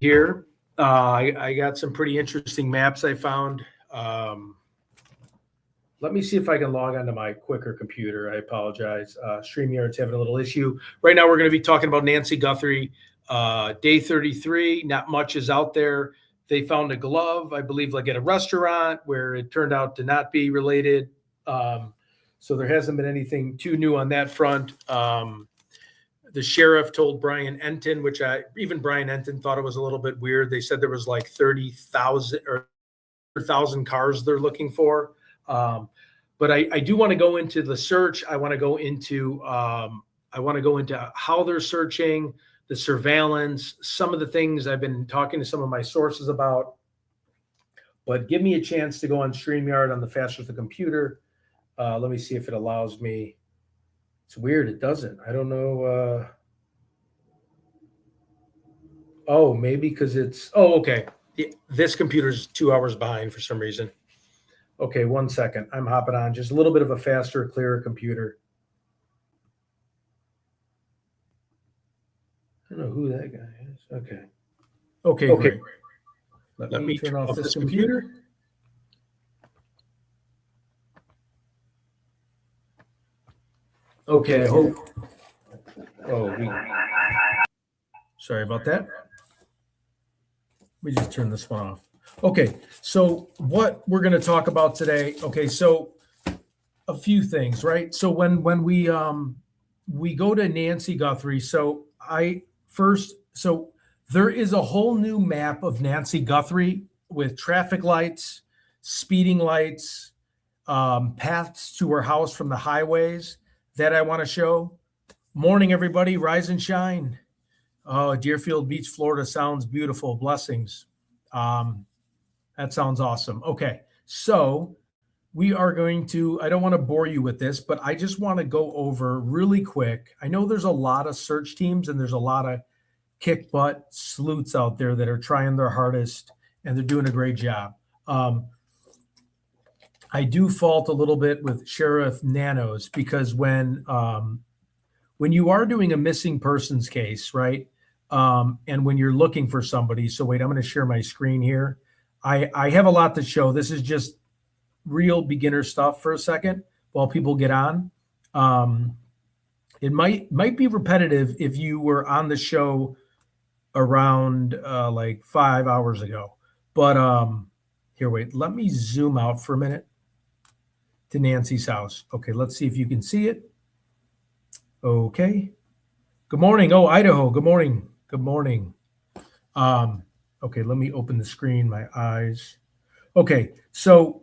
here. I got some pretty interesting maps I found. Let me see if I can log onto my quicker computer. I apologize. StreamYard's having a little issue. Right now, we're going to be talking about Nancy Guthrie. Day 33, not much is out there. They found a glove, I believe, like at a restaurant where it turned out to not be related. So there hasn't been anything too new on that front. The sheriff told Brian Enton, which even Brian Enton thought it was a little bit weird. They said there was like 30,000 or 1,000 cars they're looking for. But I do want to go into the search. I want to go into how they're searching, the surveillance, some of the things I've been talking to some of my sources about. But give me a chance to go on StreamYard on the faster the computer. Let me see if it allows me. It's weird. It doesn't. I don't know. Oh, maybe because it's. Oh, okay. This computer's 2 hours behind for some reason. Okay, 1 second. I'm hopping on just a little bit of a faster, clearer computer. I don't know who that guy is. Okay. Okay. Great. Let me turn off this computer. Okay, I hope. Sorry about that. Let me just turn this one off. Okay, so what we're going to talk about today. Okay, so a few things, right? So when we go to Nancy Guthrie, so there is a whole new map of Nancy Guthrie with traffic lights, speeding lights, paths to her house from the highways that I want to show. Morning, everybody. Rise and shine. Oh, Deerfield Beach, Florida sounds beautiful. Blessings. That sounds awesome. Okay, so we are going to, I don't want to bore you with this, but I just want to go over really quick. I know there's a lot of search teams and there's a lot of kick butt sleuths out there that are trying their hardest and they're doing a great job. I do fault a little bit with Sheriff Nanos because when you are doing a missing persons case, right? And when you're looking for somebody, so wait, I'm going to share my screen here. I have a lot to show. This is just real beginner stuff for a second while people get on. It might be repetitive if you were on the show around like 5 hours ago. But here, wait, let me zoom out for a minute to Nancy's house. Okay, let's see if you can see it. Okay. Good morning. Oh, Idaho. Good morning. Good morning. Okay, let me open the screen, my eyes. Okay, so,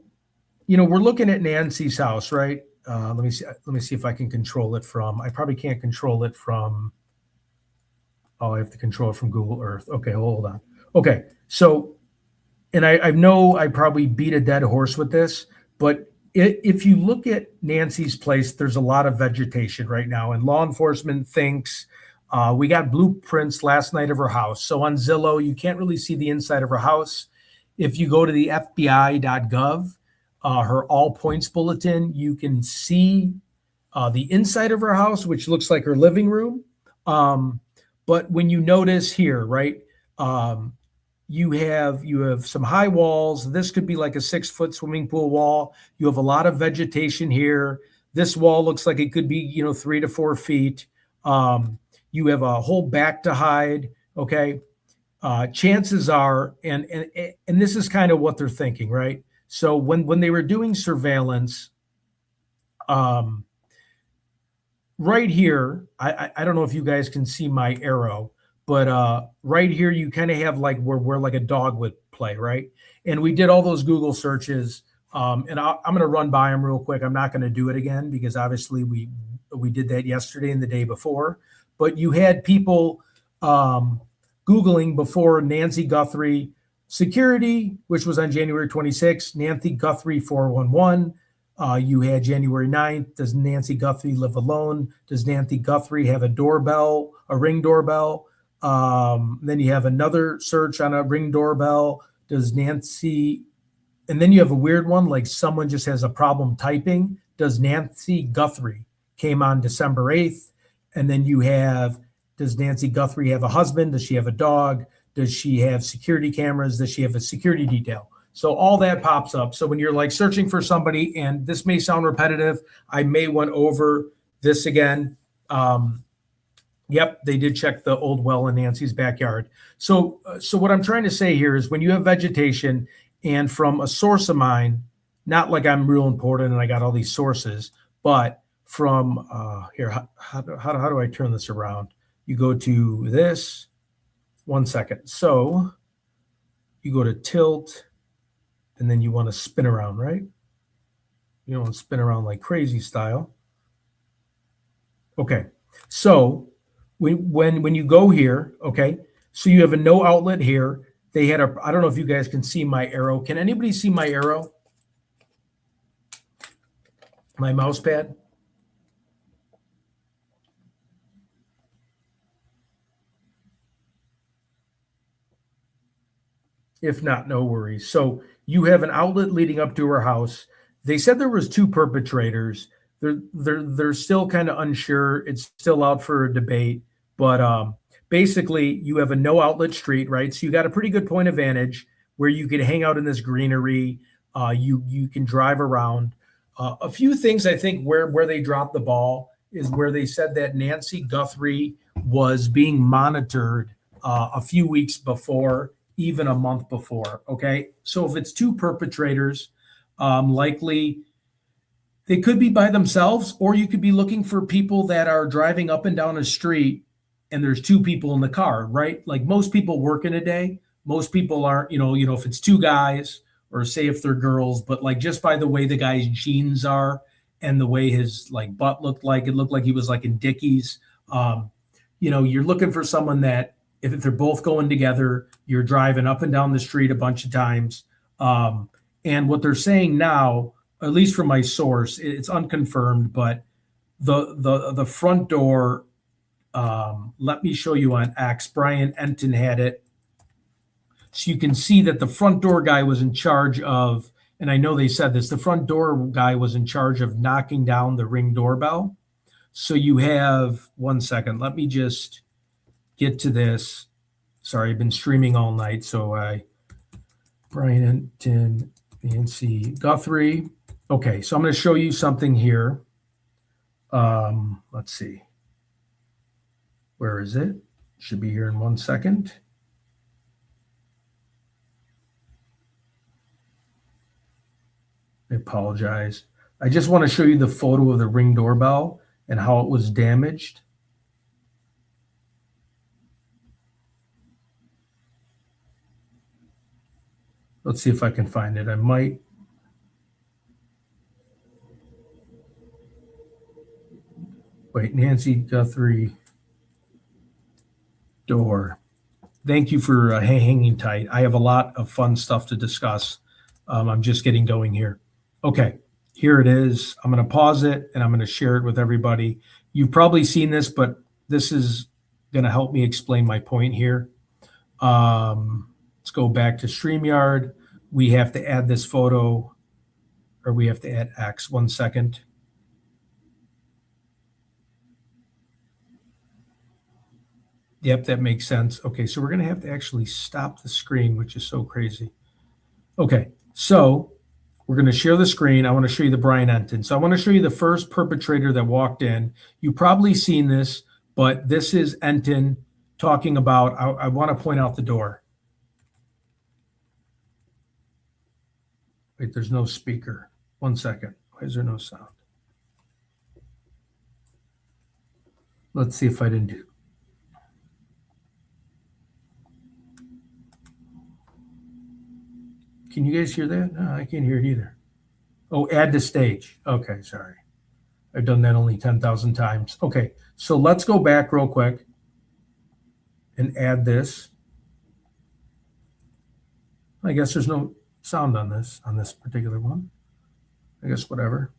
we're looking at Nancy's house, right? Let me see if I can control it from, I probably can't control it from, I have to control it from Google Earth. Okay, hold on. Okay, so, and I know I probably beat a dead horse with this, but if you look at Nancy's place, there's a lot of vegetation right now, and law enforcement thinks we got blueprints last night of her house. So on Zillow, you can't really see the inside of her house. If you go to the FBI.gov, her all points bulletin, you can see the inside of her house, which looks like her living room. But when you notice here, right, you have some high walls. This could be like a 6-foot swimming pool wall. You have a lot of vegetation here. This wall looks like it could be, 3 to 4 feet. You have a whole back to hide. Okay. Chances are, and this is kind of what they're thinking, right? So when they were doing surveillance, right here, I don't know if you guys can see my arrow, but right here, you kind of have like where like a dog would play, right? And we did all those Google searches, and I'm going to run by them real quick. I'm not going to do it again because obviously we did that yesterday and the day before. But you had people Googling before Nancy Guthrie security, which was on January 26th, Nancy Guthrie 411. You had January 9th. Does Nancy Guthrie live alone? Does Nancy Guthrie have a doorbell, a Ring doorbell? Then you have another search on a Ring doorbell. Does Nancy, and then you have a weird one, like someone just has a problem typing. Does Nancy Guthrie came on December 8th? And then you have, does Nancy Guthrie have a husband? Does she have a dog? Does she have security cameras? Does she have a security detail? So all that pops up. So when you're like searching for somebody, and this may sound repetitive, I may went over this again. Yep, they did check the old well in Nancy's backyard. So what I'm trying to say here is when you have vegetation, and from a source of mine, not like I'm real important and I got all these sources, but from here, how do I turn this around? You go to this. 1 second. So you go to tilt, and then you want to spin around, right? You don't want to spin around like crazy style. Okay. So when you go here, okay, so you have a no outlet here. They had a, I don't know if you guys can see my arrow. Can anybody see my arrow? My mouse pad? If not, no worries. So you have an outlet leading up to her house. They said there was two perpetrators. They're still kind of unsure. It's still out for a debate. But basically, you have a no outlet street, right? So you got a pretty good point of vantage where you could hang out in this greenery. You can drive around. A few things I think where they dropped the ball is where they said that Nancy Guthrie was being monitored a few weeks before, even a month before. Okay, so if it's two perpetrators, likely they could be by themselves, or you could be looking for people that are driving up and down a street and there's two people in the car, right? Like most people work in a day. Most people aren't, if it's two guys or say if they're girls, but like just by the way the guy's jeans are and the way his like butt looked like, it looked like he was like in Dickies. You're looking for someone that if they're both going together, you're driving up and down the street a bunch of times. And what they're saying now, at least from my source, it's unconfirmed, but the front door, let me show you on X. Brian Enton had it. So you can see that the front door guy was in charge of, and I know they said this, the front door guy was in charge of knocking down the Ring doorbell. So you have, 1 second, let me just get to this. Sorry, I've been streaming all night. So Brian Enton, Nancy Guthrie. Okay, so I'm going to show you something here. Let's see. Where is it? Should be here in 1 second. I apologize. I just want to show you the photo of the Ring doorbell and how it was damaged. Let's see if I can find it. I might. Wait, Nancy Guthrie door. Thank you for hanging tight. I have a lot of fun stuff to discuss. I'm just getting going here. Okay, here it is. I'm going to pause it and I'm going to share it with everybody. You've probably seen this, but this is going to help me explain my point here. Let's go back to StreamYard. We have to add this photo, or we have to add X. 1 second. Yep, that makes sense. Okay, so we're going to have to actually stop the screen, which is so crazy. Okay, so we're going to share the screen. I want to show you the Brian Enton. So I want to show you the first perpetrator that walked in. You've probably seen this, but this is Enton talking about, I want to point out the door. Wait, there's no speaker. 1 second. Why is there no sound? Let's see if I didn't do. Can you guys hear that? No, I can't hear it either. Oh, add to stage. Okay, sorry. I've done that only 10,000 times. Okay, so let's go back real quick and add this. I guess there's no sound on this particular one. I guess whatever.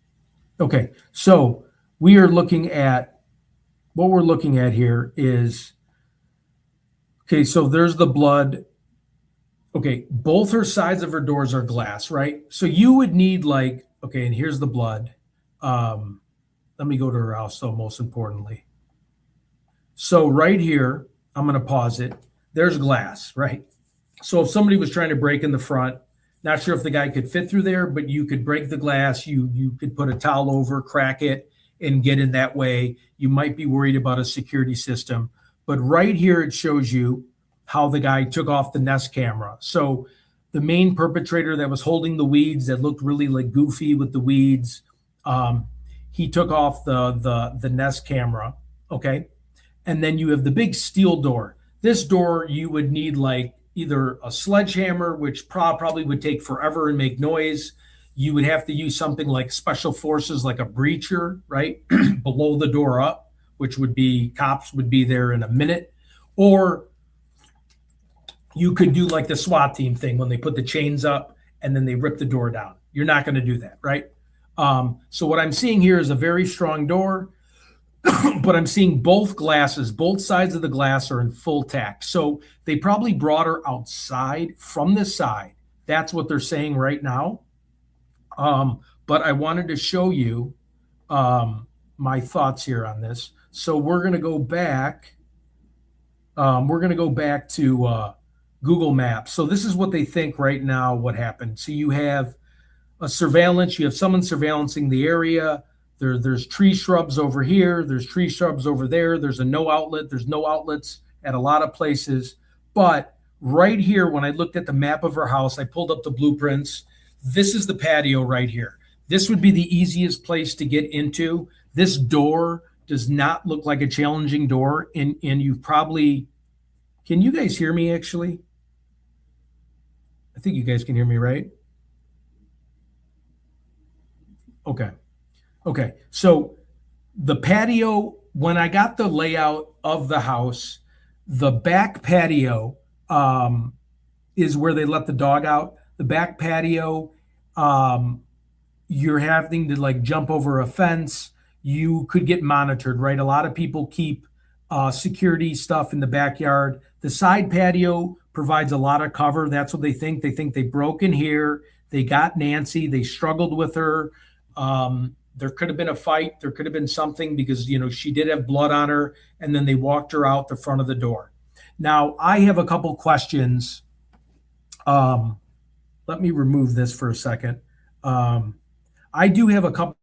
Okay, so we are looking at, what we're looking at here is, okay, so there's the blood. Okay, both her sides of her doors are glass, right? So you would need like, okay, and here's the blood. Let me go to her house, though, most importantly. So right here, I'm going to pause it. there's glass, right? So if somebody was trying to break in the front, not sure if the guy could fit through there, but you could break the glass. You could put a towel over, crack it, and get in that way. You might be worried about a security system. But right here, it shows you how the guy took off the Nest camera. So the main perpetrator that was holding the weeds that looked really like goofy with the weeds, he took off the Nest camera, okay? And then you have the big steel door. This door, you would need like either a sledgehammer, which probably would take forever and make noise. You would have to use something like special forces, like a breacher, right? Below the door up, which would be, cops would be there in a minute. Or you could do like the SWAT team thing when they put the chains up and then they rip the door down. You're not going to do that, right? So what I'm seeing here is a very strong door, but I'm seeing both glasses, both sides of the glass are in full tack. So they probably brought her outside from this side. That's what they're saying right now. But I wanted to show you my thoughts here on this. So we're going to go back. We're going to go back to Google Maps. So this is what they think right now what happened. So you have a surveillance. You have someone surveillancing the area. There's tree shrubs over here. There's tree shrubs over there. There's a no outlet. There's no outlets at a lot of places. But right here, when I looked at the map of her house, I pulled up the blueprints. This is the patio right here. This would be the easiest place to get into. This door does not look like a challenging door. And you probably, can you guys hear me actually? I think you guys can hear me, right? Okay. Okay. So the patio, when I got the layout of the house, the back patio is where they let the dog out. The back patio, you're having to like jump over a fence. You could get monitored, right? A lot of people keep security stuff in the backyard. The side patio provides a lot of cover. That's what they think. They think they broke in here. They got Nancy. They struggled with her. There could have been a fight. There could have been something because, you know, she did have blood on her, and then they walked her out the front of the door. Now, I have a couple questions. Let me remove this for a second. I do have a couple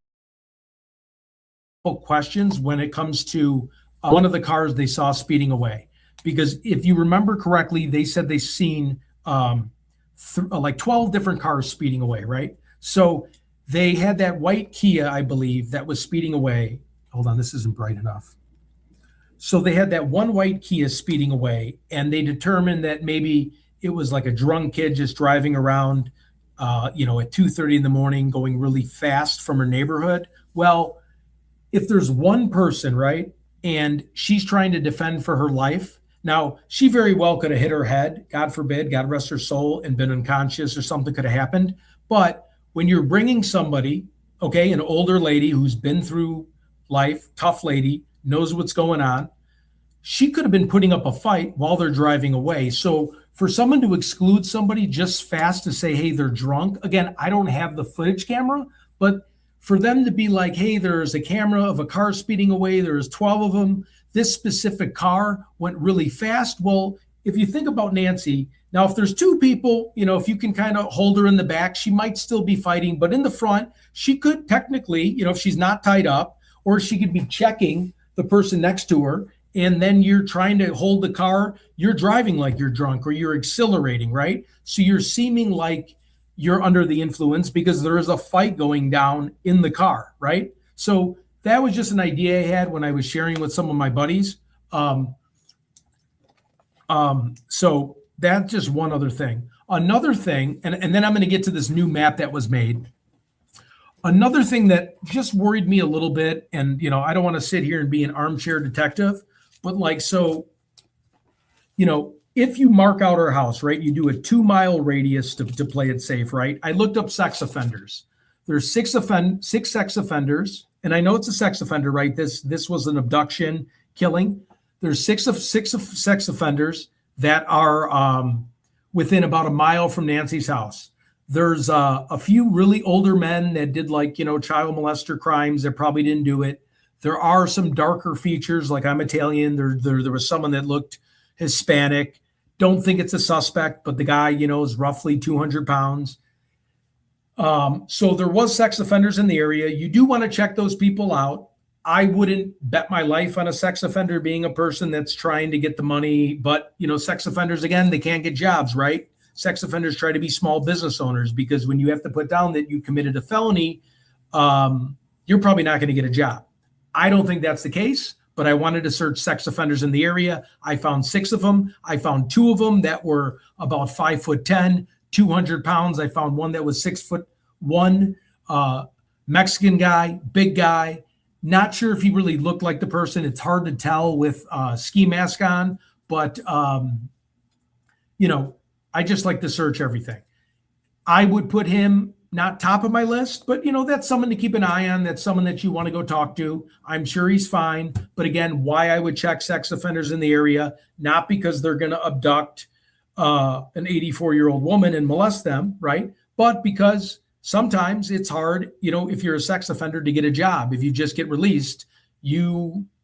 questions when it comes to one of the cars they saw speeding away. Because if you remember correctly, they said they seen like 12 different cars speeding away, right? So they had that white Kia, I believe, that was speeding away. Hold on, this isn't bright enough. So they had that one white Kia speeding away, and they determined that maybe it was like a drunk kid just driving around, at 2:30 in the morning, going really fast from her neighborhood. Well, if there's one person, right, and she's trying to defend for her life, now she very well could have hit her head, God forbid, God rest her soul, and been unconscious or something could have happened. But when you're bringing somebody, okay, an older lady who's been through life, tough lady, knows what's going on, she could have been putting up a fight while they're driving away. So for someone to exclude somebody just fast to say, hey, they're drunk, again, I don't have the footage camera, but for them to be like, hey, there's a camera of a car speeding away, there's 12 of them, this specific car went really fast. Well, if you think about Nancy, now if there's two people, if you can kind of hold her in the back, she might still be fighting, but in the front, she could technically, if she's not tied up, or she could be checking the person next to her, and then you're trying to hold the car, you're driving like you're drunk or you're accelerating, right? So you're seeming like you're under the influence because there is a fight going down in the car, right? So that was just an idea I had when I was sharing with some of my buddies. So that's just one other thing. Another thing, and then I'm going to get to this new map that was made. Another thing that just worried me a little bit, and I don't want to sit here and be an armchair detective, but if you mark out our house, right, you do a 2-mile radius to play it safe, right? I looked up sex offenders. There's six sex offenders, and I know it's a sex offender, right? This was an abduction, killing. There's six sex offenders that are within about a mile from Nancy's house. There's a few really older men that did child molester crimes that probably didn't do it. There are some darker features, like I'm Italian. There was someone that looked Hispanic. Don't think it's a suspect, but the guy, is roughly 200 pounds. So there was sex offenders in the area. You do want to check those people out. I wouldn't bet my life on a sex offender being a person that's trying to get the money. But, sex offenders, again, they can't get jobs, right? Sex offenders try to be small business owners, because when you have to put down that you committed a felony, you're probably not going to get a job. I don't think that's the case, but I wanted to search sex offenders in the area. I found 6 of them. I found 2 of them that were about 5'10", 200 pounds. I found one that was 6'1", Mexican guy, big guy. Not sure if he really looked like the person. It's hard to tell with ski mask on, but I just like to search everything. I would put him not top of my list, but that's someone to keep an eye on. That's someone that you want to go talk to. I'm sure he's fine. But again, why I would check sex offenders in the area, not because they're going to abduct an 84-year-old woman and molest them, right? But because sometimes it's hard, if you're a sex offender, to get a job. If you just get released, they're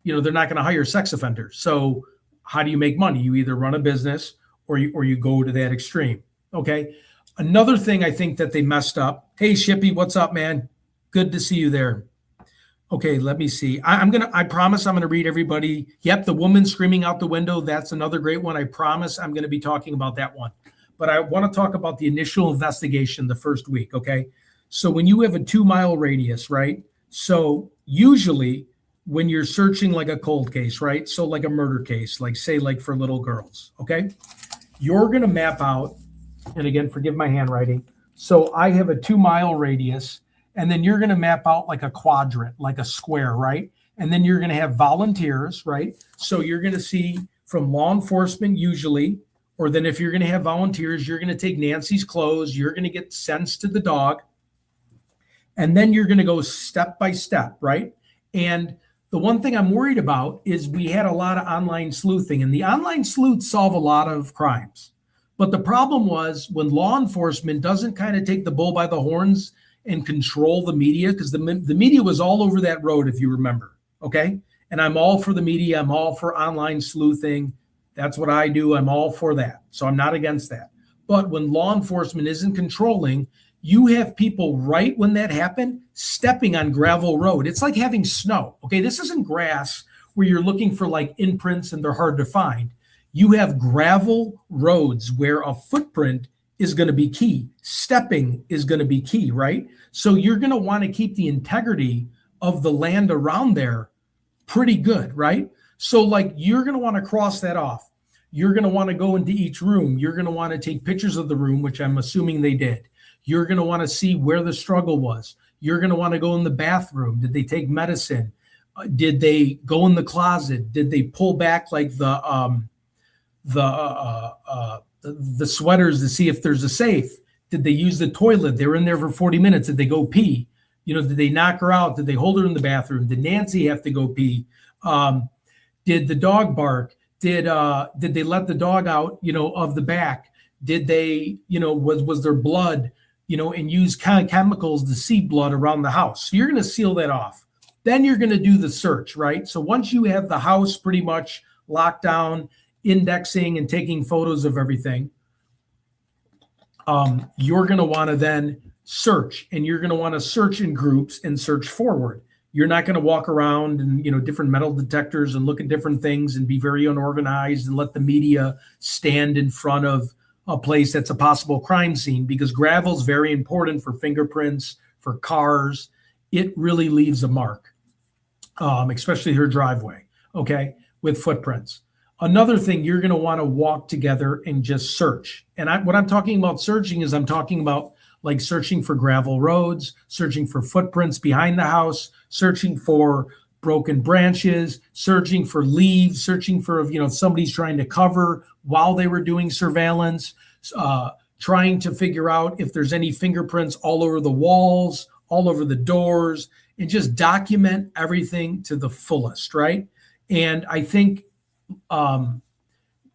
not going to hire sex offenders. So how do you make money? You either run a business or you go to that extreme. Okay. Another thing I think that they messed up. Hey, Shippy, what's up, man? Good to see you there. Okay, let me see. I promise I'm going to read everybody. Yep, the woman screaming out the window. That's another great one. I promise I'm going to be talking about that one. But I want to talk about the initial investigation the first week, okay? So when you have a 2-mile radius, right? So usually when you're searching like a cold case, right? So like a murder case, like say like for little girls, okay? You're going to map out, and again, forgive my handwriting. So I have a 2-mile radius, and then you're going to map out like a quadrant, like a square, right? And then you're going to have volunteers, right? So you're going to see from law enforcement usually, or then if you're going to have volunteers, you're going to take Nancy's clothes, you're going to get sense to the dog, and then you're going to go step by step, right? And the one thing I'm worried about is we had a lot of online sleuthing, and the online sleuths solve a lot of crimes. But the problem was when law enforcement doesn't kind of take the bull by the horns and control the media, because the media was all over that road, if you remember, okay? And I'm all for the media. I'm all for online sleuthing. That's what I do. I'm all for that. So I'm not against that. But when law enforcement isn't controlling, you have people right when that happened stepping on gravel road. It's like having snow, okay? This isn't grass where you're looking for like imprints and they're hard to find. You have gravel roads where a footprint is going to be key. Stepping is going to be key, right? So you're going to want to keep the integrity of the land around there pretty good, right? So like you're going to want to cross that off. You're going to want to go into each room. You're going to want to take pictures of the room, which I'm assuming they did. You're going to want to see where the struggle was. You're going to want to go in the bathroom. Did they take medicine? Did they go in the closet? Did they pull back like the sweaters to see if there's a safe? Did they use the toilet? They were in there for 40 minutes. Did they go pee? Did they knock her out? Did they hold her in the bathroom? Did Nancy have to go pee? Did the dog bark? Did they let the dog out, of the back? Did they, was there blood, and use kind of chemicals to see blood around the house? So you're going to seal that off. Then you're going to do the search, right? So once you have the house pretty much locked down, indexing and taking photos of everything, you're going to want to then search, and you're going to want to search in groups and search forward. You're not going to walk around and, different metal detectors and look at different things and be very unorganized and let the media stand in front of a place that's a possible crime scene, because gravel is very important for fingerprints, for cars. It really leaves a mark, especially her driveway, okay, with footprints. Another thing, you're going to want to walk together and just search. And what I'm talking about searching is I'm talking about like searching for gravel roads, searching for footprints behind the house, searching for broken branches, searching for leaves, searching for if somebody's trying to cover while they were doing surveillance, trying to figure out if there's any fingerprints all over the walls, all over the doors, and just document everything to the fullest, right? And I think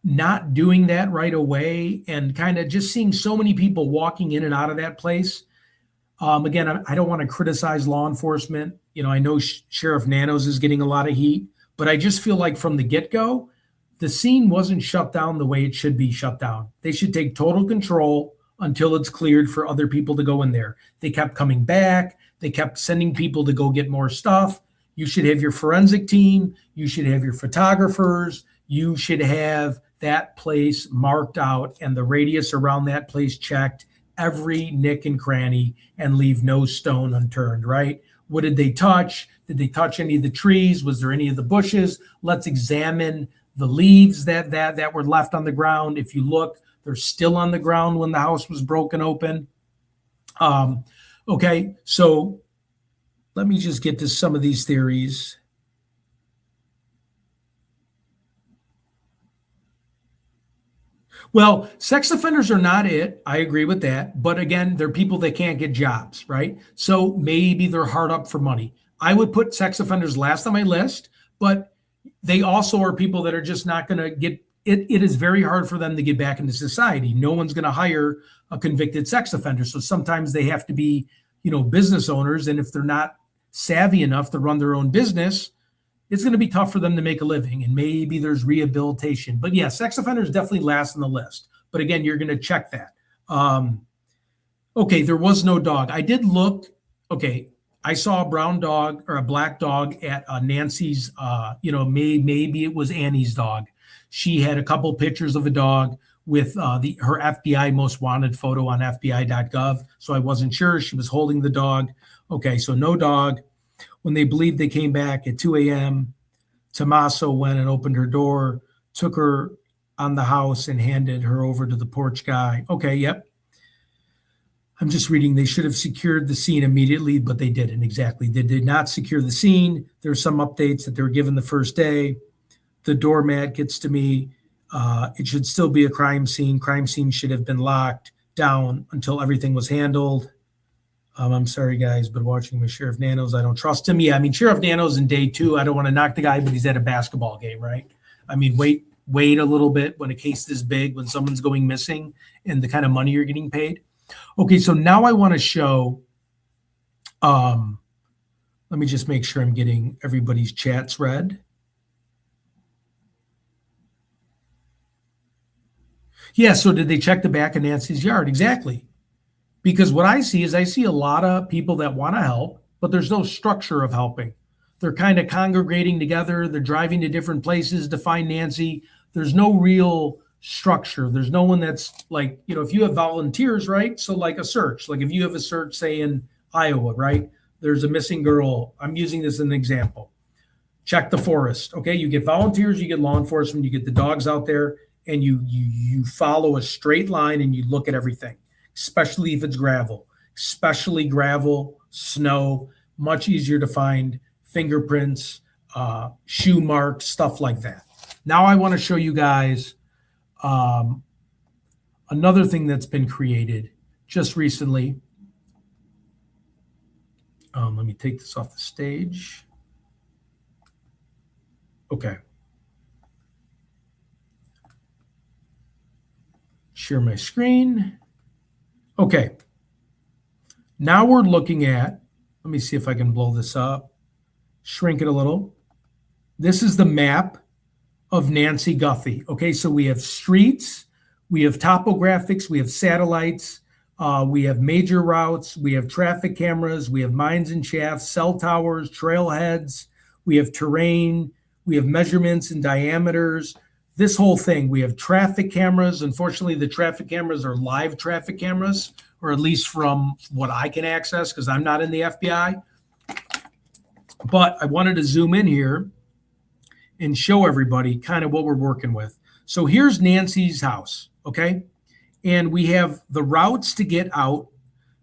not doing that right away and kind of just seeing so many people walking in and out of that place. Again, I don't want to criticize law enforcement. I know Sheriff Nanos is getting a lot of heat, but I just feel like from the get-go, the scene wasn't shut down the way it should be shut down. They should take total control until it's cleared for other people to go in there. They kept coming back. They kept sending people to go get more stuff. You should have your forensic team. You should have your photographers. You should have that place marked out and the radius around that place checked, every nick and cranny, and leave no stone unturned, right? What did they touch? Did they touch any of the trees? Was there any of the bushes? Let's examine the leaves that were left on the ground. If you look, they're still on the ground when the house was broken open. Okay, so let me just get to some of these theories. Well, sex offenders are not it. I agree with that. But again, they're people that can't get jobs, right? So maybe they're hard up for money. I would put sex offenders last on my list, but they also are people that are just not going to get it. It is very hard for them to get back into society. No one's going to hire a convicted sex offender. So sometimes they have to be, business owners. And if they're not savvy enough to run their own business, it's going to be tough for them to make a living, and maybe there's rehabilitation. But yeah, sex offenders definitely last on the list. But again, you're going to check that. Okay, there was no dog. I did look. Okay, I saw a brown dog or a black dog at Nancy's. Maybe it was Annie's dog. She had a couple pictures of a dog with her FBI most wanted photo on FBI.gov. So I wasn't sure. She was holding the dog. Okay, so no dog. When they believed they came back at 2 a.m., Tommaso went and opened her door, took her on the house, and handed her over to the porch guy. Okay, yep. I'm just reading. They should have secured the scene immediately, but they didn't. Exactly. They did not secure the scene. There's some updates that they were given the first day. The doormat gets to me. It should still be a crime scene. Crime scene should have been locked down until everything was handled. I'm sorry, guys, but watching with Sheriff Nanos, I don't trust him. Yeah, I mean, Sheriff Nanos in day 2, I don't want to knock the guy, but he's at a basketball game, right? I mean, wait a little bit when a case this big, when someone's going missing and the kind of money you're getting paid. Okay, so now I want to show, let me just make sure I'm getting everybody's chats read. Yeah, so did they check the back of Nancy's yard? Exactly. Because what I see a lot of people that want to help, but there's no structure of helping. They're kind of congregating together. They're driving to different places to find Nancy. There's no real structure. There's no one that's like, if you have volunteers, right? So like a search, like if you have a search, say in Iowa, right? There's a missing girl. I'm using this as an example. Check the forest. Okay, you get volunteers, you get law enforcement, you get the dogs out there, and you follow a straight line and you look at everything. Especially if it's gravel, snow, much easier to find fingerprints, shoe marks, stuff like that. Now I want to show you guys another thing that's been created just recently. Let me take this off the stage. Okay. Share my screen. Okay, now we're looking at, let me see if I can blow this up, shrink it a little. This is the map of Nancy Guthrie. Okay, so we have streets, we have topographics, we have satellites, we have major routes, we have traffic cameras, we have mines and shafts, cell towers, trailheads, we have terrain, we have measurements and diameters. This whole thing, we have traffic cameras. Unfortunately, the traffic cameras are live traffic cameras, or at least from what I can access, because I'm not in the FBI. But I wanted to zoom in here and show everybody kind of what we're working with. So here's Nancy's house, okay? And we have the routes to get out,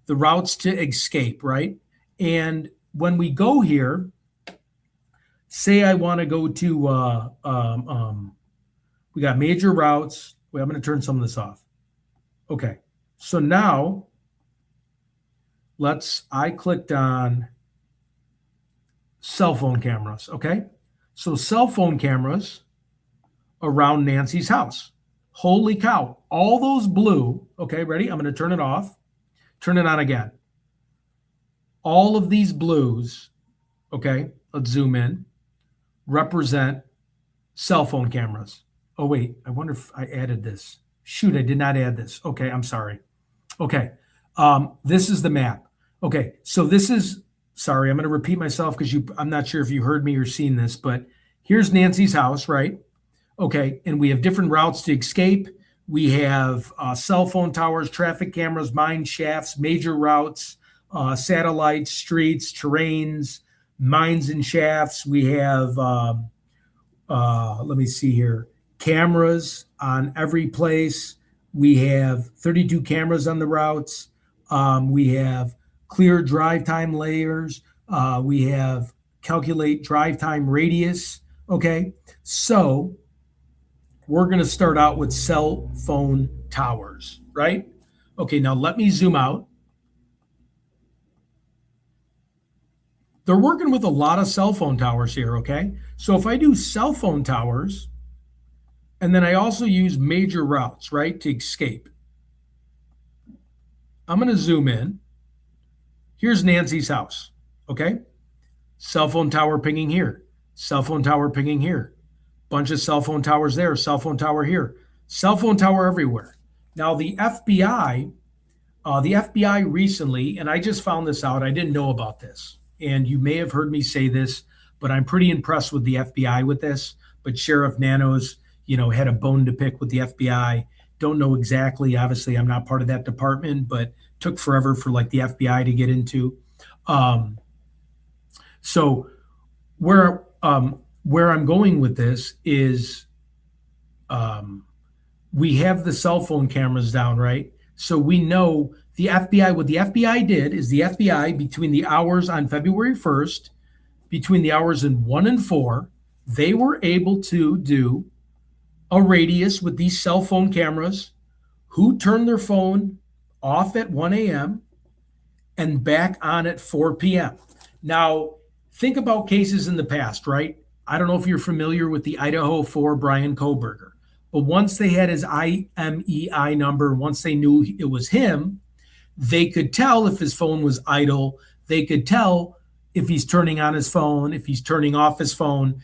the routes to escape, right? And when we go here, say I want to go to, we got major routes. Wait, I'm going to turn some of this off. Okay. So now I clicked on cell phone cameras. Okay. So cell phone cameras around Nancy's house. Holy cow. All those blue. Okay. Ready? I'm going to turn it off. Turn it on again. All of these blues. Okay. Let's zoom in. Represent cell phone cameras. Oh, wait, I wonder if I added this. Shoot, I did not add this. Okay, I'm sorry. Okay, this is the map. Okay, so this is, sorry, I'm going to repeat myself because I'm not sure if you heard me or seen this, but here's Nancy's house, right? Okay, and we have different routes to escape. We have cell phone towers, traffic cameras, mine shafts, major routes, satellites, streets, terrains, mines and shafts. We have, let me see here, cameras on every place. We have 32 cameras on the routes. We have clear drive time layers. We have calculate drive time radius. Okay, so we're going to start out with cell phone towers, right? Okay, now let me zoom out. They're working with a lot of cell phone towers here, okay? So if I do cell phone towers, and then I also use major routes, right, to escape. I'm going to zoom in. Here's Nancy's house, okay? Cell phone tower pinging here. Cell phone tower pinging here. Bunch of cell phone towers there. Cell phone tower here. Cell phone tower everywhere. Now the FBI recently, and I just found this out, I didn't know about this, and you may have heard me say this, but I'm pretty impressed with the FBI with this. But Sheriff Nanos, had a bone to pick with the FBI. Don't know exactly. Obviously, I'm not part of that department, but took forever for like the FBI to get into. So where I'm going with this is we have the cell phone cameras down, right? So we know the FBI, what the FBI did is the FBI between the hours on February 1st, between the hours in 1 and 4, they were able to do a radius with these cell phone cameras, who turned their phone off at 1 a.m. and back on at 4 p.m. Now, think about cases in the past, right? I don't know if you're familiar with the Idaho 4 Brian Koberger, but once they had his IMEI number, once they knew it was him, they could tell if his phone was idle. They could tell if he's turning on his phone, if he's turning off his phone.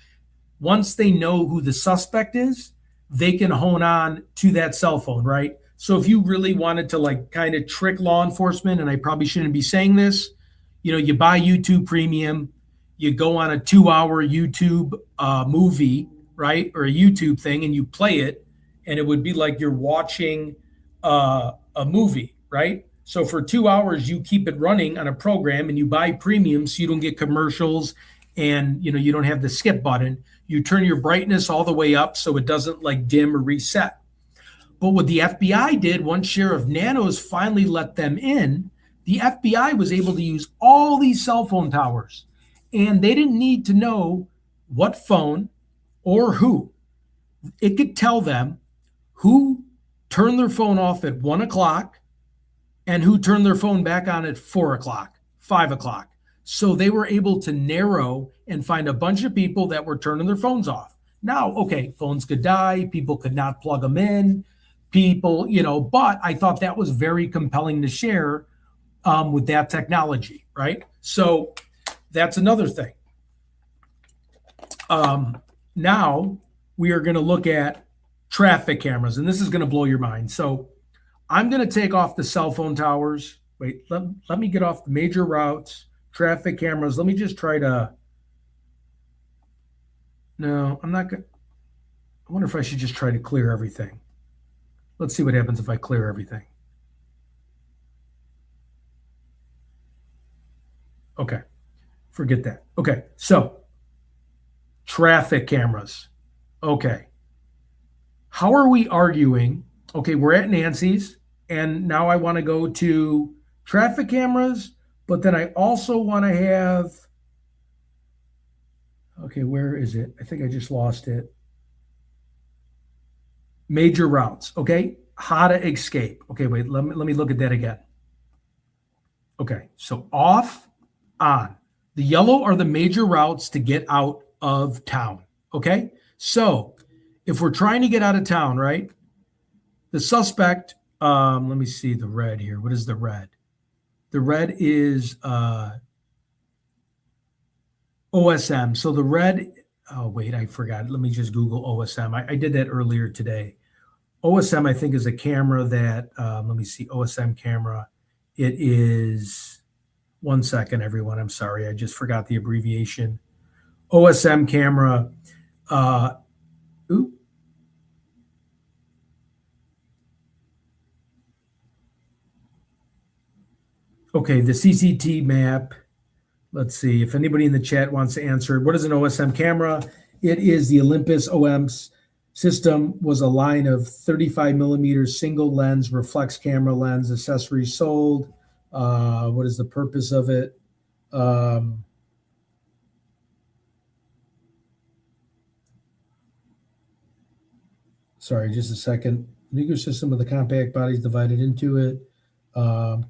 Once they know who the suspect is, they can hone on to that cell phone, right? So if you really wanted to like kind of trick law enforcement, and I probably shouldn't be saying this, you buy YouTube Premium, you go on a 2-hour YouTube movie, right? Or a YouTube thing, and you play it, and it would be like you're watching a movie, right? So for 2 hours, you keep it running on a program, and you buy premium so you don't get commercials, and you don't have the skip button. You turn your brightness all the way up so it doesn't like dim or reset. But what the FBI did, once Sheriff Nanos finally let them in, the FBI was able to use all these cell phone towers, and they didn't need to know what phone or who. It could tell them who turned their phone off at 1 o'clock and who turned their phone back on at 4 o'clock, 5 o'clock. So they were able to narrow and find a bunch of people that were turning their phones off. Now, okay, phones could die, people could not plug them in, but I thought that was very compelling to share with that technology, right? So that's another thing. Now we are going to look at traffic cameras, and this is going to blow your mind. So I'm going to take off the cell phone towers. Wait, let me get off the major routes, traffic cameras. Let me just try to, no, I'm not going to, I wonder if I should just try to clear everything. Let's see what happens if I clear everything. Okay, forget that. Okay, so traffic cameras. Okay, how are we arguing? Okay, we're at Nancy's, and now I want to go to traffic cameras, but then I also want to have, okay, where is it? I think I just lost it. Major routes, okay? How to escape. Okay, wait, let me look at that again. Okay, so off, on. The yellow are the major routes to get out of town, okay? So if we're trying to get out of town, right? The suspect, let me see the red here. What is the red? The red is OSM. So the red, Oh, wait, I forgot. Let me just Google OSM. I did that earlier today. OSM, I think, is a camera that, let me see, OSM camera. It is, one second, everyone. I'm sorry. I just forgot the abbreviation. OSM camera. Uh, oop, okay, the CCT map. Let's see if anybody in the chat wants to answer. What is an OSM camera? It is the Olympus OMS system, was a line of 35 millimeters single lens reflex camera lens, accessories sold. What is the purpose of it? Sorry, just a second. Linear system with the compact bodies divided into it.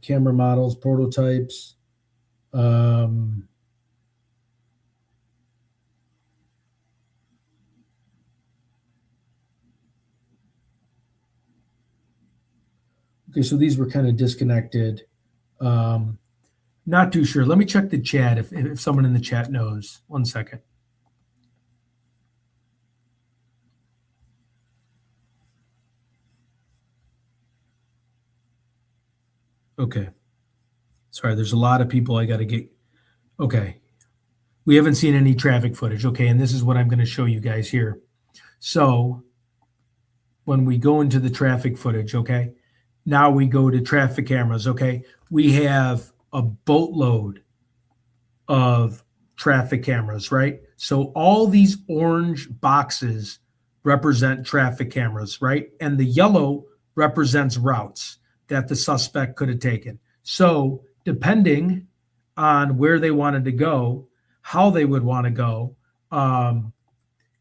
Camera models, prototypes. Okay, so these were kind of disconnected. Not too sure. Let me check the chat if someone in the chat knows. One second. Okay. Sorry, there's a lot of people I got to get. Okay. We haven't seen any traffic footage. Okay, and this is what I'm going to show you guys here. So when we go into the traffic footage, okay, now we go to traffic cameras, okay, we have a boatload of traffic cameras, right? So all these orange boxes represent traffic cameras, right? And the yellow represents routes that the suspect could have taken. So depending on where they wanted to go, how they would want to go,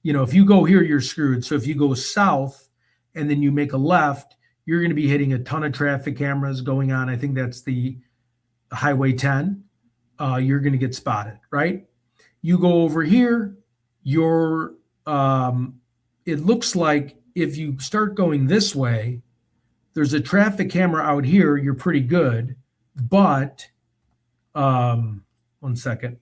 if you go here, you're screwed. So if you go south and then you make a left, you're going to be hitting a ton of traffic cameras going on. I think that's the Highway 10. You're going to get spotted, right? You go over here, it looks like if you start going this way, there's a traffic camera out here. You're pretty good, but one second.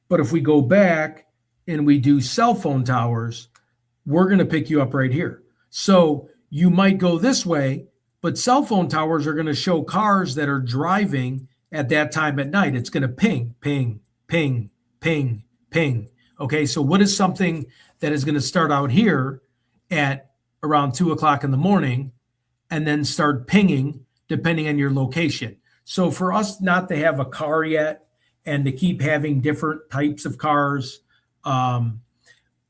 But if we go back and we do cell phone towers, we're going to pick you up right here. So you might go this way, but cell phone towers are going to show cars that are driving at that time at night. It's going to ping, ping, ping, ping, ping. Okay, so what is something that is going to start out here at around 2 o'clock in the morning and then start pinging depending on your location? So for us not to have a car yet and to keep having different types of cars,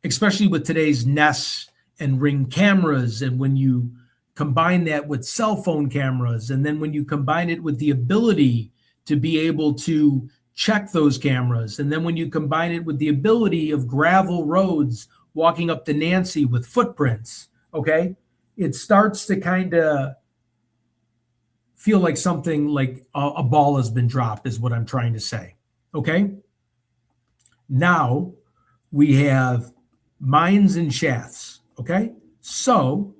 especially with today's Nest and Ring cameras, and when you combine that with cell phone cameras, and then when you combine it with the ability to be able to check those cameras, and then when you combine it with the ability of gravel roads walking up to Nancy with footprints, okay, it starts to kind of feel like something like a ball has been dropped, is what I'm trying to say. Okay. Now we have mines and shafts. Okay. So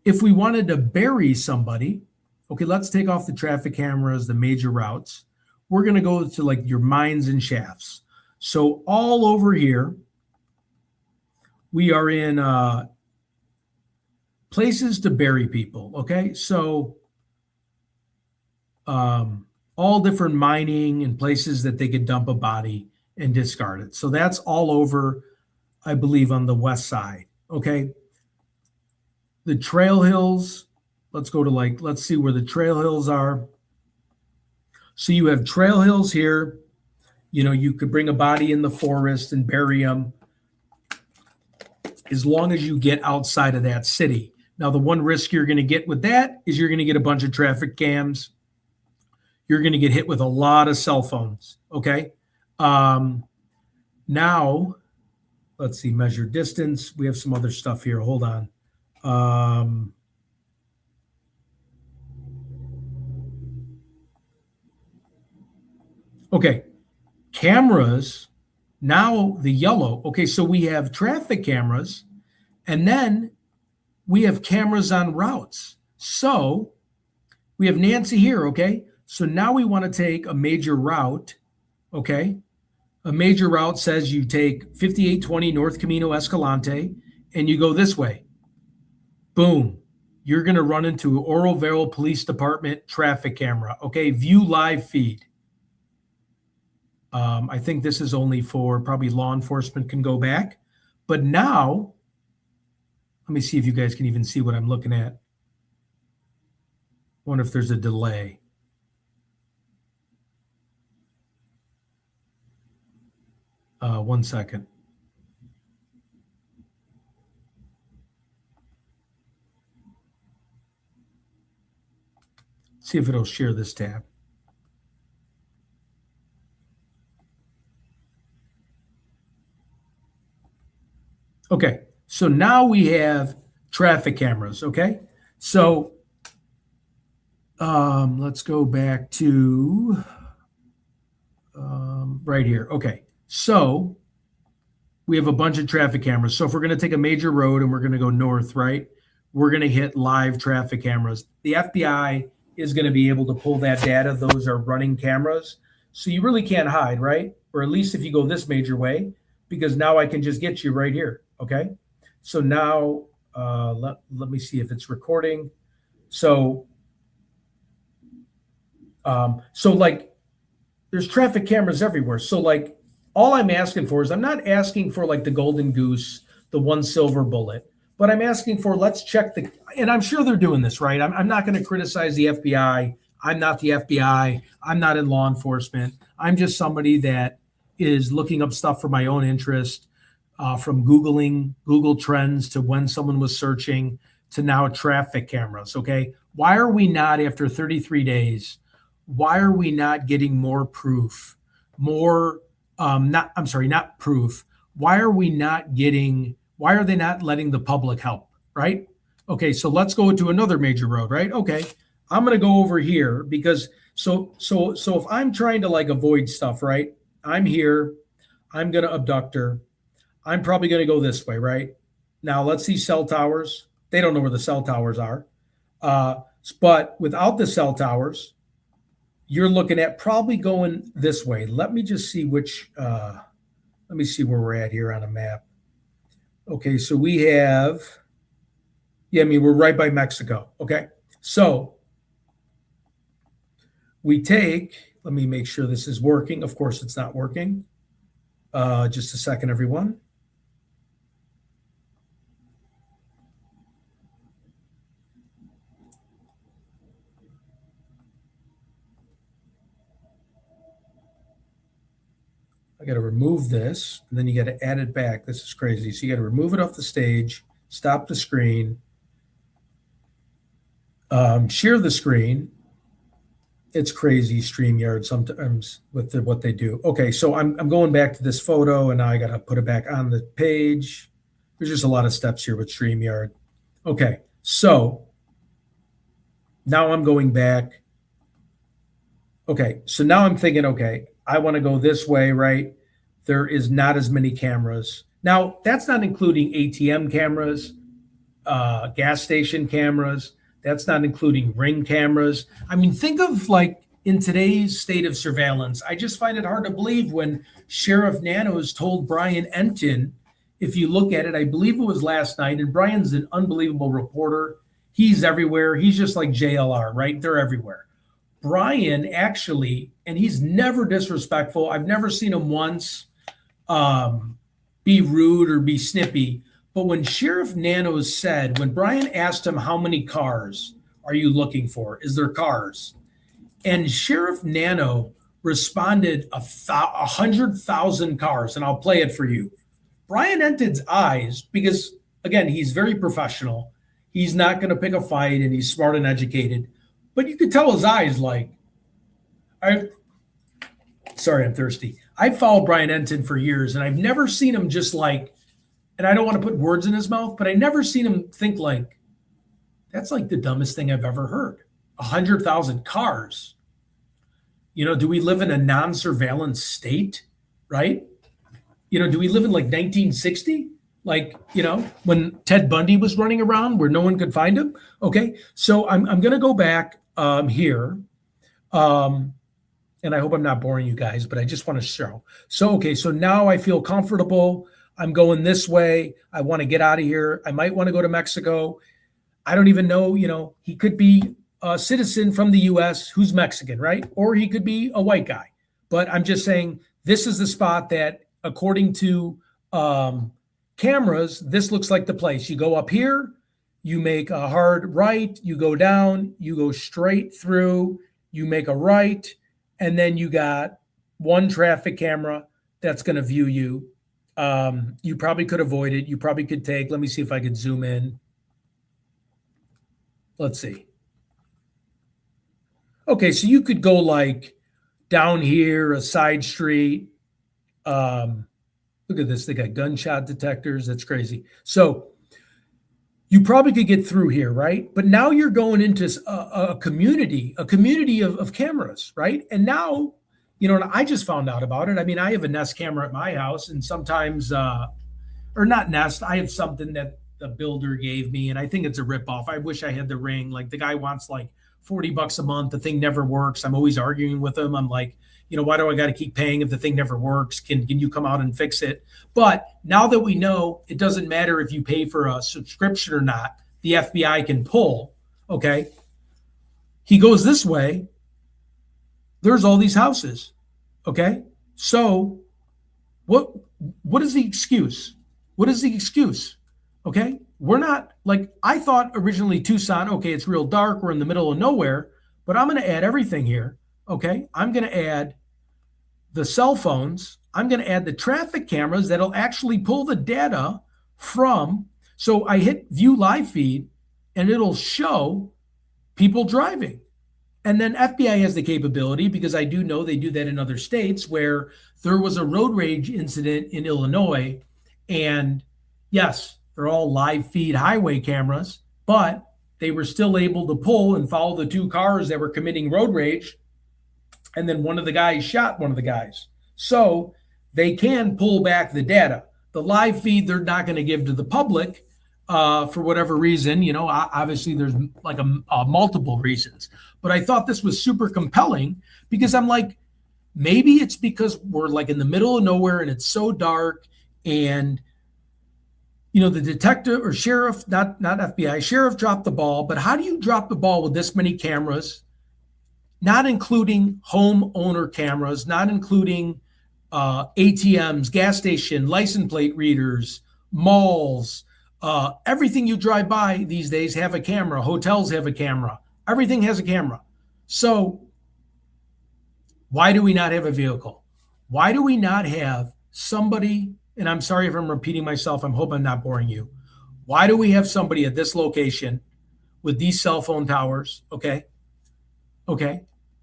if we wanted to bury somebody, okay, let's take off the traffic cameras, the major routes. We're going to go to like your mines and shafts. So all over here, we are in places to bury people. Okay. So all different mining and places that they could dump a body and discard it. So that's all over, I believe, on the west side. Okay. The trail hills, let's go to let's see where the trail hills are. So you have trail hills here. You could bring a body in the forest and bury them as long as you get outside of that city. Now, the one risk you're going to get with that is you're going to get a bunch of traffic cams. You're going to get hit with a lot of cell phones. Okay. Now, let's see, measure distance. We have some other stuff here. Hold on. Okay. Cameras. Now the yellow. Okay. So we have traffic cameras and then we have cameras on routes. So we have Nancy here. Okay. So now we want to take a major route. Okay. A major route says you take 5820 North Camino Escalante and you go this way. Boom. You're going to run into Oro Vero Police Department traffic camera. Okay, view live feed. I think this is only for probably law enforcement can go back. But now, let me see if you guys can even see what I'm looking at. I wonder if there's a delay. One second. See if it'll share this tab. Okay, so now we have traffic cameras, okay? So let's go back to right here. Okay, so we have a bunch of traffic cameras. So if we're going to take a major road and we're going to go north, right, we're going to hit live traffic cameras. The FBI is going to be able to pull that data. Those are running cameras. So you really can't hide, right? Or at least if you go this major way, because now I can just get you right here, okay? So now let me see if it's recording. So like there's traffic cameras everywhere. So like all I'm asking for is I'm not asking for like the golden goose, the one silver bullet, but I'm asking for let's check the, and I'm sure they're doing this, right? I'm not going to criticize the FBI. I'm not the FBI. I'm not in law enforcement. I'm just somebody that is looking up stuff for my own interest, from Googling Google Trends to when someone was searching to now traffic cameras, okay? Why are we not, after 33 days, why are we not getting more proof? Not proof. Why are we not getting, why are they not letting the public help, right? Okay, so let's go to another major road, right? Okay, I'm gonna go over here because, so if I'm trying to like avoid stuff, right? I'm here, I'm gonna abduct her. I'm probably gonna go this way, right? Now let's see cell towers. They don't know where the cell towers are. But without the cell towers, you're looking at probably going this way. Let me just see which, let me see where we're at here on a map. Okay, so we have, yeah, I mean, we're right by Mexico. Okay, so we take, let me make sure this is working. Of course, it's not working. Just a second, everyone. I got to remove this, and then you got to add it back. This is crazy. So you got to remove it off the stage, stop the screen, share the screen. It's crazy, StreamYard, sometimes with what they do. Okay, so I'm going back to this photo, and now I got to put it back on the page. There's just a lot of steps here with StreamYard. Okay, so now I'm going back. Okay, so now I'm thinking, okay, I want to go this way, right? There is not as many cameras. Now, that's not including ATM cameras, gas station cameras. That's not including ring cameras. I mean, think of like in today's state of surveillance, I just find it hard to believe when Sheriff Nanos told Brian Enton, if you look at it, I believe it was last night, and Brian's an unbelievable reporter. He's everywhere. He's just like JLR, right? They're everywhere. Brian actually, and he's never disrespectful. I've never seen him once be rude or be snippy. But when Sheriff Nanos said, when Brian asked him, how many cars are you looking for? Is there cars? And Sheriff Nano responded 100,000 cars, and I'll play it for you. Brian Enton's eyes, because again, he's very professional. He's not going to pick a fight, and he's smart and educated. But you could tell his eyes like, sorry, I'm thirsty. I've followed Brian Enton for years, and I've never seen him just like, and I don't want to put words in his mouth, but I never seen him think like, that's like the dumbest thing I've ever heard. 100,000 cars. You know, do we live in a non-surveillance state, right? You know, do we live in like 1960? Like, you know, when Ted Bundy was running around where no one could find him? Okay, so I'm going to go back here. And and I hope I'm not boring you guys, but I just want to show. So, okay, so now I feel comfortable. I'm going this way. I want to get out of here. I might want to go to Mexico. I don't even know, he could be a citizen from the US who's Mexican, right? Or he could be a white guy. But I'm just saying this is the spot that, according to cameras, this looks like the place. You go up here, you make a hard right, you go down, you go straight through, you make a right, and then you got one traffic camera that's going to view you. You probably could avoid it. You probably could take, let me see if I could zoom in. Let's see. Okay, so you could go like down here, a side street. Look at this. They got gunshot detectors. That's crazy. So you probably could get through here, right? But now you're going into a community of cameras, right? And now, and I just found out about it. I mean, I have a Nest camera at my house, and sometimes, or not Nest, I have something that the builder gave me, and I think it's a ripoff. I wish I had the Ring. Like, the guy wants like $40 a month. The thing never works. I'm always arguing with him. I'm like, why do I got to keep paying if the thing never works? Can you come out and fix it? But now that we know it doesn't matter if you pay for a subscription or not, the FBI can pull. Okay. He goes this way. There's all these houses. Okay. So what is the excuse? What is the excuse? Okay. We're not, like, I thought originally Tucson, okay, it's real dark. We're in the middle of nowhere, but I'm going to add everything here. Okay. I'm going to add the cell phones. I'm going to add the traffic cameras that'll actually pull the data from. So I hit view live feed and it'll show people driving. And then FBI has the capability, because I do know they do that in other states, where there was a road rage incident in Illinois. And yes, they're all live feed highway cameras, but they were still able to pull and follow the two cars that were committing road rage. And then one of the guys shot one of the guys. So they can pull back the data. The live feed, they're not going to give to the public for whatever reason. Obviously there's like a multiple reasons. But I thought this was super compelling, because I'm like, maybe it's because we're like in the middle of nowhere and it's so dark, and the detective or sheriff, not FBI, sheriff dropped the ball. But how do you drop the ball with this many cameras, not including homeowner cameras, not including ATMs, gas station, license plate readers, malls, everything you drive by these days have a camera. Hotels have a camera. Everything has a camera. So why do we not have a vehicle? Why do we not have somebody, and I'm sorry if I'm repeating myself, I'm hoping I'm not boring you. Why do we have somebody at this location with these cell phone towers? Okay.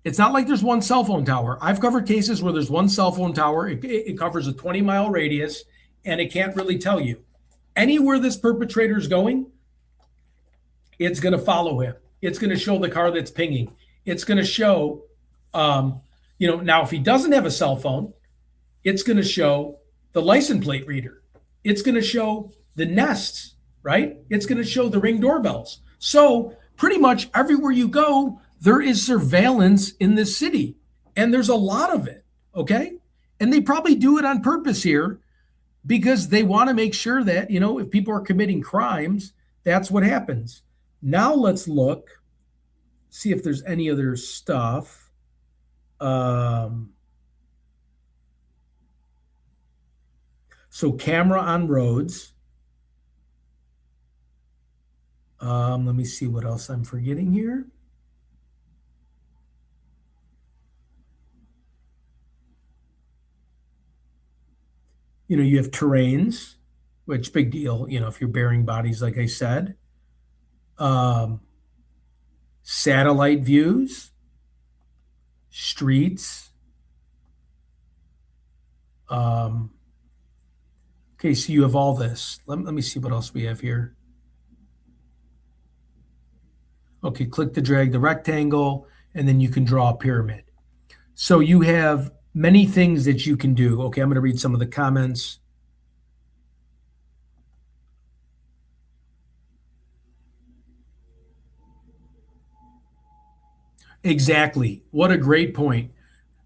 It's not like there's one cell phone tower. I've covered cases where there's one cell phone tower. It covers a 20-mile radius, and it can't really tell you. Anywhere this perpetrator is going, it's going to follow him. It's going to show the car that's pinging. It's going to show, now if he doesn't have a cell phone, it's going to show the license plate reader. It's going to show the nests, right? It's going to show the Ring doorbells. So pretty much everywhere you go, there is surveillance in this city, and there's a lot of it. Okay. And they probably do it on purpose here, because they want to make sure that, if people are committing crimes, that's what happens. Now let's look, see if there's any other stuff. So camera on roads. Let me see what else I'm forgetting here. You have terrains, which big deal, if you're burying bodies, like I said. Satellite views, streets. Okay, so you have all this. Let me see what else we have here. Okay, click to drag the rectangle, and then you can draw a pyramid. So you have many things that you can do. Okay, I'm going to read some of the comments. Exactly. What a great point.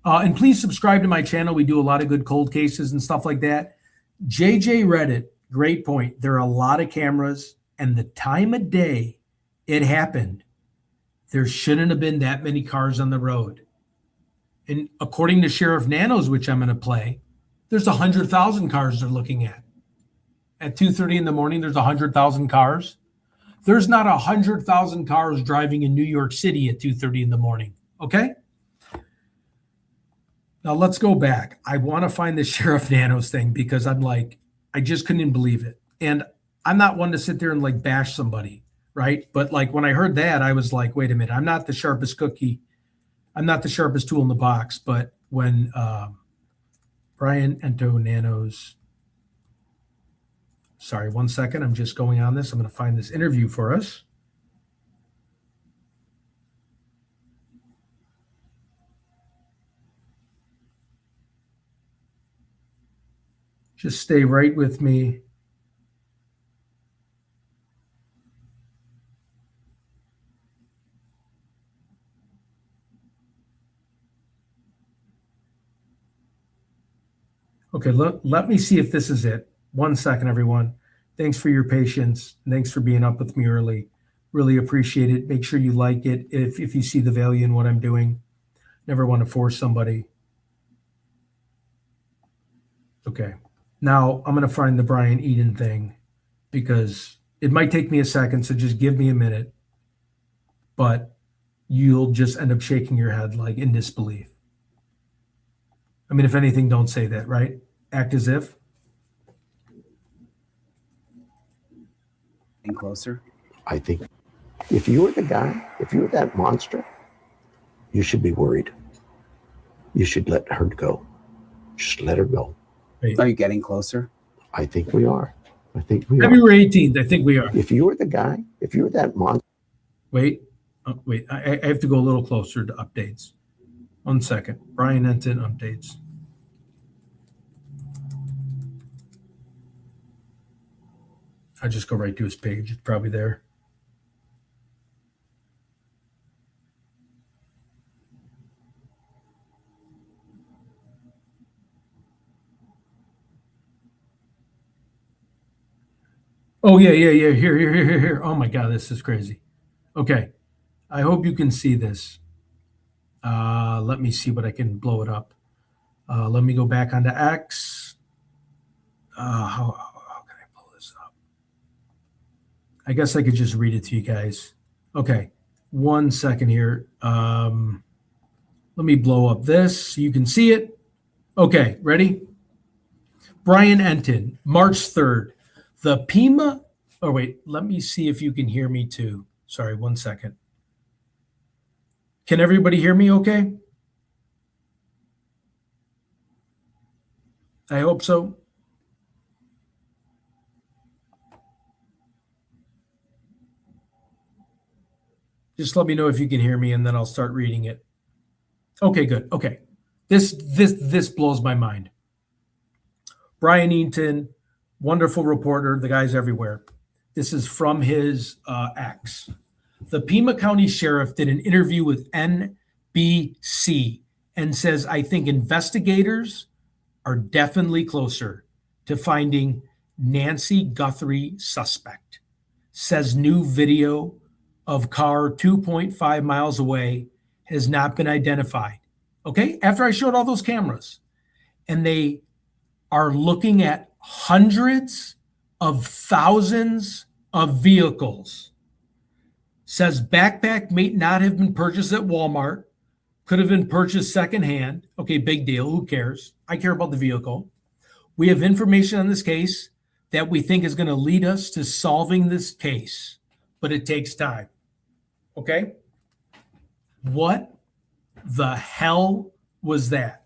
And please subscribe to my channel. We do a lot of good cold cases and stuff like that. JJ Reddit, great point. There are a lot of cameras, and the time of day it happened, there shouldn't have been that many cars on the road. And according to Sheriff Nanos, which I'm going to play, there's 100,000 cars they're looking at. At 2:30 in the morning, there's 100,000 cars. There's not 100,000 cars driving in New York City at 2:30 in the morning. Okay? Now let's go back. I want to find the Sheriff Nanos thing because I'm like, I just couldn't believe it. And I'm not one to sit there and like bash somebody, right? But like when I heard that, I was like, wait a minute, I'm not the sharpest cookie. I'm not the sharpest tool in the box. But when Brian Ento Nanos, sorry, 1 second. I'm just going on this. I'm going to find this interview for us. Just stay right with me. Okay, let me see if this is it. 1 second, everyone. Thanks for your patience. Thanks for being up with me early. Really appreciate it. Make sure you like it if you see the value in what I'm doing. Never want to force somebody. Okay. Now I'm going to find the Brian Eden thing because it might take me a second, so just give me a minute. But you'll just end up shaking your head like in disbelief. I mean, if anything, don't say that, right? Act as if. And closer. I think if you were the guy, if you were that monster, you should be worried. You should let her go. Just let her go. Wait. Are you getting closer? I think we are. I think we are. February 18th, I think we are. If you were the guy, if you were that monster. Wait, I have to go a little closer to updates. 1 second. Brian Enton updates. I just go right to his page. It's probably there. Oh, yeah. Here. Oh, my God, this is crazy. Okay. I hope you can see this. Let me see what I can blow it up. Let me go back onto X. How can I pull this up? I guess I could just read it to you guys. Okay. 1 second here. Let me blow up this so you can see it. Okay. Ready? Brian Enton, March 3rd. The Pima. Oh, wait. Let me see if you can hear me too. Sorry. 1 second. Can everybody hear me okay? I hope so. Just let me know if you can hear me, and then I'll start reading it. Okay, good. Okay. This blows my mind. Brian Eaton, wonderful reporter. The guy's everywhere. This is from his X. The Pima County Sheriff did an interview with NBC and says, I think investigators are definitely closer to finding Nancy Guthrie suspect. Says new video of car 2.5 miles away has not been identified. Okay, after I showed all those cameras, and they are looking at hundreds of thousands of vehicles. Says backpack may not have been purchased at Walmart, could have been purchased secondhand. Okay, big deal. Who cares? I care about the vehicle. We have information on this case that we think is going to lead us to solving this case, but it takes time. Okay? What the hell was that?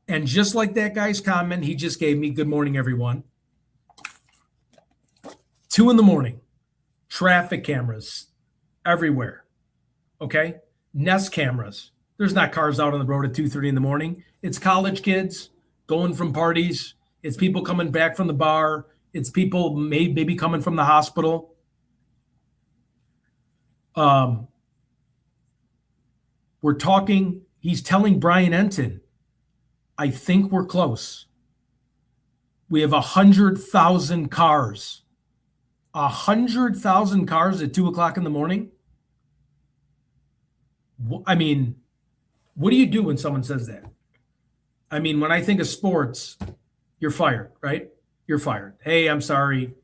And just like that guy's comment he just gave me, good morning, everyone. 2 a.m, traffic cameras everywhere. Okay? Nest cameras. There's not cars out on the road at 2:30 in the morning. It's college kids going from parties. It's people coming back from the bar. It's people maybe coming from the hospital. We're talking, he's telling Brian Enton, I think we're close. We have 100,000 cars. 100,000 cars at 2 o'clock in the morning. I mean, what do you do when someone says that? I mean, when I think of sports, you're fired, right? You're fired. Hey, I'm sorry.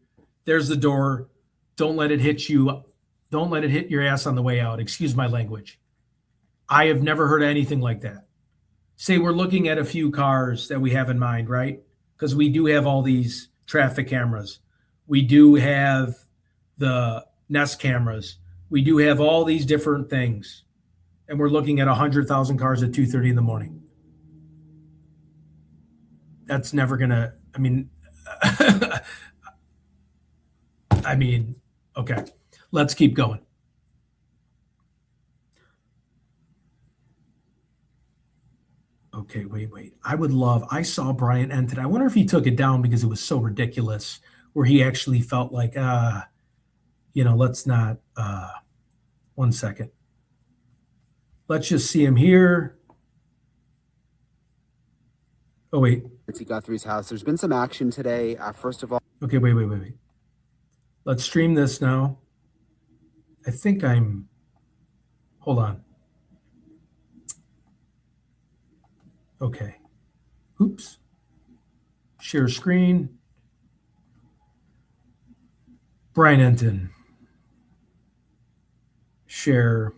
There's the door. Don't let it hit you. Don't let it hit your ass on the way out. Excuse my language. I have never heard anything like that. Say we're looking at a few cars that we have in mind, right? Because we do have all these traffic cameras. We do have the Nest cameras. We do have all these different things. And we're looking at 100,000 cars at 2:30 in the morning. That's never going to, I mean, okay, let's keep going. Okay, wait. I saw Brian Enton. I wonder if he took it down because it was so ridiculous, where he actually felt like, let's not, 1 second. Let's just see him here. Oh, wait. Guthrie's house. There's been some action today. First of all, okay, wait. Let's stream this now. I think hold on. Okay. Oops. Share screen. Brian Enton. Share.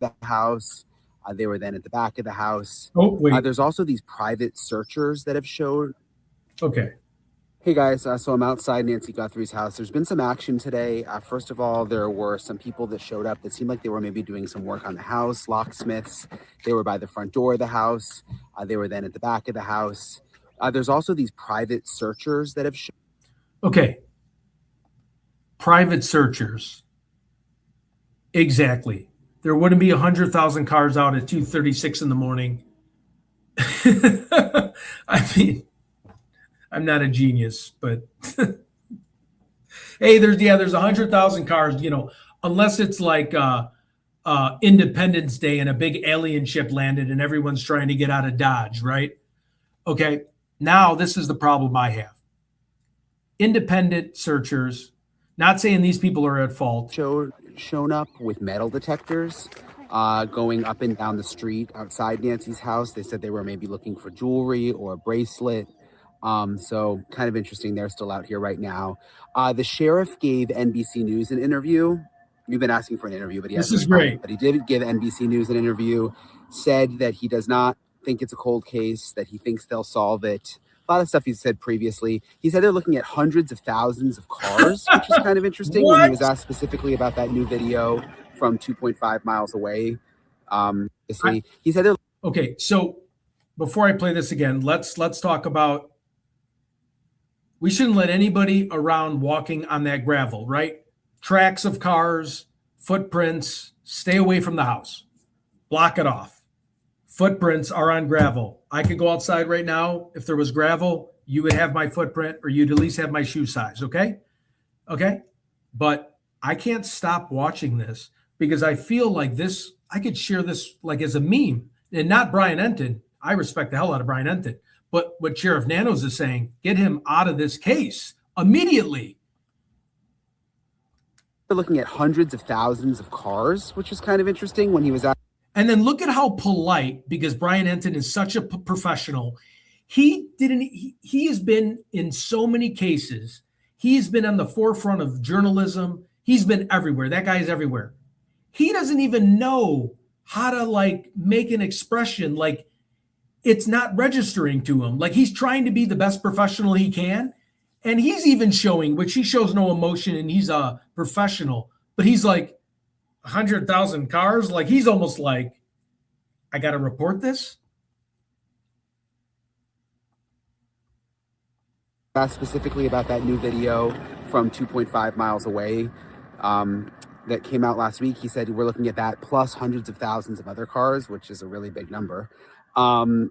the house. They were then at the back of the house. Oh, wait. There's also these private searchers that have showed. Okay. Hey guys, so I'm outside Nancy Guthrie's house. There's been some action today. First of all, there were some people that showed up that seemed like they were maybe doing some work on the house, locksmiths. They were by the front door of the house. They were then at the back of the house. There's also these private searchers that have showed. Okay. Private searchers. Exactly. There wouldn't be 100,000 cars out at 2:36 in the morning. I mean, I'm not a genius, but hey, there's 100,000 cars, unless it's like Independence Day and a big alien ship landed and everyone's trying to get out of Dodge, right? Okay, now this is the problem I have. Independent searchers, not saying these people are at fault. Shown up with metal detectors going up and down the street outside Nancy's house. They said they were maybe looking for jewelry or a bracelet. So kind of interesting. They're still out here right now. The sheriff gave NBC News an interview. You've been asking for an interview, but he hasn't responded. But he did give NBC News an interview, said that he does not think it's a cold case, that he thinks they'll solve it. A lot of stuff he said previously. He said they're looking at hundreds of thousands of cars, which is kind of interesting. When he was asked specifically about that new video from 2.5 miles away. He said they're okay. So before I play this again, let's talk about, we shouldn't let anybody around walking on that gravel, right? Tracks of cars, footprints, stay away from the house. Block it off. Footprints are on gravel. I could go outside right now. If there was gravel, you would have my footprint, or you'd at least have my shoe size. Okay. But I can't stop watching this because I feel like this, I could share this like as a meme, and not Brian Enton. I respect the hell out of Brian Enton, but what Sheriff Nanos is saying, get him out of this case immediately. They're looking at hundreds of thousands of cars, which was kind of interesting when he was out. And then look at how polite, because Brian Enton is such a professional. He has been in so many cases. He's been on the forefront of journalism. He's been everywhere. That guy's everywhere. He doesn't even know how to make an expression. Like, it's not registering to him. Like, he's trying to be the best professional he can. And he's even showing, which he shows no emotion, and he's a professional, but he's like, 100,000 cars. Like, he's almost like, I got to report this. Specifically about that new video from 2.5 miles away that came out last week. He said we're looking at that plus hundreds of thousands of other cars, which is a really big number. And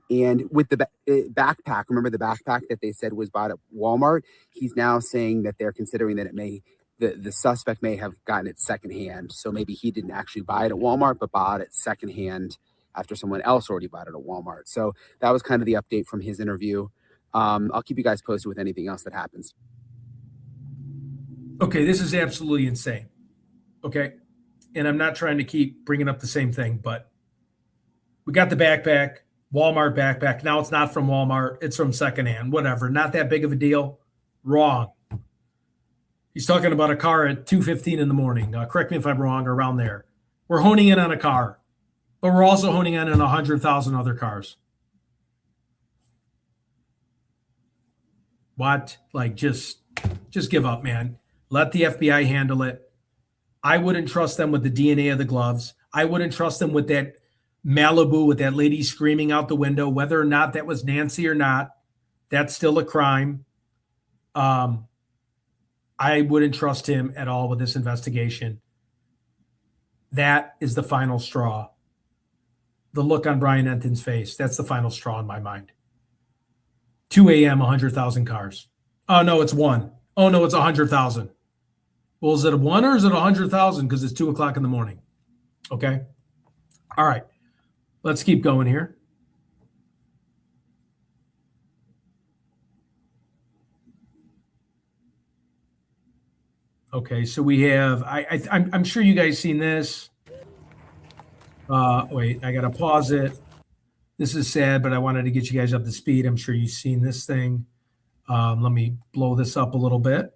with the backpack, remember the backpack that they said was bought at Walmart? He's now saying that they're considering that the suspect may have gotten it secondhand. So maybe he didn't actually buy it at Walmart, but bought it secondhand after someone else already bought it at Walmart. So that was kind of the update from his interview. I'll keep you guys posted with anything else that happens. Okay, this is absolutely insane. Okay, and I'm not trying to keep bringing up the same thing, but we got the backpack, Walmart backpack. Now it's not from Walmart. It's from secondhand, whatever. Not that big of a deal. Wrong. He's talking about a car at 2:15 in the morning. Correct me if I'm wrong, around there. We're honing in on a car, but we're also honing in on 100,000 other cars. What? Like, just give up, man. Let the FBI handle it. I wouldn't trust them with the DNA of the gloves. I wouldn't trust them with that Malibu with that lady screaming out the window, whether or not that was Nancy or not. That's still a crime. I wouldn't trust him at all with this investigation. That is the final straw. The look on Brian Enton's face, that's the final straw in my mind. 2 a.m., 100,000 cars. Oh, no, it's one. Oh, no, it's 100,000. Well, is it a one or is it 100,000 because it's 2 o'clock in the morning? Okay. All right. Let's keep going here. Okay, so we have, I'm sure you guys seen this. Wait, I got to pause it. This is sad, but I wanted to get you guys up to speed. I'm sure you've seen this thing. Let me blow this up a little bit.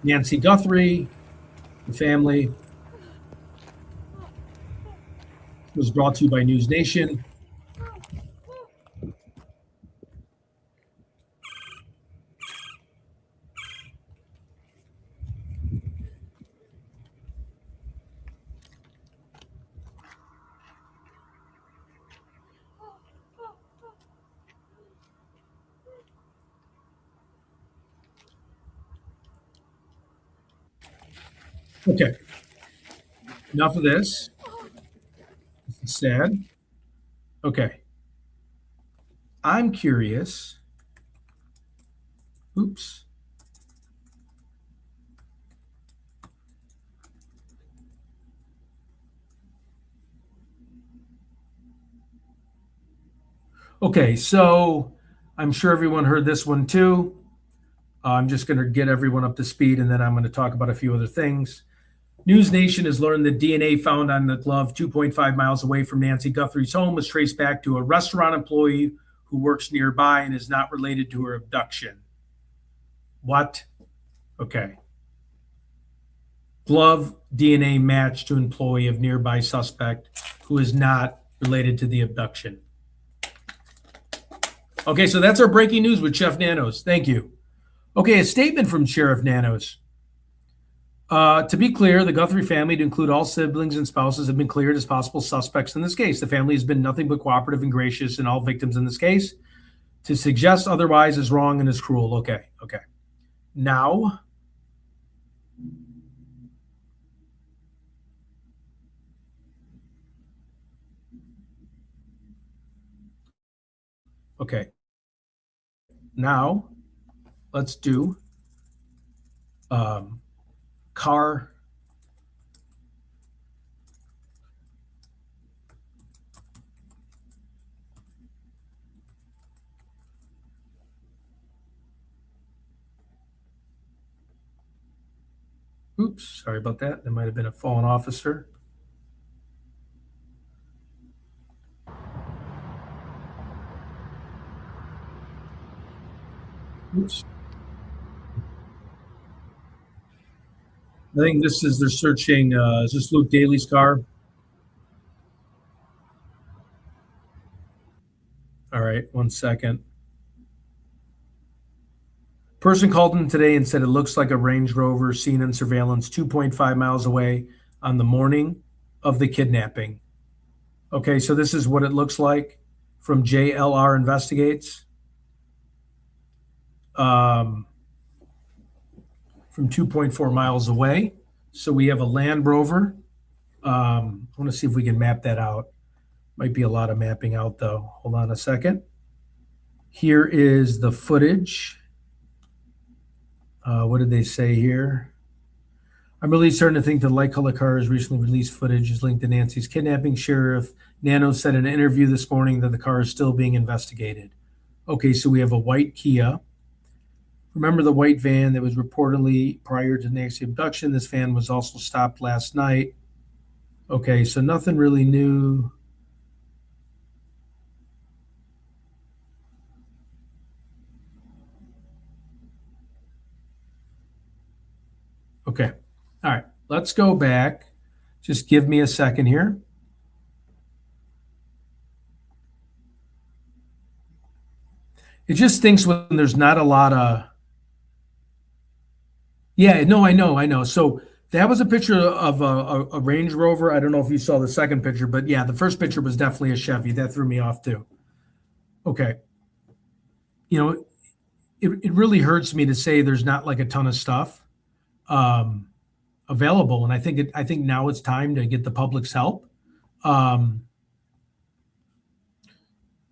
Nancy Guthrie, the family, was brought to you by News Nation. Okay. Enough of this. This is sad. Okay. I'm curious. Oops. Okay, so I'm sure everyone heard this one too. I'm just going to get everyone up to speed, and then I'm going to talk about a few other things. News Nation has learned that DNA found on the glove 2.5 miles away from Nancy Guthrie's home was traced back to a restaurant employee who works nearby and is not related to her abduction. What? Okay. Glove DNA matched to employee of nearby suspect who is not related to the abduction. Okay, so that's our breaking news with Chef Nanos. Thank you. Okay, a statement from Sheriff Nanos. To be clear, the Guthrie family, to include all siblings and spouses, have been cleared as possible suspects in this case. The family has been nothing but cooperative and gracious in all victims in this case. To suggest otherwise is wrong and is cruel. Okay. Now, let's do car. Oops, sorry about that. There might have been a fallen officer. Oops. I think this is, they're searching, is this Luke Daly's car? All right, 1 second. Person called in today and said it looks like a Range Rover seen in surveillance 2.5 miles away on the morning of the kidnapping. Okay, so this is what it looks like from JLR Investigates. From 2.4 miles away. So we have a Land Rover. I want to see if we can map that out. Might be a lot of mapping out though. Hold on a second. Here is the footage. What did they say here? I'm really starting to think the light color car's recently released footage is linked to Nancy's kidnapping. Sheriff Nanos said in an interview this morning that the car is still being investigated. Okay, so we have a white Kia. Remember the white van that was reportedly prior to Nancy's abduction? This van was also stopped last night. Okay, so nothing really new. Okay, all right, let's go back. Just give me a second here. It just stinks when there's not a lot of. Yeah, no, I know. So that was a picture of a Range Rover. I don't know if you saw the second picture, but yeah, the first picture was definitely a Chevy. That threw me off too. Okay. You know, it really hurts me to say there's not like a ton of stuff available. And I think now it's time to get the public's help.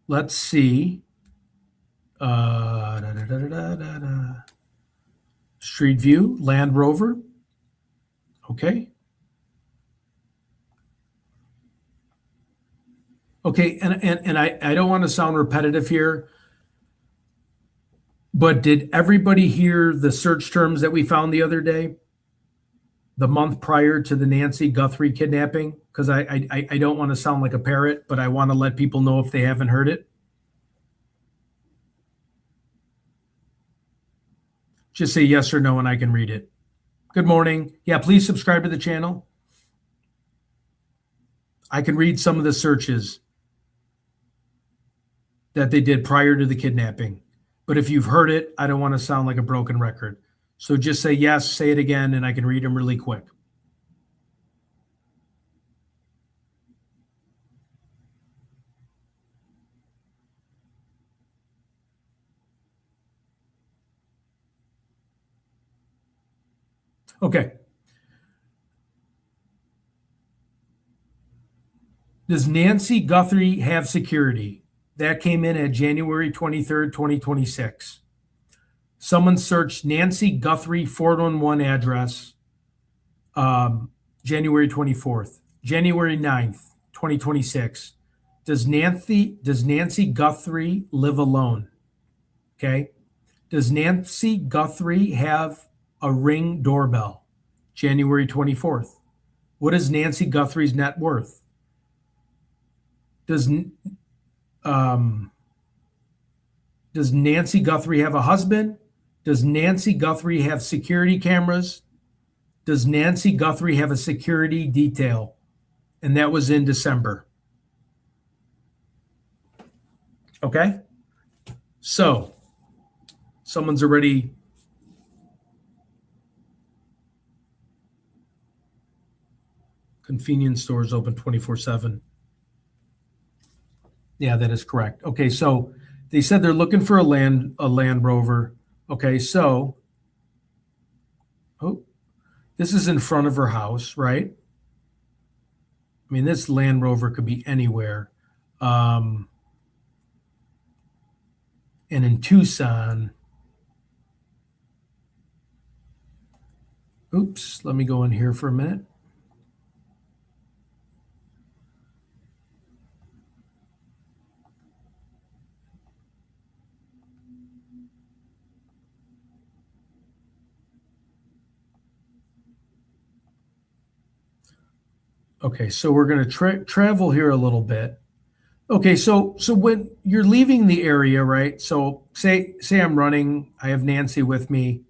Let's see. Street View, Land Rover. Okay. Okay, and I don't want to sound repetitive here, but did everybody hear the search terms that we found the other day? The month prior to the Nancy Guthrie kidnapping? Because I don't want to sound like a parrot, but I want to let people know if they haven't heard it. Just say yes or no and I can read it. Good morning. Yeah, please subscribe to the channel. I can read some of the searches that they did prior to the kidnapping. But if you've heard it, I don't want to sound like a broken record. So just say yes, say it again, and I can read them really quick. Okay. Does Nancy Guthrie have security? That came in at January 23rd, 2026. Someone searched Nancy Guthrie 411 address January 24th. January 9th, 2026. Does Nancy Guthrie live alone? Okay. Does Nancy Guthrie have a Ring doorbell? January 24th. What is Nancy Guthrie's net worth? Does Nancy Guthrie have a husband? Does Nancy Guthrie have security cameras? Does Nancy Guthrie have a security detail? And that was in December. Okay? So, someone's already convenience stores open 24/7. Yeah, that is correct. Okay, so they said they're looking for a Land Rover. Okay, so this is in front of her house, right? I mean, this Land Rover could be anywhere. And in Tucson, oops, let me go in here for a minute. Okay, so we're going to travel here a little bit. Okay, so when you're leaving the area, right? So say I'm running, I have Nancy with me.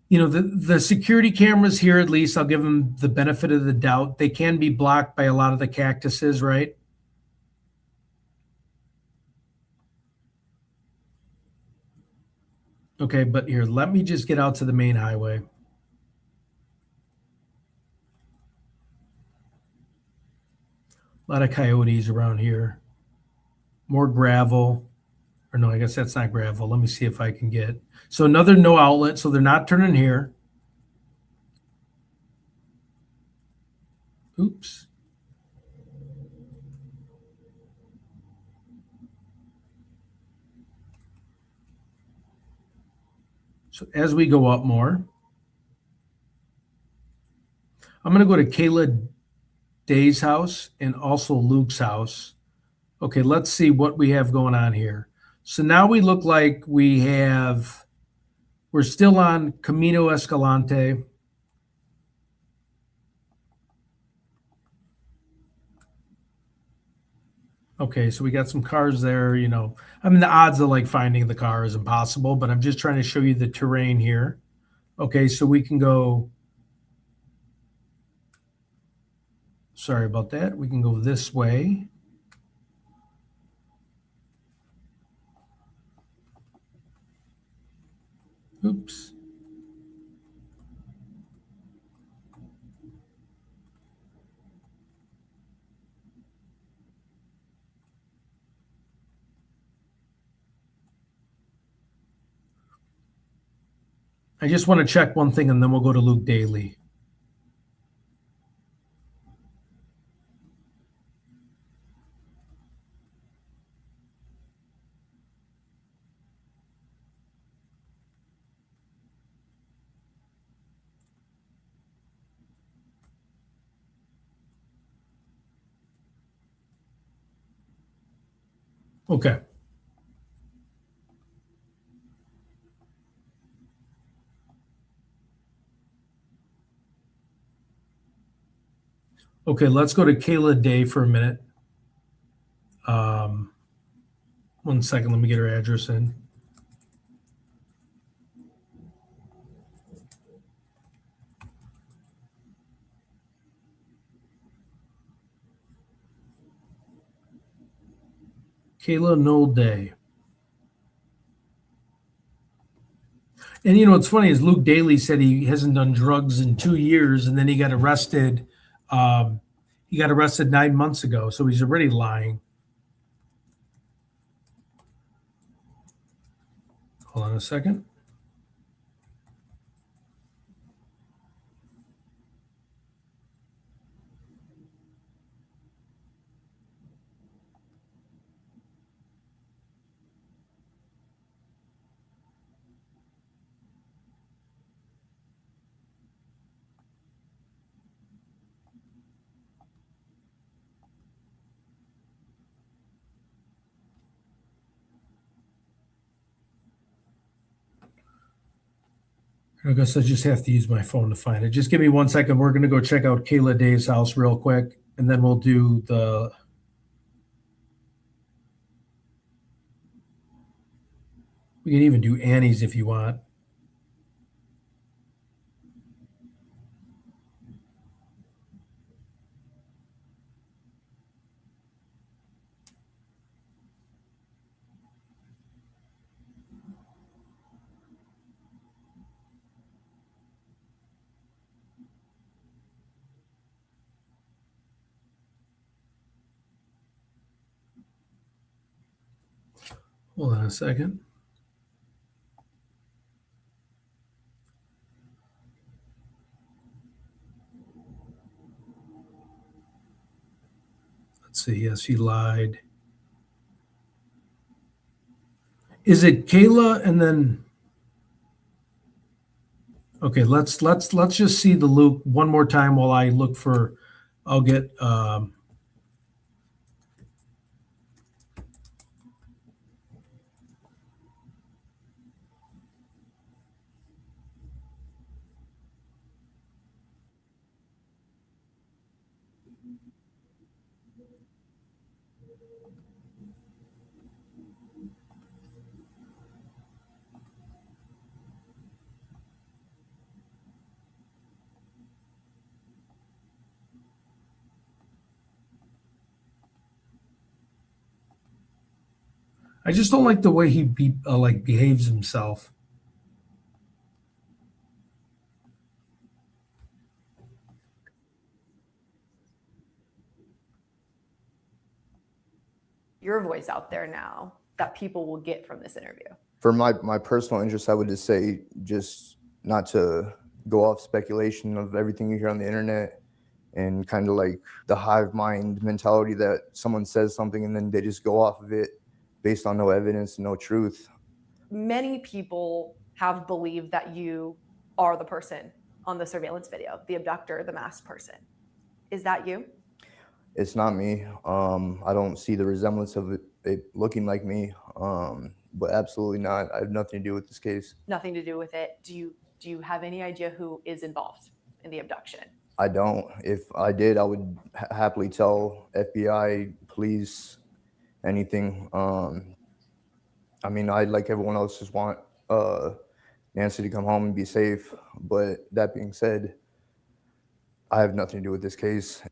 You know, the security cameras here, at least I'll give them the benefit of the doubt. They can be blocked by a lot of the cactuses, right? Okay, but here, let me just get out to the main highway. A lot of coyotes around here. More gravel. Or no, I guess that's not gravel. Let me see if I can get. So another no outlet. So they're not turning here. Oops. So as we go up more, I'm going to go to Kayla Day's house and also Luke's house. Okay, let's see what we have going on here. So now we look like we're still on Camino Escalante. Okay, so we got some cars there, you know. I mean, the odds of like finding the car is impossible, but I'm just trying to show you the terrain here. Okay, so we can go, sorry about that. We can go this way. Oops. I just want to check one thing and then we'll go to Luke Daly. Okay. Okay, let's go to Kayla Day for a minute. 1 second, let me get her address in. Kayla Noel Day. And you know what's funny is Luke Daly said he hasn't done drugs in 2 years, and then he got arrested. He got arrested 9 months ago, so he's already lying. Hold on a second. I guess I just have to use my phone to find it. Just give me 1 second. We're going to go check out Kayla Day's house real quick, and then we'll do the. We can even do Annie's if you want. Hold on a second. Let's see. Yes, he lied. Is it Kayla and then? Okay, let's just see the Luke one more time while I look for. I'll get. I just don't like the way he like behaves himself. Your voice out there now that people will get from this interview? For my personal interest, I would just say just not to go off speculation of everything you hear on the internet and kind of like the hive mind mentality that someone says something and then they just go off of it based on no evidence, no truth. Many people have believed that you are the person on the surveillance video, the abductor, the masked person. Is that you? It's not me. I don't see the resemblance of it looking like me, but absolutely not. I have nothing to do with this case. Nothing to do with it. Do you have any idea who is involved in the abduction? I don't. If I did, I would happily tell FBI, police, anything. I mean, I, like everyone else, just want Nancy to come home and be safe. But that being said, I have nothing to do with this case.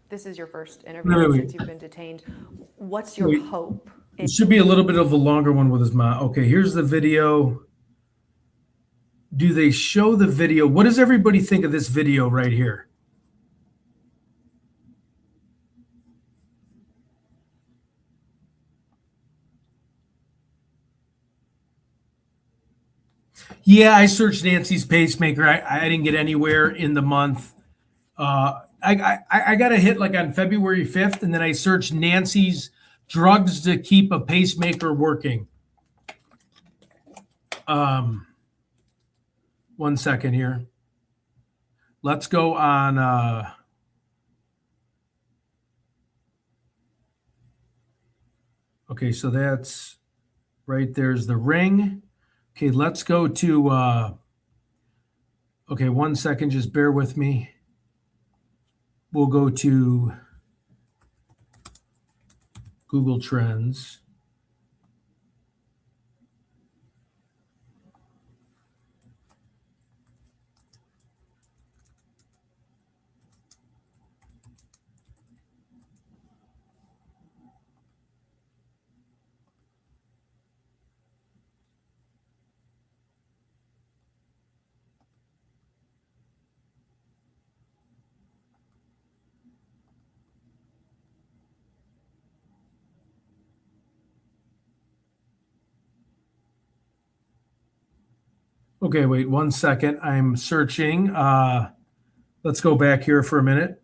This is your first interview since you've been detained. What's your hope? It should be a little bit of a longer one with his mom. Okay, here's the video. Do they show the video? What does everybody think of this video right here? Yeah, I searched Nancy's pacemaker. I didn't get anywhere in the month. I got a hit like on February 5th, and then I searched Nancy's drugs to keep a pacemaker working. 1 second here. Let's go on. Okay, so that's right. There's the ring. Okay, let's go to. Okay, 1 second. Just bear with me. We'll go to Google Trends. Okay, wait 1 second. I'm searching. Let's go back here for a minute.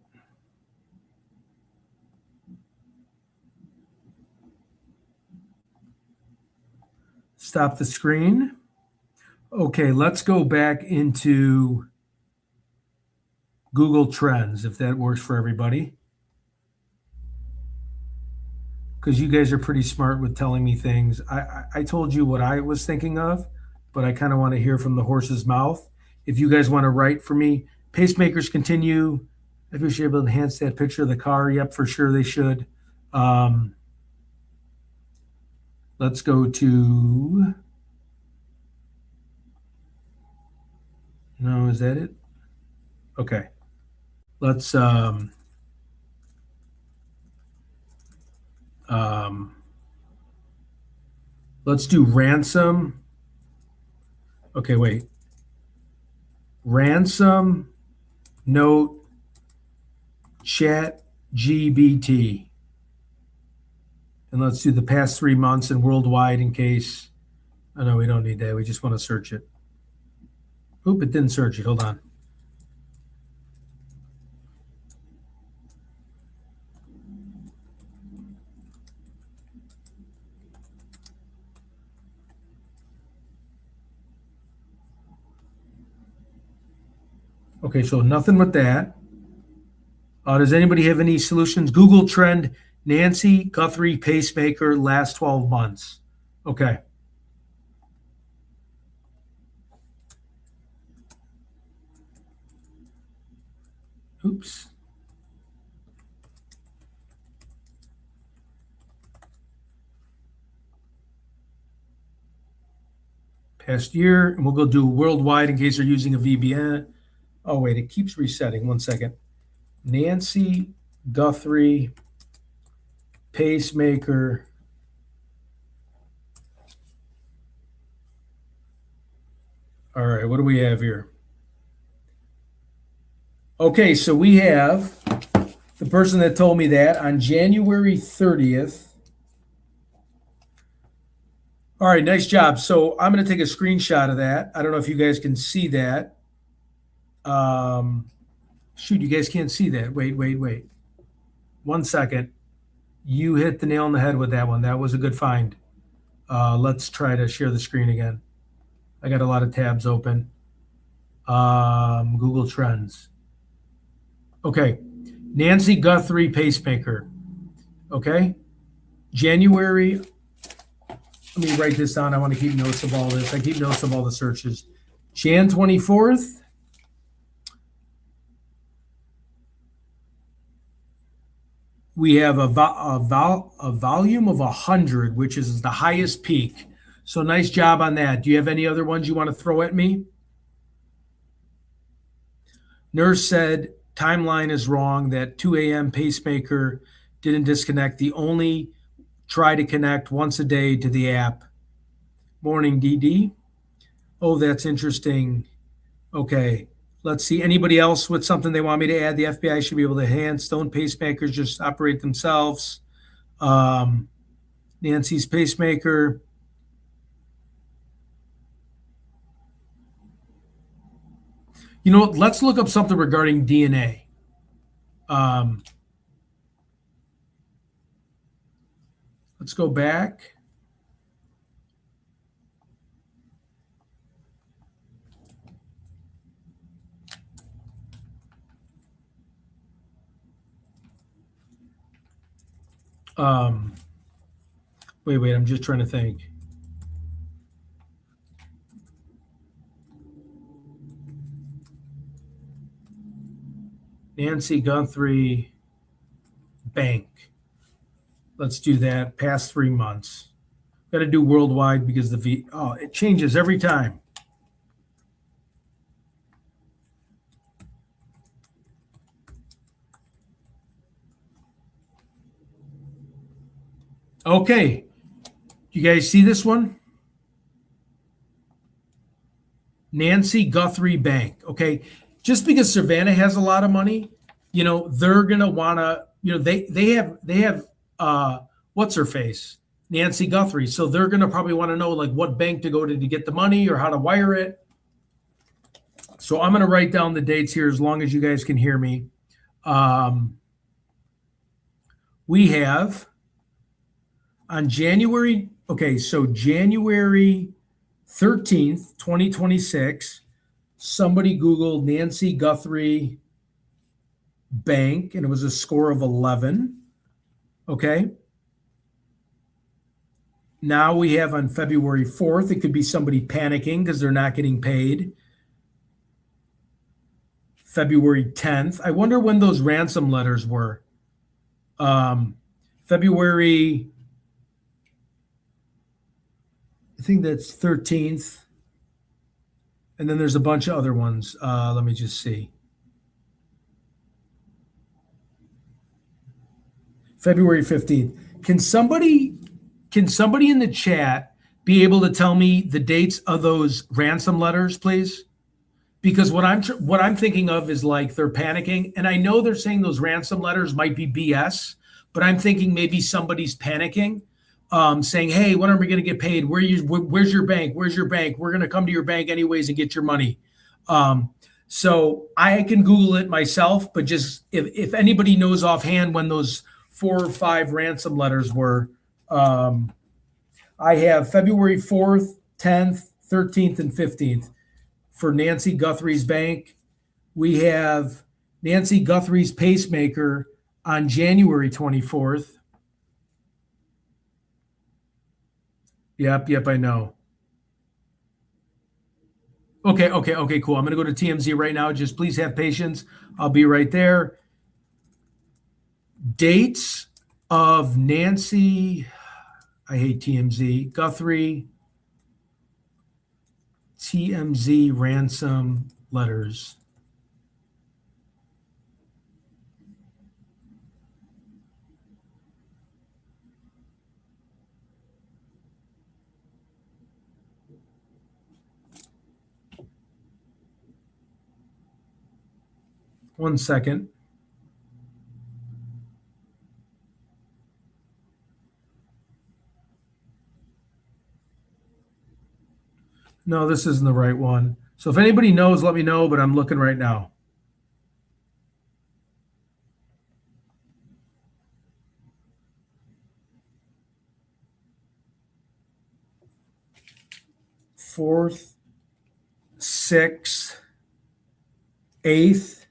Stop the screen. Okay, let's go back into Google Trends, if that works for everybody. Because you guys are pretty smart with telling me things. I told you what I was thinking of, but I kind of want to hear from the horse's mouth. If you guys want to write for me, pacemakers continue. If we should be able to enhance that picture of the car, yep, for sure they should. Let's go to. No, is that it? Okay. Let's let's do Ransom. Okay, wait. Ransom note chat GBT. And let's do the past 3 months and worldwide in case. Oh, no, we don't need that. We just want to search it. Oop, it didn't search it. Hold on. Okay, so nothing with that. Does anybody have any solutions? Google Trend, Nancy Guthrie pacemaker, last 12 months. Okay. Oops. Past year, and we'll go do worldwide in case they're using a VPN. Oh, wait, it keeps resetting. 1 second. Nancy Guthrie pacemaker. All right, what do we have here? Okay, so we have the person that told me that on January 30th. All right, nice job. So I'm going to take a screenshot of that. I don't know if you guys can see that. Shoot, you guys can't see that. Wait. 1 second. You hit the nail on the head with that one. That was a good find. Let's try to share the screen again. I got a lot of tabs open. Google Trends. Okay. Nancy Guthrie pacemaker. Okay. January. Let me write this down. I want to keep notes of all this. I keep notes of all the searches. Jan 24th. We have a volume of 100, which is the highest peak. So nice job on that. Do you have any other ones you want to throw at me? Nurse said timeline is wrong, that 2 a.m. pacemaker didn't disconnect. The only try to connect once a day to the app. Morning, DD. Oh, that's interesting. Okay. Let's see. Anybody else with something they want me to add? The FBI should be able to enhance. Stone pacemakers just operate themselves. Nancy's pacemaker. You know what? Let's look up something regarding DNA. Let's go back. Wait, I'm just trying to think. Nancy Guthrie Bank. Let's do that. Past 3 months. Got to do worldwide because it changes every time. Okay. You guys see this one? Nancy Guthrie Bank. Okay. Just because Savannah has a lot of money, they're gonna wanna, they have what's her face? Nancy Guthrie. So they're gonna probably want to know like what bank to go to get the money or how to wire it. So I'm gonna write down the dates here as long as you guys can hear me. We have on January 13th, 2026, somebody Googled Nancy Guthrie Bank, and it was a score of 11. Okay. Now we have on February 4th, it could be somebody panicking because they're not getting paid. February 10th. I wonder when those ransom letters were. February, I think that's 13th. And then there's a bunch of other ones. Let me just see. February 15th. Can somebody in the chat be able to tell me the dates of those ransom letters, please? Because what I'm thinking of is like they're panicking, and I know they're saying those ransom letters might be BS, but I'm thinking maybe somebody's panicking, saying, "Hey, when are we going to get paid? Where's your bank? Where's your bank? We're going to come to your bank anyways and get your money." So I can Google it myself, but just if anybody knows offhand when those 4 or 5 ransom letters were, I have February 4th, 10th, 13th, and 15th. For Nancy Guthrie's bank. We have Nancy Guthrie's pacemaker on January 24th. Yep, I know. Okay, cool. I'm going to go to TMZ right now. Just please have patience. I'll be right there. Dates of Nancy, I hate TMZ, Guthrie, TMZ ransom letters. 1 second. No, this isn't the right one. So if anybody knows, let me know, but I'm looking right now. Fourth, sixth, eighth,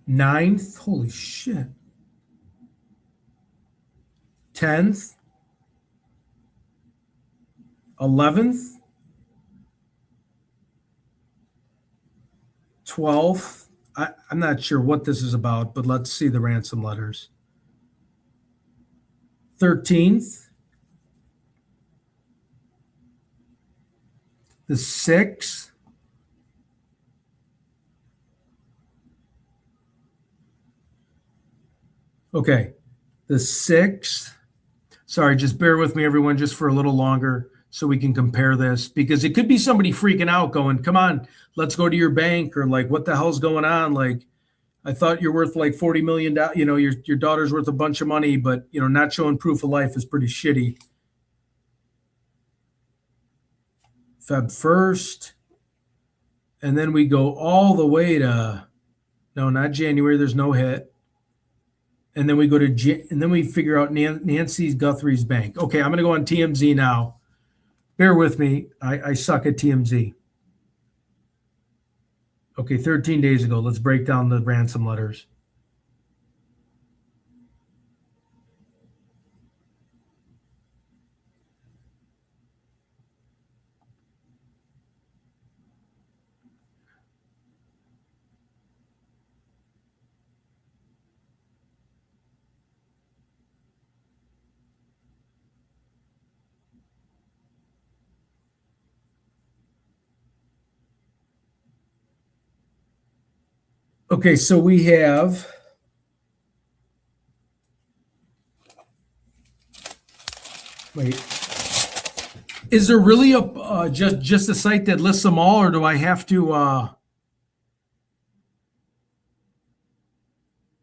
ninth. Holy shit. 10th, 11th, 12th. I'm not sure what this is about, but let's see the ransom letters. 13th, the 6th, okay, the 6th. Sorry, just bear with me, everyone, just for a little longer so we can compare this, because it could be somebody freaking out going, come on, let's go to your bank, or like, what the hell's going on? Like, I thought you're worth like $40 million. You know, your daughter's worth a bunch of money, but, you know, not showing proof of life is pretty shitty. Feb 1st. And then we go all the way to, no, not January. There's no hit. And then we go to, and then we figure out Nancy Guthrie's bank. Okay, I'm going to go on TMZ now. Bear with me. I suck at TMZ. Okay, 13 days ago. Let's break down the ransom letters. Okay, so we have wait. Is there really a just a site that lists them all, or do I have to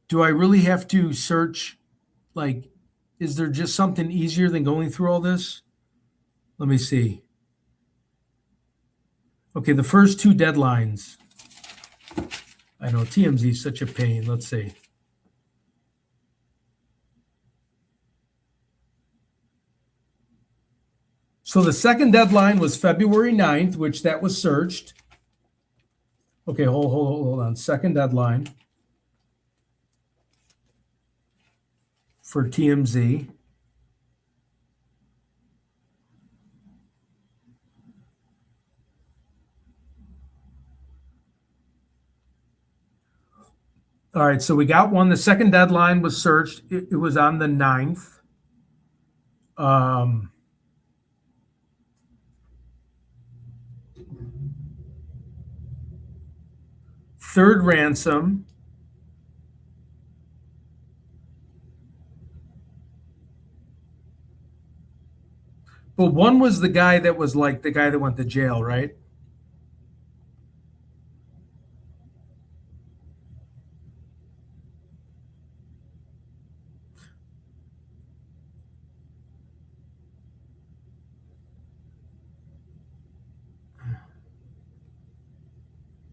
do I really have to search? Like, is there just something easier than going through all this? Let me see. Okay, the first two deadlines. I know TMZ is such a pain. Let's see. So the second deadline was February 9th, which that was searched. Okay, hold on. Second deadline for TMZ. All right, so we got one. The second deadline was searched. It was on the 9th. Third ransom. But one was the guy that was like the guy that went to jail, right?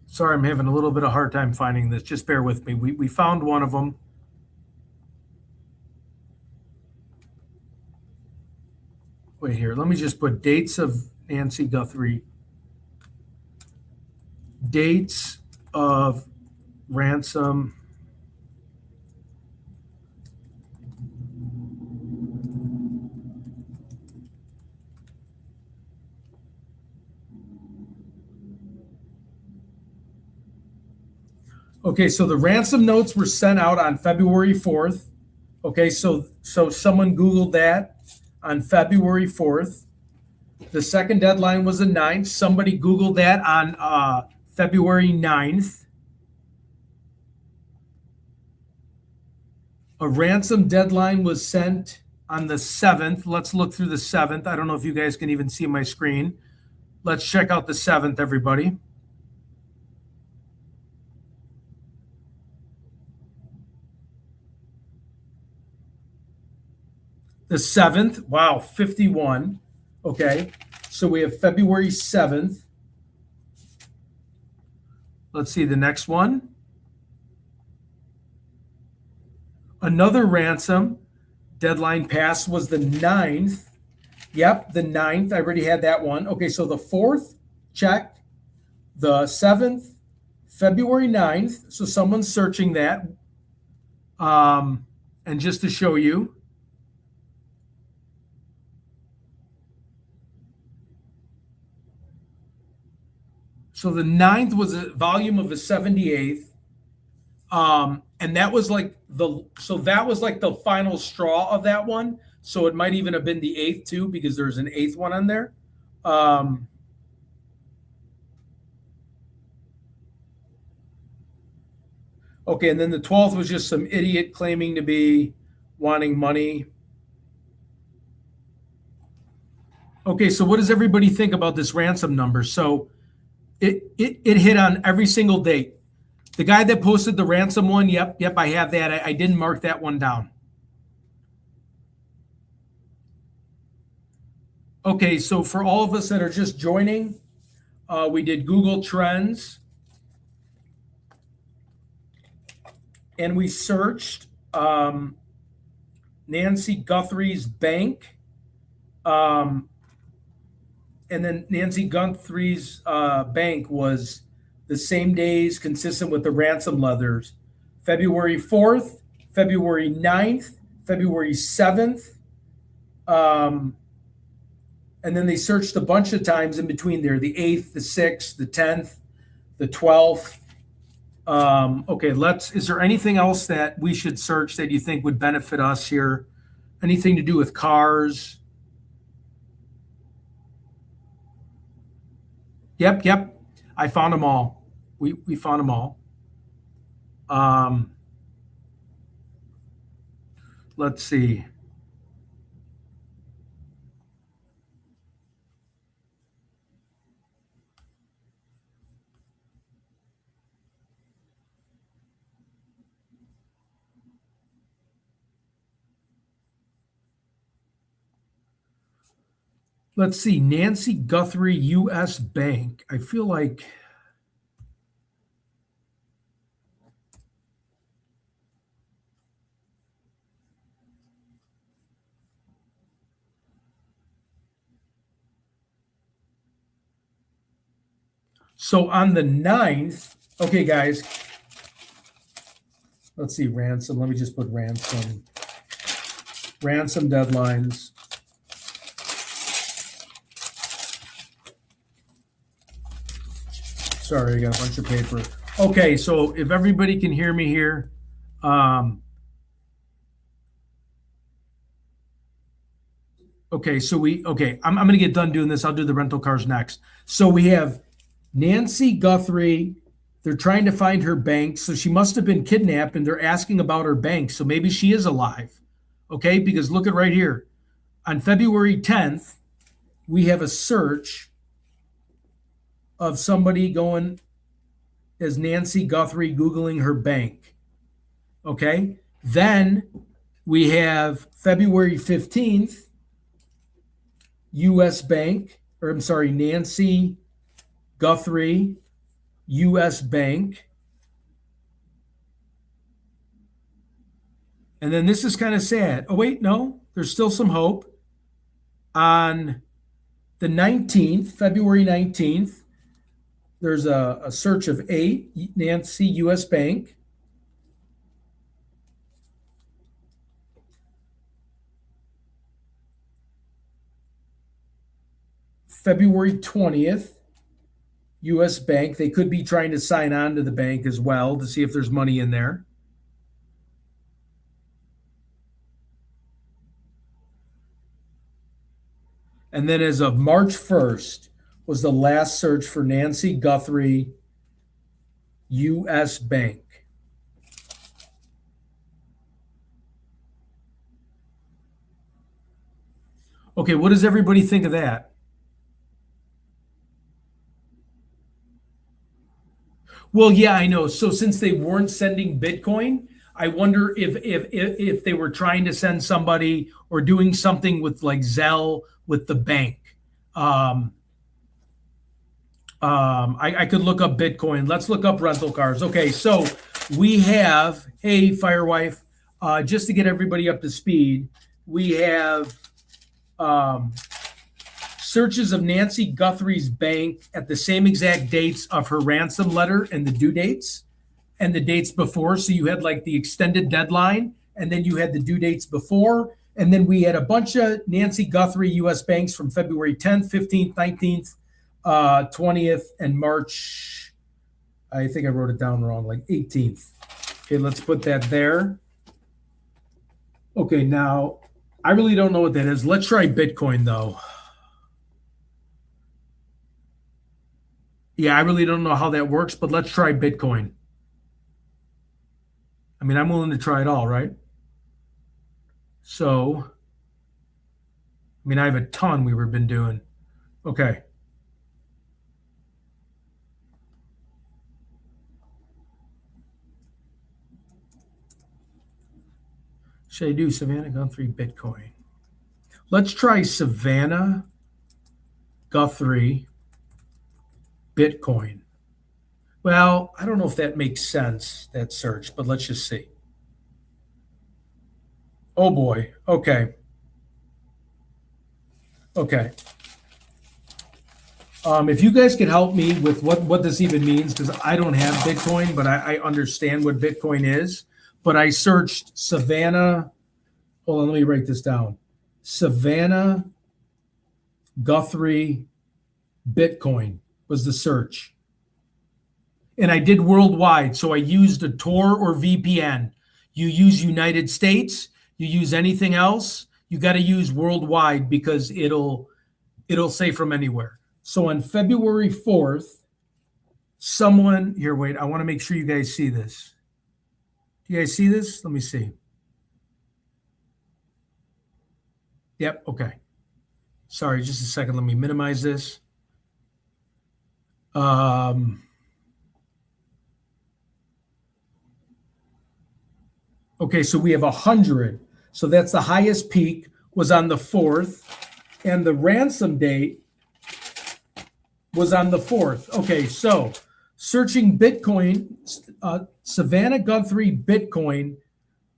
Sorry, I'm having a little bit of a hard time finding this. Just bear with me. We found one of them. Wait here. Let me just put dates of Nancy Guthrie. Dates of ransom. Okay, so the ransom notes were sent out on February 4th. Okay, so someone Googled that on February 4th. The second deadline was the 9th. Somebody Googled that on February 9th. A ransom deadline was sent on the 7th. Let's look through the 7th. I don't know if you guys can even see my screen. Let's check out the 7th, everybody. The 7th, wow, 51. Okay, so we have February 7th. Let's see the next one. Another ransom. Deadline passed was the 9th. Yep, the 9th. I already had that one. Okay, so the 4th, check. The 7th, February 9th. So someone's searching that. And just to show you, so the 9th was a volume of the 78th. And that was like the final straw of that one. So it might even have been the 8th too, because there's an 8th one on there. Okay, and then the 12th was just some idiot claiming to be wanting money. Okay, so what does everybody think about this ransom number? So it hit on every single date. The guy that posted the ransom one, yep, I have that. I didn't mark that one down. Okay, so for all of us that are just joining, we did Google Trends. And we searched Nancy Guthrie's bank. And then Nancy Guthrie's bank was the same days consistent with the ransom letters. February 4th, February 9th, February 7th. And then they searched a bunch of times in between there, the 8th, the 6th, the 10th, the 12th. Okay, is there anything else that we should search that you think would benefit us here? Anything to do with cars? Yep. I found them all. We found them all. Let's see. Let's see, Nancy Guthrie, U.S. Bank. I feel like so on the 9th. Okay, guys. Let's see, ransom. Let me just put ransom. Ransom deadlines. Sorry, I got a bunch of paper. Okay, so if everybody can hear me here, okay, so I'm going to get done doing this. I'll do the rental cars next. So we have Nancy Guthrie. They're trying to find her bank. So she must have been kidnapped and they're asking about her bank. So maybe she is alive. Okay, because look at right here. On February 10th, we have a search of somebody going as Nancy Guthrie Googling her bank. Okay. Then we have February 15th, U.S. Bank, or I'm sorry, Nancy Guthrie, U.S. Bank. And then this is kind of sad. Oh, wait, no, there's still some hope. On the 19th, February 19th, there's a search of 8, Nancy, U.S. Bank. February 20th, U.S. Bank. They could be trying to sign on to the bank as well to see if there's money in there. And then as of March 1st was the last search for Nancy Guthrie, U.S. Bank. Okay, what does everybody think of that? Well, yeah, I know. So since they weren't sending Bitcoin, I wonder if they were trying to send somebody or doing something with like Zelle with the bank. I could look up Bitcoin. Let's look up rental cars. Okay, so we have, hey, Firewife, just to get everybody up to speed, we have searches of Nancy Guthrie's bank at the same exact dates of her ransom letter and the due dates and the dates before. So you had like the extended deadline, and then you had the due dates before. And then we had a bunch of Nancy Guthrie U.S. banks from February 10th, 15th, 19th, 20th, and March. I think I wrote it down wrong, like 18th. Okay, let's put that there. Okay, now I really don't know what that is. Let's try Bitcoin though. Yeah, I really don't know how that works, but let's try Bitcoin. I mean, I'm willing to try it all, right? So, I mean, I have a ton we've been doing. Okay. Should I do Savannah Guthrie Bitcoin? Let's try Savannah Guthrie Bitcoin. Well, I don't know if that makes sense, that search, but let's just see. Oh boy. Okay. Okay. If you guys could help me with what this even means, because I don't have Bitcoin, but I understand what Bitcoin is. But I searched Savannah. Hold on, let me write this down. Savannah Guthrie Bitcoin was the search. And I did worldwide. So I used a Tor or VPN. You use United States, you use anything else, you got to use worldwide because it'll say from anywhere. So on February 4th, someone here, wait, I want to make sure you guys see this. Do you guys see this? Let me see. Yep, okay. Sorry, just a second. Let me minimize this. Okay, so we have 100. So that's the highest peak was on the 4th, and the ransom date was on the 4th. Okay, so searching Bitcoin, Savannah Guthrie Bitcoin,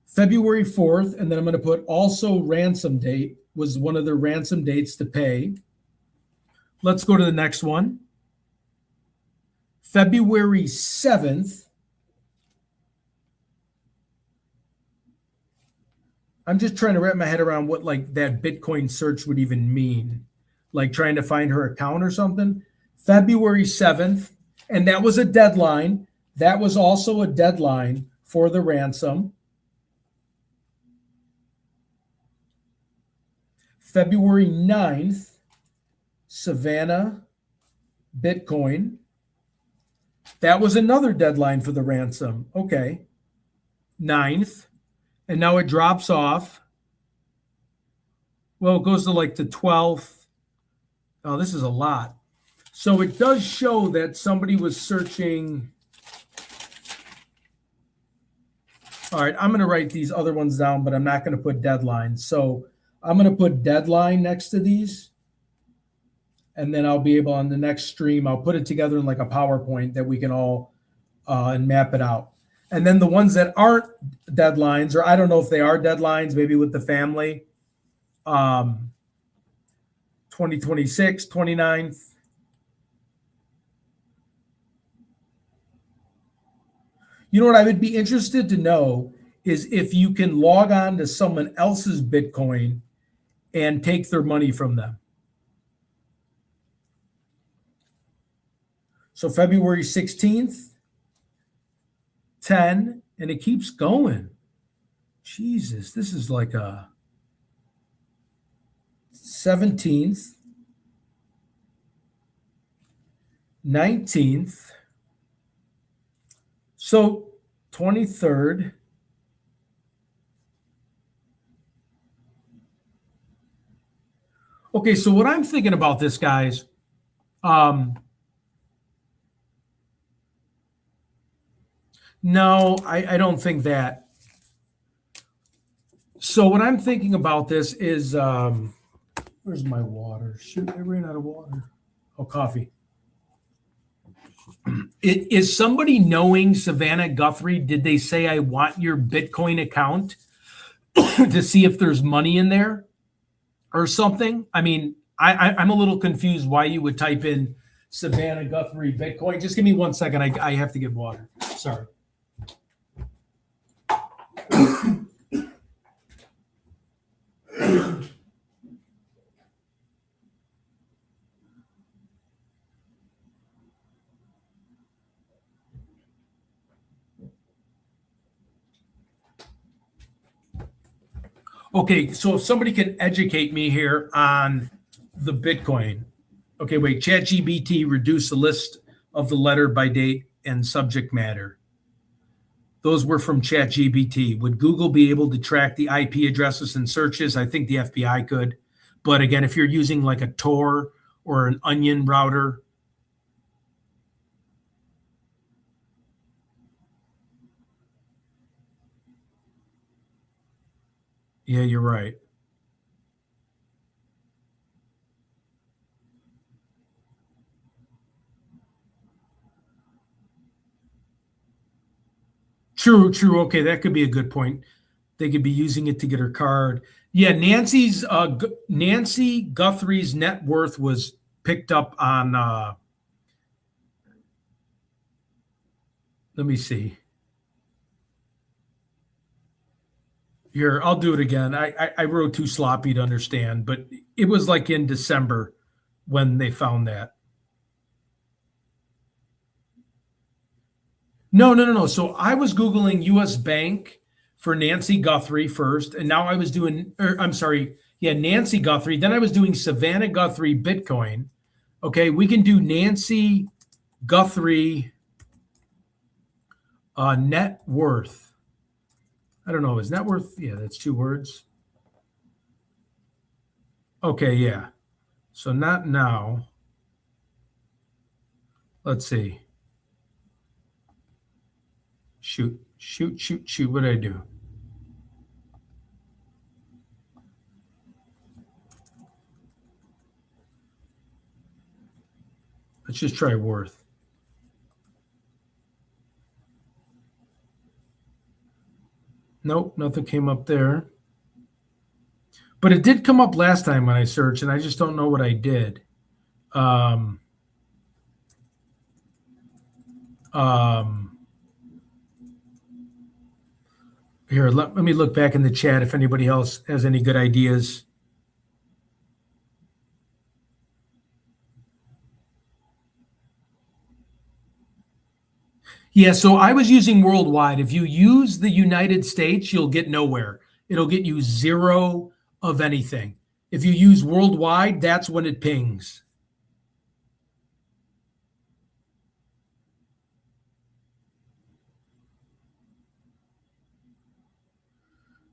February 4th, and then I'm going to put also ransom date was one of the ransom dates to pay. Let's go to the next one. February 7th. I'm just trying to wrap my head around what like that Bitcoin search would even mean. Like trying to find her account or something. February 7th. And that was a deadline. That was also a deadline for the ransom. February 9th, Savannah Bitcoin. That was another deadline for the ransom. Okay. 9th. And now it drops off. Well, it goes to like the 12th. Oh, this is a lot. So it does show that somebody was searching. All right, I'm going to write these other ones down, but I'm not going to put deadlines. So I'm going to put deadline next to these. And then I'll be able on the next stream, I'll put it together in like a PowerPoint that we can all and map it out. And then the ones that aren't deadlines, or I don't know if they are deadlines, maybe with the family, 2026, 29th. You know what I would be interested to know is if you can log on to someone else's Bitcoin and take their money from them. So February 16th, 10, and it keeps going. Jesus, this is like a 17th, 19th, so 23rd, okay, so what I'm thinking about this, guys, no, I don't think that. So what I'm thinking about this is, where's my water? Shoot, I ran out of water. Oh, coffee. Is somebody knowing Savannah Guthrie? Did they say, I want your Bitcoin account to see if there's money in there or something? I mean, I'm a little confused why you would type in Savannah Guthrie Bitcoin. Just give me 1 second. I have to get water. Sorry. Okay, so if somebody can educate me here on the Bitcoin. Okay, wait, ChatGPT reduced the list of the letter by date and subject matter. Those were from ChatGPT. Would Google be able to track the IP addresses and searches? I think the FBI could. But again, if you're using like a Tor or an Onion router, yeah, you're right. True, true. Okay, that could be a good point. They could be using it to get her card. Yeah, Nancy Guthrie's net worth was picked up on. Let me see. Here, I'll do it again. I wrote too sloppy to understand, but it was like in December when they found that. No. So I was Googling US Bank for Nancy Guthrie first, and now I was doing, I'm sorry, yeah, Nancy Guthrie. Then I was doing Savannah Guthrie Bitcoin. Okay, we can do Nancy Guthrie net worth. I don't know, is net worth? Yeah, that's 2 words. Okay, yeah. So not now. Let's see. Shoot. What did I do? Let's just try worth. Nope, nothing came up there. But it did come up last time when I searched, and I just don't know what I did. Here, let me look back in the chat if anybody else has any good ideas. Yeah, so I was using worldwide. If you use the United States, you'll get nowhere. It'll get you 0 of anything. If you use worldwide, that's when it pings.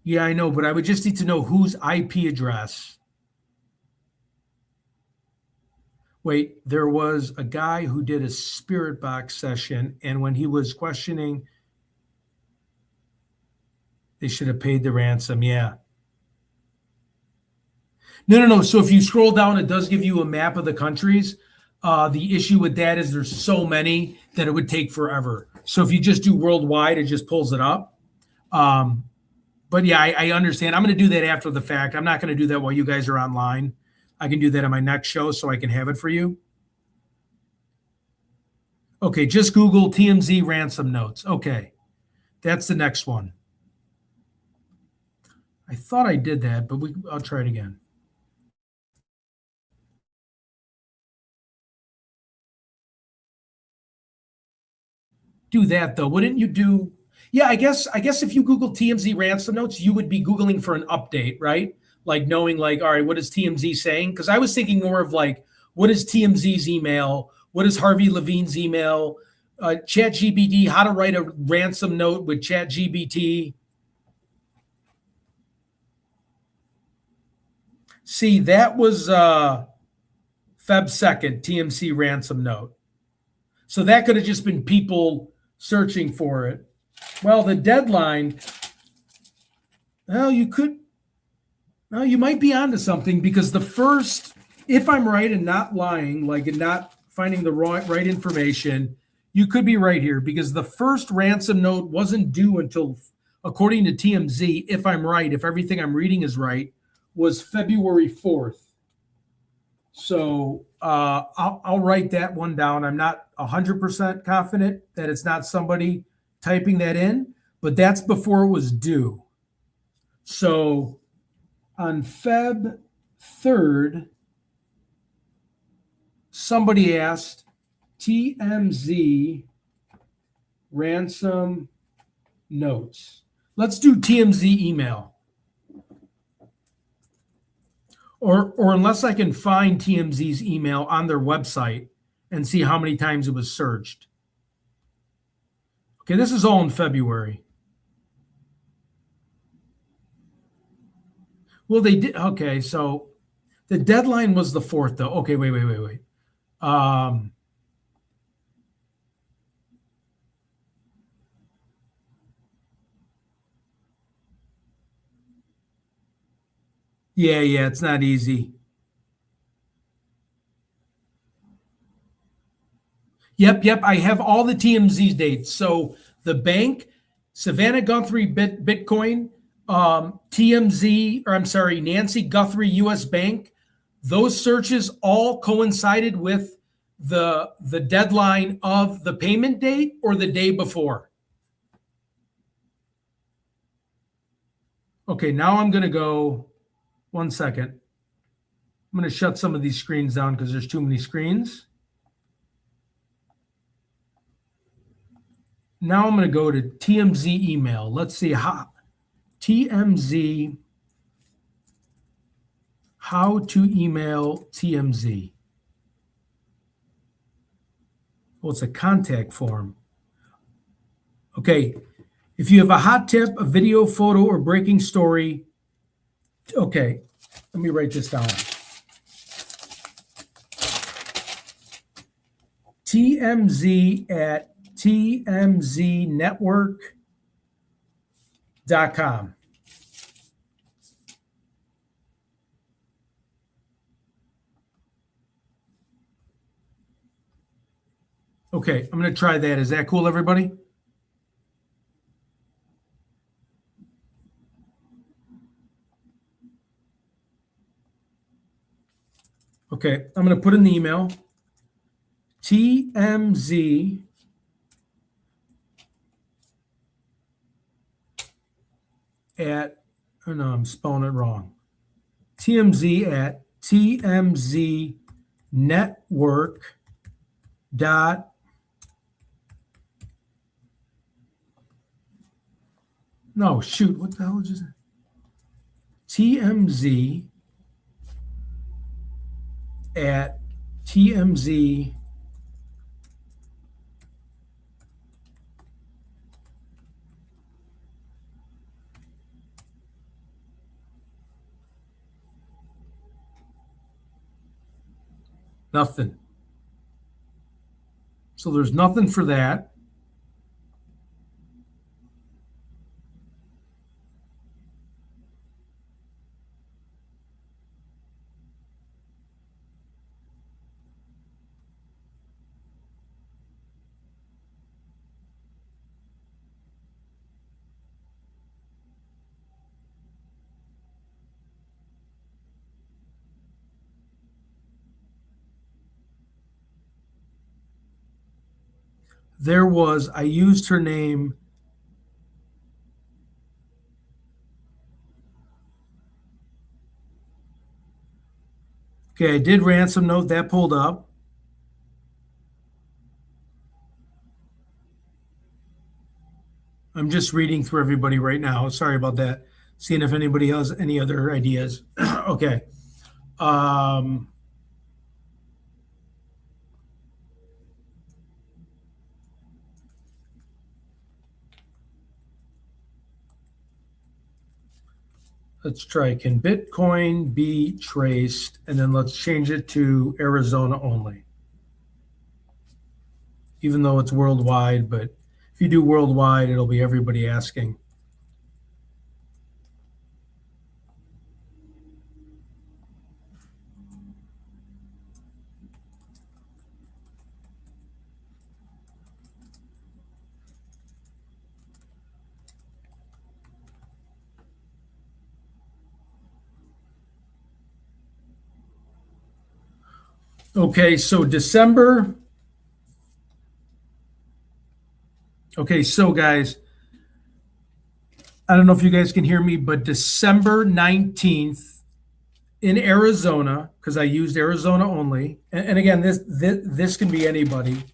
Yeah, I know, but I would just need to know whose IP address. Wait, there was a guy who did a spirit box session, and when he was questioning, they should have paid the ransom. Yeah. No. So if you scroll down, it does give you a map of the countries. The issue with that is there's so many that it would take forever. So if you just do worldwide, it just pulls it up. But yeah, I understand. I'm going to do that after the fact. I'm not going to do that while you guys are online. I can do that on my next show so I can have it for you. Okay, just Google TMZ ransom notes. Okay, that's the next one. I thought I did that, but I'll try it again. Do that though, wouldn't you do? Yeah, I guess if you Google TMZ ransom notes, you would be Googling for an update, right? Like knowing like, all right, what is TMZ saying? Because I was thinking more of like, what is TMZ's email? What is Harvey Levine's email? ChatGPT, how to write a ransom note with ChatGPT. See, that was Feb 2nd, TMZ ransom note. So that could have just been people searching for it. Well, the deadline, well, you could, Now you might be onto something because the first, if I'm right and not lying, like and not finding the right information, you could be right here because the first ransom note wasn't due until, according to TMZ, if I'm right, if everything I'm reading is right, was February 4th. So I'll write that one down. I'm not 100% confident that it's not somebody typing that in, but that's before it was due. So on Feb 3rd, somebody asked TMZ ransom notes. Let's do TMZ email. Or unless I can find TMZ's email on their website and see how many times it was searched. Okay, this is all in February. Well, they did. Okay, so the deadline was the 4th, though. Okay, wait. Yeah, it's not easy. Yep. I have all the TMZ dates. So the bank, Savannah Guthrie Bitcoin, TMZ, or I'm sorry, Nancy Guthrie U.S. Bank, those searches all coincided with the deadline of the payment date or the day before. Okay, now I'm going to go, 1 second. I'm going to shut some of these screens down because there's too many screens. Now I'm going to go to TMZ email. Let's see how TMZ, how to email TMZ. Well, it's a contact form. Okay. If you have a hot tip, a video, photo, or breaking story. Okay. Let me write this down. TMZ at tmznetwork.com. Okay, I'm going to try that. Is that cool, everybody? Okay, I'm going to put in the email. TMZ at, oh no, I'm spelling it wrong. TMZ at tmznetwork dot no, shoot, what the hell is this? TMZ at TMZ nothing. So there's nothing for that. There was, I used her name. Okay, I did ransom note, that pulled up. I'm just reading through everybody right now. Sorry about that. Seeing if anybody has any other ideas. Okay. Let's try, can Bitcoin be traced? And then let's change it to Arizona only. Even though it's worldwide, but if you do worldwide, it'll be everybody asking. Okay, so December. Okay, so guys, I don't know if you guys can hear me, but December 19th in Arizona, because I used Arizona only. And again, this can be anybody,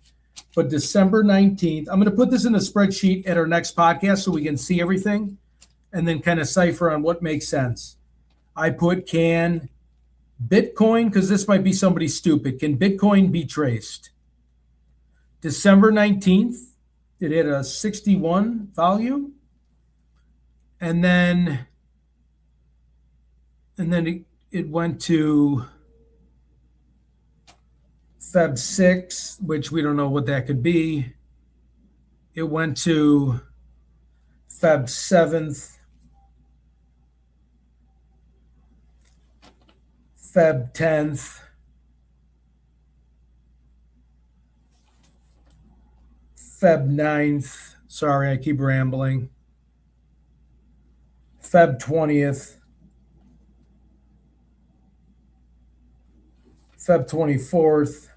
but December 19th, I'm going to put this in a spreadsheet at our next podcast so we can see everything and then kind of cipher on what makes sense. I put can Bitcoin, because this might be somebody stupid. Can Bitcoin be traced? December 19th, it hit a 61 value. And then it went to Feb 6, which we don't know what that could be. It went to Feb 7th, Feb 10th, Feb 9th. Sorry, I keep rambling. Feb 20th, Feb 24th,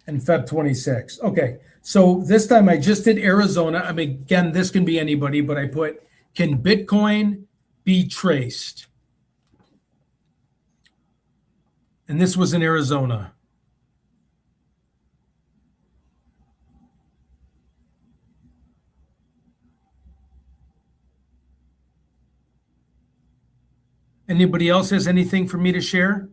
and Feb 26th. Okay, so this time I just did Arizona. I mean, again, this can be anybody, but I put, can Bitcoin be traced? And this was in Arizona. Anybody else has anything for me to share?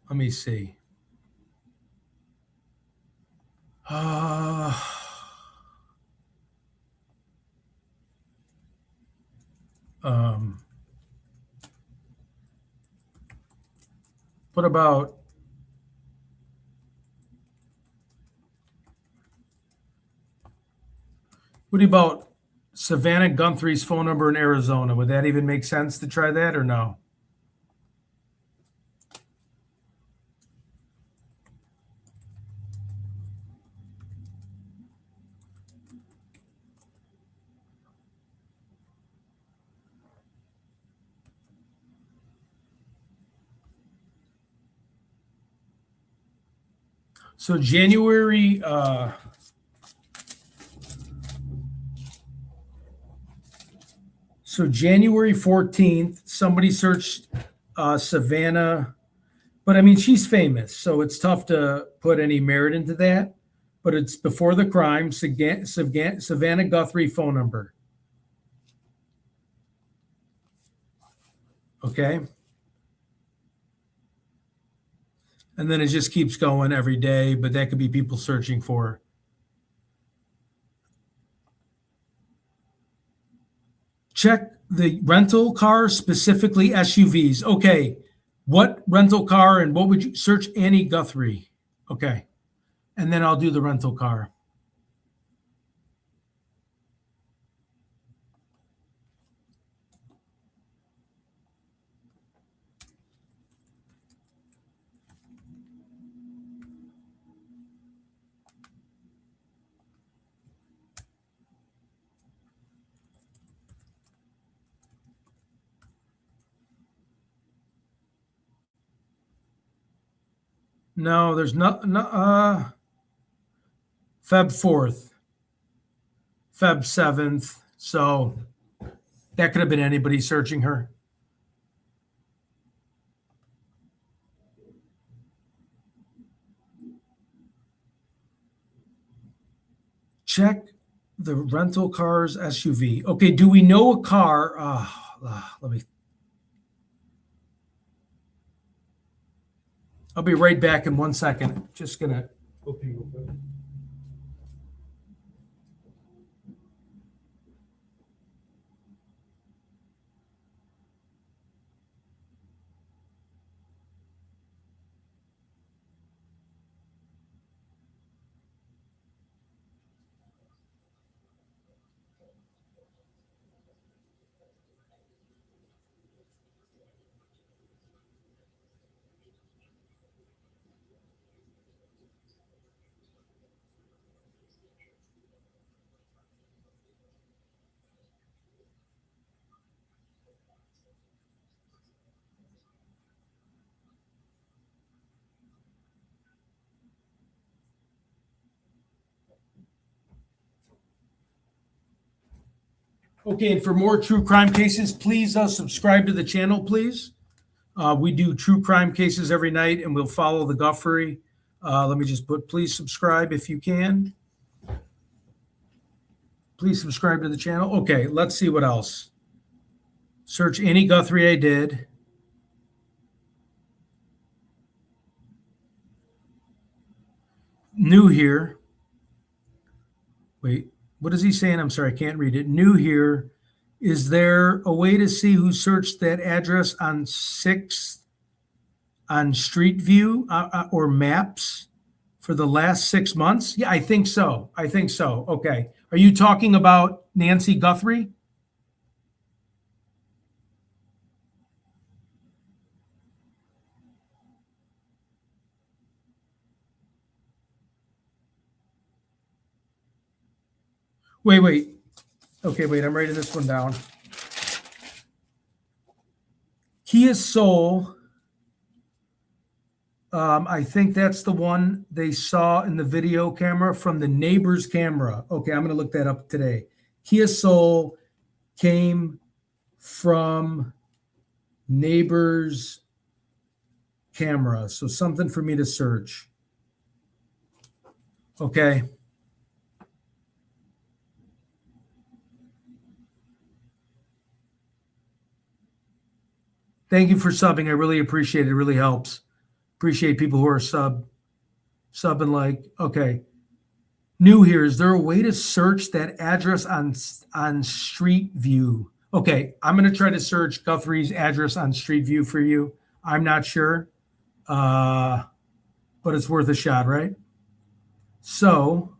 Let me see. What about Savannah Guthrie's phone number in Arizona? Would that even make sense to try that or no? So January 14th, somebody searched Savannah, but I mean, she's famous, so it's tough to put any merit into that. But it's before the crime, Savannah Guthrie phone number. Okay. And then it just keeps going every day, but that could be people searching for her. Check the rental cars, specifically SUVs. Okay. What rental car and what would you search? Annie Guthrie. Okay. And then I'll do the rental car. No, there's not, Feb 4th, Feb 7th. So that could have been anybody searching her. Check the rental cars SUV. Okay, do we know a car? Let me. I'll be right back in 1 second. Just gonna go pee real quick. Okay, and for more true crime cases, please subscribe to the channel, please. We do true crime cases every night, and we'll follow the Guthrie. Let me just put, please subscribe if you can. Please subscribe to the channel. Okay, let's see what else. Search any Guthrie I did. New here. Wait, what is he saying? I'm sorry, I can't read it. New here. Is there a way to see who searched that address on 6th on Street View or maps for the last 6 months? Yeah, I think so. I think so. Okay. Are you talking about Nancy Guthrie? Wait. Okay, wait, I'm writing this one down. Kia Soul. I think that's the one they saw in the video camera from the neighbor's camera. Okay, I'm going to look that up today. Kia Soul came from neighbor's camera. So something for me to search. Okay. Thank you for subbing. I really appreciate it. It really helps. Appreciate people who are subbing like, okay. New here. Is there a way to search that address on Street View? Okay, I'm going to try to search Guthrie's address on Street View for you. I'm not sure, but it's worth a shot, right? So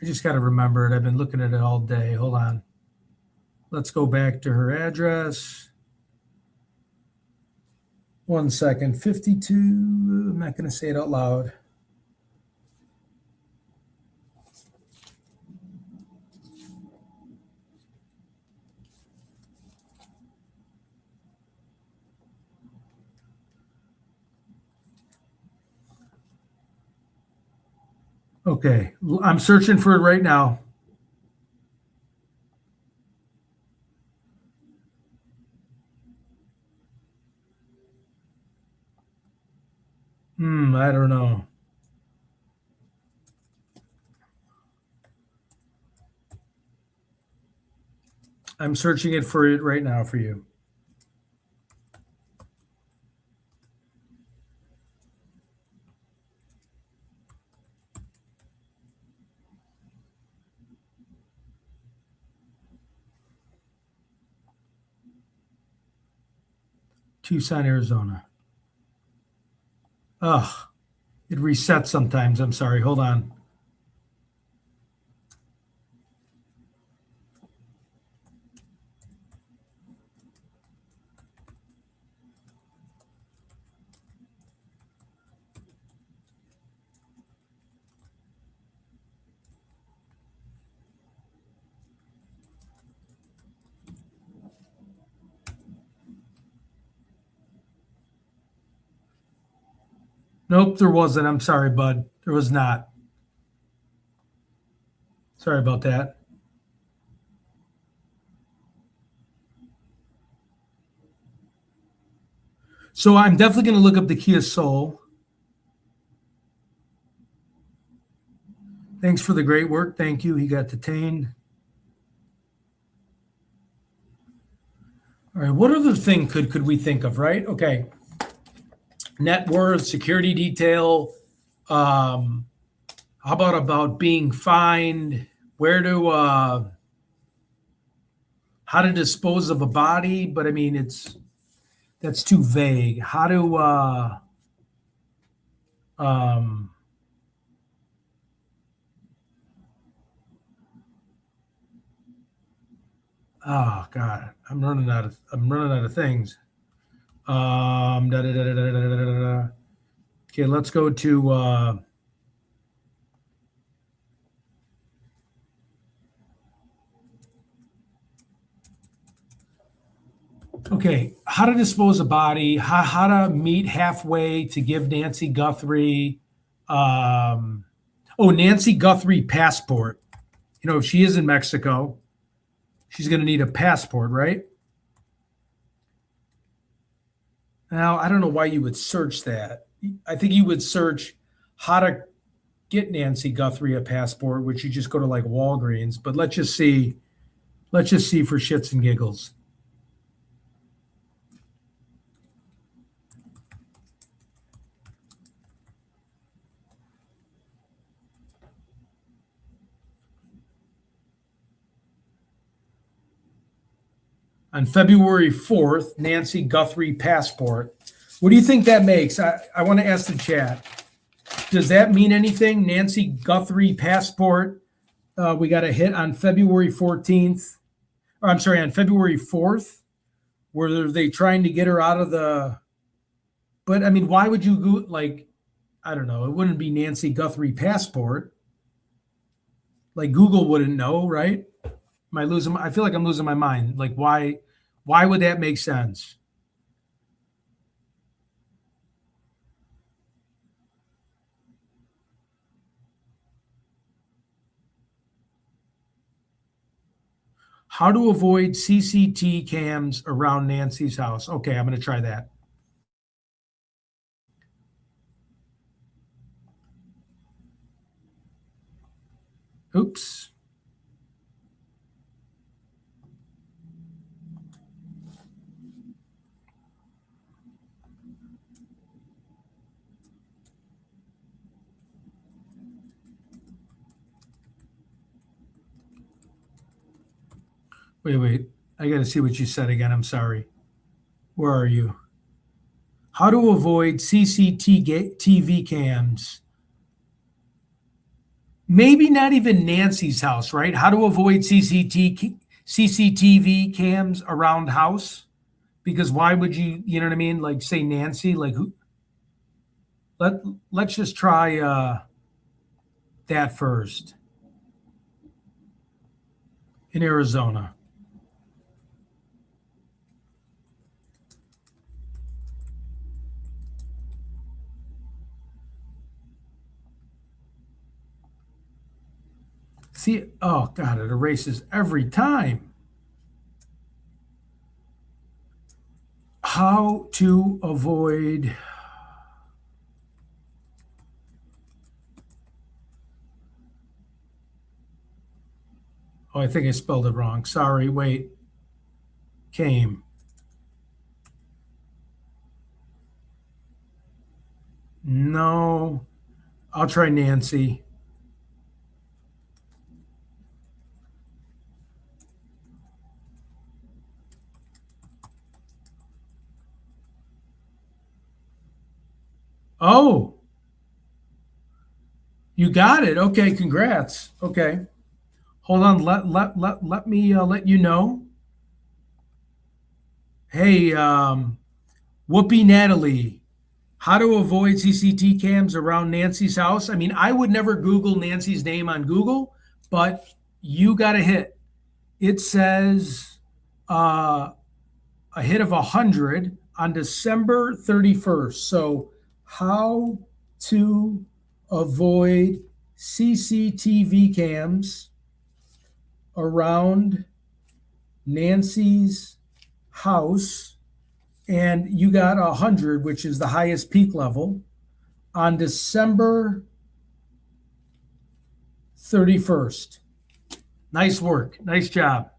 I just got to remember it. I've been looking at it all day. Hold on. Let's go back to her address. 1 second. 52. I'm not going to say it out loud. Okay, I'm searching for it right now. I don't know. I'm searching it for it right now for you. Tucson, Arizona. Ugh, it resets sometimes. I'm sorry. Hold on. Nope, there wasn't. I'm sorry, bud. There was not. Sorry about that. So I'm definitely going to look up the Kia Soul. Thanks for the great work. Thank you. He got detained. All right. What other thing could we think of, right? Okay. Net worth, security detail. How about being fined? Where to how to dispose of a body? But I mean, that's too vague. How to oh God, I'm running out of things. Okay, let's go to okay, how to dispose a body, how to meet halfway to give Nancy Guthrie Nancy Guthrie passport. You know, if she is in Mexico, She's going to need a passport, right? Now, I don't know why you would search that. I think you would search how to get Nancy Guthrie a passport, which you just go to like Walgreens. But let's just see. Let's just see for shits and giggles. On February 4th, Nancy Guthrie passport. What do you think that makes? I want to ask the chat. Does that mean anything? Nancy Guthrie passport. We got a hit on February 14th. Or I'm sorry, on February 4th. Were they trying to get her out of the... But, I mean, why would you go, like, I don't know. It wouldn't be Nancy Guthrie passport. Like, Google wouldn't know, right? Am I losing? I feel like I'm losing my mind. Like, why would that make sense? How to avoid CCT cams around Nancy's house. Okay, I'm going to try that. Oops. Wait. I got to see what you said again. I'm sorry. Where are you? How to avoid CCTV cams. Maybe not even Nancy's house, right? How to avoid CCTV cams around house? Because why would you know what I mean? Like say Nancy, like who? Let's just try that first. In Arizona. See, oh God, it erases every time. How to avoid oh, I think I spelled it wrong. Sorry, wait. Came. No. I'll try Nancy. Oh, you got it. Okay, congrats. Okay. Hold on. Let me let you know. Hey, Whoopi Natalie, how to avoid CCT cams around Nancy's house. I mean, I would never Google Nancy's name on Google, but you got a hit. It says a hit of 100 on December 31st. So how to avoid CCTV cams around Nancy's house. And you got 100, which is the highest peak level, on December 31st. Nice work. Nice job.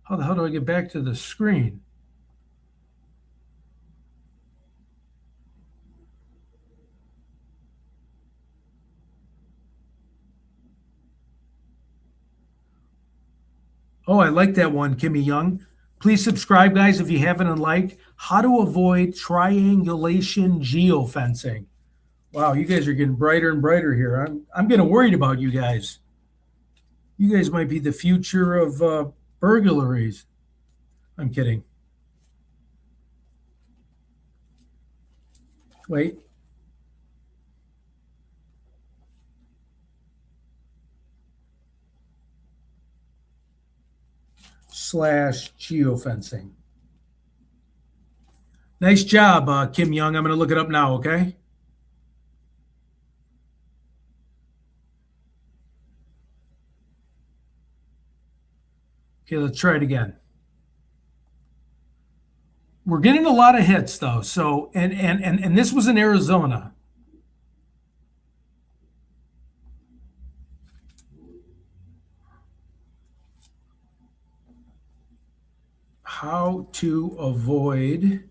How the hell do I get back to the screen? Oh, I like that one, Kimmy Young. Please subscribe, guys, if you haven't, and like. How to avoid triangulation geofencing. Wow, you guys are getting brighter and brighter here. I'm getting worried about you guys. You guys might be the future of burglaries. I'm kidding. Wait. /geofencing. Nice job, Kim Young. I'm going to look it up now, okay? Okay, let's try it again. We're getting a lot of hits though. So and this was in Arizona. How to avoid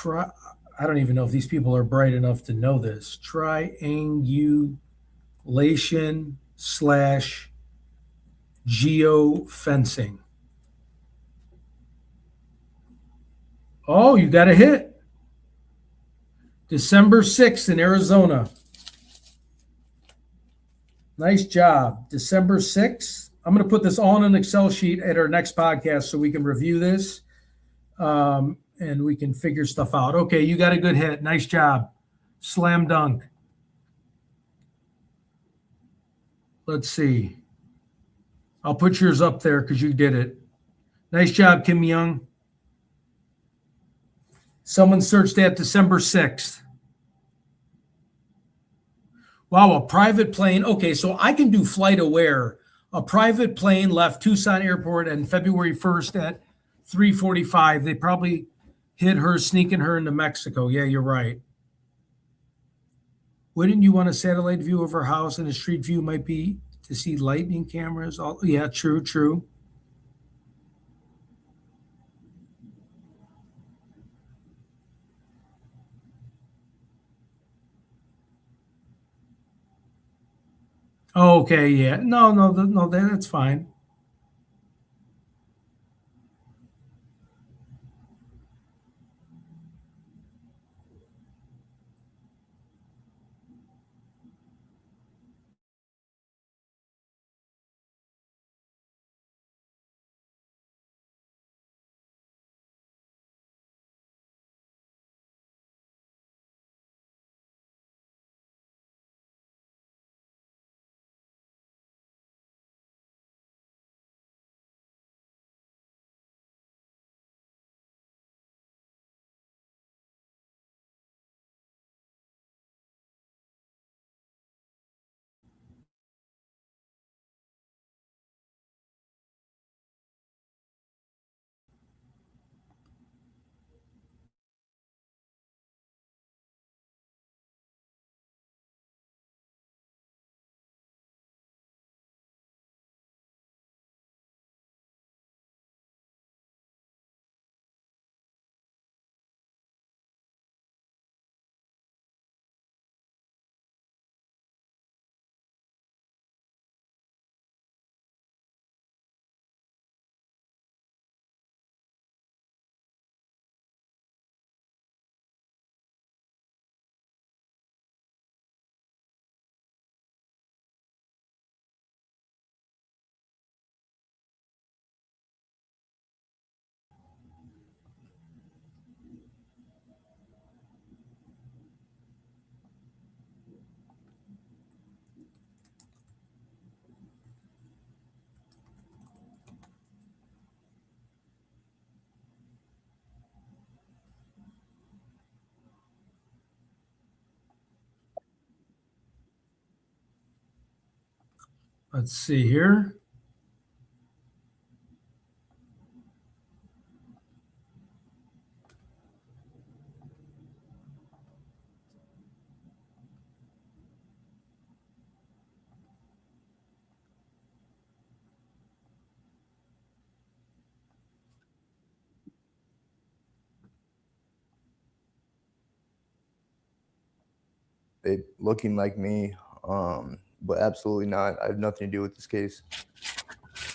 I don't even know if these people are bright enough to know this. Triangulation slash geofencing. Oh, you got a hit. December 6th in Arizona. Nice job. December 6th. I'm going to put this all in an Excel sheet at our next podcast so we can review this and we can figure stuff out. Okay, you got a good hit. Nice job. Slam dunk. Let's see. I'll put yours up there because you did it. Nice job, Kim Young. Someone searched that December 6th. Wow, a private plane. Okay, so I can do flight aware. A private plane left Tucson Airport on February 1st at 3:45. They probably hit her, sneaking her into Mexico. Yeah, you're right. Wouldn't you want a satellite view of her house, and a street view might be to see lightning cameras? Yeah, true, true. Okay, yeah. No, that's fine. Let's see here. It looking like me, but absolutely not. I have nothing to do with this case.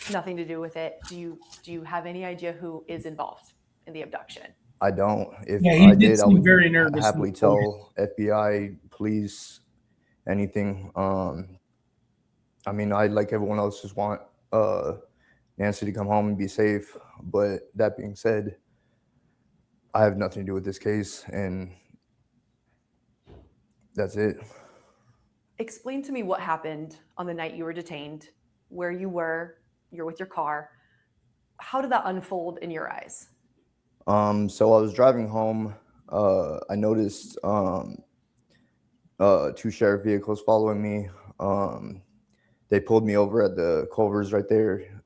Nothing to do with it. Do you have any idea who is involved in the abduction? I don't. If Yeah, I he did did, I seem would very nervous. happily tell FBI, police, anything. I mean, I, like everyone else, just want Nancy to come home and be safe. But that being said, I have nothing to do with this case, and that's it. Explain to me what happened on the night you were detained, where you were, you're with your car. How did that unfold in your eyes? So I was driving home. I noticed two sheriff vehicles following me. They pulled me over at the Culvers right there.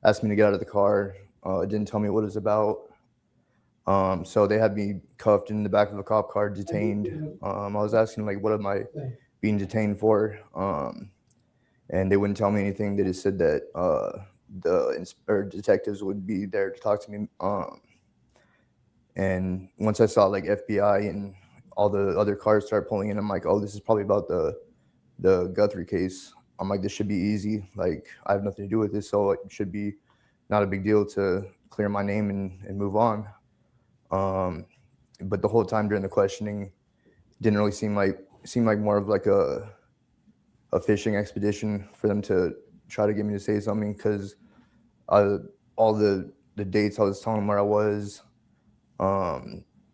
Asked me to get out of the car. Didn't tell me what it was about. So they had me cuffed in the back of a cop car, detained. I was asking like, what am I being detained for? And they wouldn't tell me anything. They just said that the detectives would be there to talk to me. And once I saw like FBI and all the other cars start pulling in, I'm like, oh, this is probably about the Guthrie case. I'm like, this should be easy. Like, I have nothing to do with this, so it should be not a big deal to clear my name and move on. But the whole time during the questioning, didn't really seem like more of like a fishing expedition for them to try to get me to say something, because all the dates I was telling them where I was,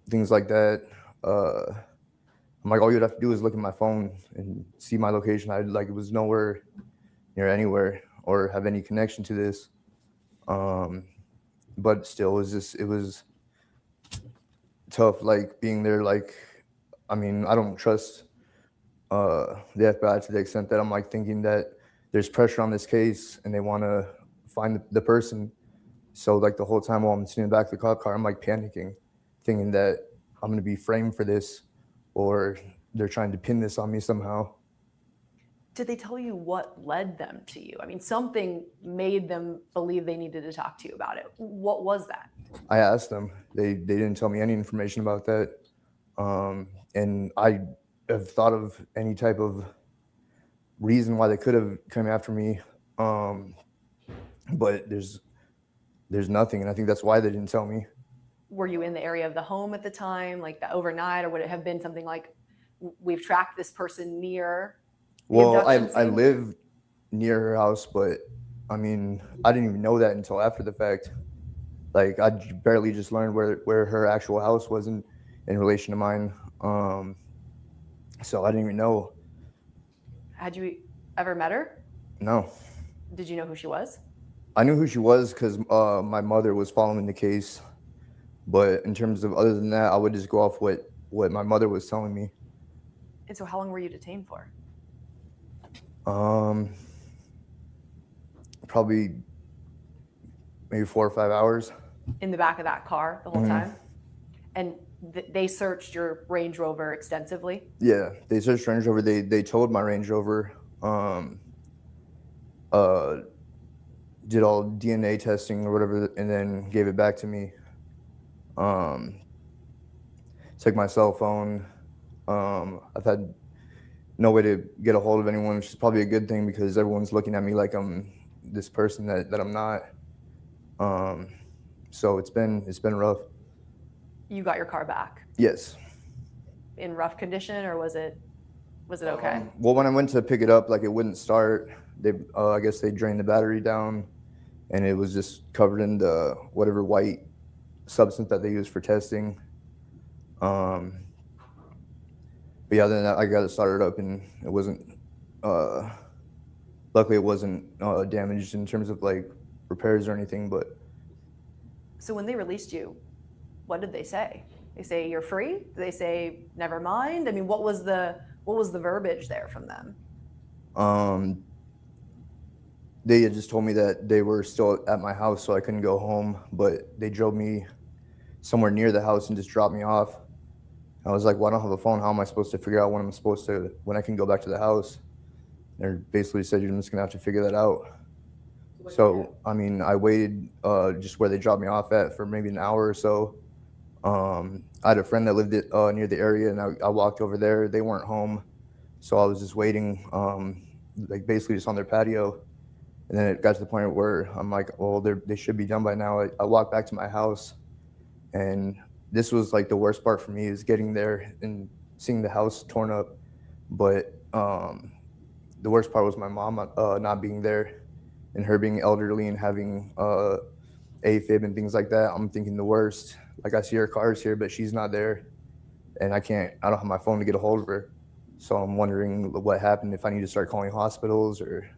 things like that. I'm like, all you'd have to do is look at my phone and see my location. It was nowhere near anywhere or have any connection to this. But still, it was tough, like being there. Like, I mean, I don't trust the FBI to the extent that I'm like thinking that there's pressure on this case and they want to find the person. So like the whole time while I'm sitting in the back of the cop car, I'm like panicking, thinking that I'm going to be framed for this, or they're trying to pin this on me somehow. Did they tell you what led them to you? I mean, something made them believe they needed to talk to you about it. What was that? I asked them. They didn't tell me any information about that. And I have thought of any type of reason why they could have come after me. But there's nothing. And I think that's why they didn't tell me. Were you in the area of the home at the time, like the overnight, or would it have been something like, we've tracked this person near the Well, abduction I scene? live near her house, but I mean, I didn't even know that until after the fact. Like, I barely just learned where her actual house was in relation to mine. So I didn't even know. Had you ever met her? No. Did you know who she was? I knew who she was because my mother was following the case. But in terms of other than that, I would just go off what my mother was telling me. And so how long were you detained for? Probably maybe 4 or 5 hours. In the back of that car the whole time? And they searched your Range Rover extensively? Yeah, they searched Range Rover. They towed my Range Rover. Did all DNA testing or whatever, and then gave it back to me. Took my cell phone. I've had no way to get a hold of anyone, which is probably a good thing because everyone's looking at me like I'm this person that I'm not. So it's been rough. You got your car back Yes. in rough condition, or was it okay? Well, when I went to pick it up, like it wouldn't start. They, I guess they drained the battery down, and it was just covered in the whatever white substance that they use for testing. But yeah, then I got it started up, and it wasn't. Luckily, it wasn't damaged in terms of like repairs or anything. But So when they released you, what did they say? They say you're free? Did they say never mind? I mean, what was the verbiage there from them? they had just told me that they were still at my house, so I couldn't go home. But they drove me somewhere near the house and just dropped me off. I was like, well, I don't have a phone. How am I supposed to figure out when I can go back to the house? They basically said, you're just gonna have to figure that out. So, I mean, I waited just where they dropped me off at for maybe an hour or so. I had a friend that lived near the area, and I walked over there. They weren't home, so I was just waiting, like basically just on their patio. And then it got to the point where I'm like, well, they should be done by now. I walked back to my house, and this was like the worst part for me, is getting there and seeing the house torn up. But the worst part was my mom not being there, and her being elderly and having AFib and things like that. I'm thinking the worst. Like, I see her cars here, but she's not there, and I don't have my phone to get a hold of her. So I'm wondering what happened, if I need to start calling hospitals or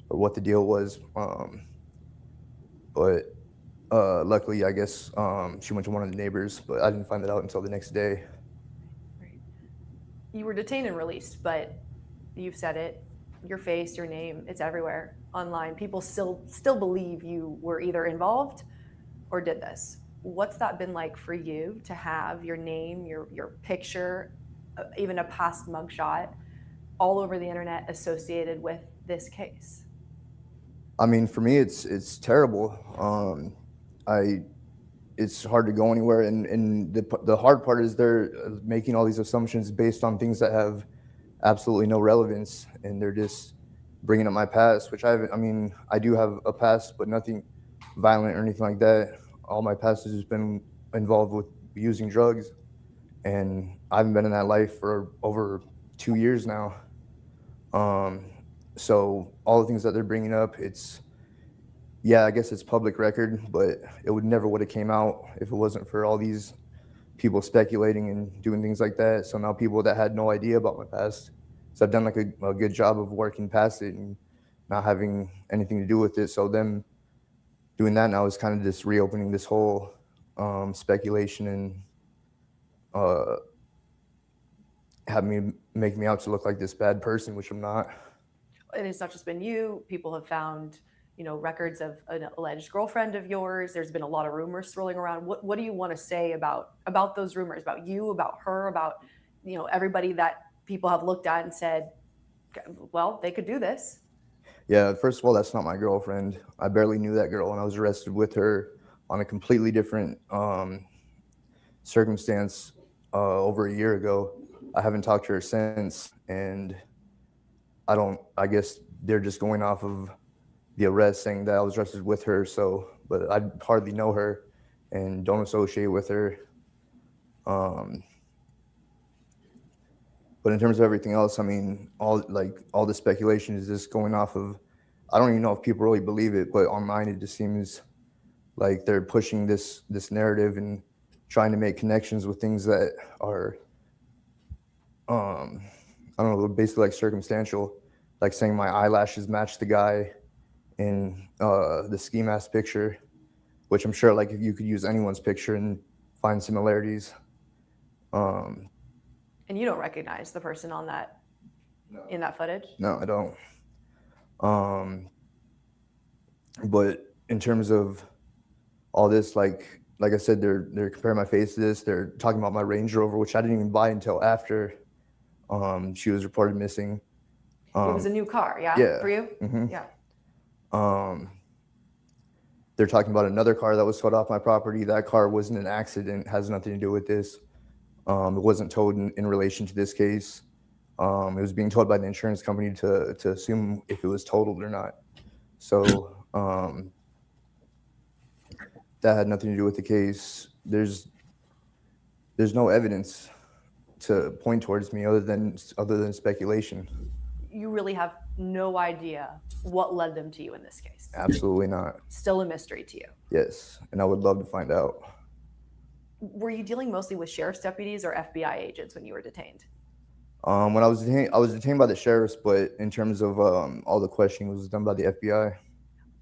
what the deal was. But luckily, I guess she went to one of the neighbors, but I didn't find that out until the next day. Right. You were detained and released, but you've said it. Your face, your name, it's everywhere online. People still believe you were either involved or did this. What's that been like for you to have your name, your picture, even a past mugshot all over the internet associated with this case? I mean, for me, it's terrible. It's hard to go anywhere, and the hard part is they're making all these assumptions based on things that have absolutely no relevance, and they're just bringing up my past, which I mean, I do have a past, but nothing violent or anything like that. All my past has just been involved with using drugs, and I haven't been in that life for over 2 years now. So all the things that they're bringing up, I guess it's public record, but it would have came out if it wasn't for all these people speculating and doing things like that. So now people that had no idea about my past, so I've done like a good job of working past it and not having anything to do with it. So them doing that now is kind of just reopening this whole speculation and make me out to look like this bad person, which I'm not. And it's not just been you. People have found, records of an alleged girlfriend of yours. There's been a lot of rumors swirling around. What do you want to say about those rumors, about you, about her, about, everybody that people have looked at and said, well, they could do this? Yeah, first of all, that's not my girlfriend. I barely knew that girl, and I was arrested with her on a completely different circumstance over a year ago. I haven't talked to her since, and I guess they're just going off of the arrest, saying that I was arrested with her. So, but I hardly know her and don't associate with her. But in terms of everything else, I mean, all the speculation is just going off of, I don't even know if people really believe it, but online it just seems like they're pushing this narrative and trying to make connections with things that are, I don't know, basically like circumstantial, like saying my eyelashes match the guy in the ski mask picture, which I'm sure like if you could use anyone's picture and find similarities. And you don't recognize the person on that, in that footage? No, I don't. But in terms of all this, like I said, they're comparing my face to this. They're talking about my Range Rover, which I didn't even buy until after she was reported missing. It was a new car, yeah? For you? Mm-hmm. Yeah. They're talking about another car that was towed off my property. That car wasn't an accident, has nothing to do with this. It wasn't towed in relation to this case. It was being towed by the insurance company to assume if it was totaled or not. So that had nothing to do with the case. There's no evidence to point towards me other than speculation. You really have no idea what led them to you in this case? Absolutely not. Still a mystery to you? Yes, and I would love to find out. Were you dealing mostly with sheriff's deputies or FBI agents when you were detained? When I was detained by the sheriffs, but in terms of all the questioning was done by the FBI.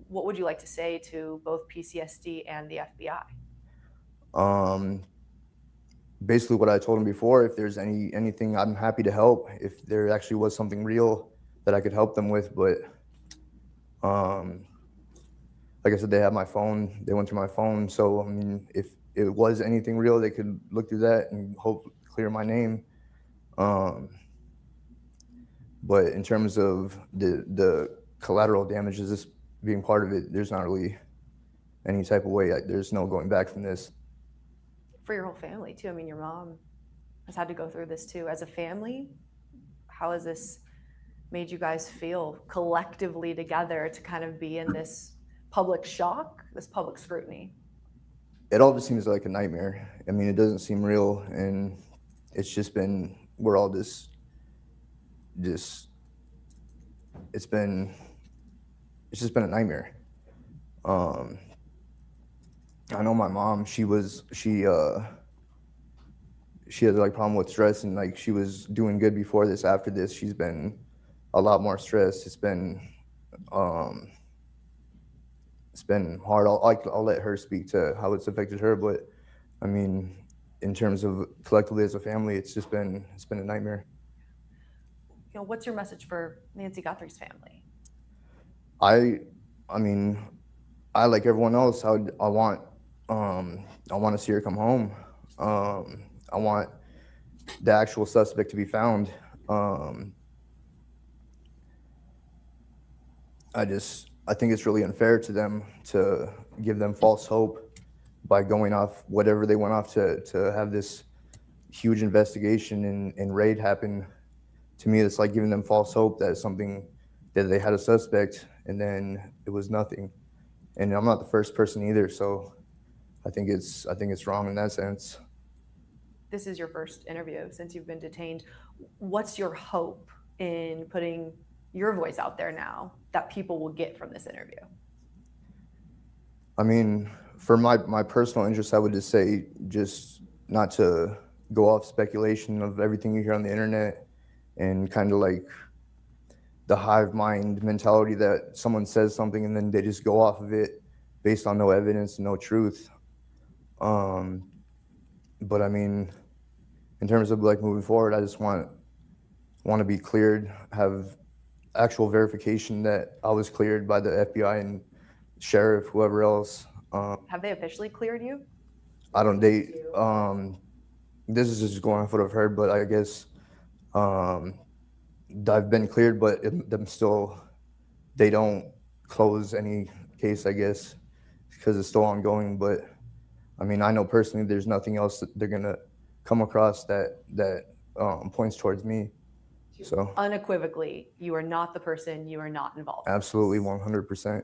What would you like to say to both PCSD and the FBI? Basically what I told them before, if there's anything, I'm happy to help. If there actually was something real that I could help them with, but like I said, they have my phone. They went through my phone. So, I mean, if it was anything real, they could look through that and hope clear my name. But in terms of the collateral damages, this being part of it, there's not really any type of way. There's no going back from this. For your whole family too. I mean, your mom has had to go through this too. As a family, how has this made you guys feel collectively together to kind of be in this public shock, this public scrutiny? It all just seems like a nightmare. I mean, it doesn't seem real, and it's just been, we're all it's just been a nightmare. I know my mom, she has like problem with stress, and like she was doing good before this. After this, she's been a lot more stressed. It's been been hard. I'll let her speak to how it's affected her, but I mean, in terms of collectively as a family, it's been a nightmare. What's your message for Nancy Guthrie's family? I mean, I like everyone else. I want to see her come home. I want the actual suspect to be found. I think it's really unfair to them to give them false hope by going off whatever they went off to have this huge investigation and raid happen. To me, it's like giving them false hope that they had a suspect and then it was nothing. And I'm not the first person either, so I think it's wrong in that sense. This is your first interview since you've been detained. What's your hope in putting your voice out there now that people will get from this interview? I mean, for my personal interest, I would just say just not to go off speculation of everything you hear on the internet and kind of like the hive mind mentality that someone says something and then they just go off of it based on no evidence, no truth. But I mean, in terms of like moving forward, I just want to be cleared, have actual verification that I was cleared by the FBI and sheriff, whoever else. Have they officially cleared you? I don't date. This is just going off what I've heard, but I guess I've been cleared, but they don't close any case, I guess, because it's still ongoing. But I mean, I know personally there's nothing else that they're gonna come across that points towards me. So Unequivocally, you are not the person, you are not involved. Absolutely, 100%.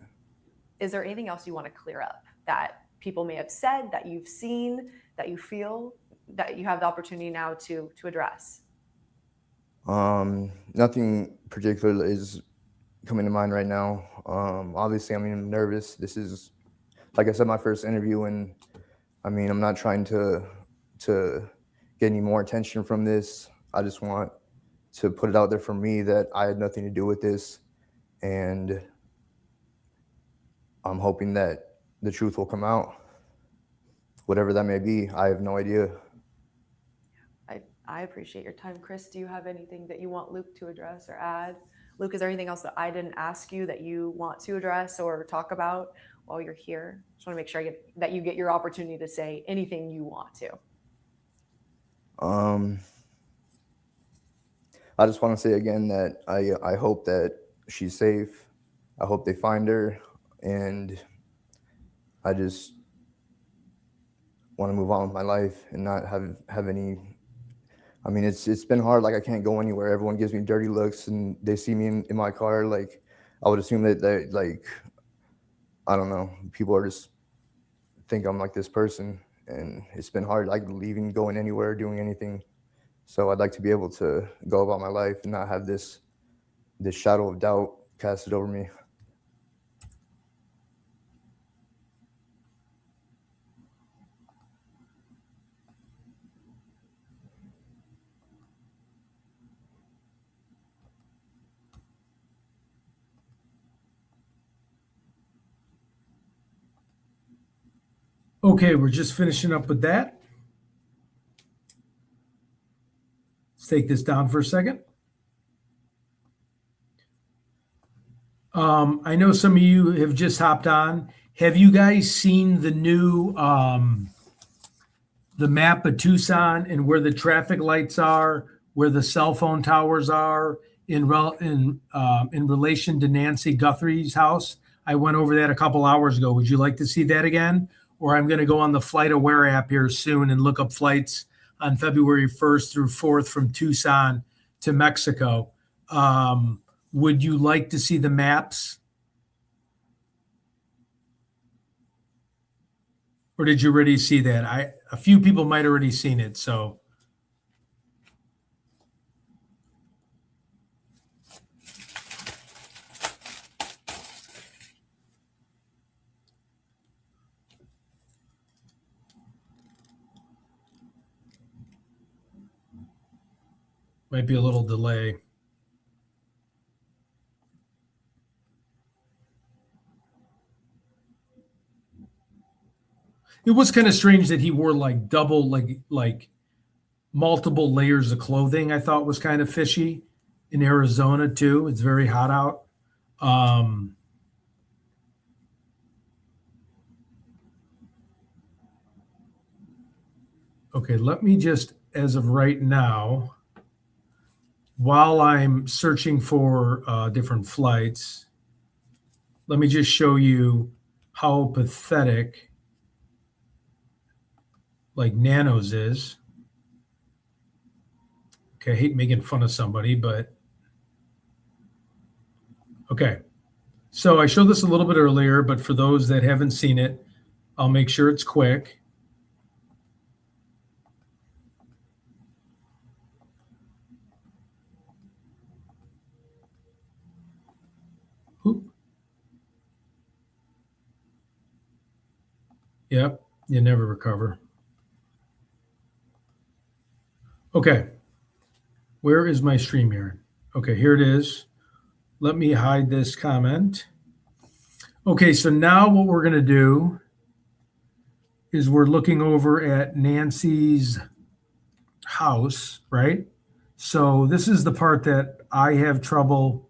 Is there anything else you want to clear up that people may have said, that you've seen, that you feel that you have the opportunity now to address? Nothing particular is coming to mind right now. Obviously, I'm nervous. This is, like I said, my first interview, and I mean, I'm not trying to get any more attention from this. I just want to put it out there for me that I had nothing to do with this, and I'm hoping that the truth will come out, whatever that may be. I have no idea. I appreciate your time. Chris, do you have anything that you want Luke to address or add? Luke, is there anything else that I didn't ask you that you want to address or talk about while you're here? Just want to make sure that you get your opportunity to say anything you want to. I just want to say again that I hope that she's safe. I hope they find her, and I just want to move on with my life and not have any. I mean, it's been hard. Like, I can't go anywhere. Everyone gives me dirty looks, and they see me in my car. Like, I would assume that they, like, I don't know, people are just think I'm like this person, and it's been hard, like, leaving, going anywhere, doing anything. So I'd like to be able to go about my life and not have this shadow of doubt casted over me. Okay, we're just finishing up with that. Let's take this down for a second. I know some of you have just hopped on. Have you guys seen the new the map of Tucson and where the traffic lights are, where the cell phone towers are in relation to Nancy Guthrie's house? I went over that a couple hours ago. Would you like to see that again? Or I'm going to go on the Flight Aware app here soon and look up flights on February 1st through 4th from Tucson to Mexico. Would you like to see the maps? Or did you already see that? A few people might have already seen it, so. Might be a little delay. It was kind of strange that he wore like double, like multiple layers of clothing. I thought was kind of fishy in Arizona too. It's very hot out. Um, okay, let me just, as of right now, while I'm searching for different flights, let me just show you how pathetic like Nanos is. Okay, I hate making fun of somebody, but okay. So I showed this a little bit earlier, but for those that haven't seen it, I'll make sure it's quick. Oop. Yep, you never recover. Okay, where is my StreamYard? Okay, here it is. Let me hide this comment. Okay, so now what we're going to do is we're looking over at Nancy's house, right? So this is the part that I have trouble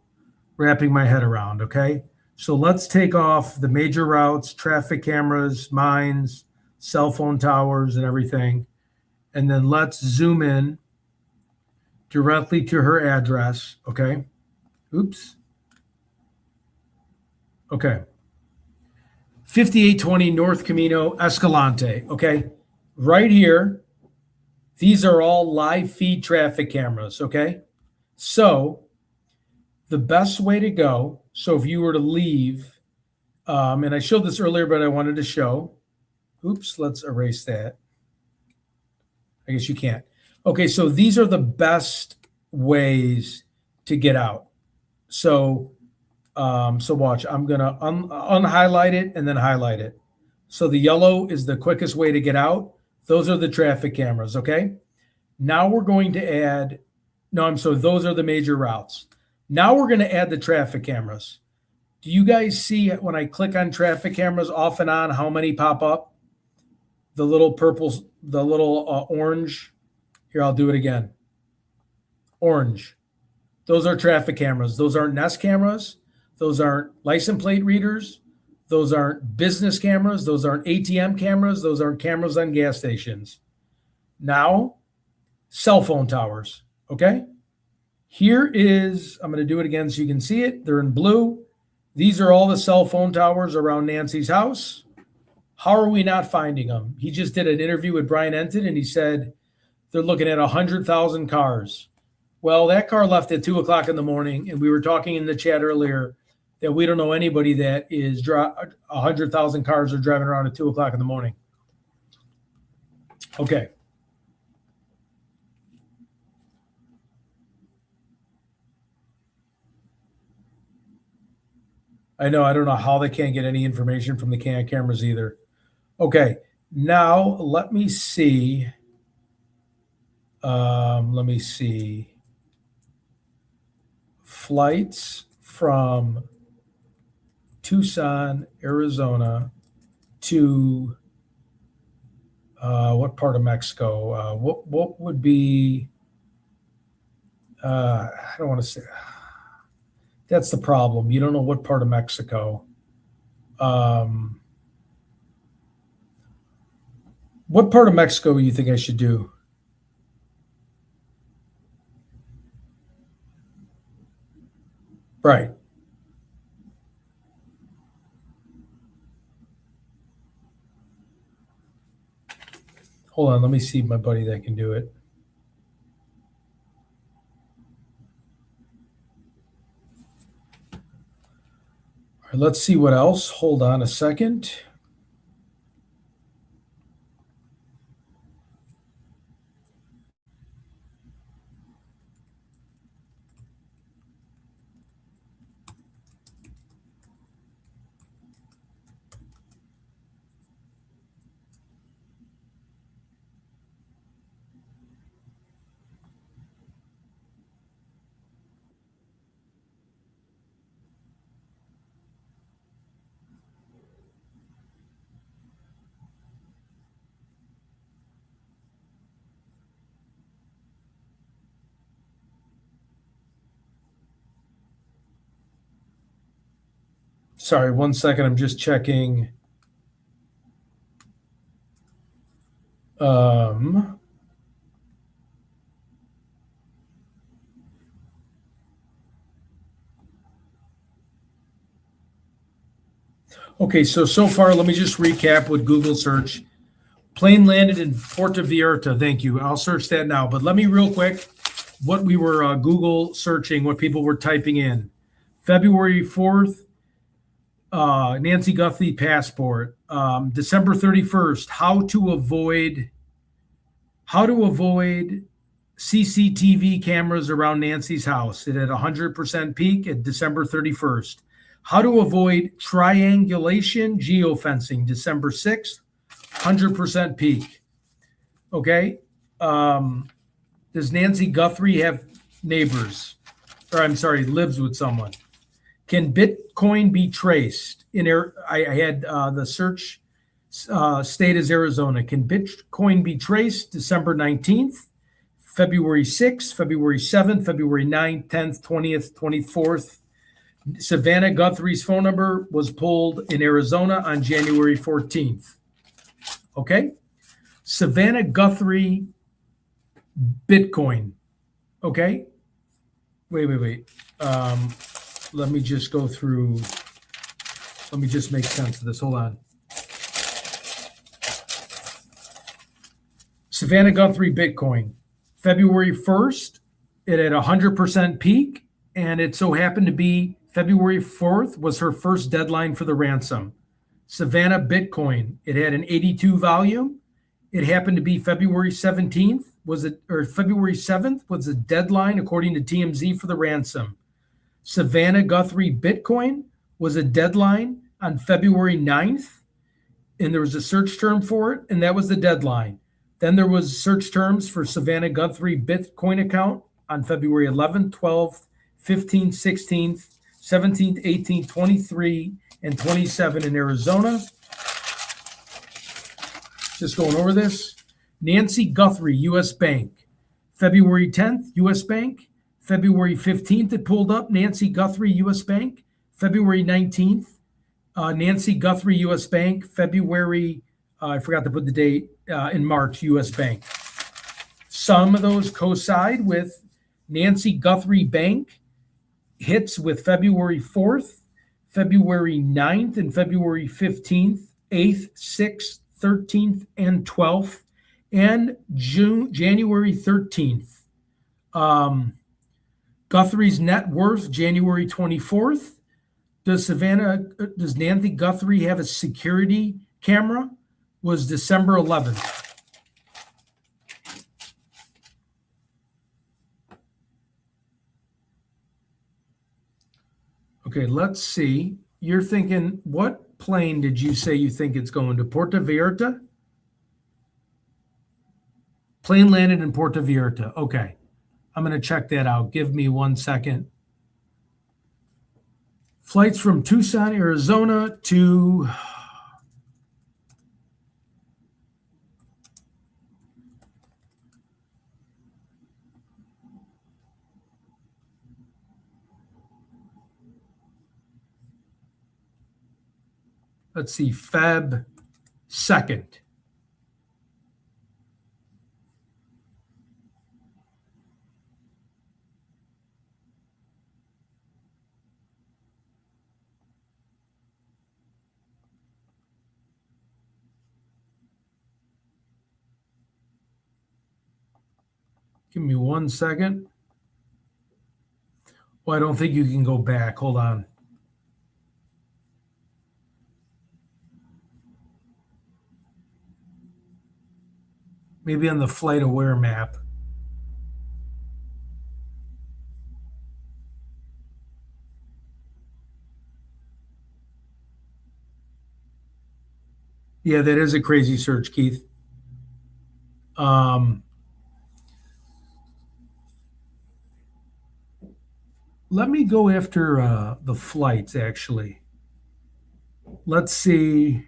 wrapping my head around, okay? So let's take off the major routes, traffic cameras, mines, cell phone towers, and everything. And then let's zoom in directly to her address, okay? Oops. Okay. 5820 North Camino, Escalante, okay? Right here, these are all live feed traffic cameras, okay? So the best way to go, so if you were to leave, and I showed this earlier, but I wanted to show, oops, let's erase that. I guess you can't. Okay, so these are the best ways to get out. So, so watch, I'm gonna unhighlight it and then highlight it. So the yellow is the quickest way to get out. Those are the traffic cameras, okay? Now we're going to add, no, I'm sorry, those are the major routes. Now we're gonna add the traffic cameras. Do you guys see when I click on traffic cameras off and on, how many pop up? The little purple, the little orange. Here, I'll do it again. Orange. Those are traffic cameras. Those aren't Nest cameras. Those aren't license plate readers. Those aren't business cameras. Those aren't ATM cameras. Those aren't cameras on gas stations. Now, cell phone towers. Okay? Here is, I'm going to do it again so you can see it. They're in blue. These are all the cell phone towers around Nancy's house. How are we not finding them? He just did an interview with Brian Enton and he said they're looking at 100,000 cars. Well, that car left at 2:00 in the morning, and we were talking in the chat earlier that we don't know anybody that is 100,000 cars are driving around at 2:00 in the morning. Okay. I know. I don't know how they can't get any information from the cameras either. Okay. Now let me see. Let me see. Flights from Tucson, Arizona to what part of Mexico? What would be? I don't want to say. That's the problem. You don't know what part of Mexico. What part of Mexico you think I should do? Right. Hold on. Let me see my buddy that can do it. All right, let's see what else. Hold on a second. Sorry, 1 second. I'm just checking. Okay, so far, let me just recap with Google search. Plane landed in Puerto Vallarta. Thank you. I'll search that now. But let me real quick, what we were Google searching, what people were typing in. February 4th, Nancy Guthrie passport. December 31st, how to avoid CCTV cameras around Nancy's house. It had 100% peak at December 31st. How to avoid triangulation geofencing, December 6th, 100% peak. Okay. Does Nancy Guthrie have neighbors? Or I'm sorry, lives with someone. Can Bitcoin be traced? I had the search state is Arizona. Can Bitcoin be traced? December 19th, February 6th, February 7th, February 9th, 10th, 20th, 24th. Savannah Guthrie's phone number was pulled in Arizona on January 14th. Okay? Savannah Guthrie Bitcoin. Okay? Wait. Let me just go through. Let me just make sense of this. Hold on. Savannah Guthrie Bitcoin. February 1st, it had 100% peak, and it so happened to be February 4th was her first deadline for the ransom. Savannah Bitcoin, it had an 82 volume. It happened to be February 17th, February 7th was the deadline according to TMZ for the ransom. Savannah Guthrie Bitcoin was a deadline on February 9th, and there was a search term for it, and that was the deadline. Then there was search terms for Savannah Guthrie Bitcoin account on February 11th, 12th, 15th, 16th, 17th, 18th, 23, and 27 in Arizona. Just going over this. Nancy Guthrie, U.S. Bank. February 10th, U.S. Bank. February 15th, it pulled up. Nancy Guthrie, U.S. Bank. February 19th, Nancy Guthrie, U.S. Bank. February, I forgot to put the date, in March, U.S. Bank. Some of those coincide with Nancy Guthrie Bank hits with February 4th, February 9th, and February 15th, 8th, 6th, 13th, and 12th, and January 13th. Guthrie's net worth, January 24th. Does Nancy Guthrie have a security camera? Was December 11th. Okay, let's see. You're thinking, what plane did you say you think it's going to? Puerto Vallarta? Plane landed in Puerto Vallarta. Okay. I'm going to check that out. Give me 1 second. Flights from Tucson, Arizona to let's see, Feb 2nd. Give me 1 second. Well, I don't think you can go back. Hold on. Maybe on the flight aware map. Yeah, that is a crazy search, Keith. Let me go after the flights, actually. Let's see.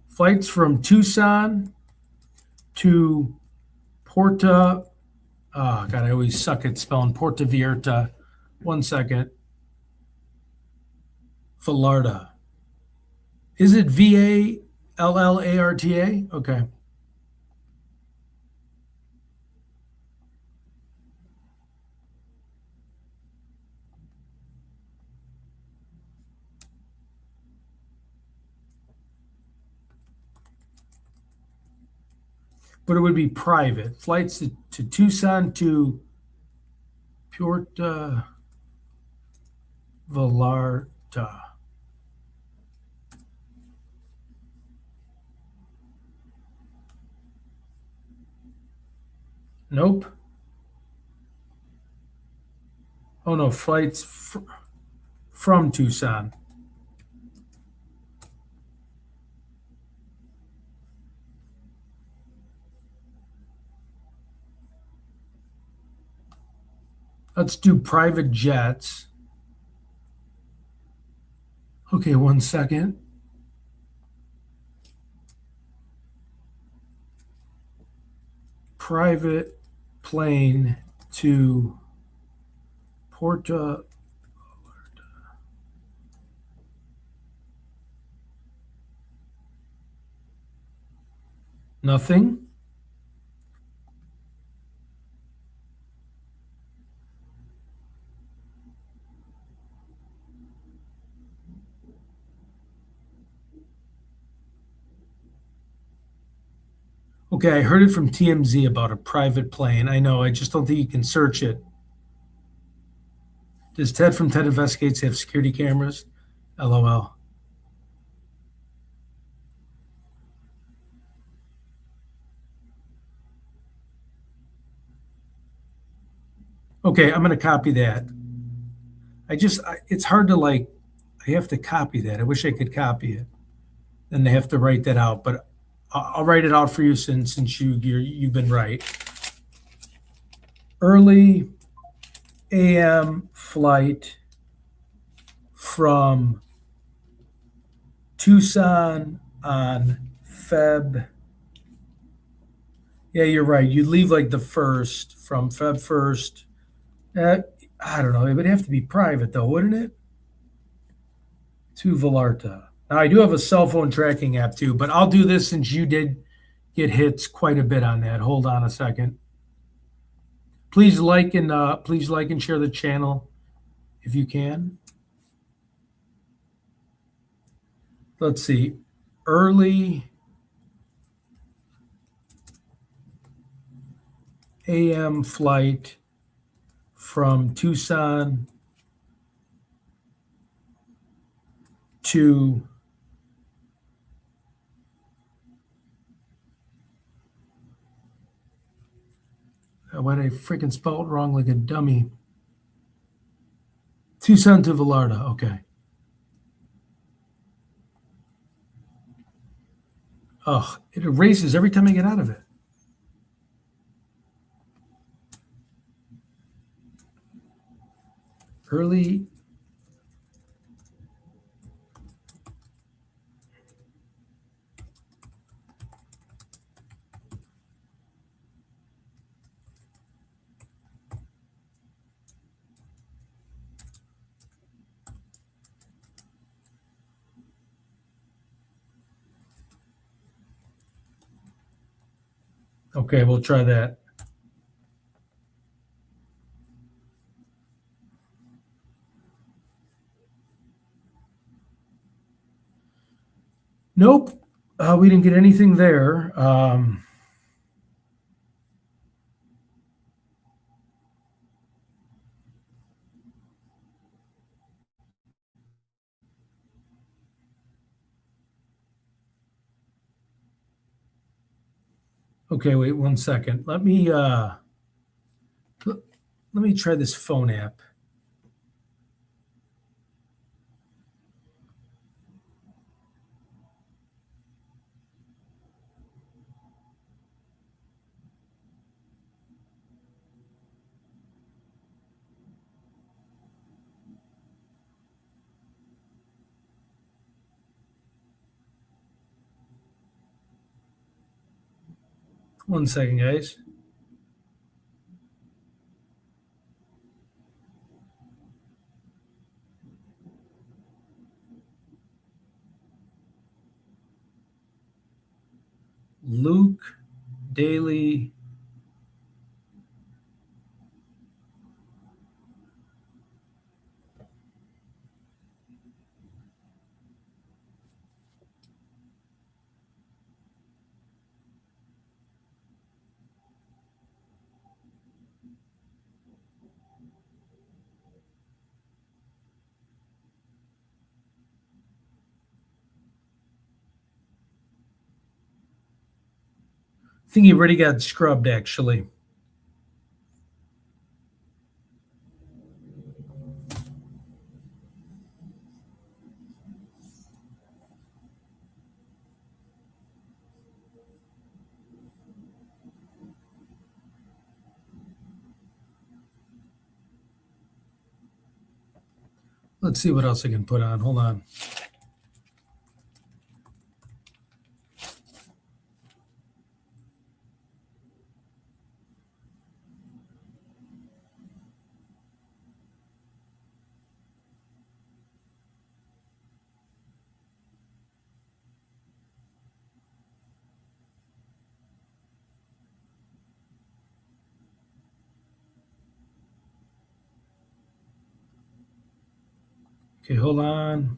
Flights from Tucson to Porta. Oh, God, I always suck at spelling Porta Vierta. 1 second. Vallarta. Is it Vallarta? Okay. But it would be private. Flights to Tucson to Puerto Vallarta. Nope. Oh no, flights from Tucson. Let's do private jets. Okay, 1 second. Private plane to Porta. Nothing. Okay, I heard it from TMZ about a private plane. I know, I just don't think you can search it. Does Ted from Ted Investigates have security cameras? LOL. Okay, I'm going to copy that. It's hard to I have to copy that. I wish I could copy it. Then they have to write that out, but I'll write it out for you since you've been right. Early AM flight from Tucson on Feb. Yeah, you're right. You leave the first from Feb 1st. I don't know. It would have to be private though, wouldn't it? To Vallarta. Now I do have a cell phone tracking app too, but I'll do this since you did get hits quite a bit on that. Hold on a second. Please like and share the channel if you can. Let's see. Early AM flight from Tucson to why did I freaking spell it wrong like a dummy? Tucson to Vallarta. Okay. Ugh, it erases every time I get out of it. Early Okay, we'll try that. Nope, we didn't get anything there. Okay, wait 1 second. Let me try this phone app. 1 second, guys. Luke Daly. I think he already got scrubbed, actually. Let's see what else I can put on. Hold on. Okay, hold on.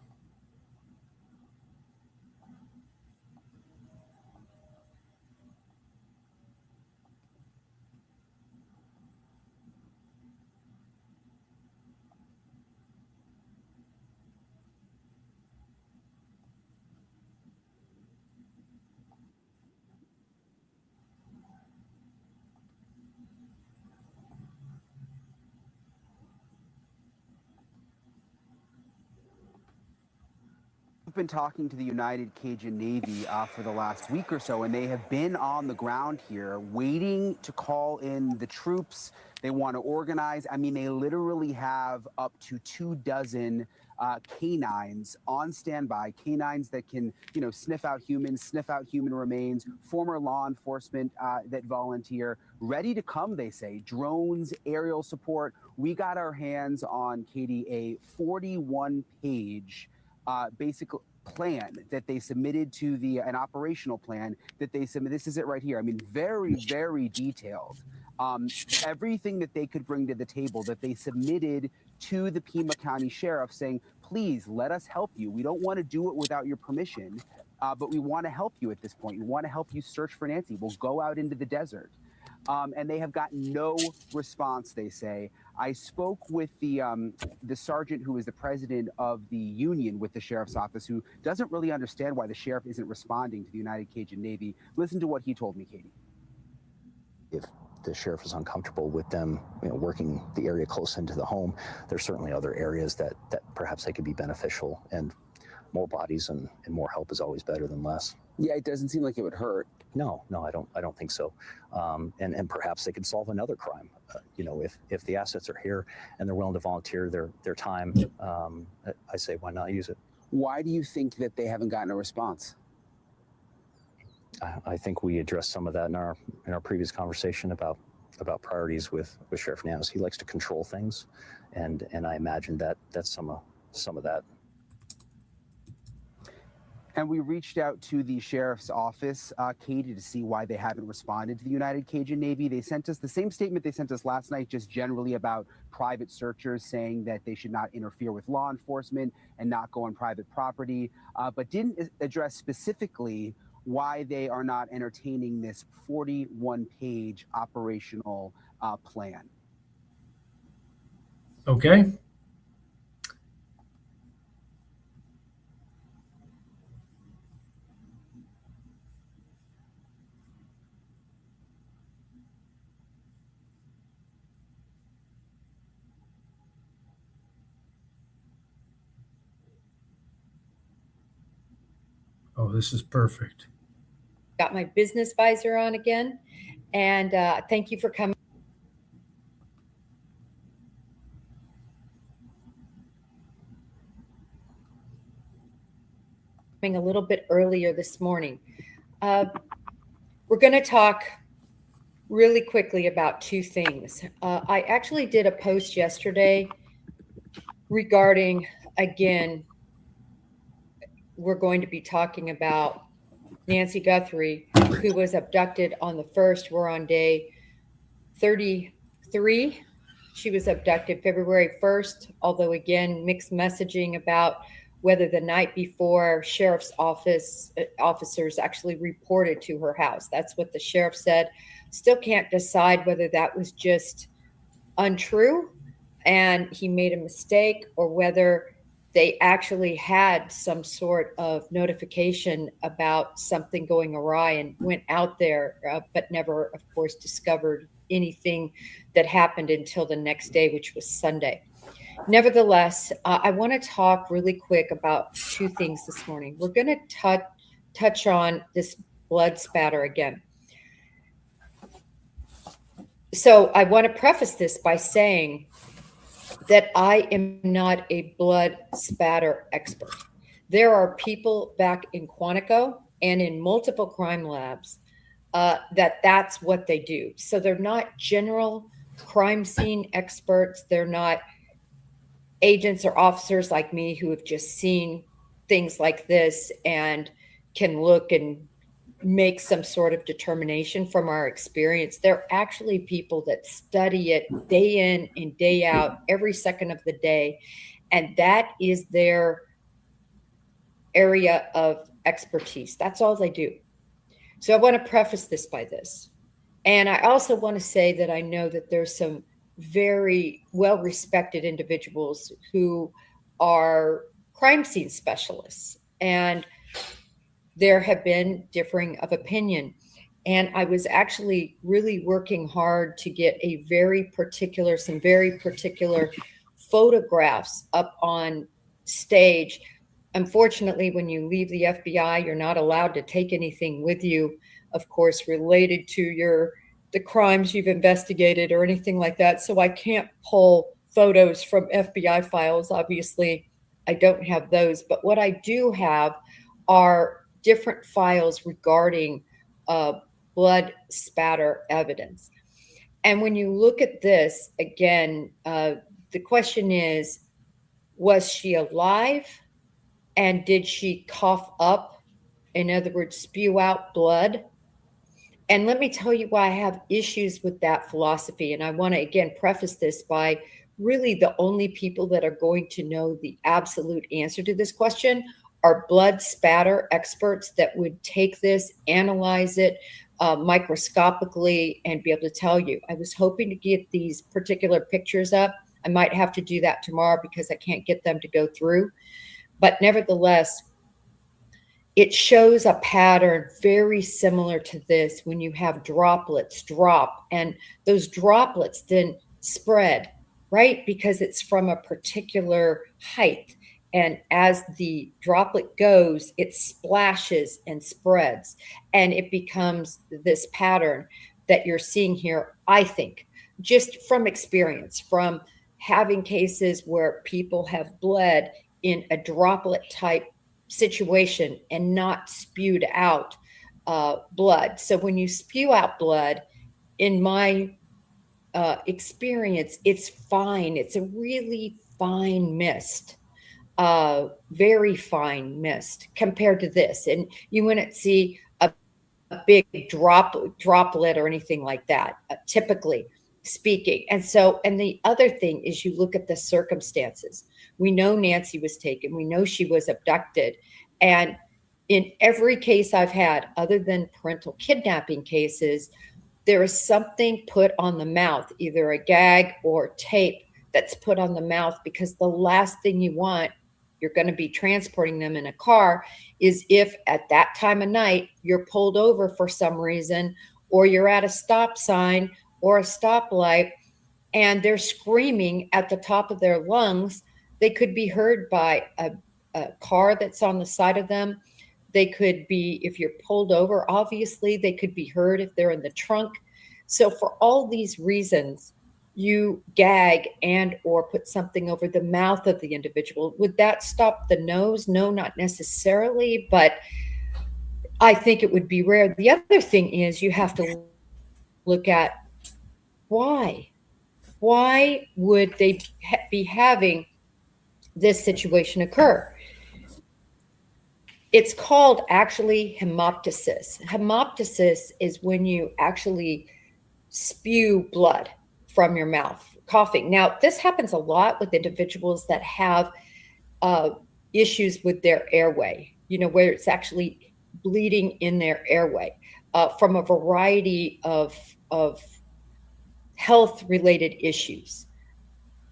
We've been talking to the United Cajun Navy for the last week or so, and they have been on the ground here waiting to call in the troops. They want to organize. I mean, they literally have up to 24 canines on standby, canines that can, sniff out humans, sniff out human remains, former law enforcement that volunteer, ready to come, they say. Drones, aerial support. We got our hands on, Katie, a 41-page basic plan that they submitted to an operational plan that they submit. This is it right here. I mean, very, very detailed. Everything that they could bring to the table that they submitted to the Pima County Sheriff saying, please let us help you. We don't want to do it without your permission, but we want to help you at this point. We want to help you search for Nancy. We'll go out into the desert. And they have gotten no response, they say. I spoke with the sergeant who is the president of the union with the sheriff's office, who doesn't really understand why the sheriff isn't responding to the United Cajun Navy. Listen to what he told me, Katie. If the sheriff is uncomfortable with them, working the area close into the home, there's certainly other areas that perhaps they could be beneficial, and more bodies and more help is always better than less. Yeah, it doesn't seem like it would hurt. No, I don't think so. And perhaps they could solve another crime. If the assets are here and they're willing to volunteer their time, I say, why not use it? Why do you think that they haven't gotten a response? I think we addressed some of that in our previous conversation about priorities with Sheriff Nanos. He likes to control things, and I imagine that's some of that. And we reached out to the sheriff's office, Katie, to see why they haven't responded to the United Cajun Navy. They sent us the same statement they sent us last night, just generally about private searchers, saying that they should not interfere with law enforcement and not go on private property, but didn't address specifically why they are not entertaining this 41-page operational plan. Okay. Oh, this is perfect. Got my business visor on again. And thank you for coming. A little bit earlier this morning. We're going to talk really quickly about two things. I actually did a post yesterday regarding, again, we're going to be talking about Nancy Guthrie, who was abducted on the 1st. We're on day 33. She was abducted February 1st, although again, mixed messaging about whether the night before sheriff's office officers actually reported to her house. That's what the sheriff said. Still can't decide whether that was just untrue and he made a mistake, or whether they actually had some sort of notification about something going awry and went out there, but never, of course, discovered anything that happened until the next day, which was Sunday. Nevertheless, I want to talk really quick about two things this morning. We're going to touch on this blood spatter again. So I want to preface this by saying that I am not a blood spatter expert. There are people back in Quantico and in multiple crime labs that's what they do. So they're not general crime scene experts. They're not agents or officers like me who have just seen things like this and can look and make some sort of determination from our experience. They're actually people that study it day in and day out, every second of the day. And that is their area of expertise. That's all they do. So I want to preface this by this. And I also want to say that I know that there's some very well-respected individuals who are crime scene specialists, and there have been differing of opinion. And I was actually really working hard to get some very particular photographs up on stage. Unfortunately, when you leave the FBI, you're not allowed to take anything with you, of course, related to the crimes you've investigated or anything like that. So I can't pull photos from FBI files. Obviously, I don't have those. But what I do have are different files regarding blood spatter evidence. And when you look at this, again, the question is, was she alive? And did she cough up? In other words, spew out blood? And let me tell you why I have issues with that philosophy. And I want to, again, preface this by really the only people that are going to know the absolute answer to this question are blood spatter experts that would take this, analyze it microscopically, and be able to tell you. I was hoping to get these particular pictures up. I might have to do that tomorrow because I can't get them to go through. But nevertheless, it shows a pattern very similar to this when you have droplets drop, and those droplets then spread, right? Because it's from a particular height. And as the droplet goes, it splashes and spreads, and it becomes this pattern that you're seeing here, I think, just from experience, from having cases where people have bled in a droplet type situation and not spewed out blood. So when you spew out blood, in my experience, it's fine. It's a really fine mist. Very fine mist compared to this. And you wouldn't see a big droplet or anything like that, typically speaking. And the other thing is, you look at the circumstances. We know Nancy was taken. We know she was abducted. And in every case I've had, other than parental kidnapping cases, there is something put on the mouth, either a gag or tape that's put on the mouth, because the last thing you want, you're going to be transporting them in a car, is if at that time of night you're pulled over for some reason, or you're at a stop sign or a stoplight and they're screaming at the top of their lungs. They could be heard by a car that's on the side of them. They could be, if you're pulled over, obviously they could be heard if they're in the trunk. So for all these reasons, you gag and or put something over the mouth of the individual. Would that stop the nose? No, not necessarily, but I think it would be rare. The other thing is, you have to look at why would they be having this situation occur. It's called actually hemoptysis. Hemoptysis is when you actually spew blood from your mouth, coughing. Now, this happens a lot with individuals that have issues with their airway, where it's actually bleeding in their airway from a variety of health-related issues.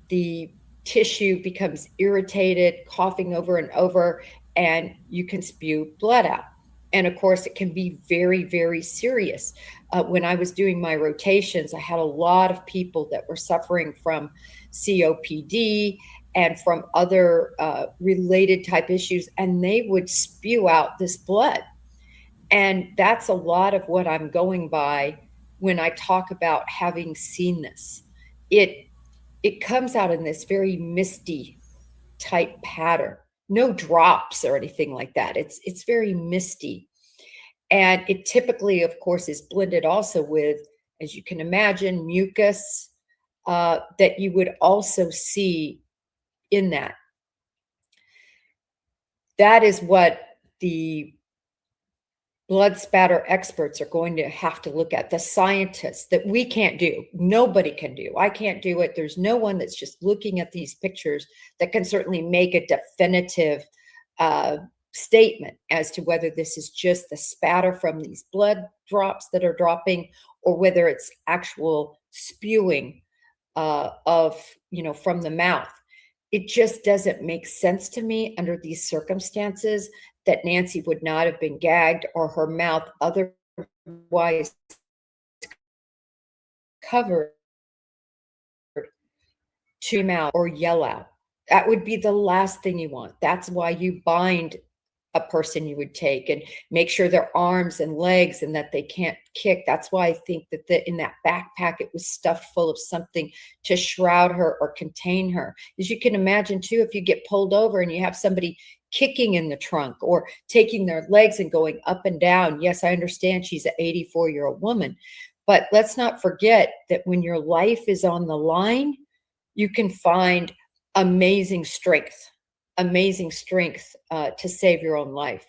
The tissue becomes irritated, coughing over and over, and you can spew blood out. And of course, it can be very, very serious. When I was doing my rotations, I had a lot of people that were suffering from COPD and from other related type issues, and they would spew out this blood. And that's a lot of what I'm going by when I talk about having seen this. It comes out in this very misty type pattern. No drops or anything like that. It's very misty. And it typically, of course, is blended also with, as you can imagine, mucus that you would also see in that. That is what the blood spatter experts are going to have to look at, the scientists, that we can't do. Nobody can do. I can't do it. There's no one that's just looking at these pictures that can certainly make a definitive statement as to whether this is just the spatter from these blood drops that are dropping, or whether it's actual spewing from the mouth. It just doesn't make sense to me under these circumstances that Nancy would not have been gagged or her mouth otherwise covered to come out or yell out. That would be the last thing you want. That's why you bind a person you would take and make sure their arms and legs and that they can't kick. That's why I think that in that backpack, it was stuffed full of something to shroud her or contain her. As you can imagine too, if you get pulled over and you have somebody kicking in the trunk or taking their legs and going up and down. Yes, I understand she's an 84-year-old woman, but let's not forget that when your life is on the line, you can find amazing strength to save your own life.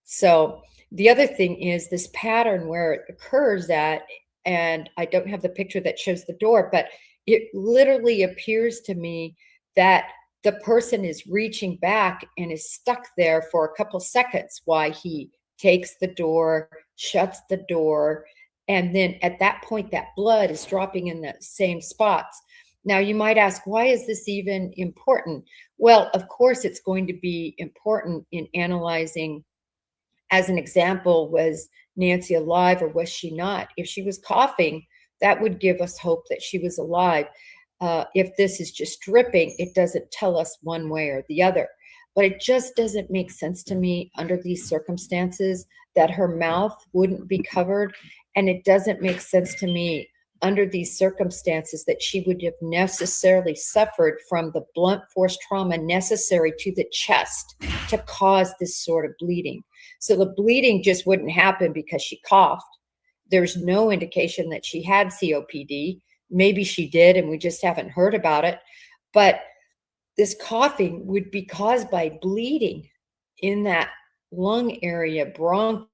So the other thing is this pattern where it occurs at, and I don't have the picture that shows the door, but it literally appears to me that the person is reaching back and is stuck there for a couple seconds while he takes the door, shuts the door, and then at that point, that blood is dropping in the same spots. Now, you might ask, why is this even important? Well, of course, it's going to be important in analyzing, as an example, was Nancy alive or was she not? If she was coughing, that would give us hope that she was alive. If this is just dripping, it doesn't tell us one way or the other. But it just doesn't make sense to me under these circumstances that her mouth wouldn't be covered. And it doesn't make sense to me under these circumstances that she would have necessarily suffered from the blunt force trauma necessary to the chest to cause this sort of bleeding. So the bleeding just wouldn't happen because she coughed. There's no indication that she had COPD. Maybe she did, and we just haven't heard about it. But this coughing would be caused by bleeding in that lung area, bronchial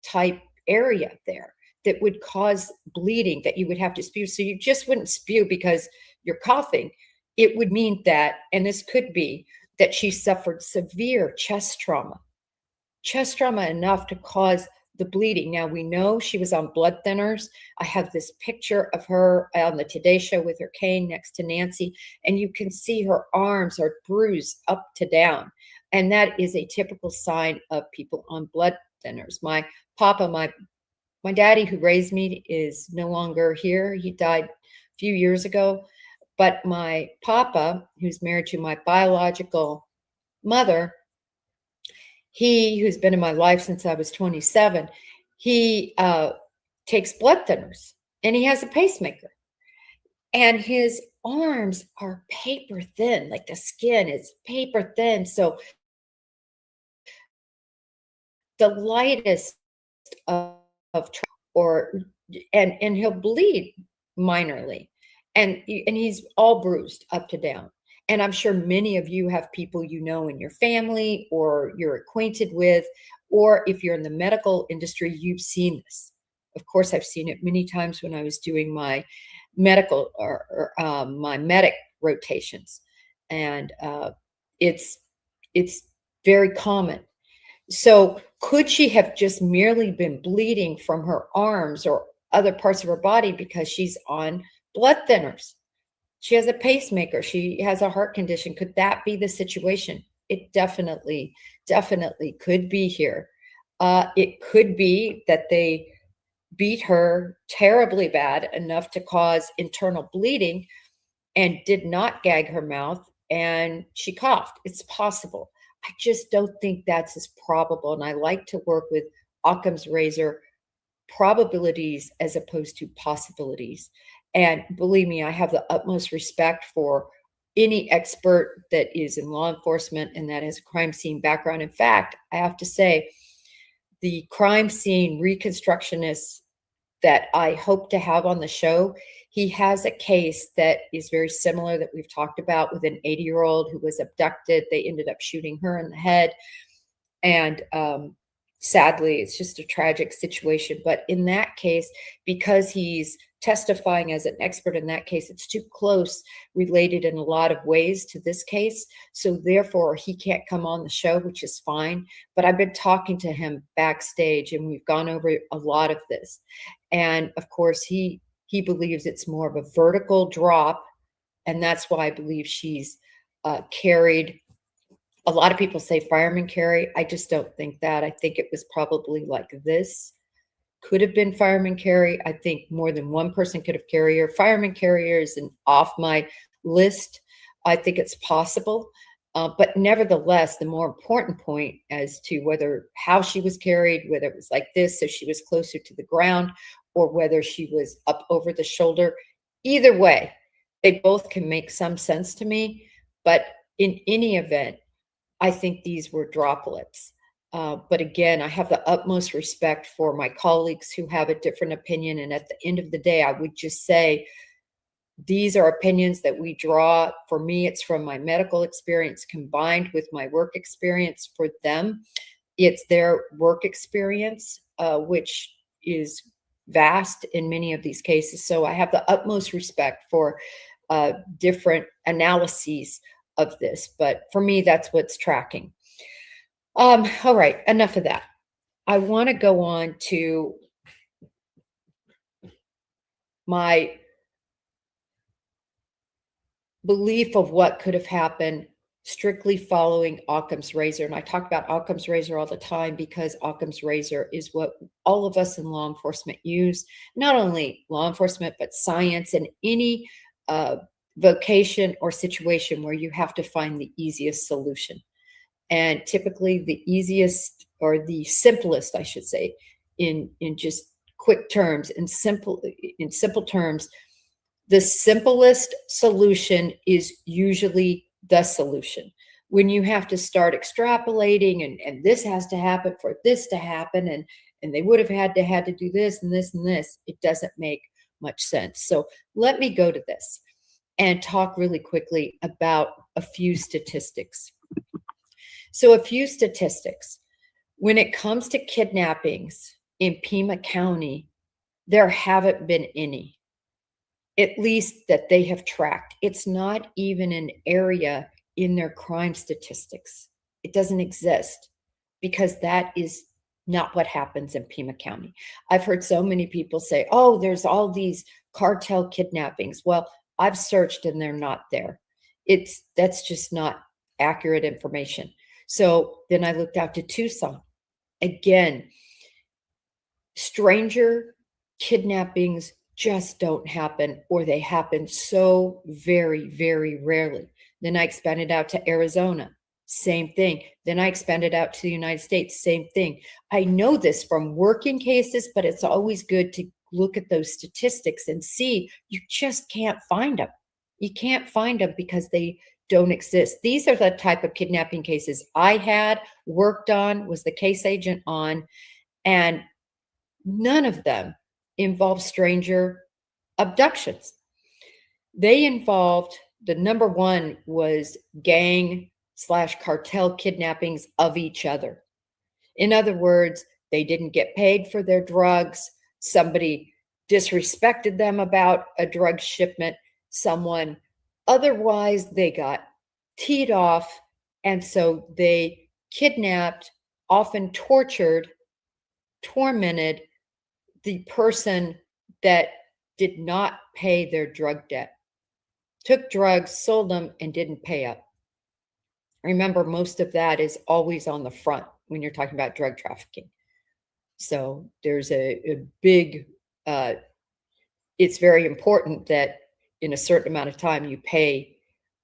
type area there, that would cause bleeding that you would have to spew. So you just wouldn't spew because you're coughing. It would mean that, and this could be, that she suffered severe chest trauma enough to cause the bleeding. Now, we know she was on blood thinners. I have this picture of her on the Today Show with her cane next to Nancy, and you can see her arms are bruised up to down. And that is a typical sign of people on blood thinners. My papa, my daddy who raised me, is no longer here. He died a few years ago. But my papa, who's married to my biological mother, who's been in my life since I was 27, he takes blood thinners and he has a pacemaker. And his arms are paper thin, like the skin is paper thin. So the lightest of or and he'll bleed minorly, and he's all bruised up to down. And I'm sure many of you have people you know in your family or you're acquainted with, or if you're in the medical industry, you've seen this. Of course, I've seen it many times when I was doing my medical or my medic rotations, and it's very common. So could she have just merely been bleeding from her arms or other parts of her body because she's on blood thinners? She has a pacemaker. She has a heart condition. Could that be the situation? It definitely could be here. It could be that they beat her terribly bad enough to cause internal bleeding and did not gag her mouth, and she coughed. It's possible. I just don't think that's as probable. And I like to work with Occam's razor, probabilities as opposed to possibilities. And believe me, I have the utmost respect for any expert that is in law enforcement and that has a crime scene background. In fact, I have to say, the crime scene reconstructionist that I hope to have on the show, he has a case that is very similar that we've talked about with an 80-year-old who was abducted. They ended up shooting her in the head. And sadly, it's just a tragic situation. But in that case, because he's testifying as an expert in that case, it's too close related in a lot of ways to this case. So therefore, he can't come on the show, which is fine. But I've been talking to him backstage, and we've gone over a lot of this. And of course, he believes it's more of a vertical drop. And that's why I believe she's carried. A lot of people say fireman carry. I just don't think that. I think it was probably like this. Could have been fireman carry. I think more than one person could have carried her. Fireman carrier is off my list. I think it's possible. But nevertheless, the more important point as to how she was carried, whether it was like this, so she was closer to the ground, or whether she was up over the shoulder. Either way, they both can make some sense to me. But in any event, I think these were droplets. But again, I have the utmost respect for my colleagues who have a different opinion. And at the end of the day, I would just say, these are opinions that we draw. For me, it's from my medical experience combined with my work experience. For them, it's their work experience, which is vast in many of these cases. So I have the utmost respect for different analyses of this. But for me, that's what's tracking. All right, enough of that. I want to go on to my belief of what could have happened strictly following Occam's razor. And I talk about Occam's razor all the time because Occam's razor is what all of us in law enforcement use, not only law enforcement, but science and any vocation or situation where you have to find the easiest solution. And typically the easiest, or the simplest, I should say, in just quick terms, in simple terms, the simplest solution is usually the solution. When you have to start extrapolating and this has to happen for this to happen, and they would have had to do this and this and this, it doesn't make much sense. So let me go to this and talk really quickly about a few statistics. So a few statistics. When it comes to kidnappings in Pima County, there haven't been any, at least that they have tracked. It's not even an area in their crime statistics. It doesn't exist because that is not what happens in Pima County. I've heard so many people say, oh, there's all these cartel kidnappings. Well, I've searched and they're not there. That's just not accurate information. So then I looked out to Tucson. Again, stranger kidnappings just don't happen, or they happen so very, very rarely. Then I expanded out to Arizona, same thing. Then I expanded out to the United States, same thing. I know this from working cases, but it's always good to look at those statistics and see you just can't find them. You can't find them because they don't exist. These are the type of kidnapping cases I had worked on, was the case agent on, and none of them involve stranger abductions. They involved, the number one was gang/cartel kidnappings of each other. In other words, they didn't get paid for their drugs. Somebody disrespected them about a drug shipment. Someone, otherwise, they got teed off. And so they kidnapped, often tortured, tormented the person that did not pay their drug debt, took drugs, sold them, and didn't pay up. Remember, most of that is always on the front when you're talking about drug trafficking. So there's a big, it's very important that in a certain amount of time you pay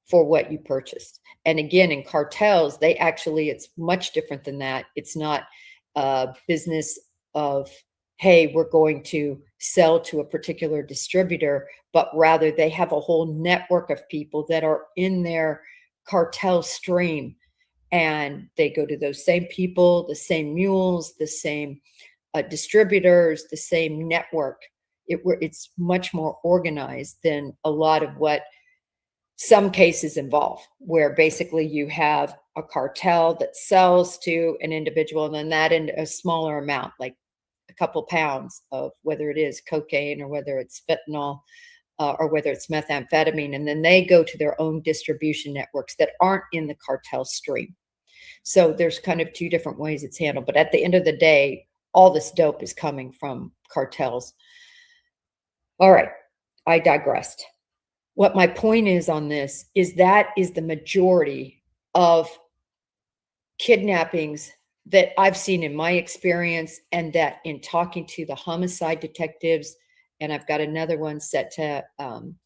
for what you purchased. And again, in cartels, they actually, it's much different than that. It's not a business of, hey, we're going to sell to a particular distributor, but rather they have a whole network of people that are in their cartel stream, and they go to those same people, the same mules, the same distributors, the same network. It's much more organized than a lot of what some cases involve, where basically you have a cartel that sells to an individual, and then that in a smaller amount, like a couple pounds of whether it is cocaine or whether it's fentanyl or whether it's methamphetamine, and then they go to their own distribution networks that aren't in the cartel stream. So there's kind of two different ways it's handled. But at the end of the day, all this dope is coming from cartels. All right, I digressed. What my point is on this is that is the majority of kidnappings that I've seen in my experience, and that in talking to the homicide detectives, and I've got another one set to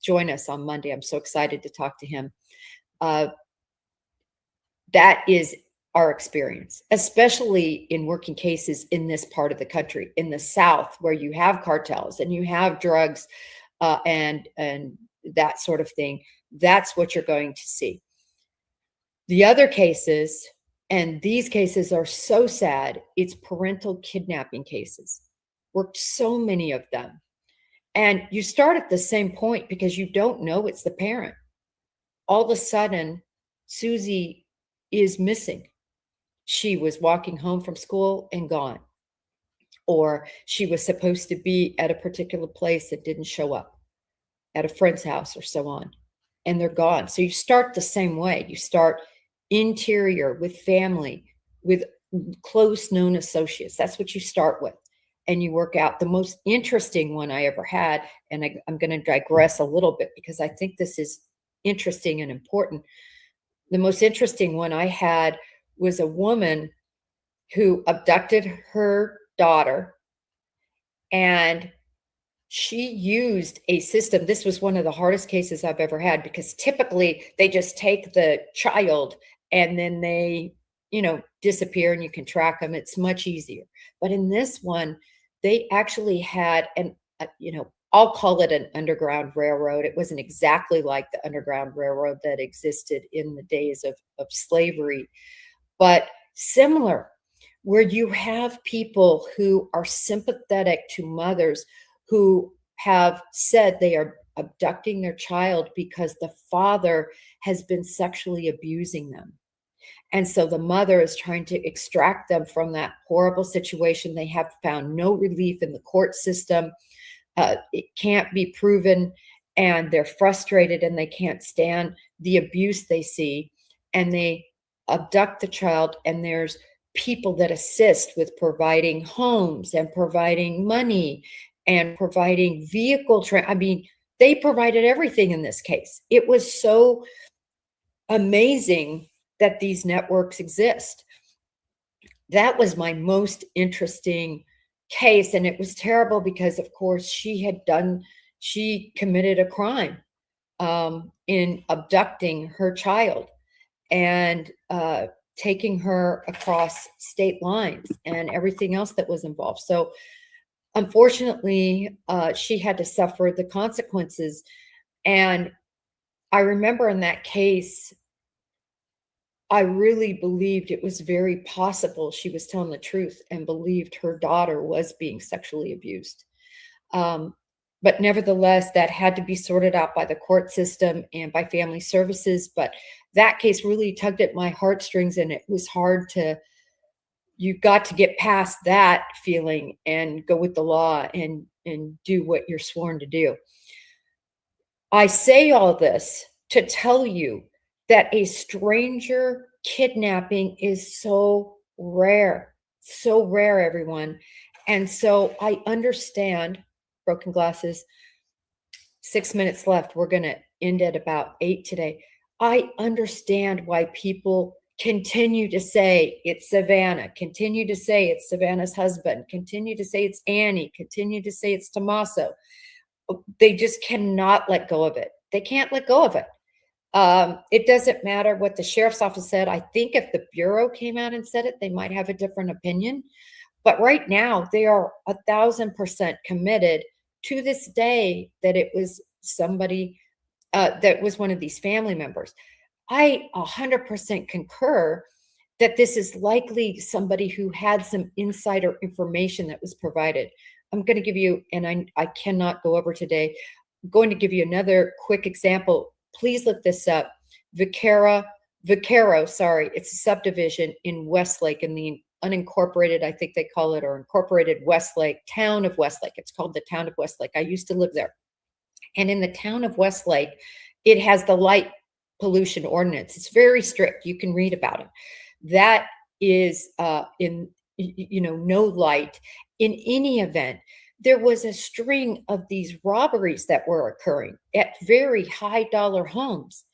join us on Monday. I'm so excited to talk to him. That is our experience, especially in working cases in this part of the country, in the South, where you have cartels and you have drugs and that sort of thing. That's what you're going to see. The other cases, and these cases are so sad, it's parental kidnapping cases. Worked so many of them. And you start at the same point because you don't know it's the parent. All of a sudden, Susie is missing. She was walking home from school and gone. Or she was supposed to be at a particular place that didn't show up, at a friend's house or so on, and they're gone. So you start the same way. You start interior with family, with close known associates. That's what you start with. And you work out. The most interesting one I ever had, and I'm going to digress a little bit because I think this is interesting and important. The most interesting one I had was a woman who abducted her daughter, and she used a system. This was one of the hardest cases I've ever had, because typically they just take the child and then they, disappear and you can track them. It's much easier. But in this one, they actually had I'll call it an underground railroad. It wasn't exactly like the underground railroad that existed in the days of slavery, but similar, where you have people who are sympathetic to mothers who have said they are abducting their child because the father has been sexually abusing them. And so the mother is trying to extract them from that horrible situation. They have found no relief in the court system. It can't be proven, and they're frustrated and they can't stand the abuse they see, and they abduct the child. And there's people that assist with providing homes and providing money and providing vehicle. They provided everything in this case. It was so amazing that these networks exist. That was my most interesting case. And it was terrible because, of course, she committed a crime in abducting her child and taking her across state lines and everything else that was involved. So unfortunately, she had to suffer the consequences. And I remember in that case, I really believed it was very possible she was telling the truth and believed her daughter was being sexually abused. But nevertheless, that had to be sorted out by the court system and by family services. But that case really tugged at my heartstrings, and it was hard to, you got to get past that feeling and go with the law and do what you're sworn to do. I say all this to tell you that a stranger kidnapping is so rare, everyone. And so I understand, broken glasses, 6 minutes left. We're going to end at about 8 today. I understand why people continue to say it's Savannah, continue to say it's Savannah's husband, continue to say it's Annie, continue to say it's Tommaso. They just cannot let go of it. They can't let go of it. It doesn't matter what the sheriff's office said. I think if the Bureau came out and said it, they might have a different opinion. But right now, they are 1,000% committed to this day that it was somebody that was one of these family members. I 100% concur that this is likely somebody who had some insider information that was provided. I'm going to give you, and I cannot go over today, I'm going to give you another quick example. Please look this up. Vaquero, sorry, it's a subdivision in Westlake, in the unincorporated, I think they call it, or incorporated Westlake, town of Westlake. It's called the town of Westlake. I used to live there. And in the town of Westlake, it has the light pollution ordinance. It's very strict. You can read about it. That is in, no light. In any event, there was a string of these robberies that were occurring at very high dollar homes.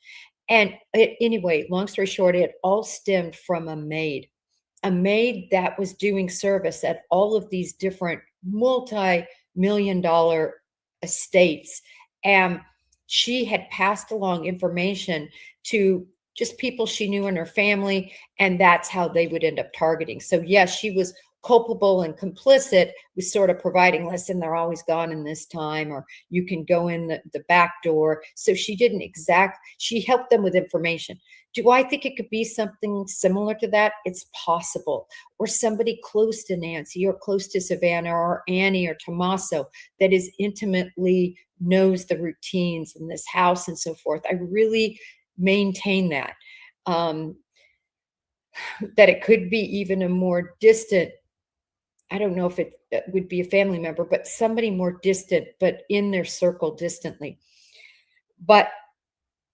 And anyway, long story short, it all stemmed from a maid that was doing service at all of these different multi-million-dollar estates. And she had passed along information to just people she knew in her family, and that's how they would end up targeting. So yes, she was culpable and complicit with sort of providing, listen, they're always gone in this time, or you can go in the back door. So she didn't she helped them with information. Do I think it could be something similar to that? It's possible. Or somebody close to Nancy or close to Savannah or Annie or Tommaso that is intimately knows the routines in this house and so forth. I really maintain that, that it could be even a more distant, I don't know if it would be a family member, but somebody more distant, but in their circle distantly. But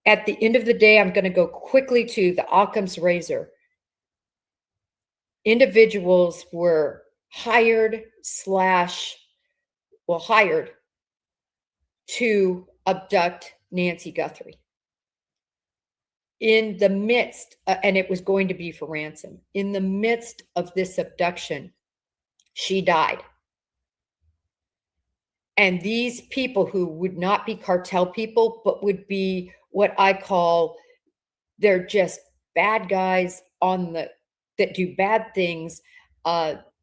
at the end of the day, I'm going to go quickly to the Occam's razor. Individuals were hired to abduct Nancy Guthrie. In the midst, and it was going to be for ransom, in the midst of this abduction, she died. And these people who would not be cartel people, but would be what I call, they're just bad guys that do bad things.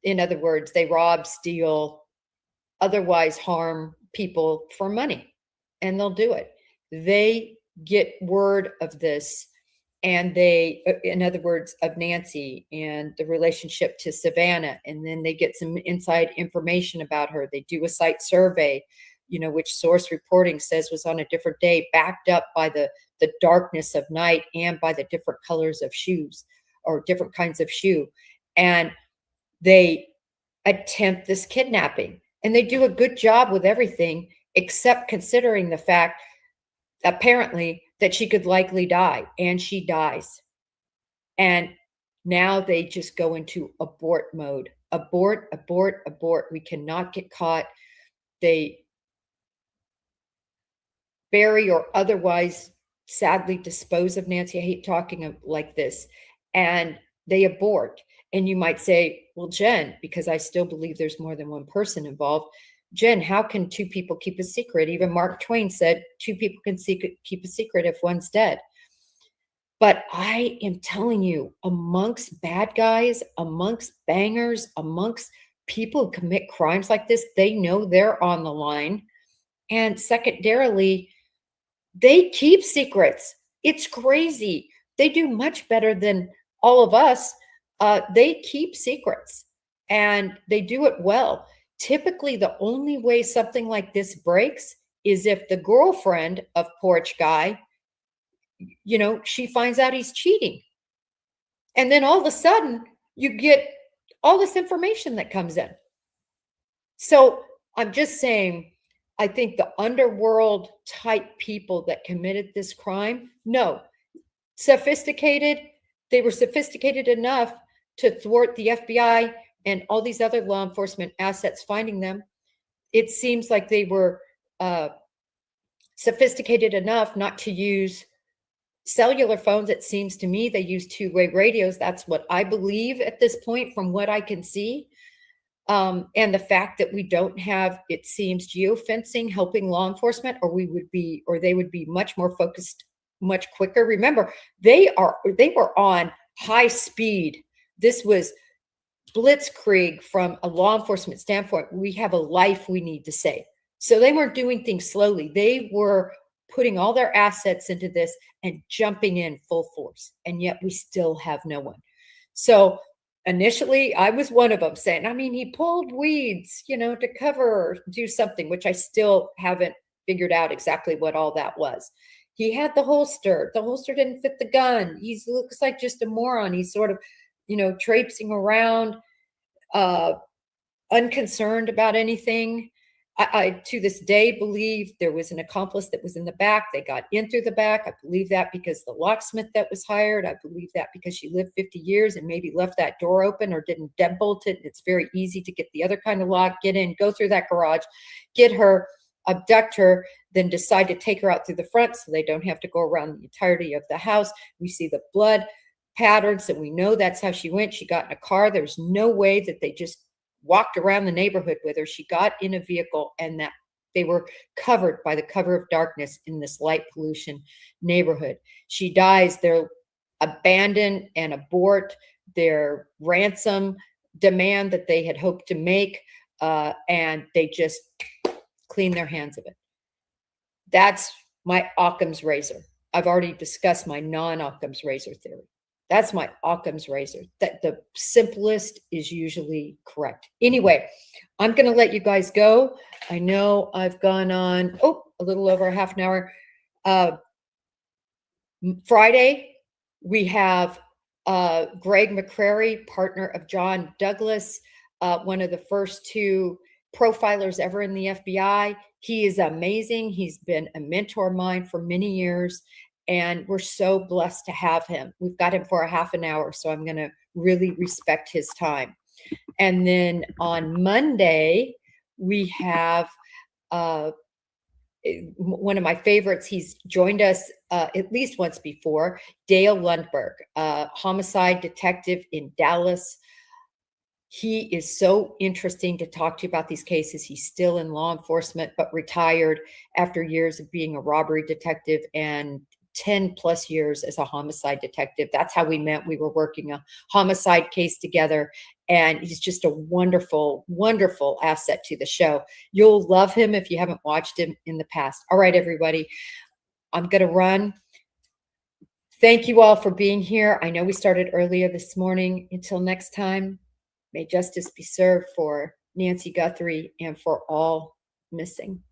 In other words, they rob, steal, otherwise harm people for money, and they'll do it. They get word of this, and they, in other words, of Nancy and the relationship to Savannah, and then they get some inside information about her. They do a site survey, which source reporting says was on a different day, backed up by the darkness of night and by the different colors of shoes or different kinds of shoe. And they attempt this kidnapping, and they do a good job with everything, except considering the fact, apparently, that she could likely die, and she dies. And now they just go into abort mode. Abort, abort, abort. We cannot get caught. They bury or otherwise sadly dispose of Nancy. I hate talking like this. And they abort. And you might say, well, Jen, because I still believe there's more than one person involved, Jen, how can two people keep a secret? Even Mark Twain said two people can keep a secret if one's dead. But I am telling you, amongst bad guys, amongst bangers, amongst people who commit crimes like this, they know they're on the line. And secondarily, they keep secrets. It's crazy. they do much better than all of us. They keep secrets and they do it well. Typically, the only way something like this breaks is if the girlfriend of Porch Guy, she finds out he's cheating. And then all of a sudden, you get all this information that comes in. So I'm just saying, I think the underworld type people that committed this crime, no, sophisticated, they were sophisticated enough to thwart the FBI and all these other law enforcement assets finding them. It seems like they were sophisticated enough not to use cellular phones. It seems to me they use two-way radios. That's what I believe at this point from what I can see. And the fact that we don't have, it seems, geofencing helping law enforcement, or they would be much more focused, much quicker. Remember, they were on high speed. This was blitzkrieg from a law enforcement standpoint. We have a life we need to save. So they weren't doing things slowly. They were putting all their assets into this and jumping in full force. And yet we still have no one. So initially, I was one of them saying, he pulled weeds, to cover or do something, which I still haven't figured out exactly what all that was. He had the holster. The holster didn't fit the gun. He looks like just a moron. He's sort of, traipsing around, unconcerned about anything. I to this day believe there was an accomplice that was in the back. They got in through the back. I believe that because the locksmith that was hired. I believe that because she lived 50 years and maybe left that door open or didn't deadbolt it. It's very easy to get the other kind of lock, get in, go through that garage, get her, abduct her, then decide to take her out through the front so they don't have to go around the entirety of the house. We see the blood patterns and we know that's how she went. She got in a car. There's no way that they just walked around the neighborhood with her. She got in a vehicle and that they were covered by the cover of darkness in this light pollution neighborhood. She dies. They're abandoned and abort their ransom demand that they had hoped to make, and they just clean their hands of it. That's my Occam's razor. I've already discussed my non-Occam's razor theory. That's my Occam's razor. That the simplest is usually correct. Anyway, I'm going to let you guys go. I know I've gone on, a little over a half an hour. Friday, we have Greg McCrary, partner of John Douglas, one of the first two profilers ever in the FBI. He is amazing. He's been a mentor of mine for many years. And we're so blessed to have him. We've got him for a half an hour, so I'm going to really respect his time. And then on Monday, we have one of my favorites. He's joined us at least once before, Dale Lundberg, homicide detective in Dallas. He is so interesting to talk to about these cases. He's still in law enforcement, but retired after years of being a robbery detective and 10 plus years as a homicide detective. That's how we met. We were working a homicide case together, and he's just a wonderful, wonderful asset to the show. You'll love him if you haven't watched him in the past. All right, everybody, I'm going to run. Thank you all for being here. I know we started earlier this morning. Until next time, may justice be served for Nancy Guthrie and for all missing.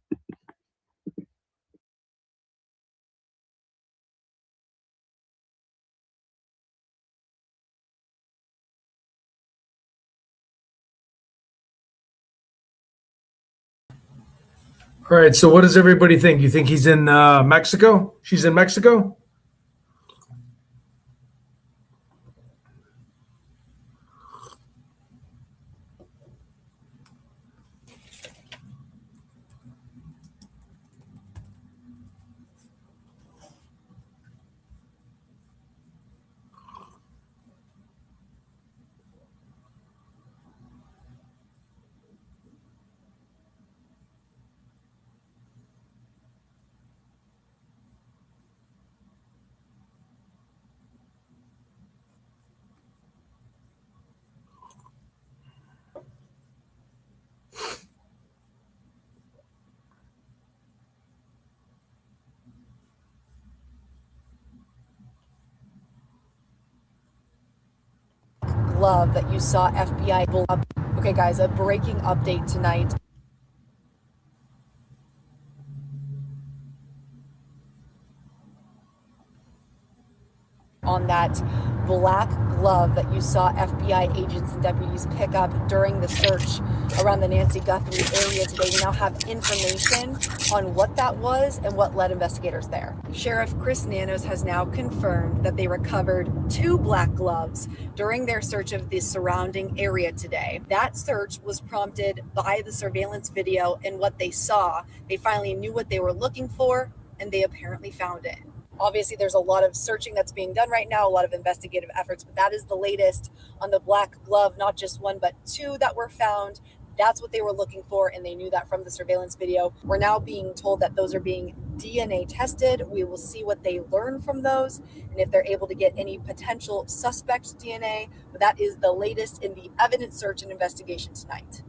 All right. So what does everybody think? You think he's in Mexico? She's in Mexico? glove that you saw FBI. Okay, guys, a breaking update tonight. On that black glove that you saw FBI agents and deputies pick up during the search around the Nancy Guthrie area today. We now have information on what that was and what led investigators there. Sheriff Chris Nanos has now confirmed that they recovered 2 black gloves during their search of the surrounding area today. That search was prompted by the surveillance video and what they saw. They finally knew what they were looking for, and they apparently found it. Obviously, there's a lot of searching that's being done right now, a lot of investigative efforts, but that is the latest on the black glove, not just 1, but 2 that were found. That's what they were looking for, and they knew that from the surveillance video. We're now being told that those are being DNA tested. We will see what they learn from those, and if they're able to get any potential suspect DNA, but that is the latest in the evidence search and investigation tonight.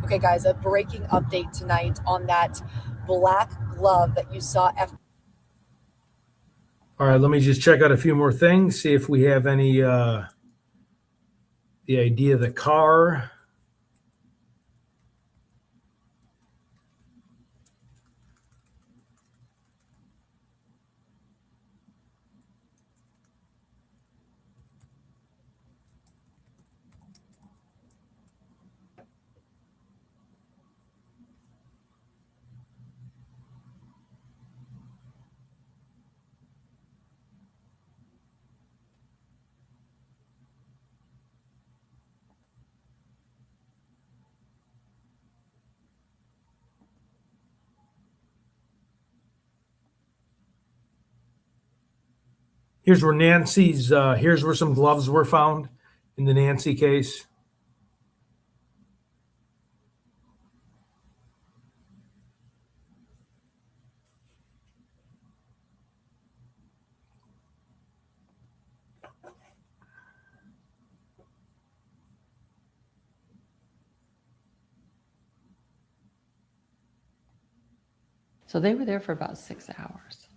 Okay, guys, a breaking update tonight on that black glove that you saw. All right, let me just check out a few more things, see if we have any the idea of the car. Here's where here's where some gloves were found in the Nancy case. So they were there for about 6 hours.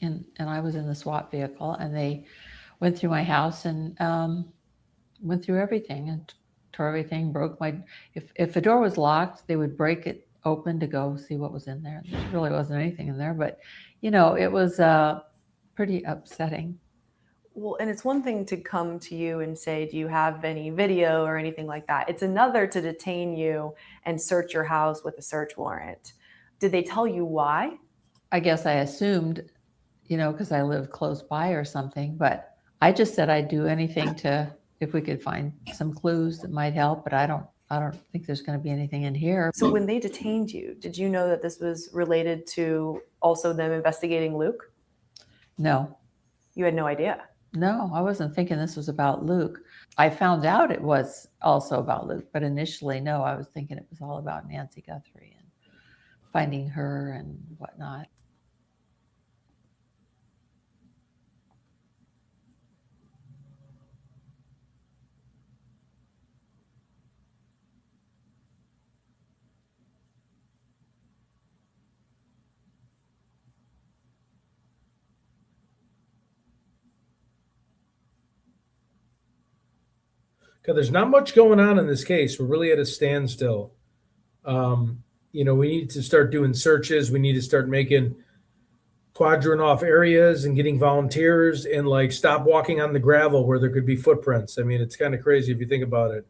And I was in the SWAT vehicle, and they went through my house and went through everything and tore everything, broke my, if the door was locked, they would break it open to go see what was in there. There really wasn't anything in there, but it was pretty upsetting. Well, and it's one thing to come to you and say, do you have any video or anything like that? It's another to detain you and search your house with a search warrant. Did they tell you why? I guess I assumed, because I lived close by or something, but I just said I'd do anything if we could find some clues that might help, but I don't think there's going to be anything in here. So when they detained you, did you know that this was related to also them investigating Luke? No. You had no idea? No, I wasn't thinking this was about Luke. I found out it was also about Luke, but initially, no, I was thinking it was all about Nancy Guthrie and finding her and whatnot. Okay, there's not much going on in this case. We're really at a standstill. We need to start doing searches. We need to start making quadrant off areas and getting volunteers and stop walking on the gravel where there could be footprints. I mean, it's kind of crazy if you think about it.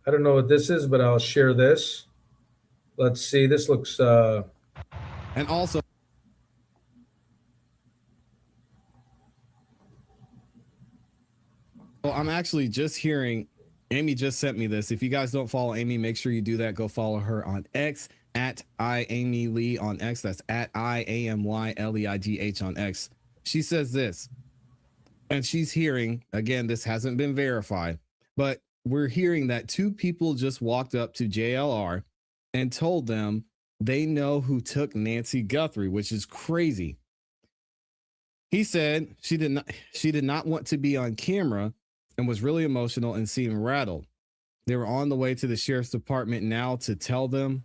I don't know what this is, but I'll share this. Let's see. This looks and also I'm actually just hearing, Amy just sent me this. If you guys don't follow Amy, make sure you do that. Go follow her on X at @IamyLeigh on X. That's at IAMYLEIGH on X. She says this, and she's hearing, again, this hasn't been verified, but we're hearing that 2 people just walked up to JLR and told them they know who took Nancy Guthrie, which is crazy. He said she did not want to be on camera and was really emotional and seemed rattled. They were on the way to the sheriff's department now to tell them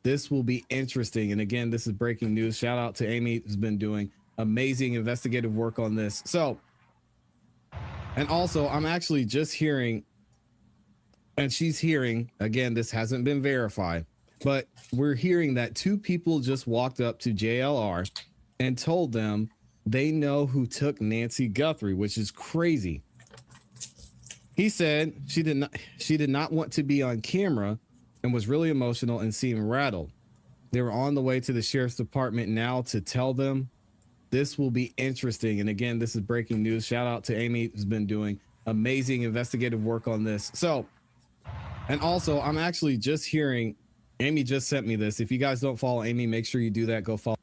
This will be interesting. And again, this is breaking news. Shout out to Amy, who's been doing amazing investigative work on this. So, and also I'm actually just hearing, and she's hearing, again, this hasn't been verified, but we're hearing that 2 people just walked up to JLR and told them they know who took Nancy Guthrie, which is crazy. He said she did not want to be on camera and was really emotional and seemed rattled. They were on the way to the sheriff's department now to tell them. This will be interesting. And again, this is breaking news. Shout out to Amy, who's been doing amazing investigative work on this. So, and also I'm actually just hearing, Amy just sent me this. If you guys don't follow Amy, make sure you do that. Go follow.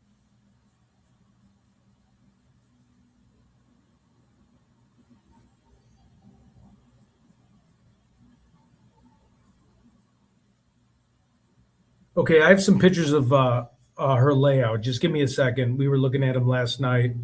Okay, I have some pictures of her layout. Just give me a second. We were looking at them last night.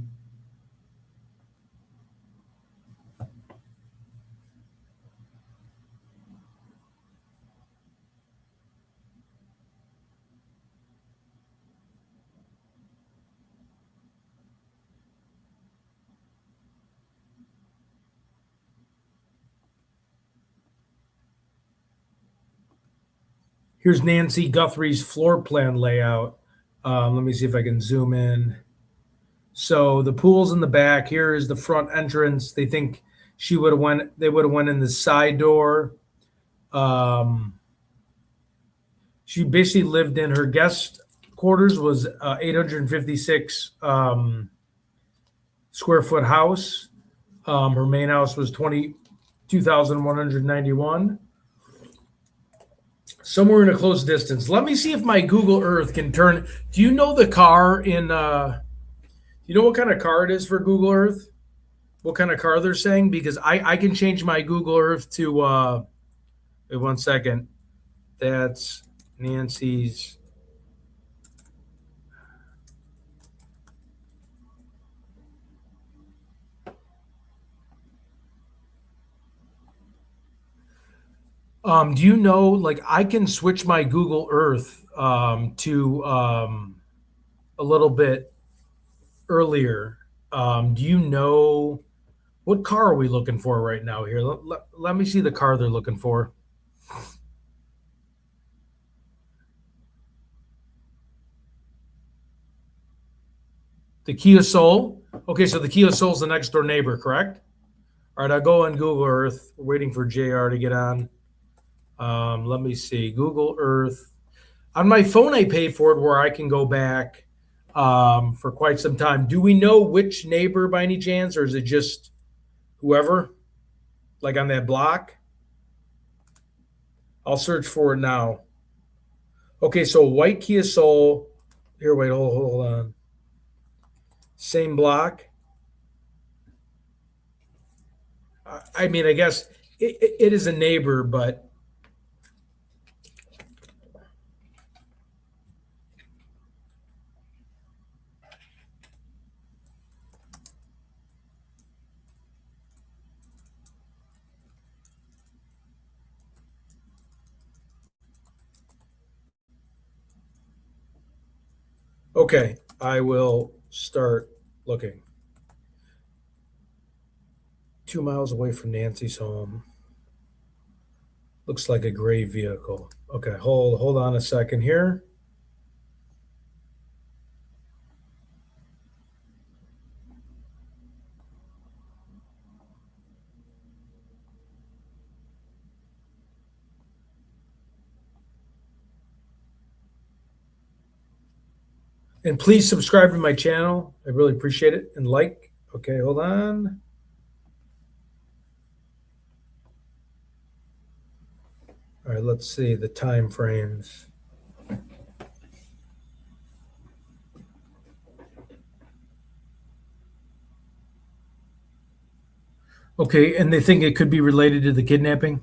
Here's Nancy Guthrie's floor plan layout. Let me see if I can zoom in. So the pool's in the back. Here is the front entrance. They think they would have went in the side door. She basically lived in her guest quarters was 856 square foot house. Her main house was 22,191. Somewhere in a close distance. Let me see if my Google Earth can turn. Do you know the car in? You know what kind of car it is for Google Earth? What kind of car they're saying? Because I can change my Google Earth to. Wait 1 second. That's Nancy's. Do you know, like, I can switch my Google Earth to a little bit earlier. Do you know what car are we looking for right now here? Let me see the car they're looking for. The Kia Soul. Okay, so the Kia Soul's the next door neighbor, correct? All right, I'll go on Google Earth. We're waiting for JR to get on. Let me see. Google Earth. On my phone, I pay for it where I can go back for quite some time. Do we know which neighbor by any chance, or is it just whoever? Like on that block? I'll search for it now. Okay, so white Kia Soul. Here, wait, hold on. Same block. I mean, I guess it is a neighbor, but okay, I will start looking. 2 miles away from Nancy's home. Looks like a gray vehicle. Okay, hold on a second here. And please subscribe to my channel. I really appreciate it. And like. Okay, hold on. All right, let's see the time frames. Okay, and they think it could be related to the kidnapping?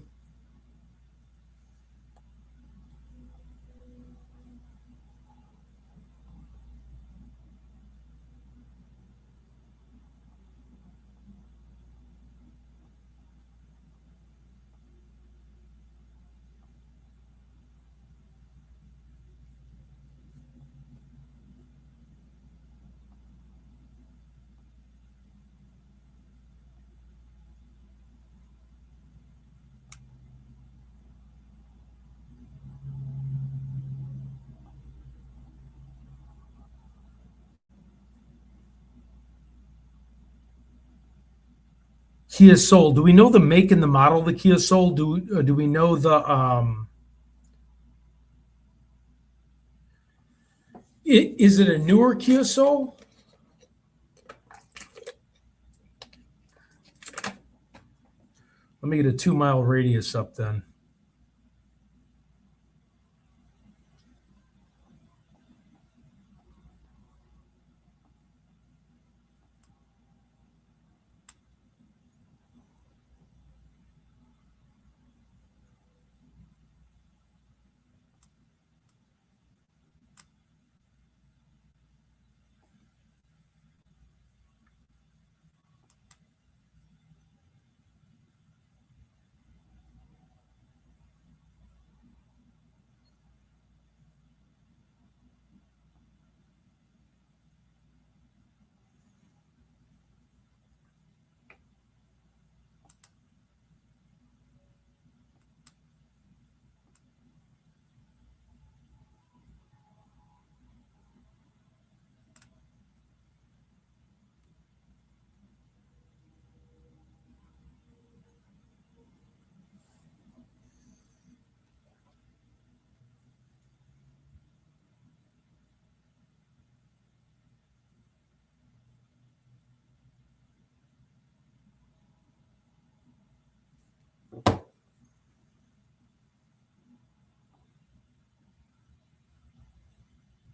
Kia Soul. Do we know the make and the model of the Kia Soul? Do we know the is it a newer Kia Soul? Let me get a 2-mile radius up then.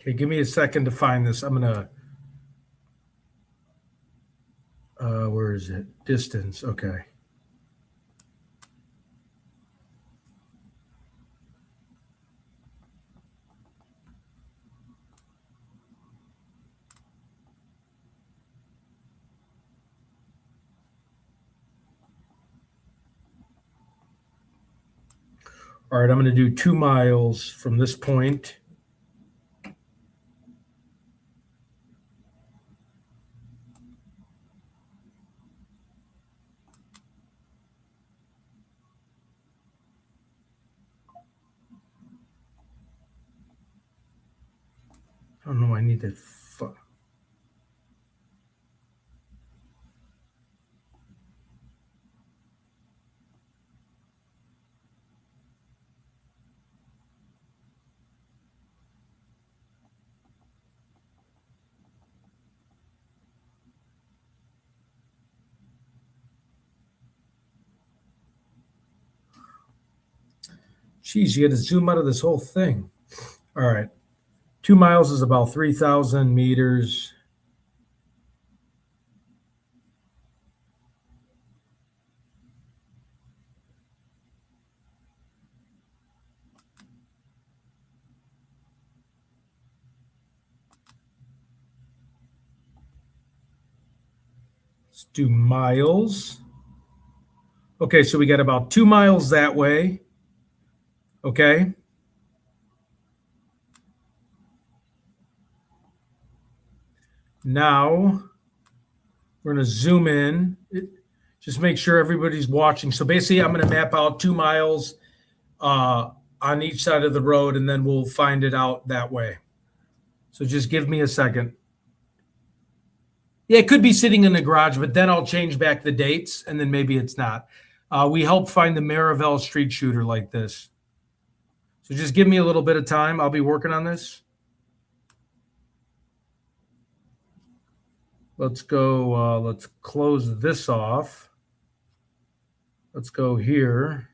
Okay, give me a second to find this. I'm gonna where is it? Distance. Okay. All right, I'm gonna do 2 miles from this point. I don't know. I need to. Geez, you got to zoom out of this whole thing. All right. 2 miles is about 3,000 meters. Let's do miles. Okay, so we got about 2 miles that way. Okay. Now we're going to zoom in. Just make sure everybody's watching. So basically, I'm going to map out 2 miles on each side of the road, and then we'll find it out that way. So just give me a second. Yeah, it could be sitting in the garage, but then I'll change back the dates, and then maybe it's not. We helped find the Maryville street shooter like this. So just give me a little bit of time. I'll be working on this. Let's go. Let's close this off. Let's go here.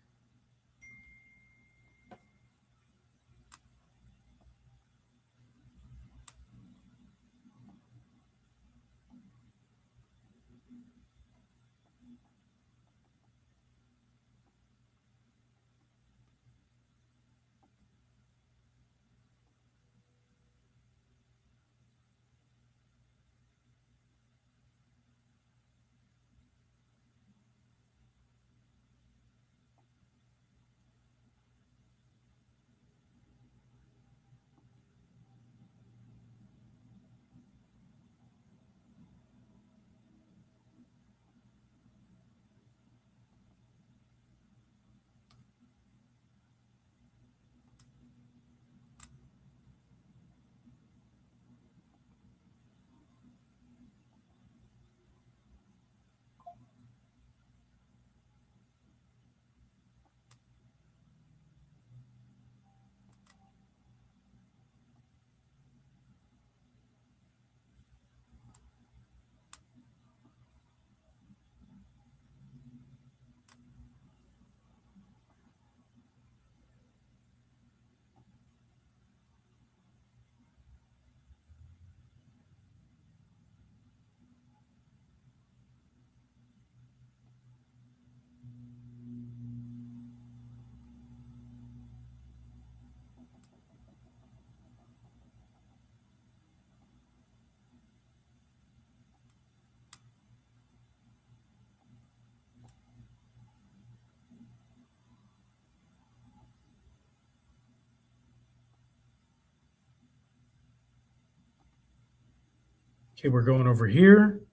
Okay, we're going over here.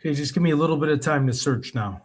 Okay, just give me a little bit of time to search now.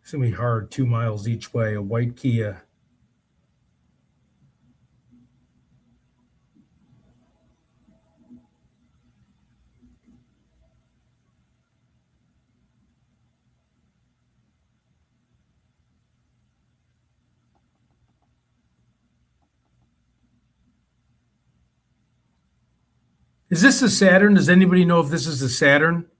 It's gonna be hard, 2 miles each way, a white Kia. Is this a Saturn? Does anybody know if this is a Saturn?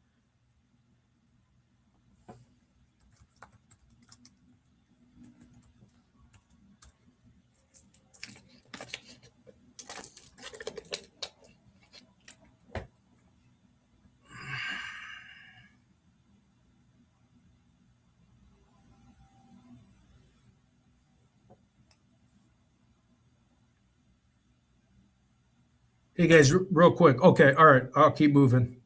Hey guys, real quick. Okay, all right, I'll keep moving.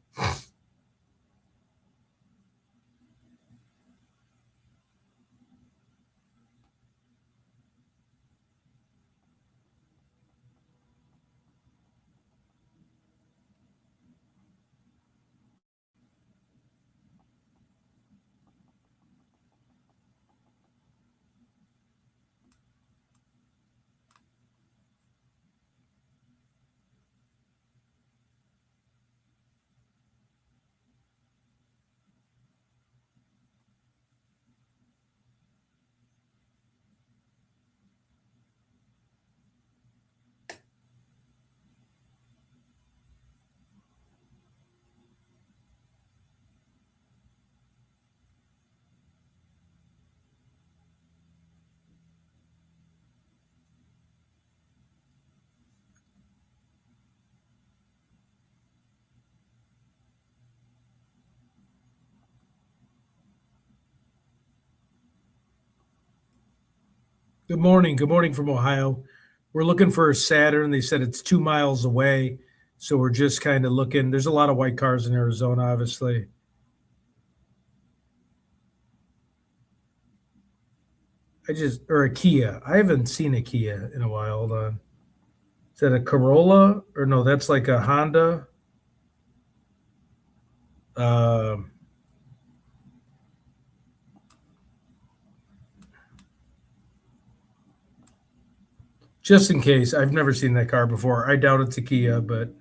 Good morning. Good morning from Ohio. We're looking for a Saturn. They said it's 2 miles away. So we're just kind of looking. There's a lot of white cars in Arizona, obviously. Or a Kia. I haven't seen a Kia in a while. Hold on. Is that a Corolla? Or no, that's like a Honda. Um, just in case. I've never seen that car before. I doubt it's a Kia, but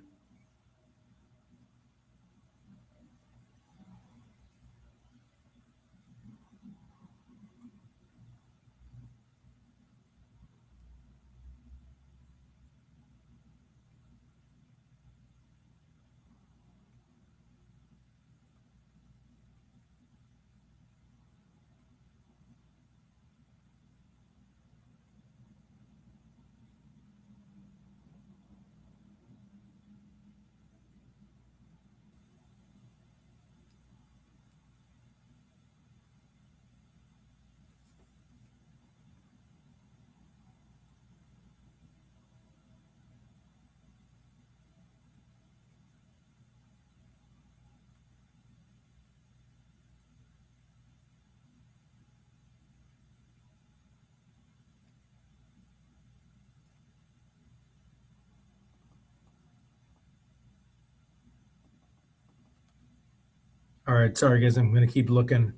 All right, sorry guys, I'm going to keep looking.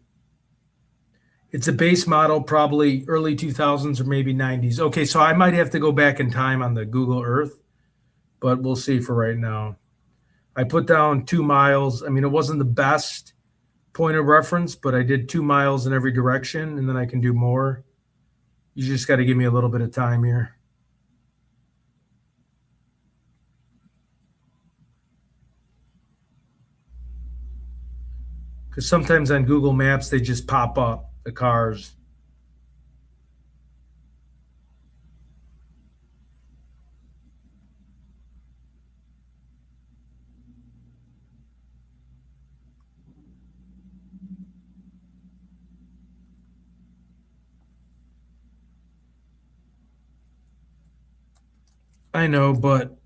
It's a base model, probably early 2000s or maybe 90s. Okay, so I might have to go back in time on the Google Earth, but we'll see for right now. I put down 2 miles. I mean, it wasn't the best point of reference, but I did 2 miles in every direction, and then I can do more. You just got to give me a little bit of time here. Because sometimes on Google Maps, they just pop up the cars. I know, but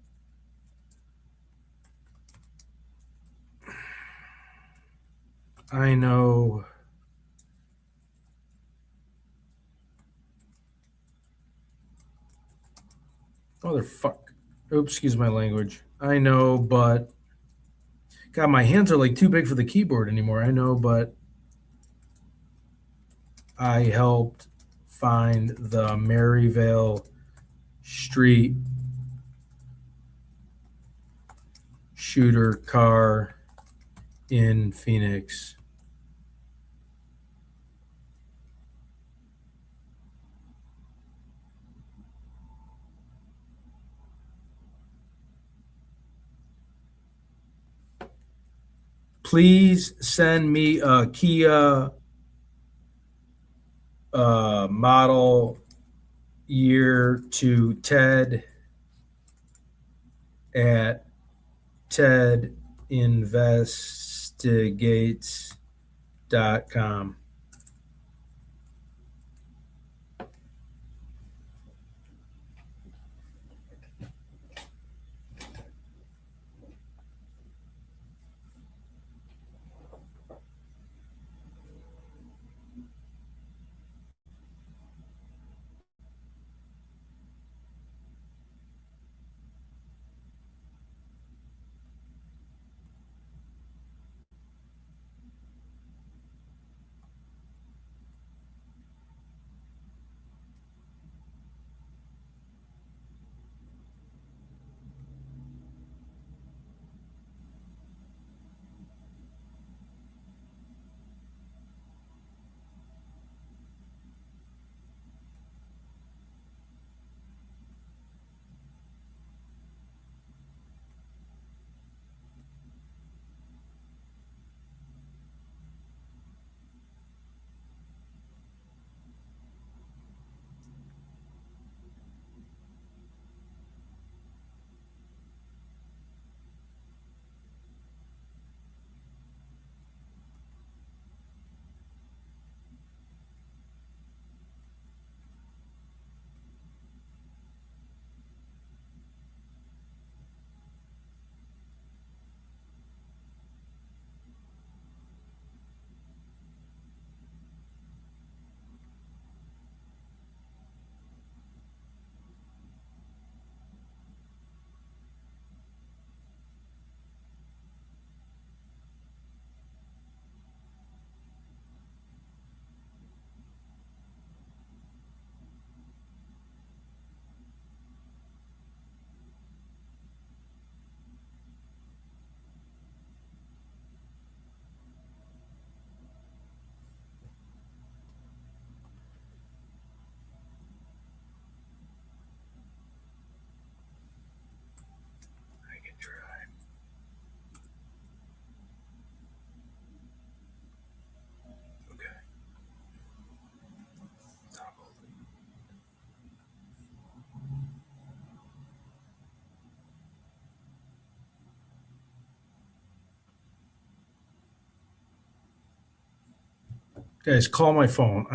I know. Motherfuck. Oops, excuse my language. I know, but God, my hands are like too big for the keyboard anymore. I know, but I helped find the Maryvale Street shooter car in Phoenix. Please send me a Kia model year to Ted at tedinvestigates.com. I can try. Okay. Guys, call my phone.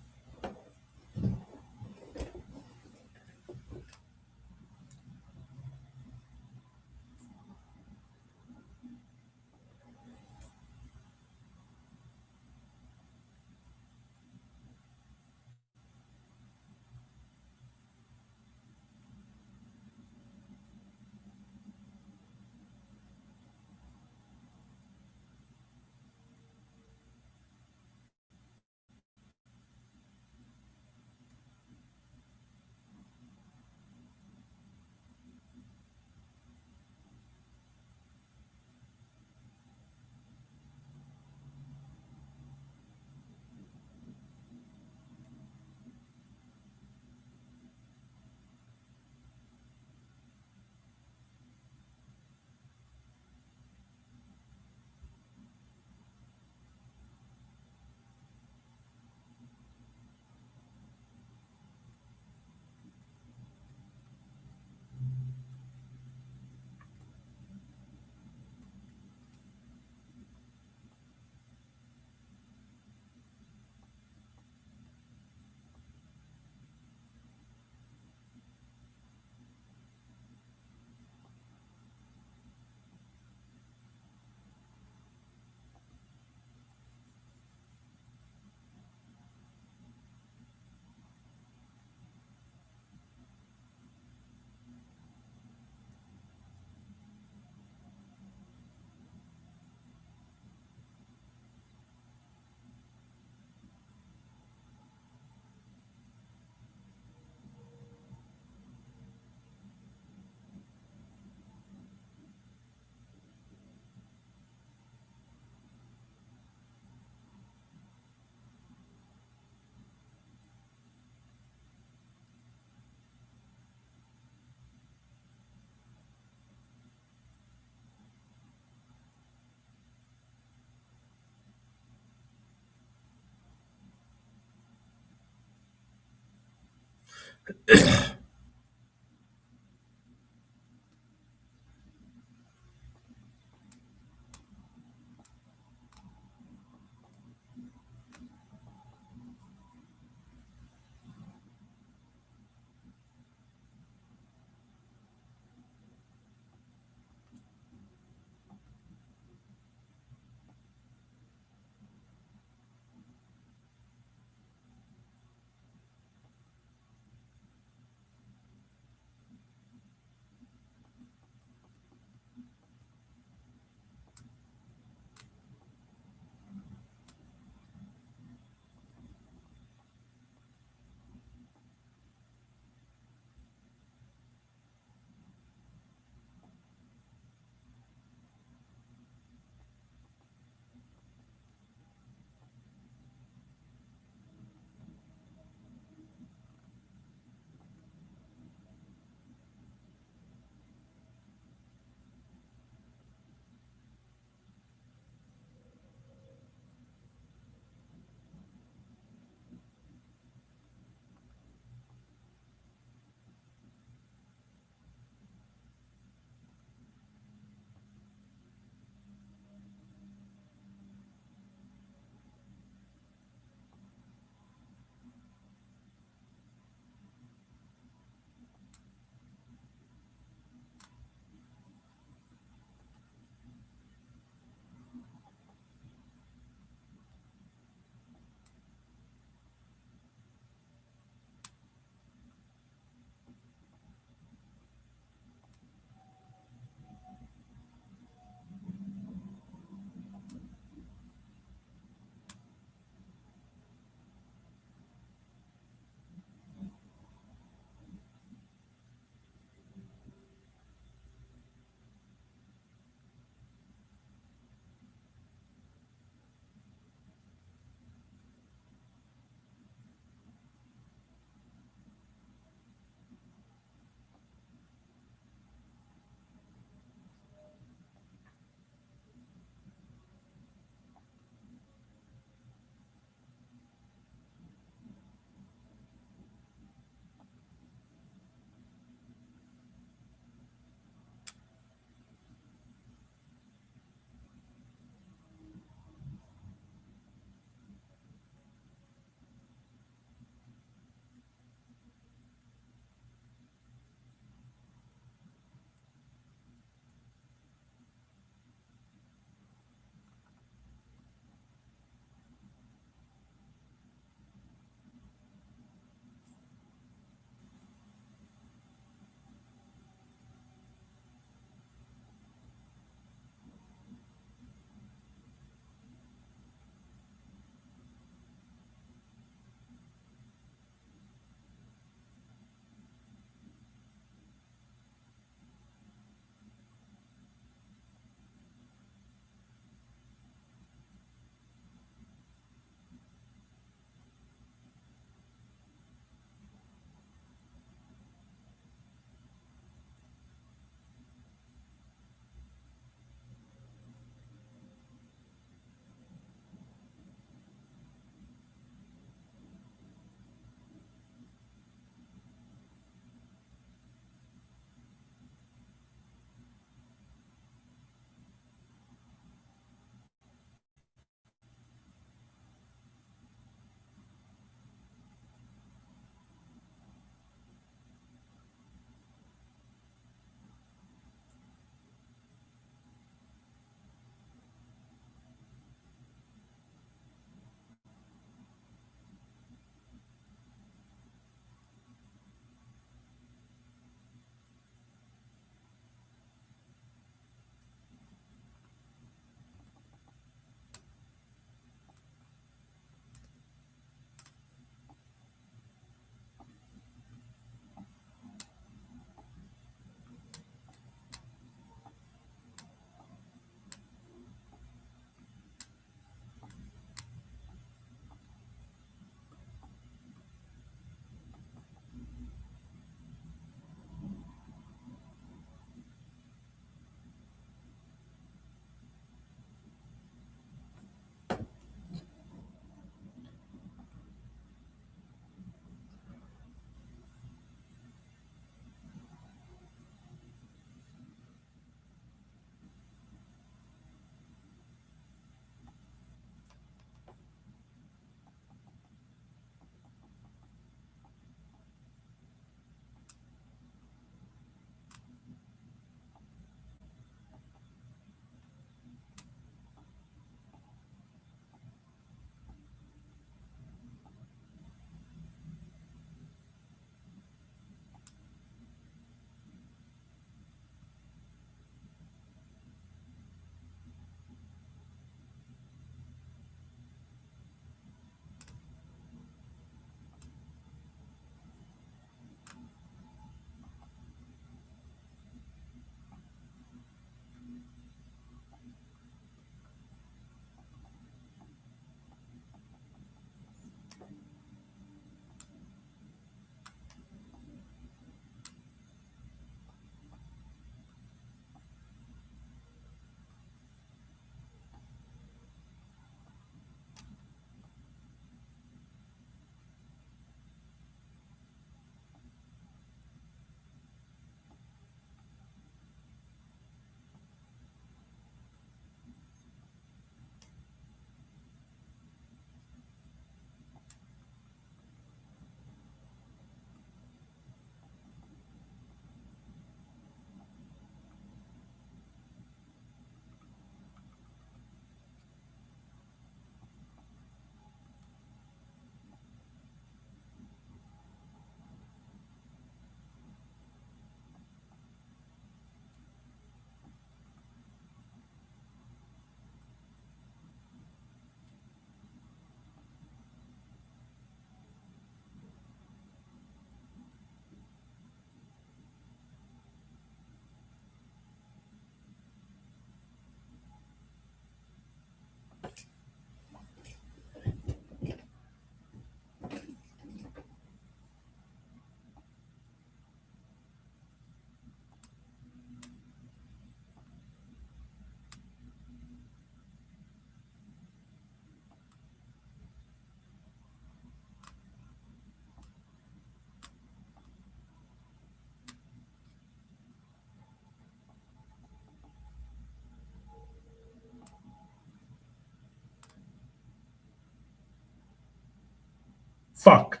Fuck.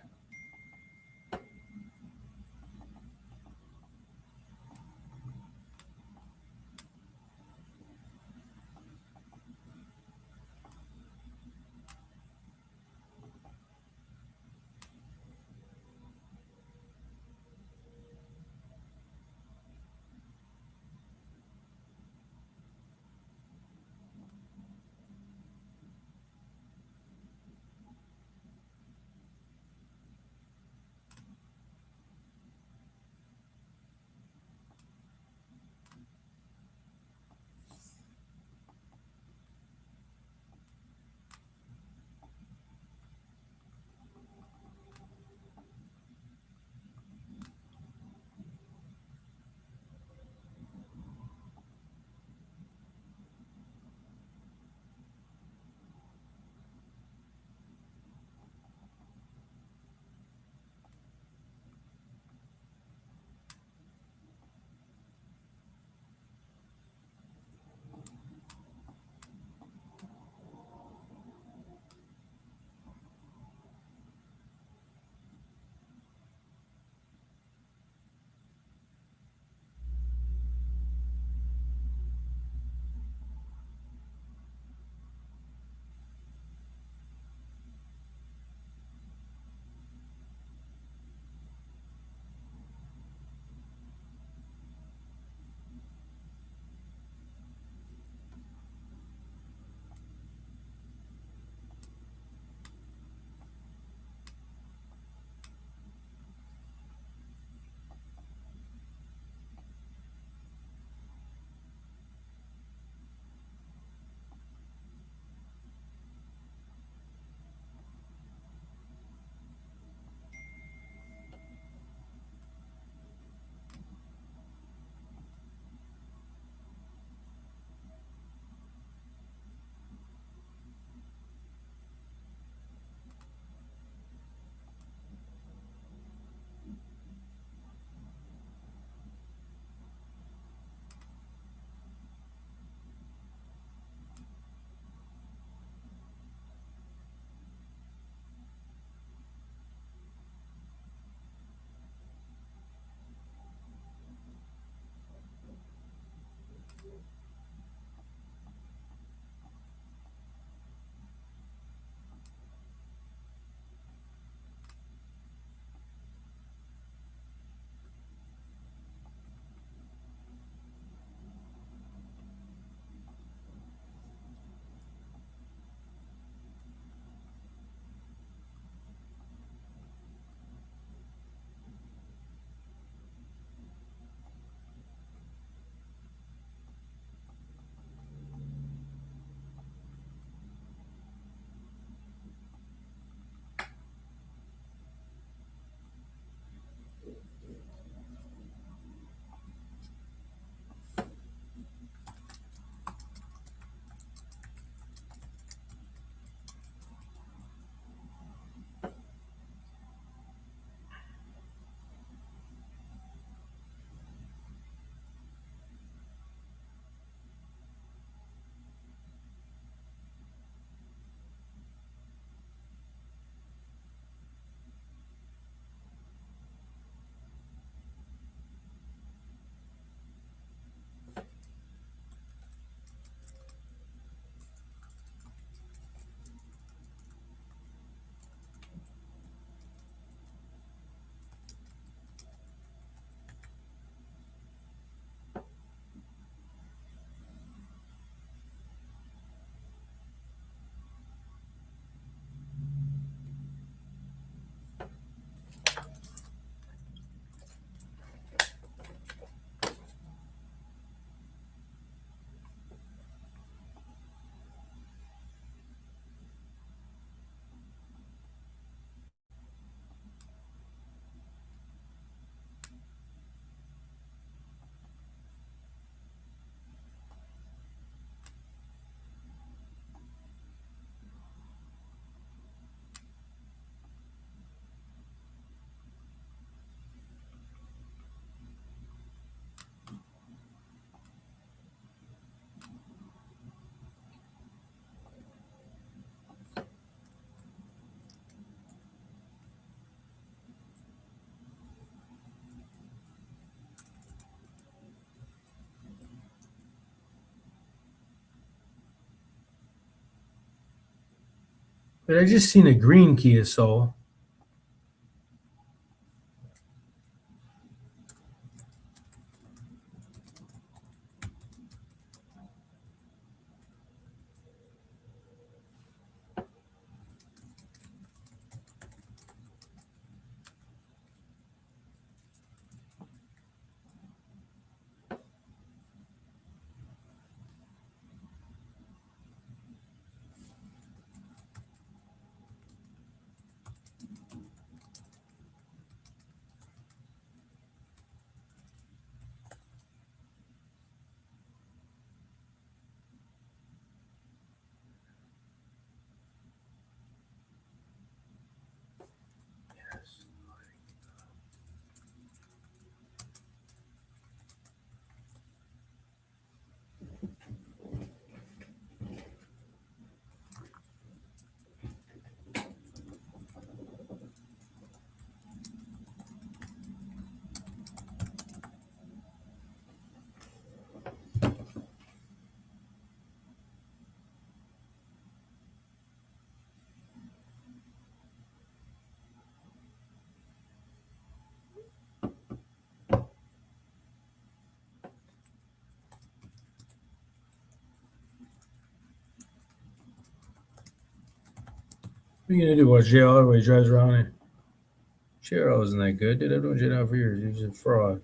But I just seen a green Kia Soul. What are you gonna do? Watch JL everybody drives around it. JL isn't that good, dude. I've known JL for years. He's a fraud.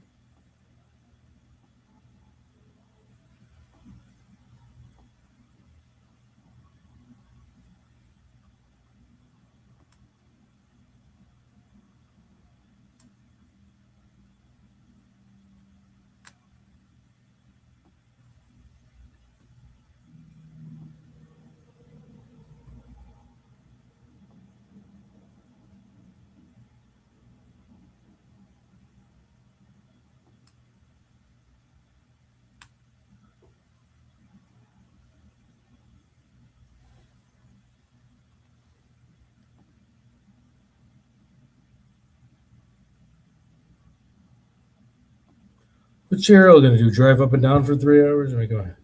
What's JL gonna do? Drive up and down for 3 hours? I mean, go ahead.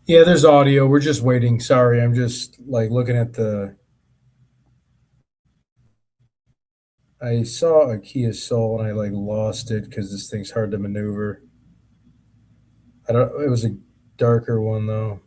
Yeah, there's audio. We're just waiting. Sorry, I'm just like looking at the. I saw a Kia Soul and I like lost it because this thing's hard to maneuver. I don't. It was a darker one though.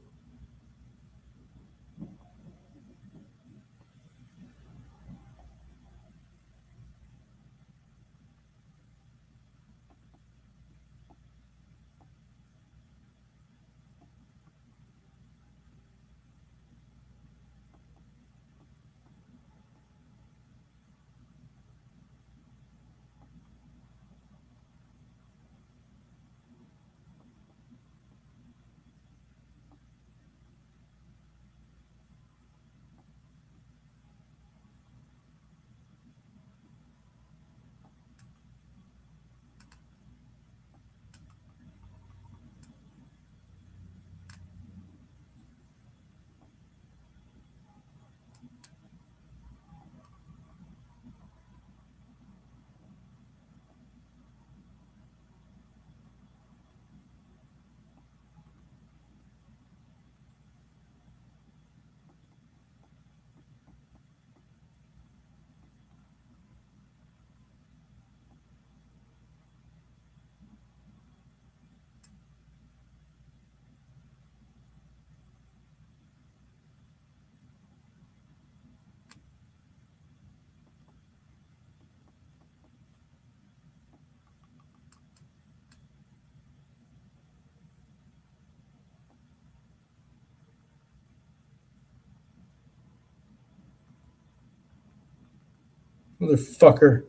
Motherfucker.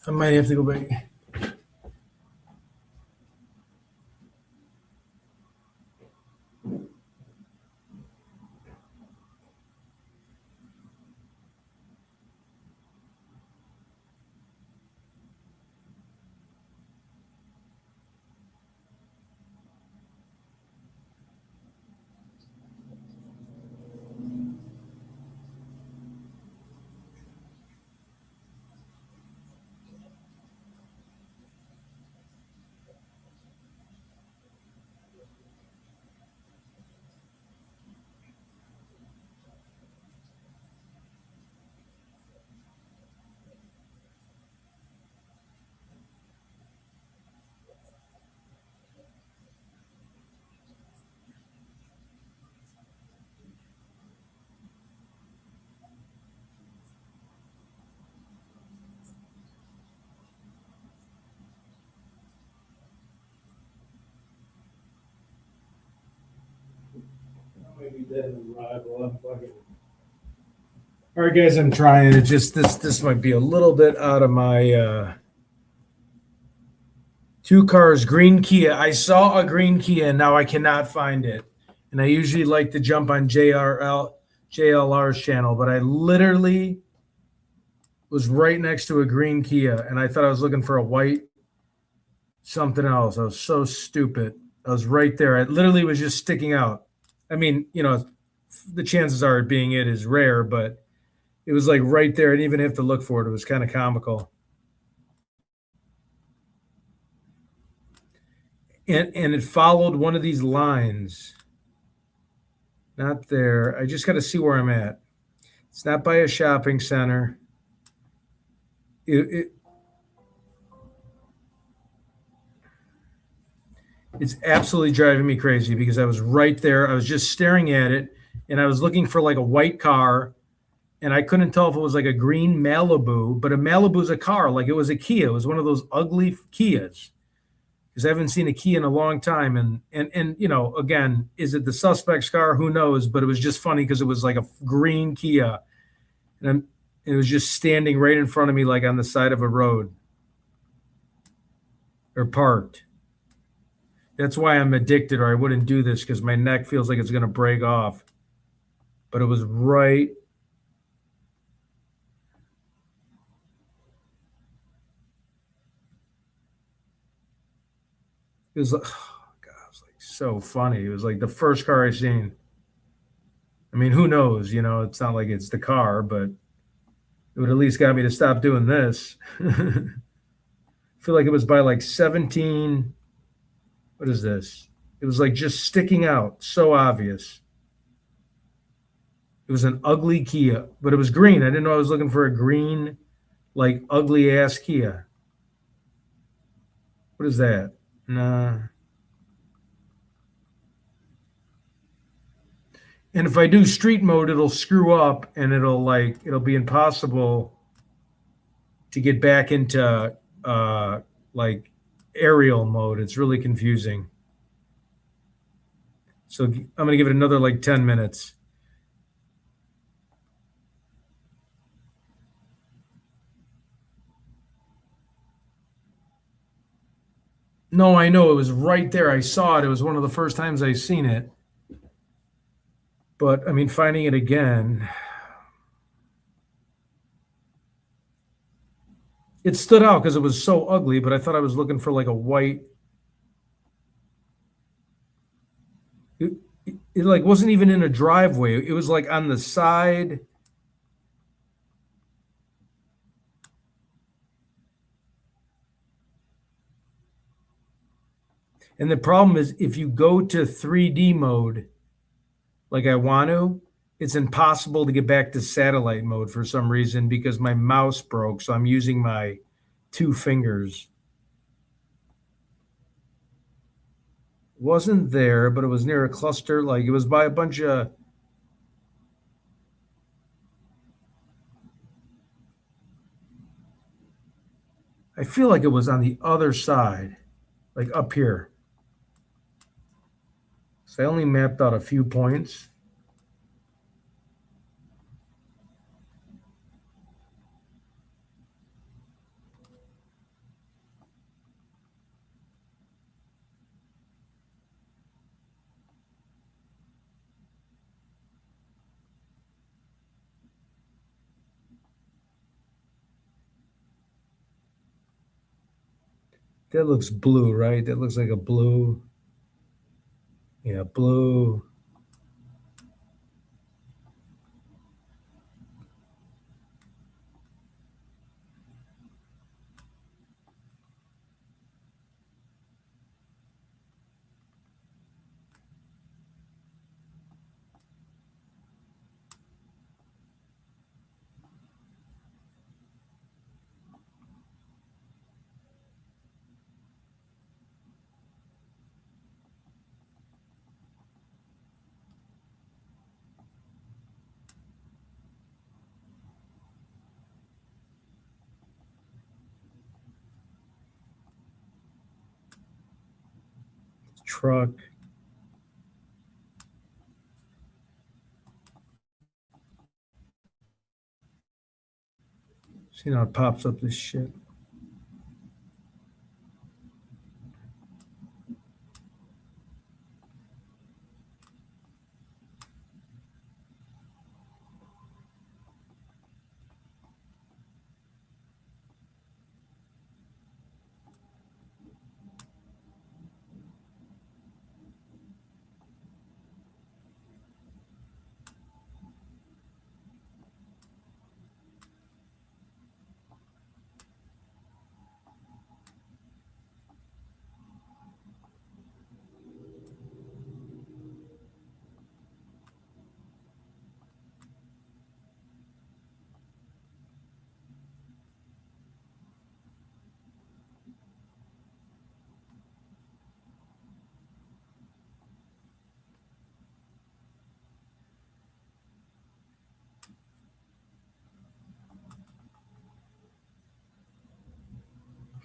I might have to go back. All right, guys, I'm trying to just this might be a little bit out of my two cars, green Kia. I saw a green Kia and now I cannot find it. And I usually like to jump on JLR's channel, but I literally was right next to a green Kia and I thought I was looking for a white something else. I was so stupid. I was right there. It literally was just sticking out. I mean, the chances are it being it is rare, but it was like right there. I didn't even have to look for it. It was kind of comical. And it followed one of these lines. Not there. I just got to see where I'm at. It's not by a shopping center. It's absolutely driving me crazy because I was right there. I was just staring at it and I was looking for like a white car and I couldn't tell if it was like a green Malibu, but a Malibu is a car. Like it was a Kia. It was one of those ugly Kias because I haven't seen a Kia in a long time. And again, is it the suspect's car? Who knows? But it was just funny because it was like a green Kia and it was just standing right in front of me, like on the side of a road or parked. That's why I'm addicted, or I wouldn't do this because my neck feels like it's going to break off. But it was right. It was like, oh God, it was like so funny. It was like the first car I seen. I mean, who knows? It's not like it's the car, but it would at least got me to stop doing this. I feel like it was by like 17. What is this? It was like just sticking out, so obvious. It was an ugly Kia, but it was green. I didn't know I was looking for a green, like ugly ass Kia. What is that? Nah. And if I do street mode, it'll screw up and it'll be impossible to get back into like aerial mode. It's really confusing. So I'm going to give it another like 10 minutes. No, I know it was right there. I saw it. It was one of the first times I seen it. But I mean, finding it again, it stood out because it was so ugly, but I thought I was looking for like a white. It like wasn't even in a driveway. It was like on the side. And the problem is if you go to 3D mode, like I want to, it's impossible to get back to satellite mode for some reason because my mouse broke. So I'm using my two fingers. Wasn't there, but it was near a cluster. Like it was by a bunch of. I feel like it was on the other side, like up here. So I only mapped out a few points. That looks blue, right? That looks like a blue. Yeah, blue. Truck. See how it pops up this shit.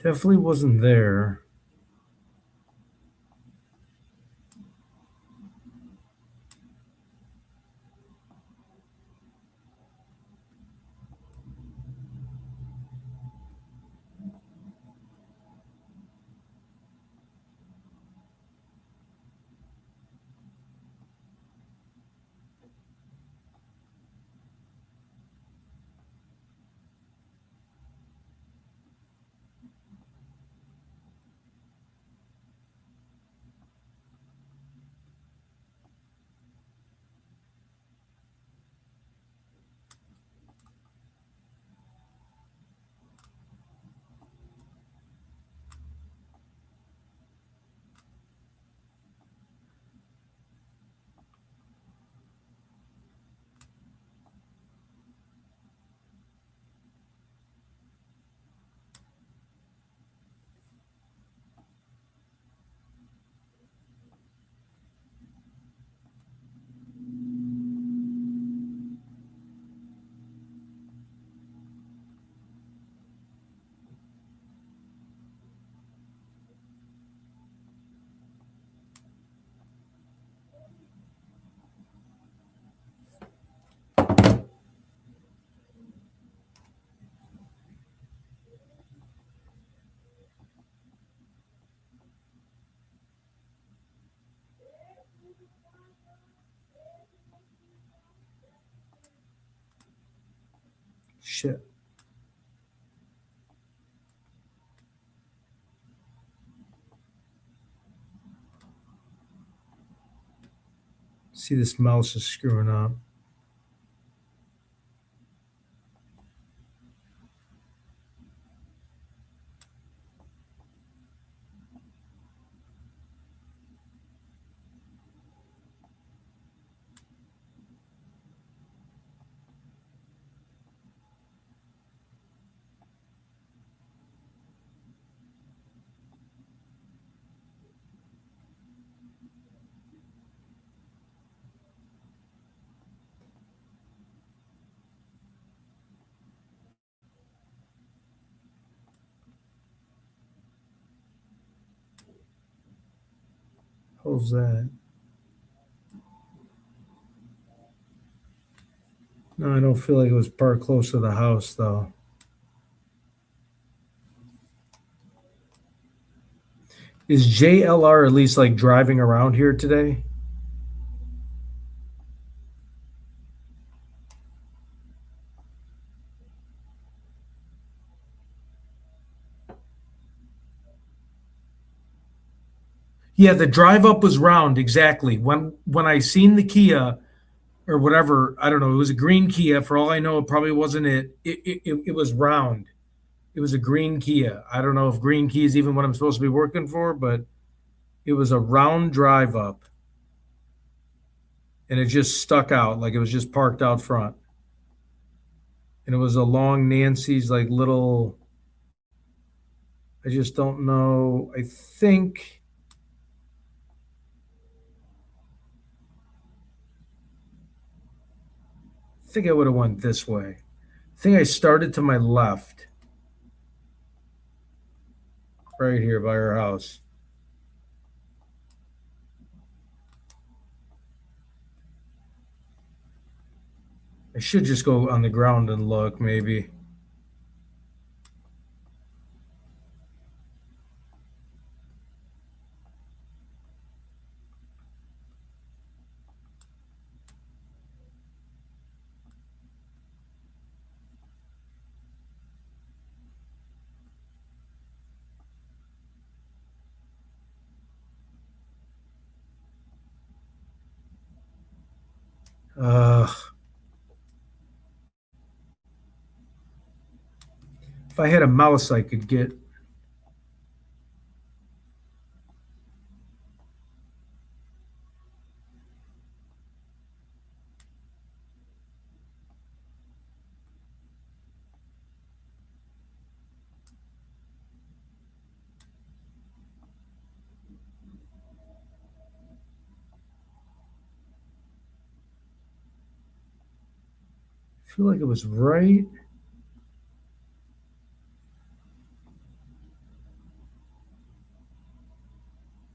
Definitely wasn't there. Shit. See, this mouse is screwing up. How's that? No, I don't feel like it was parked close to the house, though. Is JLR at least like driving around here today? Yeah, the drive up was round, exactly. When I seen the Kia or whatever, I don't know, it was a green Kia. For all I know, it probably wasn't it. It was round. It was a green Kia. I don't know if green Kia is even what I'm supposed to be working for, but it was a round drive up. And it just stuck out like it was just parked out front. And it was along Nancy's like little, I just don't know. I think I would have went this way. I think I started to my left, right here by her house. I should just go on the ground and look, maybe. Uh, if I had a mouse, I could get. I feel like it was right.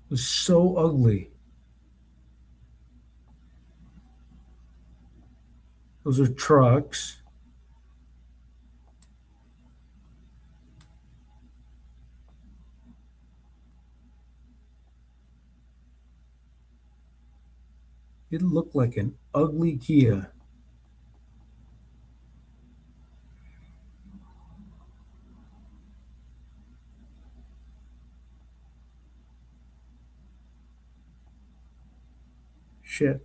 It was so ugly. Those are trucks. It looked like an ugly Kia. Shit.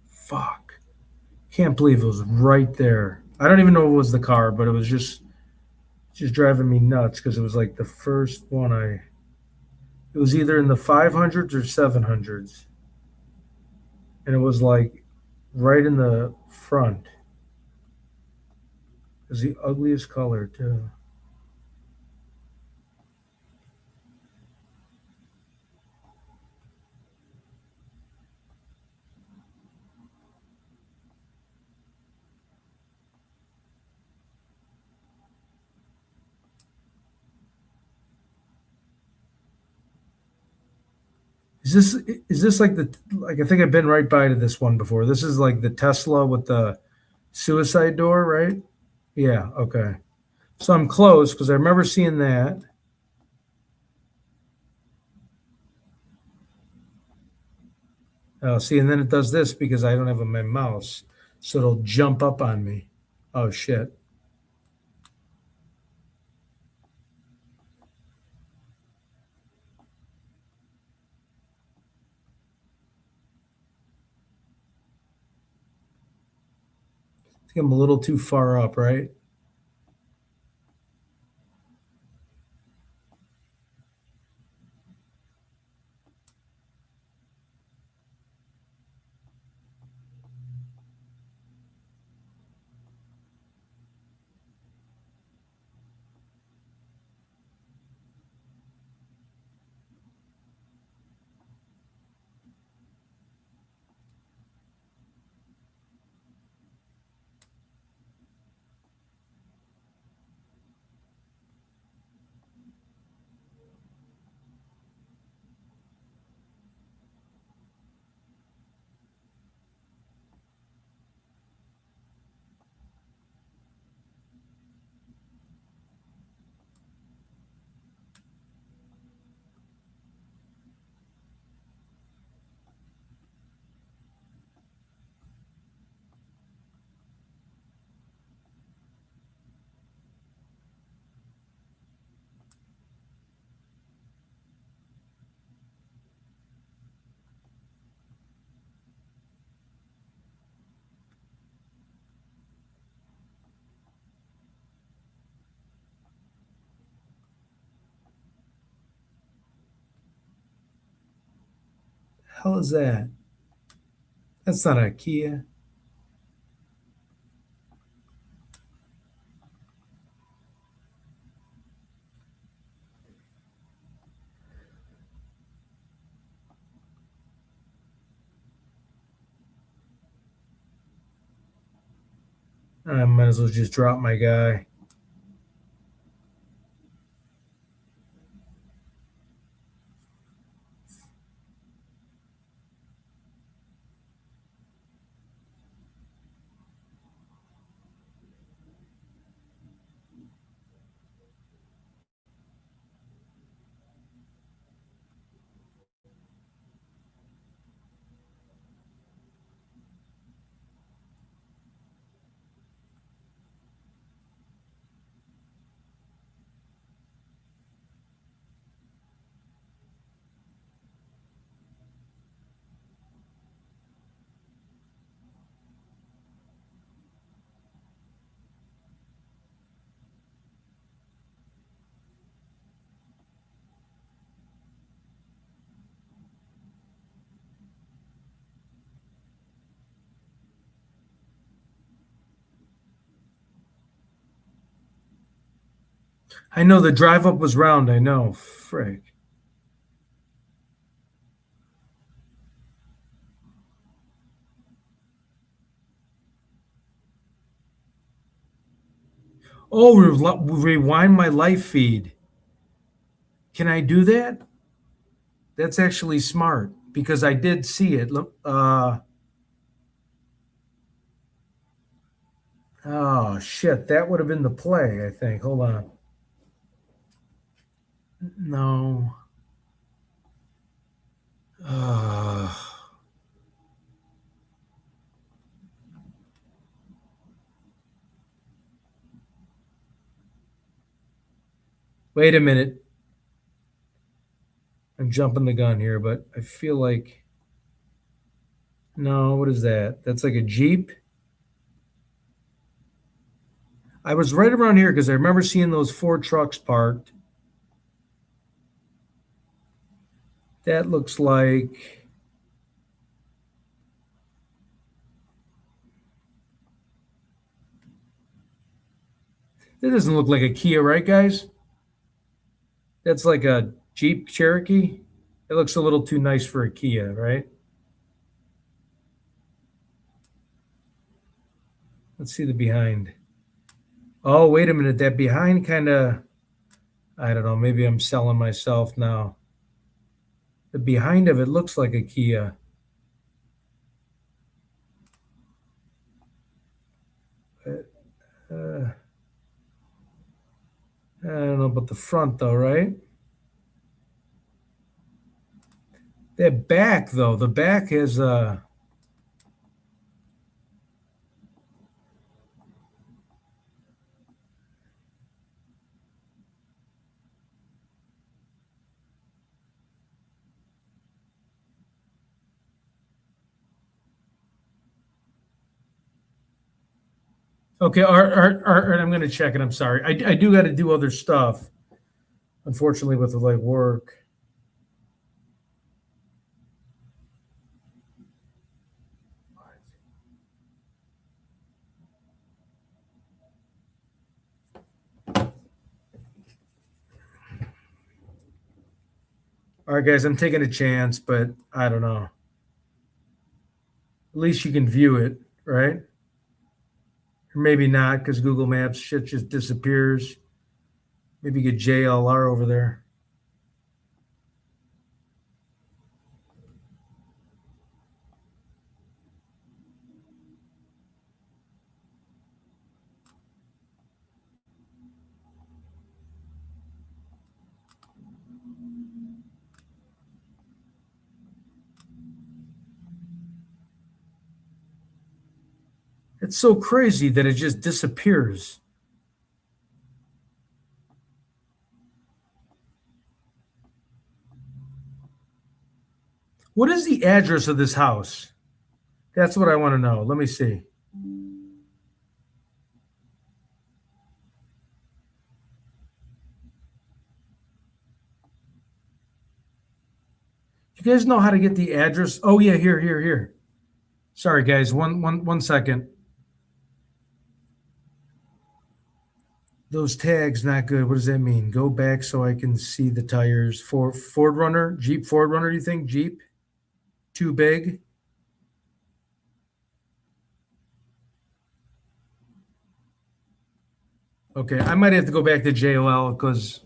Fuck. Can't believe it was right there. I don't even know if it was the car, but it was just driving me nuts because it was like the first one it was either in the 500s or 700s. And it was like right in the front. It was the ugliest color, too. Is this like I think I've been right by to this one before. This is like the Tesla with the suicide door, right? Yeah, okay. So I'm close because I remember seeing that. See, and then it does this because I don't have my mouse. So it'll jump up on me. Oh shit. I think I'm a little too far up, right? hell is that? That's not a Kia. I might as well just drop my guy. I know the drive up was round. I know. Frick. Oh, rewind my live feed. Can I do that? That's actually smart because I did see it. Oh, shit. That would have been the play, I think. Hold on. No. Uh, wait a minute. I'm jumping the gun here, but I feel like. No, what is that? That's like a Jeep. I was right around here because I remember seeing those 4 trucks parked. That looks like. That doesn't look like a Kia, right, guys? That's like a Jeep Cherokee. It looks a little too nice for a Kia, right? Let's see the behind. Oh, wait a minute. That behind kind of, I don't know. Maybe I'm selling myself now. The behind of it looks like a Kia. I don't know about the front, though, right? That back, though, the back is okay. I'm going to check it. I'm sorry. I do got to do other stuff, unfortunately, with the like work. All right, guys, I'm taking a chance, but I don't know. At least you can view it, right? Or maybe not because Google Maps shit just disappears. Maybe get JLR over there. It's so crazy that it just disappears. What is the address of this house? That's what I want to know. Let me see. You guys know how to get the address? Oh yeah, here. Sorry guys, one second. Those tags not good. What does that mean? Go back so I can see the tires. For Ford Runner, Jeep Ford Runner. You think Jeep too big? Okay, I might have to go back to JRL because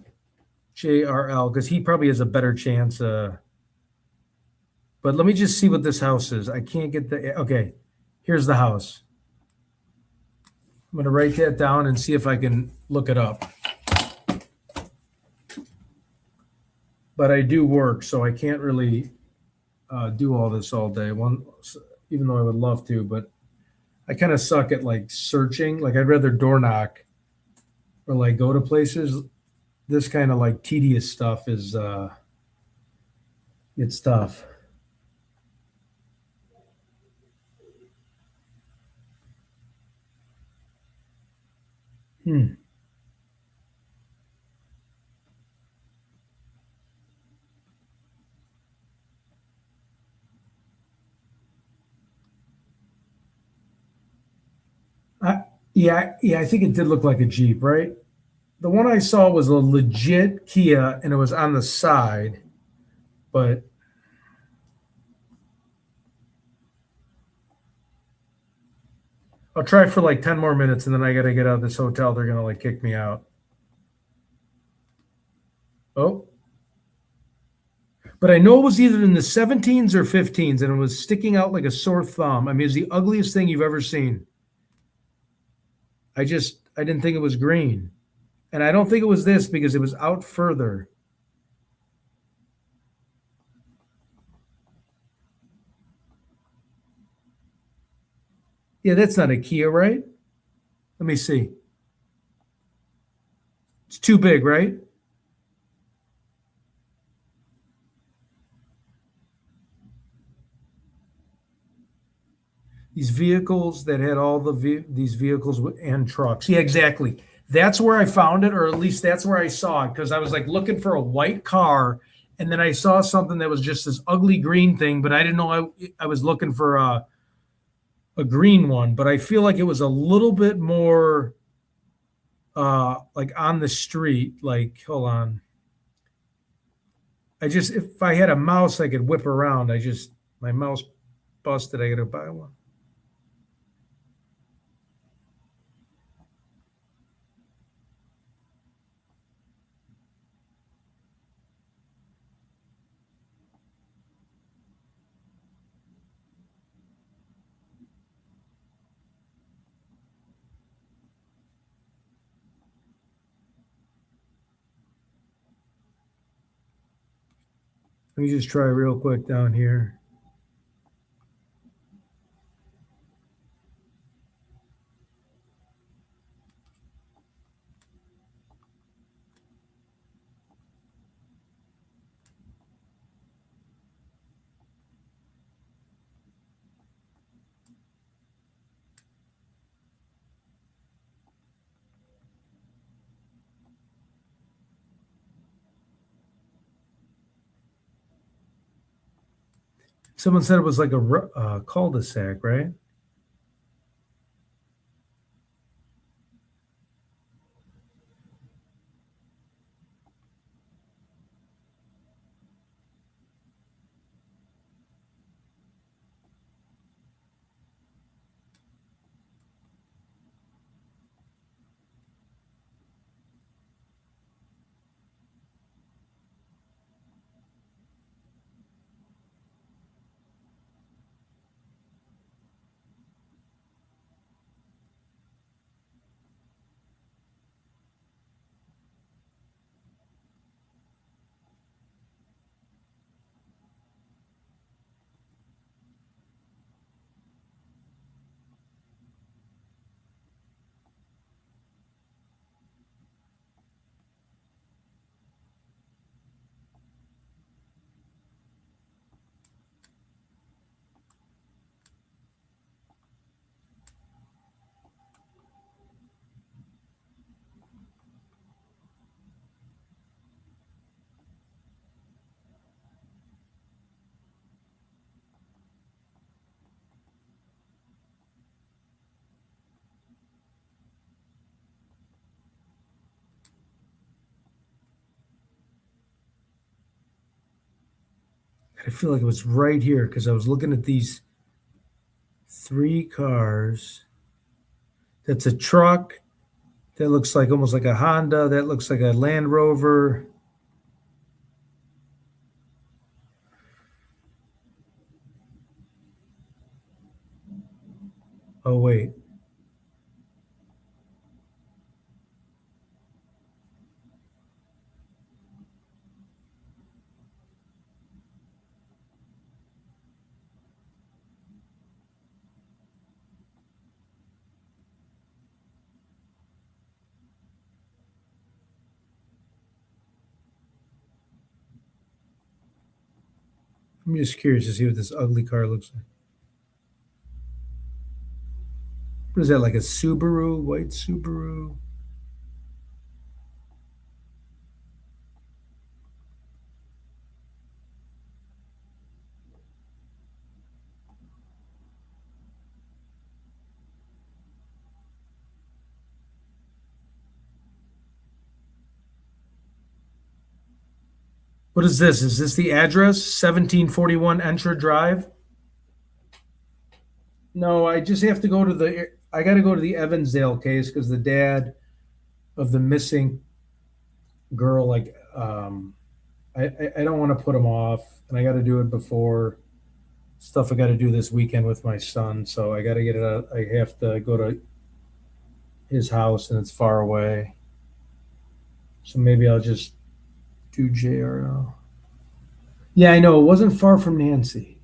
he probably has a better chance. But let me just see what this house is. I can't get the. Okay, here's the house. I'm gonna write that down and see if I can look it up. But I do work, so I can't really do all this all day. Even though I would love to, but I kind of suck at like searching. Like I'd rather door knock or like go to places. This kind of like tedious stuff is it's tough. Hmm. Yeah, I think it did look like a Jeep, right? The one I saw was a legit Kia, and it was on the side, but I'll try for like 10 more minutes, and then I got to get out of this hotel. They're gonna like kick me out. Oh, but I know it was either in the 17s or 15s, and it was sticking out like a sore thumb. I mean, it's the ugliest thing you've ever seen. I didn't think it was green, and I don't think it was this because it was out further. Yeah, that's not a Kia, right? Let me see. It's too big, right? These vehicles that had all these vehicles and trucks. Yeah, exactly. That's where I found it, or at least that's where I saw it, because I was like looking for a white car, and then I saw something that was just this ugly green thing, but I didn't know I was looking for a green one. But I feel like it was a little bit more like on the street. Like, hold on. If I had a mouse, I could whip around. My mouse busted. I got to buy one. Let me just try real quick down here. Someone said it was like a cul-de-sac, right? I feel like it was right here because I was looking at these 3 cars. That's a truck. That looks like almost like a Honda. That looks like a Land Rover. Oh, wait. I'm just curious to see what this ugly car looks like. What is that, like a Subaru? White Subaru? What is this? Is this the address? 1741 Entra Drive? No, I just have to go to I got to go to the Evansdale case because the dad of the missing girl, like, I don't want to put him off, and I got to do it before stuff I got to do this weekend with my son. So I got to get it out. I have to go to his house, and it's far away. So maybe I'll just do JRL. Yeah, I know. It wasn't far from Nancy.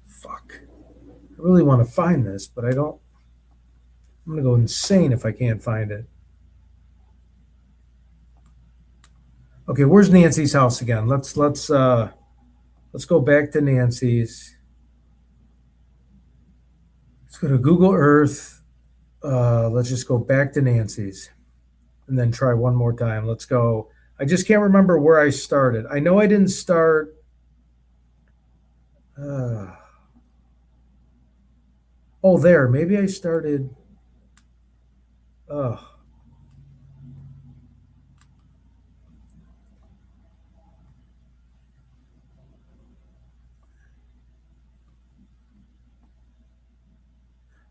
Fuck. I really want to find this, but I don't. I'm going to go insane if I can't find it. Okay, where's Nancy's house again? Let's go back to Nancy's. Let's go to Google Earth. Let's just go back to Nancy's and then try one more time. Let's go. I just can't remember where I started. I know I didn't start. Oh, there. Maybe I started. Oh.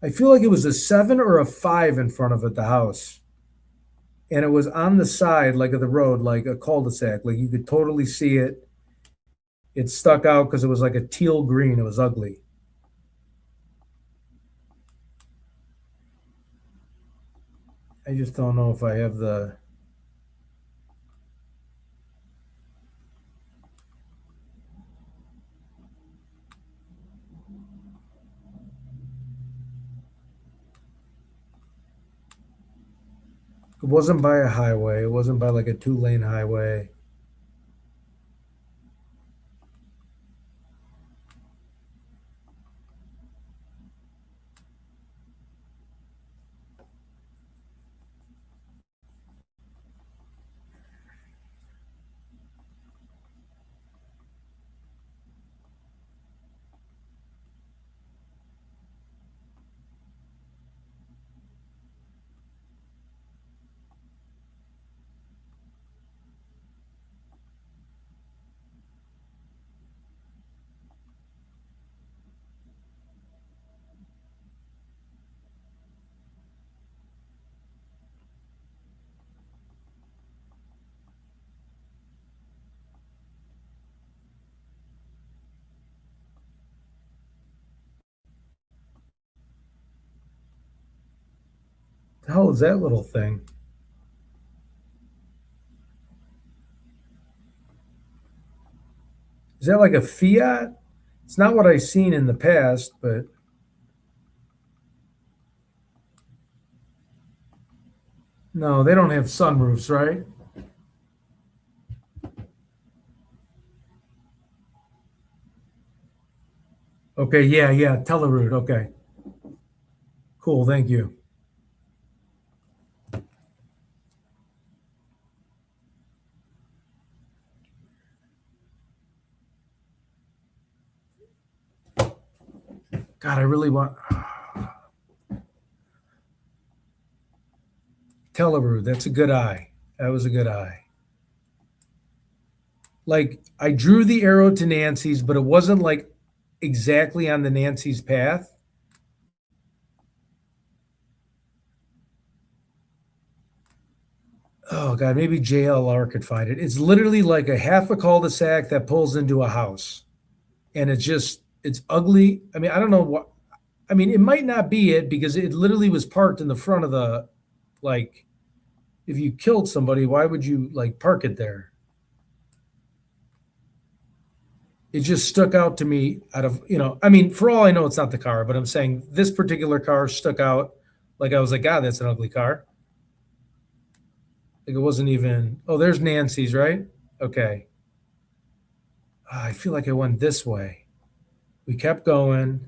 I feel like it was a 7 or a 5 in front of it, the house. And it was on the side, like of the road, like a cul-de-sac. Like you could totally see it. It stuck out because it was like a teal green. It was ugly. I just don't know if I have the. It wasn't by a highway. It wasn't by like a 2-lane highway. The hell is that little thing? Is that like a Fiat? It's not what I've seen in the past, but no, they don't have sunroofs, right? Okay, yeah, Teleroute. Okay. Cool, thank you. God, I really want. Tellerud, that's a good eye. That was a good eye. Like, I drew the arrow to Nancy's, but it wasn't like exactly on the Nancy's path. Oh God, maybe JLR could find it. It's literally like a half a cul-de-sac that pulls into a house. And it's ugly. I mean, I don't know what, I mean, it might not be it because it literally was parked in the front of the, like, if you killed somebody, why would you like park it there? It just stuck out to me out of, I mean, for all I know, it's not the car, but I'm saying this particular car stuck out. Like, I was like, God, that's an ugly car. Like, it wasn't even, oh, there's Nancy's, right? Okay. I feel like I went this way. We kept going.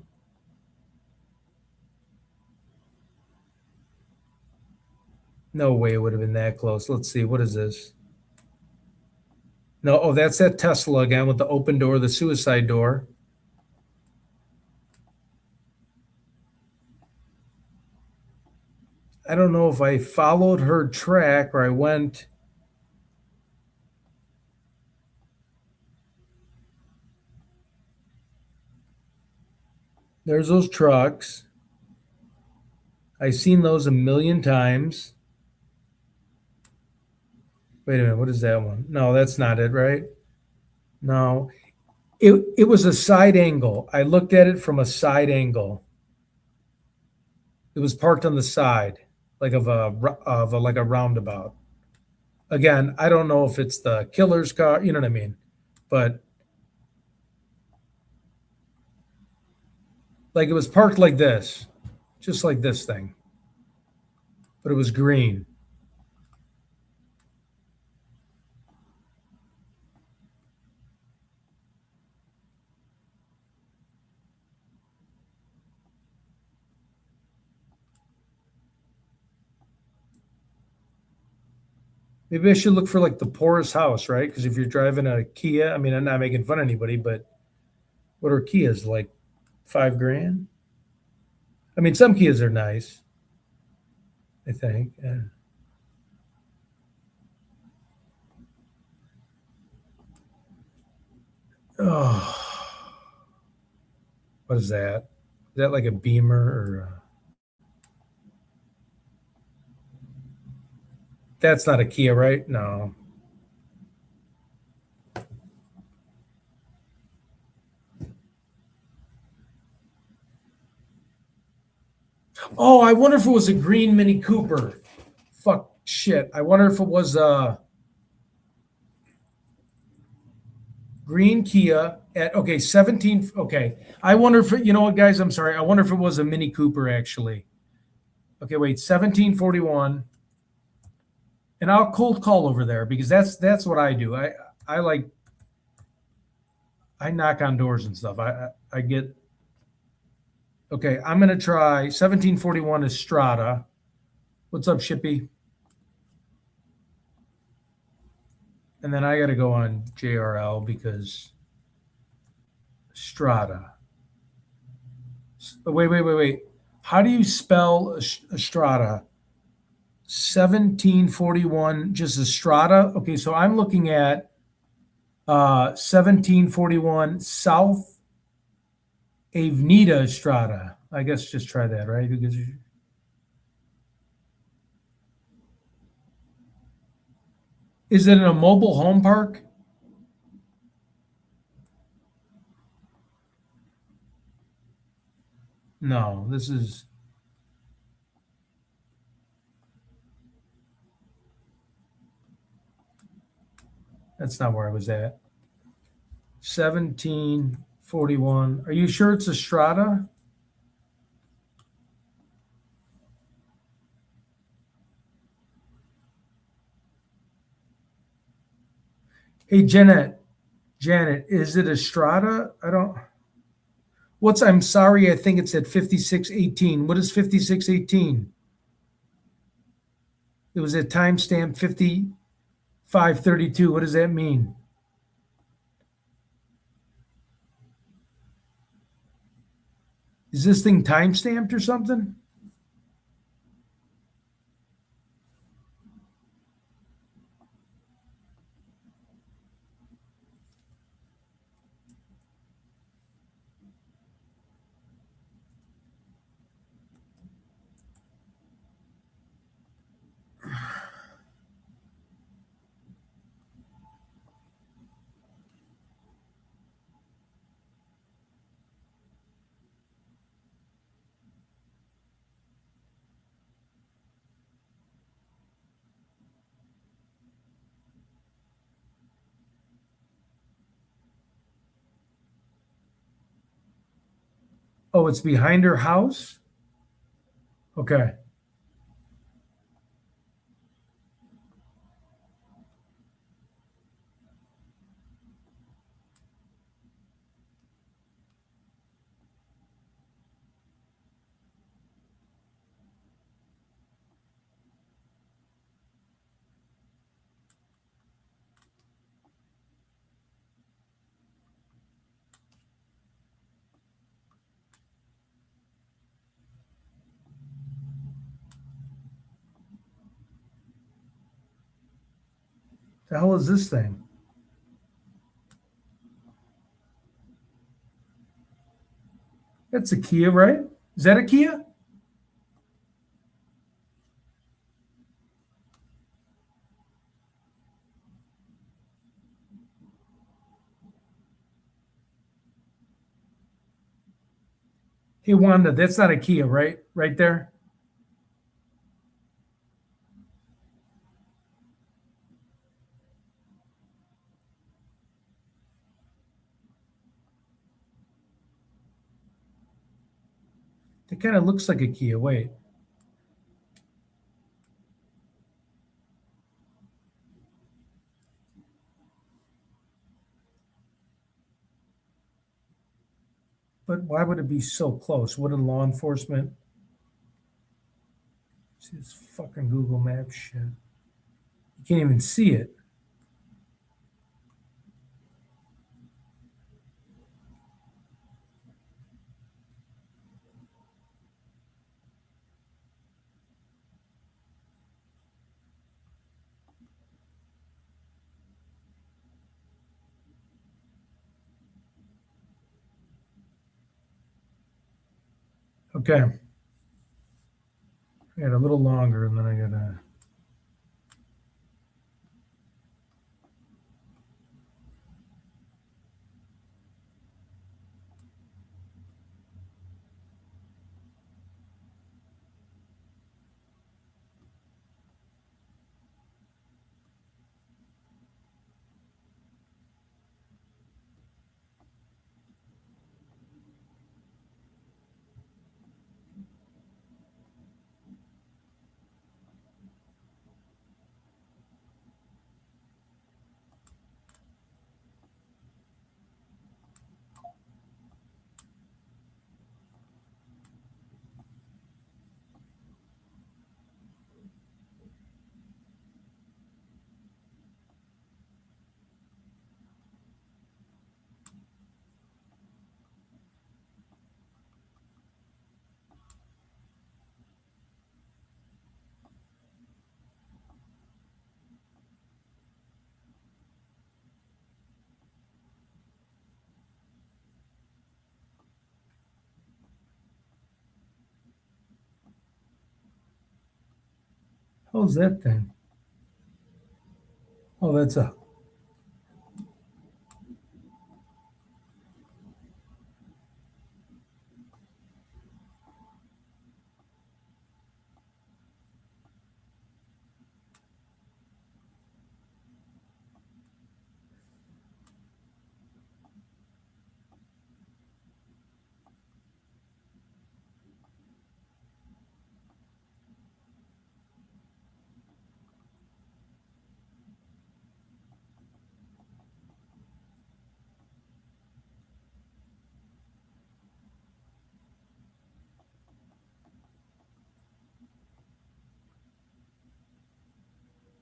No way it would have been that close. Let's see. What is this? No, oh, that's that Tesla again with the open door, the suicide door. I don't know if I followed her track or I went. There's those trucks. I've seen those a million times. Wait a minute, what is that one? No, that's not it, right? No. It was a side angle. I looked at it from a side angle. It was parked on the side, like of a like a roundabout. Again, I don't know if it's the killer's car, you know what I mean? But like it was parked like this, just like this thing. But it was green. Maybe I should look for like the poorest house, right? Because if you're driving a Kia, I mean, I'm not making fun of anybody, but what are Kias, like $5,000? I mean, some Kias are nice, I think. Yeah. Oh, what is that? Is that like a Beamer or that's not a Kia, right? No. Oh, I wonder if it was a green Mini Cooper. Fuck shit. I wonder if it was a green Kia at, okay, 17. Okay. I wonder if, you know what, guys? I'm sorry. I wonder if it was a Mini Cooper actually. Okay, wait, 1741. And I'll cold call over there because that's what I do. I like, I knock on doors and stuff. I get, okay, I'm going to try 1741 Estrada. What's up, Shippy? And then I got to go on JRL because Strada. Wait. How do you spell Estrada? 1741, just Estrada. Okay, so I'm looking at 1741 South Avenida Estrada. I guess just try that, right? Because is it in a mobile home park? No, this is. That's not where I was at. 1741. Are you sure it's Estrada? Hey, Janet, is it Estrada? I don't. I'm sorry, I think it's at 5618. What is 5618? It was at timestamp 5532. What does that mean? Is this thing timestamped or something? Oh, it's behind her house? Okay. The hell is this thing? That's a Kia, right? Is that a Kia? Hey, Wanda, that's not a Kia, right? Right there? It kind of looks like a Kia. Wait. But why would it be so close? Wouldn't law enforcement? See this fucking Google Maps shit. You can't even see it. Okay. I got a little longer and then I gotta. How's that thing? Oh, that's a.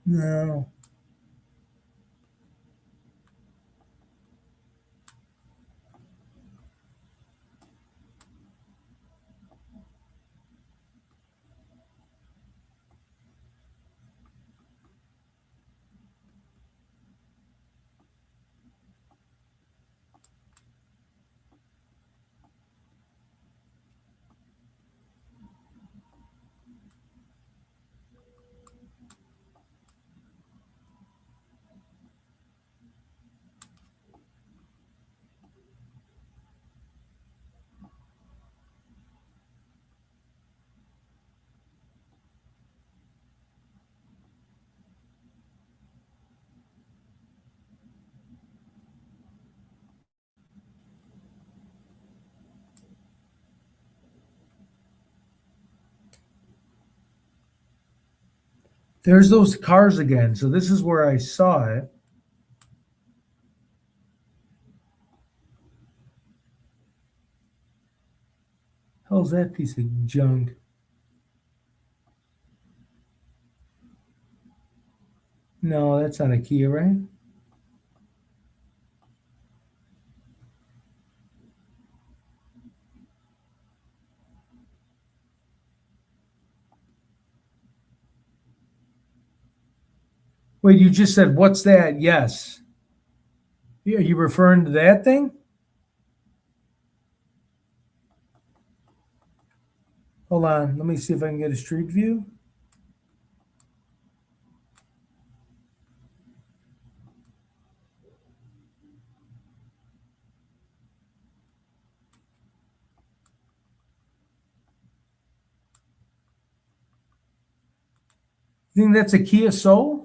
No. There's those cars again. So this is where I saw it. Hell's that piece of junk? No, that's not a Kia, right? Wait, you just said, what's that? Yes. Are you referring to that thing? Hold on. Let me see if I can get a street view. You think that's a Kia Soul?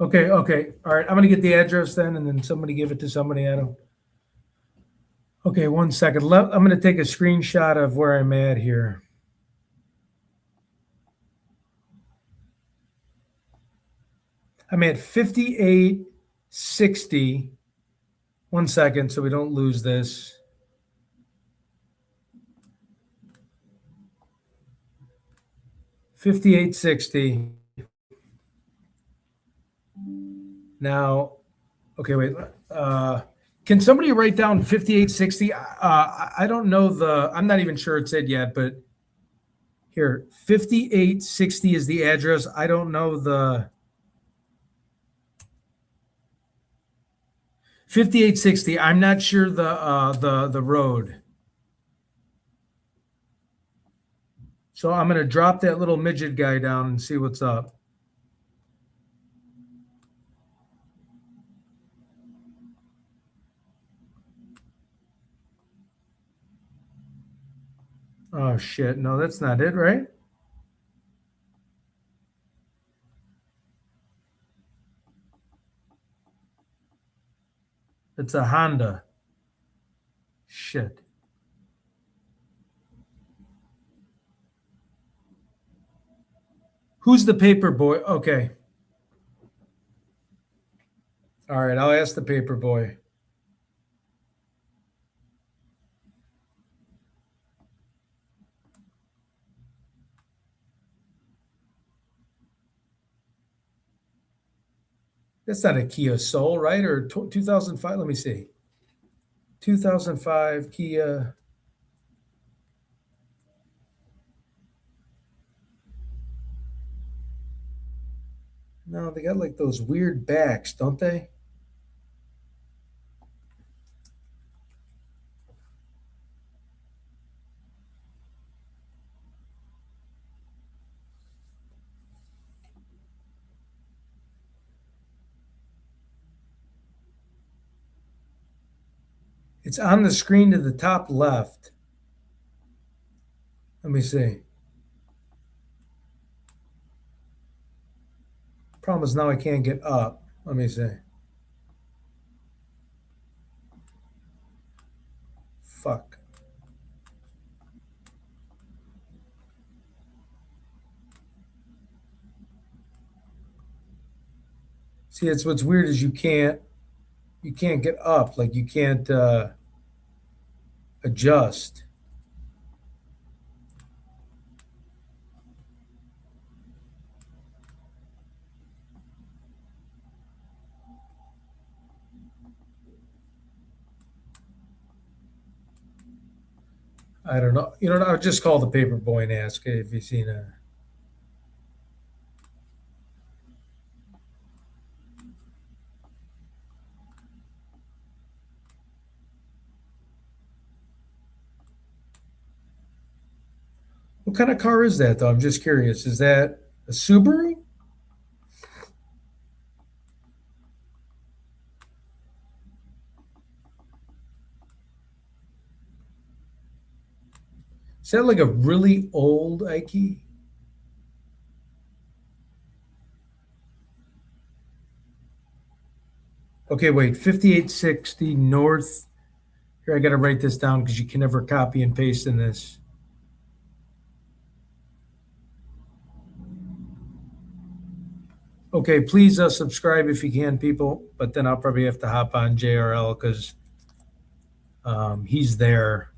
Okay, okay. All right. I'm going to get the address then, and then somebody give it to somebody. I don't. Okay, 1 second. I'm going to take a screenshot of where I'm at here. I'm at 5860. 1 second, so we don't lose this. $58.60. Now, okay, wait. Can somebody write down 5860? I don't know I'm not even sure it's it yet, but here, 5860 is the address. I don't know the 5860. I'm not sure the road. So I'm gonna drop that little midget guy down and see what's up. Oh shit! No, that's not it, right? It's a Honda. Shit. Who's the paper boy? Okay. All right, I'll ask the paper boy. That's not a Kia Soul, right? Or 2005? Let me see. 2005 Kia. No, they got like those weird backs, don't they? It's on the screen to the top left. Let me see. Problem is now I can't get up. Let me see. Fuck. See, it's what's weird is you can't get up. Like you can't adjust. I don't know. You know, I'll just call the paper boy and ask if he's seen a. What kind of car is that, though? I'm just curious. Is that a Subaru? Is that like a really old Ike? Okay, wait. 5860 North. Here, I got to write this down because you can never copy and paste in this. Okay, please subscribe if you can, people. But then I'll probably have to hop on JRL because he's there.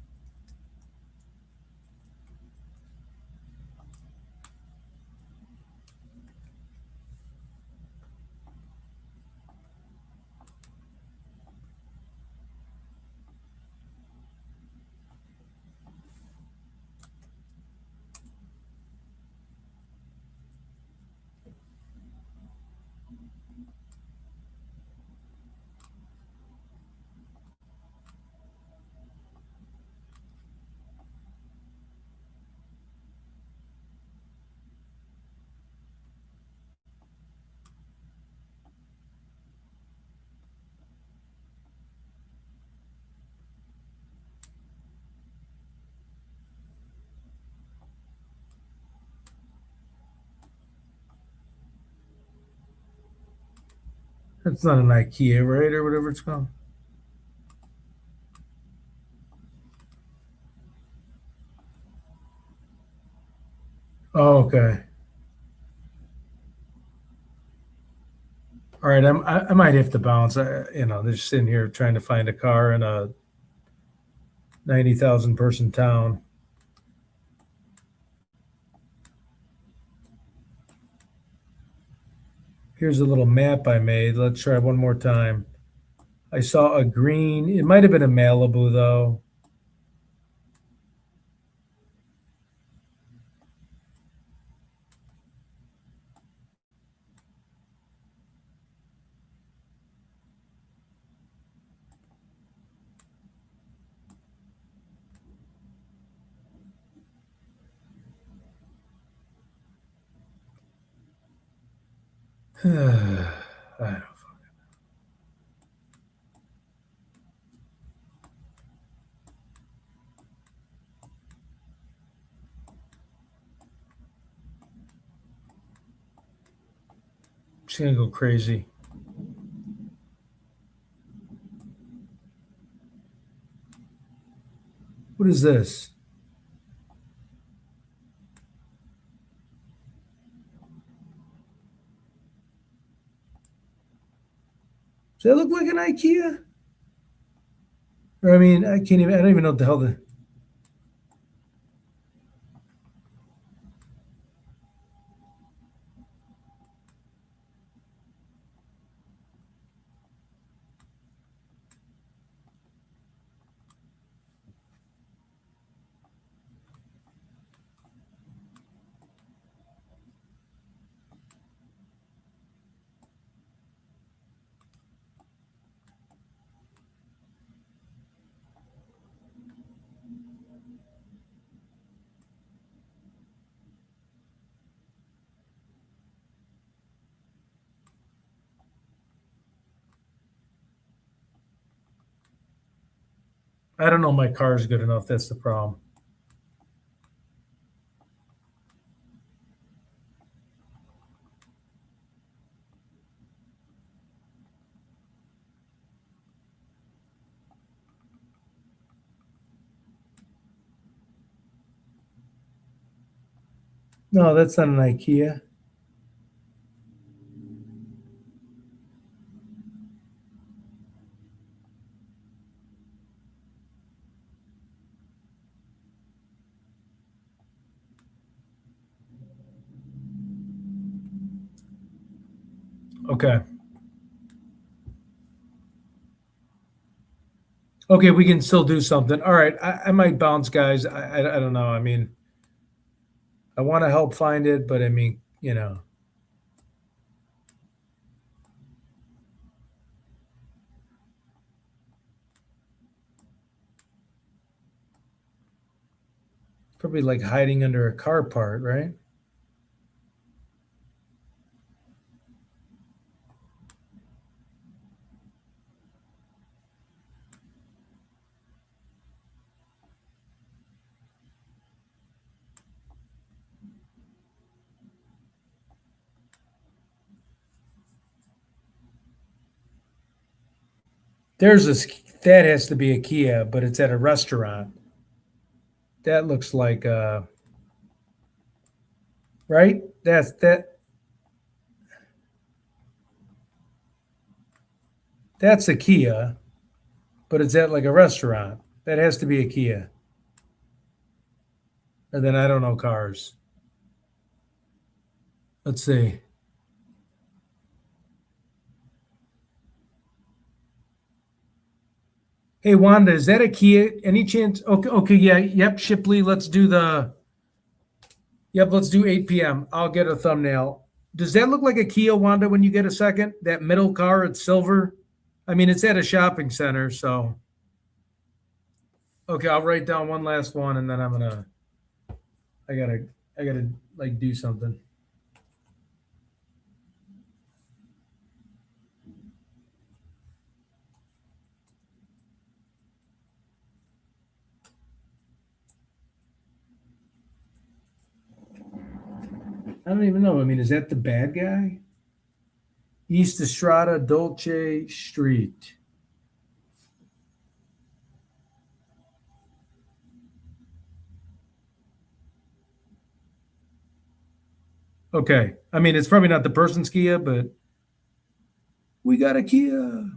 That's not an IKEA, right, or whatever it's called. Oh, okay. All right, I might have to bounce. They're just sitting here trying to find a car in a 90,000 person town. Here's a little map I made. Let's try one more time. I saw a green. It might have been a Malibu, though. I don't. Just gonna go crazy. What is this? Does that look like an IKEA? Or I mean, I don't even know what the hell the. I don't know. My car is good enough. That's the problem. No, that's not an IKEA. Okay. Okay, we can still do something. All right, I might bounce, guys. I don't know. I mean, I want to help find it, but I mean, probably like hiding under a car part, right? That has to be a Kia, but it's at a restaurant. That looks like right? That's that. That's a Kia, but is that like a restaurant? That has to be a Kia. And then I don't know cars. Let's see. Hey Wanda, is that a Kia? Any chance? Okay, yeah, yep, Shipley. Let's do 8 p.m. I'll get a thumbnail. Does that look like a Kia, Wanda, when you get a second? That middle car, it's silver. I mean, it's at a shopping center, so okay, I'll write down one last one and then I gotta like do something. I don't even know. I mean, is that the bad guy? East Estrada Dolce Street. Okay. I mean, it's probably not the person's Kia, but we got a Kia.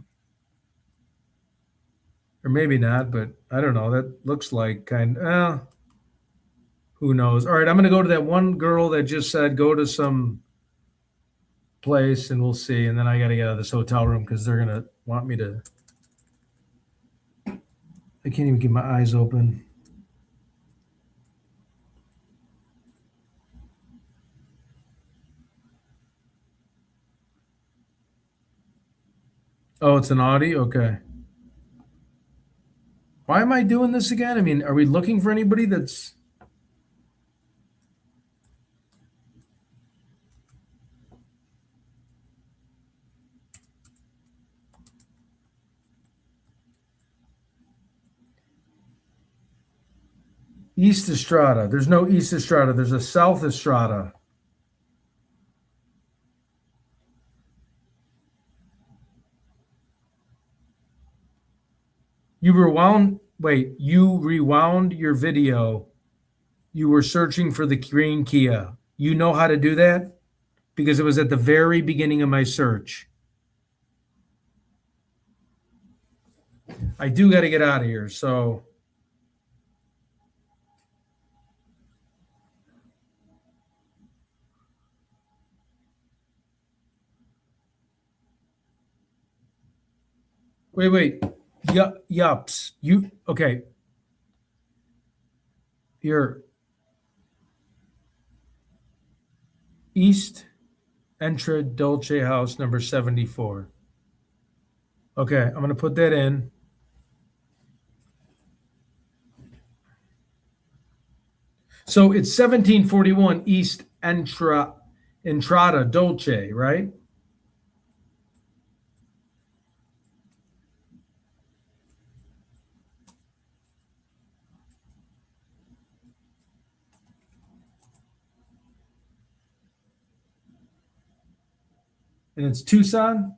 Or maybe not, but I don't know. That looks like who knows? All right, I'm going to go to that one girl that just said go to some place and we'll see. And then I got to get out of this hotel room because they're going to want me to. I can't even keep my eyes open. Oh, it's an Audi? Okay. Why am I doing this again? I mean, are we looking for anybody that's. East Estrada. There's no East Estrada. There's a South Estrada. You rewound your video. You were searching for the green Kia. You know how to do that? Because it was at the very beginning of my search. I do got to get out of here. So. Wait. Yups. Okay. Here. East Entra Dolce House, number 74. Okay, I'm going to put that in. So it's 1741 East Entrada Dolce, right? And it's Tucson?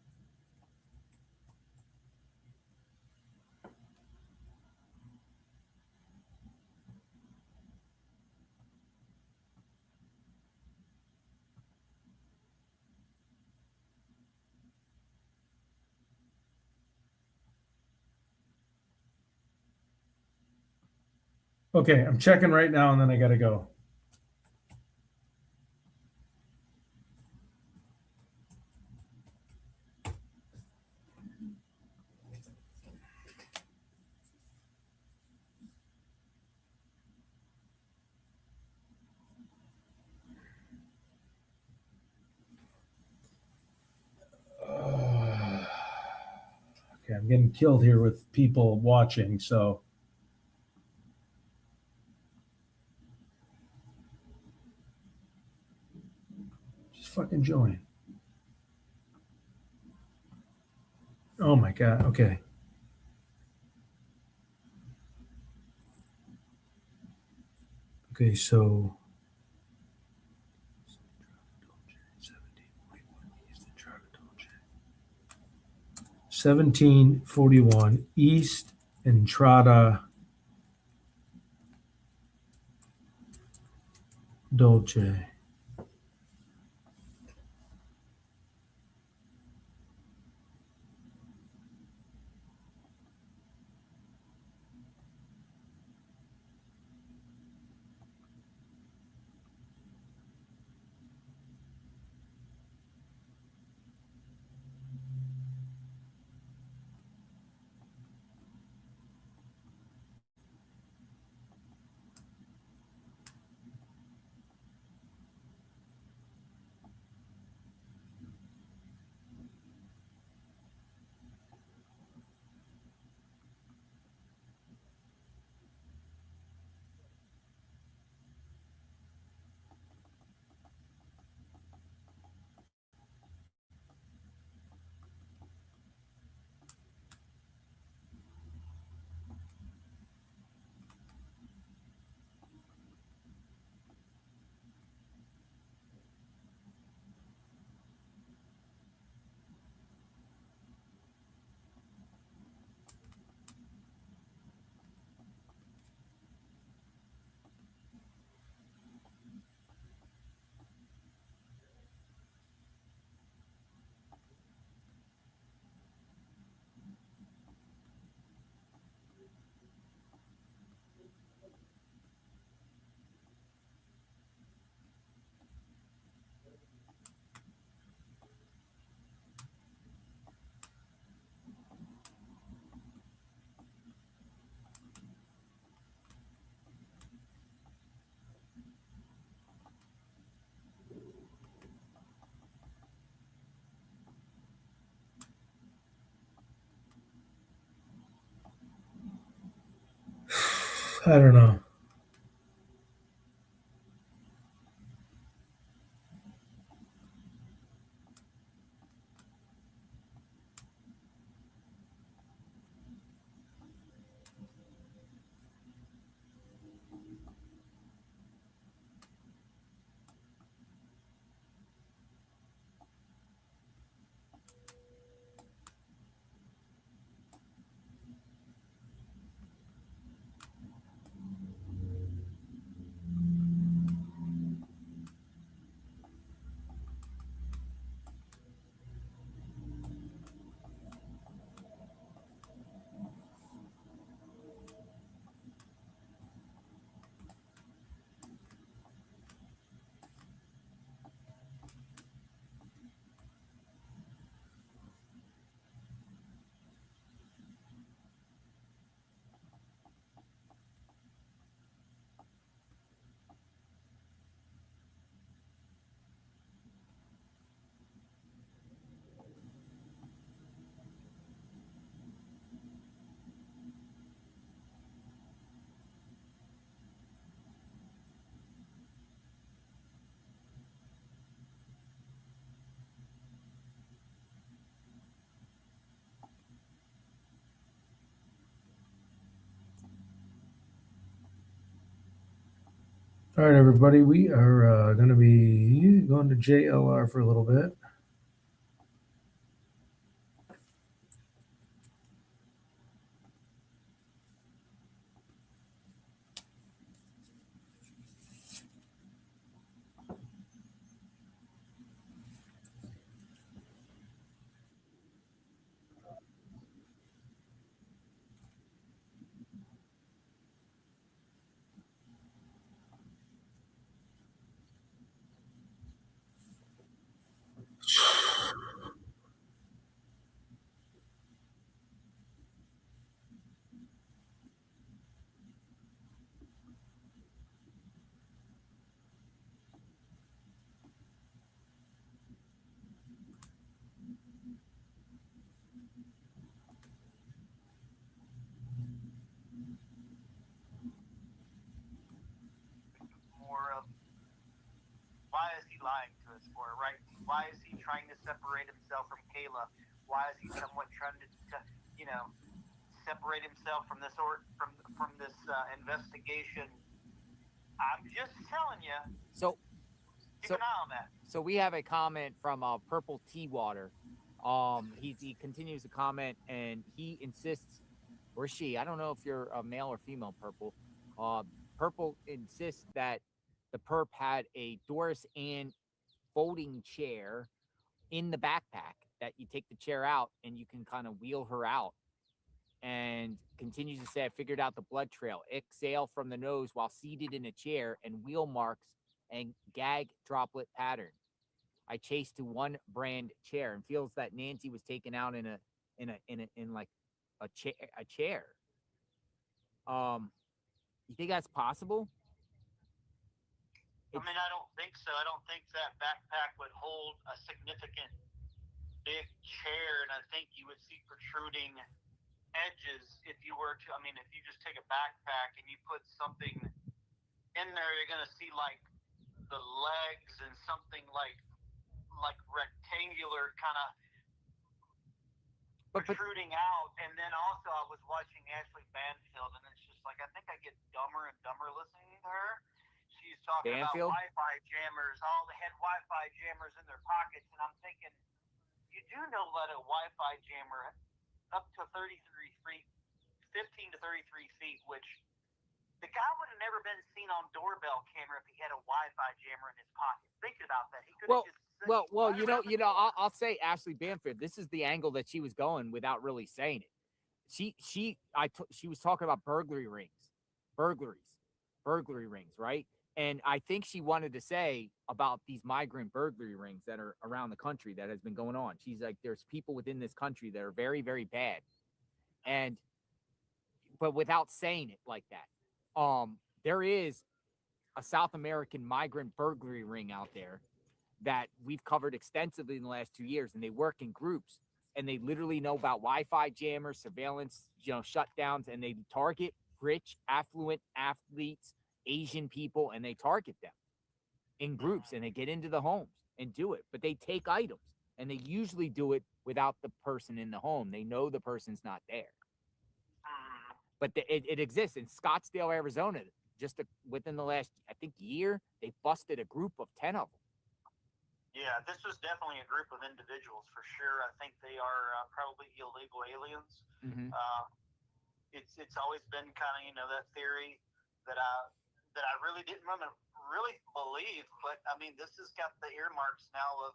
Okay, I'm checking right now and then I got to go. Okay, I'm getting killed here with people watching, so. Just fucking join. Oh my God, okay. Okay, so 1741 East Entrada Dolce. I don't know. All right, everybody, we are going to be going to JLR for a little bit. More of why is he lying to us for, right? Why is he trying to separate himself from Kayla? Why is he somewhat trying to separate himself from this investigation? I'm just telling you. So keep an eye on that. So we have a comment from Purple Tea Water. He continues to comment and he insists, or she, I don't know if you're a male or female, Purple. Purple insists that the perp had a Doris Ann folding chair in the backpack, that you take the chair out and you can kind of wheel her out. And continues to say, I figured out the blood trail. Exhale from the nose while seated in a chair and wheel marks and gag droplet pattern. I chased to one brand chair and feels that Nancy was taken out in like a chair. You think that's possible? I mean, I don't think so. I don't think that backpack would hold a significant big chair, and I think you would see protruding edges if you were to. I mean, if you just take a backpack and you put something in there, you're gonna see like the legs and something like rectangular kind of protruding out. And then also I was watching Ashley Banfield, and it's just like I think I get dumber and dumber listening to her. She's talking Banfield? about Wi-Fi jammers. All the head Wi-Fi jammers in their pockets, and I'm thinking, you do know that a Wi-Fi jammer up to 33 feet, 15 to 33 feet, which the guy would have never been seen on doorbell camera if he had a Wi-Fi jammer in his pocket. Thinking about that, he could have Well, I'll say Ashley Banfield. This is the angle that she was going without really saying it. She was talking about burglary rings, right? And I think she wanted to say about these migrant burglary rings that are around the country that has been going on. She's like, there's people within this country that are very, very bad. But without saying it like that, there is a South American migrant burglary ring out there that we've covered extensively in the last 2 years, and they work in groups, and they literally know about Wi-Fi jammers, surveillance, shutdowns, and they target rich, affluent athletes, Asian people, and they target them in groups, and they get into the homes and do it. But they take items, and they usually do it without the person in the home. They know the person's not there. But it exists in Scottsdale, Arizona. Just within the last, I think, year, they busted a group of 10 of them. Yeah, this was definitely a group of individuals for sure. I think they are probably illegal aliens. Mm-hmm. It's always been kind of that theory that I really didn't really believe, but I mean this has got the earmarks now of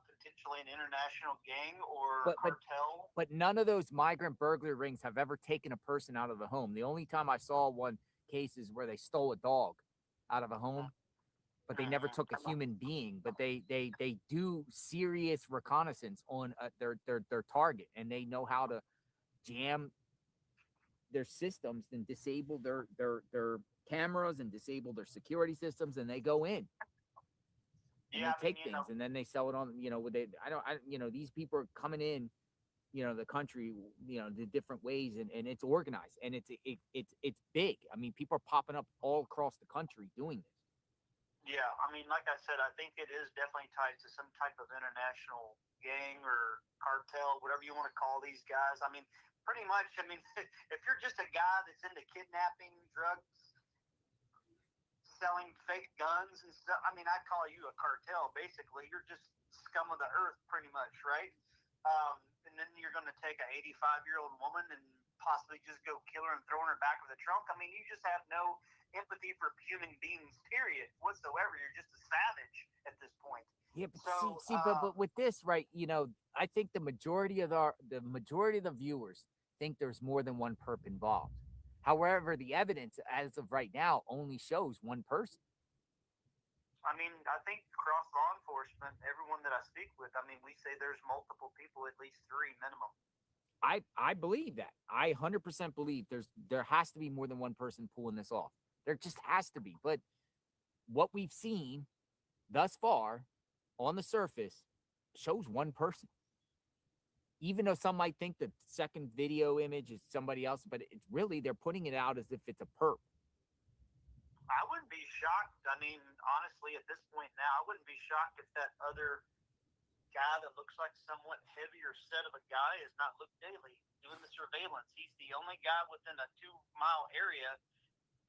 potentially an international gang or cartel. But none of those migrant burglar rings have ever taken a person out of the home. The only time I saw one case is where they stole a dog out of a home, but they never took a human being. But they do serious reconnaissance on their target, and they know how to jam their systems and disable their cameras and disable their security systems, and they go in. And they take things, and then they sell it on. These people are coming in, the country, the different ways, and it's organized, and it's big. I mean, people are popping up all across the country doing this. Yeah, I mean, like I said, I think it is definitely tied to some type of international gang or cartel, whatever you want to call these guys. I mean, pretty much. I mean, if you're just a guy that's into kidnapping, drugs, selling fake guns and stuff, I mean, I call you a cartel. Basically, you're just scum of the earth, pretty much, right? And then you're going to take an 85-year-old woman and possibly just go kill her and throw her in the back of the trunk. I mean, you just have no empathy for human beings, period, whatsoever. You're just a savage at this point. Yeah, but but with this, right? I think the majority of the viewers think there's more than one perp involved. However, the evidence as of right now only shows one person. I mean, I think across law enforcement, everyone that I speak with, I mean, we say there's multiple people, at least 3 minimum. I believe that. I 100% believe there has to be more than one person pulling this off. There just has to be. But what we've seen thus far on the surface shows one person. Even though some might think the second video image is somebody else, but it's really, they're putting it out as if it's a perp. I wouldn't be shocked. I mean, honestly, at this point now, I wouldn't be shocked if that other guy that looks like somewhat heavier set of a guy is not Luke Daly doing the surveillance. He's the only guy within a 2-mile area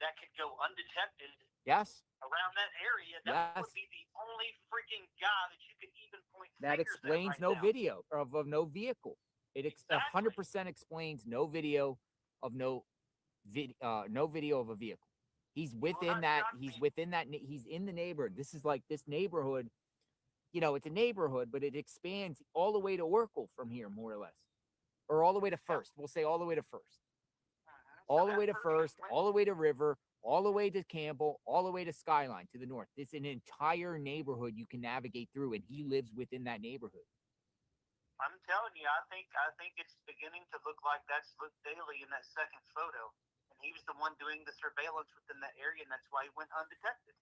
that could go undetected. Yes. Around that area, that would be the only freaking guy that you could even point that fingers explains at right no now. video of no vehicle. It 100% explains no video of no video of a vehicle. He's within that. He's within that. He's in the neighborhood. This is like this neighborhood. It's a neighborhood, but it expands all the way to Oracle from here, more or less, or all the way to First. We'll say all the way to First, all the way to First, all the way to River, all the way to Campbell, all the way to Skyline to the north. It's an entire neighborhood you can navigate through, and he lives within that neighborhood. I'm telling you, I think it's beginning to look like that's Luke Daly in that second photo. And he was the one doing the surveillance within that area, and that's why he went undetected.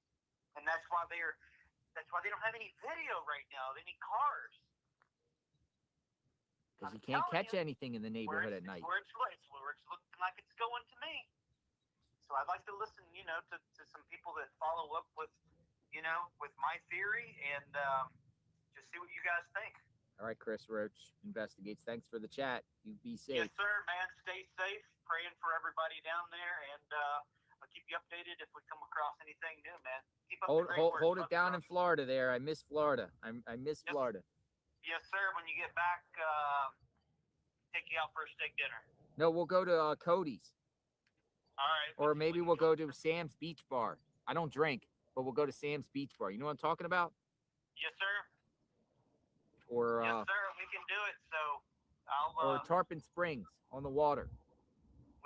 And that's why they don't have any video right now of any cars. Because you can't catch anything in the neighborhood at night. Where it's looking like it's going to me. So I'd like to listen, to some people that follow up with my theory and just see what you guys think. All right, Chris Roach investigates. Thanks for the chat. You be safe. Yes, sir, man. Stay safe. Praying for everybody down there, and I'll keep you updated if we come across anything new, man. Keep up the great work. Hold it down in Florida there. I miss Florida. I miss Florida. Yes, sir. When you get back, take you out for a steak dinner. No, we'll go to Cody's. All right. Or maybe we'll go to Sam's Beach Bar. I don't drink, but we'll go to Sam's Beach Bar. You know what I'm talking about? Yes, sir. Or yes, sir. We can do it. So I'll. Or Tarpon Springs on the water.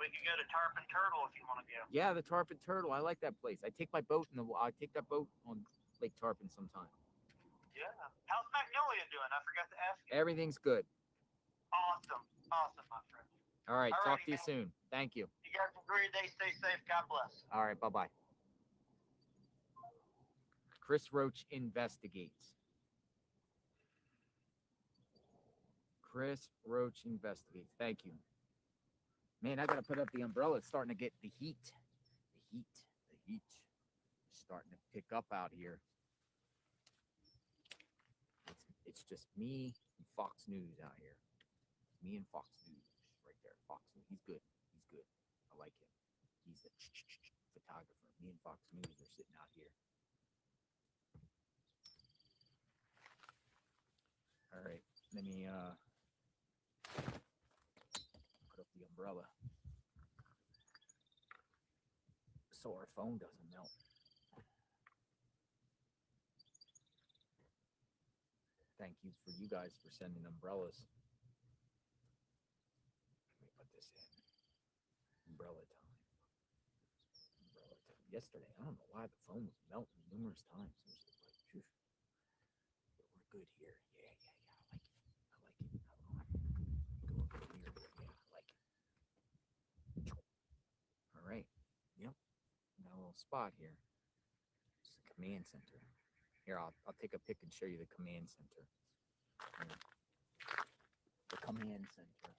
We can go to Tarpon Turtle if you want to go. Yeah, the Tarpon Turtle. I like that place. I take that boat on Lake Tarpon sometime. Yeah. How's Magnolia doing? I forgot to ask you. Everything's good. Awesome, my friend. All right. Alrighty, Talk to you man. soon. Thank you. You guys have a great day. Stay safe. God bless. All right. Bye-bye. Chris Roach investigates. Chris Roach investigates. Thank you. Man, I gotta put up the umbrella. It's starting to get the heat. The heat is starting to pick up out here. It's just me and Fox News out here. Me and Fox News right there. Fox News. He's good. I like him. He's the photographer. Me and Fox News are sitting out here. All right, let me put up the umbrella so our phone doesn't melt. Thank you for you guys for sending umbrellas. Let me put this in. Umbrella time. Yesterday, I don't know why the phone was melting numerous times. It was just like, phew. But we're good here. Yeah. I like it. Hold on. Go over here. Yeah, I like it. All right. Yep. Got a little spot here. It's the command center. Here, I'll take a pic and show you the command center. The command center.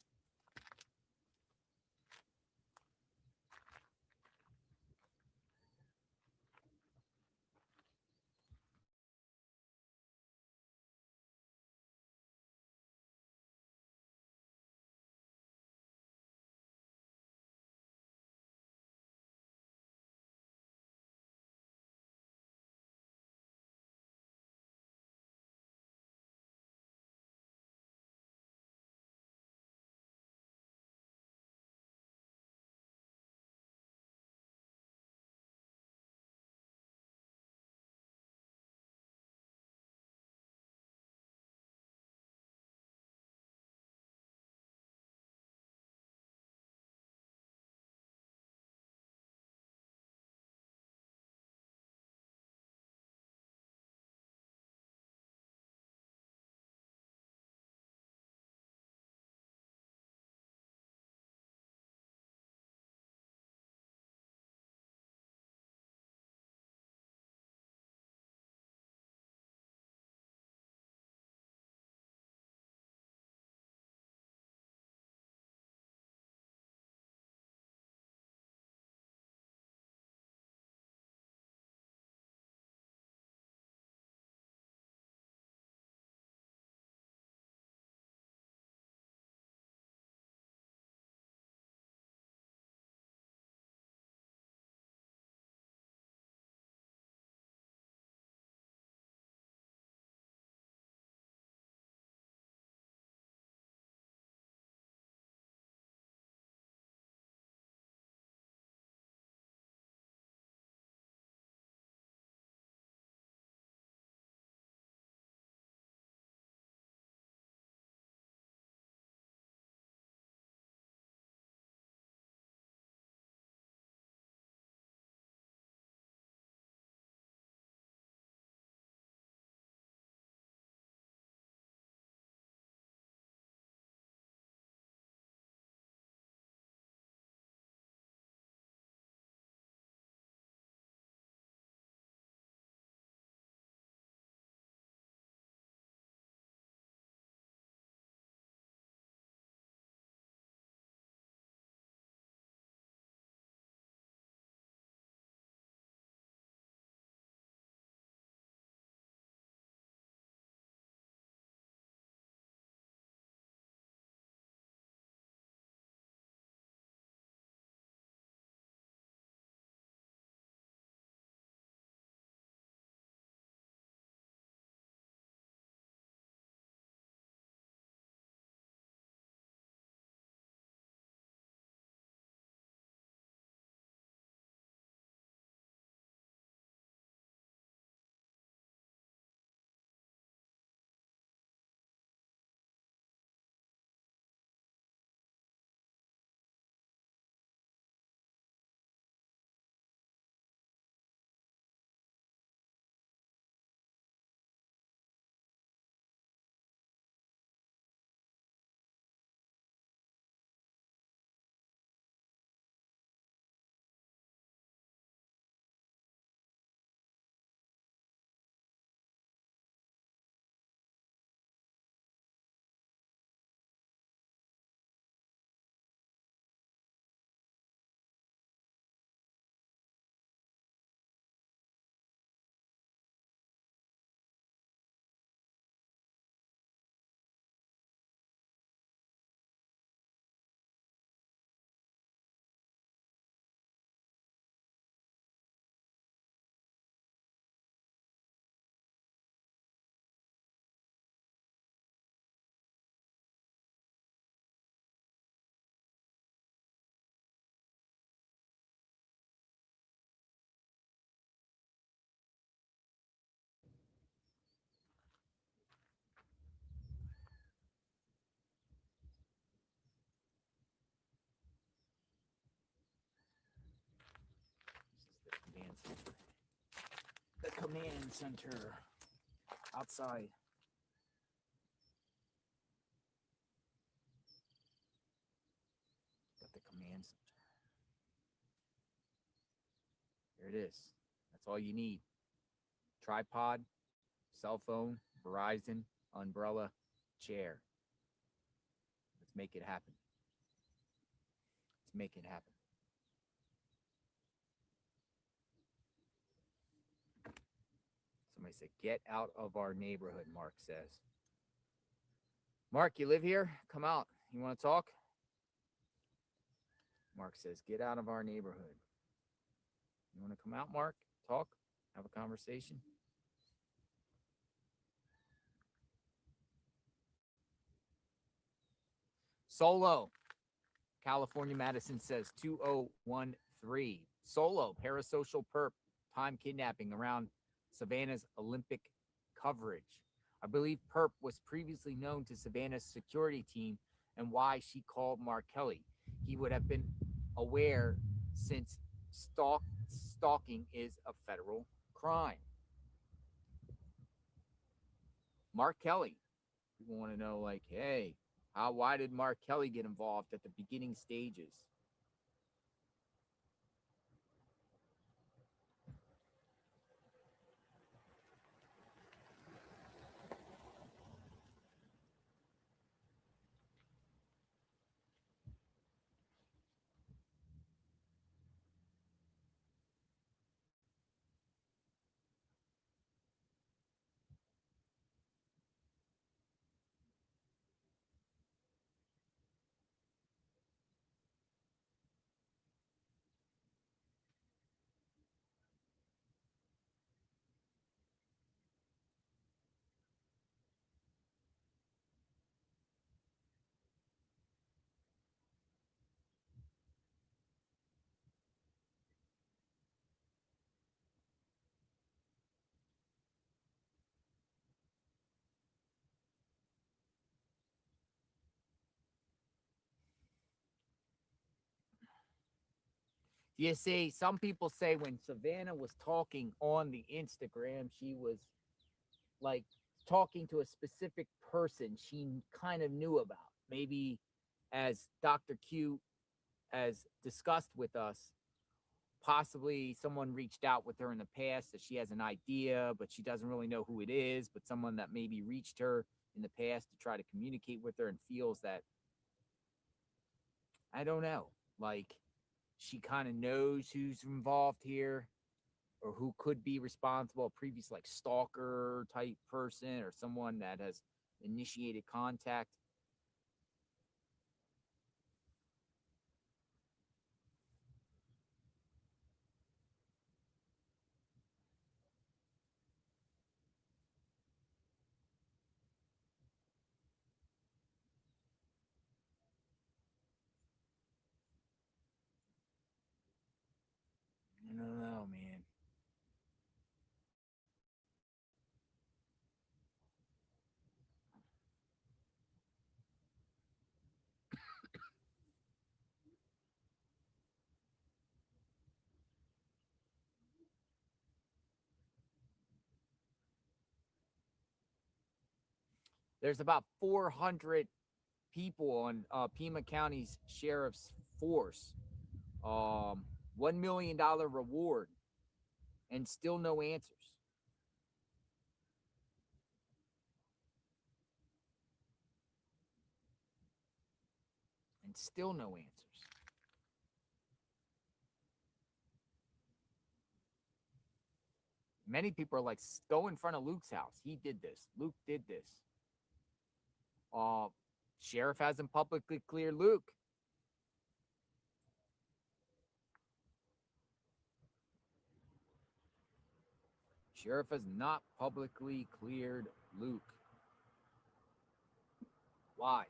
command center outside. Got the command center. There it is. That's all you need. Tripod, cell phone, Verizon, umbrella, chair. Let's make it happen. Let's make it happen. Somebody said, get out of our neighborhood, Mark says. Mark, you live here? Come out. You want to talk? Mark says, get out of our neighborhood. You want to come out, Mark? Talk? Have a conversation? Solo. California Madison says 2013. Solo, parasocial perp, time kidnapping around Savannah's Olympic coverage. I believe perp was previously known to Savannah's security team and why she called Mark Kelly. He would have been aware since stalking is a federal crime. Mark Kelly. People want to know, like, hey, why did Mark Kelly get involved at the beginning stages? You see, some people say when Savannah was talking on the Instagram, she was like talking to a specific person she kind of knew about. Maybe as Dr. Q has discussed with us, possibly someone reached out with her in the past that she has an idea, but she doesn't really know who it is, but someone that maybe reached her in the past to try to communicate with her and feels that, I don't know, like she kind of knows who's involved here or who could be responsible, a previous like stalker type person or someone that has initiated contact. I don't know, man. There's about 400 people on Pima County's sheriff's force. $1 million reward, and still no answers. And still no answers. Many people are like, go in front of Luke's house. He did this. Luke did this. Sheriff hasn't publicly cleared Luke. Sheriff has not publicly cleared Luke. Why?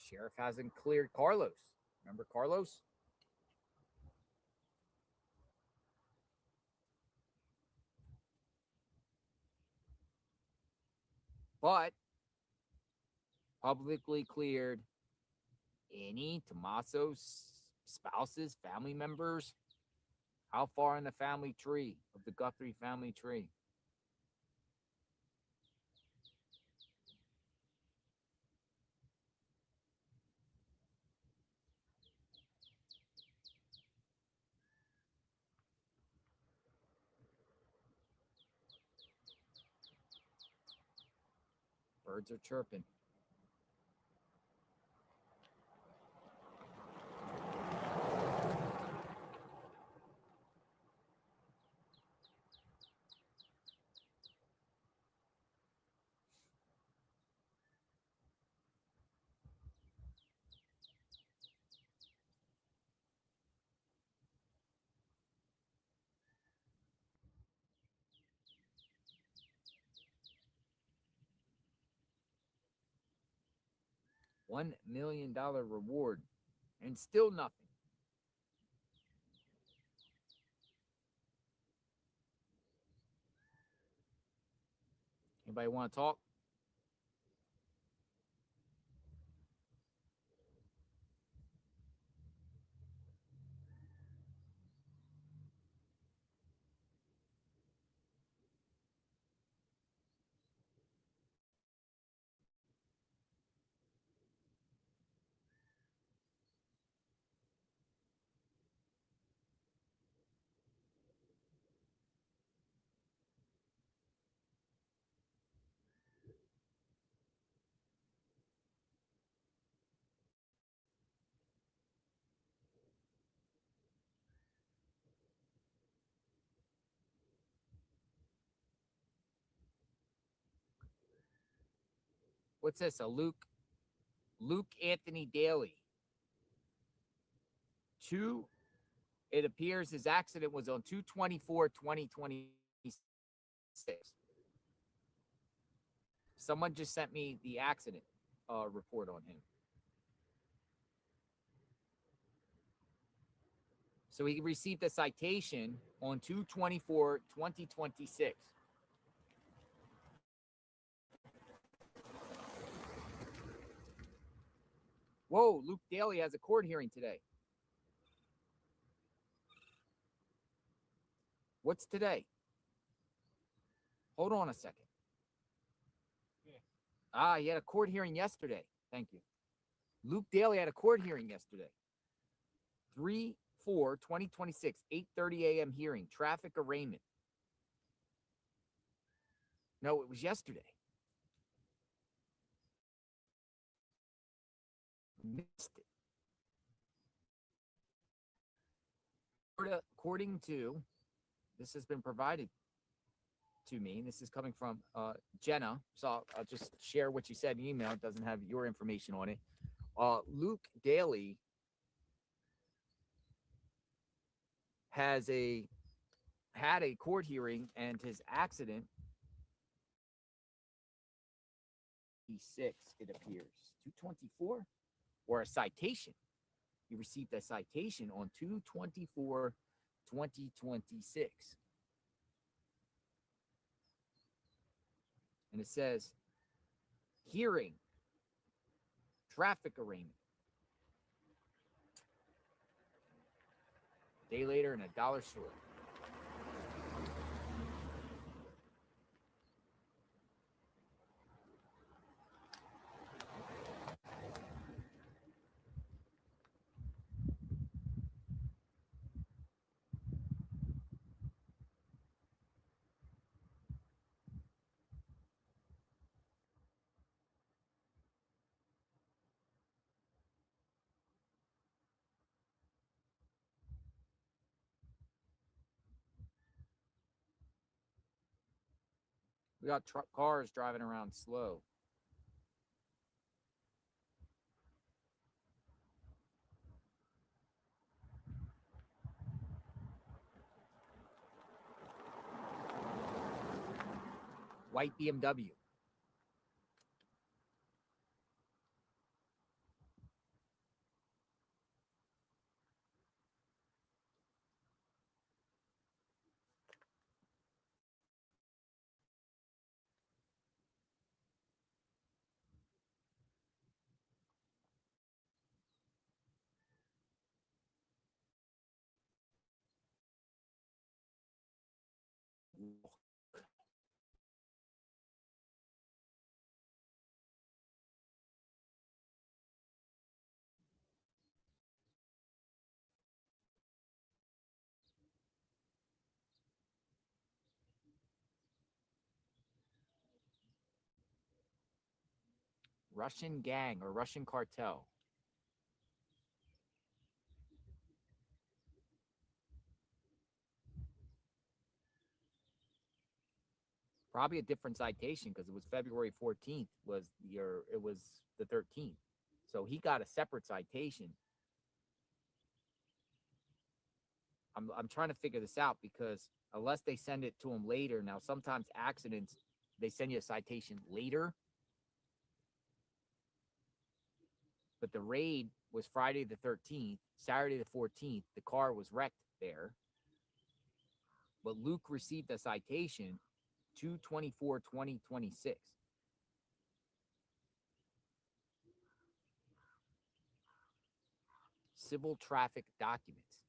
Sheriff hasn't cleared Carlos. Remember Carlos? But publicly cleared any Tommaso's spouses, family members? How far in the family tree of the Guthrie family tree? Birds are chirping. $1 million reward, and still nothing. Anybody want to talk? What's this? A Luke Anthony Daly. It appears his accident was on 2/24/2026. Someone just sent me the accident report on him. So he received a citation on 2/24/2026. Whoa, Luke Daly has a court hearing today. What's today? Hold on a second. He had a court hearing yesterday. Thank you. Luke Daly had a court hearing yesterday. 3/4/2026, 8:30 a.m. hearing, traffic arraignment. No, it was yesterday. Missed it. According to, this has been provided to me. This is coming from Jenna. So I'll just share what you said in email. It doesn't have your information on it. Luke Daly had a court hearing, and his accident, 6, it appears, 2/24, or a citation. He received a citation on 2/24/2026. And it says, hearing, traffic arraignment. A day later and $1 short. We got cars driving around slow. White BMW. Russian gang or Russian cartel. Probably a different citation because it was February 14th it was the 13th. So he got a separate citation. I'm trying to figure this out because unless they send it to him later, now sometimes accidents, they send you a citation later. But the raid was Friday the 13th, Saturday the 14th. The car was wrecked there. But Luke received a citation 2/24/2026. Civil traffic documents.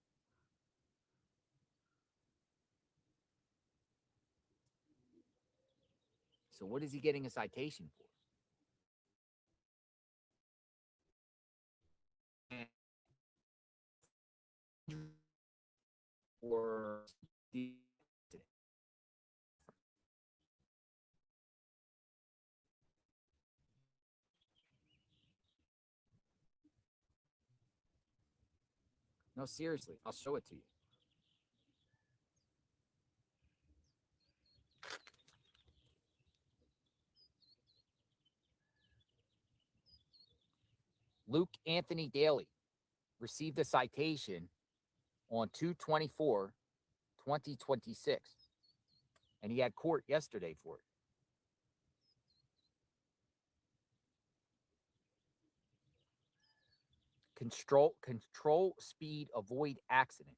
So what is he getting a citation for? Or the no, seriously, I'll show it to you. Luke Anthony Daly received a citation on 2/24/2026. And he had court yesterday for it. Control speed, avoid accident.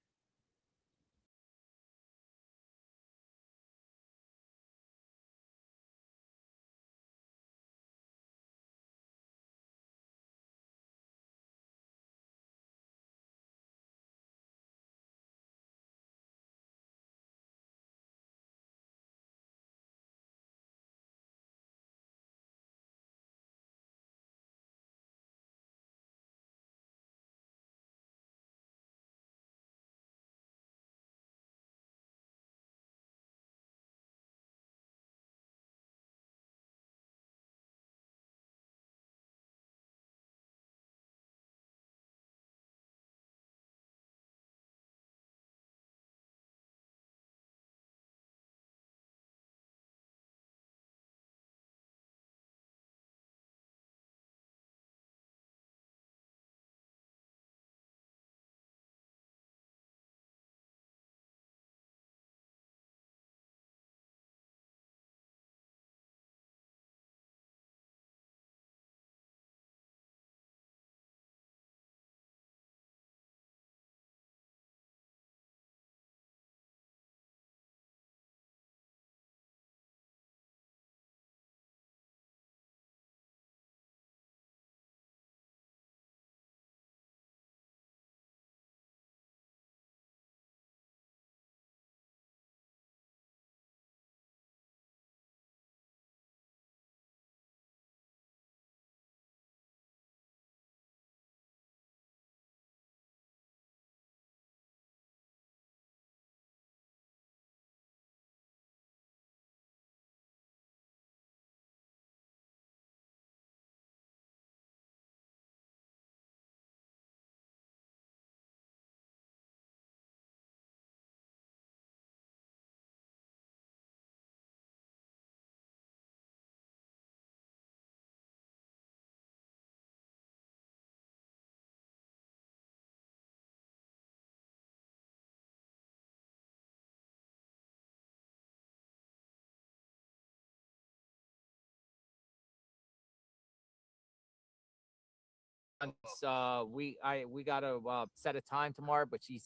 We got to set a time tomorrow, but she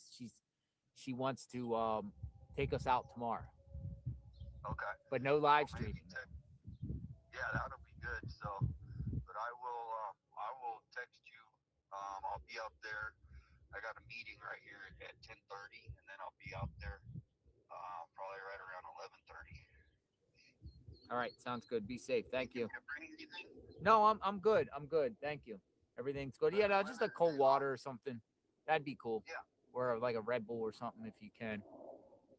wants to take us out tomorrow. Okay. But no live Well, streaming. Yeah, that'll be good. So, but I will text you. I'll be out there. I got a meeting right here at 10:30, and then I'll be out there probably right around 11:30. All right, sounds good. Be safe. Thank you. No, I'm good. I'm good. Thank you. Everything's good. Yeah, no, just a cold water or something. That'd be cool. Yeah. Or like a Red Bull or something if you can.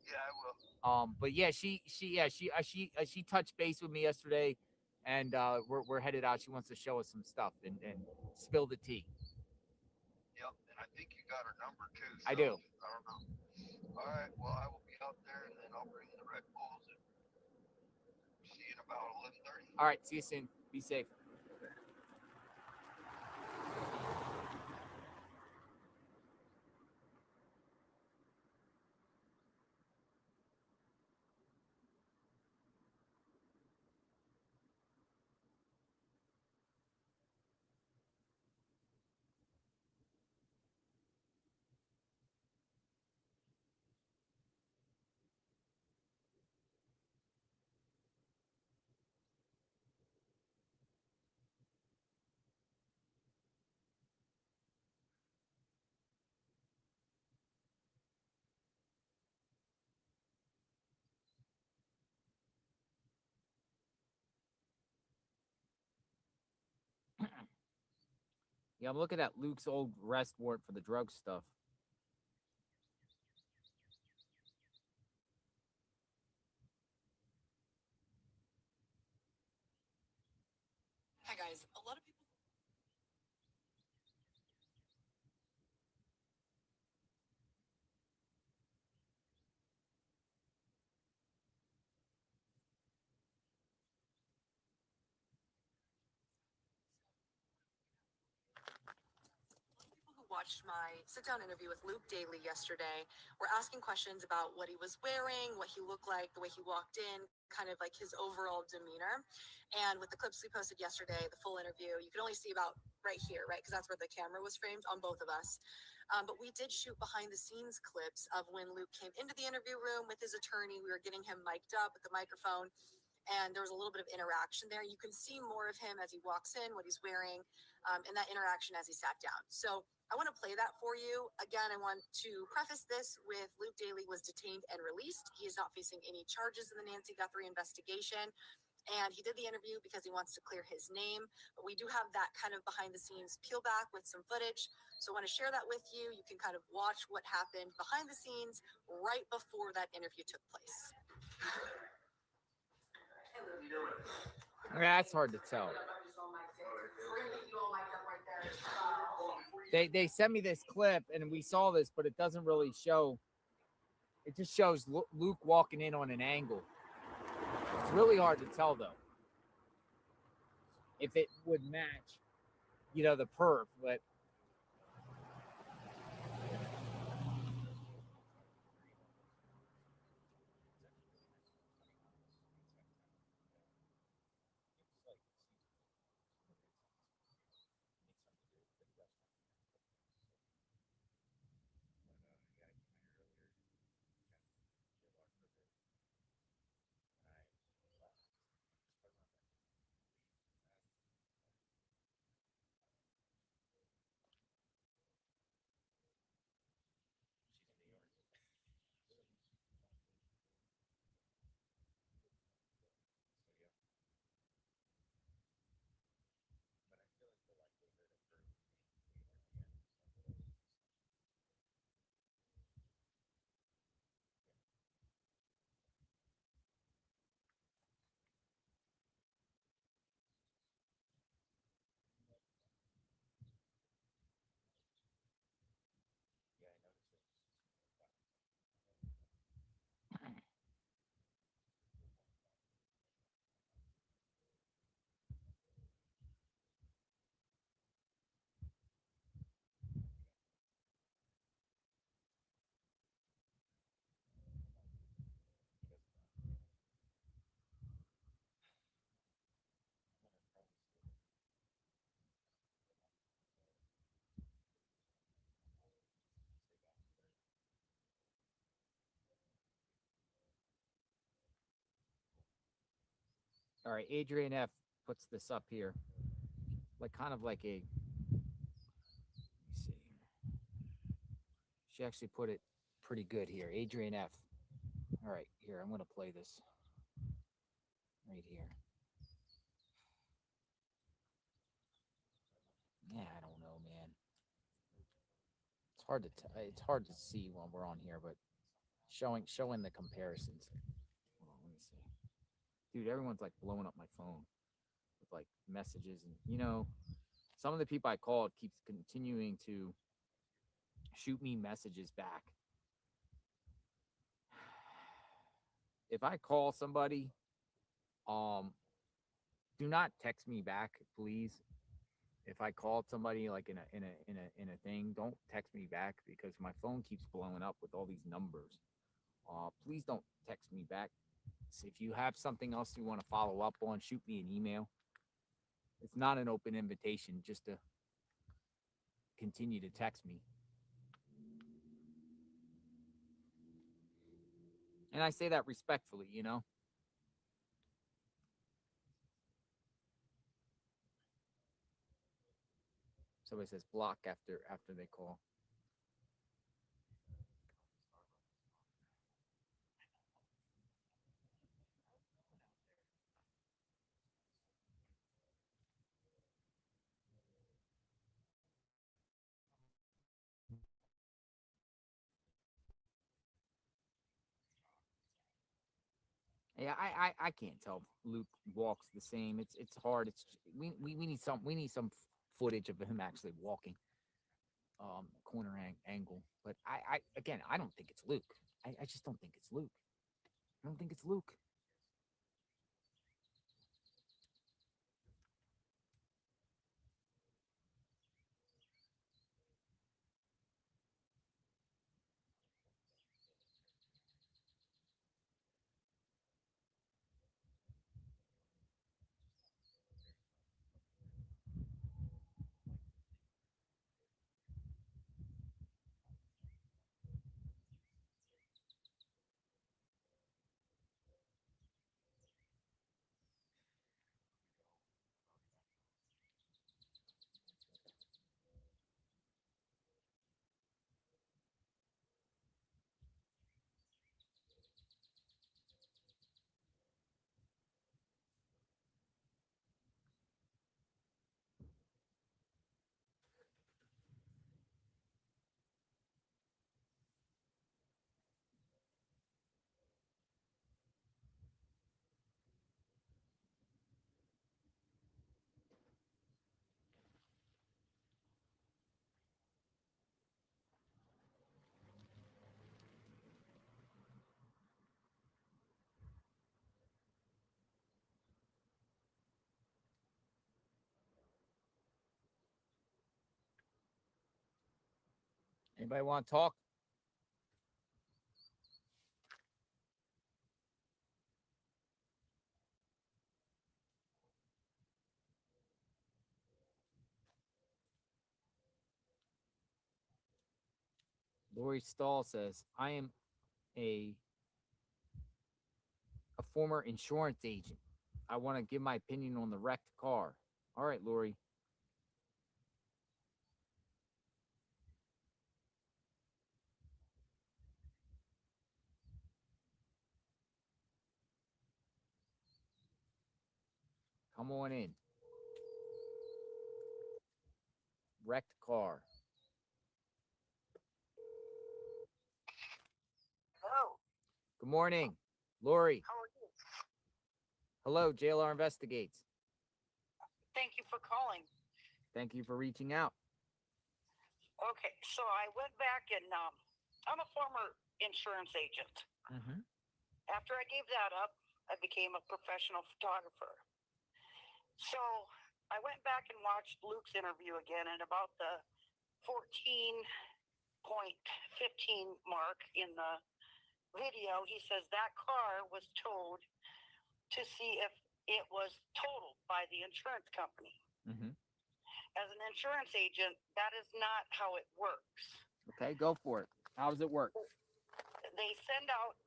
Yeah, I will. But yeah, she touched base with me yesterday, and we're headed out. She wants to show us some stuff and spill the tea. Yep, and I think you got her number too. So I do. I don't know. All right, well, I will be out there, and then I'll bring the Red Bulls and see you in about 11:30. All right, see you soon. Be safe. Yeah, I'm looking at Luke's old arrest warrant for the drug stuff. Hi guys, a lot of people who watched my sit-down interview with Luke Daly yesterday were asking questions about what he was wearing, what he looked like, the way he walked in, kind of like his overall demeanor. And with the clips we posted yesterday, the full interview, you could only see about right here, right? Because that's where the camera was framed on both of us. But we did shoot behind the scenes clips of when Luke came into the interview room with his attorney. We were getting him mic'd up with the microphone, and there was a little bit of interaction there. You can see more of him as he walks in, what he's wearing, and that interaction as he sat down. So I want to play that for you. Again, I want to preface this with Luke Daly was detained and released. He is not facing any charges in the Nancy Guthrie investigation. And he did the interview because he wants to clear his name. But we do have that kind of behind the scenes peel back with some footage. So I want to share that with you. You can kind of watch what happened behind the scenes right before that interview took place. That's hard to tell. They sent me this clip and we saw this, but it doesn't really show. It just shows Luke walking in on an angle. It's really hard to tell though if it would match, the perf. But all right, Adrian F puts this up here, like kind of like a. Let me see. She actually put it pretty good here. Adrian F. All right, here I'm gonna play this. right here. Yeah, I don't know, man. It's hard to see when we're on here, but showing the comparisons. Hold on, let me see. Dude, everyone's like blowing up my phone with like messages, and some of the people I called keeps continuing to shoot me messages back. If I call somebody, do not text me back, please. If I called somebody like in a thing, don't text me back because my phone keeps blowing up with all these numbers. Please don't text me back. So if you have something else you want to follow up on, shoot me an email. It's not an open invitation just to continue to text me. And I say that respectfully, Somebody says block after they call. Yeah, I can't tell if Luke walks the same. It's hard. We need some footage of him actually walking. Corner angle. But I again, I don't think it's Luke. I just don't think it's Luke. I don't think it's Luke. Anybody want to talk? Lori Stahl says, I am a former insurance agent. I want to give my opinion on the wrecked car. All right, Lori. Come on in. Wrecked car. Hello. Good morning, Lori. How are you? Hello, JLR Investigates. Thank you for calling. Thank you for reaching out. Okay, so I went back and I'm a former insurance agent. Mm-hmm. After I gave that up, I became a professional photographer. So I went back and watched Luke's interview again, and about the 14.15 mark in the video, he says that car was towed to see if it was totaled by the insurance company. Mm-hmm. As an insurance agent, that is not how it works. Okay, go for it. How does it work? They send out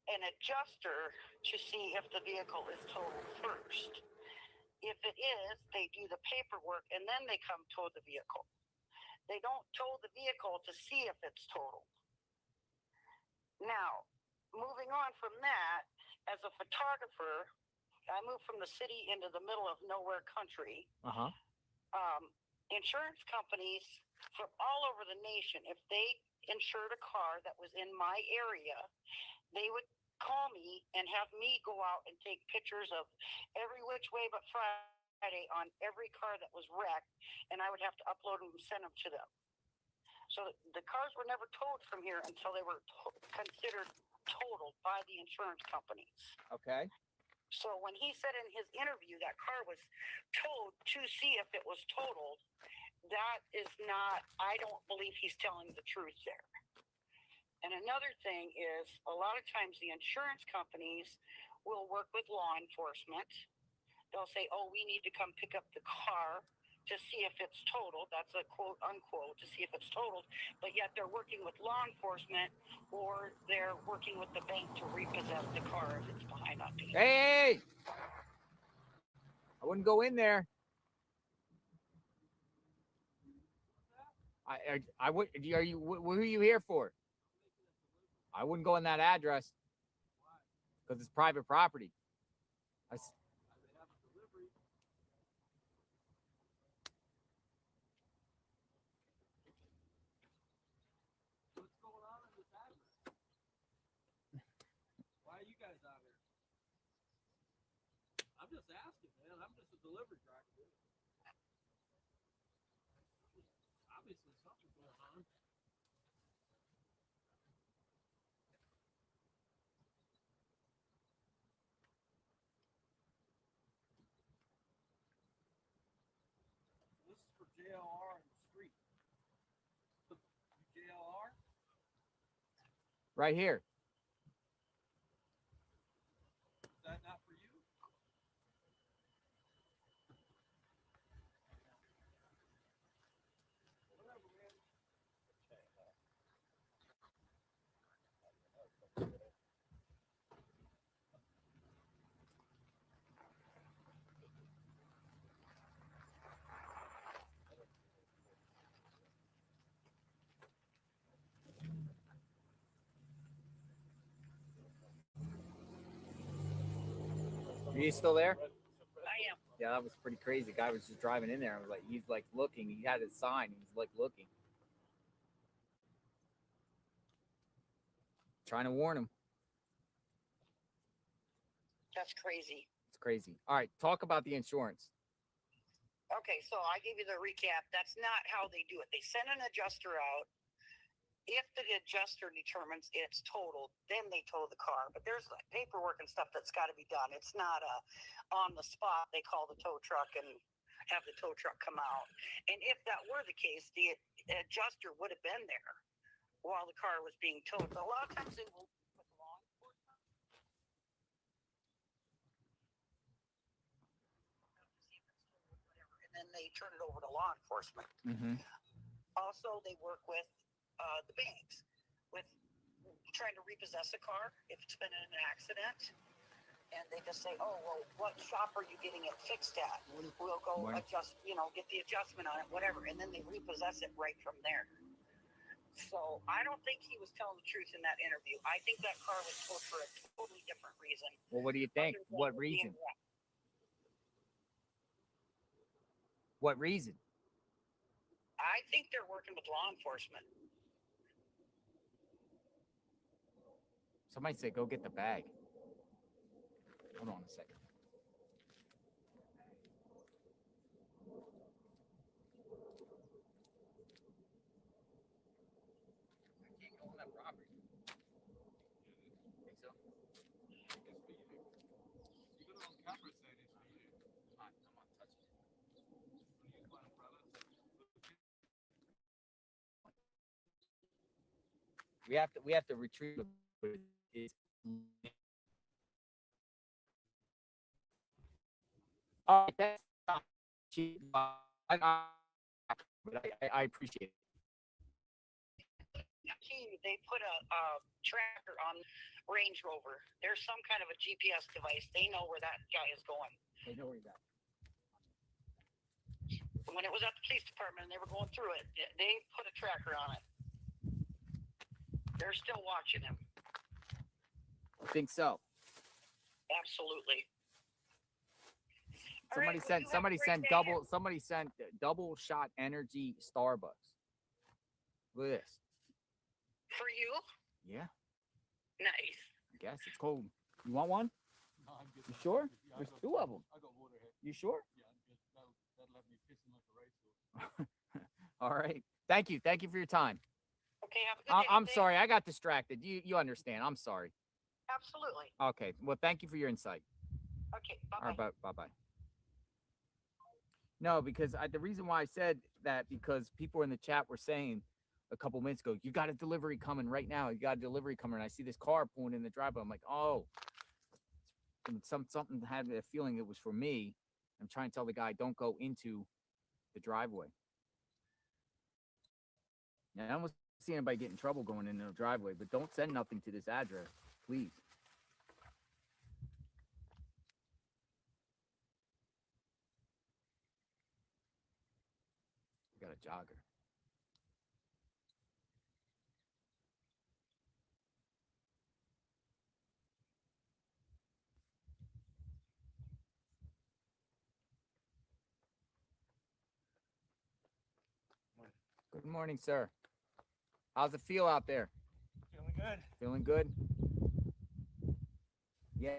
an adjuster to see if the vehicle is totaled first. If it is, they do the paperwork and then they come tow the vehicle. They don't tow the vehicle to see if it's totaled. Now, moving on from that, as a photographer, I moved from the city into the middle of nowhere country. Insurance companies from all over the nation, if they insured a car that was in my area, they would call me and have me go out and take pictures of every which way but Friday on every car that was wrecked, and I would have to upload them and send them to them. So the cars were never towed from here until they were considered totaled by the insurance companies. Okay. So when he said in his interview that car was towed to see if it was totaled, that is not, I don't believe he's telling the truth there. And another thing is, a lot of times the insurance companies will work with law enforcement. They'll say, oh, we need to come pick up the car to see if it's totaled. That's a quote unquote, to see if it's totaled. But yet they're working with law enforcement, or they're working with the bank to repossess the car if it's behind on payments. Hey! I wouldn't go in there. I would. Are you? Who are you here for? I wouldn't go in that address because it's private property. What's going on in this address? Why are you guys out here? I'm just asking, man. I'm just a delivery driver. Obviously, something's going on. This is for JLR and street. JLR? Right here. Is that not for you? Whatever, man. Are you still there? I am. Yeah, that was pretty crazy. The guy was just driving in there. I was like, he's like looking. He had his sign. He's like looking. Trying to warn him. That's crazy. It's crazy. All right, talk about the insurance. Okay, so I gave you the recap. That's not how they do it. They send an adjuster out. If the adjuster determines it's totaled, then they tow the car. But there's like paperwork and stuff that's got to be done. It's not on the spot. They call the tow truck and have the tow truck come out. And if that were the case, the adjuster would have been there while the car was being towed. But a lot of times they will with law enforcement. And then they turn it over to law enforcement. Mm-hmm. Also, they work with the banks with trying to repossess a car if it's been in an accident, and they just say, oh, well, what shop are you getting it fixed at? We'll go adjust, get the adjustment on it, whatever, and then they repossess it right from there. So I don't think he was telling the truth in that interview. I think that car was towed for a totally different reason. Well, what do you think? What reason? What reason? I think they're working with law enforcement. Somebody say, go get the bag. Hold on a second. I can't go on that property. Think so? It's for you. Even on camera saying it's for you. I'm not touching it. Use my umbrella. We have to retrieve it. All right, that's not cheap. I appreciate it. They put a tracker on Range Rover. There's some kind of a GPS device. They know where that guy is going. They know where he's at. When it was at the police department and they were going through it, they put a tracker on it. They're still watching him. I think so. Absolutely. Somebody sent double shot energy Starbucks. Look at this. For you? Yeah, Nice. I guess it's cold. You want one? No, I'm good. You sure? Yeah, There's two of them. I got water here. You sure? Yeah, I'm good. That'll have me pissing like a racehorse. All right. Thank you. Thank you for your time. Okay, have a good day. I'm sorry. I got distracted. You understand. I'm sorry. Absolutely. Okay. Well, thank you for your insight. Okay, bye All bye. right, bye-bye. No, because the reason why I said that, because people in the chat were saying a couple minutes ago, you got a delivery coming right now. You got a delivery coming. And I see this car pulling in the driveway. I'm like, oh, something had a feeling it was for me. I'm trying to tell the guy, don't go into the driveway. Now, I don't see anybody get in trouble going into the driveway, but don't send nothing to this address, please. We got a jogger. Good morning, sir. How's it feel out there? Feeling good. Feeling good? Yeah.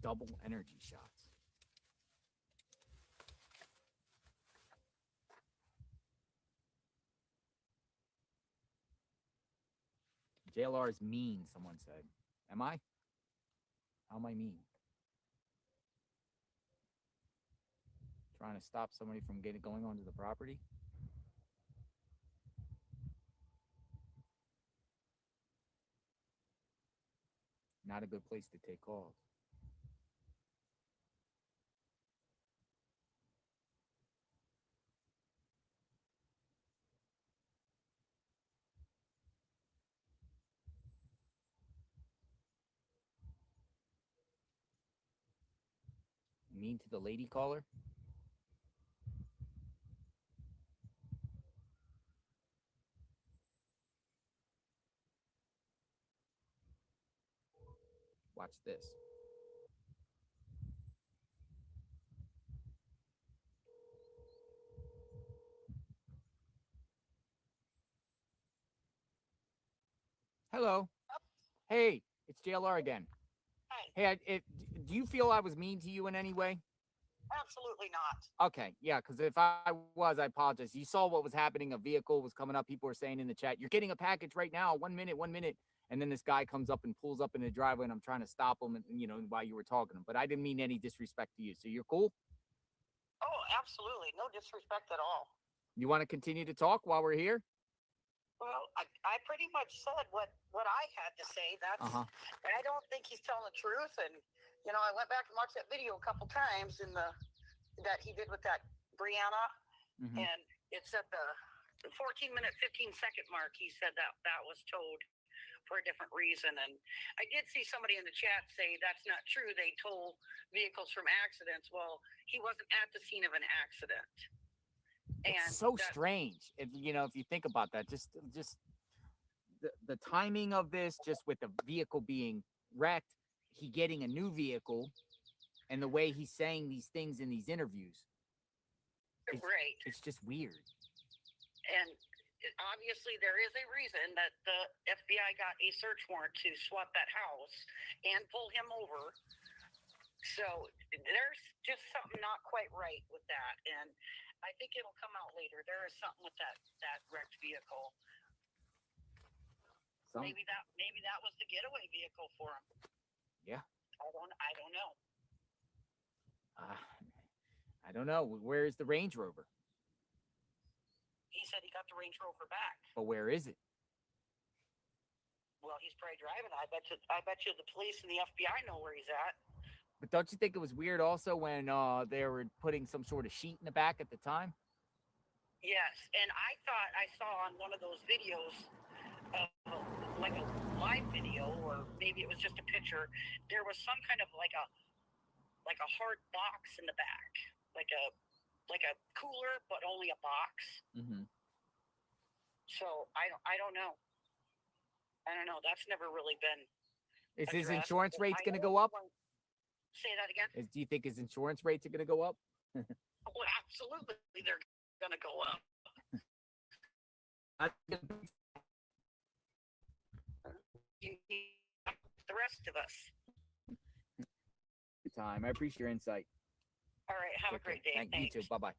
Double energy shots. JLR is mean, someone said. Am I? How am I mean? Trying to stop somebody from going onto the property? Not a good place to take calls. Mean to the lady caller? Watch this. Hello. Hey, it's JLR again. Hey. Hey, do you feel I was mean to you in any way? Absolutely not. Okay, yeah, because if I was, I apologize. You saw what was happening. A vehicle was coming up. People were saying in the chat, you're getting a package right now. 1 minute, 1 minute. And then this guy comes up and pulls up in the driveway, and I'm trying to stop him, and, while you were talking to him. But I didn't mean any disrespect to you. So you're cool? Oh, absolutely. No disrespect at all. You want to continue to talk while we're here? Well, I pretty much said what I had to say. That's and I don't think he's telling the truth. And I went back and watched that video a couple times that he did with that Brianna, and it's at the 14-minute, 15-second mark. He said that was towed for a different reason. And I did see somebody in the chat say that's not true. They tow vehicles from accidents. Well, he wasn't at the scene of an accident. It's so strange. If you think about that, just the timing of this, just with the vehicle being wrecked, he getting a new vehicle, and the way he's saying these things in these interviews. Right. It's just weird. And obviously there is a reason that the FBI got a search warrant to swap that house and pull him over. So there's just something not quite right with that. And I think it'll come out later. There is something with that wrecked vehicle. Maybe that was the getaway vehicle for him. Yeah. I don't know. I don't know. Where is the Range Rover? He said he got the Range Rover back. But where is it? Well, he's probably driving. I bet you the police and the FBI know where he's at. But don't you think it was weird also when they were putting some sort of sheet in the back at the time? Yes, and I thought I saw on one of those videos, like a live video, or maybe it was just a picture, there was some kind of like a hard box in the back, like a like a cooler, but only a box. Mm-hmm. So I don't know. I don't know. That's never really been. Is his addressed. insurance But rates I going to know go up? Say that again. Do you think his insurance rates are going to go up? Well, absolutely, they're going to go up. The rest of us. Good time. I appreciate your insight. All right. Have a great day. Thank you too. Bye-bye.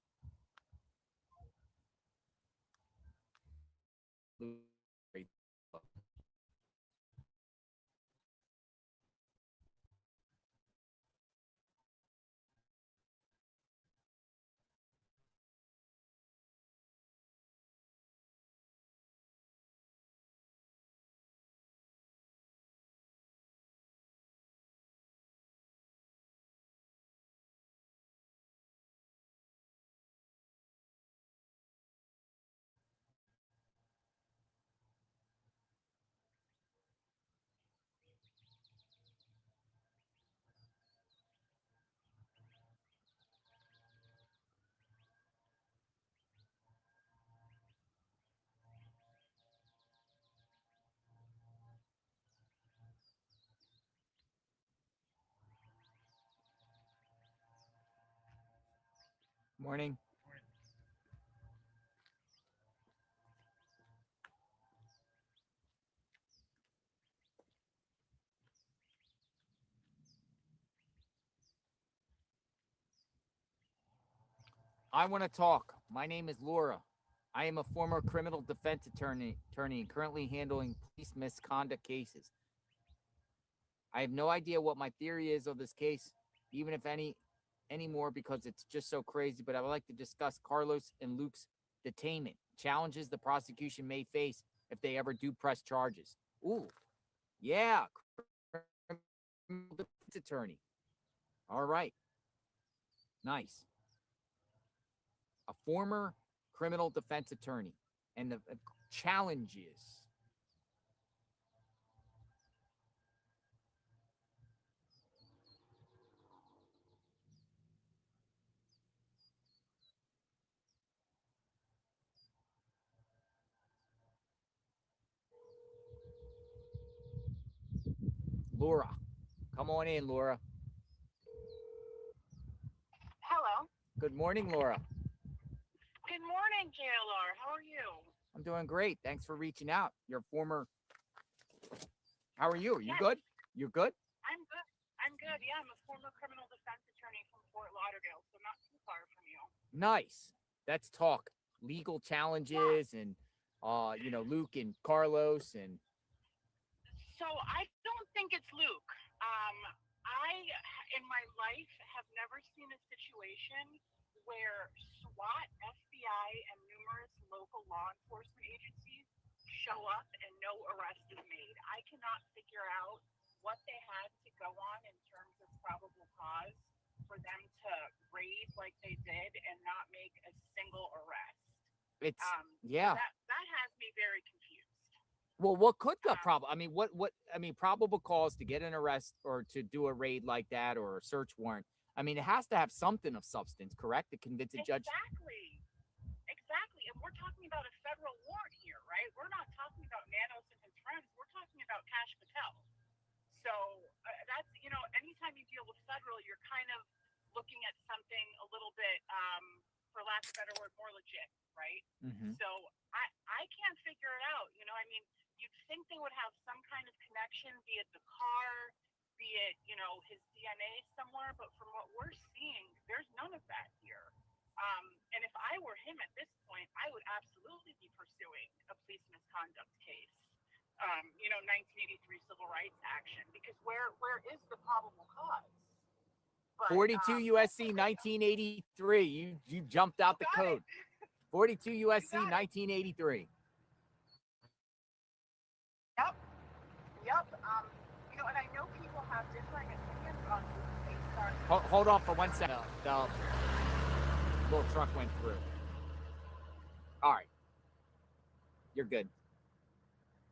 Morning. I want to talk. My name is Laura. I am a former criminal defense attorney and currently handling police misconduct cases. I have no idea what my theory is of this case, even if any anymore, because it's just so crazy, but I would like to discuss Carlos and Luke's detainment, challenges the prosecution may face if they ever do press charges. Ooh, yeah, criminal defense attorney. All right, nice. A former criminal defense attorney, and the challenges. Laura, come on in, Laura. Hello. Good morning, Laura. Good morning, JLR. How are you? I'm doing great. Thanks for reaching out. You're former. How are you? Are you Yes. good? You're good? I'm good. I'm good. Yeah, I'm a former criminal defense attorney from Fort Lauderdale, so not too far from you. Nice. Let's talk legal challenges and Luke and Carlos and So I don't think it's Luke. I, in my life, have never seen a situation where SWAT, FBI, and numerous local law enforcement agencies show up and no arrest is made. I cannot figure out what they had to go on in terms of probable cause for them to raid like they did and not make a single arrest. it's So that has me very confused. Well, what could the problem? I mean, probable cause to get an arrest or to do a raid like that or a search warrant. I mean, it has to have something of substance, correct? To convince a judge. Exactly. And we're talking about a federal warrant here, right? We're not talking about Nanos and his friends. We're talking about Cash Patel. So that's, anytime you deal with federal, you're kind of looking at something a little bit, for lack of a better word, more legit, right? Mm-hmm. So I can't figure it out. You'd think they would have some kind of connection, be it the car, be it, his DNA somewhere. But from what we're seeing, there's none of that here. And if I were him at this point, I would absolutely be pursuing a police misconduct case. 1983 civil rights action, because where is the probable cause? But, 42 USC 1983. You jumped out the code. 42 USC 1983. Yep. And I know people have different opinions on who's based on. Hold on for 1 second. The little truck went through. All right. You're good.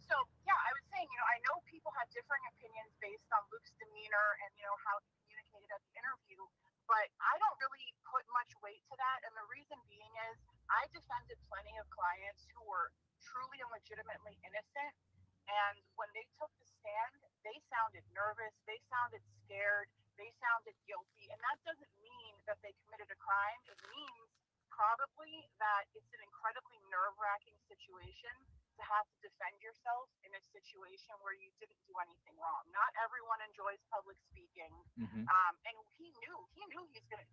So, yeah, I was saying, I know people have differing opinions based on Luke's demeanor and, how he communicated at the interview. But I don't really put much weight to that. And the reason being is I defended plenty of clients who were truly and legitimately innocent. And when they took the stand, they sounded nervous, they sounded scared, they sounded guilty. And that doesn't mean that they committed a crime. It means probably that it's an incredibly nerve-wracking situation to have to defend yourself in a situation where you didn't do anything wrong. Not everyone enjoys public speaking, and he knew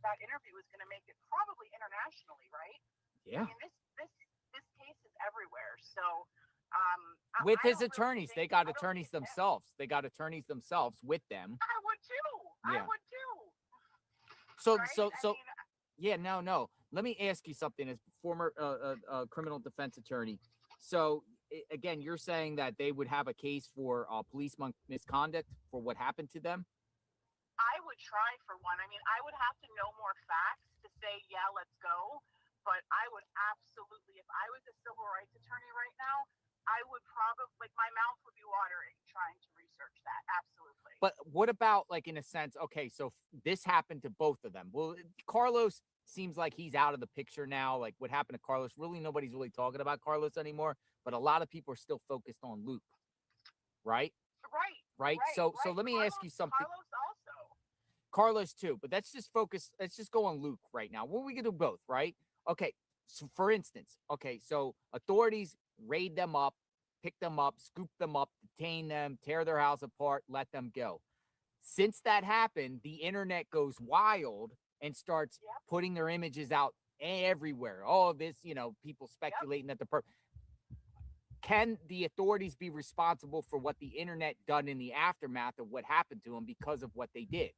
that interview was gonna make it probably internationally, right? Yeah. I mean, this case is everywhere. So, With his attorneys, they got attorneys themselves. They got attorneys themselves with them. I would too. Yeah. I would too. So, Right? yeah, no. Let me ask you something as former criminal defense attorney. So, again, you're saying that they would have a case for police misconduct for what happened to them? I would try for one. I mean, I would have to know more facts to say, yeah, let's go. But I would absolutely, if I was a civil rights attorney right now, I would probably, like, my mouth would be watering trying to research that. Absolutely. But what about, like, in a sense, okay, so this happened to both of them. Well, Carlos seems like he's out of the picture now. Like, what happened to Carlos, really nobody's really talking about Carlos anymore, but a lot of people are still focused on Luke, right? Right. So let me ask you something. Carlos also. Carlos too, but let's just go on Luke right now. Well, we can do both, right? Okay. So for instance, so authorities raid them up, pick them up, scoop them up, detain them, tear their house apart, let them go. Since that happened, the internet goes wild and starts putting their images out everywhere. All of this, people speculating that can the authorities be responsible for what the internet done in the aftermath of what happened to them because of what they did?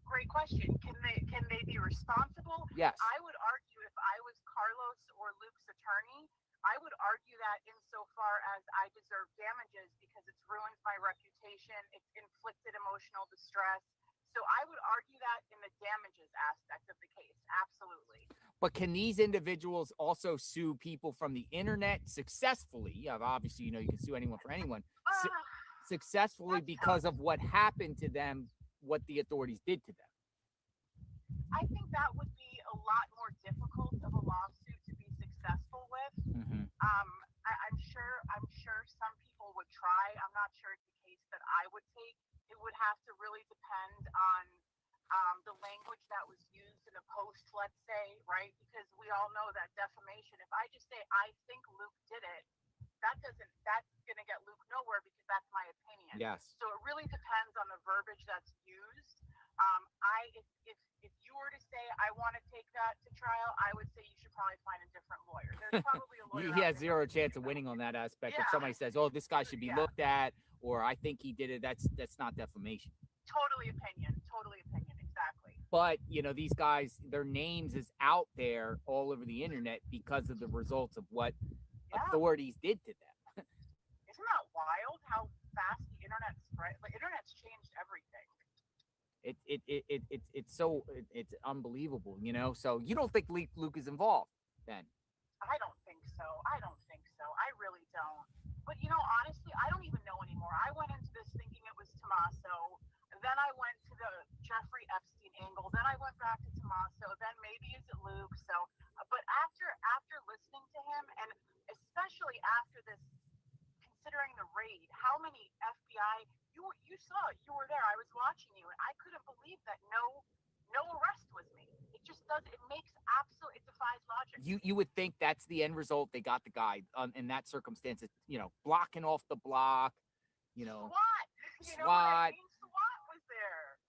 Great question. Can they be responsible? Yes. I would argue if I was Carlos or Luke's attorney, I would argue that insofar as I deserve damages because it's ruined my reputation, it's inflicted emotional distress. So I would argue that in the damages aspect of the case. Absolutely. But can these individuals also sue people from the internet successfully? Obviously, you can sue anyone for anyone successfully because of what happened to them, what the authorities did to them. I think that would be a lot more difficult of a lawsuit to be successful with. I'm sure some people would try. I'm not sure it's the case that I would take. It would have to really depend on the language that was used in a post, let's say, right? Because we all know that defamation, if I just say, I think Luke did it, that's going to get Luke nowhere because that's my opinion. Yes. So it really depends on the verbiage that's used. If you were to say, I want to take that to trial, I would say you should probably find a different lawyer. There's probably a lawyer. He has zero chance of winning on that aspect. If somebody says, oh, this guy should be looked at, or I think he did it, that's not defamation. Totally opinion, exactly. But, these guys, their names is out there all over the internet because of the results of what authorities did to them. Isn't that wild how fast the internet spread? Like, internet's changed everything. It's unbelievable, So you don't think Luke is involved then? I don't think so. I really don't. But honestly, I don't even know anymore. I went into this thinking it was Tommaso, and then I went to the Jeffrey Epstein angle. Then I went back to Tommaso. Then maybe is it Luke? So, but after listening to him, and especially after this, considering the raid, how many FBI? You saw, you were there. I was watching you, and I couldn't believe that no arrest was made. It just does. It makes it defies logic. You would think that's the end result. They got the guy in that circumstance. Blocking off the block. SWAT. SWAT. SWAT was there.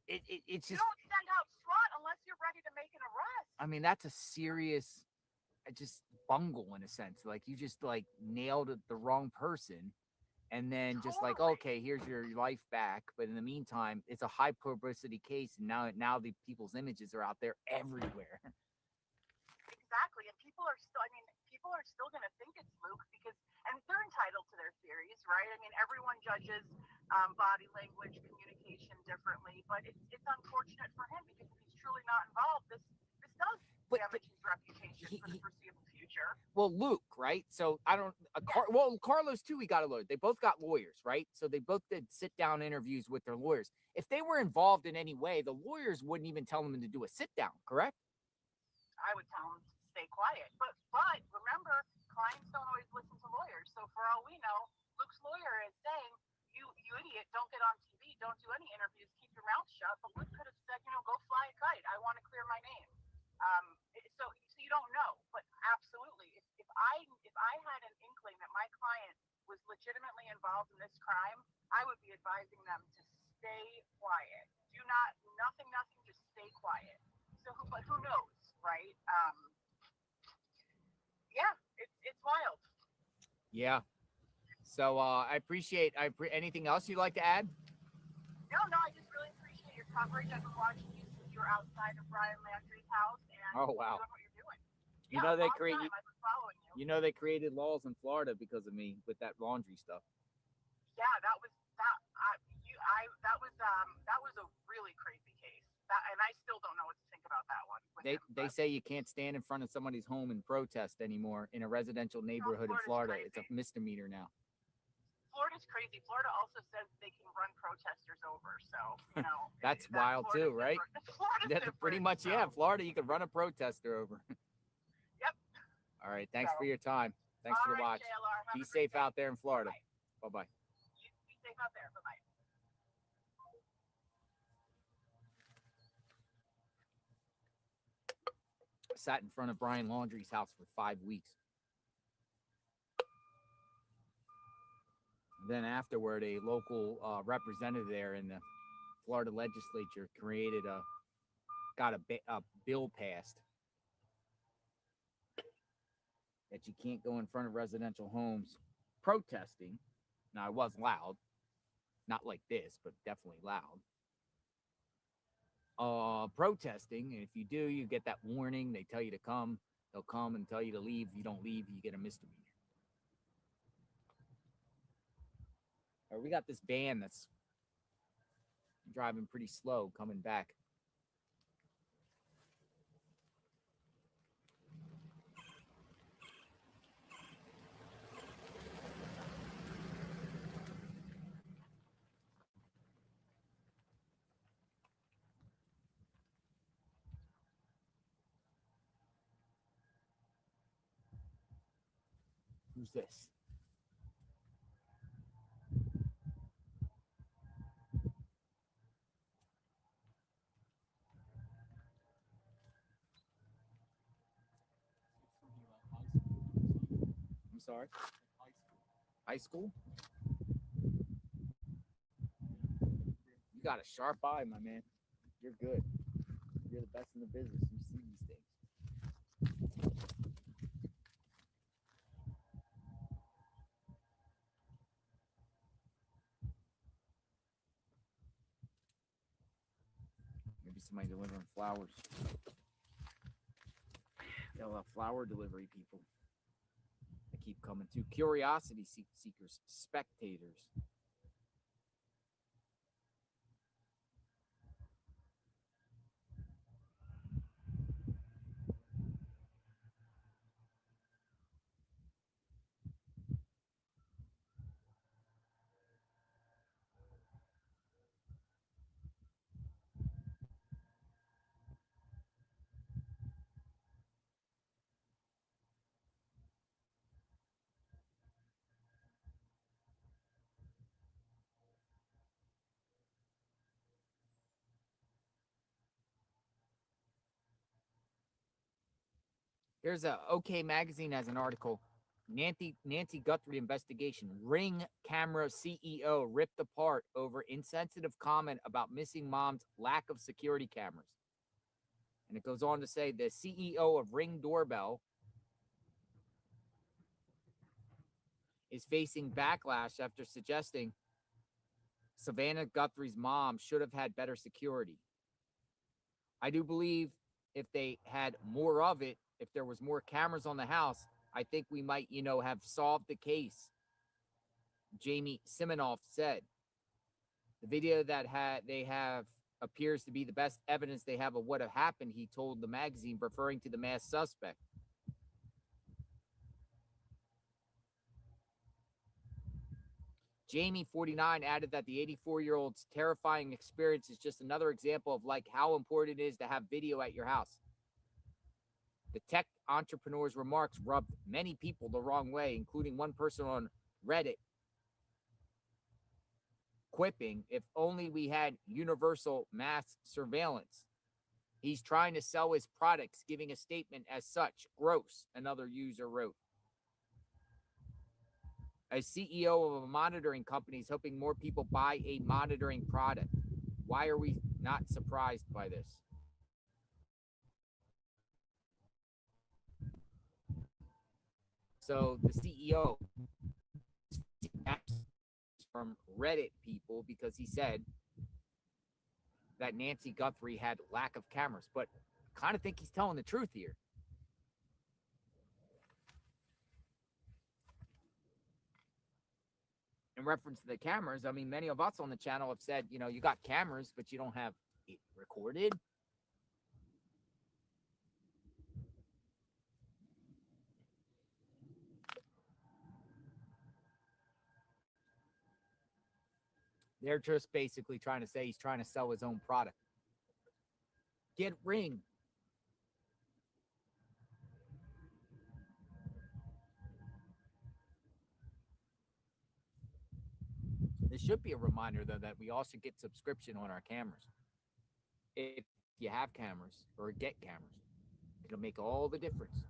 It's just. You don't send out SWAT unless you're ready to make an arrest. I mean, that's a serious, just bungle in a sense. Like you just nailed the wrong person. And then just okay, here's your life back. But in the meantime, it's a high publicity case. And now the people's images are out there everywhere. Exactly. And people are still going to think it's Luke and they're entitled to their theories, right? I mean, everyone judges body language, communication differently, but it's unfortunate for him because if he's truly not involved, this does damage his reputation for the foreseeable future. sure. Well, Luke, right? So I don't. Well, Carlos too. He got a lawyer. They both got lawyers, right? So they both did sit down interviews with their lawyers. If they were involved in any way, the lawyers wouldn't even tell them to do a sit down. Correct? I would tell them to stay quiet. But remember, clients don't always listen to lawyers. So for all we know, Luke's lawyer is saying, "You idiot! Don't get on TV. Don't do any interviews. Keep your mouth shut." But Luke could have said, "Go fly a kite. I want to clear my name." So you don't know, but absolutely, if I had an inkling that my client was legitimately involved in this crime, I would be advising them to stay quiet. Do not nothing, just stay quiet. So, but who knows, right? Yeah, it's wild. Yeah. So I appreciate. Anything else you'd like to add? No, I just really appreciate your coverage. I've been watching you since you're outside of Brian Landry's house, and Oh, wow. doing what you're doing. You know they create. I've been following you. You know they created laws in Florida because of me with that laundry stuff. Yeah, that was a really crazy case. And I still don't know what to think about that one. They say you can't stand in front of somebody's home and protest anymore in a residential neighborhood in Florida. It's a misdemeanor now. Florida's crazy. Florida also says they can run protesters over. So That's wild too, right? Florida's pretty much, yeah. Florida, you can run a protester over. Yep. All right. Thanks for your time. Thanks for the watch. JLR, be safe out there in Florida. Bye-bye. Be safe out there. Bye-bye. Sat in front of Brian Laundrie's house for 5 weeks. Then afterward, a local representative there in the Florida legislature got a bill passed that you can't go in front of residential homes protesting. Now, it was loud, not like this, but definitely loud. Protesting, and if you do, you get that warning. They tell you to come. They'll come and tell you to leave. If you don't leave, you get a misdemeanor. Or we got this van that's driving pretty slow coming back. Who's this? I'm sorry? High school? You got a sharp eye, my man. You're good. You're the best in the business. You see these things. Maybe somebody delivering flowers. They'll have flower delivery people. They keep coming too. Curiosity seekers, spectators. There's a OK Magazine has an article. Nancy Guthrie investigation. Ring camera CEO ripped apart over insensitive comment about missing mom's lack of security cameras. And it goes on to say the CEO of Ring Doorbell is facing backlash after suggesting Savannah Guthrie's mom should have had better security. I do believe if they had more of it, if there was more cameras on the house, I think we might, have solved the case. Jamie Siminoff said the video that they have appears to be the best evidence they have of what happened, he told the magazine, referring to the masked suspect. Jamie49 added that the 84-year-old's terrifying experience is just another example of like how important it is to have video at your house. The tech entrepreneur's remarks rubbed many people the wrong way, including one person on Reddit quipping, "If only we had universal mass surveillance. He's trying to sell his products, giving a statement as such. Gross," another user wrote. A CEO of a monitoring company is hoping more people buy a monitoring product. Why are we not surprised by this? So the CEO from Reddit people because he said that Nancy Guthrie had lack of cameras, but I kind of think he's telling the truth here. In reference to the cameras, I mean, many of us on the channel have said, you know, you got cameras, but you don't have it recorded. They're just basically trying to say he's trying to sell his own product. Get Ring. This should be a reminder, though, that we also get subscription on our cameras. If you have cameras or get cameras, it'll make all the difference.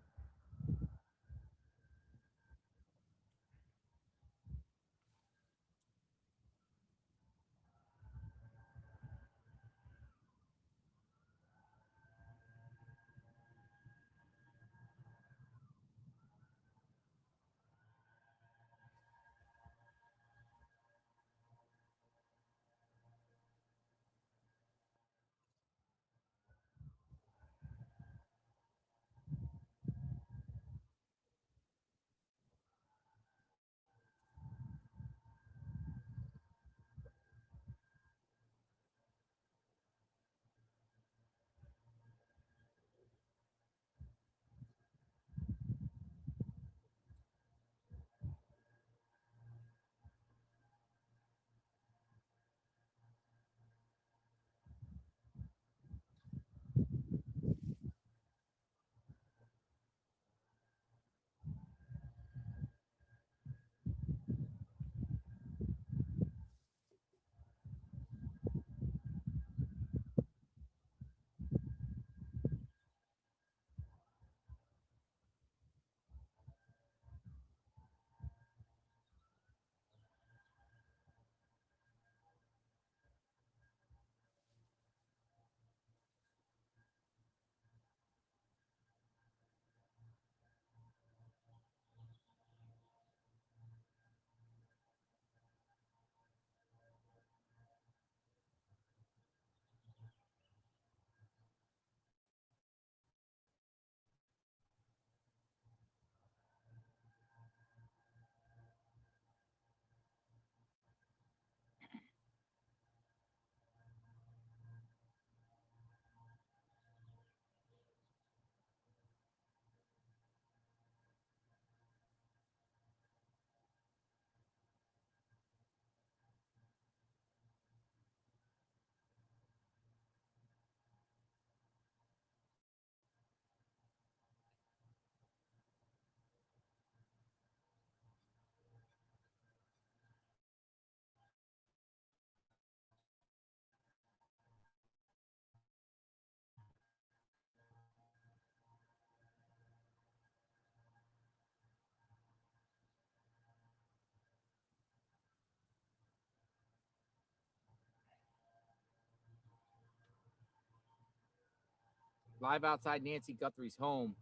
Live outside Nancy Guthrie's home.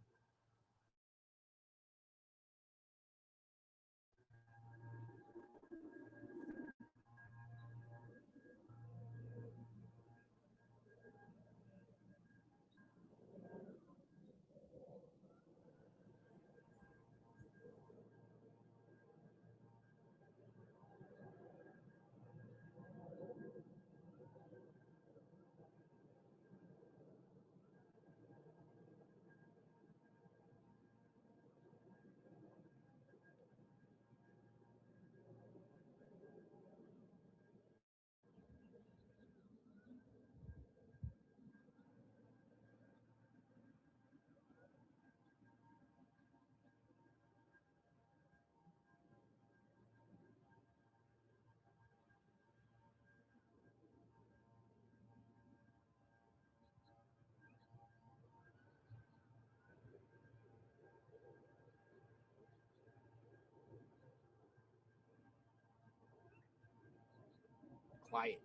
Quiet.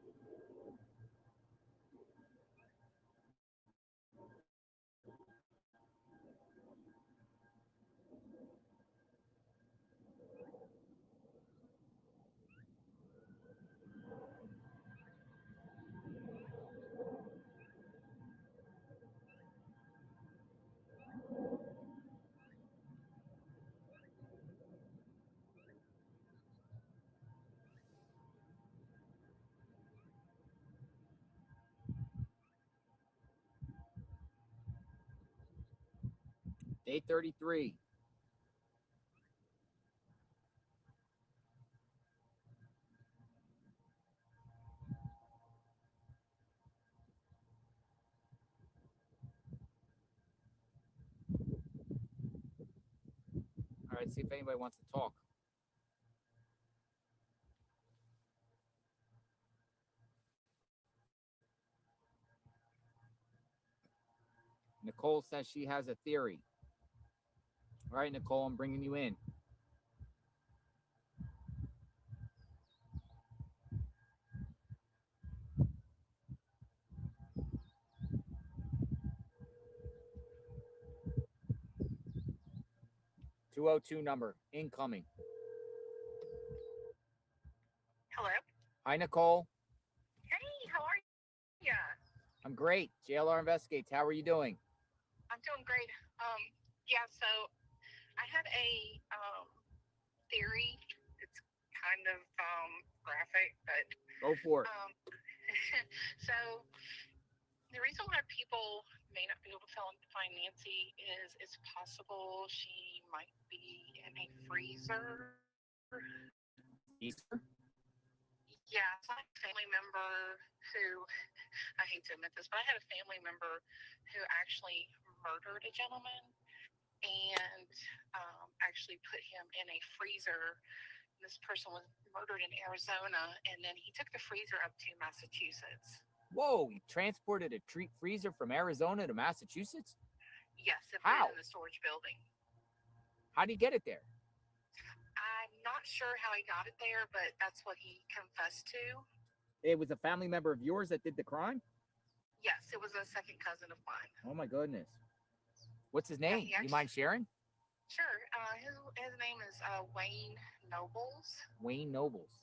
Day 33. All right, see if anybody wants to talk. Nicole says she has a theory. All right, Nicole, I'm bringing you in. (202) number incoming. Hello. Hi, Nicole. Hey, how are you? I'm great. JLR Investigates. How are you doing? I'm doing great. Yeah, so I had a theory. It's kind of graphic, but Go for it. So the reason why people may not be able to find Nancy is it's possible she might be in a freezer. Easter? Yeah, it's like a family member who, I hate to admit this, but I had a family member who actually murdered a gentleman and actually put him in a freezer. This person was murdered in Arizona, and then he took the freezer up to Massachusetts. Whoa, you transported a treat freezer from Arizona to Massachusetts? Yes, it How? was in the storage building. How did you get it there? I'm not sure how he got it there, but that's what he confessed to. It was a family member of yours that did the crime? Yes, it was a second cousin of mine. Oh my goodness. What's his name? Yeah, You mind sharing? Sure. His name is Wayne Nobles. Wayne Nobles.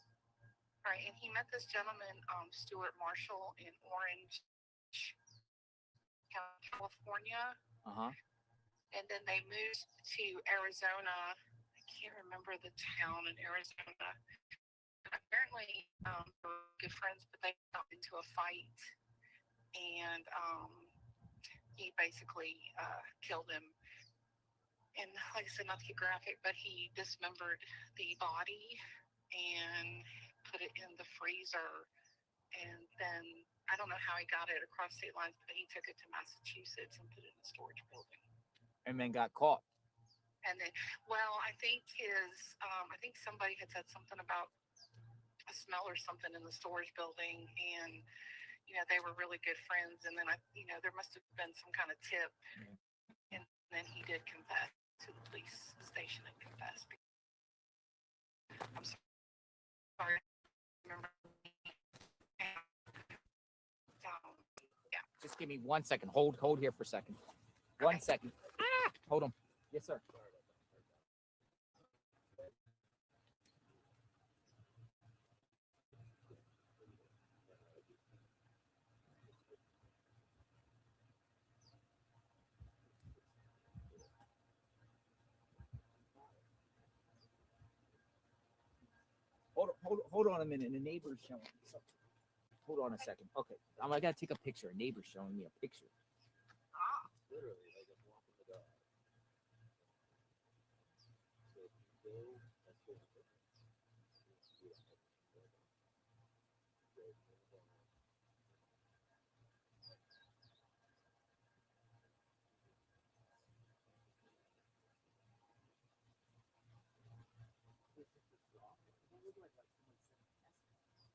Right, and he met this gentleman, Stuart Marshall, in Orange, California. Uh-huh. And then they moved to Arizona. I can't remember the town in Arizona. Apparently, they were good friends, but they got into a fight, and he basically killed him. And like I said, not to get graphic, but he dismembered the body and put it in the freezer. And then I don't know how he got it across state lines, but he took it to Massachusetts and put it in a storage building. And then got caught. And then, well, I think somebody had said something about a smell or something in the storage building, and they were really good friends. And then there must have been some kind of tip, and then he did confess to the police station and confess. I'm sorry. Remember? Yeah. Just give me 1 second. Hold here for a second. 1 second. Hold on. Yes, sir. Hold on a minute. The neighbor's showing me something. Hold on a second. Okay. I gotta take a picture. A neighbor's showing me a picture. Literally, like I'm walking the dog. So if you go, that's what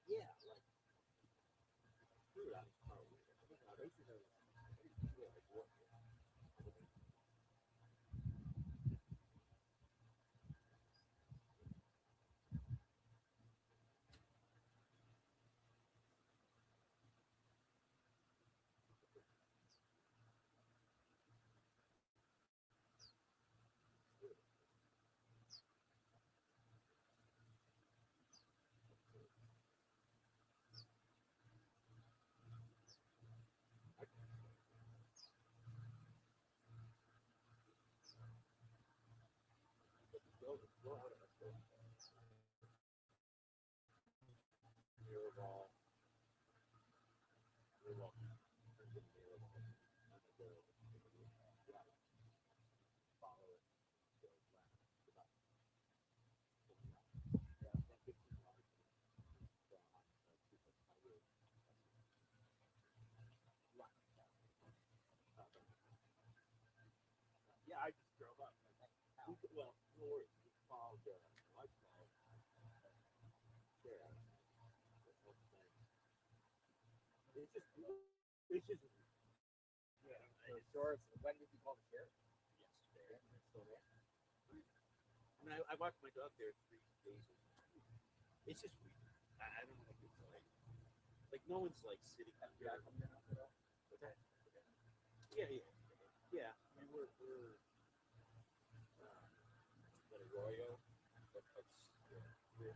yeah, like dude, Yeah, I just drove up. Well, no worries. We followed the lifestyle. Yeah. It's just. Yeah. The sheriff. When did you call the sheriff? Yesterday. It's still there. I mean, I walked my dog there 3 days ago. It's just weird. I don't know if it's like no one's like sitting here. What's that? Yeah. Yeah. I mean, we're at Arroyo, but that's we're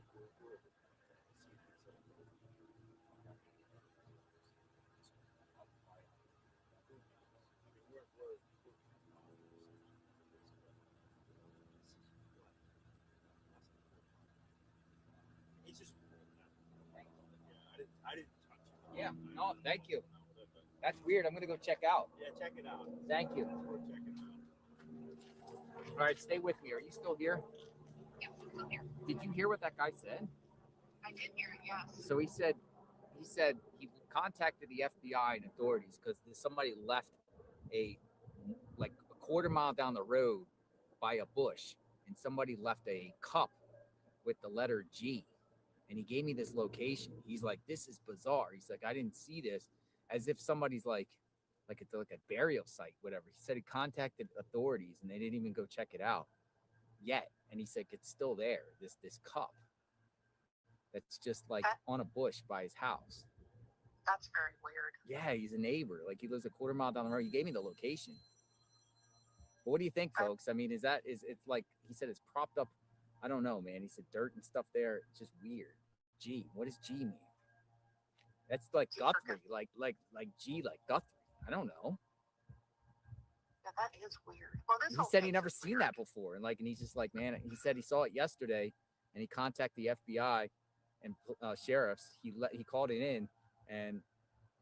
it's just I didn't touch it. Yeah. No, thank you. That's weird. I'm gonna go check out. Yeah, check it out. Thank you. We're checking out. All right, stay with me. Are you still here? Yeah, I'm still here. Did you hear what that guy said? I did hear it, yes. So he said he contacted the FBI and authorities because somebody left a quarter mile down the road by a bush, and somebody left a cup with the letter G, and he gave me this location. He's like, "This is bizarre." He's like, "I didn't see this," as if somebody's like it's like a burial site, whatever. He said he contacted authorities and they didn't even go check it out yet, and he said it's still there. This cup that's just like on a bush by his house. That's very weird. Yeah, he's a neighbor. Like he lives a quarter mile down the road. He gave me the location. But what do you think, folks? I mean, it's like he said it's propped up. I don't know, man. He said dirt and stuff there. It's just weird. G. What does G mean? That's like Guthrie, like G, like Guthrie. I don't know. Yeah, that is weird. Well, He said he never seen that before, and he's just like, man. He said he saw it yesterday, and he contacted the FBI and sheriffs. He called it in, and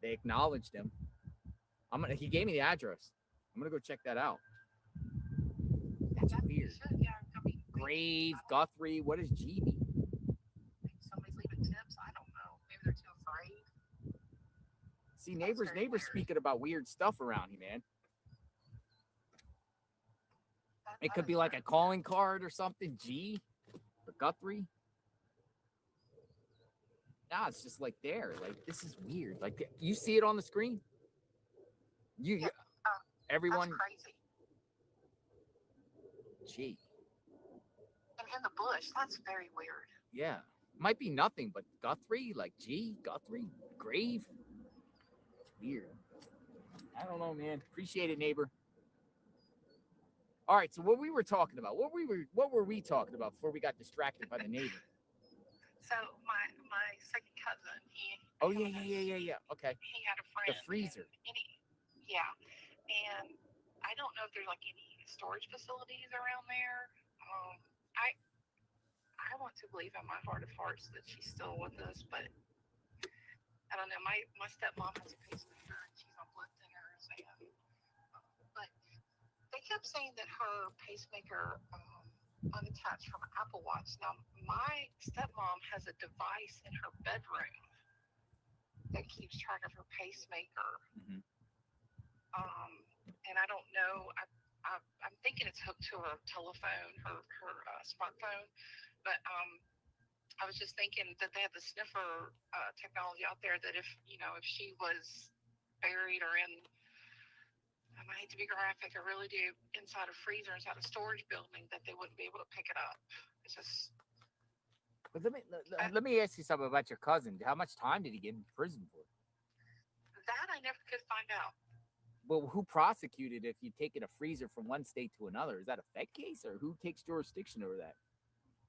they acknowledged him. He gave me the address. I'm gonna go check that out. That's weird. Yeah, I mean, Grave, Guthrie. What does G mean? maybe somebody's leaving tips. I don't know. Maybe they're too afraid. See, neighbors speaking about weird stuff around here, man. It could be like a calling card or something. G for Guthrie. Nah, it's just like there. Like this is weird. Like you see it on the screen. Everyone. That's crazy. Gee. And in the bush, that's very weird. Yeah. Might be nothing, but Guthrie, like G, Guthrie, grave. It's weird. I don't know, man. Appreciate it, neighbor. All right, so what we were talking about, what were we talking about before we got distracted by the neighbor? So my second cousin, Oh yeah. Okay. he had a friend. The freezer. Yeah, and I don't know if there's like any storage facilities around there. I want to believe in my heart of hearts that she's still with us, but I don't know. My stepmom has a pacemaker and she's on blood thinners, and but they kept saying that her pacemaker unattached from an Apple Watch. Now my stepmom has a device in her bedroom that keeps track of her pacemaker. Mm-hmm. And I don't know. I'm thinking it's hooked to her telephone, her smartphone. But I was just thinking that they have the sniffer technology out there that if she was buried or in, I hate to be graphic, I really do, inside a freezer, inside a storage building, that they wouldn't be able to pick it up. It's just. But let me ask you something about your cousin. How much time did he get in prison for? That I never could find out. Well, who prosecuted if you taken a freezer from one state to another? Is that a Fed case, or who takes jurisdiction over that?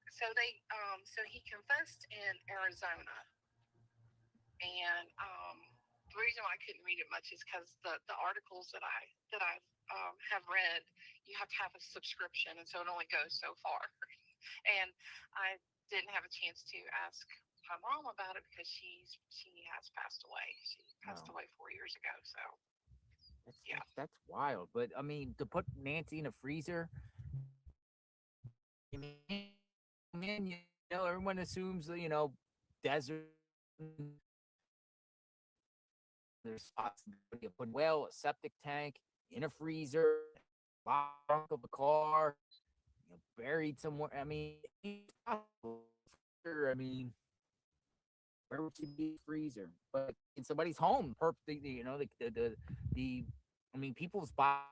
So so he confessed in Arizona, and the reason why I couldn't read it much is because the articles that I have read, you have to have a subscription, and so it only goes so far. And I didn't have a chance to ask my mom about it because she has passed away. She passed Oh. away 4 years ago. So That's wild. But I mean, to put Nancy in a freezer, I mean, man, everyone assumes that, desert. There's spots you put a septic tank in a freezer, trunk of a car, buried somewhere. I mean, I mean, where would you be a freezer? But in somebody's home, the I mean, people's bodies.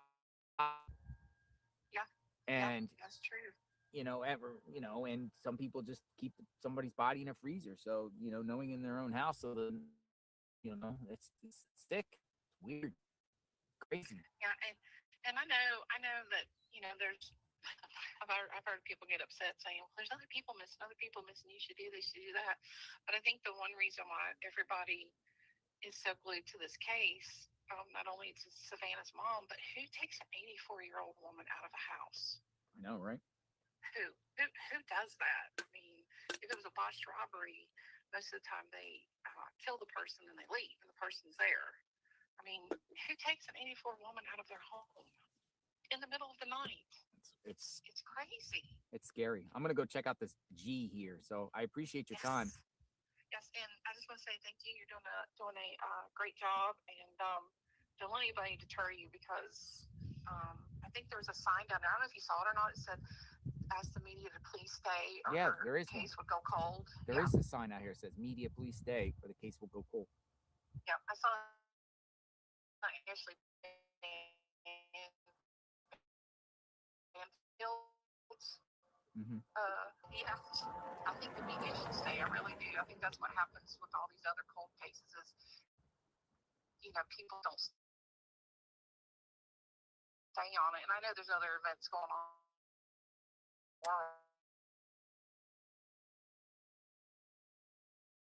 yeah, And that's true. and some people just keep somebody's body in a freezer. So, knowing in their own house, so then, it's sick, it's weird, crazy. Yeah, and I know that there's I've heard people get upset saying, well, there's other people missing, you should do this, you should do that. But I think the one reason why everybody is so glued to this case, not only to Savannah's mom, but who takes an 84-year-old woman out of a house? I know, right? Who does that? I mean, if it was a botched robbery, most of the time they kill the person and they leave, and the person's there. I mean, who takes an 84 woman out of their home in the middle of the night? It's crazy. It's scary. I'm gonna go check out this G here. So I appreciate your time. Yes, and I just want to say thank you. You're doing a great job, and don't let anybody deter you because I think there was a sign down there. I don't know if you saw it or not. It said, "Ask the media to please stay, or Yeah, her there is case one. would go cold." There is a sign out here that says "Media, please stay, or the case will go cold." Yeah, I saw Ashley Fields. Mm-hmm. Yeah, I think the media should stay. I really do. I think that's what happens with all these other cold cases is, people don't stay on it. And I know there's other events going on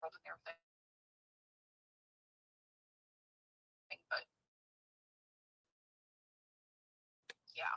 and everything, but yeah.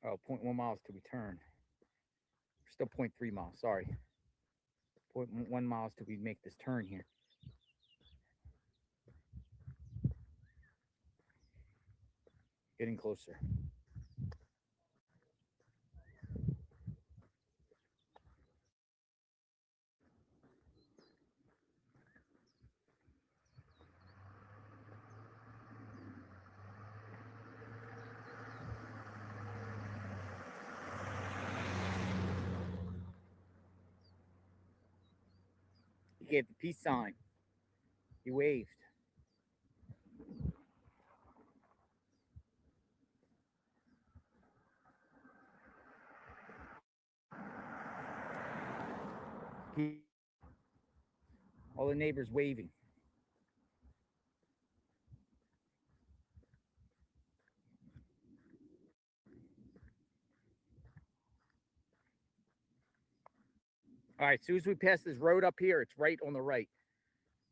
Oh, 0.1 miles till we turn. Still 0.3 miles, sorry. 0.1 miles till we make this turn here. Getting closer. He gave the peace sign. He waved. All the neighbors waving. All right, as soon as we pass this road up here, it's right on the right.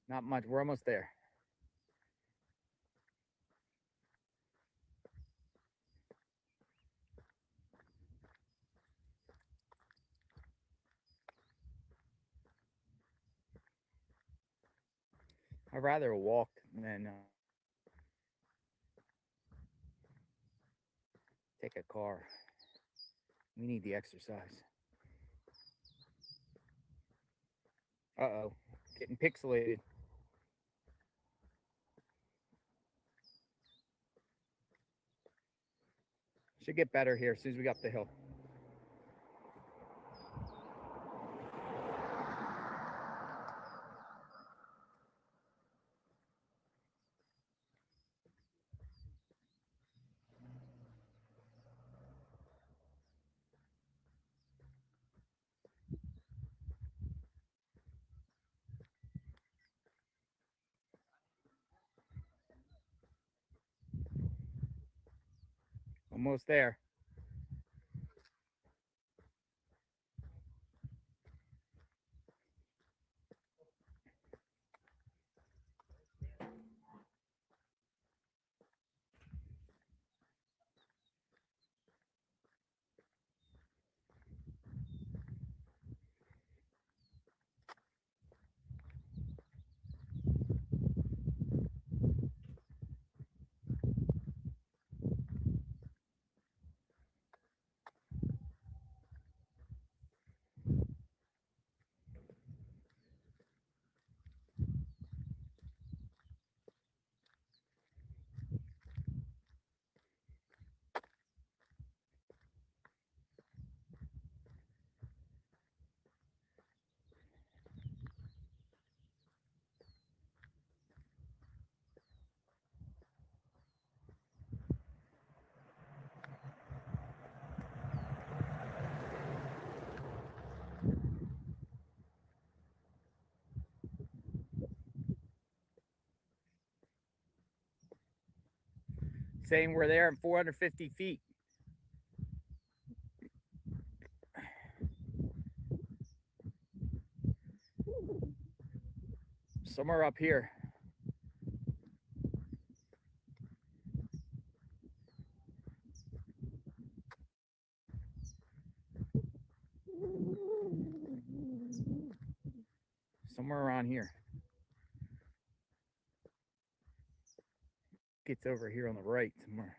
Not much. We're almost there. I'd rather have walked than take a car. We need the exercise. Uh-oh, getting pixelated. Should get better here as soon as we got up the hill. Almost there. Saying we're there in 450 feet. Somewhere up here. Somewhere around here. Gets over here on the right somewhere.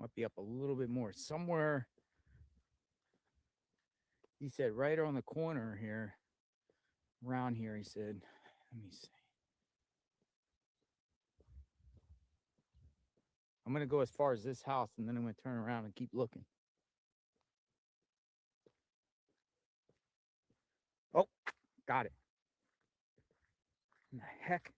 Might be up a little bit more. Somewhere, he said right on the corner here, around here, he said, let me see. I'm gonna go as far as this house, and then I'm gonna turn around and keep looking. Oh, got it. What the heck?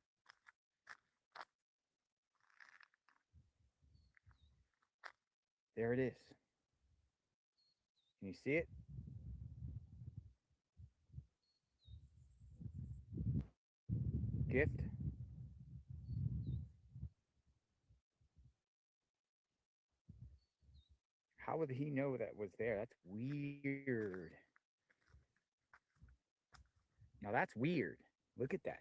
There it is. Can you see it? Gift. How would he know that was there? That's weird. Now that's weird. Look at that.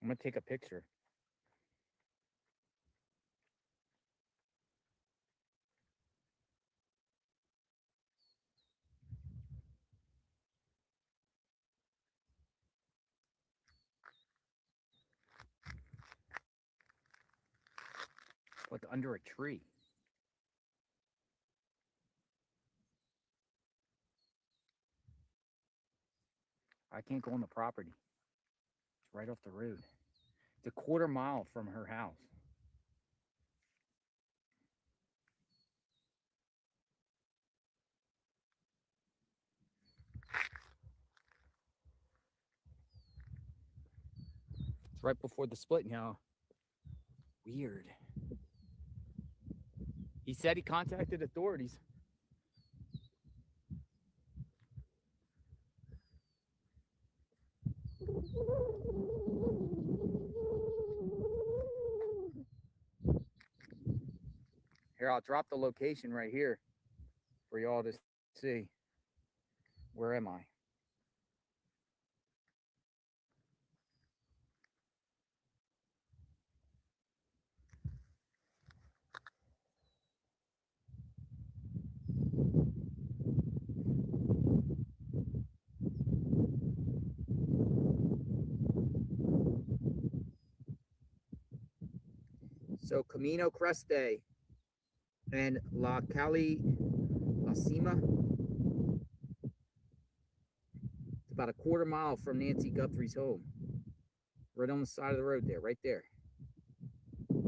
I'm gonna take a picture. What's under a tree? I can't go on the property. It's right off the road. It's a quarter mile from her house. It's right before the split now. Weird. He said he contacted authorities. Here, I'll drop the location right here for y'all to see. Where am I? So Camino Creste and La Cali La Cima. It's about a quarter mile from Nancy Guthrie's home. Right on the side of the road there, right there. Let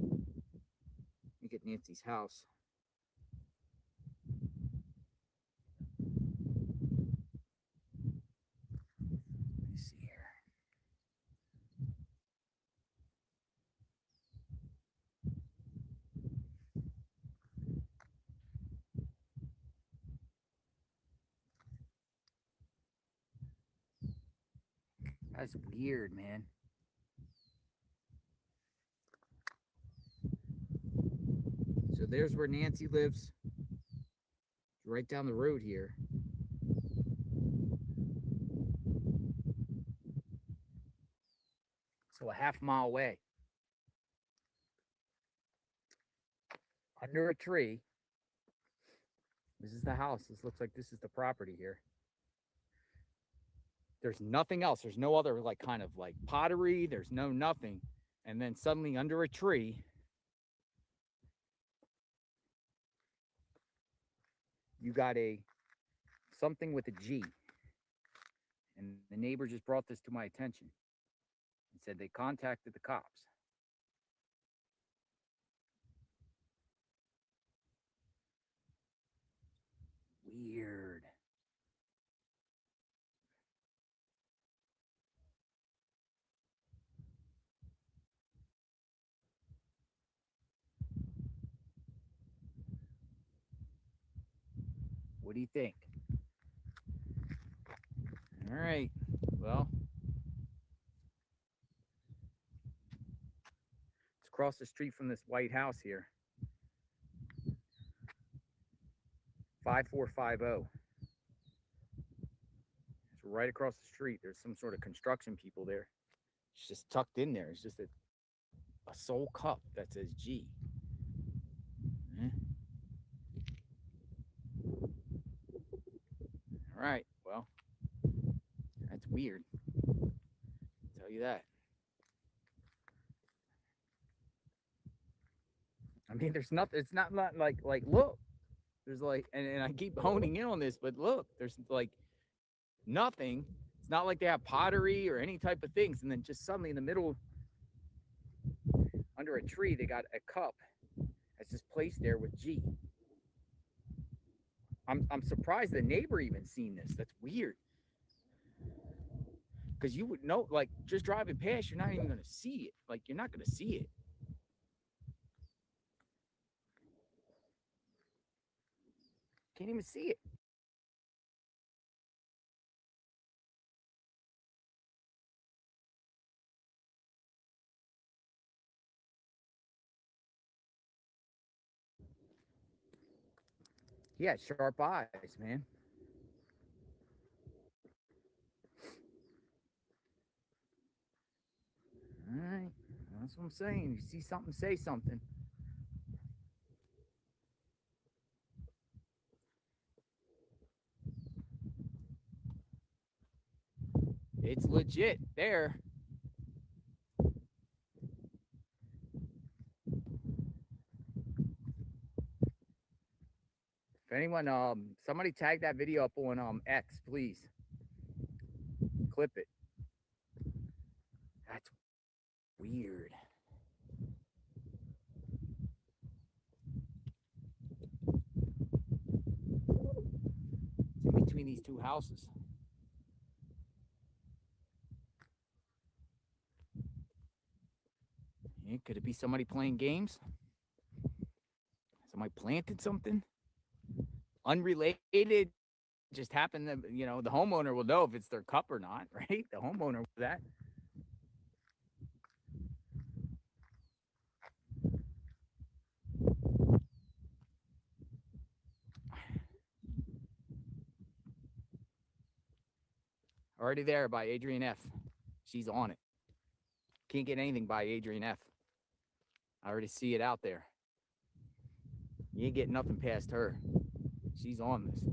me get Nancy's house. Let me see here. That's weird, man. So there's where Nancy lives. Right down the road here. So a half mile away. Under a tree. This is the house. This looks like this is the property here. There's nothing else. There's no other like kind of like pottery. There's no nothing. And then suddenly under a tree, you got a something with a G. And the neighbor just brought this to my attention and said they contacted the cops. Weird. What do you think? All right. Well, it's across the street from this white house here. 5450. It's right across the street. There's some sort of construction people there. It's just tucked in there. It's just a sole cup that says G. All right. Well, that's weird. I'll tell you that. I mean, there's nothing. It's not like look. There's like, and I keep honing in on this, but look, there's like nothing. It's not like they have pottery or any type of things. And then just suddenly in the middle, under a tree, they got a cup that's just placed there with G. I'm surprised the neighbor even seen this. That's weird. Because you would know, like, just driving past, you're not even going to see it. Like, you're not going to see it. Can't even see it. He had sharp eyes, man. All right. That's what I'm saying. You see something, say something. It's legit there. If anyone, somebody tag that video up on X, please. Clip it. That's weird. It's in between these two houses. Yeah, could it be somebody playing games? Somebody planted something? Unrelated. Just happened to, you know, the homeowner will know if it's their cup or not, right? The homeowner will that. Already there by Adrian F. She's on it. Can't get anything by Adrian F. I already see it out there. You ain't getting nothing past her. She's on this.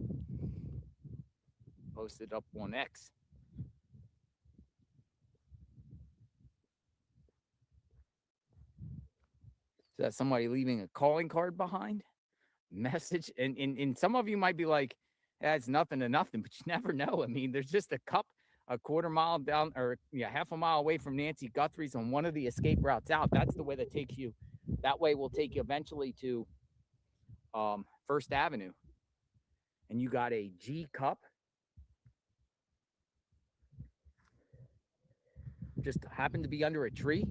Posted up on X. Is that somebody leaving a calling card behind? Message? And some of you might be like, that's nothing to nothing, but you never know. I mean, there's just a cup a quarter mile down, or yeah, half a mile away from Nancy Guthrie's on one of the escape routes out. That's the way that takes you. That way will take you eventually to First Avenue. And you got a G cup. Just happened to be under a tree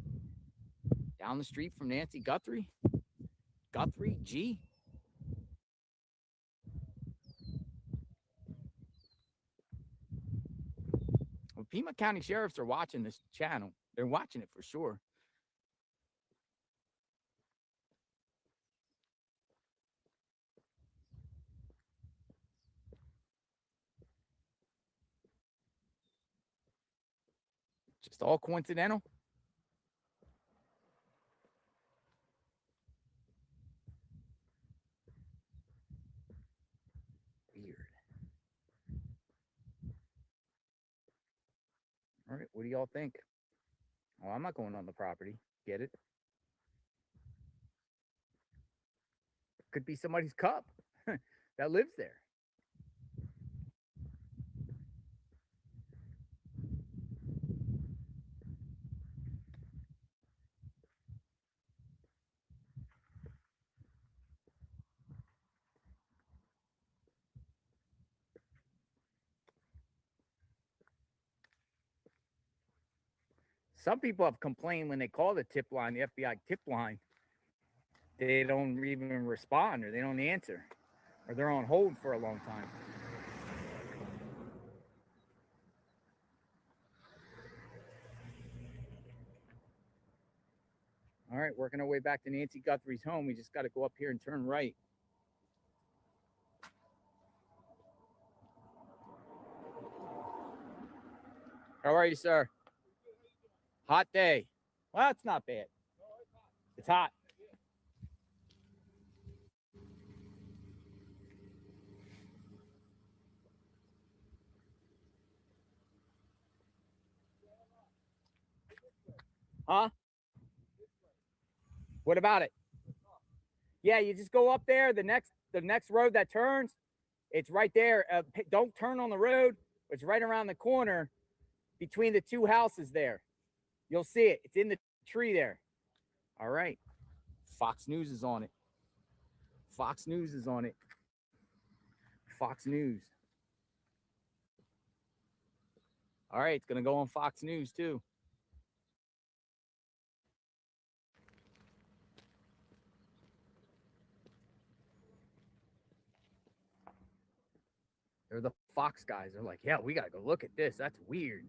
down the street from Nancy Guthrie. Guthrie, G. Well, Pima County sheriffs are watching this channel. They're watching it for sure. Just all coincidental. Weird. All right, what do y'all think? Oh, I'm not going on the property. Get it? Could be somebody's cup that lives there. Some people have complained when they call the tip line, the FBI tip line, they don't even respond, or they don't answer, or they're on hold for a long time. All right, working our way back to Nancy Guthrie's home. We just got to go up here and turn right. How are you, sir? Hot day. Well, it's not bad. It's hot. Huh? What about it? Yeah, you just go up there. The next road that turns, it's right there. Don't turn on the road. It's right around the corner between the two houses there. You'll see it. It's in the tree there. All right. Fox News is on it. Fox News is on it. Fox News. All right, it's going to go on Fox News too. They're the Fox guys. They're like, yeah, we got to go look at this. That's weird.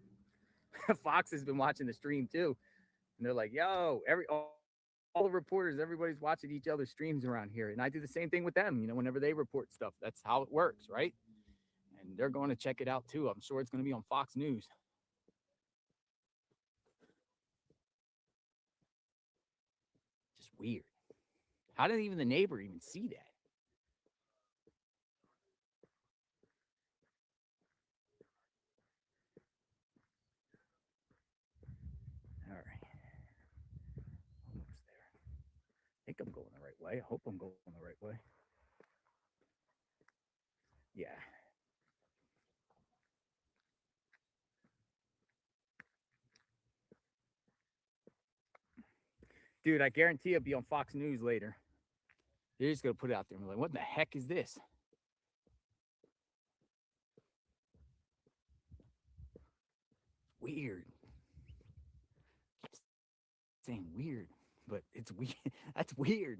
Fox has been watching the stream too. And they're like, yo, all the reporters, everybody's watching each other's streams around here. And I do the same thing with them, whenever they report stuff. That's how it works, right? And they're going to check it out too. I'm sure it's going to be on Fox News. Just weird. How did even the neighbor even see that? All right. Almost there. I think I'm going the right way. I hope I'm going the right way. Yeah. Dude, I guarantee it'll be on Fox News later. They're just going to put it out there and be like, what the heck is this? Weird. Keep saying weird, but it's weird. That's weird.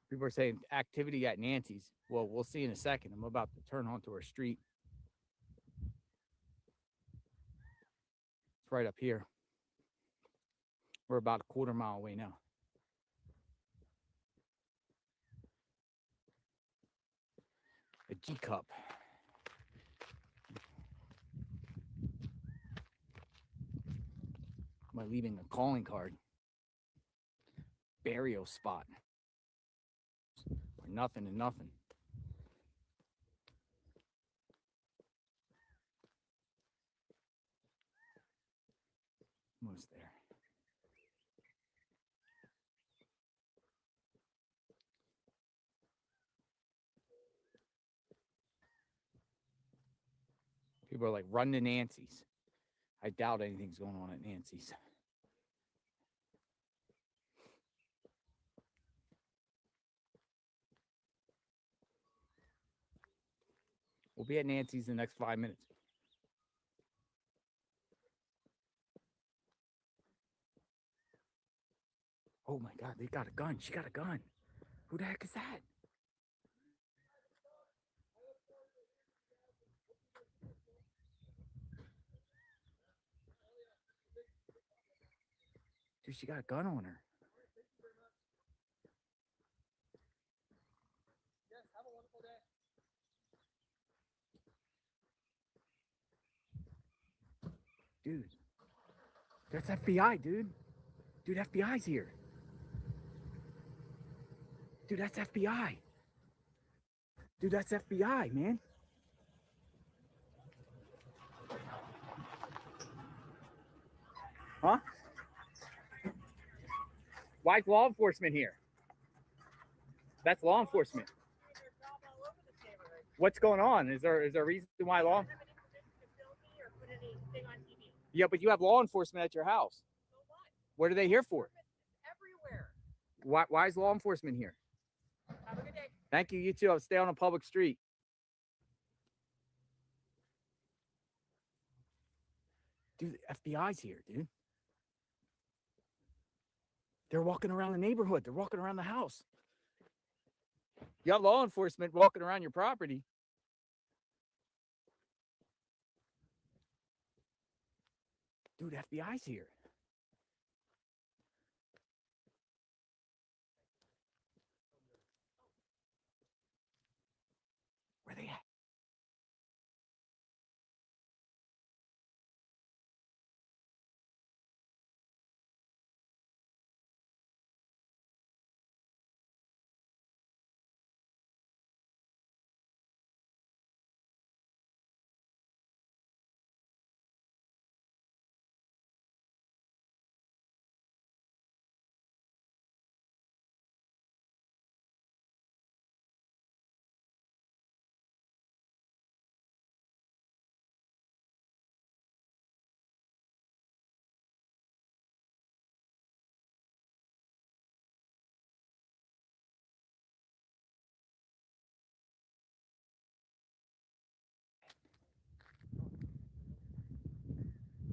People are saying activity at Nancy's. Well, we'll see in a second. I'm about to turn onto our street. It's right up here. We're about a quarter mile away now. A G cup. Am I leaving a calling card? Burial spot. Or nothing and nothing. Almost there. People are like, run to Nancy's. I doubt anything's going on at Nancy's. We'll be at Nancy's in the next 5 minutes. Oh my God, they got a gun. She got a gun. Who the heck is that? Dude, she got a gun on her. Dude, that's FBI, dude. Dude, FBI's here. Dude, that's FBI. Dude, that's FBI, man. Huh? Why's law enforcement here? That's law enforcement. What's going on? Is there a reason why law? thing on TV. Yeah, but you have law enforcement at your house. So what? What are they here for? Everywhere. Why is law enforcement here? Have a good day. Thank you. You too. I'll stay on a public street. Dude, the FBI's here, dude. They're walking around the neighborhood. They're walking around the house. You got law enforcement walking around your property. Dude, FBI's here. Where they at?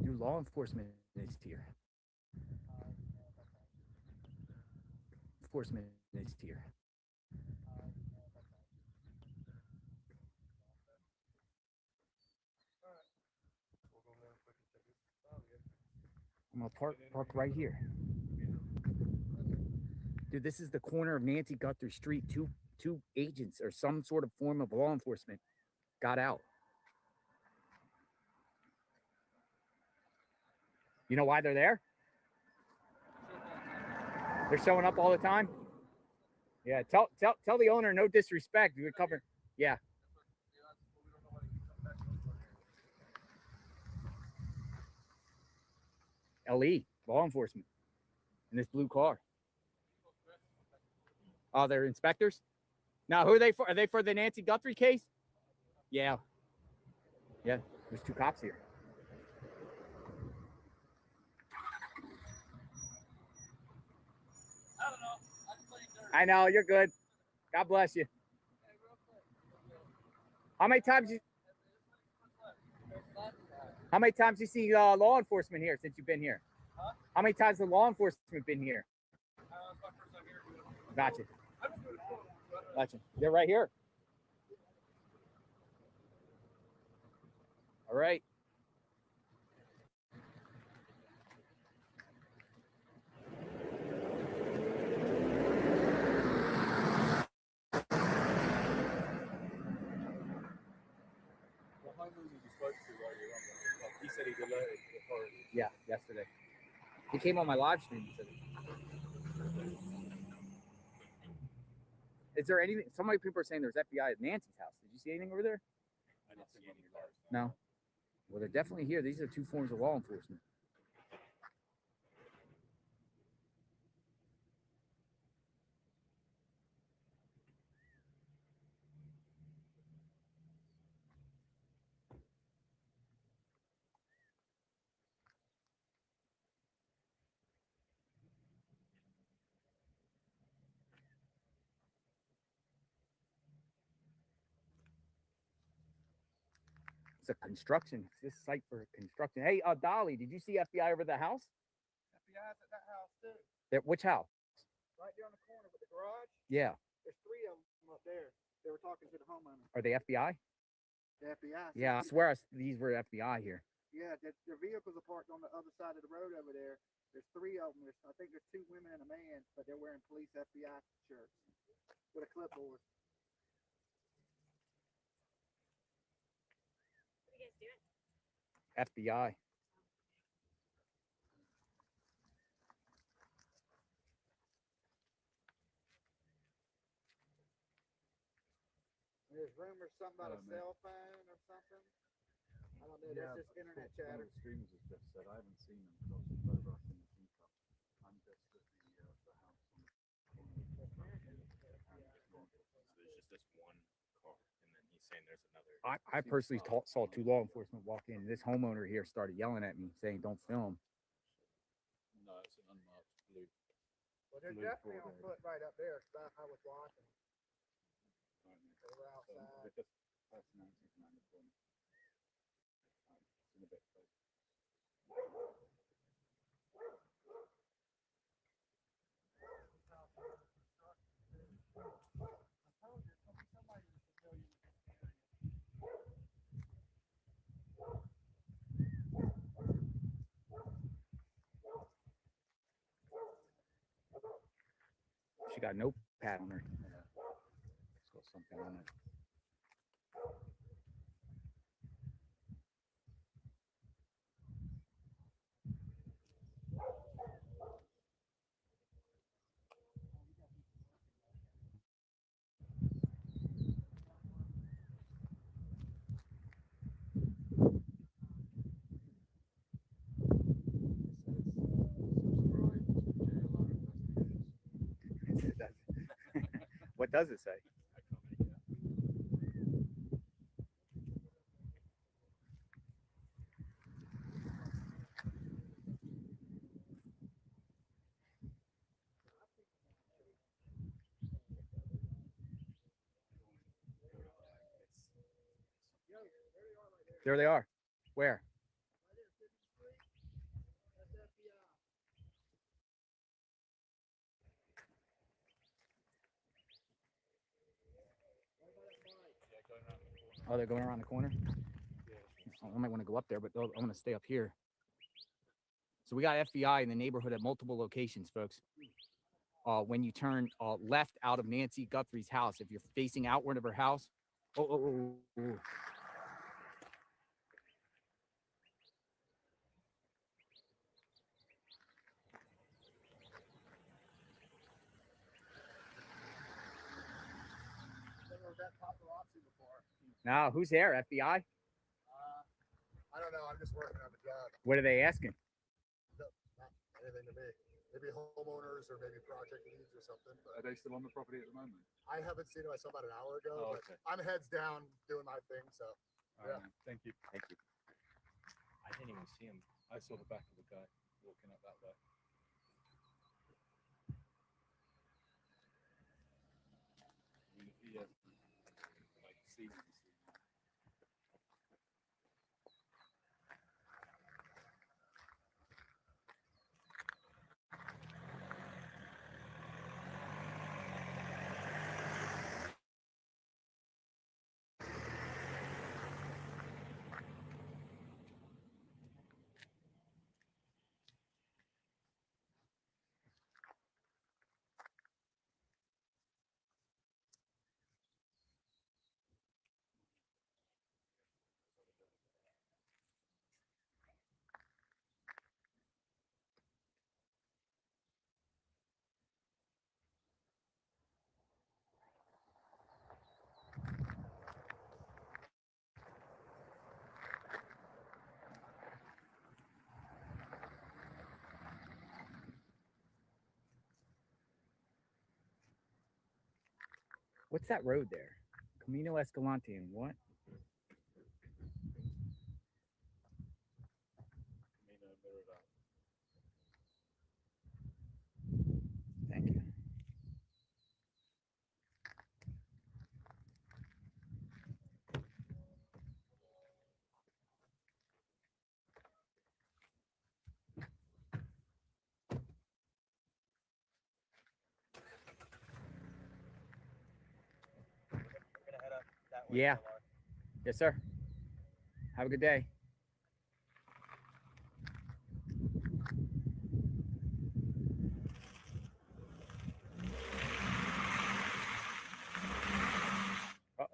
Dude, law enforcement is here. Enforcement is here. I'm gonna park right here. Dude, this is the corner of Nancy Guthrie Street. Two agents or some sort of form of law enforcement got out. You know why they're there? They're showing up all the time. Yeah, tell the owner no disrespect. We would cover. Yeah. LE, law enforcement, in this blue car. Oh, they're inspectors? Now, who are they for? Are they for the Nancy Guthrie case? Yeah. Yeah, there's two cops here. I don't know. I know, you're good. God bless you. How many times you see law enforcement here since you've been here? Huh? How many times has law enforcement been here? It's my first time here. Gotcha. I've been doing it before. Gotcha. They're right here. All right. He said he did let it. Yeah, yesterday. He came on my live stream. He said it. Is there anything? So many people are saying there's FBI at Nancy's house. Did you see anything over there? I didn't see any cars. No. Well, they're definitely here. These are two forms of law enforcement. It's a construction. It's this site for construction. Hey, Dolly, did you see FBI over the house? FBI's at that house too. Which house? Right there on the corner with the garage. Yeah. There's three of them up there. They were talking to the homeowner. Are they FBI? The FBI. Yeah, I swear these were FBI here. Yeah, their vehicles are parked on the other side of the road over there. There's three of them. I think there's two women and a man, but they're wearing police FBI shirts with a clipboard. What are you guys doing? FBI. There's rumors something about a cell phone or something. I don't know. That's just internet chatter. The streamers has just said I haven't seen them because I was photographing the teacup. I'm just at the house on the corner. So there's just this one car, and then he saying there's another. I personally saw 2 law enforcement walk in. This homeowner here started yelling at me, saying, "Don't film." No, it's an unmarked blue. Well, they're Blue definitely Ford on area. foot right up there, because I was watching. They were So outside. they're just passing out around the corner. It's in a bit close. She got no pad on her. It's got something on it. What does it say? There they are. Where? Oh, they're going around the corner? I might want to go up there, but I want to stay up here. So we got FBI in the neighborhood at multiple locations, folks. When you turn left out of Nancy Guthrie's house, if you're facing outward of her house. Oh. Never met paparazzi before. Now, who's there? FBI? I don't know. I'm just working on the job. What are they asking? No, not anything to me. Maybe homeowners or maybe project leads or something. But Are they still on the property at the moment? I haven't seen them. I saw about an hour ago. Oh, but okay. I'm heads down doing my thing. So yeah. Thank you. Thank you. I didn't even see him. I saw the back of the guy walking up that way. I mean, if he hasn't like seen him. What's that road there? Camino Escalante and what? Thank you. Yeah. Yes, sir. Have a good day. Uh-oh.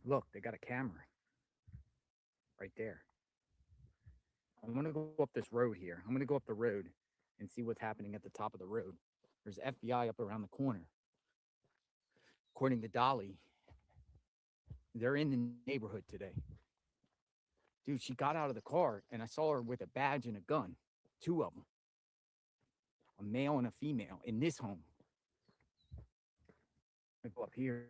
Look, they got a camera right there. I'm going to go up this road here. I'm going to go up the road and see what's happening at the top of the road. There's FBI up around the corner. According to Dolly, they're in the neighborhood today. Dude, she got out of the car and I saw her with a badge and a gun. 2 of them. A male and a female in this home. I go up here.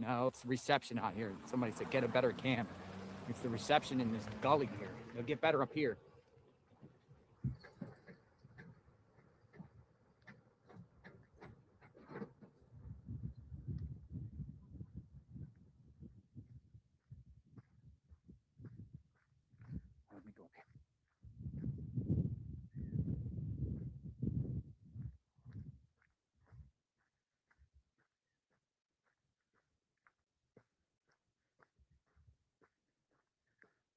No, it's reception out here. Somebody said get a better cam. It's the reception in this gully here. They'll get better up here. Let me go up here.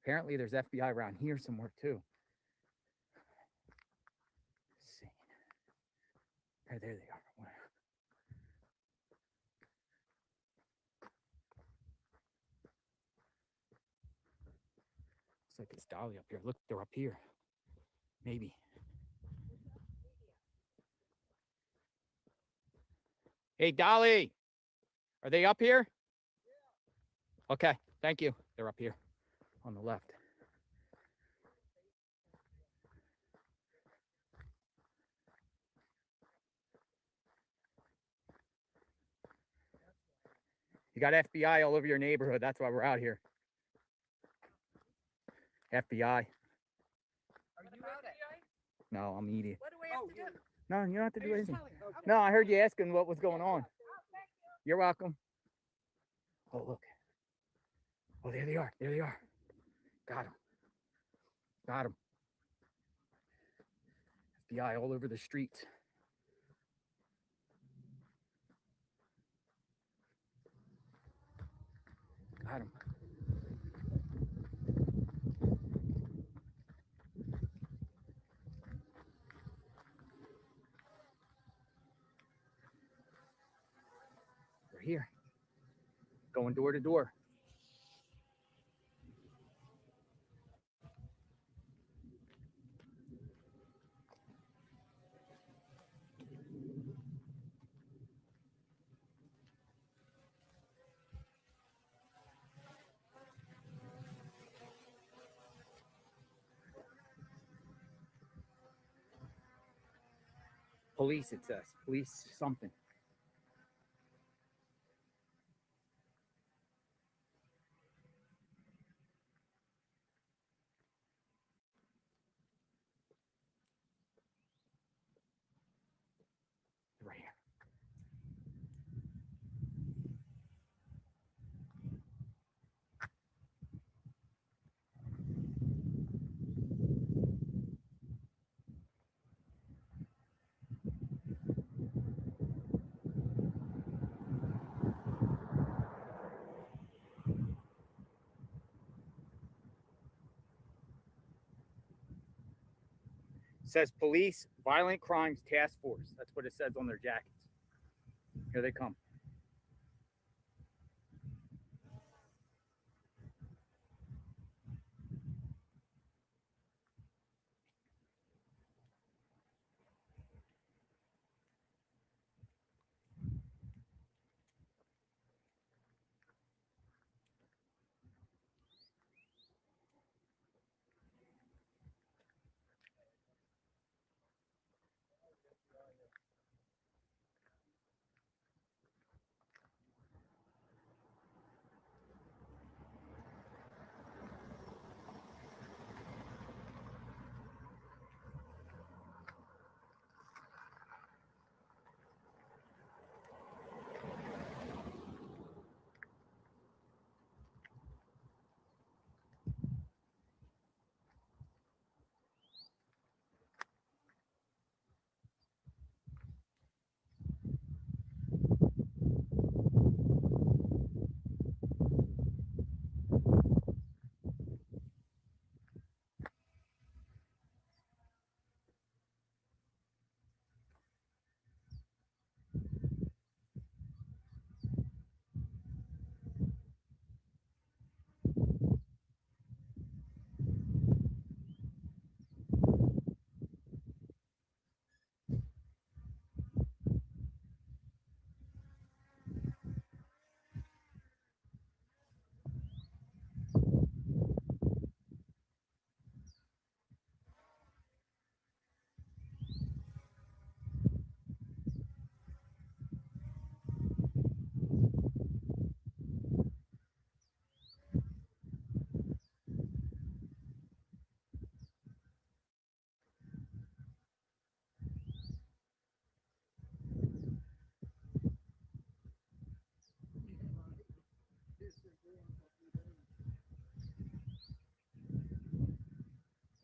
Apparently there's FBI around here somewhere too. Let's see. There they are. Looks like it's Dolly up here. Look, they're up here. Maybe. Hey, Dolly, are they up here? Okay, thank you. They're up here on the left. You got FBI all over your neighborhood. That's why we're out here. FBI. Are you FBI? No, I'm media. What do we have to do? No, you don't have to do You're anything. telling me. Okay. No, I heard you asking what was going on. You're welcome. Oh, look. Oh, there they are. There they are. Got them. Got them. FBI all over the streets. Got him. We're here. Going door to door. Police, it says. Police something. Right here. Says Police Violent Crimes Task Force. That's what it says on their jackets. Here they come.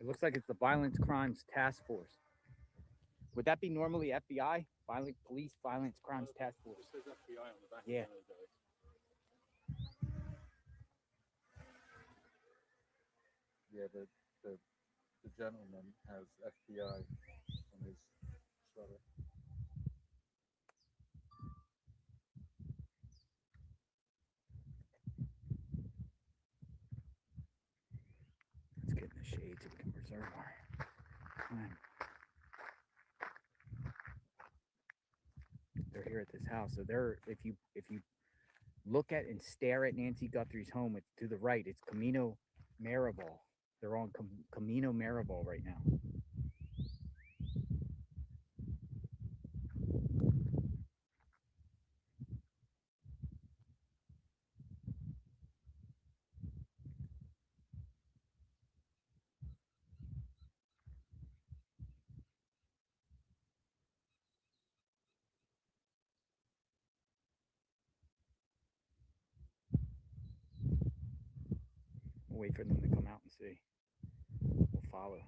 looks like it's the Violent Crimes Task Force. Would that be normally FBI? Violent Police Violent Crimes Task Force. It says FBI on the back. Yeah. Of the yeah, the gentleman has FBI on his sweater. Let's get in the shade so we can preserve our time. They're here at this house. So they're if you look at and stare at Nancy Guthrie's home, it's to the right. It's Camino Maribel. They're on Camino Maribel right now. We'll wait for them to come out and see. We'll follow.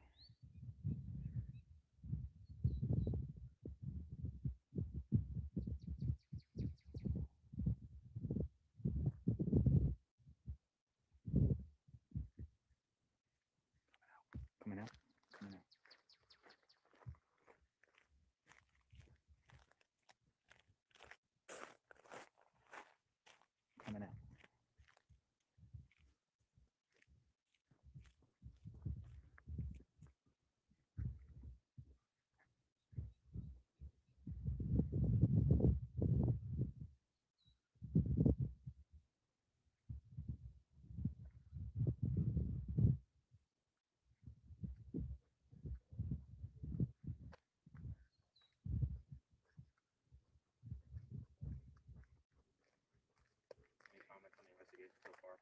Coming out. Coming out. Coming out. Any comments on the investigation so far?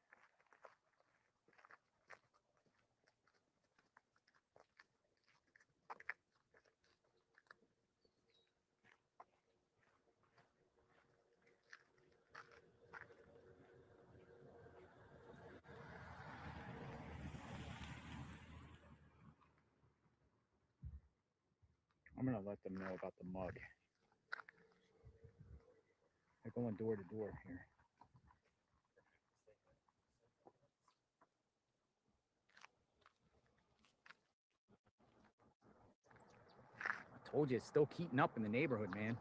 I'm gonna let them know about the mug. They're going door to door here. I told you it's still heating up in the neighborhood, man.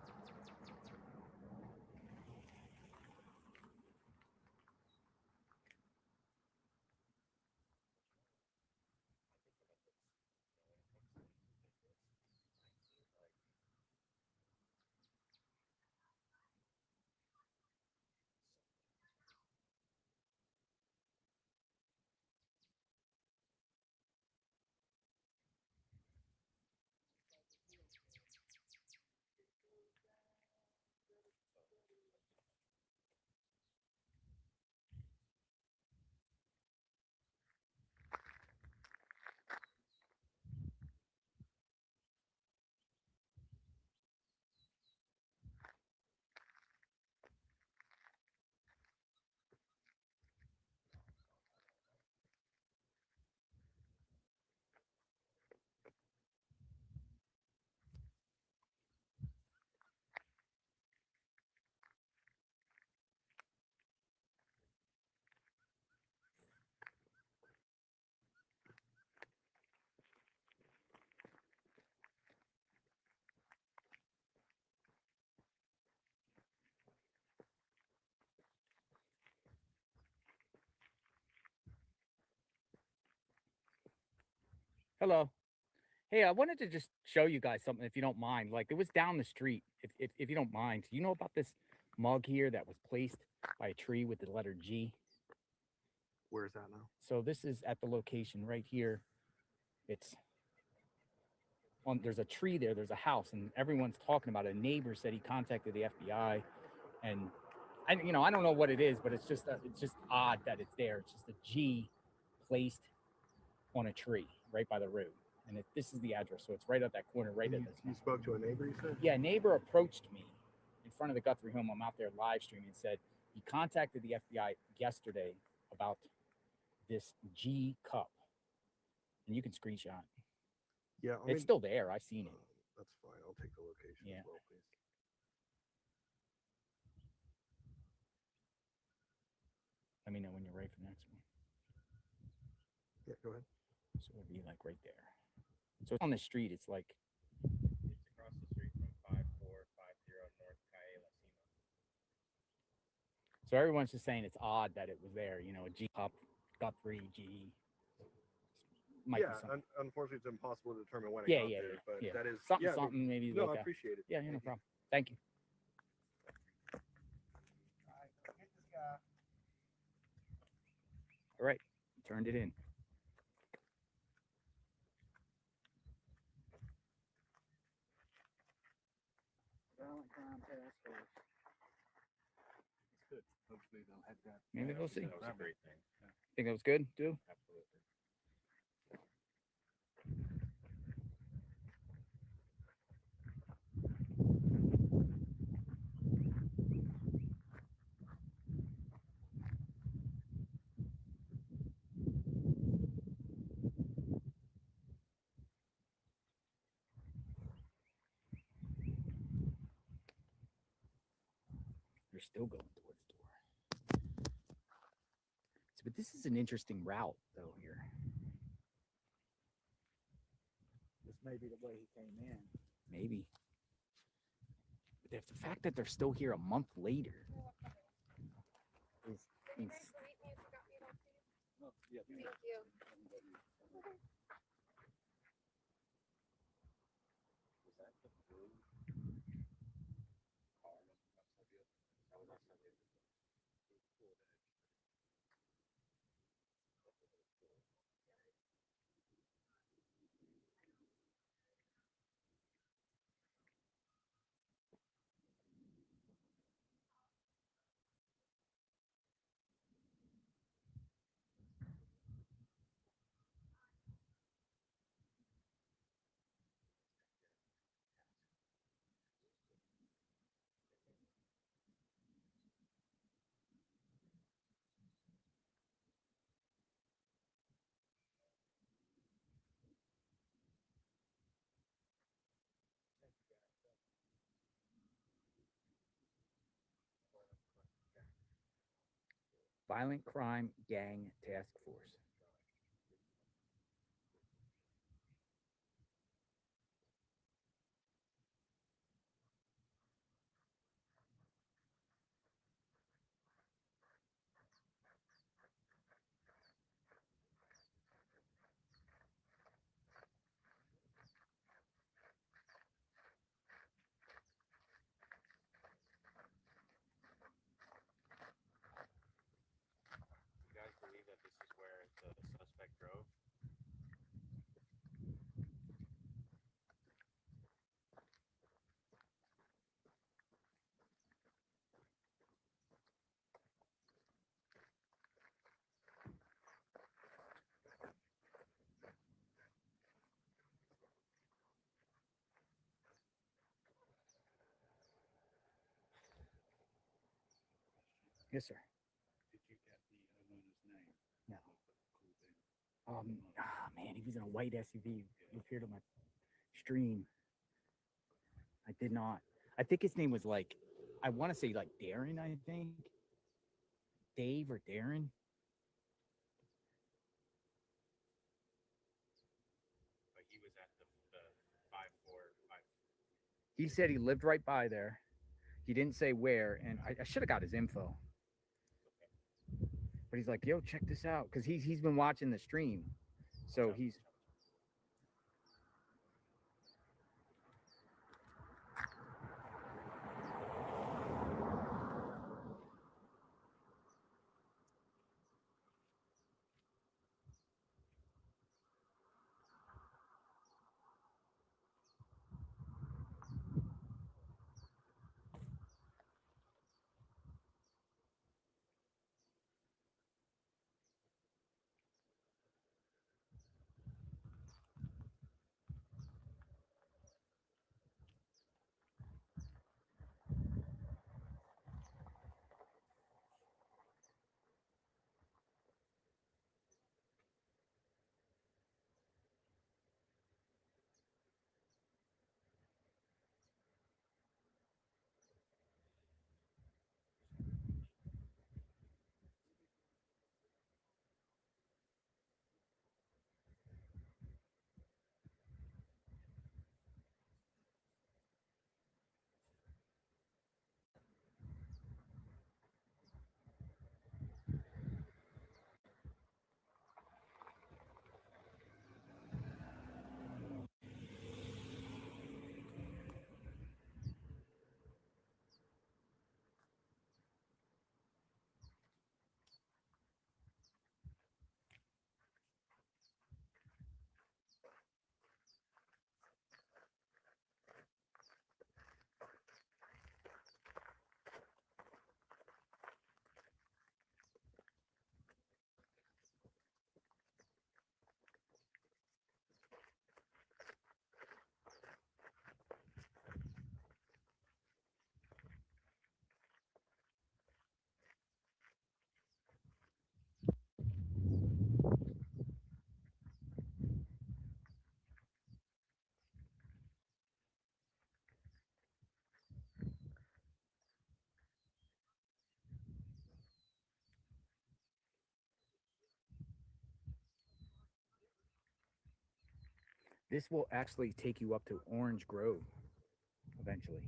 Hello. Hey, I wanted to just show you guys something if you don't mind. Like, it was down the street, if you don't mind. Do you know about this mug here that was placed by a tree with the letter G? Where's that now? So this is at the location right here. It's on, there's a tree there, there's a house, and everyone's talking about it. A neighbor said he contacted the FBI, and I don't know what it is, but it's just odd that it's there. It's just a G placed on a tree right by the road. And this is the address, so it's right at that corner, right at this. You spoke to a neighbor, you said? Yeah, a neighbor approached me in front of the Guthrie home. I'm out there live streaming and said he contacted the FBI yesterday about this G cup. and you can screenshot. Yeah, It's still there. I've seen it. That's fine. I'll take the location Yeah. as well, please. Let me know when you're ready for the next one. Yeah, go ahead. So it would be like right there. So it's on the street. It's like It's across the street from 5450 North Calle La Cima. so everyone's just saying it's odd that it was there. You know, a G Pop Guthrie G. Might be something. Unfortunately, it's impossible to determine when it Yeah, got yeah, there, yeah, but yeah. that is Something, yeah, but- something maybe. No, like I a- appreciate it. Yeah, no problem. Thank you. All right, turned it in. It's good. Hopefully they'll have that. Maybe we'll see. That was a great thing. Think that was good, too? Absolutely. They're still going door to door. So, but this is an interesting route, though, here. This may be the way he came in. Maybe. But the fact that they're still here a month later is Oh, yeah. Thank you. Was that the blue car? That was Sunday. Violent Crime Gang Task Force. You guys believe that this is where the suspect drove? Yes, sir. Did you get the owner's name? No. Man, he was in a white SUV. He appeared on my stream. I did not. I think his name was like, I want to say like Darren, I think. Dave or Darren. But he was at the 545. He said he lived right by there. He didn't say where, and I should have got his info. But he's like, yo, check this out. Because he's been watching the stream. So he's This will actually take you up to Orange Grove eventually.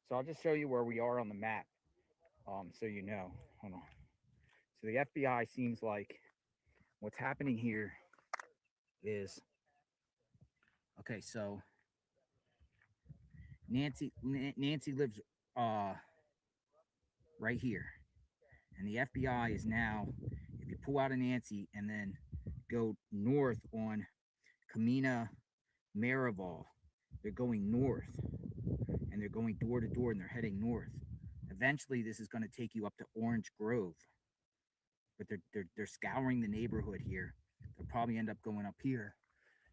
So I'll just show you where we are on the map, so you know. Hold on. So the FBI seems like what's happening here is, okay, so Nancy lives right here, and the FBI is now, if you pull out of Nancy and then go north on Camina Marival, they're going north, and they're going door to door, and they're heading north. Eventually, this is going to take you up to Orange Grove, but they're scouring the neighborhood here. They'll probably end up going up here,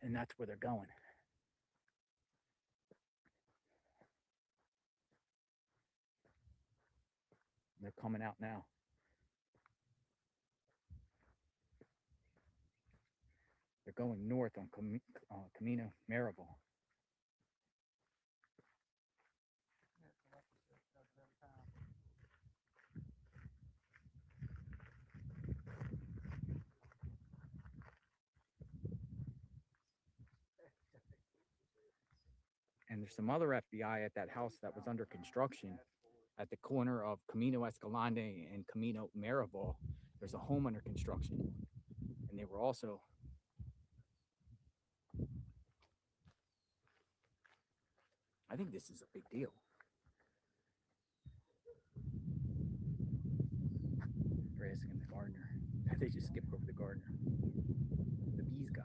and that's where they're going. They're coming out now. They're going north on Camino Marival. And there's some other FBI at that house that was under construction at the corner of Camino Escalante and Camino Marival. There's a home under construction, and they were also I think this is a big deal. They're asking the gardener. They just skipped over the gardener. The bees guy.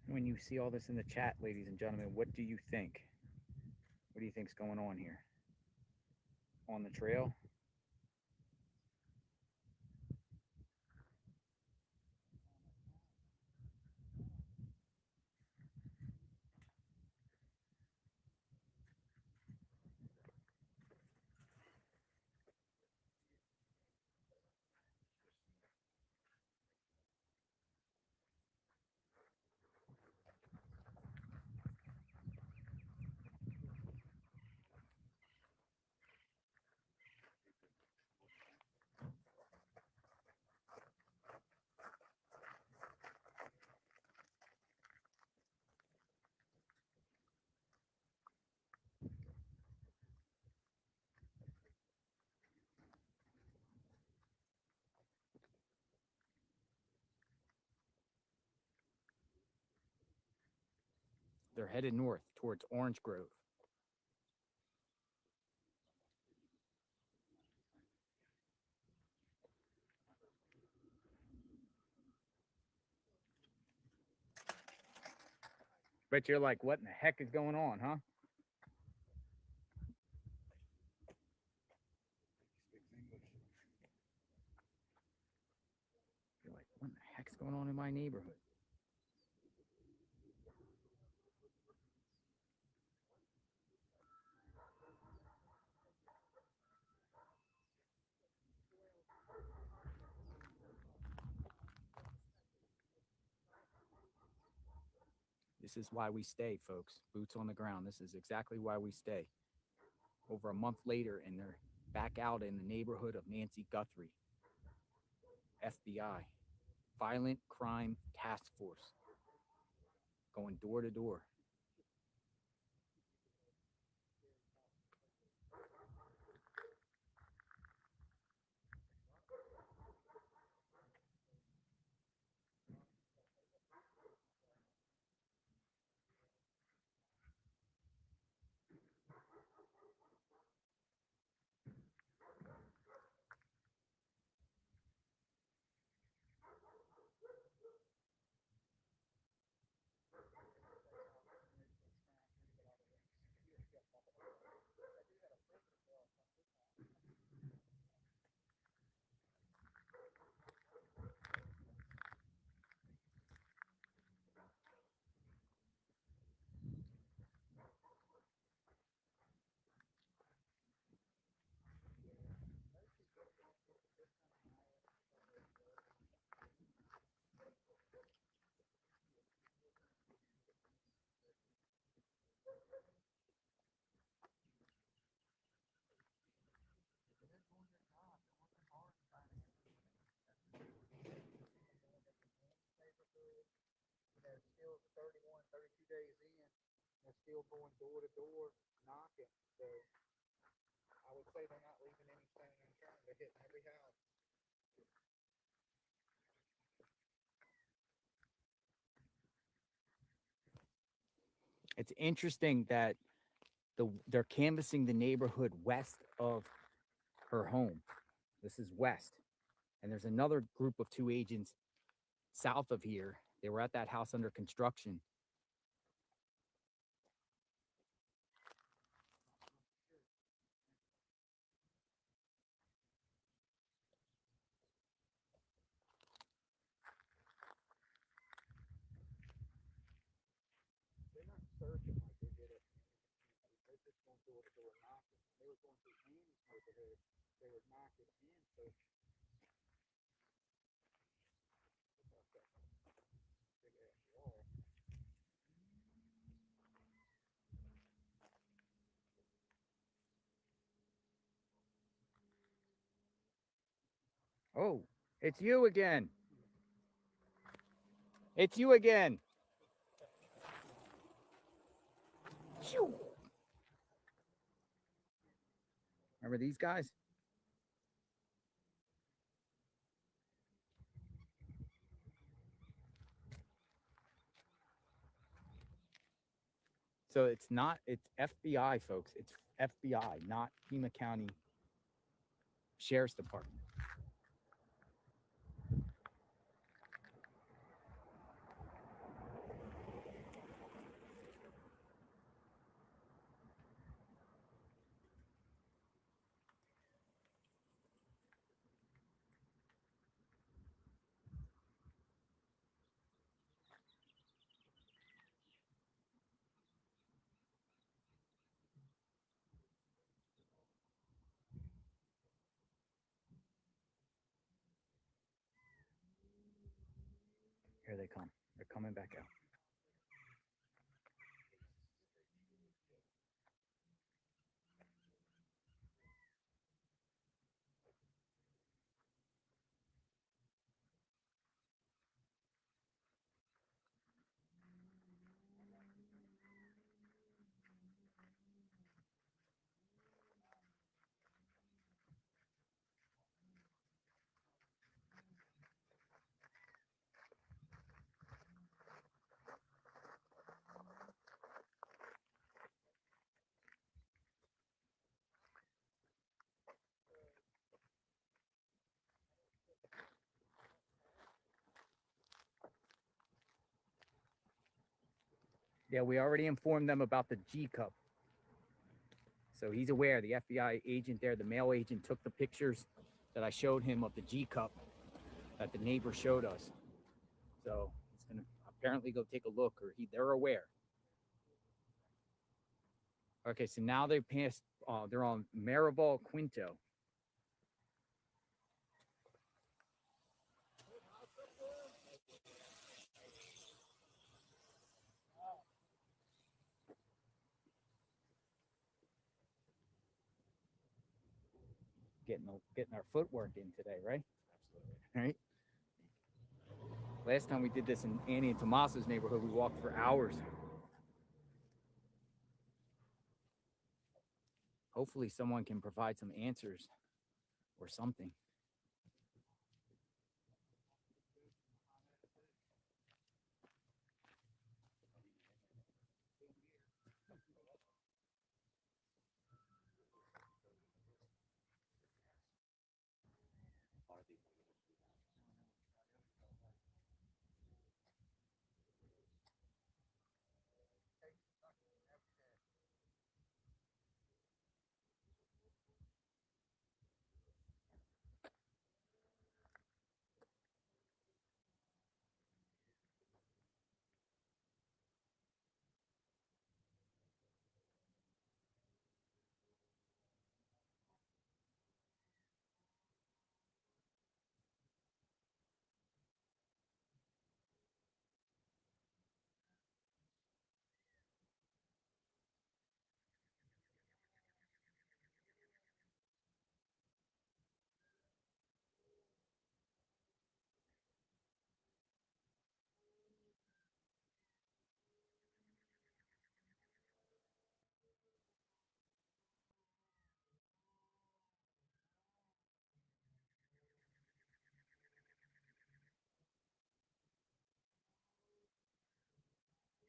When you see all this in the chat, ladies and gentlemen, what do you think? What do you think's going on here? On the trail? They're headed north towards Orange Grove. But you're like, what in the heck is going on, huh? on in my neighborhood? This is why we stay, folks. Boots on the ground. This is exactly why we stay. Over a month later, and they're back out in the neighborhood of Nancy Guthrie. FBI, Violent Crime Task Force, going door to door. They're still 31, 32 days in. They're still going door to door knocking. So I would say they're not leaving any stone unturned. They're hitting every house. It's interesting that they're canvassing the neighborhood west of her home. This is west. And there's another group of 2 agents south of here. They were at that house under construction. They're not searching like they did at they're just going door to door knocking. They were going through Annie's neighborhood. They were knocking in, so Oh, it's you again. It's you again. Phew. Remember these guys? So it's FBI, folks. It's FBI, not Pima County Sheriff's Department. Here they come. They're coming back out. Yeah, we already informed them about the G cup. So he's aware. The FBI agent there, the male agent, took the pictures that I showed him of the G cup that the neighbor showed us. So he's gonna apparently go take a look, or they're aware. Okay, so now they passed. They're on Marival Quinto. Getting our footwork in today, right? Absolutely. Right. Last time we did this in Annie and Tomaso's neighborhood, we walked for hours. Hopefully someone can provide some answers or something.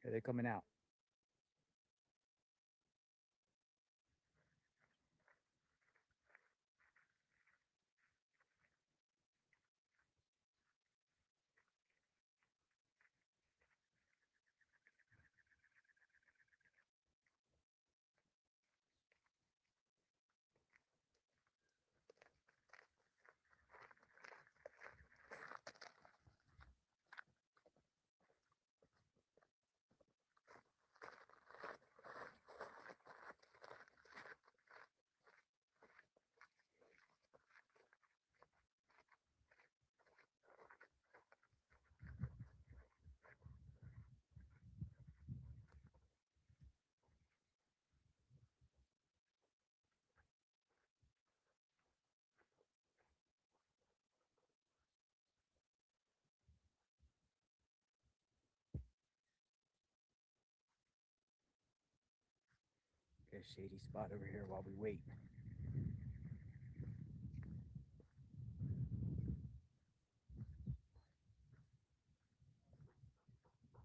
Okay, they're coming out. Get a shady spot over here while we wait.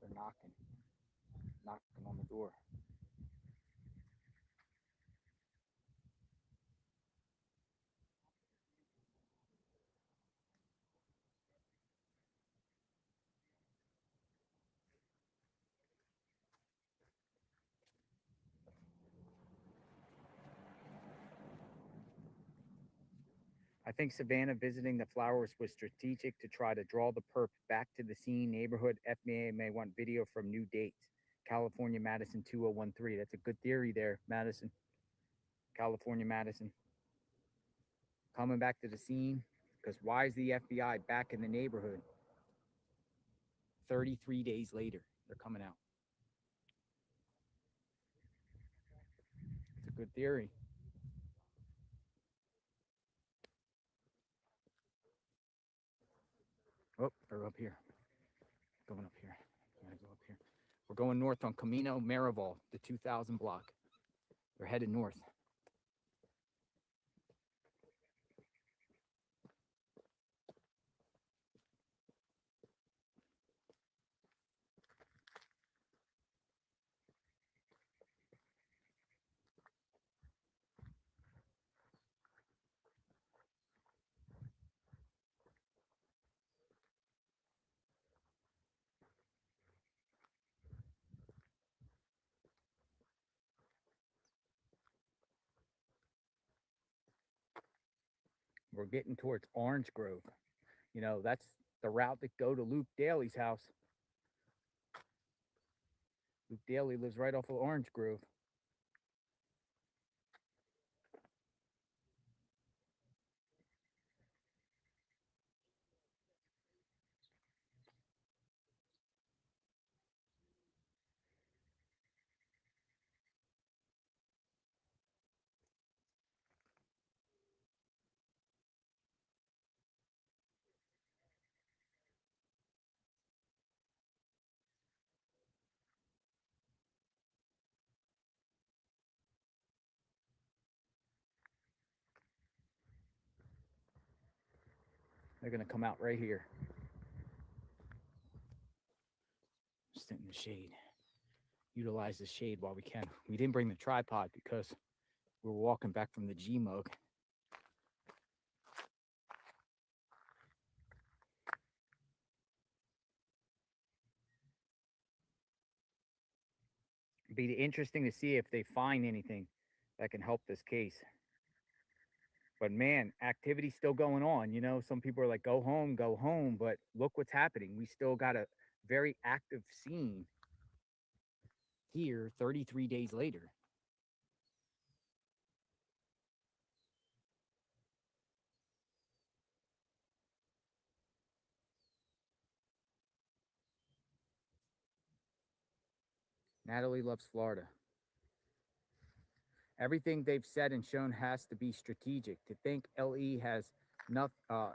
They're knocking on the door. I think Savannah visiting the flowers was strategic to try to draw the perp back to the scene neighborhood. FBI may want video from new dates. California Madison 2013. That's a good theory there, Madison. California Madison. Coming back to the scene, because why is the FBI back in the neighborhood 33 days later? They're coming out. It's a good theory. Oh, they're up here. Going up here. Gotta go up here. We're going north on Camino Marival, the 2000 block. They're headed north. We're getting towards Orange Grove. You know, that's the route that go to Luke Daly's house. Luke Daly lives right off of Orange Grove. They're going to come out right here. Sit in the shade. Utilize the shade while we can. We didn't bring the tripod because we were walking back from the G-Mug. It'd be interesting to see if they find anything that can help this case. But man, activity's still going on. You know, some people are like, go home, but look what's happening. We still got a very active scene here 33 days later. Natalie loves Florida. Everything they've said and shown has to be strategic. To think LE has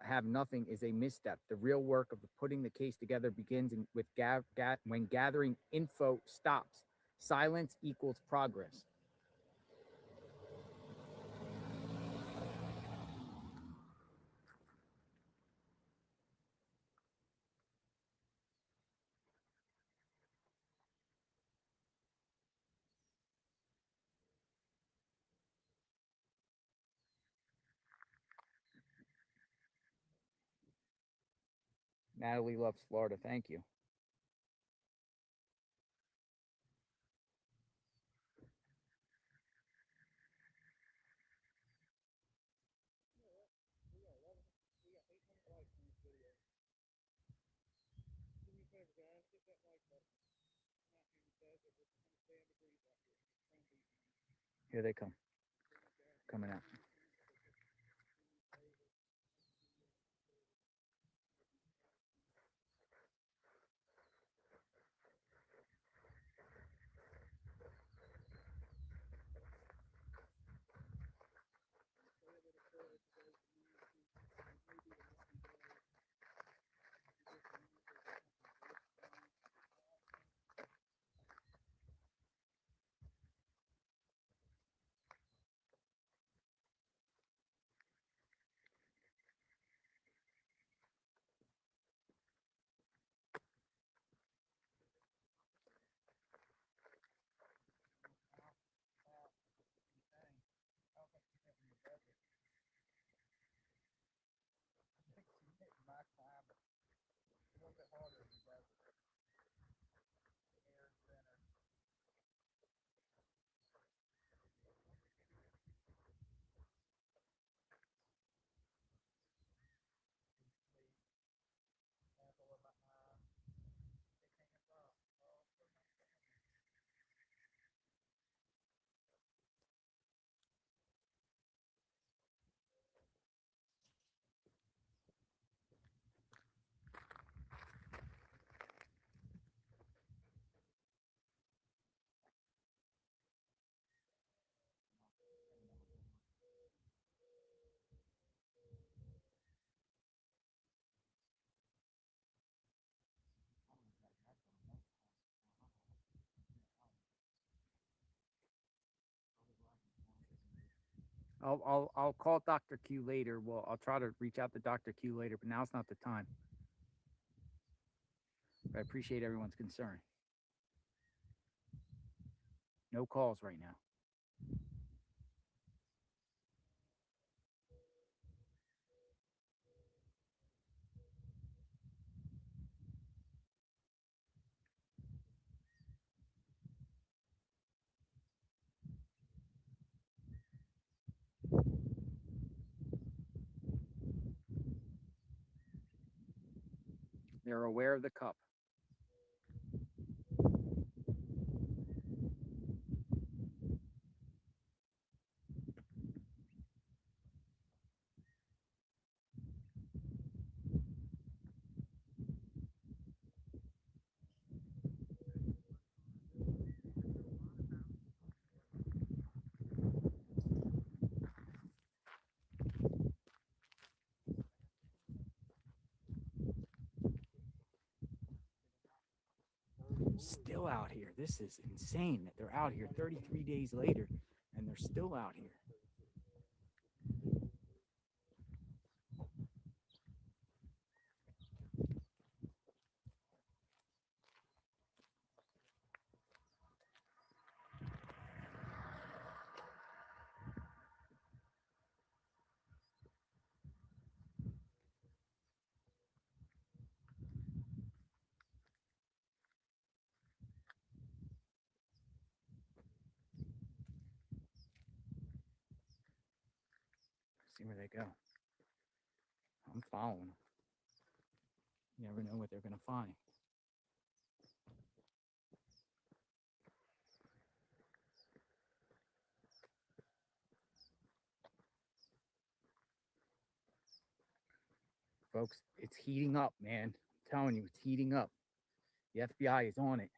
have nothing is a misstep. The real work of putting the case together begins with when gathering info stops. Silence equals progress. Natalie loves Florida. Thank you. Here they come. Coming out. I'll call Dr. Q later. Well, I'll try to reach out to Dr. Q later, but now's not the time. But I appreciate everyone's concern. No calls right now. They're aware of the cup. Still out here. This is insane that they're out here 33 days later and they're still out here. See where they go. I'm following them. You never know what they're going to find. Folks, it's heating up, man. I'm telling you, it's heating up. The FBI is on it.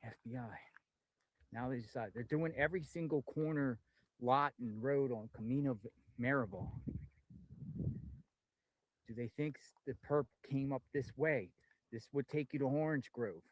FBI. Now they decide they're doing every single corner, lot, and road on Camino Maribel. Do they think the perp came up this way? This would take you to Orange Grove.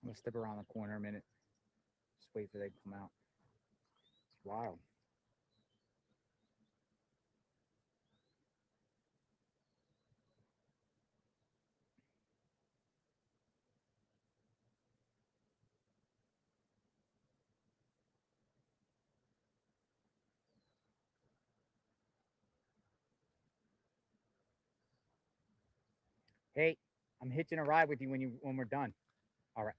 I'm gonna step around the corner a minute. Just wait for they to come out. It's wild. Hey, I'm hitching a ride with you when we're done. All right.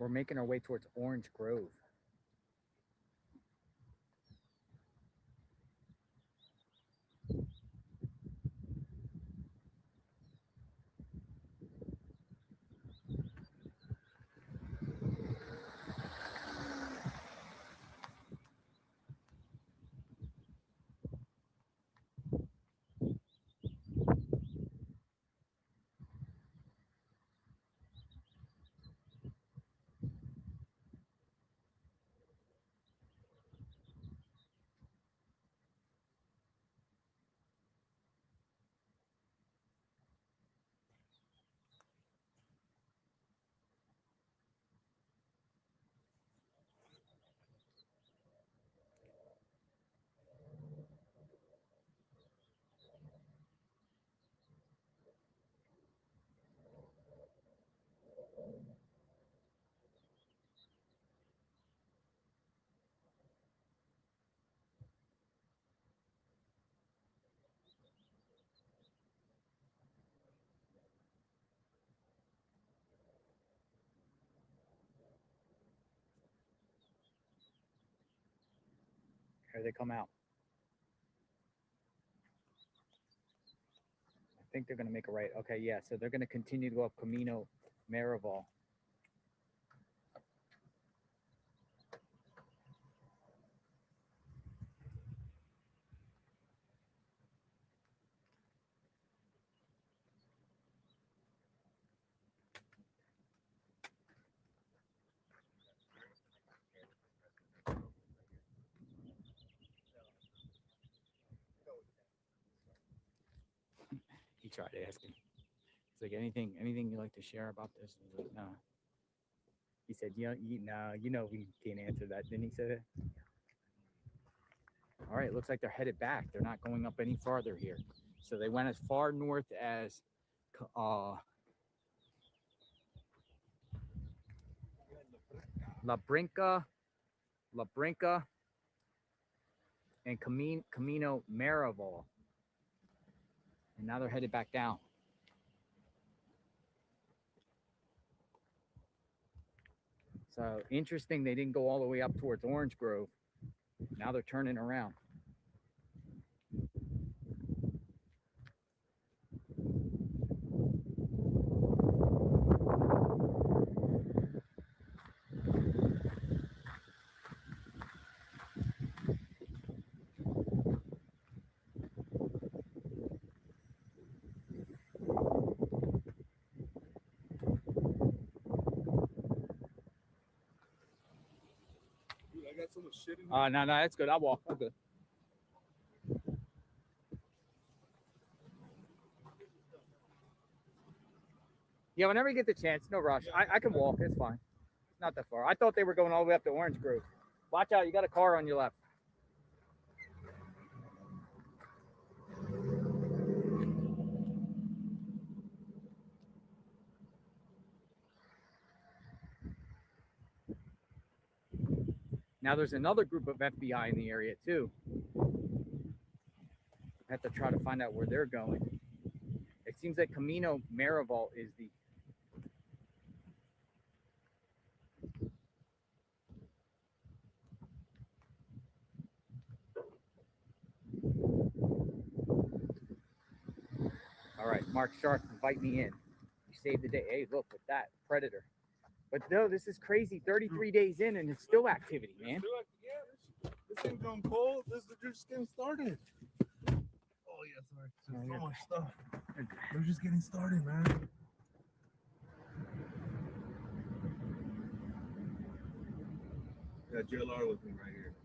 We're making our way towards Orange Grove. Here they come out. I think they're going to make a right. Okay, yeah, so they're going to continue to go up Camino Marival. He tried asking. It's like, anything you'd like to share about this? I was like, no. He said, no, we can't answer that. Didn't he say that? All right, looks like they're headed back. They're not going up any farther here. So they went as far north as La Brinca, and Camino Marival. And now they're headed back down. So interesting, they didn't go all the way up towards Orange Grove. Now they're turning around. I got so much shit in here. No, that's good. I'll walk. I'm good. Yeah, whenever you get the chance, no rush. I can walk. It's fine. It's not that far. I thought they were going all the way up to Orange Grove. Watch out. You got a car on your left. Now there's another group of FBI in the area too. I have to try to find out where they're going. It seems that Camino Marival is the all right. Mark Sharp, invite me in. You saved the day. Hey, look at that Predator. But no, this is crazy. 33 days in and it's still activity, man. Yeah, this ain't going cold. This is just getting started. Oh yeah, sorry. There's so much stuff. They're just getting started, man. Got JLR with me right here.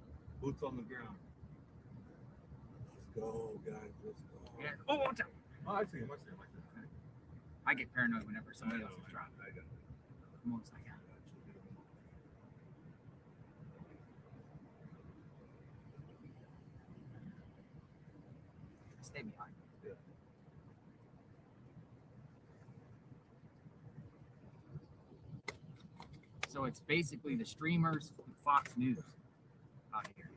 Boots on the ground. Let's go, guys. Let's go. Yeah. Oh, watch out. Oh, I see him. I get paranoid whenever somebody else is driving. I got it. Come on, second. Stay behind. Yeah. So it's basically the streamers and Fox News out here.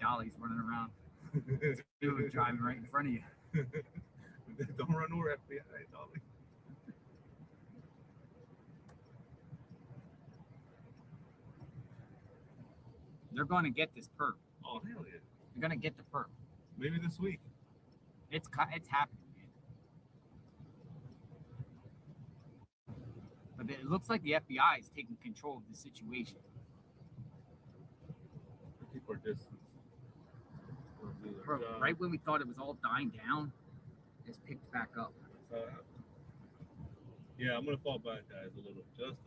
Dolly's running around. Dude driving right in front of you. Don't run over FBI, darling. They're going to get this perp. Oh, hell yeah. They're going to get the perp. Maybe this week. It's happening, man. But it looks like the FBI is taking control of the situation. Keep our distance. Bro, right when we thought it was all dying down, it's picked back up. Yeah, I'm gonna fall back, guys, just a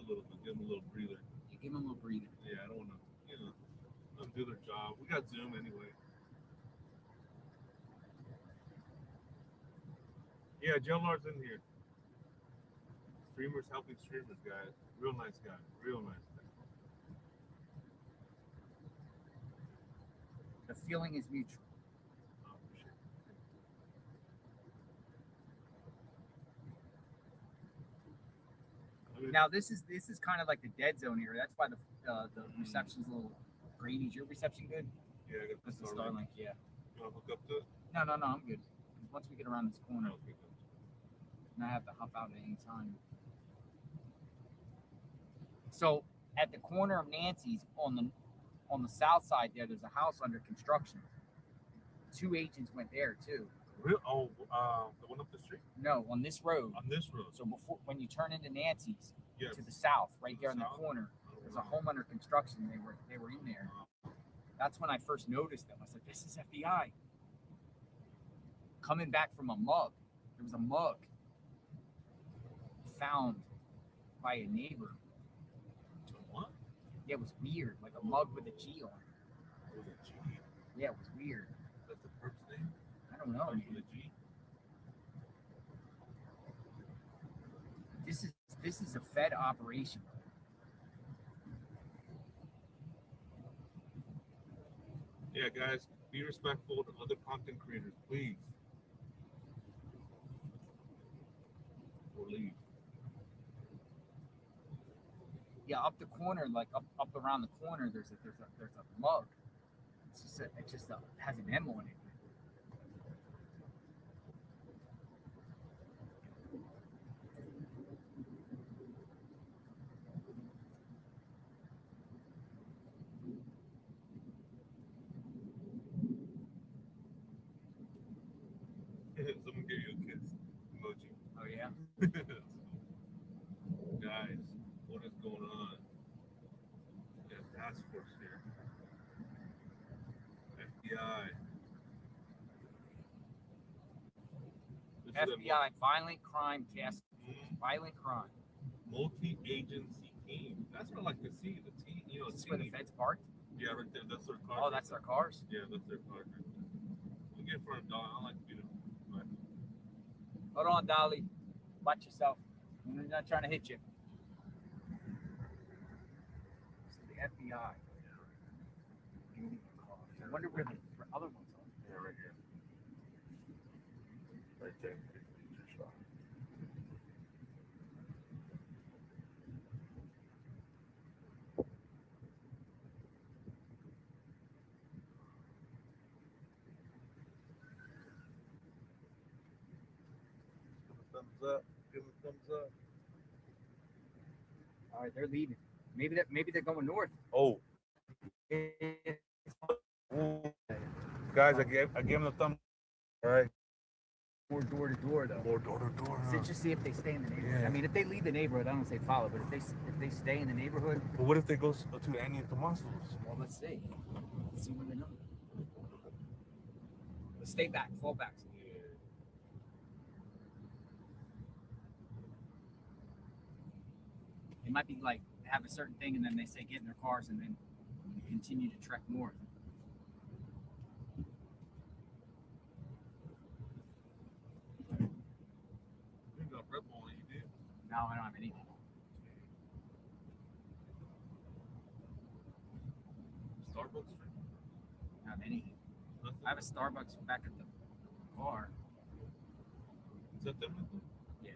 little bit. Give them a little breather. You give them a little breather. Yeah, I don't want to, let them do their job. We got Zoom anyway. Yeah, Jellard's in here. Streamers helping streamers, guys. Real nice guy. Real nice guy. The feeling is mutual. Oh, shit. Now this is kind of like the dead zone here. That's why the reception's a little grainy. Is your reception good? Yeah, I got the Starlink. Yeah. You want to hook up to it? No, I'm good. Once we get around this corner, and I have to hop out at any time. So at the corner of Nancy's on the south side there's a house under construction. 2 agents went there too. Real? Oh, the one up the street? No, on this road. On this road. So when you turn into Nancy's, yes, to the south, right there in the corner, there's a home under construction. They were in there. That's when I first noticed them. I said, "This is FBI." Coming back from a mug. There was a mug found by a neighbor. What? Yeah, it was weird, like a mug with a G on it. With a G? Yeah, it was weird. That's the perp's name? I don't know, man. With a G? This is a Fed operation. Yeah, guys, be respectful to other content creators, please. Or leave. Yeah, up the corner, like up around the corner, there's a mug. It just has an M on it. Someone gave you a kiss emoji. Oh yeah. Guys, what is going on? We have task force here. FBI. FBI, violent crime task. Violent crime. Multi-agency team. That's what I like to see. The team, Is this where the Feds parked? Yeah, right there. That's their car. Oh, that's their cars? Yeah, that's their car. We'll get in front of Don. I like to beat him. Right. Hold on, Dolly. Watch yourself. I'm not trying to hit you. This is the FBI. I wonder where the other ones are. Yeah, right here. Right there. Thumbs up. Give them a thumbs up. All right, they're leaving. Maybe they're going north. Oh. Guys, I gave them the thumb. All right. More door to door though. More door to door. So just see if they stay in the neighborhood. Yeah. I mean, if they leave the neighborhood, I don't say follow, but if they stay in the neighborhood. But what if they go to Annie and Tomaso's? Well, let's see. Let's see where they go. Let's stay back. Fall back. They might be like have a certain thing, and then they say get in their cars, and then continue to trek north. You got Red Bull, you did. No, I don't have anything. Starbucks drink? I don't have anything. I have a Starbucks back at the bar. Is that them? Yeah.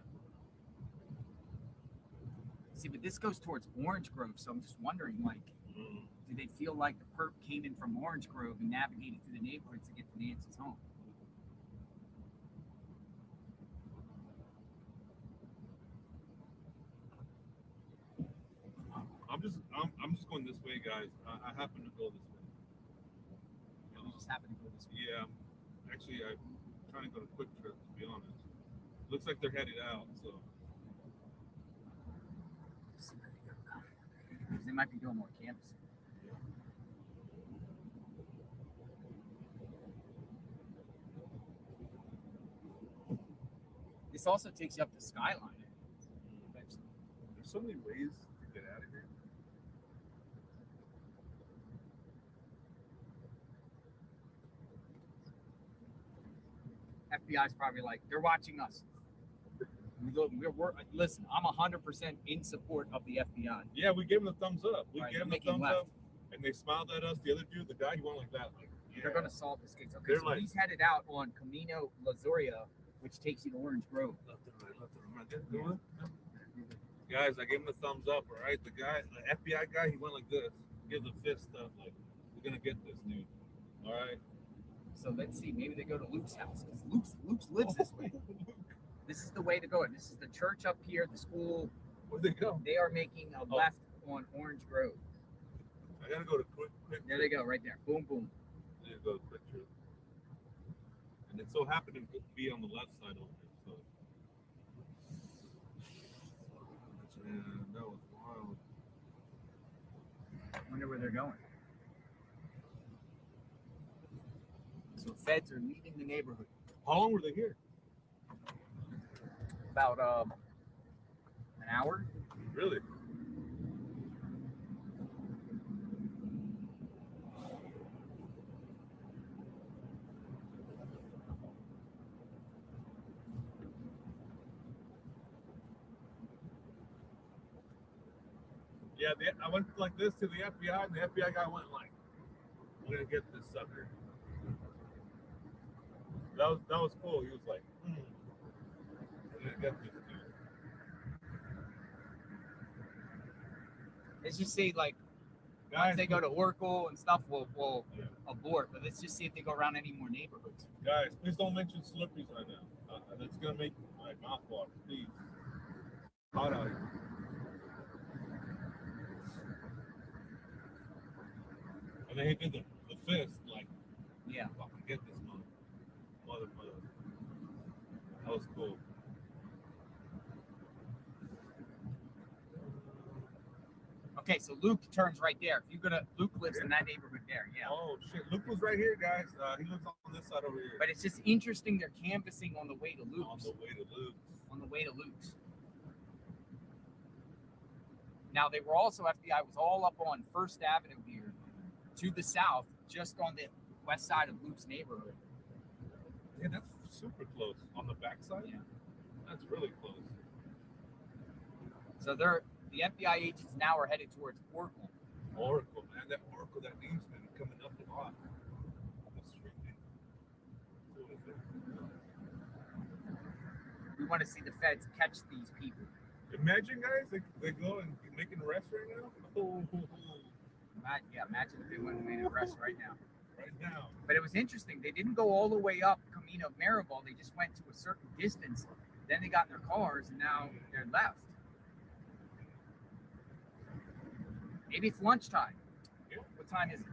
See, but this goes towards Orange Grove, so I'm just wondering, like, Do they feel like the perp came in from Orange Grove and navigated through the neighborhoods to get to Nancy's home? I'm just going this way, guys. I happen to go this way. You just happen to go this way. Yeah. Actually, I'm trying to go to Quick Trip, to be honest. Looks like they're headed out, so. They might be doing more canvassing. This also takes you up the skyline. There's so many ways to get out of here. FBI's probably like, they're watching us. Listen, I'm 100% in support of the FBI. Yeah, we gave them the thumbs up. We Right, gave them they're the thumbs making up, and they smiled at us. The other dude, the guy, he went like that. Like, yeah. They're going to solve this case. Okay, They're so like- he's headed out on Camino La Zoria, which takes you to Orange Grove. Left and right, left and right. Guys, I gave him the thumbs up, all right? The guy, the FBI guy, he went like this. Gives a fist up, like, we're going to get this, dude. All right? So let's see. Maybe they go to Luke's house because Luke's lives this way. This is the way to go. This is the church up here, the school. Where'd they go? They are making a left on Orange Grove. I got to go to Quick There they go, right there. Boom, boom. I need to go to Quick Trip. And it so happened to be on the left side over there, so. Man, that was wild. I wonder where they're going. So feds are leaving the neighborhood. How long were they here? About an hour. Really? Yeah, I went like this to the FBI, and the FBI guy went like, "We're gonna get this sucker." That was cool. He was like, "We're gonna get this dude." Let's just say, like, Guys, once they go to Oracle and stuff, we'll abort. But let's just see if they go around any more neighborhoods. Guys, please don't mention Slippery's right now. That's gonna make my mouth water. Please. Hot out here. And then he did the fist, like, yeah, fucking get this mother. That was cool. Okay, so Luke turns right there. If you're Luke lives in that neighborhood there, yeah. Oh shit, Luke was right here, guys. He lives on this side over here. But it's just interesting they're canvassing on the way to Luke's. On the way to Luke's. On the way to Luke's. Now they were also, FBI was all up on First Avenue here to the south, just on the west side of Luke's neighborhood. Yeah, that's super close. On the backside? Yeah. That's really close. So the FBI agents now are headed towards Oracle. Oracle, man. That Oracle, that name's been coming up a lot. That's freaking. We want to see the feds catch these people. Imagine, guys, they go and make an arrest right now. Oh. Imagine if they went and made an arrest right now. Right now. But it was interesting. They didn't go all the way up Camino Maribel. They just went to a certain distance. Then they got in their cars, and now they're left. Maybe it's lunchtime. Yeah. What time is it?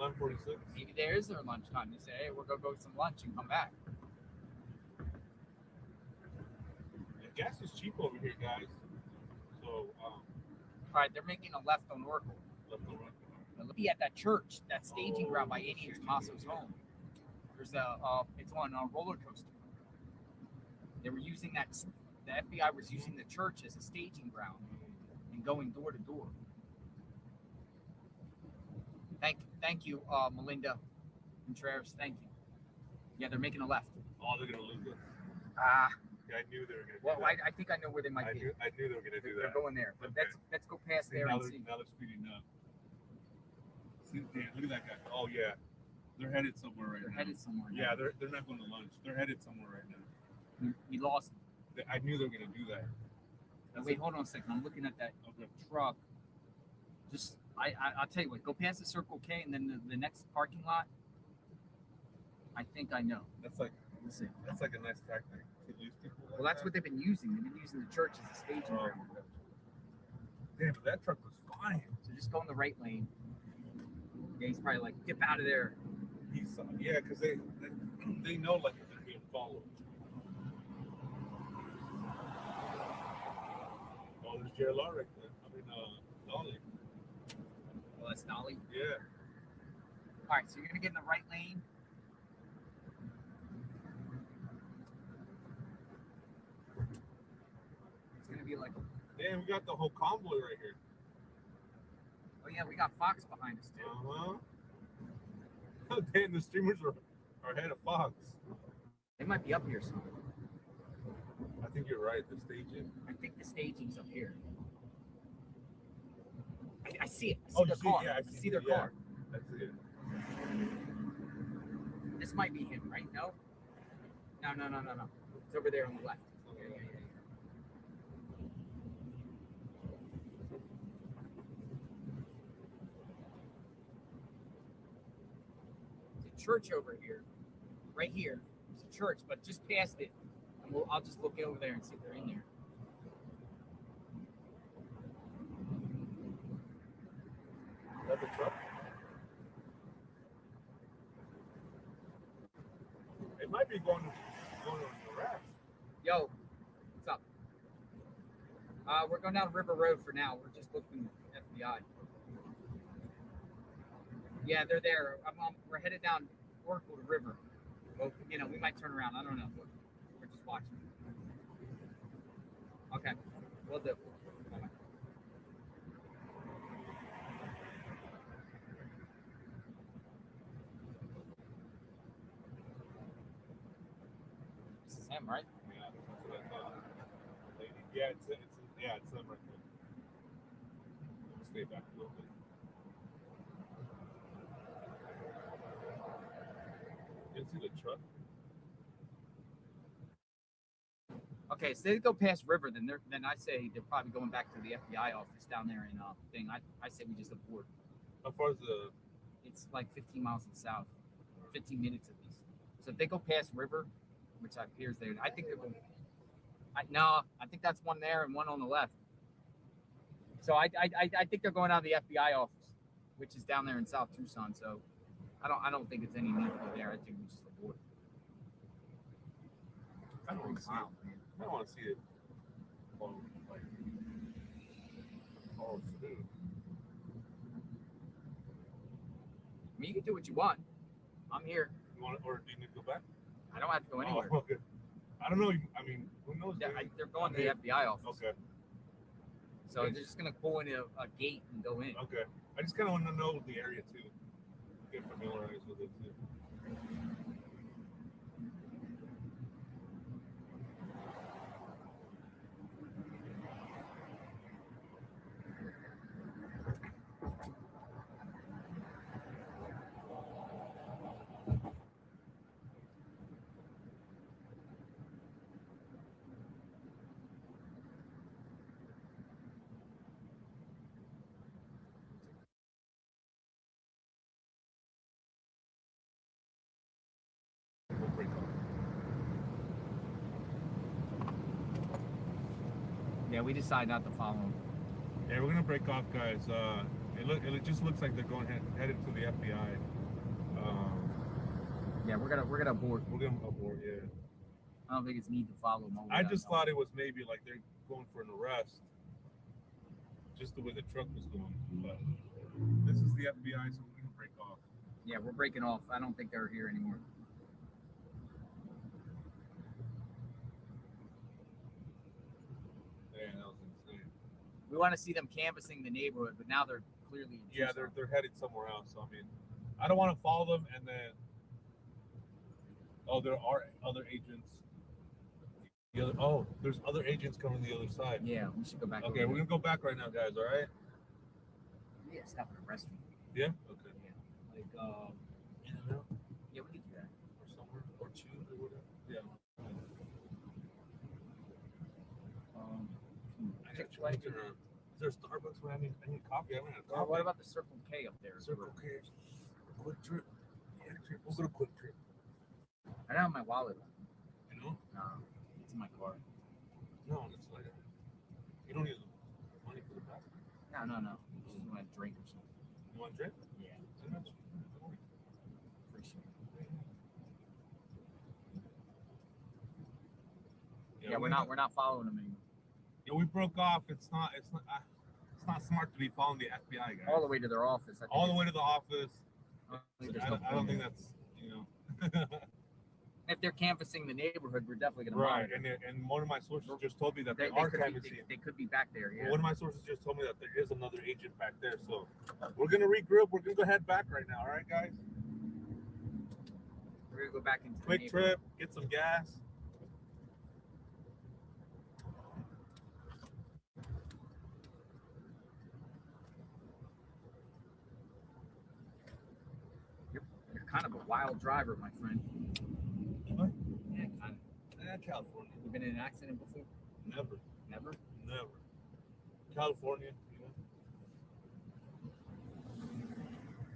11:46. Maybe there is their lunchtime. They say, hey, we're going to go get some lunch and come back. Yeah, gas is cheap over here, guys. So, all right, they're making a left on Oracle. Left on Oracle. Now, look at that church, that staging ground by Eddie and Tommaso's home. There's it's on a roller coaster. They were using the FBI was using the church as a staging ground and going door to door. Thank you, Melinda Contreras. Thank you. Yeah, they're making a left. Oh, they're gonna lose it. Ah. Yeah, I knew they were gonna. Well, I think I know where they might be. I knew they were gonna do that. They're going there, but Okay. let's go past there now and see. Now they're speeding up. See, damn, look at that guy. Oh yeah, they're headed somewhere right now. They're headed somewhere. Yeah, they're not going to lunch. They're headed somewhere right now. We lost them. I knew they were gonna do that. Wait, hold on a second. I'm looking at that truck. Just I'll tell you what. Go past the Circle K and then the next parking lot. I think I know. That's like Let's see. that's like a nice tactic to use people. Like Well, that's what they've been using. They've been using the church as a staging ground. Damn, but that truck was flying. So just go in the right lane. Yeah, he's probably like, get out of there. Yeah, because they know like they're being followed. Oh, there's JLR right there. I mean, Dolly. Oh, that's Dolly? Yeah. All right, so you're going to get in the right lane. It's going to be like... Damn, we got the whole convoy right here. Oh, yeah, we got Fox behind us, too. Uh-huh. Damn, the streamers are ahead of Fox. They might be up here somewhere. I think you're right, the staging. I think the staging's up here. I see it. I see Oh, their you car. see it? Yeah, I see their car. I see it. This might be him, right? No? No. It's over there on the left. Yeah. There's a church over here. Right here. There's a church, but just past it. And I'll just look over there and see if they're in there. Is that the truck? It might be going on the rest. Yo, what's up? We're going down River Road for now. We're just looking at FBI. Yeah, they're there. We're headed down Oracle to River. Well, we might turn around. I don't know. We're just watching. Okay, we'll do. Bye-bye. This is him, right? Yeah, that's what I thought. Yeah, it's them right there. Let's stay back a little bit. You see the truck? Okay, so they go past River, then I say they're probably going back to the FBI office down there in thing. I say we just abort. How far is the? It's like 15 miles to the south, 15 minutes at least. So if they go past River, which appears there, I think they're going. I think that's one there and one on the left. So I think they're going out of the FBI office, which is down there in South Tucson. So I don't think it's any need to go there. I think we just abort. I don't want to see it. I don't want to see it. Follow through. I mean, you can do what you want. I'm here. You want, or do you need to go back? I don't have to go anywhere. Oh, okay. I don't know. I mean, who knows? They're going to the FBI office. Okay. So they're just going to pull in a gate and go in. Okay. I just kind of want to know the area too. Get familiarized with it too. Yeah, we decided not to follow them. Yeah, we're gonna break off, guys. It just looks like they're going headed to the FBI. Yeah, we're gonna abort. We're gonna abort. Yeah. I don't think it's need to follow them. I just thought it was maybe like they're going for an arrest, just the way the truck was going. But this is the FBI, so we're gonna break off. Yeah, we're breaking off. I don't think they're here anymore. Yeah, that was insane. We want to see them canvassing the neighborhood, but now they're clearly in Yeah, Tucson. they're headed somewhere else. So, I mean, I don't want to follow them and then. Oh, there are other agents. There's other agents coming the other side. Yeah, we should go back. Okay, we're gonna go back right now, guys. All right. Yeah, stop at a restaurant. Yeah. Okay. Yeah, like in and out. Yeah, we can do that. Or somewhere, or choose, or whatever. Yeah. Chick-fil-A. Is there Starbucks when I need coffee? I haven't had Or coffee. what about the Circle K up there? Circle K? Quick Trip. Yeah, we'll go to Quick Trip. I don't have my wallet. You know? No, it's in my car. No, it's like you don't need money for the back. No. Just want a drink or something. You want a drink? Yeah. Appreciate it. Yeah, we're not following them anymore. Yeah, we broke off. It's not smart to be following the FBI guys. All the way to their office. All the way to the office. I don't think that's, you know. If they're canvassing the neighborhood, we're definitely going to Right, monitor. and one of my sources just told me that they are canvassing. They could be back there, yeah. One of my sources just told me that there is another agent back there, so we're gonna regroup. We're gonna go head back right now. All right, guys. We're gonna go back into the quick trip, get some gas. You're kind of a wild driver, my friend. What? Yeah, kind of. California. You been in an accident before? Never. Never? Never. California.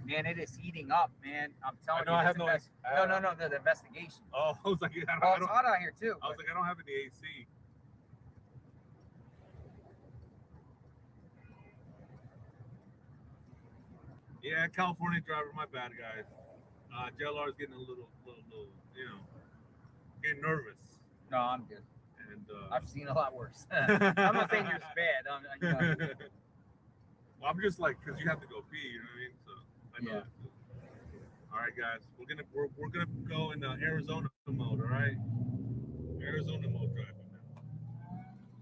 Man, it is heating up, man. I'm telling you. I have no. No, the investigation. Oh, I was like, it's hot out here too. I was like, I don't have any AC. Yeah, California driver, my bad, guys. JLR is getting a little, you know, getting nervous. No, I'm good. And I've seen a lot worse. I'm not saying yours bad. Well, I'm just like, because you have to go pee, you know what I mean? So I know. Yeah. All right, guys, we're gonna go in Arizona mode. All right, Arizona mode driving now.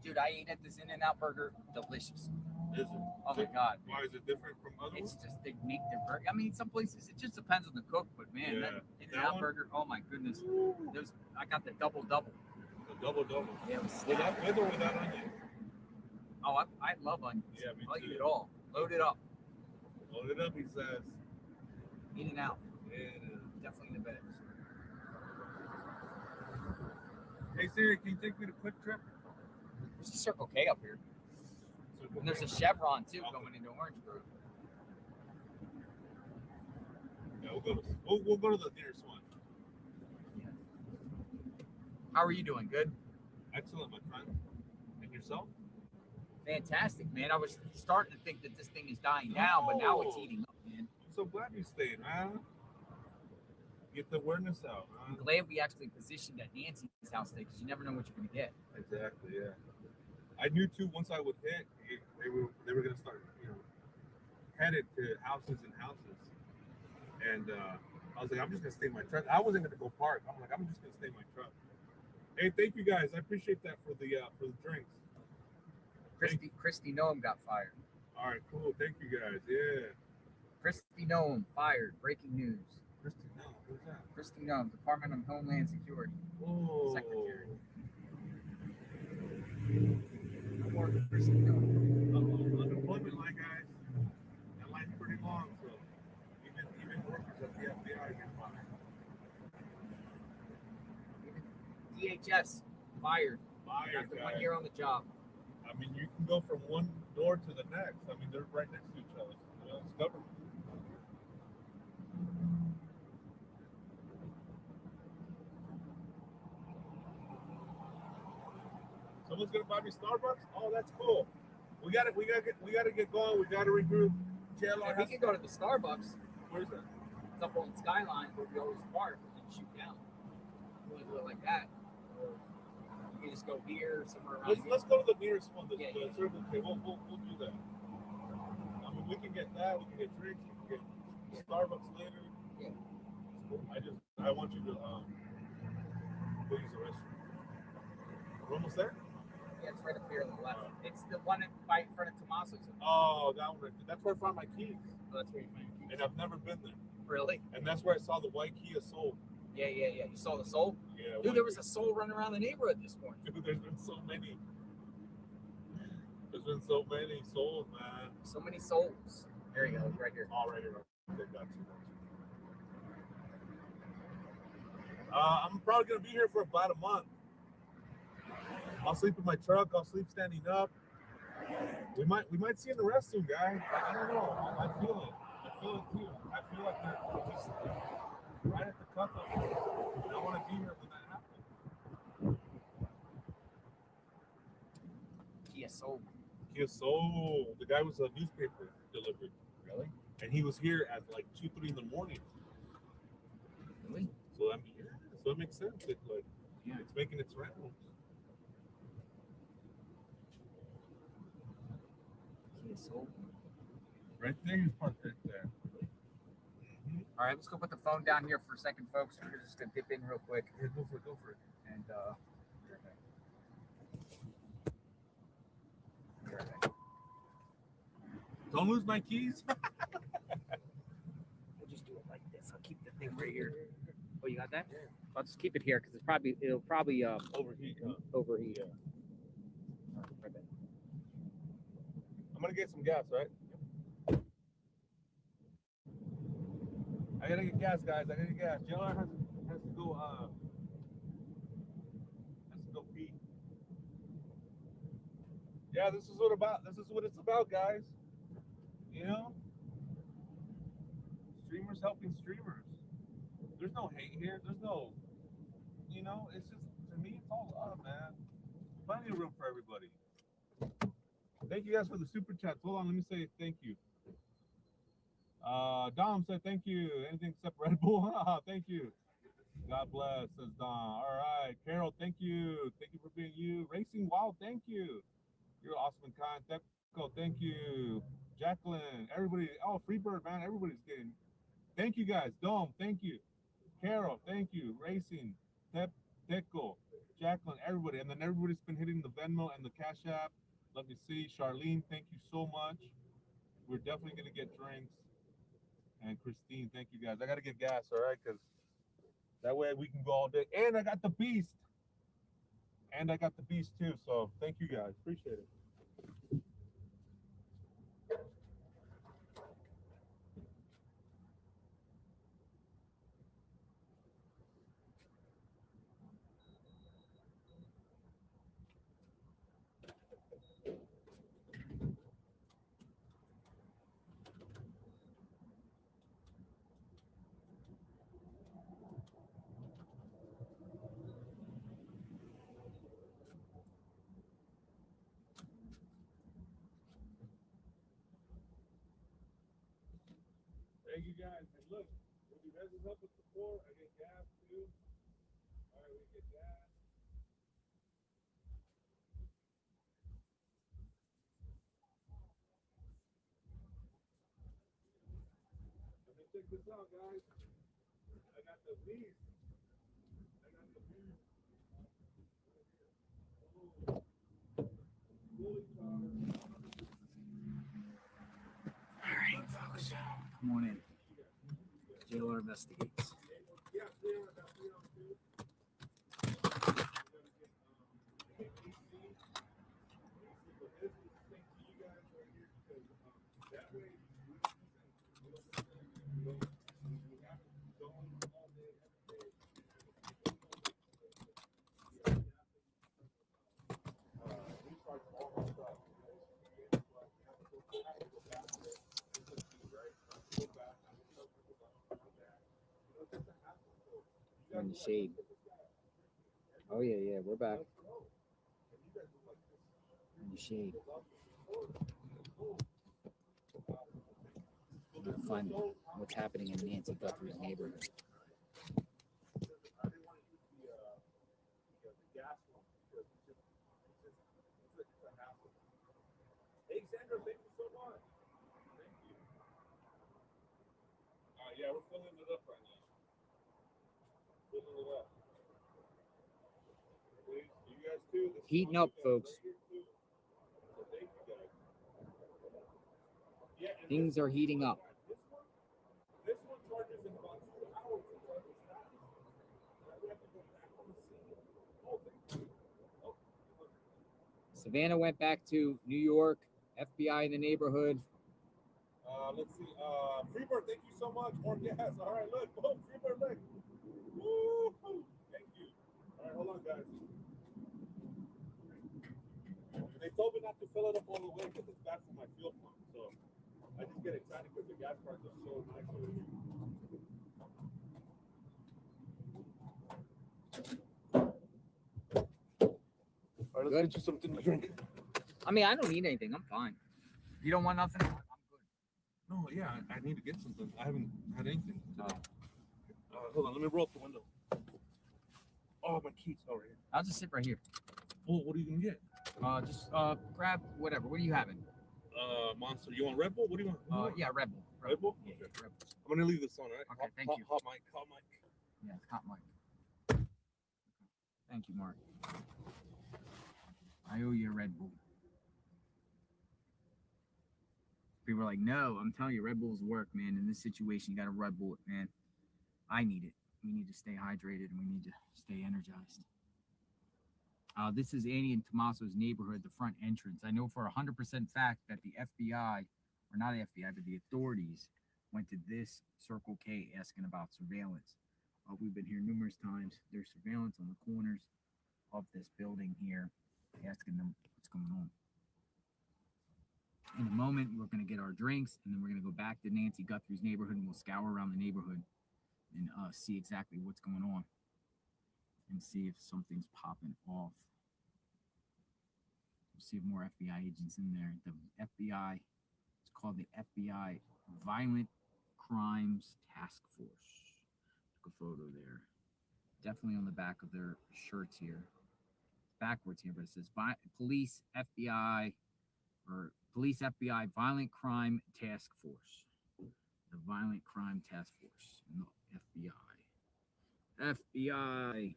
Dude, I ate at this In-N-Out burger. Delicious. Is it? Oh my God. Why is it different from other It's ones? just they make their burger. I mean, some places it just depends on the cook, but man, that In-N-Out burger. Oh my goodness. I got the double. The double. Yeah, it was with or without onion? Oh, I love onions. Yeah, me I'll too. eat it all. Load it up. Load it up, he says. In-N-Out. Yeah. Definitely the best. Hey Siri, can you take me to Quick Trip? There's a Circle K up here. And there's a Chevron too going into Orange Grove. Yeah, we'll go to the nearest one. How are you doing? Good? Excellent, my friend. And yourself? Fantastic, man. I was starting to think that this thing is dying down, but now it's heating up, man. I'm so glad you stayed, man. Get the awareness out, man. I'm glad we actually positioned at Nancy's house today because you never know what you're going to get. Exactly, yeah. I knew too. Once I would hit, they were gonna start, you know, headed to houses, and I was like, I'm just gonna stay in my truck. I wasn't gonna go park. I'm like, I'm just gonna stay in my truck. Hey, thank you guys. I appreciate that for the drinks. Christy Noam got fired. All right, cool. Thank you guys. Yeah. Christy Noam fired. Breaking news. Christy Noam. Who's that? Christy Noam, Department of Homeland Security. Whoa. Secretary. No more Christy Noam. Unemployment line, guys. That line's pretty long, so even workers at the FBI get fired. DHS fired. After 1 year on the job. I mean, you can go from one door to the next. I mean, they're right next to each other. You know, it's government. Someone's gonna buy me Starbucks. Oh, that's cool. We gotta get going. We gotta regroup. We can go to the Starbucks. Where's that? It's up on Skyline where we always park and shoot down. You want to do it like that, or you can just go here somewhere around. Let's go to the nearest one. The Yeah. Circle K. We'll do that. I mean, we can get that. We can get drinks. We can get Starbucks later. Yeah. I want you to go use the restroom. We're almost there. Yeah, it's right up here on the left. It's the one right in front of Tommaso's. Oh, that one right there. That's where I found my keys. Oh, that's where you find your keys. And I've never been there. Really? And that's where I saw the white Kia Soul. Yeah. You saw the soul? Yeah. Dude, there was a soul running around the neighborhood this morning. Dude, there's been so many. There's been so many souls, man. So many souls. There you go, right here. All right here. Okay, got you. I'm probably gonna be here for about a month. I'll sleep in my truck. I'll sleep standing up. We might see an arrest soon, guys. I don't know. I feel it. I feel it too. I feel like they're just right at the cuff of it. And I want to be here when that happens. Kia Soul. Kia Soul. The guy was a newspaper delivery. Really? And he was here at like 2-3 in the morning. Really? So I mean, yeah. So it makes sense. It like, yeah, it's making its rounds. Kia Soul. Right there, he's parked right there. All right, let's go put the phone down here for a second, folks. We're just gonna dip in real quick. Yeah, go for it. Go for it. And don't lose my keys. we'll just do it like this. I'll keep the thing right here. Oh, you got that? Yeah. I'll just keep it here because it'll probably overheat. Overheat. Yeah. I'm gonna get some gas, right? I gotta get gas, guys. I gotta get gas. JLR has to go pee. Yeah, this is what it's about, guys. You know? Streamers helping streamers. There's no hate here. There's no, you know, it's just, to me, it's all love, man. Plenty of room for everybody. Thank you guys for the super chats. Hold on, let me say thank you. Dom said thank you. Anything except Red Bull? Thank you. God bless, says Dom. All right. Carol, thank you. Thank you for being you. Racing Wild, thank you. You're awesome and kind. Tepco, thank you. Jacqueline, everybody. Oh, Freebird, man. Everybody's getting. Thank you guys. Dom, thank you. Carol, thank you. Racing, Tepco, Jacqueline, everybody. And then everybody's been hitting the Venmo and the Cash App. Let me see. Charlene, thank you so much. We're definitely going to get drinks. And Christine, thank you guys. I got to get gas, all right? Because that way we can go all day. And I got the beast. And I got the beast too. So thank you guys. Appreciate it. Thank you guys. And look, if you guys help with support, I get gas too. All right, we get gas. Let me check this out, guys. I got the beast. I got the beast. all right, folks. Come on in. JLR investigates. You're in the shade. Oh yeah, we're back. In the shade. I'm gonna find what's happening in Nancy Guthrie's neighborhood. Hey, Sandra, thank you so much. Thank you. Yeah, we're filling it up right now. Filling it up. Please, you guys too. Heating up, folks. So thank you guys. Yeah, Things are heating up. This one charges in about 2 hours. It charges fast. We have to go back on the scene. Oh, thank you. Oh. Savannah went back to New York. FBI in the neighborhood. Let's see. Freebird, thank you so much. More gas. All right, look. Boom. Freebird, look. Woo! Thank you. All right, hold on, guys. They told me not to fill it up all the way because it's bad for my fuel pump. So I just get excited because the gas prices are so nice over here. All right, let's get you something to drink. I mean, I don't need anything. I'm fine. You don't want nothing? I'm good. No, yeah, I need to get something. I haven't had anything. Hold on, let me roll up the window. Oh, my keys. Oh, right here. I'll just sit right here. Well, what are you gonna get? Just grab whatever. What are you having? Monster. You want Red Bull? What do you want? Yeah, Red Bull. Red Bull? Yeah, Okay. Red Bull. I'm gonna leave this on, all right? Okay, thank you. Hot mic, hot mic. Yeah, it's hot mic. Thank you, Mark. I owe you a Red Bull. People are like, no, I'm telling you, Red Bulls work, man. In this situation, you got to Red Bull it, man. I need it. We need to stay hydrated and we need to stay energized. This is Annie and Tommaso's neighborhood, the front entrance. I know for 100% fact that the FBI, or not FBI, but the authorities went to this Circle K asking about surveillance. We've been here numerous times. There's surveillance on the corners of this building here, asking them what's going on. In a moment, we're going to get our drinks, and then we're going to go back to Nancy Guthrie's neighborhood, and we'll scour around the neighborhood and see exactly what's going on and see if something's popping off. We'll see if more FBI agents in there. The FBI, it's called the FBI Violent Crimes Task Force. Took a photo there. Definitely on the back of their shirts here. It's backwards here, but it says Police FBI or Police FBI Violent Crime Task Force. The Violent Crime Task Force. No, FBI. FBI.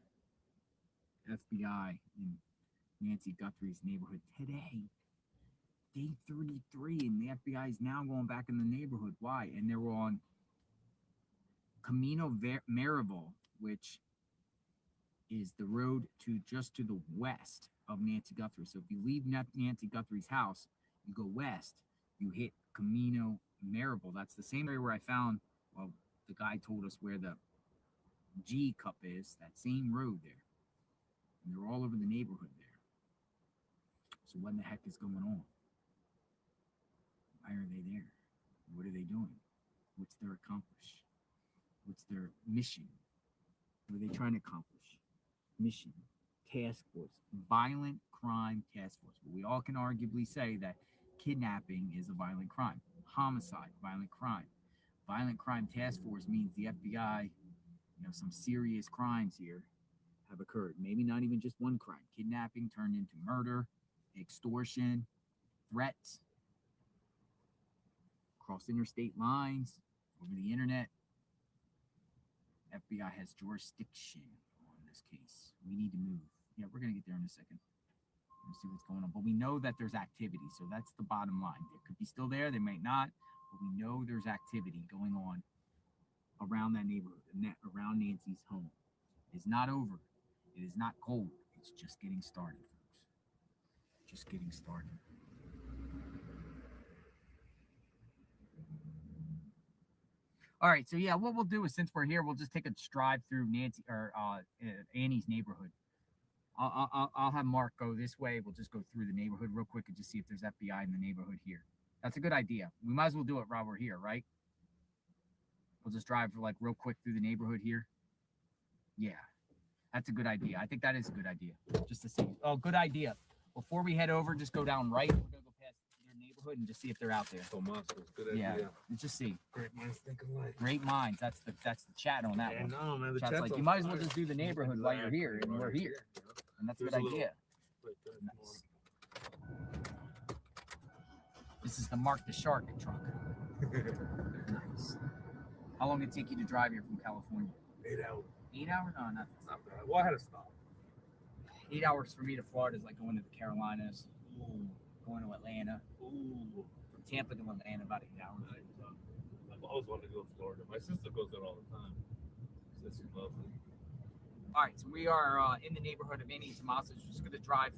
FBI in Nancy Guthrie's neighborhood today. Day 33, and the FBI is now going back in the neighborhood. Why? And they were on Camino Maribel, which is the road to just to the west of Nancy Guthrie. So if you leave Nancy Guthrie's house, you go west, you hit Camino Maribel. That's the same area where I found, well, the guy told us where the G cup is, that same road there. And they're all over the neighborhood there. So what in the heck is going on? Why are they there? What are they doing? What's their accomplish? What's their mission? What are they trying to accomplish? Mission, task force, violent crime task force. But we all can arguably say that kidnapping is a violent crime. Homicide, violent crime. Violent crime task force means the FBI, some serious crimes here have occurred. Maybe not even just one crime. Kidnapping turned into murder, extortion, threats, cross interstate lines, over the internet. FBI has jurisdiction on this case. We need to move. Yeah, we're going to get there in a second. We'll see what's going on. But we know that there's activity, so that's the bottom line. They could be still there, they might not, but we know there's activity going on around that neighborhood, around Nancy's home. It's not over. It is not cold. It's just getting started, folks. Just getting started. All right, so yeah, what we'll do is, since we're here, we'll just take a drive through Nancy or Annie's neighborhood. I'll have Mark go this way. We'll just go through the neighborhood real quick and just see if there's FBI in the neighborhood here. That's a good idea. We might as well do it while we're here, right? We'll just drive like real quick through the neighborhood here. Yeah, that's a good idea. I think that is a good idea. Just to see. Oh, good idea. Before we head over, just go down right. We're gonna go past their neighborhood and just see if they're out there. Oh, monsters. Good idea. Yeah, let's just see. Great minds think alike. Great minds. That's the chat on that one. No, man. The Chat's like, you might as well just do the neighborhood while you're here, and we're here. And that's a good idea. Nice. This is the Mark the Shark truck. Nice. How long did it take you to drive here from California? 8 hours. 8 hours? No, not bad. Well, I had to stop. 8 hours for me to Florida is like going to the Carolinas. Ooh. Going to Atlanta. Ooh. From Tampa to Atlanta, about 8 hours. I've always wanted to go to Florida. My sister goes there all the time. Says she loves it. All right, so we are in the neighborhood of Annie and Tommaso's. Just going to drive.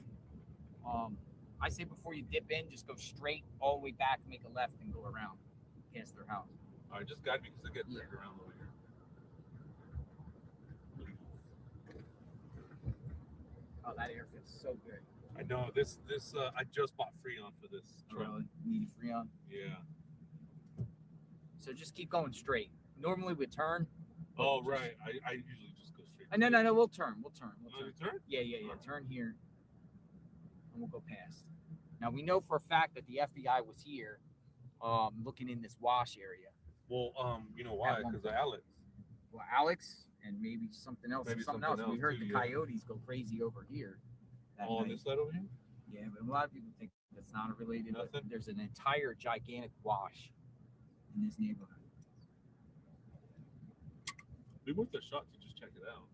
I say before you dip in, just go straight all the way back, make a left, and go around past their house. All right, just guide me because I get turned around over here. Oh, that air feels so good. I know this. I just bought Freon for this truck. Really? Need Freon? Yeah. So just keep going straight. Normally we turn. Oh, right. I usually just go straight. No. We'll turn. We'll turn. Turn? Yeah. Turn here, and we'll go past. Now we know for a fact that the FBI was here, looking in this wash area. Well, you know why? Because of Alex. Well, Alex and maybe something else. Maybe something something else. We else heard too, the yeah. coyotes go crazy over here. On this side over here? Yeah, but a lot of people think that's not related. But Nothing? there's an entire gigantic wash in this neighborhood. We worth a shot to just check it out.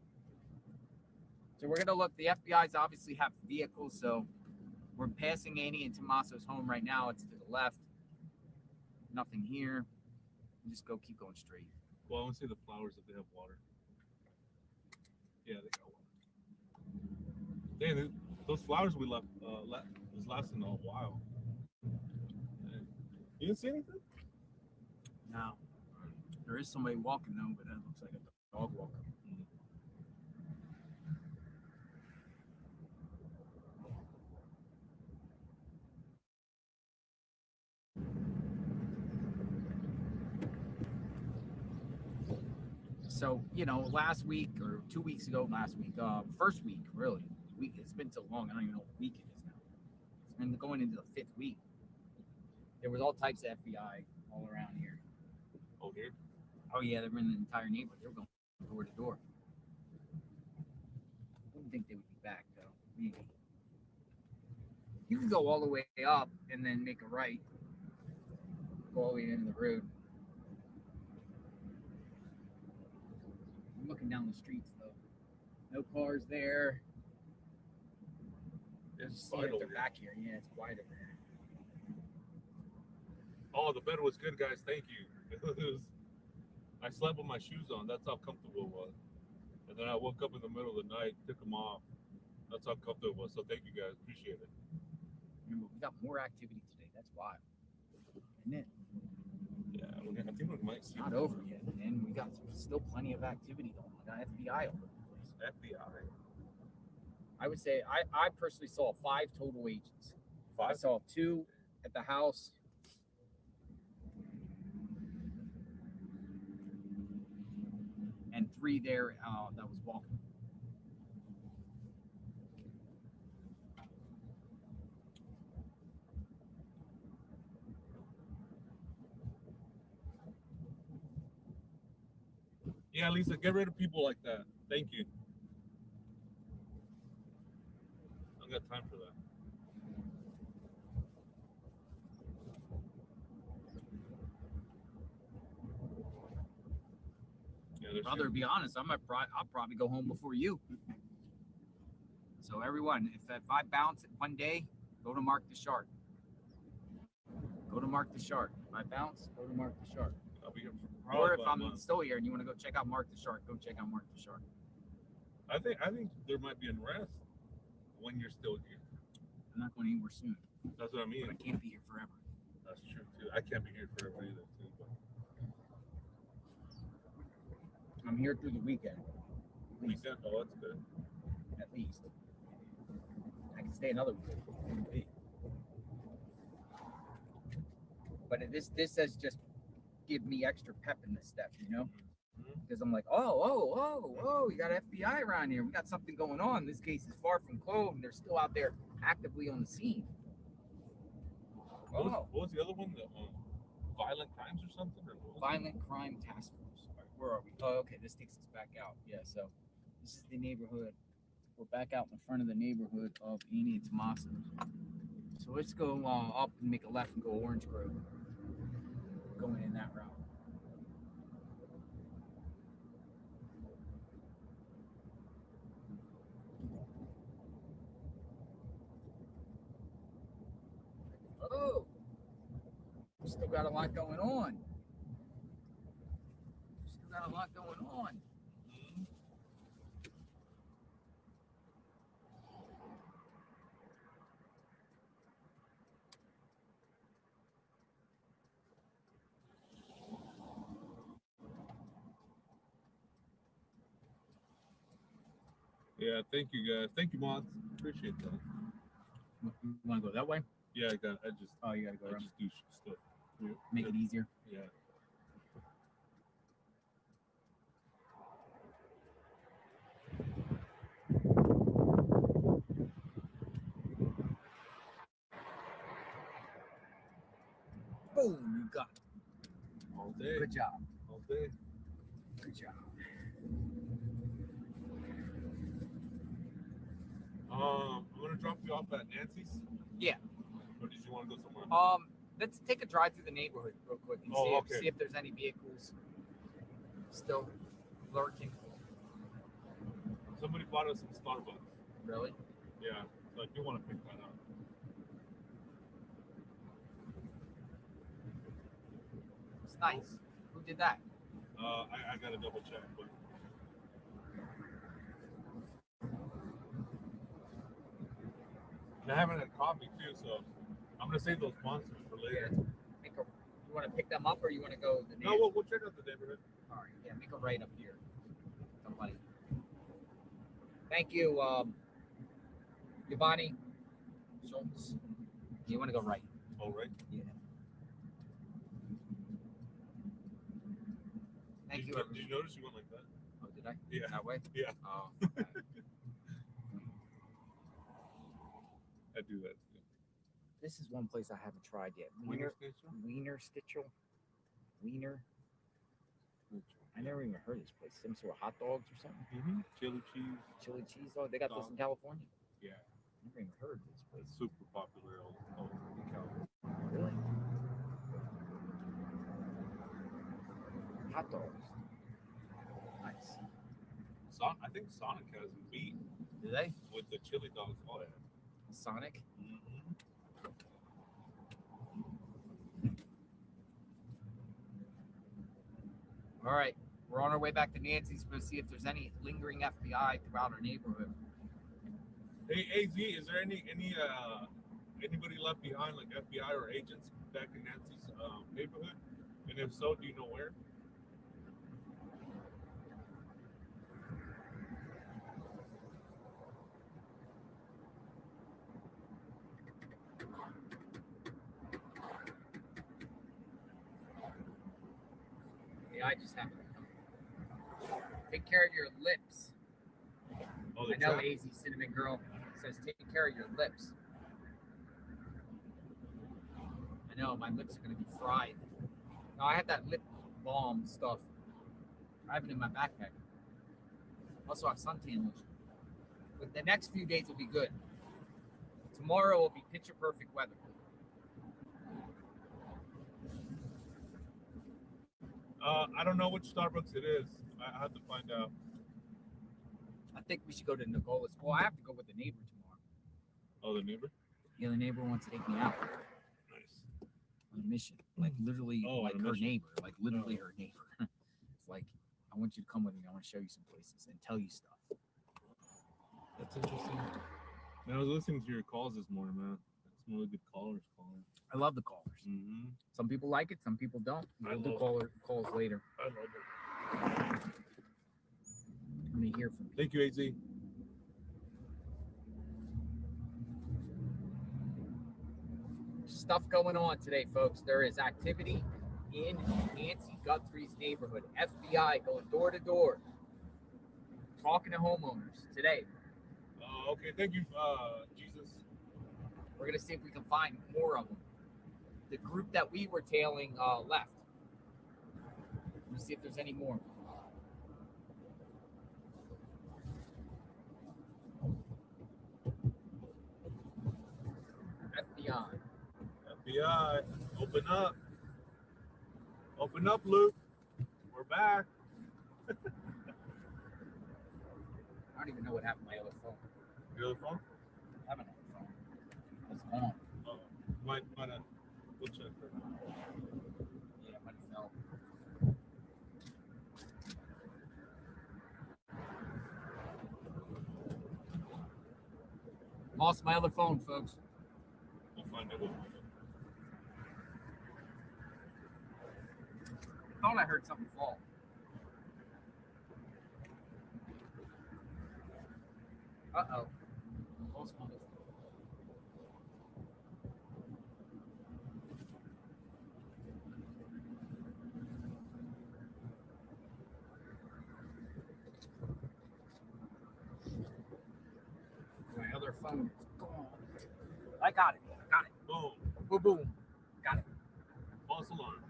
So we're gonna look. The FBI's obviously have vehicles, so we're passing Annie and Tommaso's home right now. It's to the left. Nothing here. Just keep going straight. Well, I want to see the flowers if they have water. Yeah, they got water. Dang, those flowers we left was lasting a while. You didn't see anything? No. There is somebody walking though, but that looks like a dog walker. So, last week or 2 weeks ago, first week, really, it's been so long, I don't even know what week it is now. It's been going into the 5th week. There was all types of FBI all around here. Oh, here? Oh, yeah, they were in the entire neighborhood. They were going door to door. I wouldn't think they would be back, though. Maybe. You can go all the way up and then make a right. Go all the way into the road. I'm looking down the streets, though. No cars there. It's See quiet if over they're here. back here. Yeah, it's quiet over there. Oh, the bed was good, guys. Thank you. I slept with my shoes on. That's how comfortable it was. And then I woke up in the middle of the night, took them off. That's how comfortable it was. So thank you, guys. Appreciate it. Remember, we got more activity today. That's wild. Isn't it? Yeah, I think we might see. Not over yet, and we got still plenty of activity going. We got FBI all over the place. FBI. I would say I personally saw 5 total agents. 5? I saw 2 at the house. And 3 there that was walking. Yeah, Lisa, get rid of people like that. Thank you. I don't got time for that. Yeah, Brother, to be honest, I'll probably go home before you. So everyone, if I bounce it one day, go to Mark the Shark. Go to Mark the Shark. If I bounce, go to Mark the Shark. I'll be here for Or if I'm still here and you want to go check out Mark the Shark, go check out Mark the Shark. I think there might be unrest when you're still here. I'm not going anywhere soon. That's what I mean. But I can't be here forever. That's true too. I can't be here forever either too. But I'm here through the weekend. weekend, oh, that's good. At least. I can stay another week. But this has just give me extra pep in this step, Because I'm like, oh, we got FBI around here. We got something going on. This case is far from closed, and they're still out there actively on the scene. What was the other one? The violent crimes or something? Violent Crime Task Force. All right, where are we? Oh, okay. This takes us back out. Yeah, so this is the neighborhood. We're back out in front of the neighborhood of Annie and Tommaso's. So let's go up and make a left and go Orange Grove. Going in that route. Oh, still got a lot going on. Yeah, thank you guys. Thank you, mods. Appreciate that. You want to go that way? Yeah, I just. Oh, you got to go I around. just do stuff. Make it easier. Yeah. Boom, you got it. All day. Good job. All day. Good job. I'm gonna drop you off at Nancy's. Yeah. Or did you want to go somewhere else? Let's take a drive through the neighborhood real quick and see if there's any vehicles still lurking. Somebody bought us some Starbucks. Really? Yeah. So I do want to pick that up. It's nice. Who did that? I gotta double check, but. And I haven't had coffee too, so I'm gonna save those monsters for later. Yeah. You want to pick them up or you want to go the No, we'll check out the neighborhood. All right. Yeah, make a right up here. Somebody. Thank you, Giovanni Schultz. You want to go right? Oh, right. Yeah. Thank you. Did you notice you went like that? Oh, did I? Yeah. That way? Yeah. Oh. I do that too. This is one place I haven't tried yet. Wiener Stitchel. Wiener. I never even heard of this place. Some sort of hot dogs or something. Mm-hmm. Chili cheese. Chili cheese. Oh, they got this in California. Yeah. Never even heard of this place. It's super popular all in California. Really? Hot dogs. Nice. I think Sonic has them beat. Do they? With the chili dogs. Oh, yeah. Sonic? Mm-hmm. All right. We're on our way back to Nancy's to see if there's any lingering FBI throughout our neighborhood. Hey, AZ, is there anybody left behind, like FBI or agents back in Nancy's neighborhood? And if so, do you know where? Yeah, I just happened to come. Take care of your lips. Oh, I know AZ Cinnamon Girl says take care of your lips. I know, my lips are going to be fried. No, I have that lip balm stuff. I have it in my backpack. Also, I have suntan lotion. But the next few days will be good. Tomorrow will be picture perfect weather. I don't know which Starbucks it is. I have to find out. I think we should go to Nicola's. Well, I have to go with the neighbor tomorrow. Oh, the neighbor? Yeah, the neighbor wants to take me out. Nice. On a mission. Like literally like her mission. neighbor. Like literally her neighbor. It's like, I want you to come with me. I want to show you some places and tell you stuff. That's interesting. Man, I was listening to your calls this morning, man. Some really good callers calling. I love the callers. Mm-hmm. Some people like it, some people don't. We'll do calls later. I love it. Let me hear from you. Thank you, AZ. Stuff going on today, folks. There is activity in Nancy Guthrie's neighborhood. FBI going door to door, talking to homeowners today. Okay, thank you, Jesus. We're gonna see if we can find more of them. The group that we were tailing left. Let's see if there's any more. FBI, open up. Open up, Luke. We're back. I don't even know what happened to my other phone. Your other phone? I have another phone. It's gone. Oh, might have. We'll check for it. Yeah, it might have fell. Lost my other phone, folks. We'll find it. I thought I heard something fall. Uh-oh. Lost my other phone. phone is gone. I got it. Boom. Boom, boom. Got it. False alarm.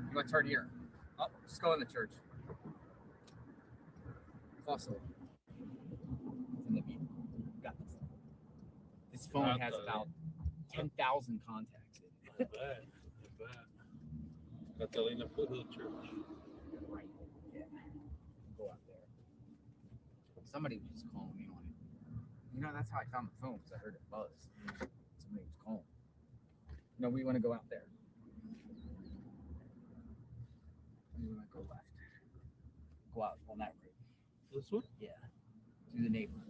You want to turn here? Oh, just go in the church. False alarm. It's in the vehicle. Got this. This phone has about 10,000 contacts in it. I bet. Catalina Foothill Church. Right. Yeah. Go out there. Somebody was just calling me on it. You know, that's how I found the phone, because I heard it buzz. Somebody was calling. No, we want to go out there. We want to go left. Go out on that road. This one? Yeah. Through the neighborhood.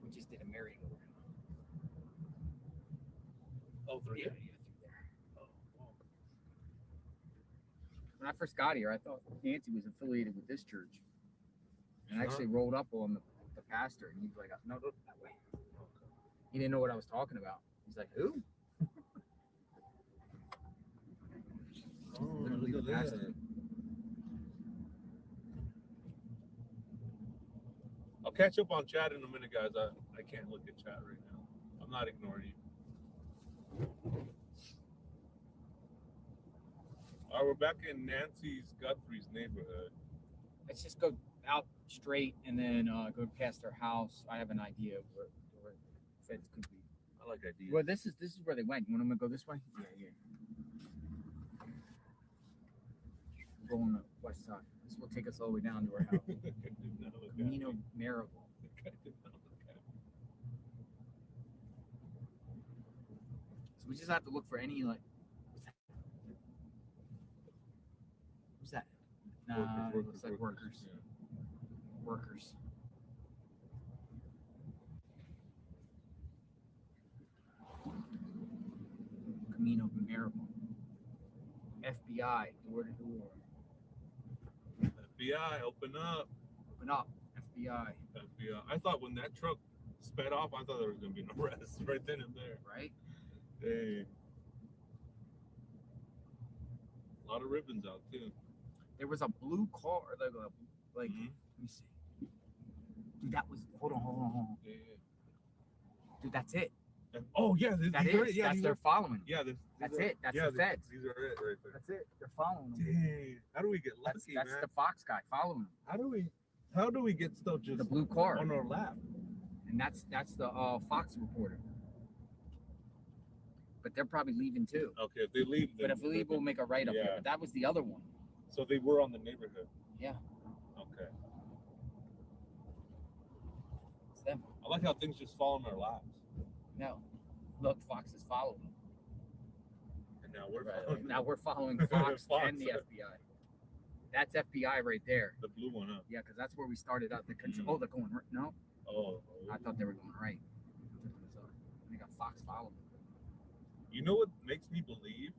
We just did a merry-go-round. Oh, through yeah, here? yeah, through there. When I first got here, I thought Nancy was affiliated with this church. And I actually rolled up on the pastor, and he's like, no, look that way. He didn't know what I was talking about. He's like, who? Literally the pastor. I'll catch up on chat in a minute, guys. I can't look at chat right now. I'm not ignoring you. All right, we're back in Nancy's Guthrie's neighborhood. Let's just go out straight and then go past their house. I have an idea where feds could be. I like ideas. Well, this is where they went. You want them to go this way? Yeah. Go on the west side. This will take us all the way down to our house. Camino Marable. So we just have to look for any what's that? Nah, it looks like workers. Yeah. Workers. Camino Marable. FBI, door to door. FBI, open up. Open up. FBI. FBI. I thought when that truck sped off, I thought there was going to be an arrest right then and there. Right? Hey. A lot of ribbons out, too. There was a blue car, like let me see. Dude, that was, hold on. Yeah. Dude, that's it. Oh, yeah. They're following. Yeah, that's it. That's the feds. These are it right there. That's it. They're following them. Dang. How do we get lucky, That's man? the Fox guy following them. How do we get stuff just the blue car on our lap? And that's the Fox reporter. But they're probably leaving too. Okay, if they leave, but if we leave, we'll make a right up here. But that was the other one. So they were on the neighborhood. Yeah. Okay. It's them. I like how things just fall in our laps. No. Look, Fox is following them. And now we're following Fox, and the FBI. That's FBI right there. The blue one, huh? Yeah, because that's where we started out. Oh, they're going right. No. Oh. I thought they were going right. They got Fox following them. You know what makes me believe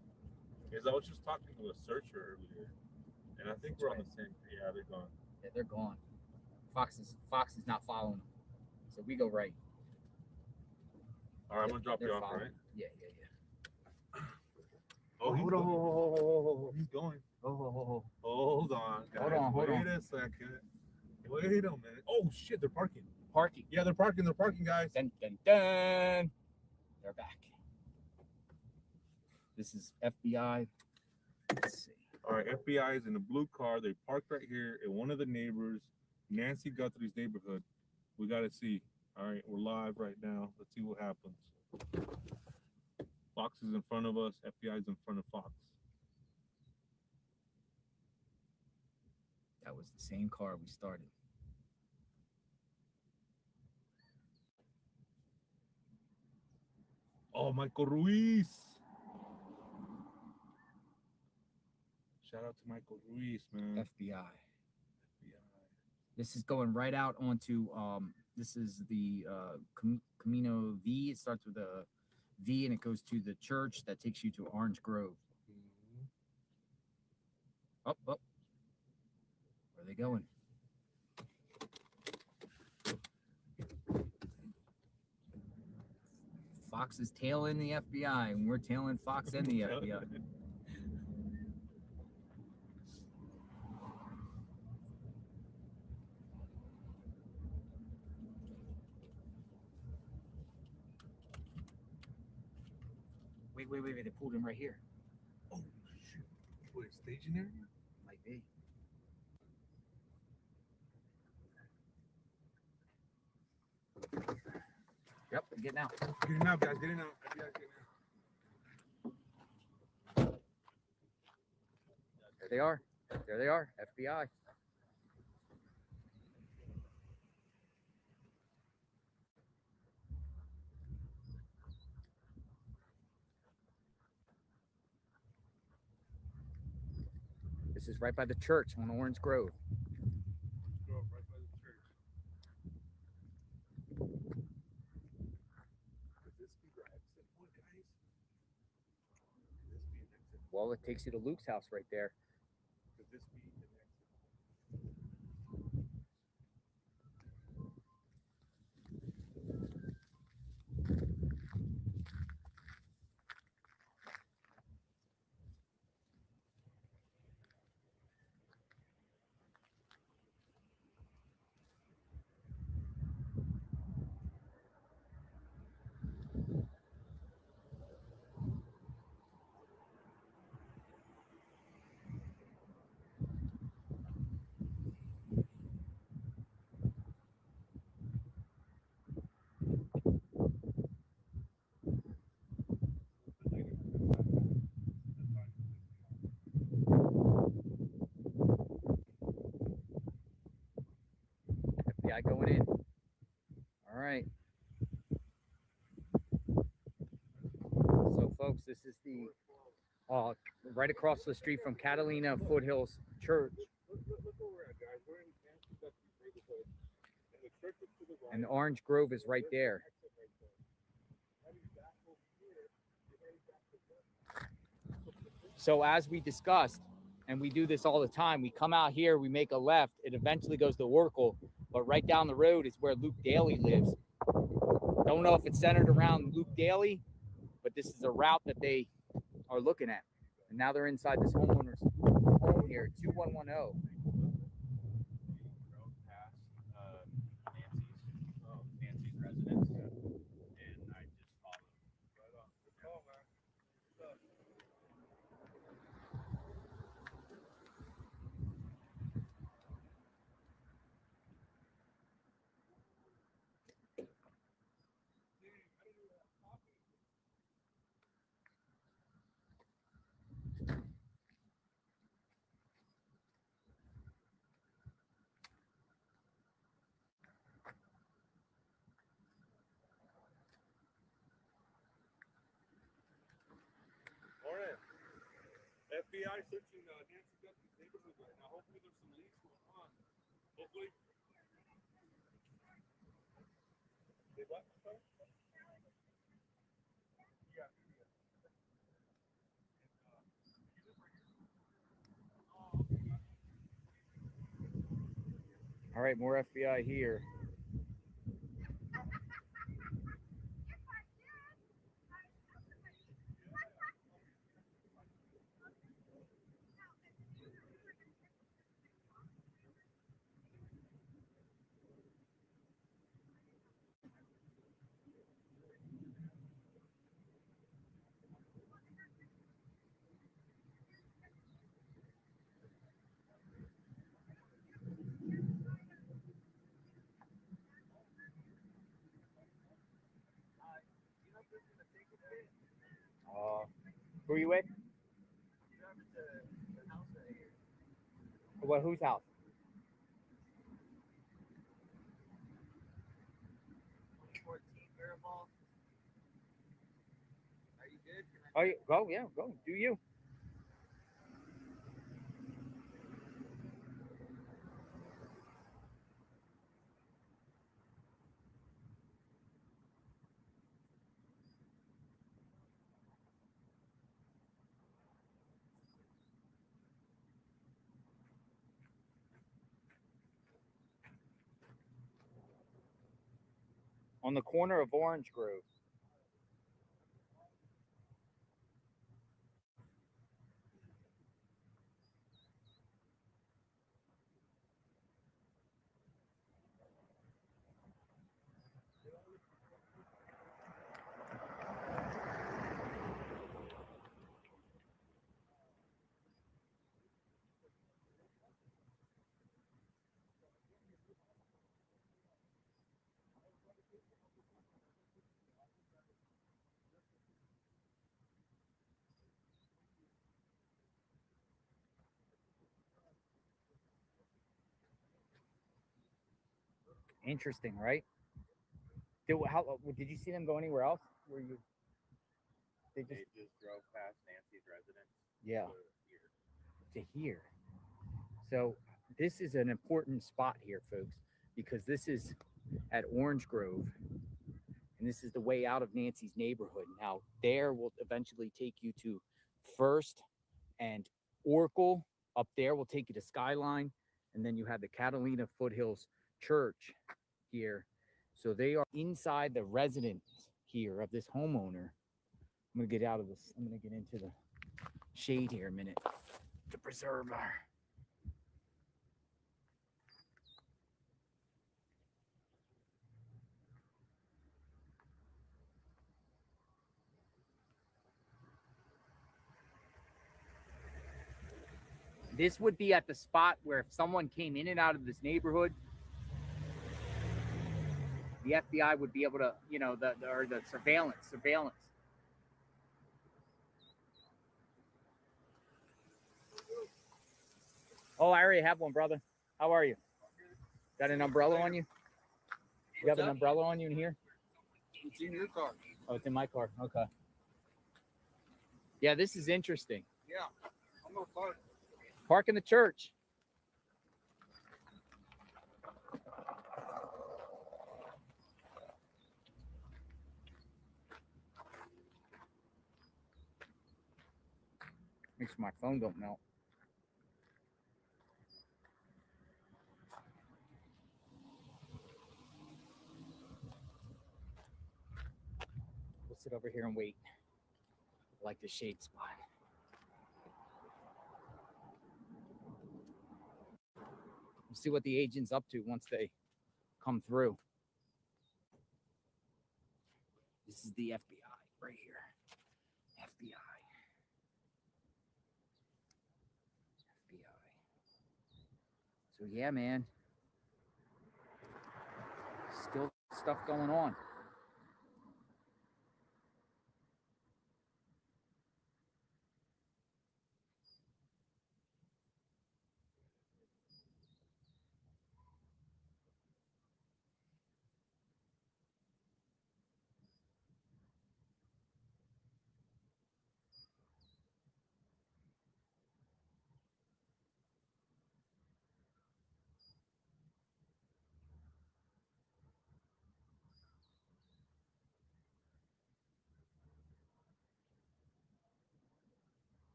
is I was just talking to a searcher earlier, and I think we're on the same. Yeah, they're gone. Yeah, they're gone. Fox is not following them, so we go right. All right, I'm gonna drop you off, following. right? Yeah. Oh, he's going. Hold on, guys. Hold on. Wait a second. Wait a minute. Oh shit, they're parking. Yeah, they're parking, guys. Dun, dun, dun. They're back. This is FBI. Let's see. All right, FBI is in a blue car. They parked right here in one of the neighbors, Nancy Guthrie's neighborhood. We got to see. All right, we're live right now. Let's see what happens. Fox is in front of us. FBI is in front of Fox. That was the same car we started. Oh, Michael Ruiz. Shout out to Michael Ruiz, man. FBI. This is going right out onto, this is the Camino V. It starts with a V and it goes to the church that takes you to Orange Grove. Up. Where are they going? Fox is tailing the FBI, and we're tailing Fox and the FBI. Wait, they pulled in right here. Oh shoot! Wait, staging area? Might be. Yep, I'm getting out. Getting out, guys. Getting out. FBI, getting out. There they are. There they are. FBI. This is right by the church on Orange Grove. Right by the church. Could this be the exit point, guys? Could this be an exit? Well, it takes you to Luke's house right there. Could this be an exit? FBI going in. All right. So, folks, this is the right across the street from Catalina Foothills Church. Look where we're at, guys. We're in Nancy Guthrie's neighborhood, and the church is to the right. And the Orange Grove is right there. So as we discussed, and we do this all the time, we come out here, we make a left, it eventually goes to Oracle, but right down the road is where Luke Daly lives. Don't know if it's centered around Luke Daly, but this is a route that they are looking at. And now they're inside this homeowner's home here, 2110. Nancy's residence, and I just followed. Right on. Good call, man. Good stuff. Morning. FBI searching Nancy Guthrie's neighborhood right now. Hopefully there's some leads going on. Hopefully. They what? Sorry? Yeah. All right, more FBI here. Who are you with? What? Whose house? Are you good? Oh, yeah, go, yeah, go. Do you? On the corner of Orange Grove. Interesting, right? Did you see them go anywhere else? Were you? They just drove past Nancy's residence. Yeah. To here. So this is an important spot here, folks, because this is at Orange Grove, and this is the way out of Nancy's neighborhood. Now, there will eventually take you to First and Oracle. Up there will take you to Skyline, and then you have the Catalina Foothills Church here. So they are inside the residence here of this homeowner. I'm gonna get out of this. I'm gonna get into the shade here a minute to preserve our. This would be at the spot where if someone came in and out of this neighborhood, the FBI would be able to, you know, the surveillance. Oh, I already have one, brother. How are you? Got an umbrella on you? You have an umbrella on you in here? It's in your car. Oh, it's in my car. Okay. Yeah, this is interesting. Yeah, I'm gonna park. Park in the church. Make sure my phone don't melt. We'll sit over here and wait. I like the shade spot. We'll see what the agent's up to once they come through. This is the FBI right here. FBI. So yeah, man. Still stuff going on.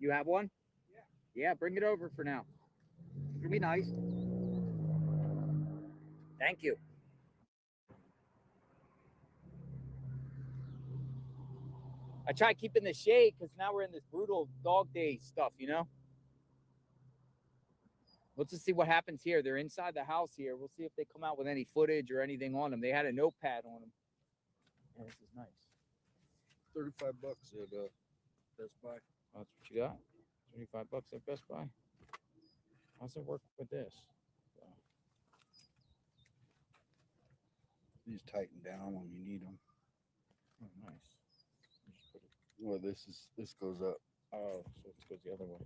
You have one? Yeah, bring it over for now. It'll be nice. Thank you. I try keeping the shade because now we're in this brutal dog day stuff, you know? Let's just see what happens here. They're inside the house here. We'll see if they come out with any footage or anything on them. They had a notepad on them. Yeah, this is nice. $35 at Best Buy. Oh, that's what you got? $35 at Best Buy. How's it work with this? These tighten down when you need them. Oh, nice. Well, this goes up. Oh, so it goes the other way.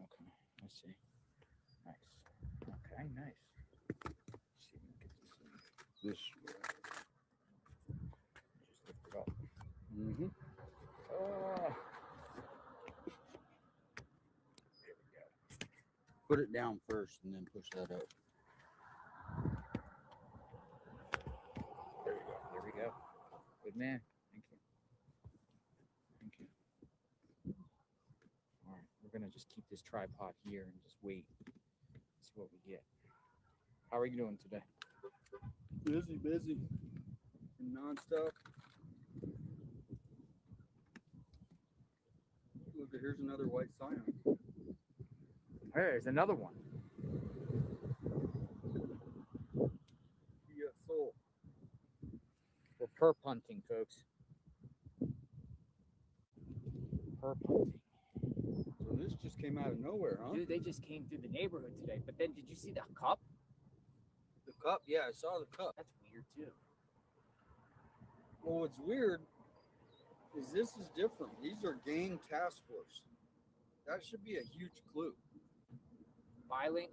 Okay, I see. Nice. Okay, nice. Let's see if we can get This way. Just lift it up. Mm-hmm. There we go. Put it down first and then push that up. There we go. There we go. Good man. Thank you. Thank you. All right, we're gonna just keep this tripod here and just wait. See what we get. How are you doing today? Busy. And nonstop. Look, here's another white scion. There's another one. Yeah, soul. We're perp hunting, folks. Perp hunting. So this just came out of nowhere, huh? Dude, they just came through the neighborhood today. But then, did you see the cup? The cup? Yeah, I saw the cup. That's weird too. Well, what's weird is this is different. These are gang task force. That should be a huge clue. Violent,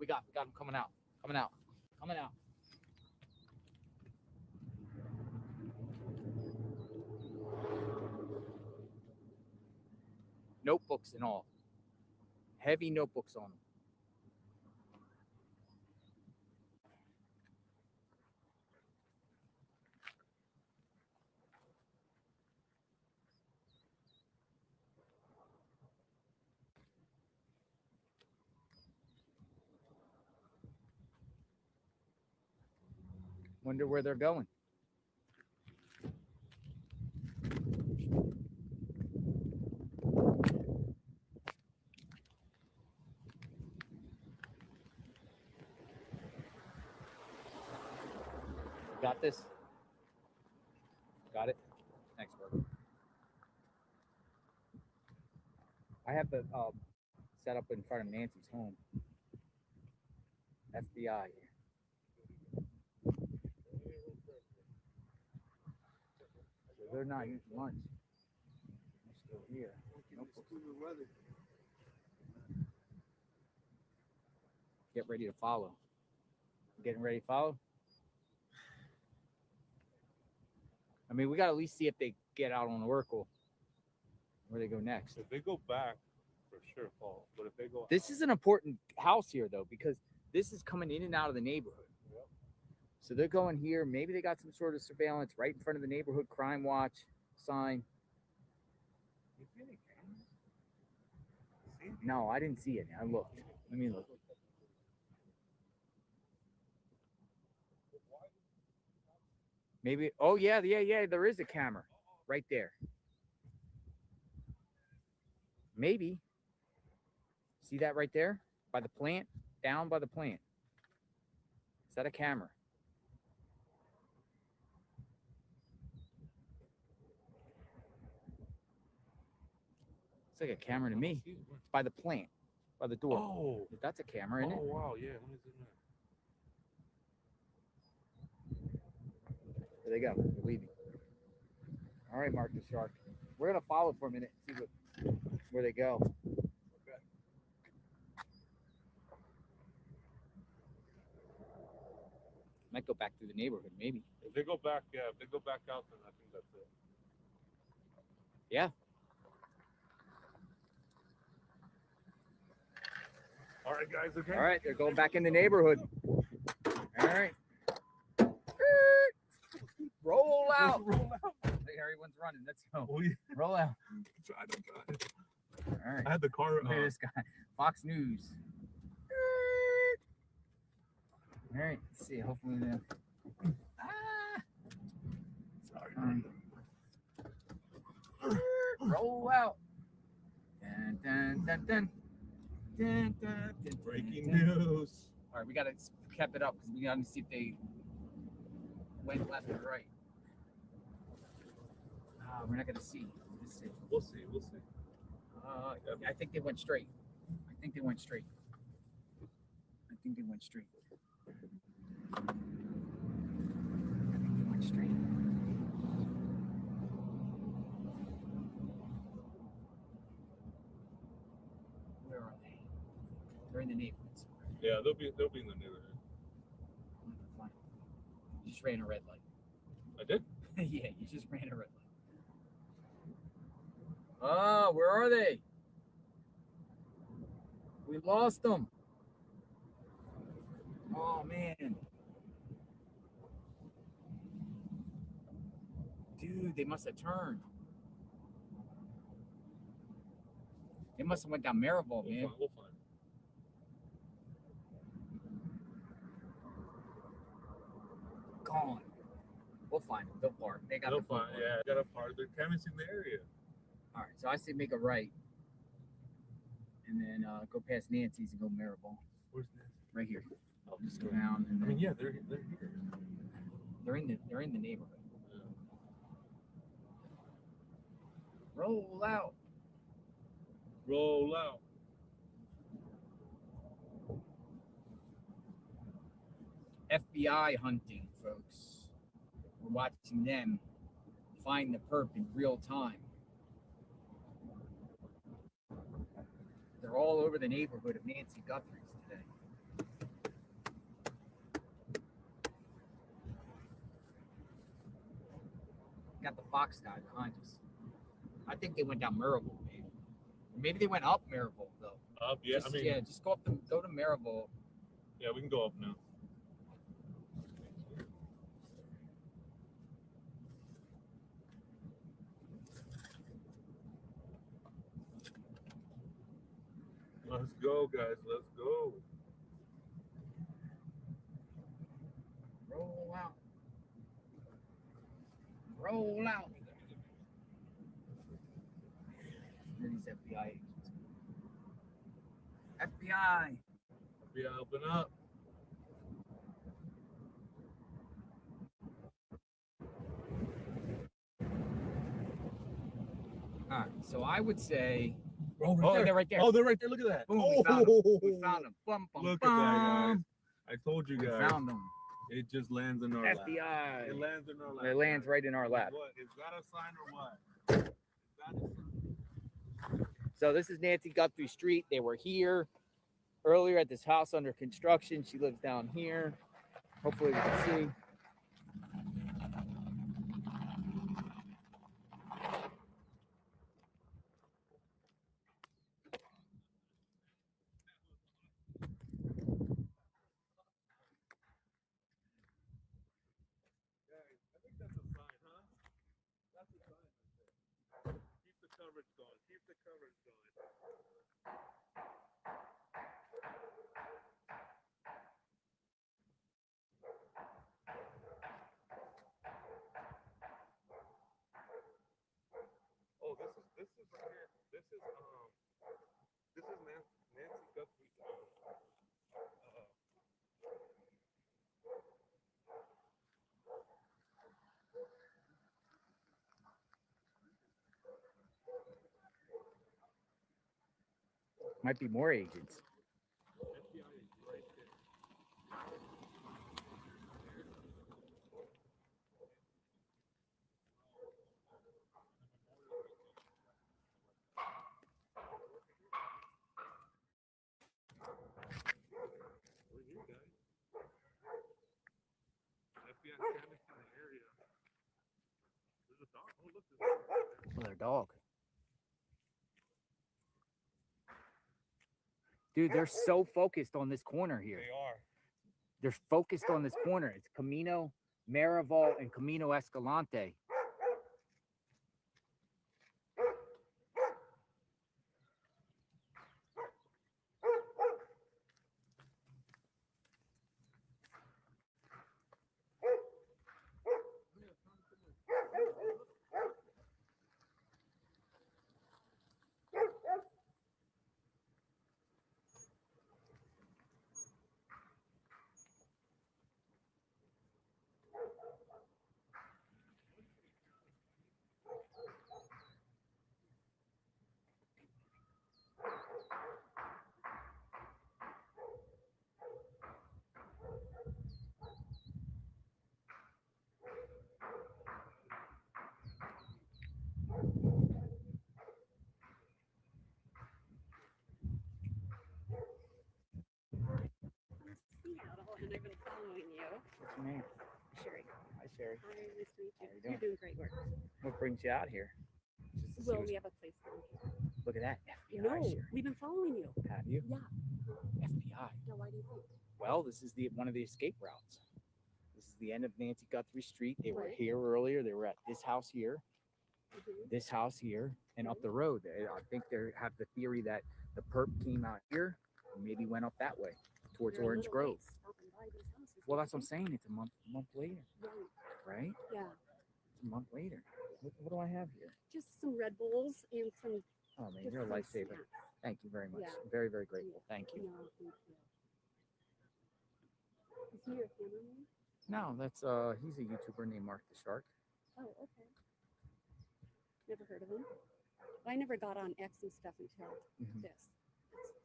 we got them coming out. Coming out. Notebooks and all. Heavy notebooks on them. Wonder where they're going. Got this? Got it? Thanks, bro. I have the set up in front of Nancy's home. FBI. So they're not eating lunch. They're still here. Get ready to follow. Getting ready to follow? I mean, we got to at least see if they get out on Oracle. Where they go next. If they go back, for sure fall. But if they go This is an important house here, though, because this is coming in and out of the neighborhood. Yep. So they're going here. Maybe they got some sort of surveillance right in front of the neighborhood crime watch sign. You see any cameras? No, I didn't see it. I looked. Let me look. Maybe. Oh, yeah. There is a camera right there. Maybe. See that right there? By the plant? Down by the plant. Is that a camera? It's like a camera to me. It's by the plant. By the door. Oh. That's a camera, isn't it? Oh, wow. Yeah. Let me zoom in. There they go. They're leaving. All right, Mark the Shark. We're going to follow for a minute and see where they go. Okay. Might go back through the neighborhood, maybe. If they go back, yeah. If they go back out, then I think that's it. Yeah. All right, guys. Okay. All right, they're going back in the neighborhood. All right. Roll out. Roll out. Hey, everyone's running. Let's go. Oh, yeah. Roll out. I'm trying. All right. I had the car. Look at this guy. Fox News. All right. Let's see. Hopefully the. Sorry. Roll out. Dun, dun, dun, dun. Dun, dun, dun, Breaking dun, dun. news. All right, we gotta keep it up because we gotta see if they went left or right. We're not gonna see. Let's see. We'll see. We'll see. I think they went straight. I think they went straight. Where are they? They're in the neighborhood somewhere. Yeah, they'll be in the neighborhood. Fine. You just ran a red light. I did. Yeah, you just ran a red light. Oh, where are they? We lost them. Oh, man. Dude, they must have turned. They must have went down Maribel, man. We'll find. Gone. We'll find them. They'll park. They'll find. Yeah, got a park. They're canvassing the area. All right, so I say make a right, and then go past Nancy's and go Maribel. Where's Nancy? Right here. I'll just go down and then. I mean, yeah, they're here. They're in the neighborhood. Roll out. Roll out. FBI hunting, folks. We're watching them find the perp in real time. They're all over the neighborhood of Nancy Guthrie's today. Got the Fox guy behind us. I think they went down Maribel, maybe. Maybe they went up Maribel, though. Up, yeah. Just, just go to Maribel. Yeah, we can go up now. Let's go, guys. Let's go. Roll out. Roll out. Where are these FBI agents? FBI. FBI, open up. All right, so I would say. Oh, they're right there. Oh, they're right there. Look at that. Boom, we found them. Bum, bum, Look bum. at that, guys. I told you We guys. found them. It just lands in our lap. FBI. It lands in our lap. It lands right in our lap. What? Is that a sign or what? Is that a sign? So this is Nancy Guthrie Street. They were here earlier at this house under construction. She lives down here. Hopefully we can see. I think that's a sign, huh? That's a sign right there. Keep the coverage going. Keep the coverage going. Oh, this is right here. This is Nancy Guthrie's Might be more agents. FBI is right there. We're here, guys. FBI canvassing the area. There's a dog. Oh, look, there's a dog right there. Oh, their dog. Dude, they're so focused on this corner here. They are. They're focused on this corner. It's Camino Maribel and Camino Escalante. Seattle, and I've been following you. What's your name? Sherry. Hi, Sherry. Hi, nice to meet How you. you You're doing great work. What brings you out here? Just to see Well, what's- we have a place down here. Look at that. FBI, No, Sherry. we've been following you. Have you? Yeah. FBI. Yeah, why do you think? Well, this is one of the escape routes. This is the end of Nancy Guthrie Street. They were Right. here earlier. They were at this house here, Mhm. this house here, and up the road. I think they have the theory that the perp came out here and maybe went up that way towards You're a Orange little Grove. late stopping by these houses, Well, don't that's what I'm you saying. It's a month later, think? right? Yeah. a month later. What do I have here? Just some Red Bulls and some. Oh man, just you're a some lifesaver. snacks. Thank you very much. Yeah. I'm very, very grateful. Thank you. No, thank you. Is he your cameraman? No, that's he's a YouTuber named Mark the Shark. Oh, okay. Never heard of him. I never got on X and stuff until Mhm. this.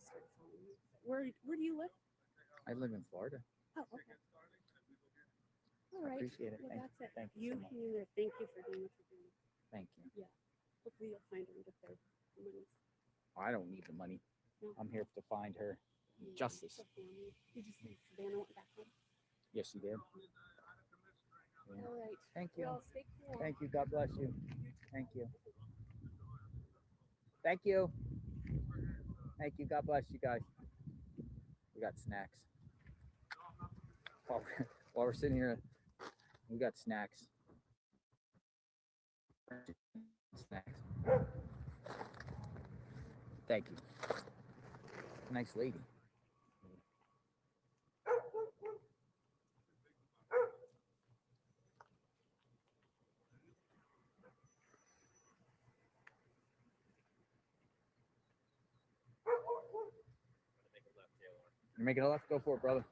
Started following you. Where do you live? I live in Florida. Oh, okay. All I right. appreciate it. Well, Thank that's you. it. Thank you You so much. hang in there. Thank you for doing what you're doing. Thank you. Yeah. Hopefully you'll find her and get their money. I don't need the money. No. I'm here to find her justice. The family. Did you say Savannah went back home? Yes, you did. Yeah. All right. Thank you. Well, stay cool. Thank you. God bless you. Thank you. Thank you. Thank you. God bless you guys. We got snacks. While we're sitting here, we got snacks. Snacks. Thank you. Nice lady. You're making a left? Go for it, brother.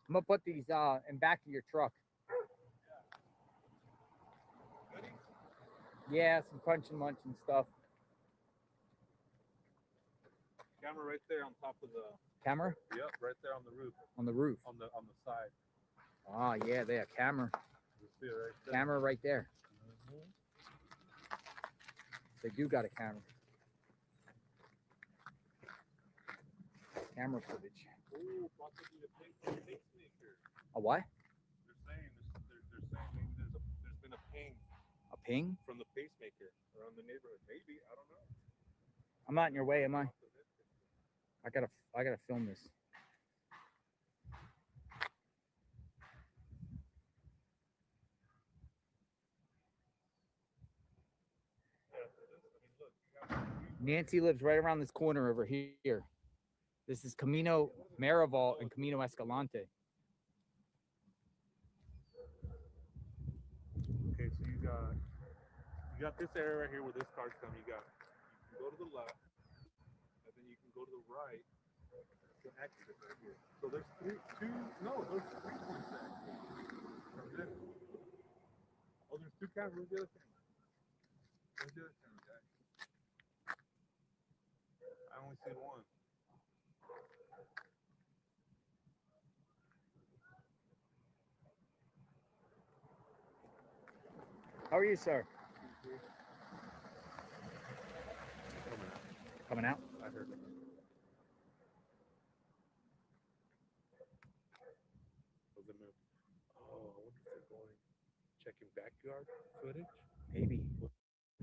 I'm gonna put these in back of your truck. Yeah, some crunch and munch and stuff. Camera right there on top of the. Camera? Yep, right there on the roof. On the roof. On the side. Ah, yeah, they have camera. You see it right there. Camera right there. Mhm. They do got a camera. Camera footage. Ooh, possibly a pacemaker. A what? They're saying maybe there's been a ping. A ping? From the pacemaker around the neighborhood. Maybe, I don't know. I'm not in your way, am I? I gotta film this. Nancy lives right around this corner over here. This is Camino Marival and Camino Escalante. Okay, so you got this area right here where this car's coming. You can go to the left, and then you can go to the right to exit right here. So there's three points to exit. Oh, there's two cameras. Where's the other camera? Where's the other camera, guys? I only see one. How are you, sir? Coming out? I heard it. Does it move? Oh, I wonder if they're going checking backyard footage. Maybe.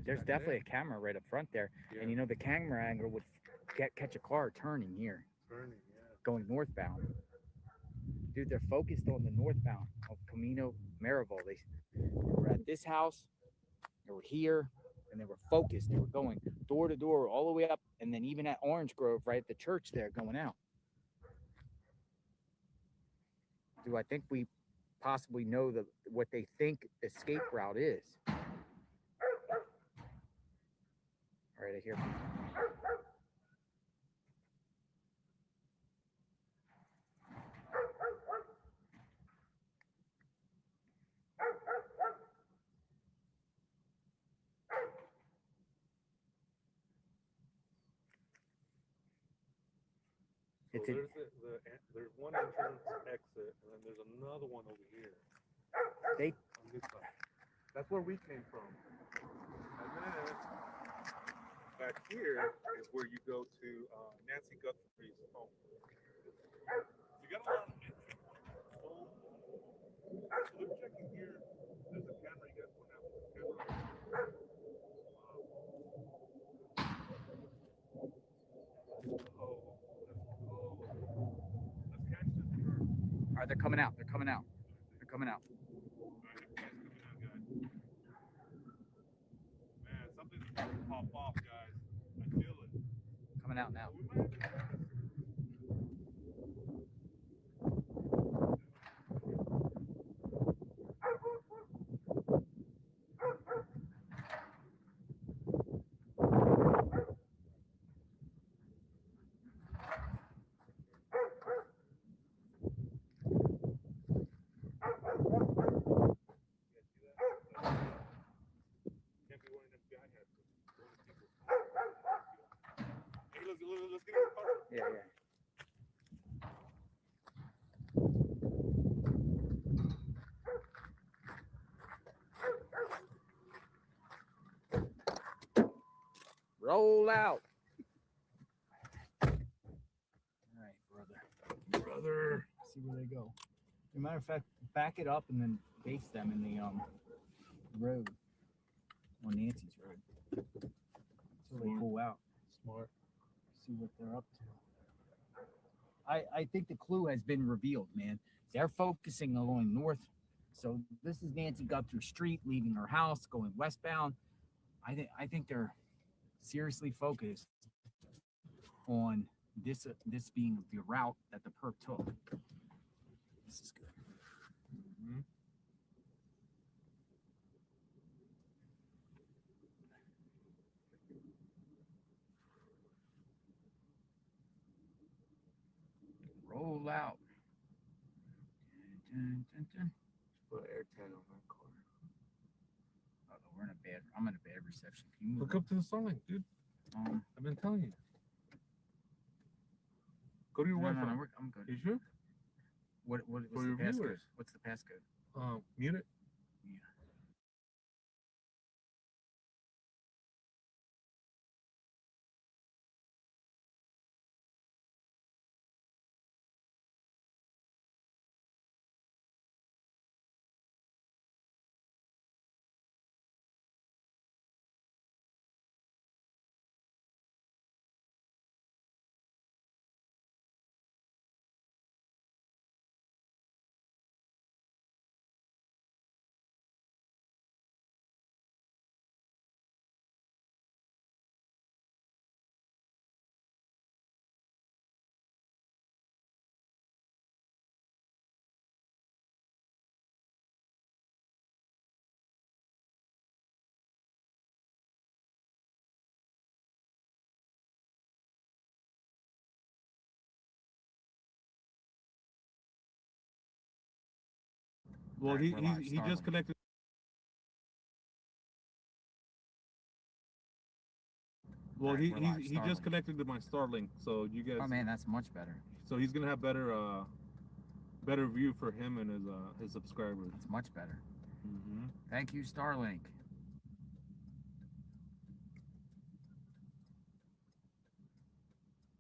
There's definitely a camera right up front there. Yeah. And you know, the camera angle would catch a car turning here. Turning, yeah. Going northbound. Dude, they're focused on the northbound of Camino Marival. They were at this house, they were here, and they were focused. They were going door to door all the way up, and then even at Orange Grove, right at the church there, going out. Do I think we possibly know what they think escape route is? All right, I hear people. So there's one entrance exit, and then there's another one over here. On this side. That's where we came from. And then back here is where you go to Nancy Guthrie's home. You got a lot of entry points. So they're checking here. There's a camera you guys went out with this camera. All right, they're coming out. They're coming out. They're coming out. going out now. Let's get in the car. Yeah. Roll out. All right, brother. See where they go. As a matter of fact, back it up and then base them in the road, on Nancy's road, until they pull out. Smart. See what they're up to. I think the clue has been revealed, man. They're focusing along north. So this is Nancy Guthrie Street, leaving her house, going westbound. I think they're seriously focused on this being the route that the perp took. This is good. Mm-hmm. Roll out. Dun, dun, dun. Put air tag on that car. I'm in a bad reception. Can you move Look up to the Starlink, dude. I've been telling you. Go to your Wi-Fi. No, I'm good. You sure? What's For the your passcode? viewers. What's the passcode? Mute it. Yeah. Well, Alright, we're live. he Starlink. just connected. Well, Alright, we're live. he just Starlink. connected to my Starlink, so you guys. Oh man, that's much better. So he's gonna have better view for him and his subscribers. That's much better. Mm-hmm. Thank you, Starlink.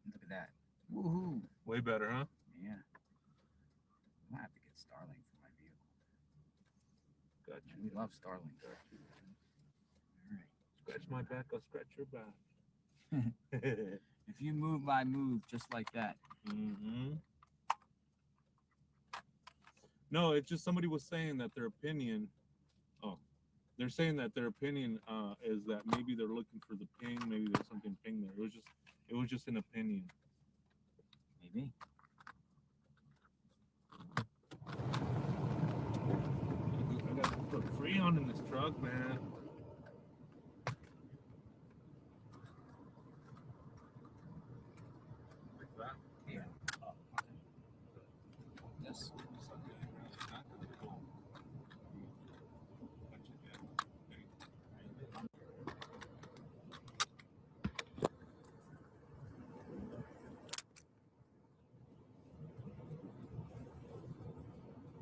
Look at that. Woohoo. Way better, huh? Yeah. I might have to get Starlink for my vehicle. Gotcha. We love Starlink. All right. Scratch my back, I'll scratch your back. If you move, I move, just like that. Mm-hmm. No, it's just somebody was saying that their opinion. Oh, they're saying that their opinion is that maybe they're looking for the ping. Maybe there's something ping there. It was just an opinion. Maybe. I got to put Freon in this truck, man. Like that? Yeah. Yes.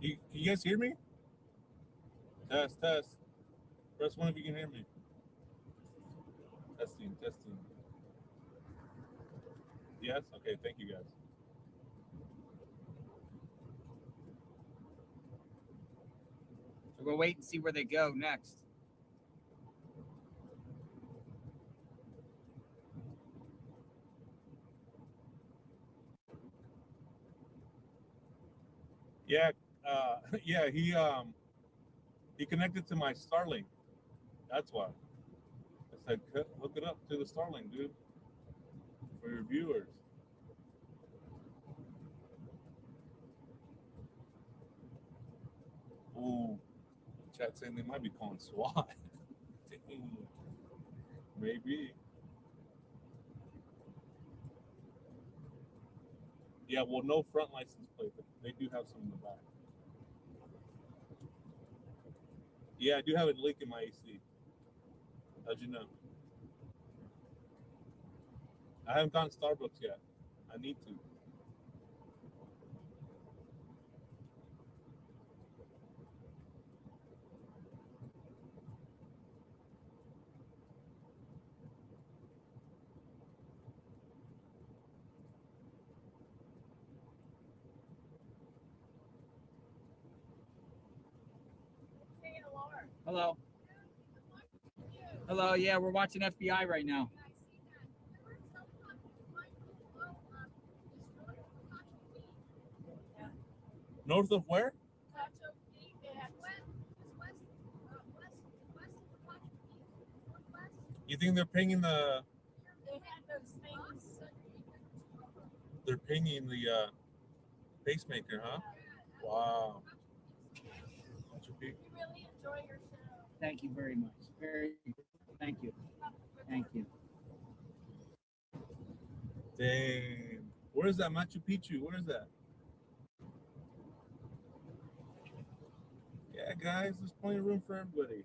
Can you guys hear me? Test. Press 1 if you can hear me. Testing. Yes? Okay, thank you guys. So we'll wait and see where they go next. Yeah, yeah, he connected to my Starlink. That's why. I said hook it up to the Starlink, dude. for your viewers. Ooh, chat saying they might be calling SWAT. Dang. Maybe. Yeah, well, no front license plate, but they do have some in the back. Yeah, I do have a leak in my AC. How'd you know? I haven't gone to Starbucks yet. I need to. Hello. Hello. Yeah, we're watching FBI right now. North of where? You think they're pinging the? They're pinging the pacemaker, huh? Wow. Thank you very much. Thank you. Thank you. Dang. Where is that Machu Picchu? Where is that? Yeah, guys, there's plenty of room for everybody.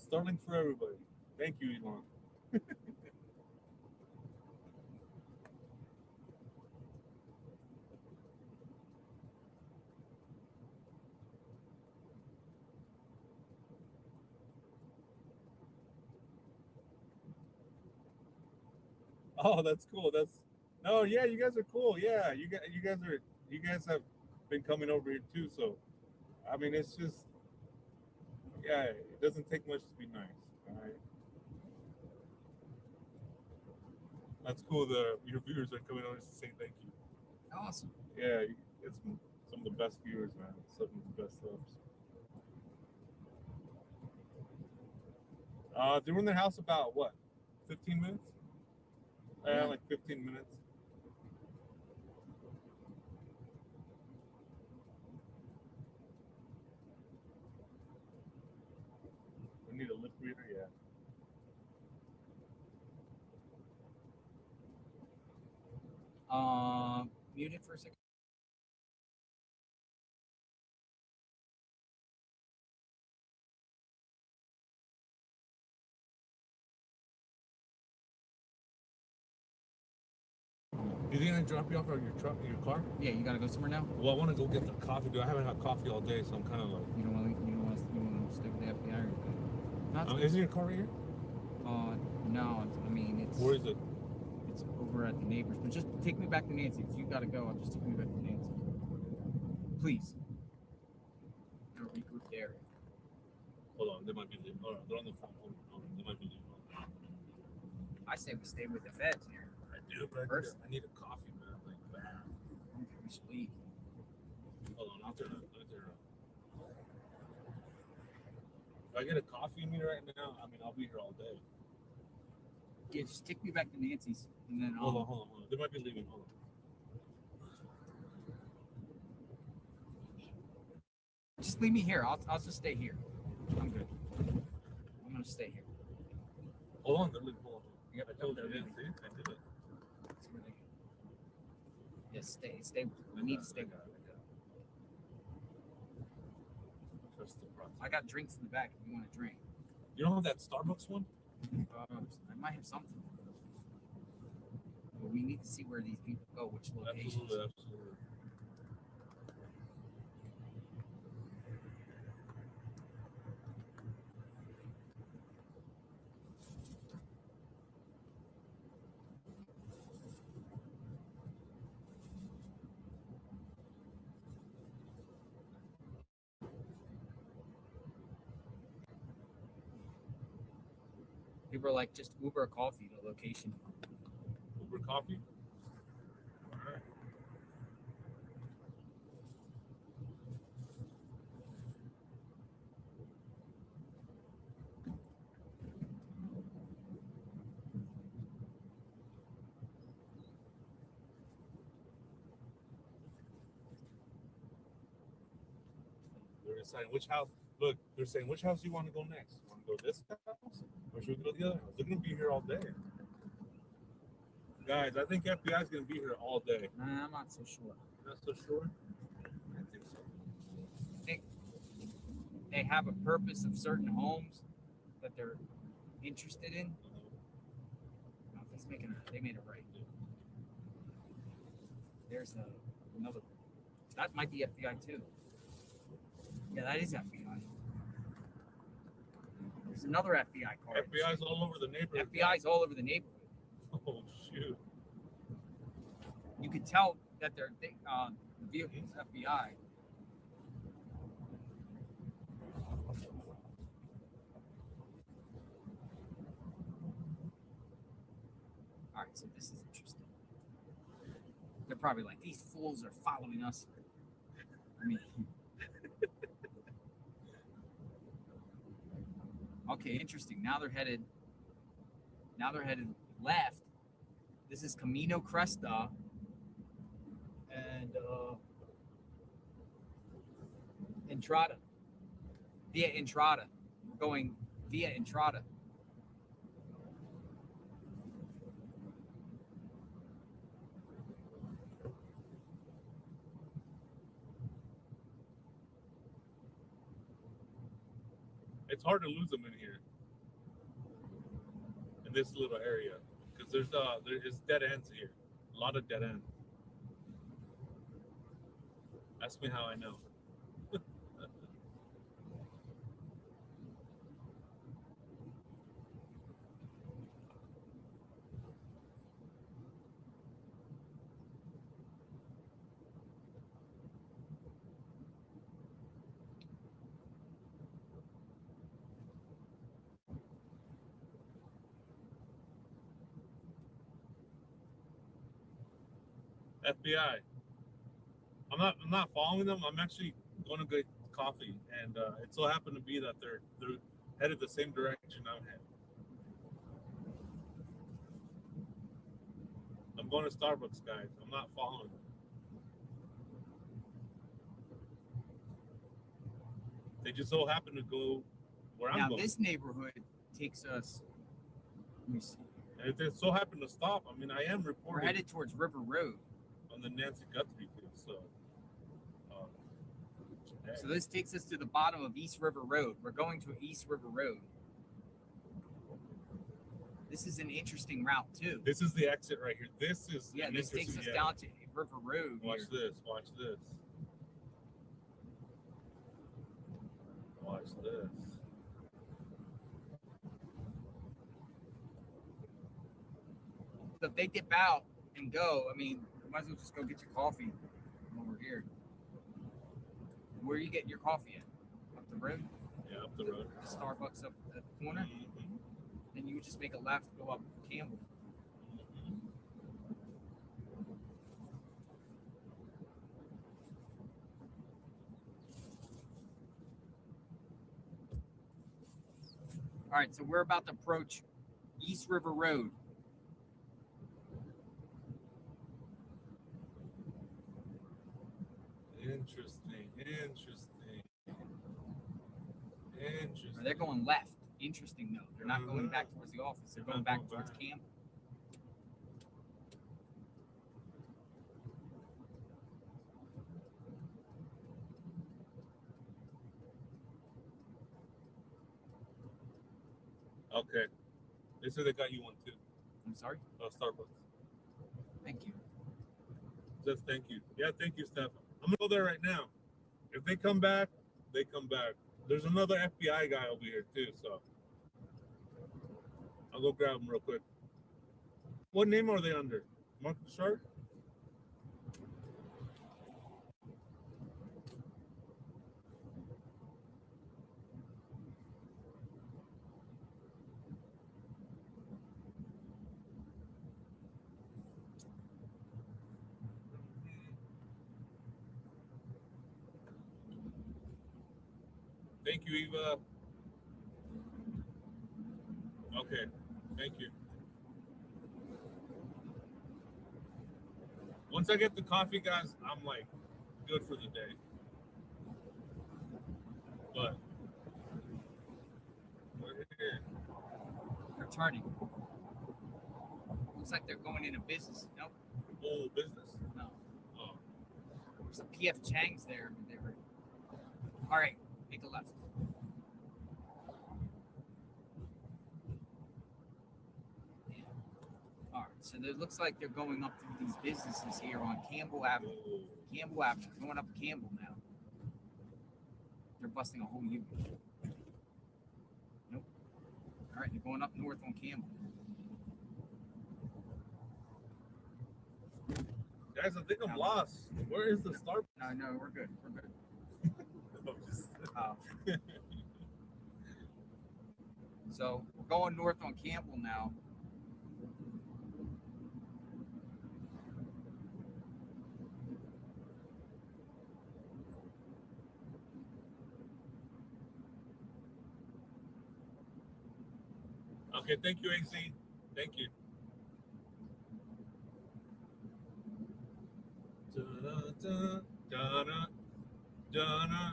Starlink for everybody. Thank you, Elon. Oh, that's cool. No, yeah, you guys are cool. Yeah, you guys have been coming over here too. So, I mean, it's just, yeah, it doesn't take much to be nice. All right. That's cool. Your viewers are coming over to say thank you. Awesome. Yeah, it's some of the best viewers, man. Some of the best subs. They were in their house about what, 15 minutes? Yeah, like 15 minutes. We need a lip reader, yeah. Muted for a second. You think I can drop you off at your truck, in your car? Yeah, you gotta go somewhere now. Well, I want to go get the coffee. I haven't had coffee all day, so I'm kind of like. You don't want to stick with the FBI. Or Isn't your car right here? No. I mean, it's. Where is it? It's over at the neighbors. But just take me back to Nancy. If you gotta go, I'll just take me back to Nancy. Please. I'll regroup there. Hold on, they might be leaving. Hold on, they're on the phone. Hold on, they might be leaving. I say we stay with the feds here. I do, but I need a coffee, man. Like, bam. We should leave. Hold on, I'll turn it. If I get a coffee in me right now, I mean, I'll be here all day. Yeah, just take me back to Nancy's, and then Hold on. They might be leaving. Hold on. Just leave me here. I'll just stay here. I'm good. I'm gonna stay here. Hold on, they're leaving. Hold on. Yep, I told you, I did it. Yes, stay. We need to stay. Trust the process. I got drinks in the back if you want to drink. You don't have that Starbucks one? I might have something. But we need to see where these people go, which locations. Absolutely. People are like, just Uber a coffee to location. Uber coffee? All right. They're deciding which house. Look, they're saying which house you want to go next. You want to go this house, or should we go the other house? They're gonna be here all day, guys. I think FBI is gonna be here all day. Nah, I'm not so sure. Not so sure. I think so. I think they have a purpose of certain homes that they're interested in. Oh, they made it right. There's another. That might be FBI too. Yeah, that is FBI. There's another FBI car. FBI's all over the neighborhood. FBI's all over the neighborhood. Oh shoot! You can tell that the vehicle's FBI. All right, so this is interesting. They're probably like, these fools are following us. I mean, okay, interesting. Now they're headed left. This is Camino Cresta. And Entrada. Via Entrada. We're going via Entrada. It's hard to lose them in here, in this little area, because there's dead ends here, a lot of dead ends. Ask me how I know. FBI. I'm not following them. I'm actually going to get coffee, and it so happened to be that they're headed the same direction I'm headed. I'm going to Starbucks, guys. I'm not following them. They just so happen to go where I'm Now going. this neighborhood takes us. Let me see. And if they so happen to stop, I mean, I am reporting. We're headed towards River Road. On the Nancy Guthrie thing, so. So this takes us to the bottom of East River Road. We're going to East River Road. This is an interesting route too. This is the exit right here. This is this takes us down to River Road. Watch this. Watch this. Watch this. So if they dip out and go, I mean, you might as well just go get your coffee over here. Where are you getting your coffee at? Up the road? Yeah, up the road. Starbucks up at the corner? Mm-hmm. Then you would just make a left, go up Campbell. Mm-hmm. All right, so we're about to approach East River Road. Interesting. They're going left. Interesting, though. They're not going back towards the office. They're going back towards Campbell. Okay. They said they got you one too. I'm sorry? Starbucks. Thank you. Just thank you. Yeah, thank you, Steph. I'm gonna go there right now. If they come back, they come back. There's another FBI guy over here too, so I'll go grab him real quick. What name are they under? Mark Shark? Thank you, Eva. Okay, thank you. Once I get the coffee, guys, I'm like good for the day. But we're here. They're turning. Looks like they're going into business. Nope. Oh, business. No. Oh. Some PF Chang's there. All right, make a left. All right, so it looks like they're going up through these businesses here on Campbell Avenue. Campbell Avenue, going up Campbell now. They're busting a whole unit. Nope. All right, they're going up north on Campbell. Guys, I think I'm lost. Where is the start? No, we're good. We're good. So we're going north on Campbell now. Okay, thank you, AC. Thank you. Da-da, da-da, da-da, da-da.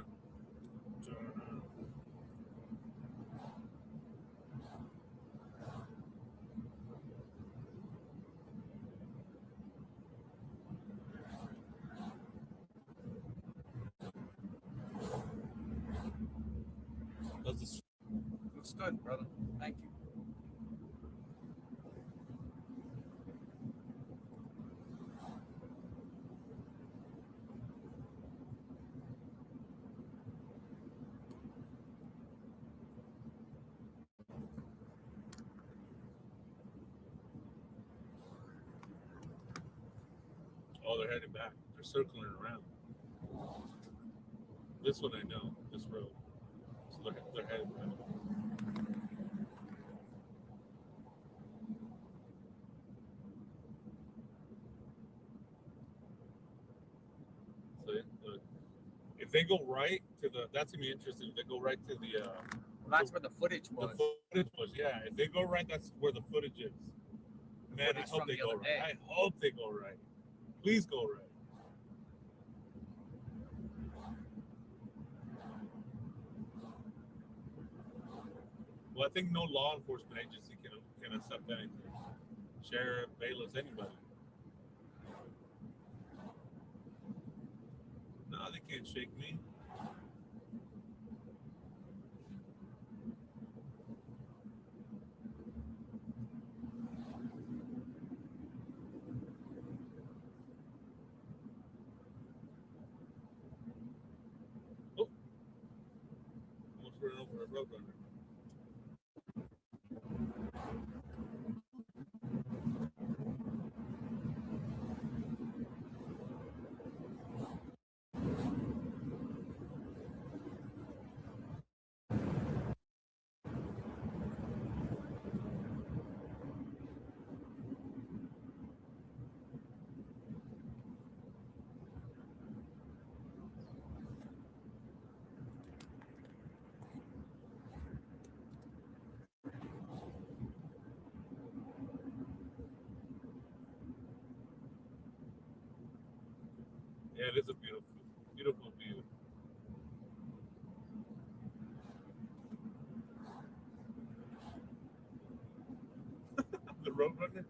Looks good, brother. Thank you. Oh, they're heading back. They're circling around. This one I know, this road. So they're heading back. So look, if they go right to the, that's gonna be interesting. If they go right to the, that's where the footage was. The footage was, yeah. If they go right, that's where the footage is. Man, I hope they go right. I hope they go right. Please go right. Well, I think no law enforcement agency can accept anything. Sheriff, bailiffs, anybody. No, they can't shake me. Oh, almost ran over a roadrunner. Yeah, it is a beautiful, beautiful view. The roadrunner?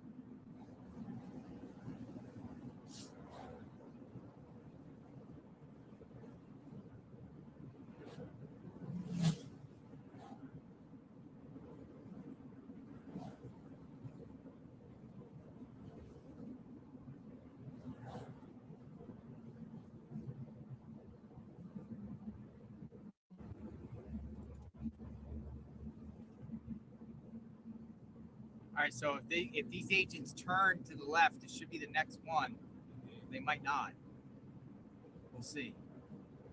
All right, so if these agents turn to the left, it should be the next one. They might not. We'll see.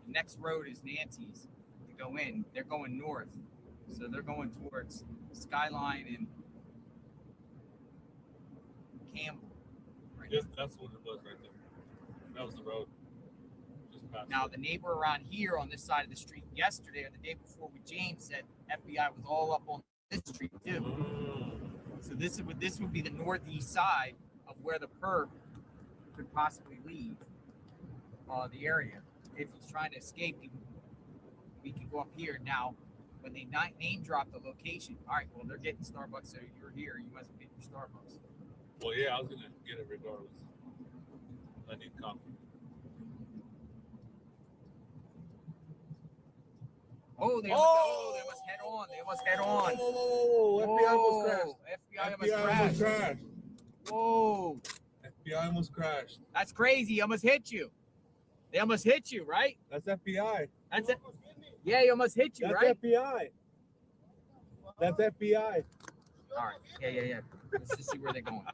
The next road is Nancy's to go in. They're going north, so they're going towards Skyline and Campbell. Right Yes, that's what it was right there. That was the road. Just past now, it. the neighbor around here on this side of the street yesterday or the day before with James said FBI was all up on this street too. So this would be the northeast side of where the perp could possibly leave the area. If he's trying to escape, he we can go up here now. When they name drop the location, all right, well, they're getting Starbucks, so you're here. You must be getting your Starbucks. Well, yeah, I was gonna get it regardless. I need coffee. Oh, they almost head on. They almost head on. Whoa, FBI almost crashed. FBI almost crashed. Whoa. FBI almost crashed. That's crazy. He almost hit you. They almost hit you, right? That's FBI. That's it. Yeah, he almost hit you, That's right? FBI. That's FBI. All right. Yeah. Let's just see where they're going. Where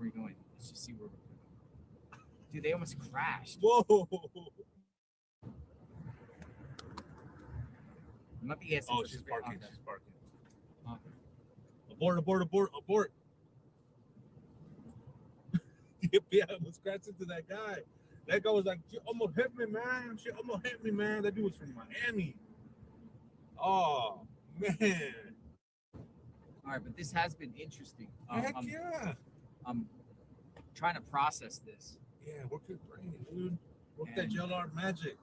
are you going? Let's just see where we're going. Dude, they almost crashed. Whoa. Might be Oh, she's parking. She's parking. Abort. The FBI almost crashed into that guy. That guy was like, she almost hit me, man. That dude was from Miami. Oh, man. All right, but this has been interesting. Heck yeah. I'm trying to process this. Yeah, work your brain, dude. Work that gel art magic.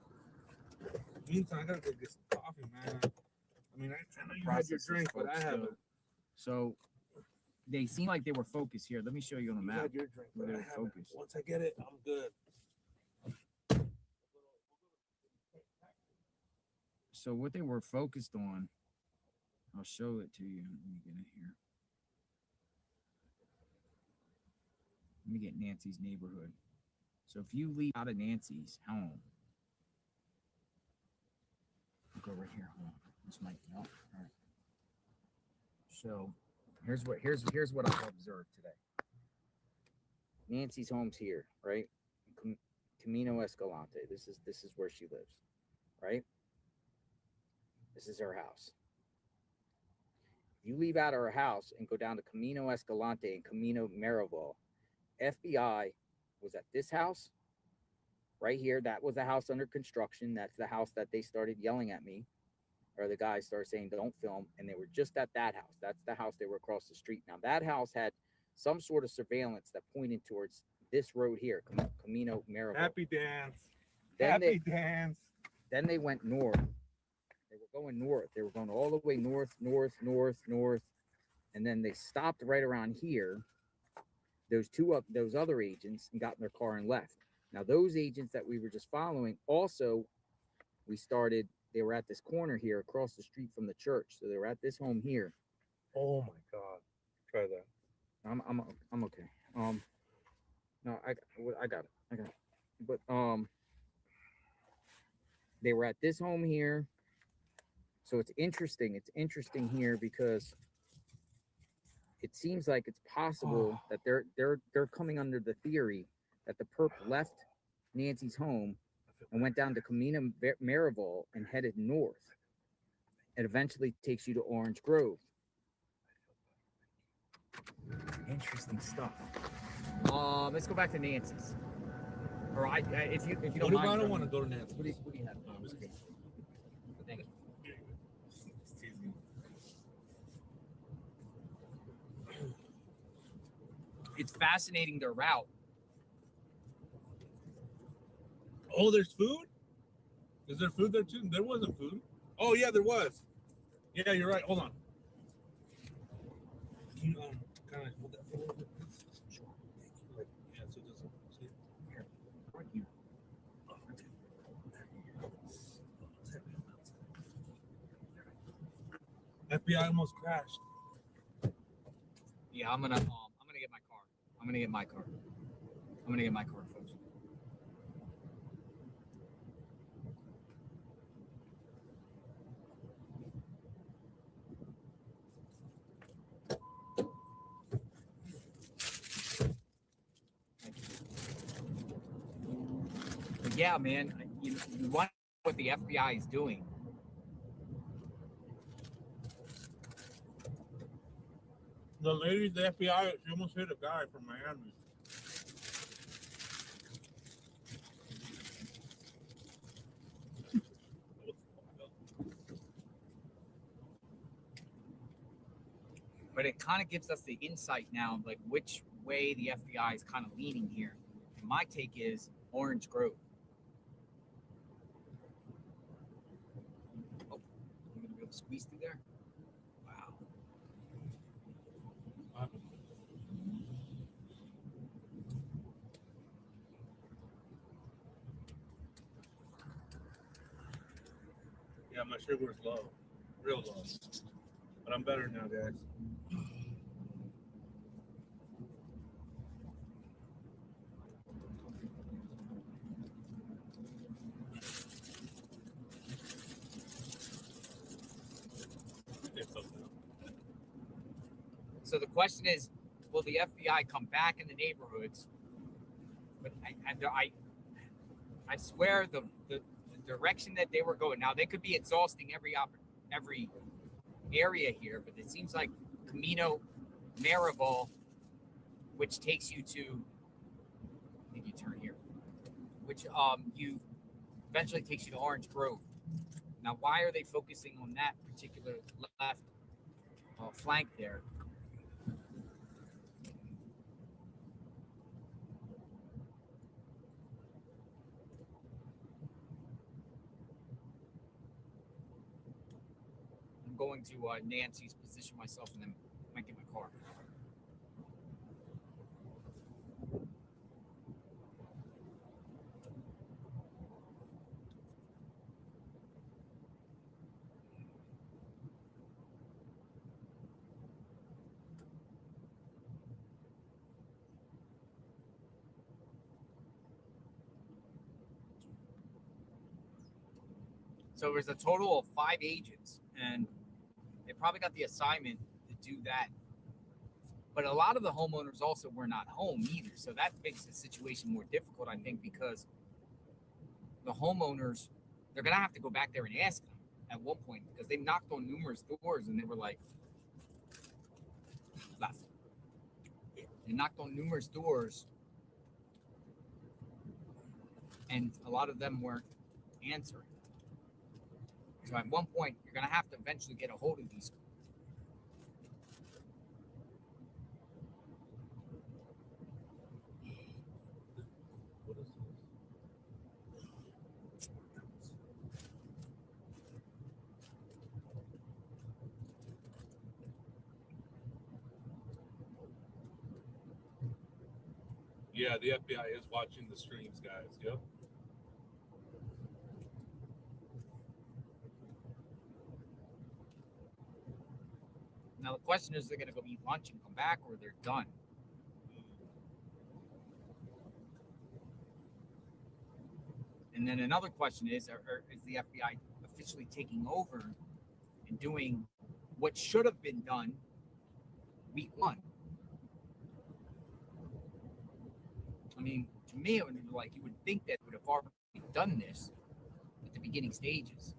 Meantime, I gotta go get some coffee, man. I mean, I know you had your drink, but I haven't. So they seem like they were focused here. Let me show you on the map. You had your drink, but Where I they were haven't. focused. Once I get it, I'm good. So what they were focused on, I'll show it to you. Let me get it here. Let me get Nancy's neighborhood. So if you leave out of Nancy's home, I'll go right here. Hold on. This might no. All right. So here's what I've observed today. Nancy's home's here, right? Camino Escalante. This is where she lives, right? This is her house. You leave out of her house and go down to Camino Escalante and Camino Miraval. FBI was at this house right here. That was the house under construction. That's the house that they started yelling at me, or the guys started saying, don't film. And they were just at that house. That's the house they were across the street. Now that house had some sort of surveillance that pointed towards this road here, Camino Miraval. Happy dance. Then they went north. They were going north. They were going all the way north. And then they stopped right around here. Those other agents, and got in their car and left. Now those agents that we were just following, also, they were at this corner here across the street from the church. So they were at this home here. Oh my God. Try that. I'm okay. No, I got it. But they were at this home here. So it's interesting. It's interesting here because it seems like it's possible that they're coming under the theory that the perp left Nancy's home and went down to Camino Miraval and headed north. It eventually takes you to Orange Grove. Interesting stuff. Let's go back to Nancy's. Or if you don't mind. I don't want to go to Nancy's. What do you have? Thank you. It's fascinating their route. Oh, there's food? Is there food there too? There wasn't food. Oh yeah, there was. Yeah, you're right. Hold on. Can you kind of hold that for a little bit, please? Sure. Thank you. Yeah, so it doesn't see it. Here. Right here. Oh, okay. FBI almost crashed. Yeah, I'm gonna get my car. I'm gonna get my car, folks. But yeah, man, you want what the FBI is doing. The lady, the FBI, she almost hit a guy from Miami. But it kind of gives us the insight now, like which way the FBI is kind of leaning here. And my take is Orange Grove. squeeze through there. Wow. Yeah, my sugar's low, real low. But I'm better now, guys. So the question is, will the FBI come back in the neighborhoods? But I swear the direction that they were going. Now they could be exhausting every area here, but it seems like Camino Maribel, which takes you to, I think you turn here, which you eventually takes you to Orange Grove. Now, why are they focusing on that particular left flank there? I'm going to Nancy's, position myself, and then might get my car. So there's a total of 5 agents, and they probably got the assignment to do that. But a lot of the homeowners also were not home either. So that makes the situation more difficult, I think, because the homeowners, they're going to have to go back there and ask them at one point, because they knocked on numerous doors and they were like, left. They knocked on numerous doors and a lot of them weren't answering. So at one point, you're going to have to eventually get a hold of these. Yeah, the FBI is watching the streams, guys. Yep. Now the question is, they're going to go eat lunch and come back, or they're done. And then another question is the FBI officially taking over and doing what should have been done week 1? I mean, to me, it would be like, you would think that would have already done this at the beginning stages.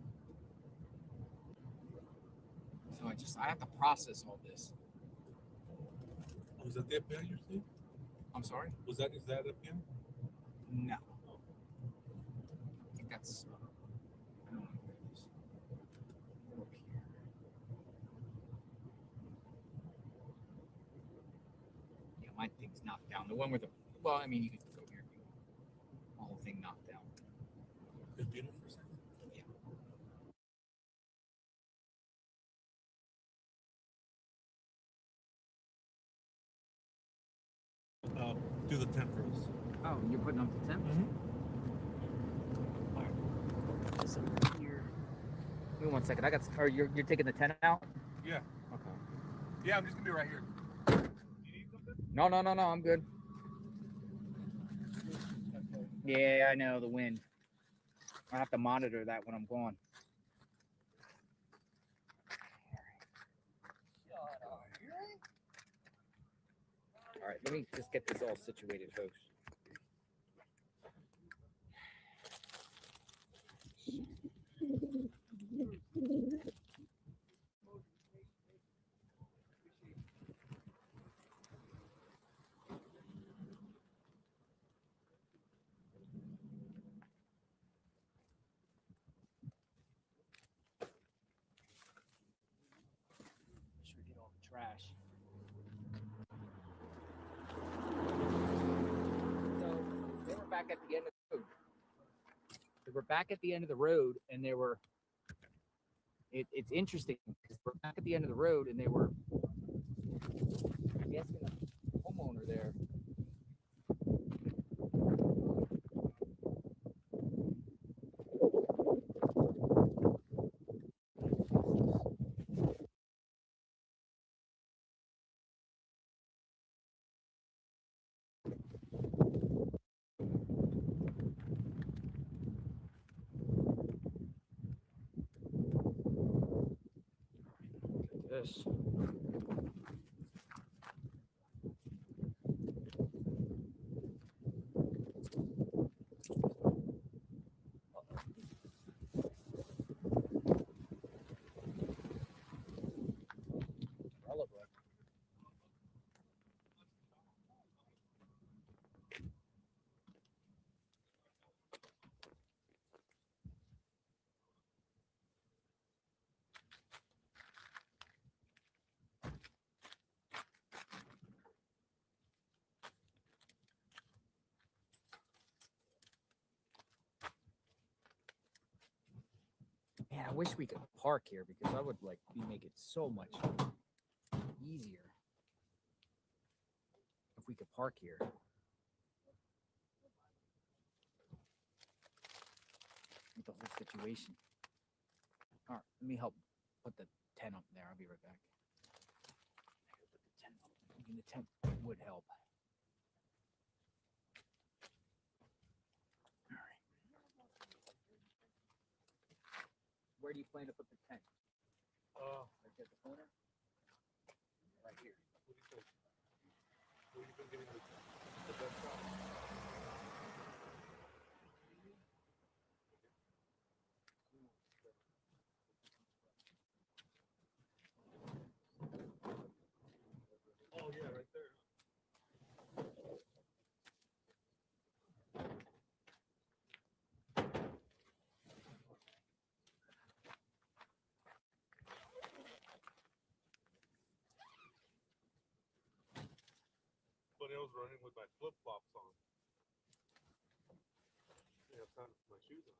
So I have to process all this. Was that the FBI you're saying? I'm sorry? Is that FBI? No. I think that's, I don't know where it is. Up here. Yeah, my thing's knocked down. The one with the, well, I mean, you could go here if you want. The whole thing knocked down. Computer for a second? Yeah. Do the temp for us. Oh, you're putting up the temp? All right. So here. Give me 1 second. Or you're taking the 10 out? Yeah. Okay. Yeah, I'm just gonna be right here. No, I'm good. Yeah, I know, the wind. I have to monitor that when I'm gone. All right, let me just get this all situated, folks. Get all the trash. So they were back at the end of the road. They were back at the end of the road, and they were it's interesting because we're back at the end of the road and they were asking a homeowner there. This. Man, I wish we could park here because I would like make it so much easier if we could park here. With the whole situation. All right, let me help put the tent up there. I'll be right back. Put the tent up. I mean, the tent would help. All right. Where do you plan to put the tent? Right at the corner? Right here. What do you think? Where you been getting the best shot? Oh yeah, right there. But I was running with my flip flops on. Yeah, time to put my shoes on.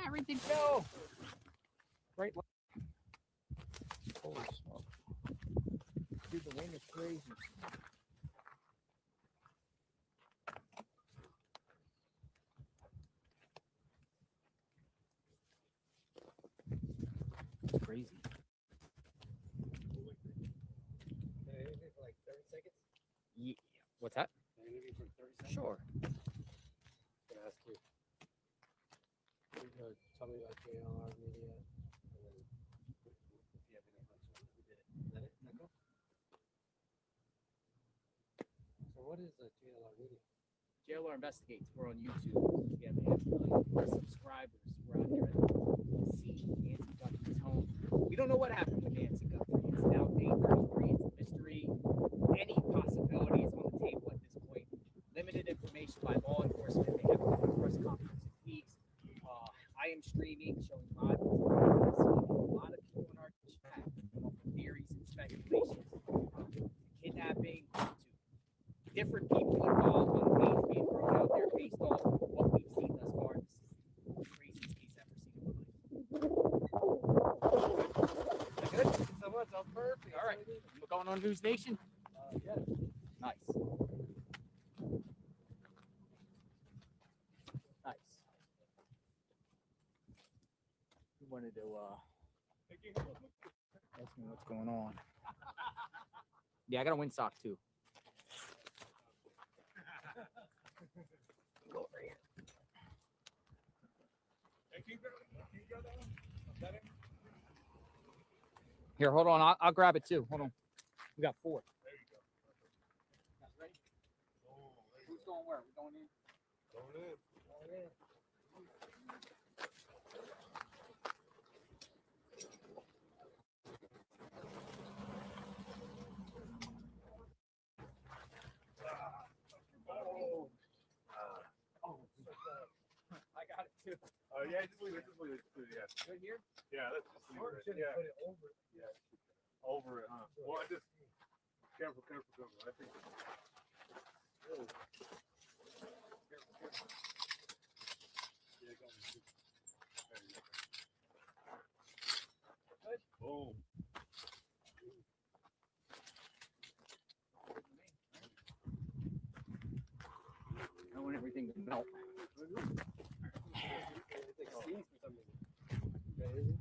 Everything fell. Right. Holy smoke. Dude, the wind is crazy. It's crazy. Can I interview for like 30 seconds? Yeah. What's that? Can I interview for 30 seconds? Sure. Can I ask you? Tell me about JLR Media. And then if you have any hunch on who did it. Is that it? Is that cool? So what is JLR Media? JLR Investigates. We're on YouTube. We have 500,000 subscribers. We're out here at see Nancy Guthrie's home. We don't know what happened with Nancy Guthrie. It's now day 33. It's a mystery. Any possibility is on the table at this point. Limited information by law enforcement. They haven't done a press conference in weeks. I am streaming, showing live. A lot of people in our different people involved on the names being thrown out there based on what we've seen thus far. This is the craziest case I've ever seen in my life. Good? So much. I'm perfect. All right. We're going on News Nation? Yeah. Nice. Nice. You wanted to ask me what's going on. Yeah, I got a windsock too. Go over here. Here, hold on. I'll grab it too. Hold on. We got 4. There you go. Guys ready? Who's going where? We're going in. Going in. Going in. I got it too. Oh yeah, just leave it. Yeah. Good here? Yeah, let's just leave it. Yeah. Put it over. Yeah. Over it, huh? Well, I just careful. I think. Oh. Yeah, go. There you go. Good. Boom. I want everything to melt.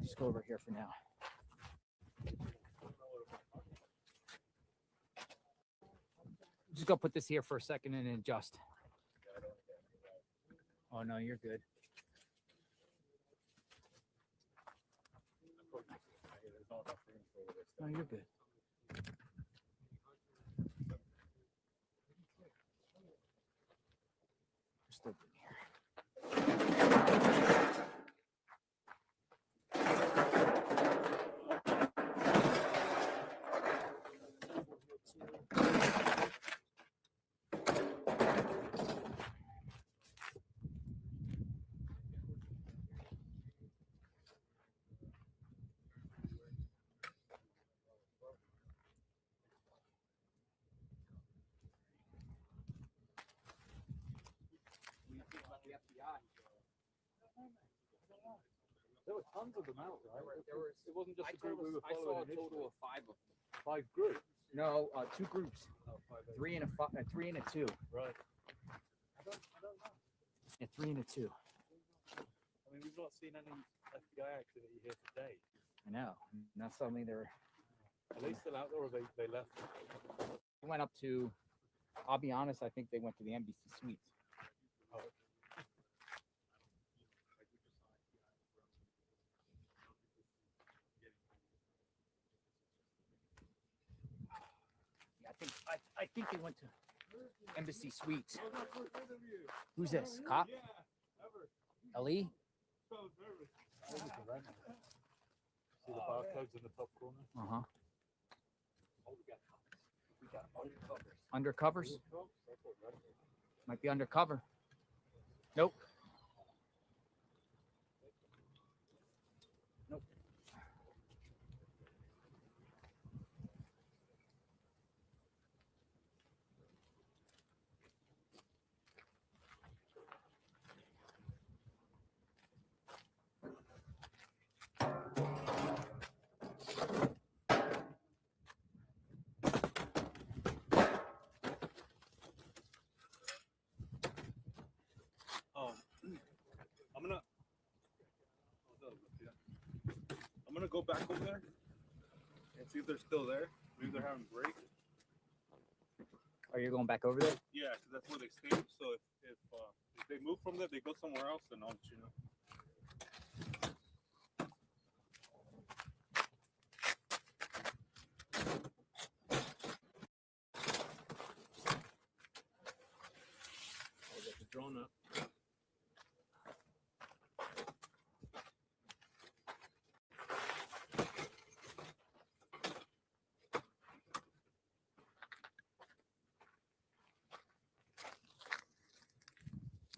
Just go over here for now. Just go put this here for a second and then adjust. Oh no, you're good. No, you're good. Just open here. There were tons of them out, right? It wasn't just I a group we were saw following. a total of 5 of them. 5 groups. No, 2 groups. Oh, 5. 3 and a 2. Right. I don't know. Yeah, 3 and a 2. I mean, we've not seen any FBI activity here today. I know. Not suddenly they're. Are they still out there, or they left? They went up to. I'll be honest. I think they went to the NBC Suites. Oh. Yeah, I think they went to Embassy Suites. Who's this? Cop? Ali? See the barcodes in the top corner? Uh-huh. Oh, we got Undercovers? Might be undercover. Nope. Nope. I'm gonna go back over there and see if they're still there. Maybe they're having a break. Are you going back over there? Yeah, because that's where they stay. So if they move from there, they go somewhere else, then I'll let you know. I'll get the drone up.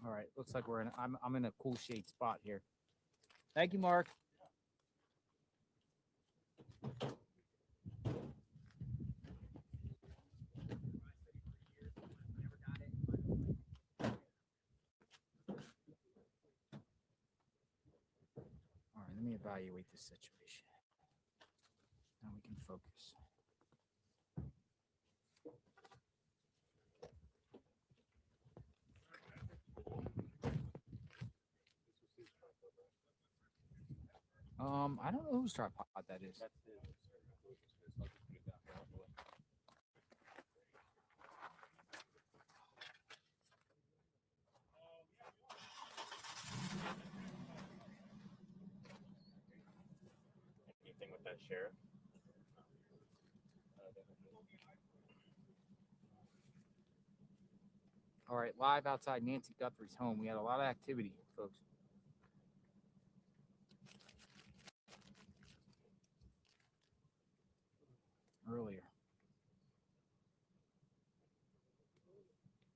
All right, looks like we're in. I'm in a cool shade spot here. Thank you, Mark. evaluate this situation. Now we can focus. I don't know whose tripod that is. Anything with that sheriff? All right, live outside Nancy Guthrie's home. We had a lot of activity, folks. Earlier.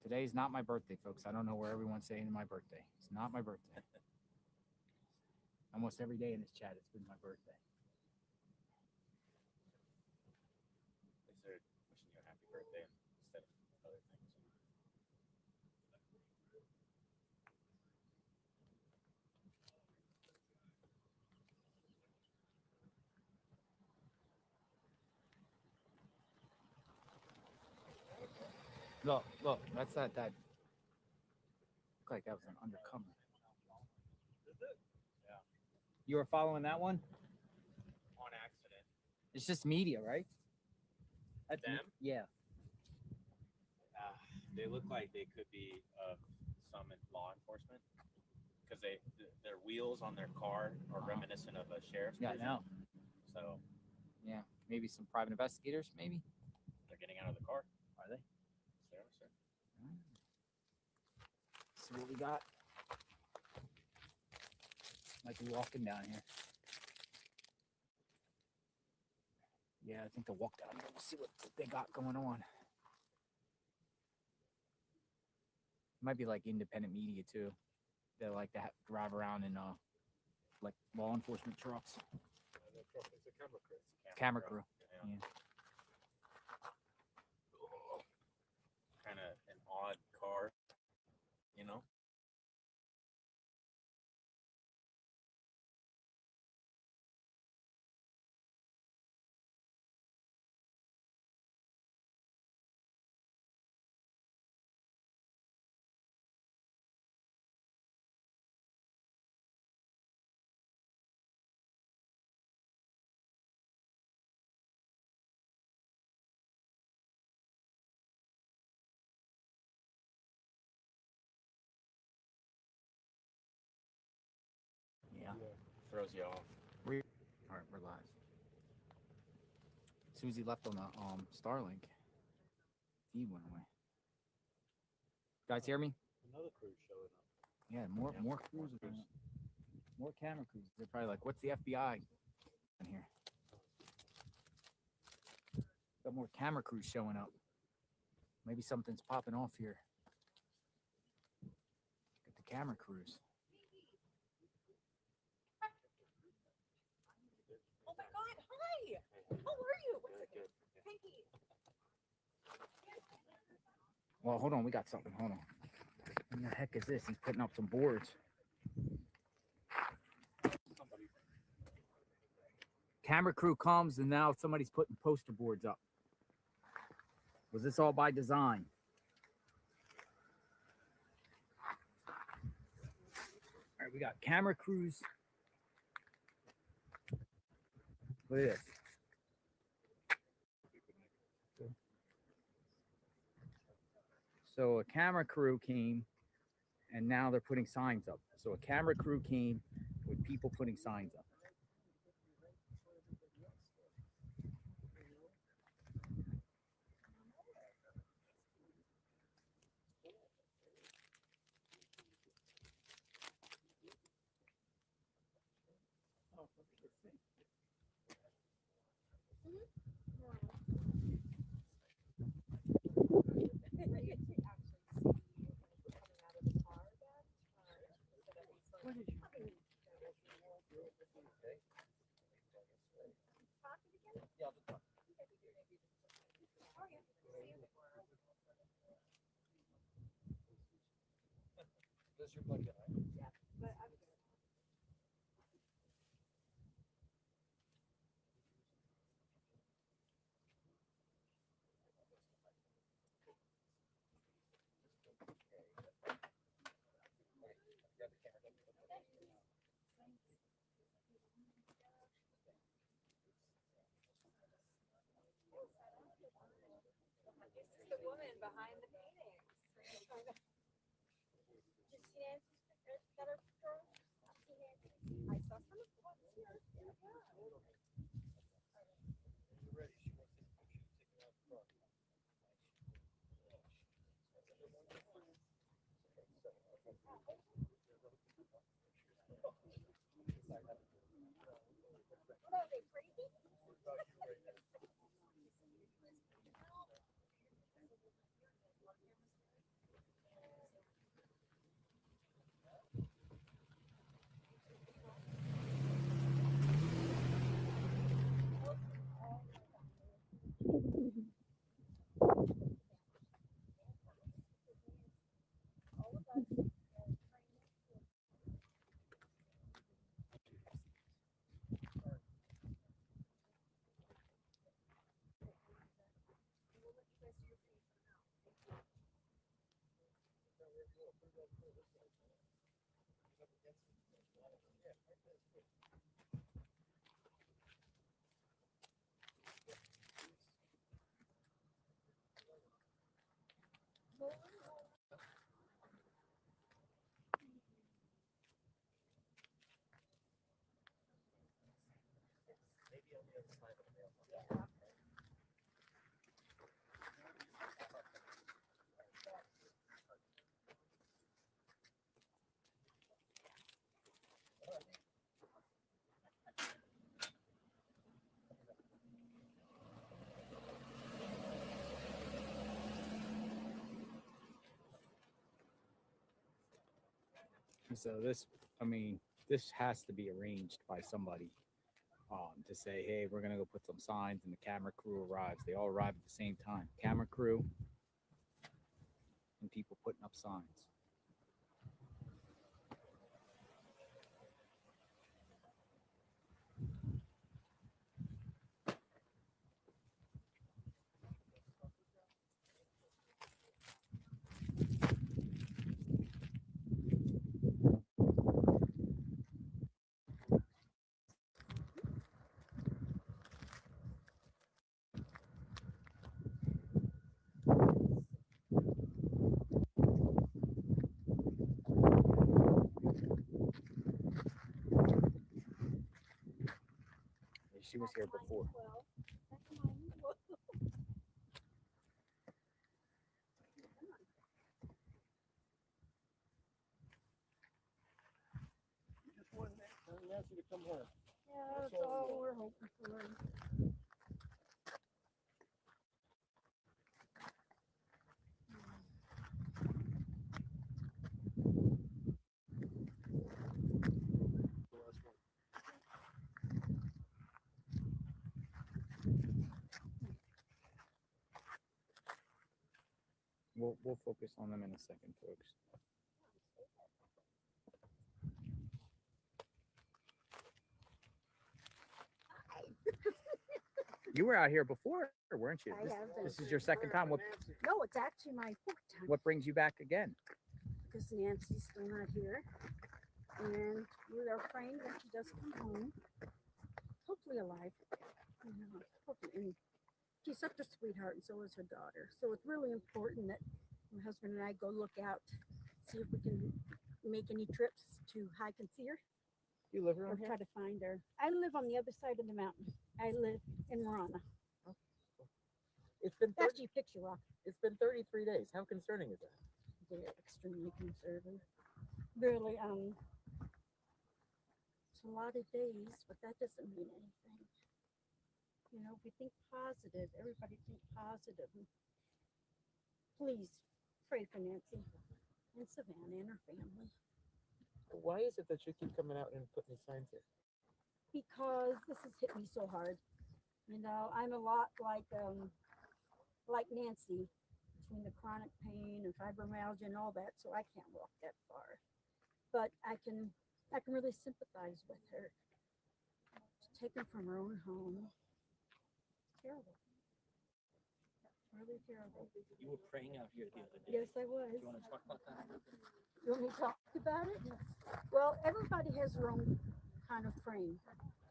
Today's not my birthday, folks. I don't know where everyone's saying my birthday. It's not my birthday. Almost every day in this chat, it's been my birthday. Is there wishing you a happy birthday instead of other things? Look, that's that. Looked like that was an undercover. Is it? Yeah. You were following that one? On accident. It's just media, right? Them? Yeah. They look like they could be of some in law enforcement because their wheels on their car are reminiscent of a sheriff's Yeah, I cruiser. know. So Yeah, maybe some private investigators, maybe. they're getting out of the car. Are they? Sir. See what we got. Might be walking down here. Yeah, I think they'll walk down here. We'll see what they got going on. Might be like independent media too. They like to drive around in like law enforcement trucks. It's a camera crew. Camera crew. Yeah. Kind of an odd car, you know? Yeah. Throws you off. All right, we're live. Susie left on the Starlink. He went away. Guys, hear me? Another crew's showing up. Yeah, more crews. More camera crews. They're probably like, "What's the FBI in here?" Got more camera crews showing up. Maybe something's popping off here. Get the camera crews. Oh my God! Hi. How are you? Good. Pinky. Well, hold on. We got something. Hold on. What the heck is this? He's putting up some boards. Camera crew comes and now somebody's putting poster boards up. Was this all by design? All right, we got camera crews. Look at this. So a camera crew came and now they're putting signs up. So a camera crew came with people putting signs up. Does your blood get high? Yeah, but I'm good. that are strong. I saw some of the ones here. What are they, crazy? So this, I mean, this has to be arranged by somebody to say, hey, we're gonna go put some signs, and the camera crew arrives. They all arrive at the same time. Camera crew and people putting up signs. She was here before. Just wanted Nancy to come home. Yeah, that's all we're hoping for. We'll focus on them in a second, folks. You were out here before, weren't you? I have been. This is your second time. What No, it's actually my fourth time. what brings you back again? Because Nancy's still not here. And we are praying that she does come home. Hopefully alive. You know, hopefully. And she's such a sweetheart, and so is her daughter. So it's really important that my husband and I go look out, see if we can make any trips to hike and see her. You live Or around try here? to find her. I live on the other side of the mountain. I live in Marana. It's been That's your picture rock. It's been 33 days. How concerning is that? They're extremely conservative. Really, it's a lot of days, but that doesn't mean anything. You know, if we think positive, everybody think positive. Please pray for Nancy and Savannah and her family. Why is it that you keep coming out and putting these signs here? Because this has hit me so hard. You know, I'm a lot like Nancy, between the chronic pain and fibromyalgia and all that, so I can't walk that far. But I can really sympathize with her. Taken from her own home. Terrible. Really terrible. You were praying out here the other day. Yes, I was. Do you want to talk about that? You want me to talk about it? Well, everybody has their own kind of praying.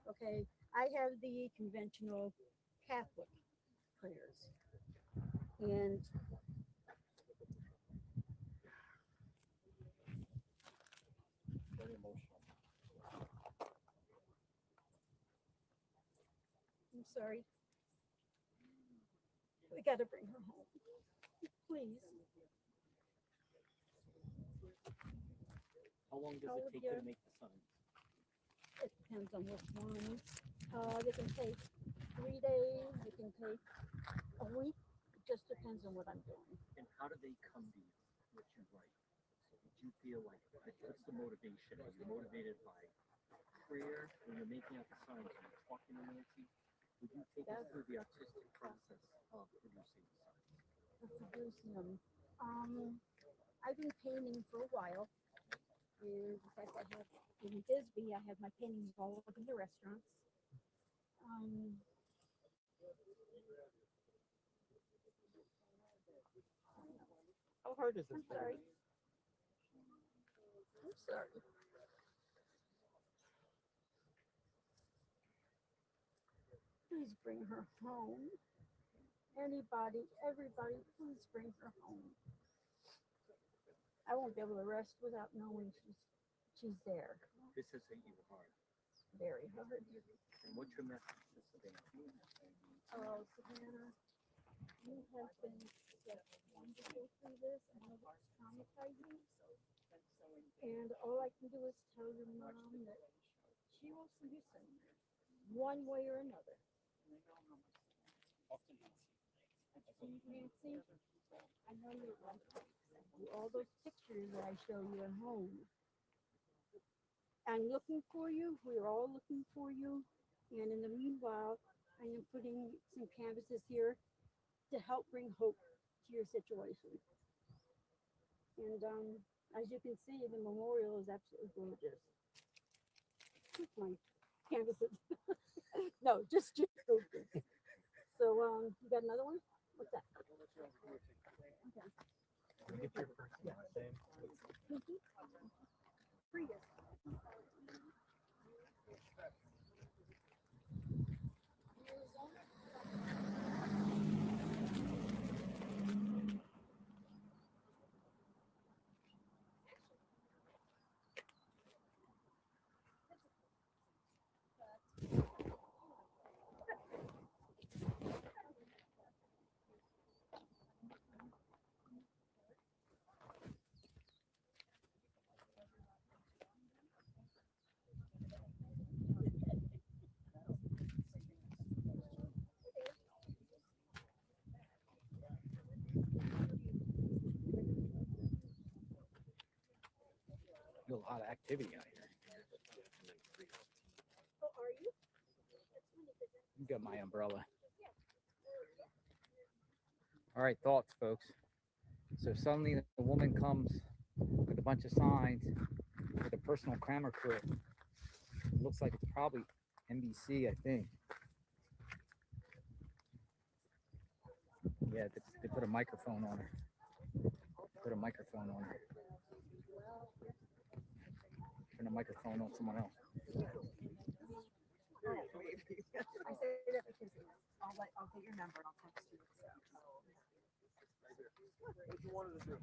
Okay, I have the conventional Catholic prayers, and I'm sorry. We gotta bring her home. Please. How long does All it of take your- to make the signs? It depends on which ones. They can take 3 days, you can take a week. It just depends on what I'm doing. And how do they come to you? What you write? So did you feel like what's the motivation? Are you motivated by prayer when you're making out the signs and you're talking to Nancy? Would you take us through the artistic process of producing the signs? Producing them. I've been painting for a while. In fact, I have in Bisbee, I have my paintings all over the restaurants. How hard is this? I'm sorry. I'm sorry. Please bring her home. Anybody, everybody, please bring her home. I won't be able to rest without knowing she's there. This has hit you hard. Very hard. And what's your message to Savannah? Oh, Savannah, you have been so wonderful through this. I know it's traumatizing. And all I can do is tell your mom that she will see you soon, one way or another. Nancy, I know you're right. All those pictures that I show you at home. I'm looking for you. We're all looking for you. And in the meanwhile, I am putting some canvases here to help bring hope to your situation. And as you can see, the memorial is absolutely gorgeous. Just my canvases. No, just your focus. So you got another one? What's that? Okay. Get your first name. Prius. A lot of activity out here. Oh, are you? You got my umbrella. All right, thoughts, folks. So suddenly the woman comes with a bunch of signs with a personal camera crew. It looks like it's probably NBC, I think. Yeah, they put a microphone on her. Put a microphone on her. Turn a microphone on someone else. I say that because I'll get your number and I'll text you. What you wanted to do?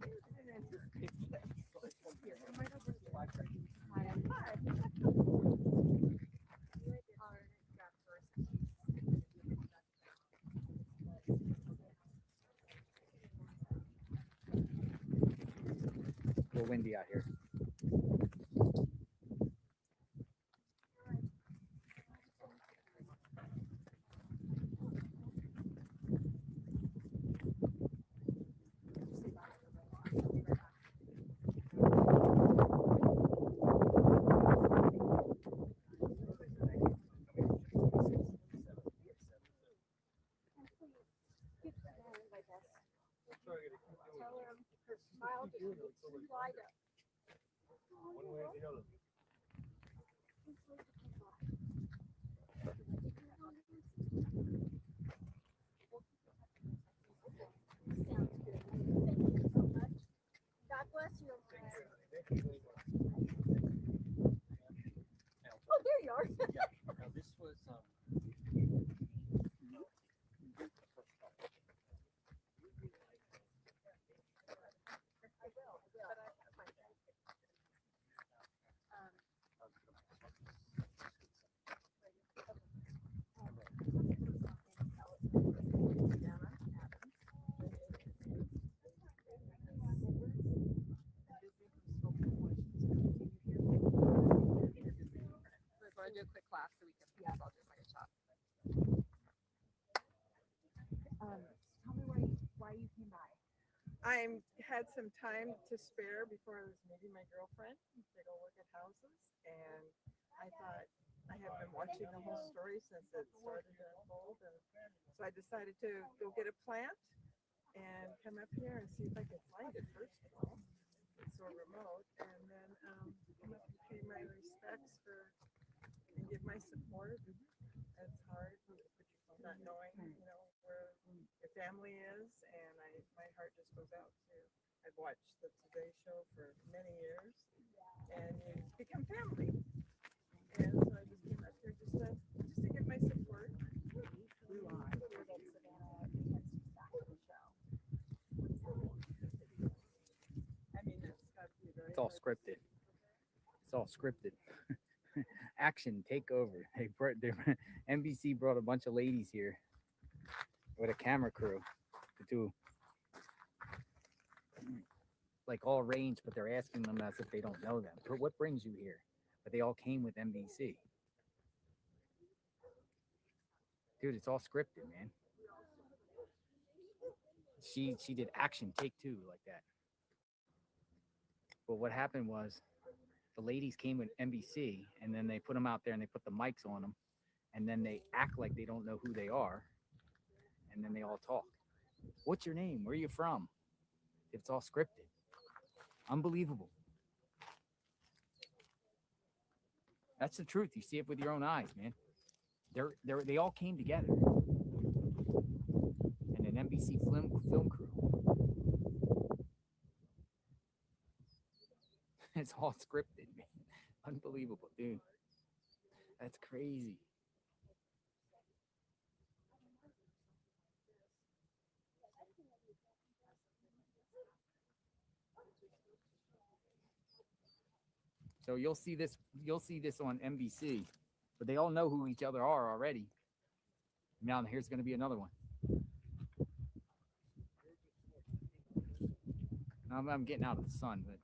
A little windy out here. Tell her her smile just makes me light up. One way or the other. Sounds good. Thank you so much. God bless you. Oh, there you are. Yeah. Now this was quick class so we can. Yeah, I'll just like a shot. Tell me why you came by. I had some time to spare before I was meeting my girlfriend to go look at houses, and I thought I had been watching the whole story since it started to unfold, and so I decided to go get a plant and come up here and see if I could find it first of all. It's so remote, and then come up and pay my respects for and give my support. It's hard not knowing, where your family is, and my heart just goes out to. I've watched the Today Show for many years, and you become family. And so I just came up here just to give my support. I mean, that's got to be very. It's all scripted. It's all scripted. Action, take over. NBC brought a bunch of ladies here with a camera crew to do like all range, but they're asking them as if they don't know them. What brings you here? But they all came with NBC. Dude, it's all scripted, man. She did action, take two, like that. But what happened was the ladies came with NBC, and then they put them out there and they put the mics on them, and then they act like they don't know who they are, and then they all talk. What's your name? Where are you from? It's all scripted. Unbelievable. That's the truth. You see it with your own eyes, man. They all came together. And an NBC film crew. It's all scripted, man. Unbelievable, dude. That's crazy. So you'll see this on NBC, but they all know who each other are already. Now here's going to be another one. I'm getting out of the sun, but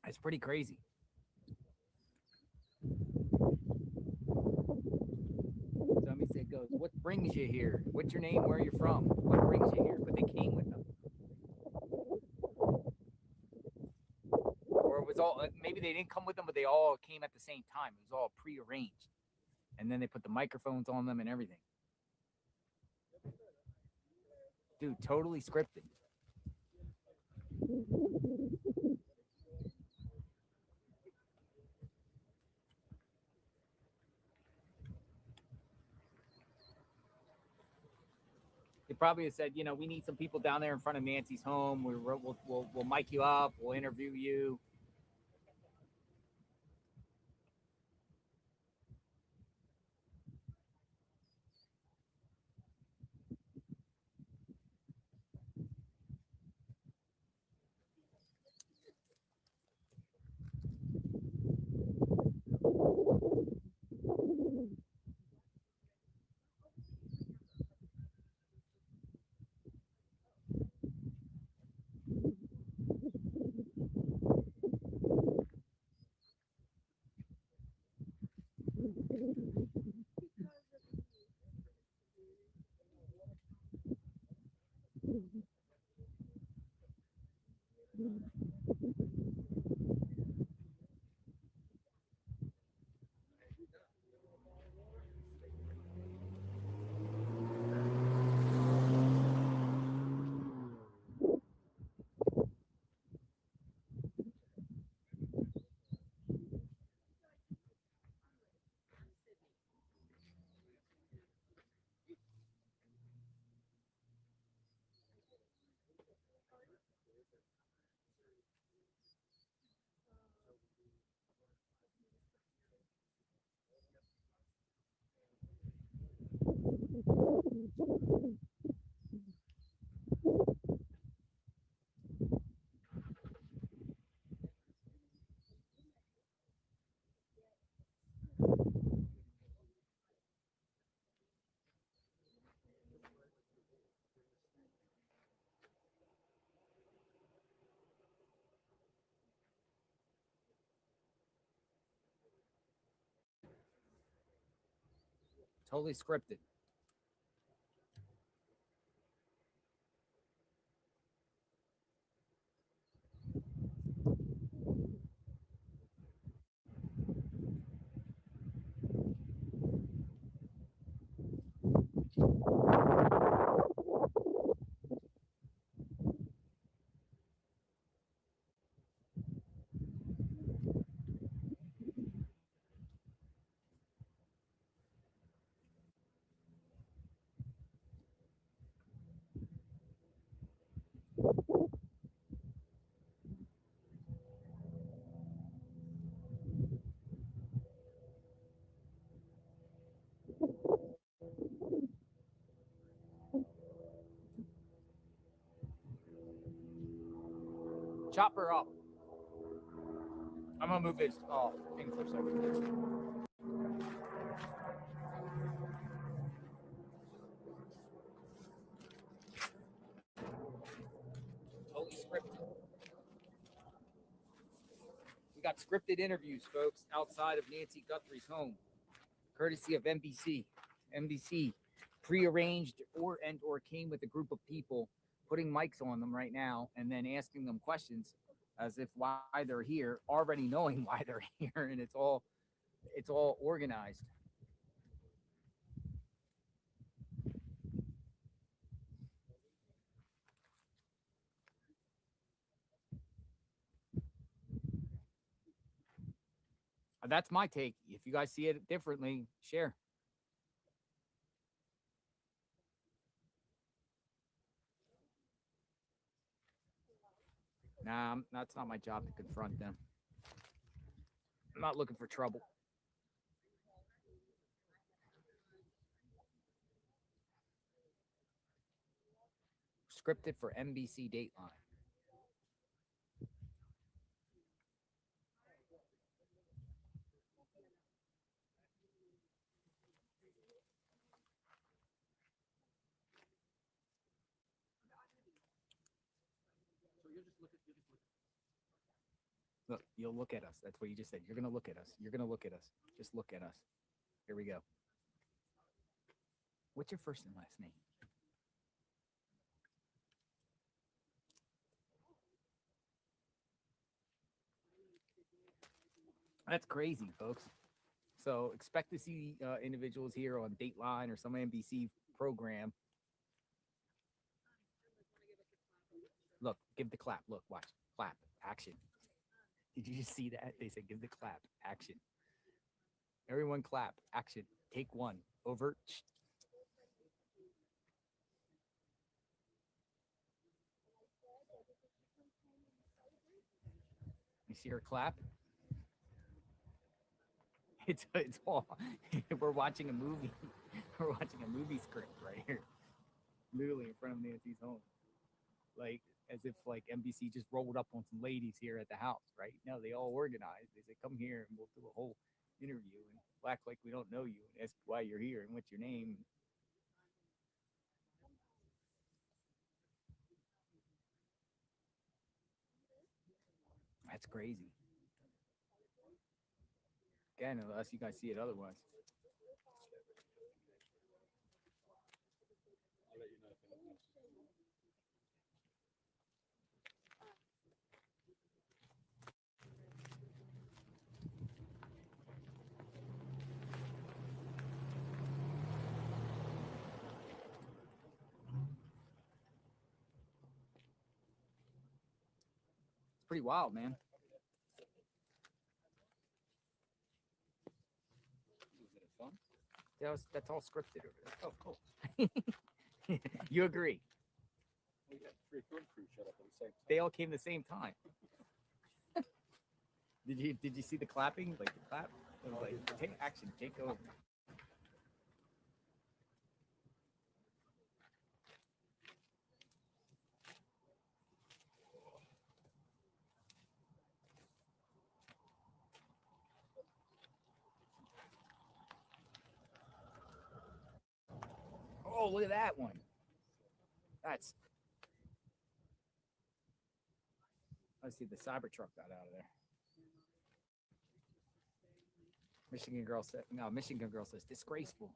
it's pretty crazy. Somebody said, goes, what brings you here? What's your name? Where are you from? What brings you here? But they came with them. Or it was all, maybe they didn't come with them, but they all came at the same time. It was all prearranged. And then they put the microphones on them and everything. Dude, totally scripted. They probably have said, we need some people down there in front of Nancy's home. We'll mic you up. We'll interview you. Totally scripted. Chop her up. I'm gonna move his thing for a second. Totally scripted. We got scripted interviews, folks, outside of Nancy Guthrie's home, courtesy of NBC. NBC prearranged or came with a group of people, putting mics on them right now, and then asking them questions as if why they're here, already knowing why they're here, and it's all organized. That's my take. If you guys see it differently, share. Nah, that's not my job to confront them. I'm not looking for trouble. Scripted for NBC Dateline. Look, you'll look at us. That's what you just said. You're gonna look at us. You're gonna look at us. Just look at us. Here we go. What's your first and last name? That's crazy, folks. So expect to see individuals here on Dateline or some NBC program. Look, give the clap. Look, watch. Clap. Action. Did you just see that? They said give the clap. Action. Everyone clap. Action. Take one. Over. You see her clap? It's all. We're watching a movie. We're watching a movie script right here, literally in front of Nancy's home, like as if like NBC just rolled up on some ladies here at the house, right? No, they all organized. They said, "Come here, and we'll do a whole interview and act like we don't know you and ask why you're here and what's your name." That's crazy. Again, unless you guys see it otherwise. I'll let you know if anything else is going on. It's pretty wild, man. Fun? That's all scripted over there. Oh, cool. You agree? We got 3 film crew shut up at the same time. They all came the same time. Did you see the clapping? Like the clap? It was like, take action, take over. Oh, look at that one. That's. Let's see, the Cybertruck got out of there. Michigan girl says disgraceful.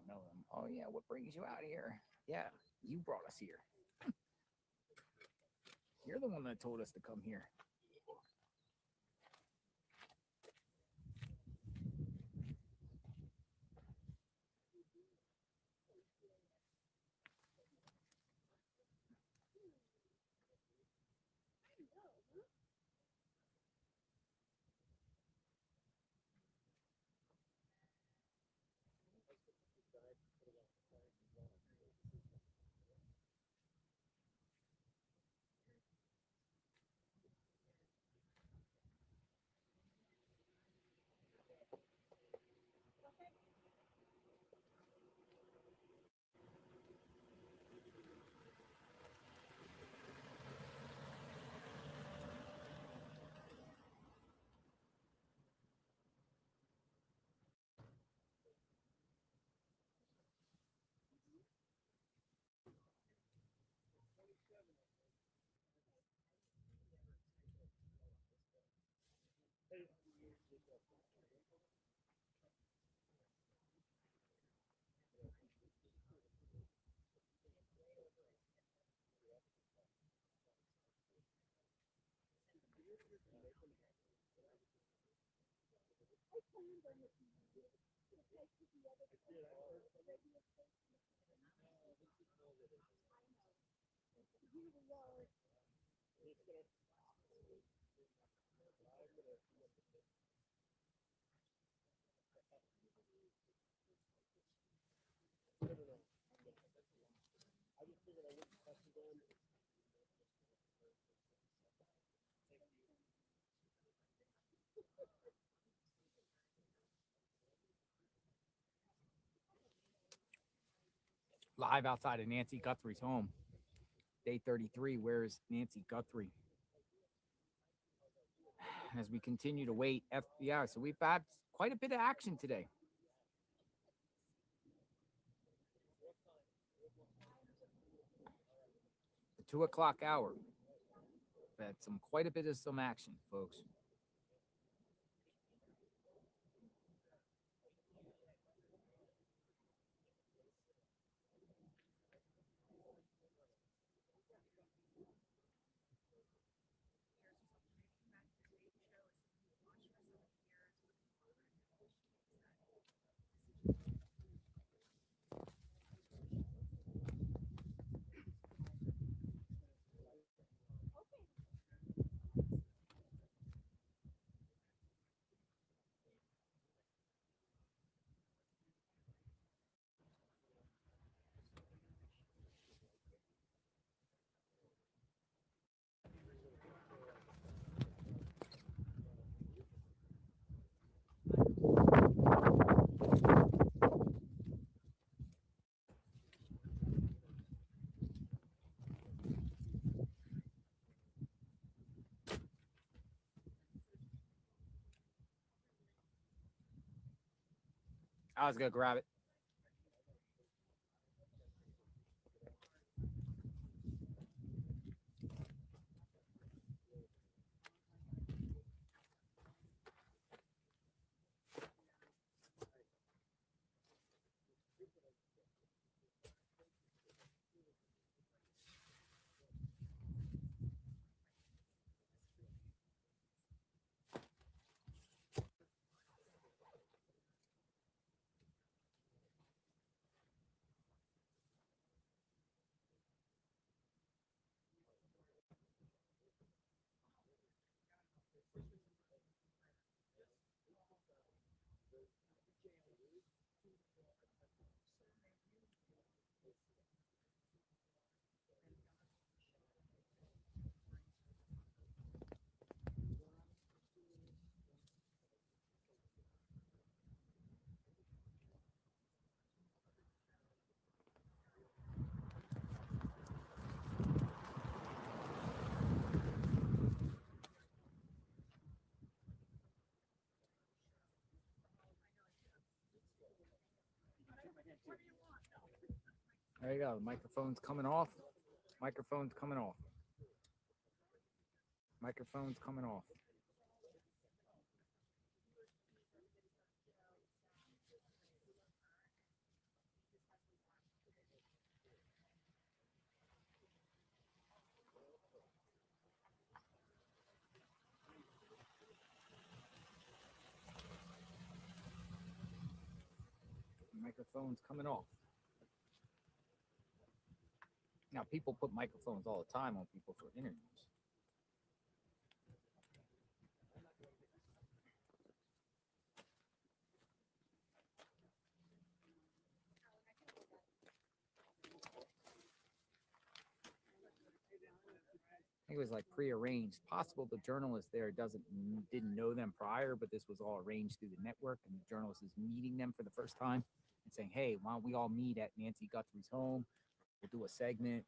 don't know them. Oh yeah, what brings you out here? Yeah, you brought us here. You're the one that told us to come here. Live outside of Nancy Guthrie's home. Day 33. Where is Nancy Guthrie? As we continue to wait, FBI. So we've had quite a bit of action today. The 2 o'clock hour. We've had quite a bit of some action, folks. I was gonna grab it. There you go. The microphone's coming off. Microphone's coming off. Microphone's coming off. microphone's coming off. Now, people put microphones all the time on people for interviews. I think it was like prearranged. Possible the journalist there didn't know them prior, but this was all arranged through the network, and the journalist is meeting them for the first time and saying, "Hey, why don't we all meet at Nancy Guthrie's home? We'll do a segment."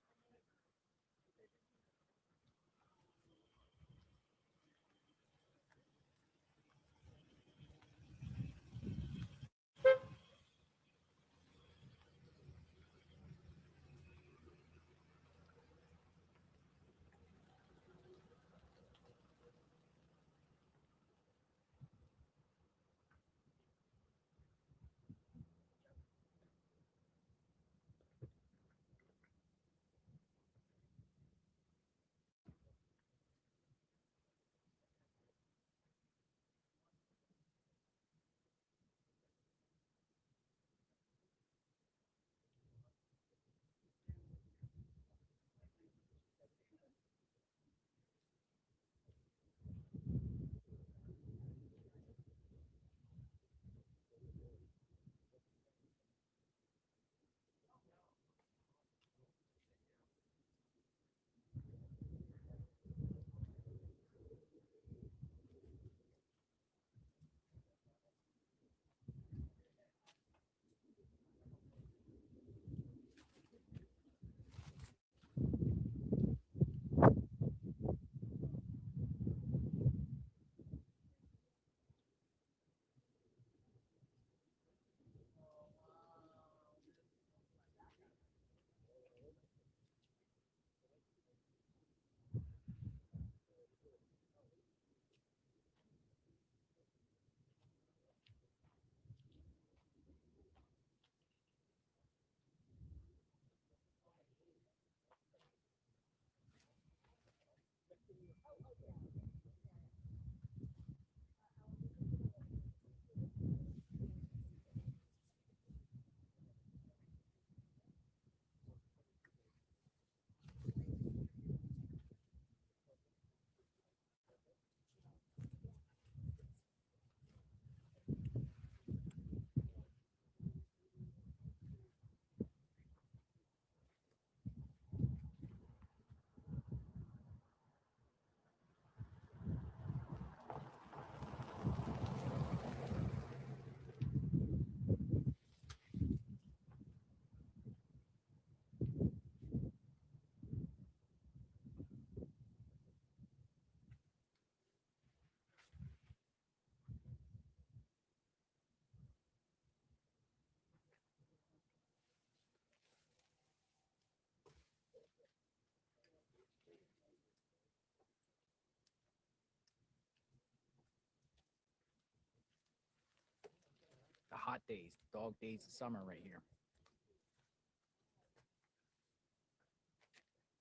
The hot days, the dog days of summer right here.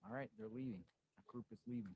All right, they're leaving. The group is leaving.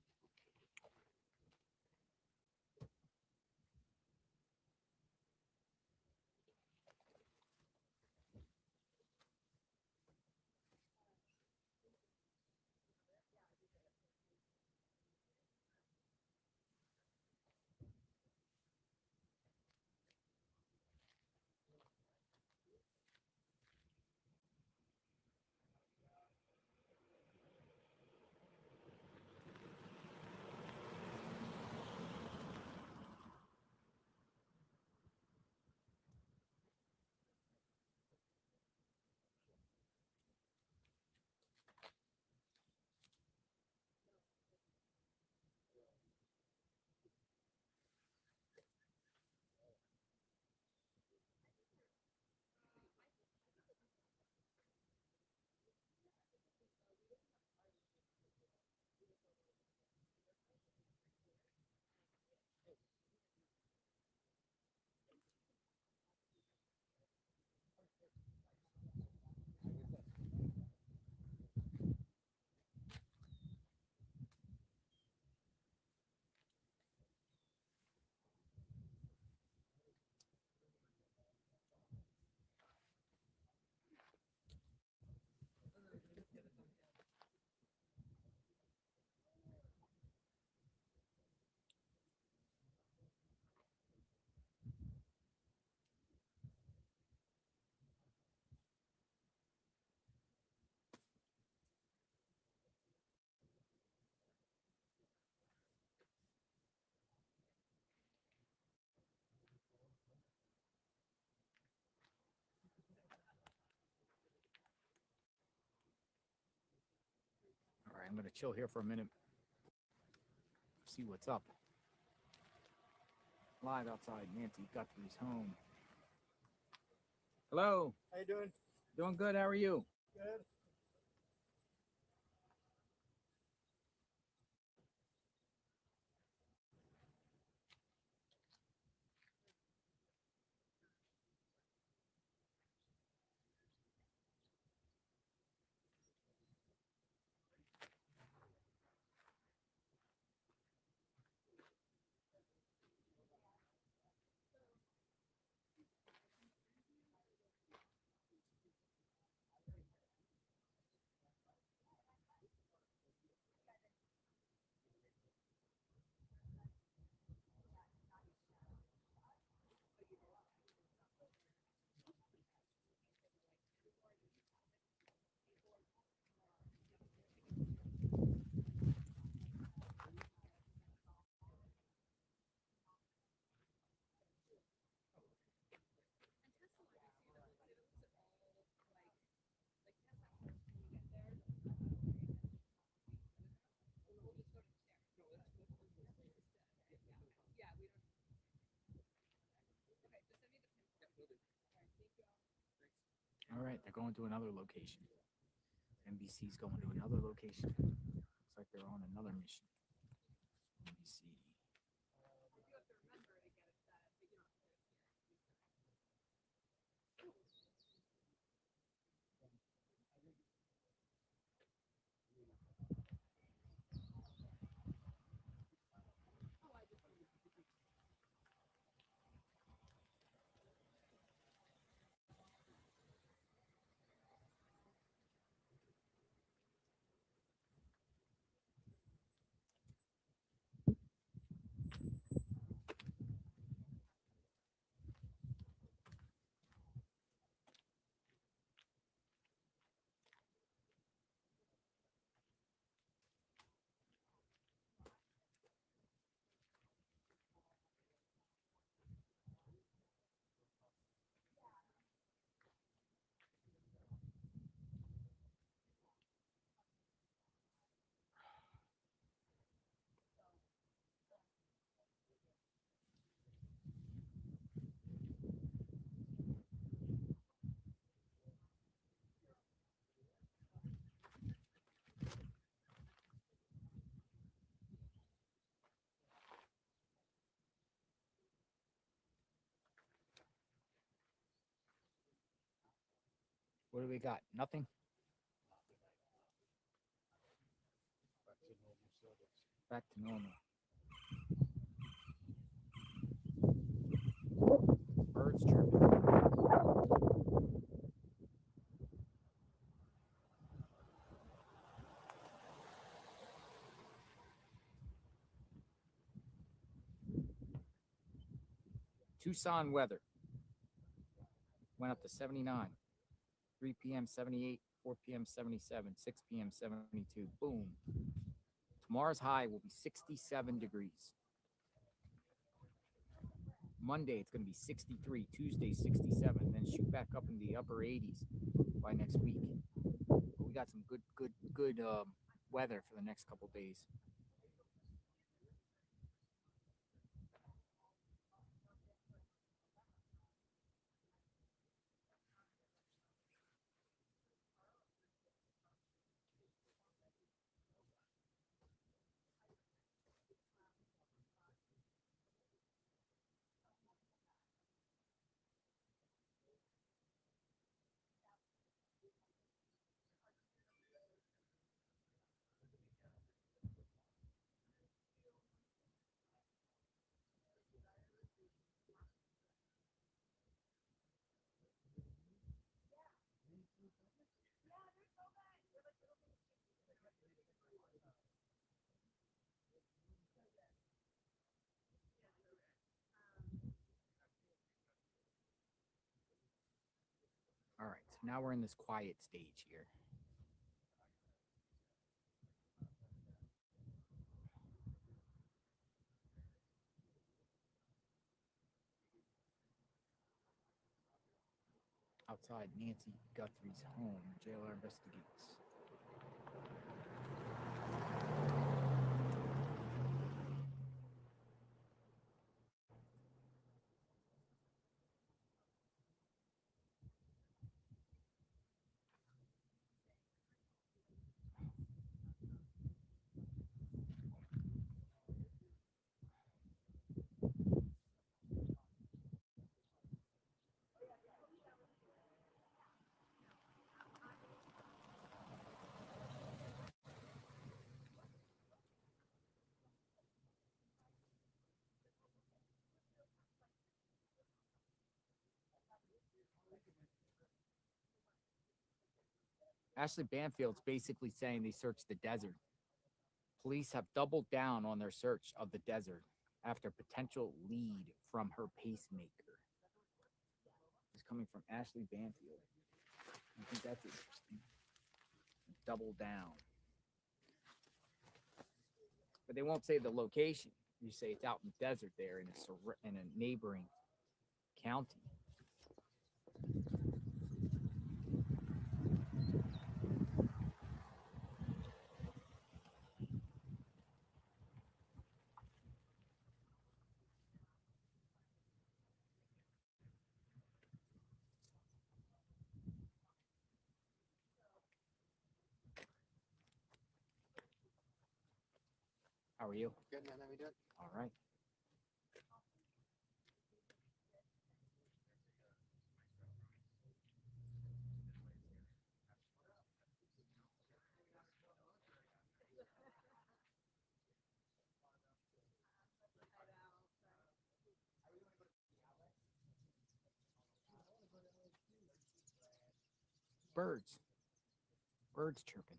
I'm gonna chill here for a minute. See what's up. Live outside Nancy Guthrie's home. Hello. How you doing? Doing good. How are you? Good. All right, they're going to another location. NBC's going to another location. Looks like they're on another mission. NBC. What do we got? Nothing? Back to normal. Birds chirping. Tucson weather went up to 79. 3 p.m. 78, 4 p.m. 77, 6 p.m. 72. Boom. Tomorrow's high will be 67 degrees. Monday, it's going to be 63. Tuesday, 67. And then shoot back up in the upper 80s by next week. But we got some good weather for the next couple days. All right, so now we're in this quiet stage here. Outside Nancy Guthrie's home, jailer investigates. Ashley Banfield's basically saying they searched the desert. Police have doubled down on their search of the desert after potential lead from her pacemaker. It's coming from Ashley Banfield. I think that's interesting. Double down. But they won't say the location. You say it's out in the desert there in a neighboring county. How are you? Good, man. How we doing? All right. Birds. Birds chirping.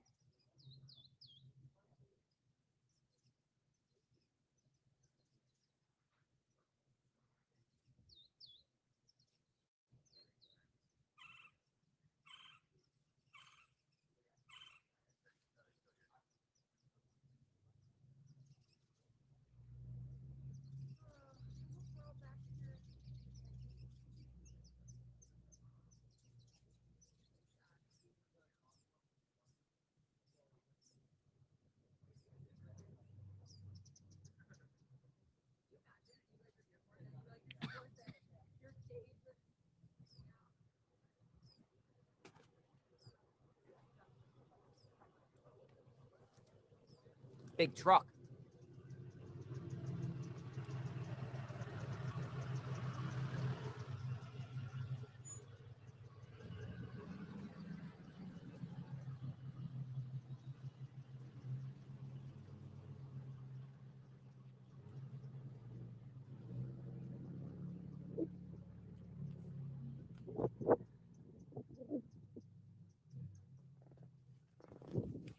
Big truck.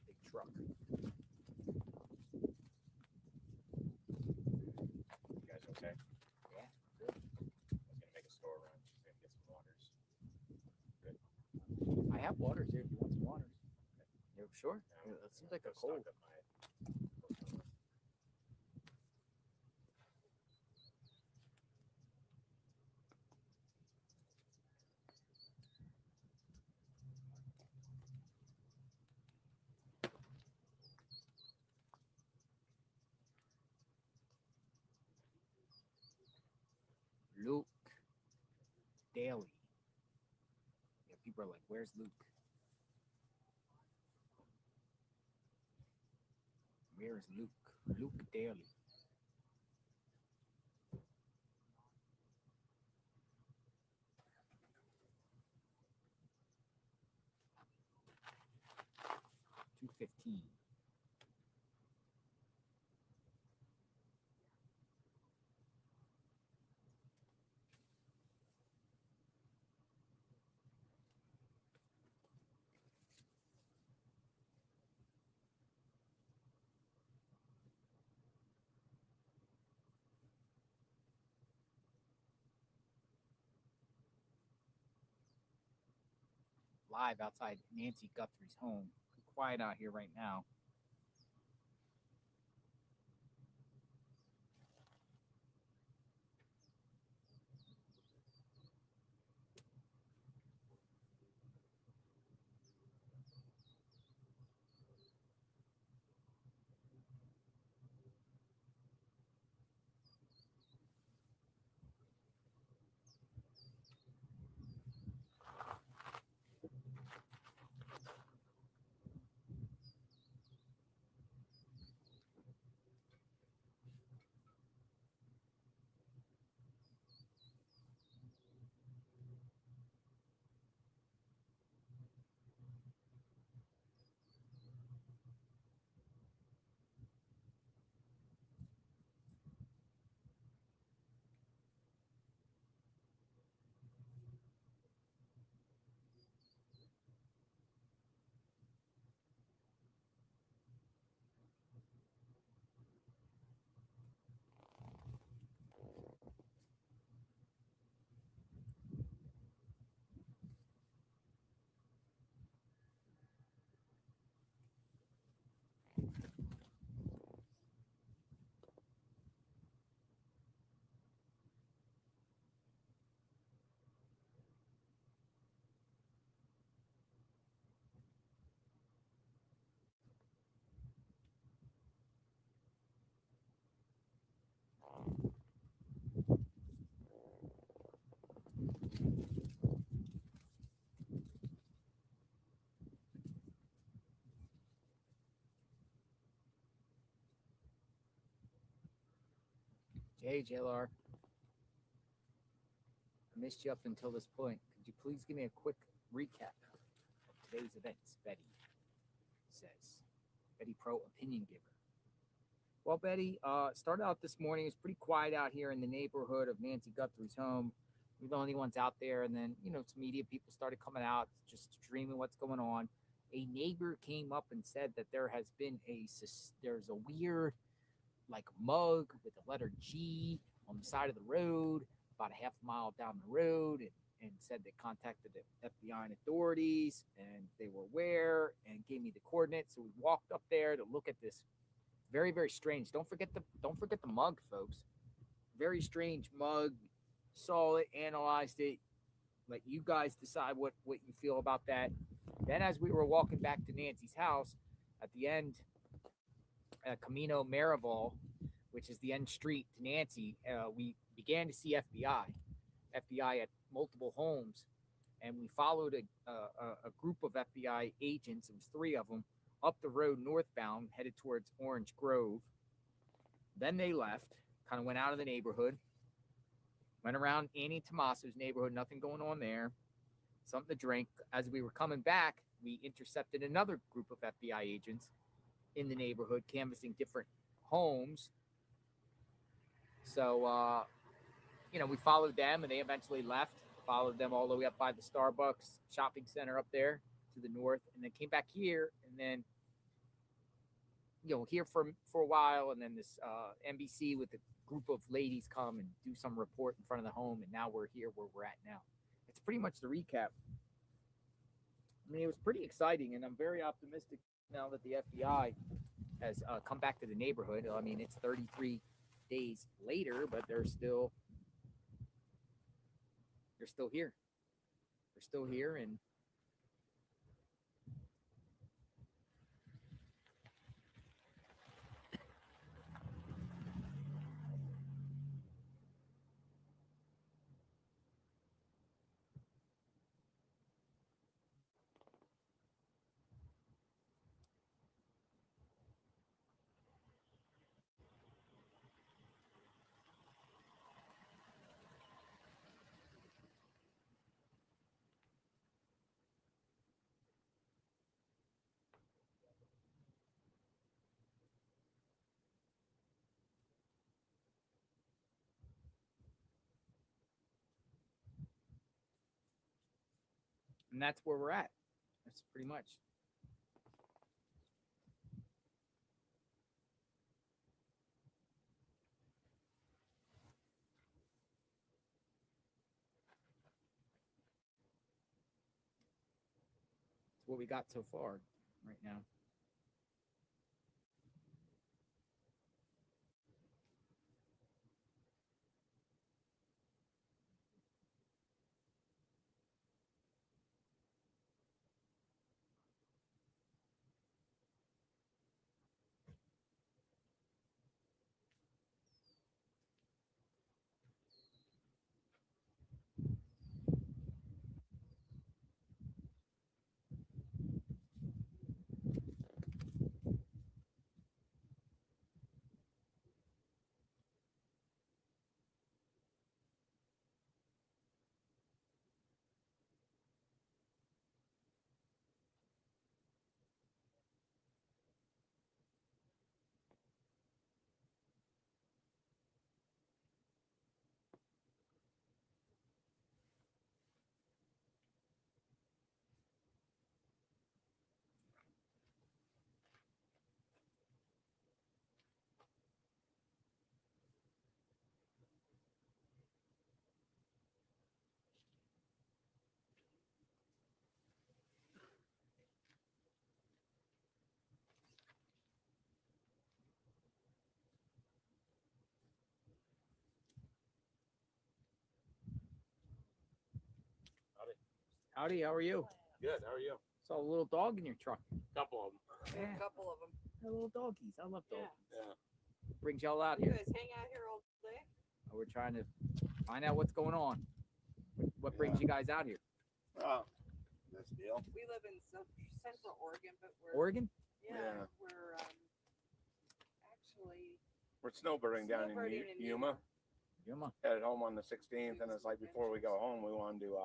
Big truck. You guys okay? Yeah, good. I was gonna make a store run. Maybe get some waters. Good. I have waters here if you want some waters. Yeah, sure. Yeah, that seems like a cold. Stock up my Luke Daly. Yeah, people are like, where's Luke? Where is Luke? Luke Daly. $2.15. Live outside Nancy Guthrie's home. Pretty quiet out here right now. Hey, JLR. I missed you up until this point. Could you please give me a quick recap of today's events, Betty says. Betty Pro, opinion giver. Well, Betty, started out this morning. It was pretty quiet out here in the neighborhood of Nancy Guthrie's home. We're the only ones out there. And then, some media people started coming out, just streaming what's going on. A neighbor came up and said that there has been there's a weird, like, mug with the letter G on the side of the road, about a half mile down the road, and said they contacted the FBI and authorities, and they were aware and gave me the coordinates. So we walked up there to look at this. Very, very strange. Don't forget the mug, folks. Very strange mug. Saw it, analyzed it. Let you guys decide what you feel about that. Then, as we were walking back to Nancy's house, at the end, Camino Marival, which is the end street to Nancy, we began to see FBI at multiple homes, and we followed a group of FBI agents. It was 3 of them up the road northbound, headed towards Orange Grove. Then they left, kind of went out of the neighborhood, went around Annie Tomaso's neighborhood, nothing going on there, something to drink. As we were coming back, we intercepted another group of FBI agents in the neighborhood, canvassing different homes. So, we followed them, and they eventually left, followed them all the way up by the Starbucks shopping center up there to the north, and then came back here, and then here for a while, and then this NBC with a group of ladies come and do some report in front of the home, and now we're here where we're at now. It's pretty much the recap. I mean, it was pretty exciting, and I'm very optimistic now that the FBI has come back to the neighborhood. I mean, it's 33 days later, but they're still here. They're still here, and that's where we're at. That's pretty much. It's what we got so far right now. Howdy, how are you? Good. How are you? Saw a little dog in your truck. Couple of them. Yeah. A couple of them. They're little doggies. I love dogs. Yeah. Brings y'all out You here. guys hang out here all day? We're trying to find out what's going on. What brings you guys out here? This deal. We live in Central Oregon, but we're Oregon? We're actually We're snowbirding down in snowbirding in Yuma. headed home on the 16th, and it's like before we go home, we wanted to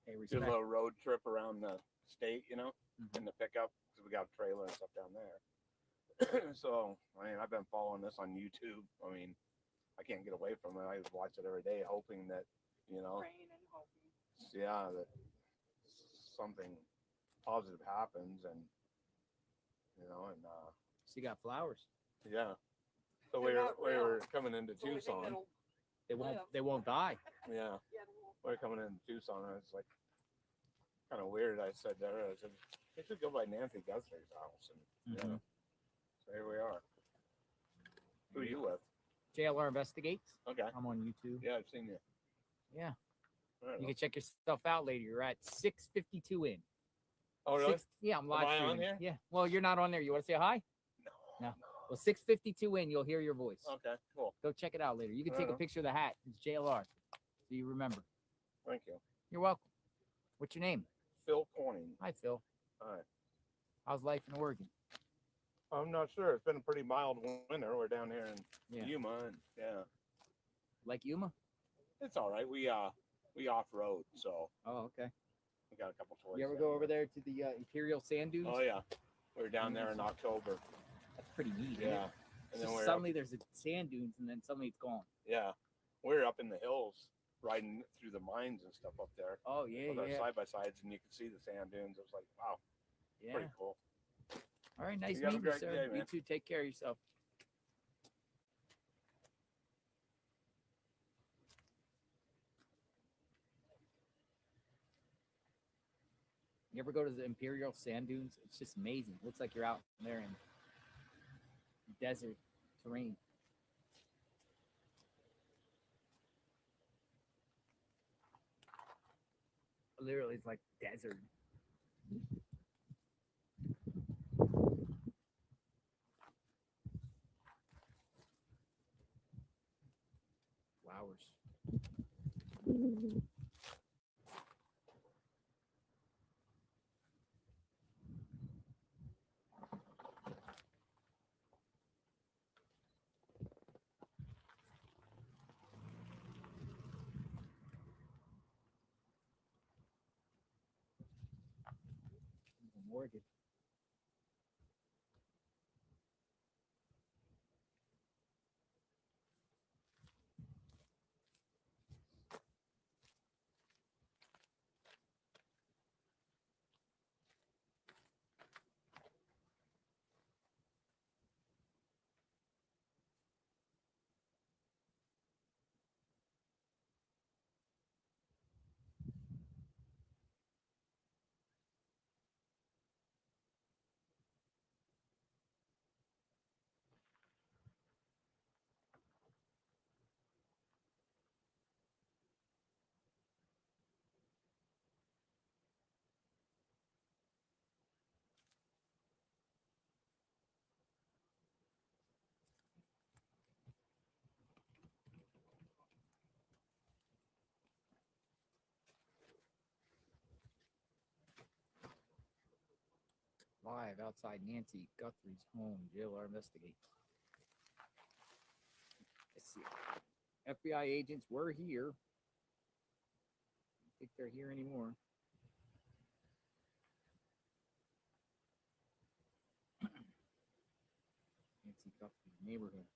Hey, do a respect. little road trip around the state, you know, Mhm. in the pickup because we got a trailer and stuff down there. So I mean, I've been following this on YouTube. I mean, I can't get away from it. I watch it every day, hoping that, you know, Praying and hoping. yeah, that something positive happens, and you know, and She got flowers. yeah. So They're not we real. were coming into It's the only thing Tucson. that'll They won't die. Yeah, we're coming into Tucson, and it's like kind of weird. I said there, I said they should go by Nancy Guthrie's house, and yeah. Mhm. So here we are. Who are you with? JLR Investigates. Okay. I'm on YouTube. Yeah, I've seen you. Yeah. I don't You know. can check your stuff out later. You're at 6:52 in. Oh, really? Yeah, I'm live Am I on streaming. here? Yeah. Well, you're not on there. You want to say hi? No. Well, 6:52 in, you'll hear your voice. Okay, cool. Go check it out later. You can I take a know. picture of the hat. It's JLR, so you remember. Thank you. You're welcome. What's your name? Phil Coyne. Hi, Phil. Hi. How's life in Oregon? I'm not sure. It's been a pretty mild winter. We're down here in Yeah. Yuma, and yeah, Like Yuma? it's all right. We off road, so Oh, okay. we got a couple toys. You ever down go over there to the Imperial Sand Dunes? Oh yeah, we were down there in October. That's pretty neat. Yeah, Isn't it? and It's then just we're suddenly there's a sand dunes, and then suddenly it's gone. yeah, we're up in the hills riding through the mines and stuff up there. Oh yeah, with our yeah. side by sides, and you can see the sand dunes. It was like wow, Yeah. pretty cool. All right, nice You have a meeting you, great sir. day, You man. too. Take care of yourself. You ever go to the Imperial Sand Dunes? It's just amazing. It looks like you're out there in desert terrain. Literally, it's like desert. Flowers. Morgan. Live outside Nancy Guthrie's home. JLR investigates. Let's see. FBI agents were here. I don't think they're here anymore. Nancy Guthrie's neighborhood.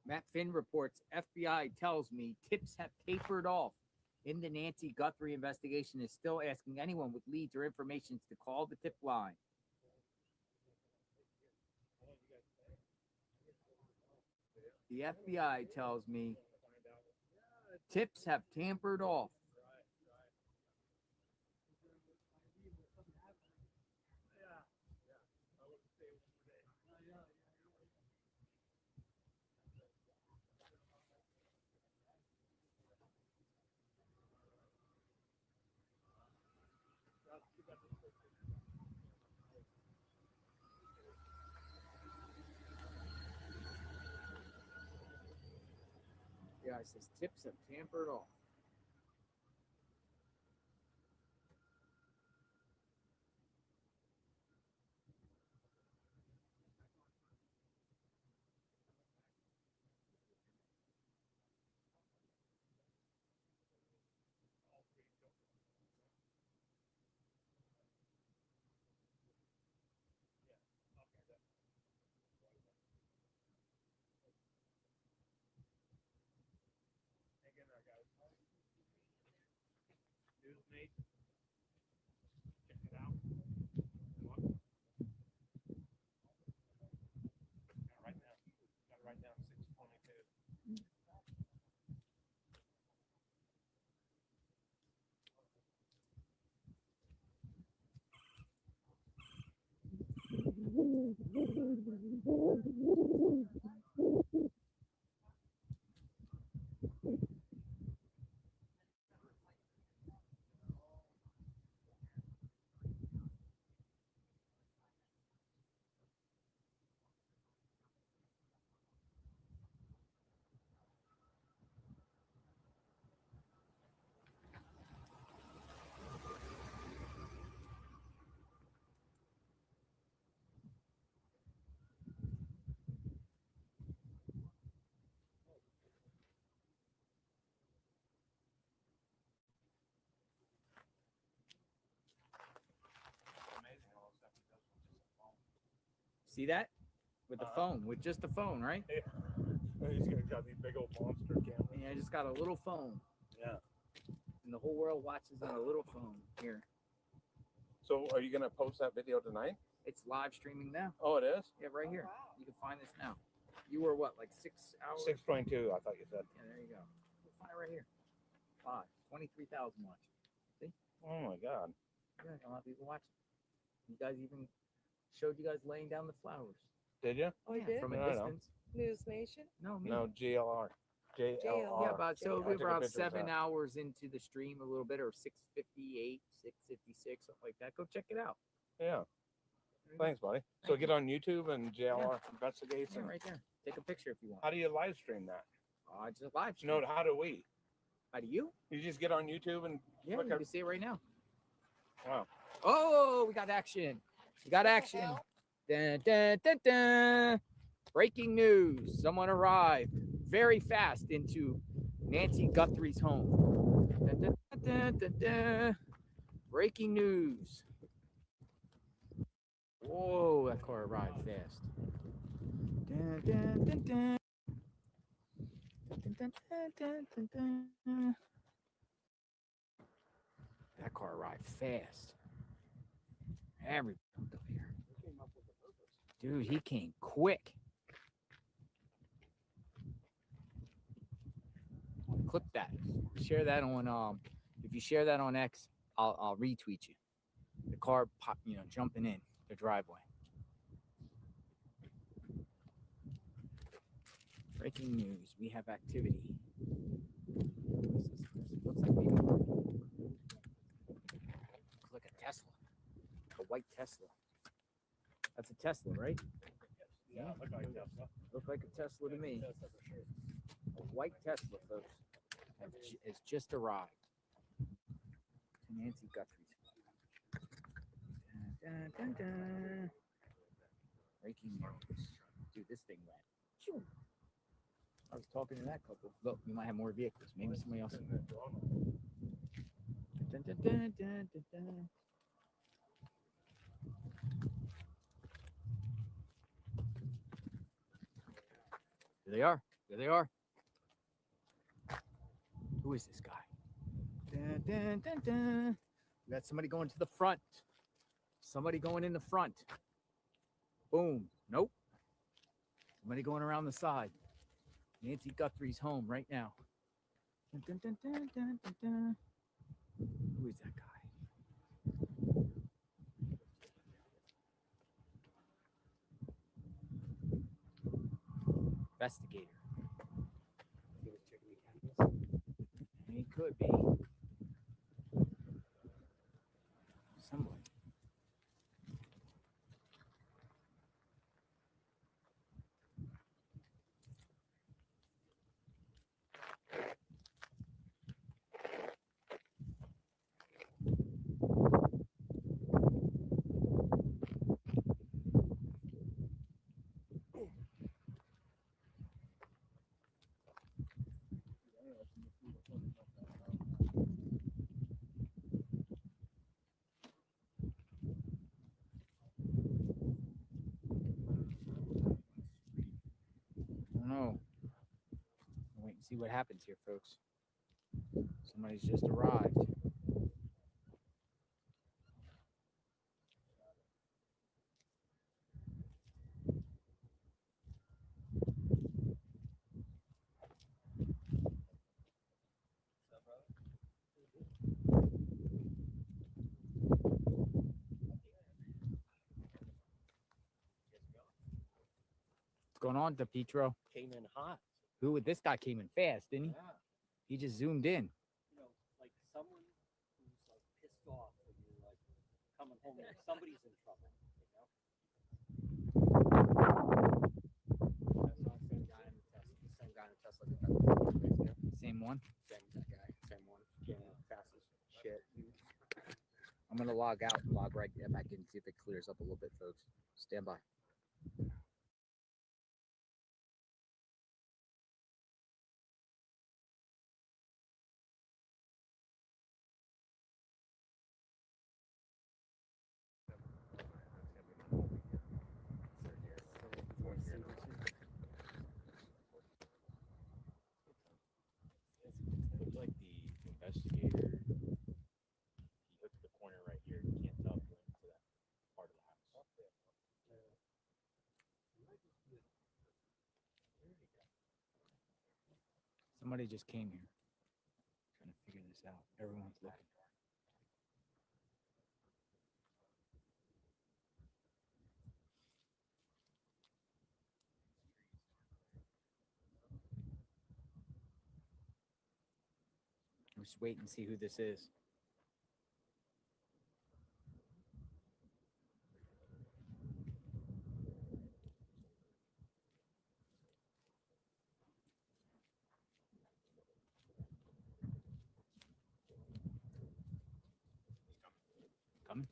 Matt Finn reports FBI tells me tips have tapered off in the Nancy Guthrie investigation, is still asking anyone with leads or information to call the tip line. The FBI tells me tips have tampered off. Yeah, it says tips have tampered off. Newsmate. Check it out. Look. Gotta write down 622. Amazing all the stuff he does with just a phone. See that? With the phone, with just the phone, right? Yeah. He's got these big old monster cameras. Yeah, I just got a little phone. Yeah. And the whole world watches on a little phone here. So are you gonna post that video tonight? It's live streaming now. Oh, it is? Yeah, right here. You can find this now. You were what, like 6 hours? 622, I thought you said. Yeah, there you go. You'll find it right here. 23,000 watch. See? Oh my God. Yeah, a lot of people watching. You guys even showed you guys laying down the flowers. Did you? Oh, I did? From a No, no. distance. News Nation? No, me. No, GLR. JLR. Yeah, about so I took a we're about picture of 7 that. hours into the stream, a little bit, or 6:58, 6:56, something like that. Go check it out. Yeah. Thanks, buddy. So Thank get you. on YouTube and JLR investigates. Yeah, And right there. Take a picture if you want. how do you live stream that? Just live stream. No, how do we? How do you? You just get on YouTube and Yeah, click you can see it right now. Wow. Oh, we got action. We got action. Dun, dun, dun, dun. Breaking news. Someone arrived very fast into Nancy Guthrie's home. Dun, dun, dun, dun, dun. Breaking news. Whoa, that car arrived fast. Dun, dun, dun, dun. Dun, dun, dun, dun, dun, dun. That car arrived fast. Everybody over here. Dude, he came quick. Clip that. Share that on if you share that on X, I'll retweet you. The car pop, jumping in the driveway. Breaking news. We have activity. Looks like maybe like a Tesla. A white Tesla. That's a Tesla, right? Yeah, look like Tesla. Look like a Tesla to me. A white Tesla, folks, has just arrived to Nancy Guthrie's. Dun, dun, dun, dun. Breaking news. Dude, this thing went. Phew. I was talking to that couple. Look, we might have more vehicles. Maybe somebody else. Dun, dun, dun, dun, dun, dun. Here they are. There they are. Who is this guy? Dun, dun, dun, dun. We got somebody going to the front. Somebody going in the front. Boom. Nope. Somebody going around the side. Nancy Guthrie's home right now. Dun, dun, dun, dun, dun, dun, dun. Who is that guy? Investigator. He could be. Somebody. I don't know. Wait and see what happens here, folks. Somebody's just arrived. What's going on, DePietro? Came in hot. Who? This guy came in fast, didn't he? Yeah. He just zoomed in. You know, like someone who's like pissed off when you're like coming home and somebody's in trouble, you know? That's not the same guy in the Tesla. The same guy in the Tesla. Same one? Same that guy. Same one. Getting fast as shit. I'm gonna log out and log right back in and see if it clears up a little bit, folks. Stand by. Looks like the investigator, he hooked the corner right here. You can't tell if you're into that part of the house. Somebody just came here. Trying to figure this out. Everyone's looking. I'm just waiting to see who this is. Coming?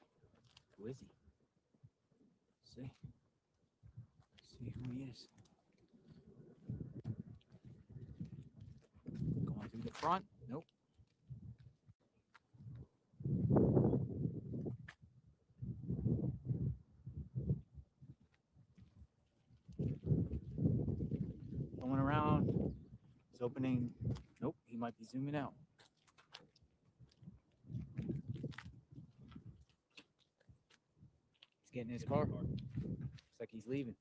Who is he? See. See who he is. Going through the front. Nope. Going around. He's opening. Nope. He might be zooming out. He's getting in his car. Looks like he's leaving.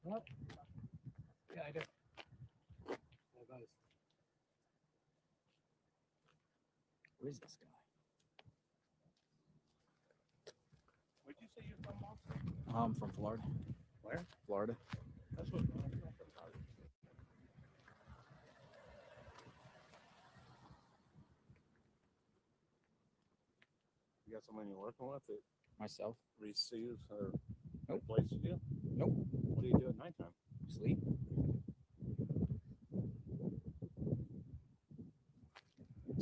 What? Yeah, I do. Who is this guy? Where'd you say you're from, Mom? I'm from Florida. Where? Florida. That's what. You got someone you're working with that Myself. receives or Nope. replaces you? Nope. What do you do at nighttime? Sleep.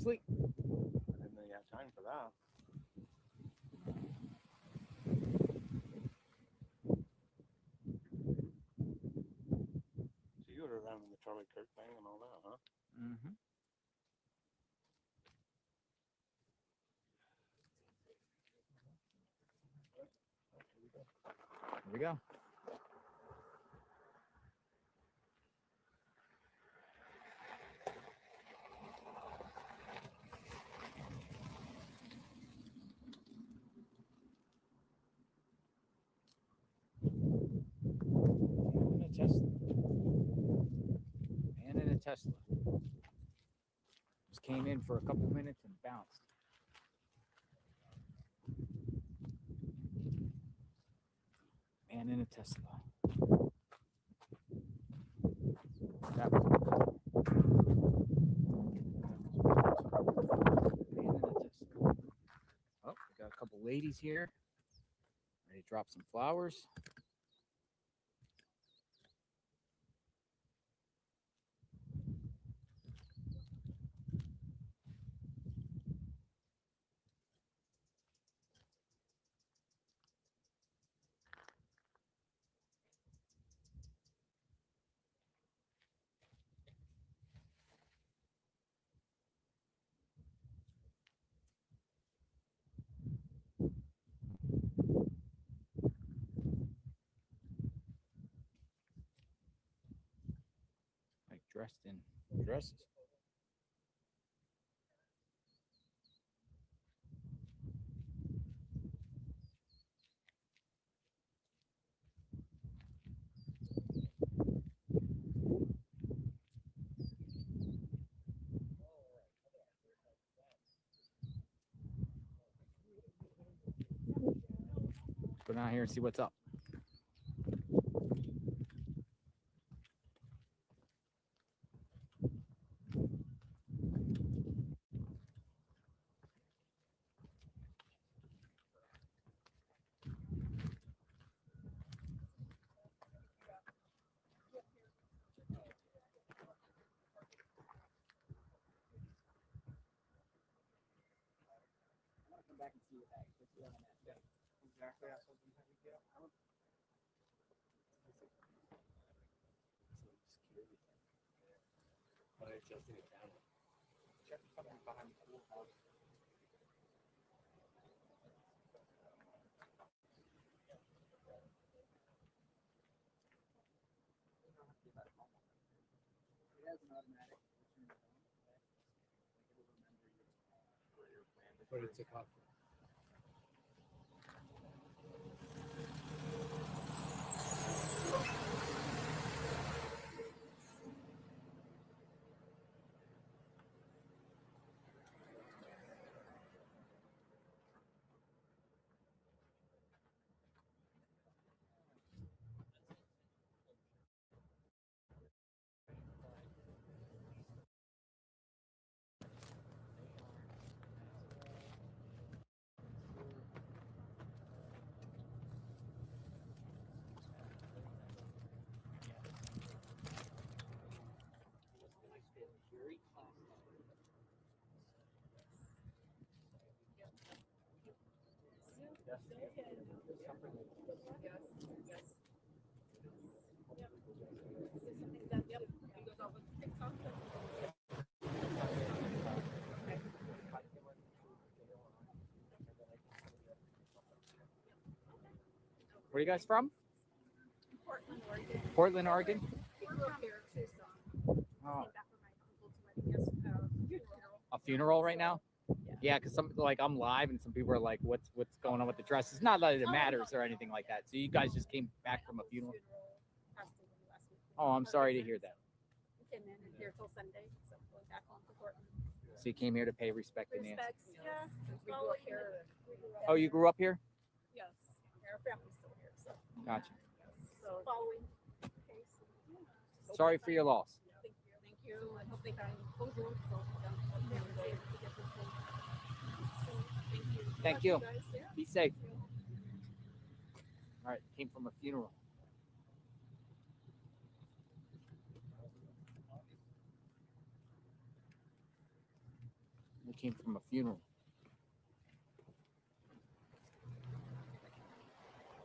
Sleep. I didn't know you had time for that. So you were around in the Charlie Kirk thing and all that, huh? Mm-hmm. Here we go. And a Tesla. And in a Tesla. Just came in for a couple minutes and bounced. Man in a Tesla. That was oh, we got a couple ladies here. Ready to drop some flowers. Like dressed in dresses. Go down here and see what's up. Back and see what that is. Exactly. That's what we have to get. But it's just in it down. Check something behind the pool house. It has an automatic. But it's a coffee. Where are you guys from? Portland, Oregon. Portland, Oregon. We grew up here in Tucson. Oh. Came back for my uncle's wedding. A funeral right now? Yeah, because some like I'm live and some people are like, "What's going on with the dress?" It's not that it matters or anything like that. So you guys just came back from a funeral. Oh, I'm sorry to hear that. We came in here till Sunday, so going back home to Portland. So you came here to pay respect to Nancy. Respects, yeah. We grew up here. Oh, you grew up here? Yes. Our family's still here, so. Gotcha. So following. Okay, so, yeah. Sorry for your loss. Thank you. Thank you. I hope they find closure. So, yeah, able to get this thing. So, thank you. Thank you. Guys, yeah. Be safe. All right, came from a funeral. We came from a funeral.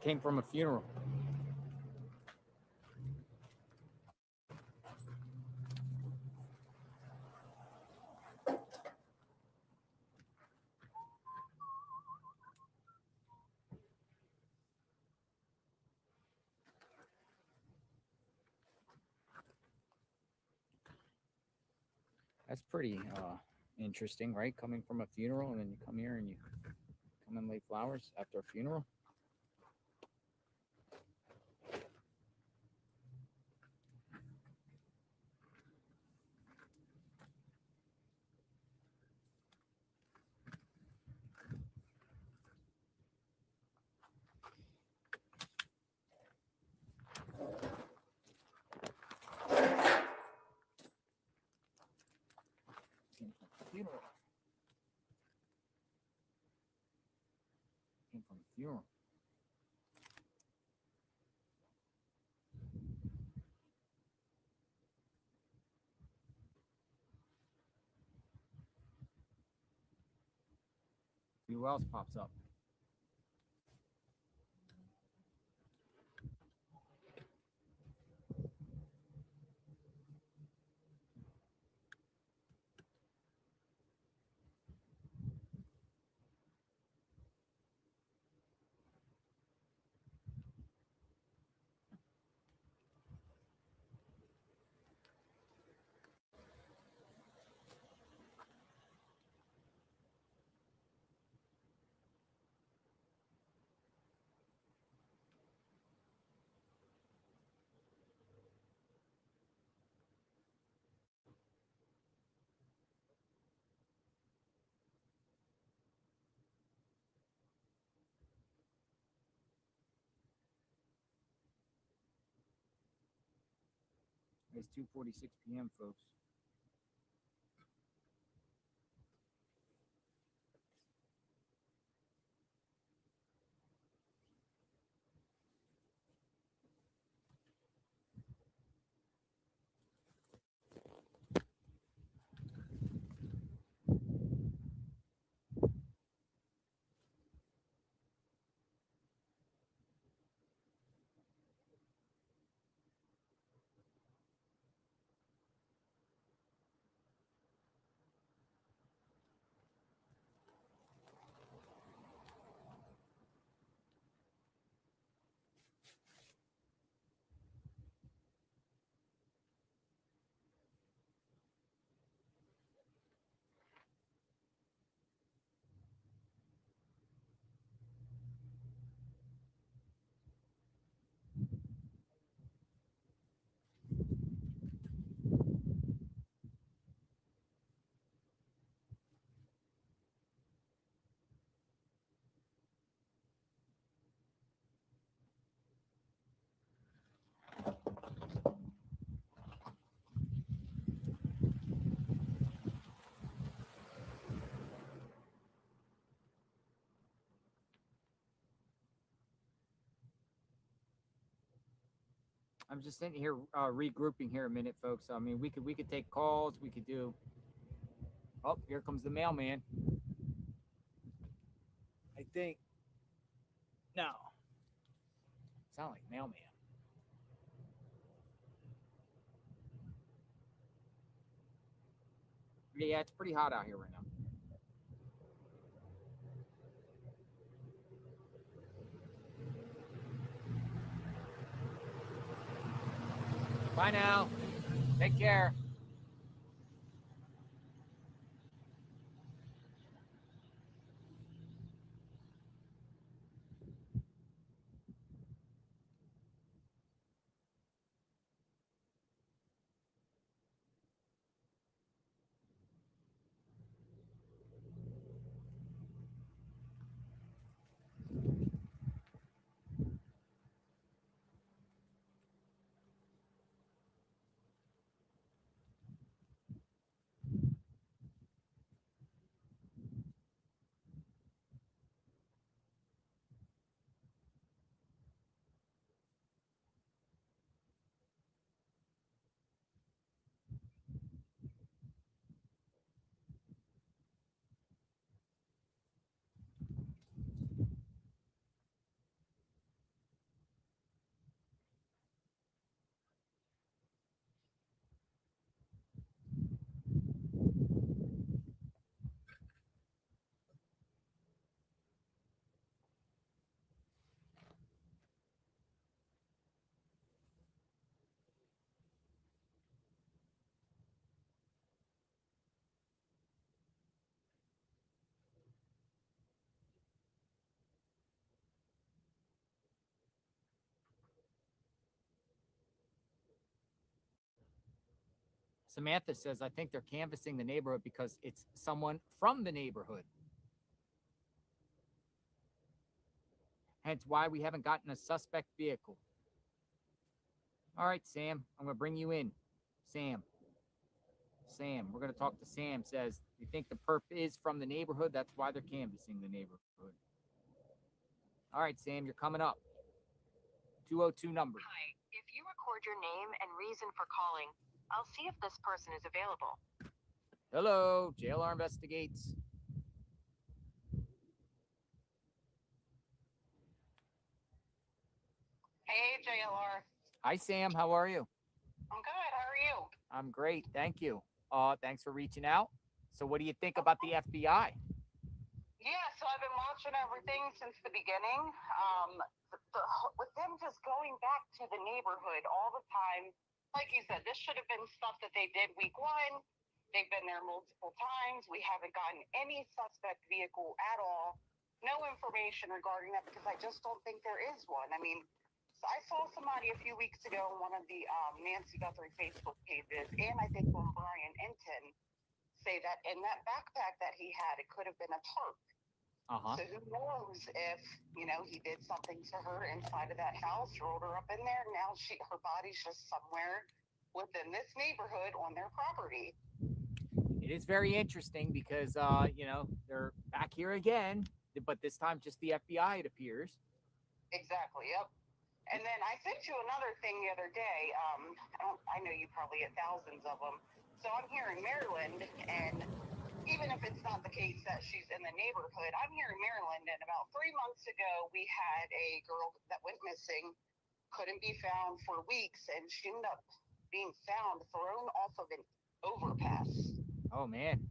Came from a funeral. That's pretty interesting, right? Coming from a funeral and then you come here and you come and lay flowers after a funeral. Funeral. Came from a funeral. See who else pops up. It's 2:46 p.m., folks. I'm just sitting here regrouping here a minute, folks. I mean, we could take calls. We could do. Oh, here comes the mailman. I think. No. Sound like mailman. Yeah, it's pretty hot out here right now. Bye now. Take care. Samantha says, I think they're canvassing the neighborhood because it's someone from the neighborhood. Hence why we haven't gotten a suspect vehicle. All right, Sam, I'm going to bring you in. Sam, we're going to talk to Sam. Says, you think the perp is from the neighborhood? That's why they're canvassing the neighborhood. All right, Sam, you're coming up. 202 number. Hi. If you record your name and reason for calling, I'll see if this person is available. Hello, JLR investigates. Hey, JLR. Hi, Sam. How are you? I'm good. How are you? I'm great. Thank you. Thanks for reaching out. So what do you think about the FBI? Yeah, so I've been watching everything since the beginning. With them just going back to the neighborhood all the time, like you said, this should have been stuff that they did week one. They've been there multiple times. We haven't gotten any suspect vehicle at all. No information regarding that because I just don't think there is one. I mean, I saw somebody a few weeks ago on one of the Nancy Guthrie Facebook pages, and I think on Brian Enton, say that in that backpack that he had, it could have been a tarp. So who knows if, he did something to her inside of that house, rolled her up in there. Now her body's just somewhere within this neighborhood on their property. It is very interesting because, they're back here again, but this time just the FBI, it appears. Exactly. Yep. And then I sent you another thing the other day. I know you probably get thousands of them. So I'm here in Maryland, and even if it's not the case that she's in the neighborhood, I'm here in Maryland, and about 3 months ago, we had a girl that went missing, couldn't be found for weeks, and she ended up being found thrown off of an overpass. Oh, man.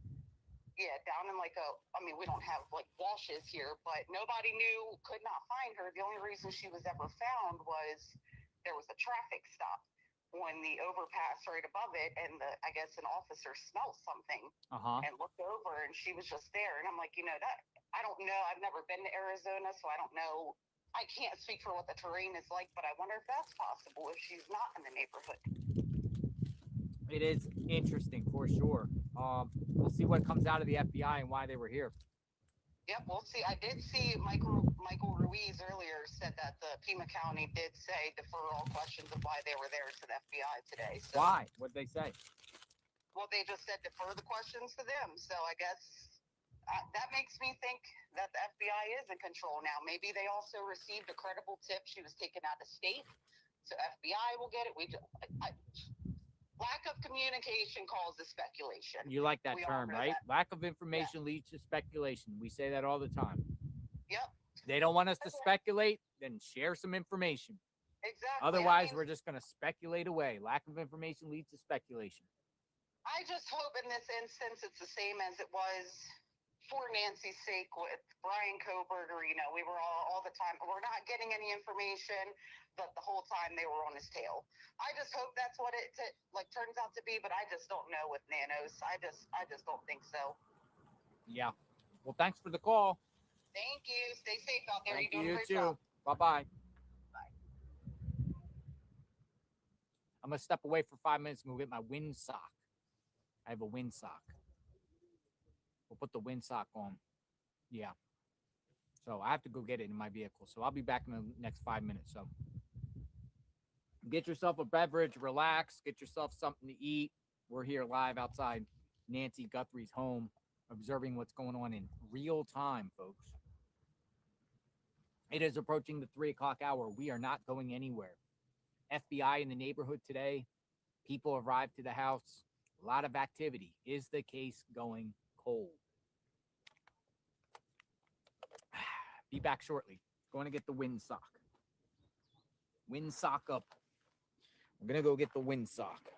Yeah, down in we don't have washes here, but nobody knew, could not find her. The only reason she was ever found was there was a traffic stop on the overpass right above it, and I guess an officer smelled something and looked over, and she was just there. And I'm like, that I don't know. I've never been to Arizona, so I don't know. I can't speak for what the terrain is like, but I wonder if that's possible if she's not in the neighborhood. It is interesting for sure. We'll see what comes out of the FBI and why they were here. Yep, we'll see. I did see Michael Ruiz earlier said that the Pima County did say defer all questions of why they were there to the FBI today. So, why? What did they say? Well, they just said defer the questions to them. So I guess that makes me think that the FBI is in control now. Maybe they also received a credible tip she was taken out of state. So FBI will get it. Lack of communication causes speculation. You like that We all term, know right? that. Lack of information leads to speculation. We say that all the time. Yep. They don't want us to speculate, then share some information. Exactly. Otherwise, we're just going to speculate away. Lack of information leads to speculation. I just hope in this instance it's the same as it was for Nancy's sake with Brian Koberger. We were all the time. We're not getting any information, but the whole time they were on his tail. I just hope that's what it turns out to be, but I just don't know with Nanos. I just don't think so. Yeah. Well, thanks for the call. Thank you. Stay safe out there. Thank You're doing a you great too. job. Bye-bye. I'm going to step away for 5 minutes and go get my wind sock. I have a wind sock. We'll put the wind sock on. Yeah. So I have to go get it in my vehicle. So I'll be back in the next 5 minutes. So get yourself a beverage, relax, get yourself something to eat. We're here live outside Nancy Guthrie's home, observing what's going on in real time, folks. It is approaching the 3 o'clock hour. We are not going anywhere. FBI in the neighborhood today. People arrived to the house. A lot of activity. Is the case going cold? Be back shortly. Going to get the wind sock. Wind sock up. I'm going to go get the wind sock.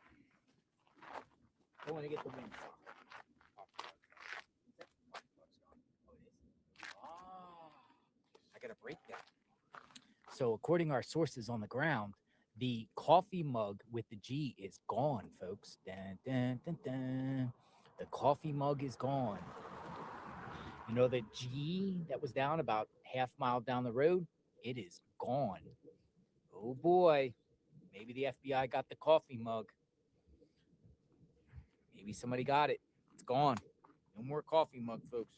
Going to get the wind sock. I got to break that. So according to our sources on the ground, the coffee mug with the G is gone, folks. Dun, dun, dun, dun. The coffee mug is gone. You know the G that was down about half mile down the road? It is gone. Oh boy. Maybe the FBI got the coffee mug. Maybe somebody got it. It's gone. No more coffee mug, folks.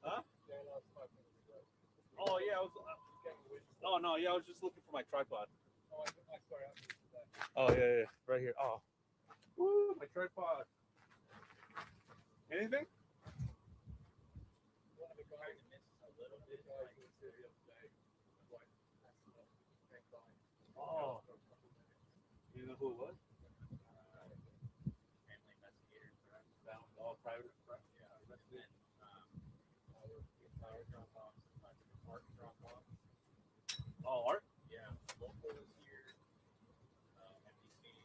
Huh? Oh yeah, I was. Oh no, yeah, I was just looking for my tripod. Oh yeah, right here. Oh, woo, my tripod. Anything? Oh, you know who it was? Family investigators, Found all private. and power drop offs, art drop offs. Oh, art. Yeah, local is here. NBC.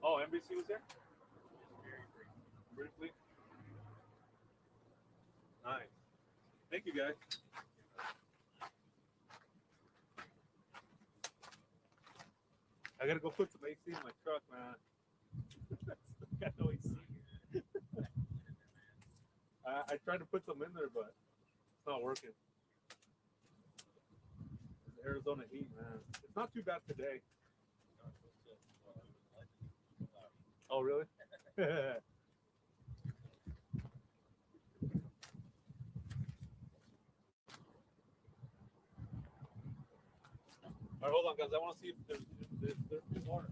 Oh, NBC was there? Briefly. Nice. Thank you, guys. I gotta go put some AC in my truck, man. Got no AC. I tried to put some in there, but it's not working. It's Arizona heat, man. It's not too bad today. Oh, really? All right, hold on, guys. I want to see if there's more.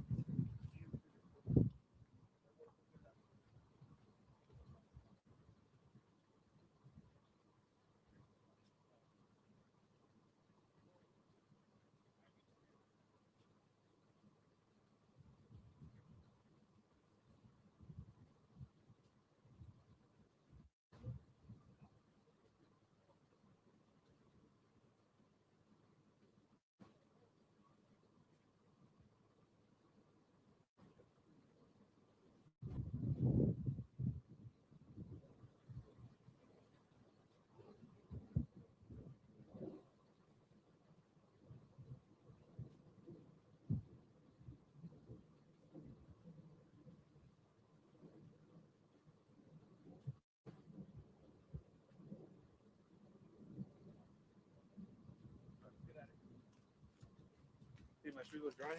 See, my shoes are dry.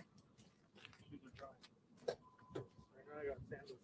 Shoes are dry. Right now I got sandals.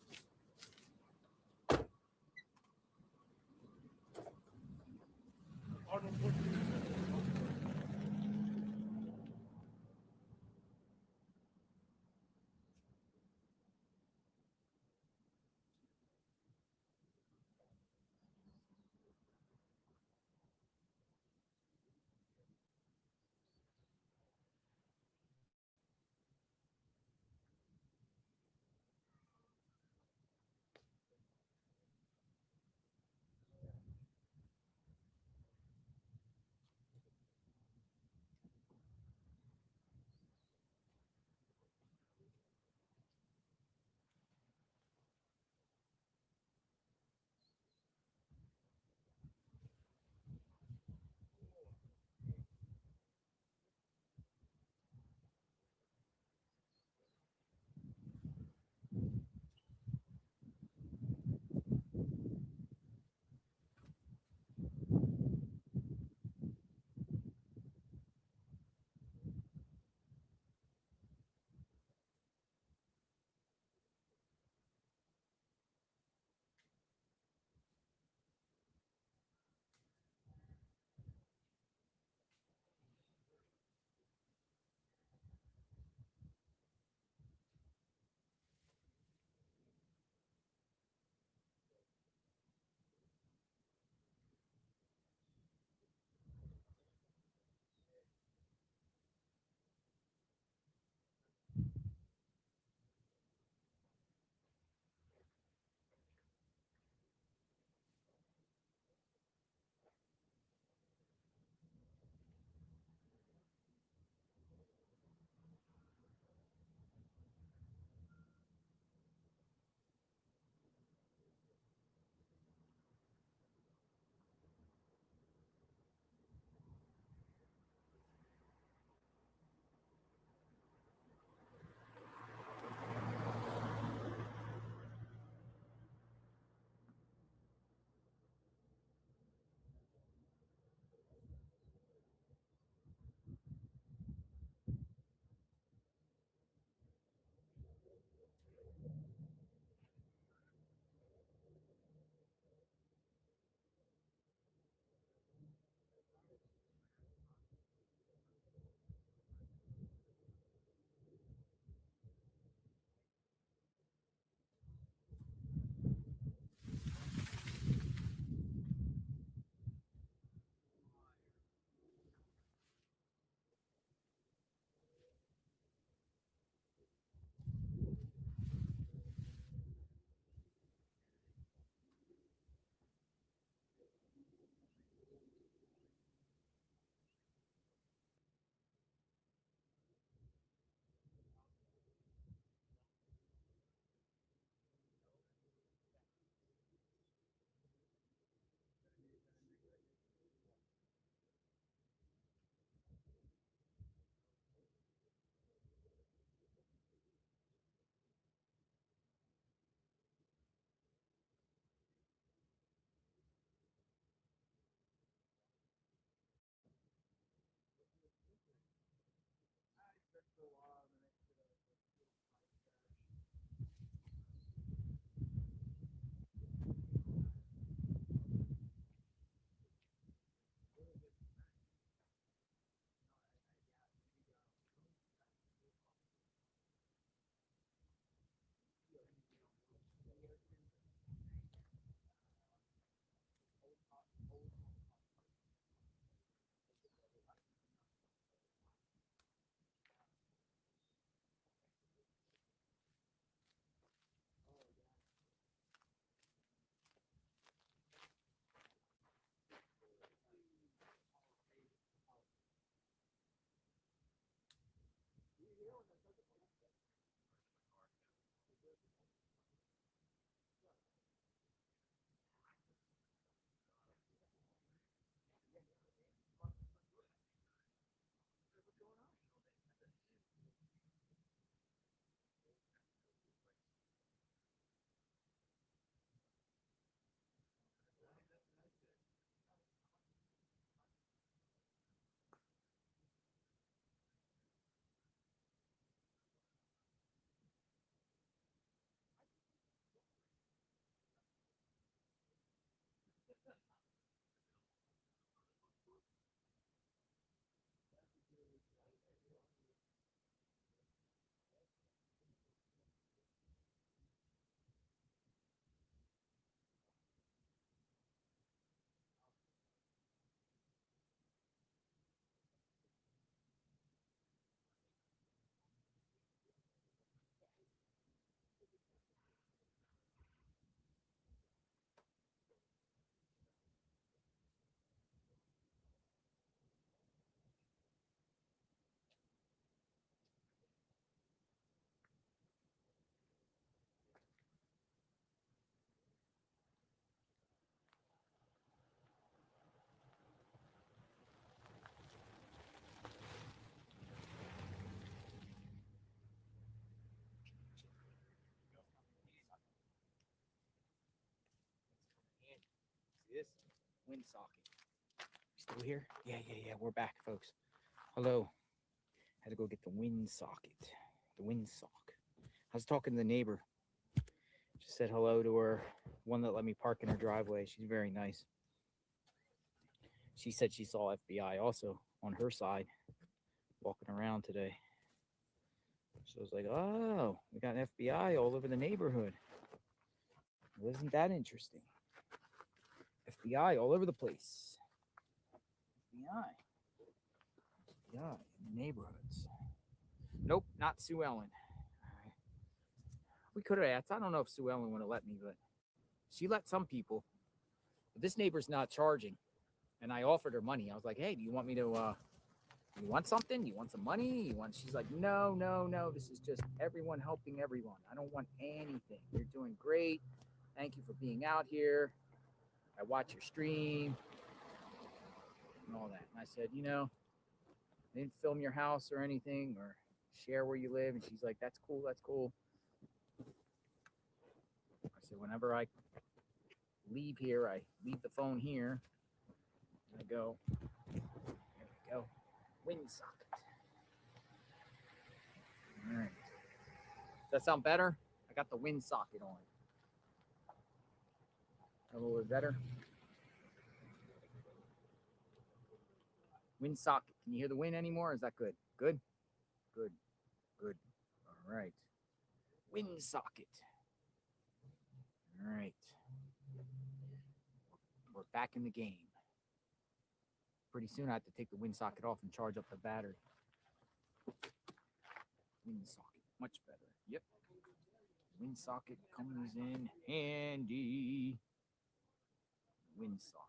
See this? Wind socket. Still here? Yeah. We're back, folks. Hello. Had to go get the wind socket. The wind sock. I was talking to the neighbor. Just said hello to her. One that let me park in her driveway. She's very nice. She said she saw FBI also on her side walking around today. So I was like, oh, we got FBI all over the neighborhood. Well, isn't that interesting? FBI all over the place. FBI in the neighborhoods. Nope, not Sue Ellen. We could have asked. I don't know if Sue Ellen would have let me, but she let some people. But this neighbor's not charging. And I offered her money. I was like, hey, do you want me to, you want something? You want some money? She's like, no. This is just everyone helping everyone. I don't want anything. You're doing great. Thank you for being out here. I watch your stream and all that. And I said, I didn't film your house or anything or share where you live. And she's like, that's cool. I said, whenever I leave here, I leave the phone here. And I go, there we go. Wind socket. All right. Does that sound better? I got the wind socket on. A little bit better. Wind socket. Can you hear the wind anymore? Is that good? Good. All right. Wind socket. All right. We're back in the game. Pretty soon I have to take the wind socket off and charge up the battery. Wind socket. Much better. Yep. Wind socket comes in handy. Wind socket.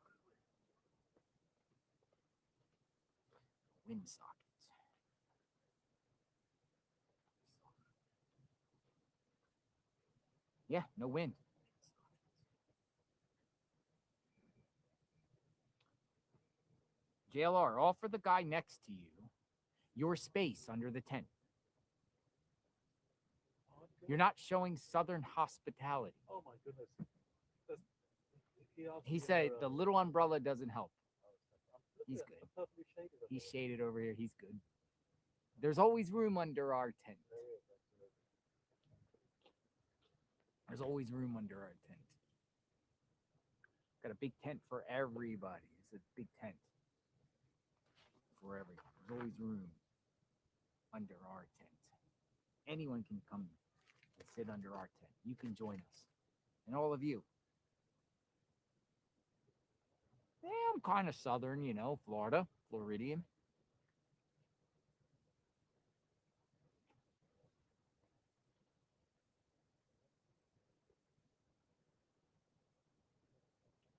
Wind socket. Yeah, no wind. JLR, offer the guy next to you your space under the tent. You're not showing Southern hospitality. Oh my goodness. He said the little umbrella doesn't help. He's good. He's shaded over here. He's good. There's always room under our tent. There's always room under our tent. Got a big tent for everybody. It's a big tent for everyone. There's always room under our tent. Anyone can come and sit under our tent. You can join us. And all of you. Yeah, I'm kind of southern, Florida, Floridian.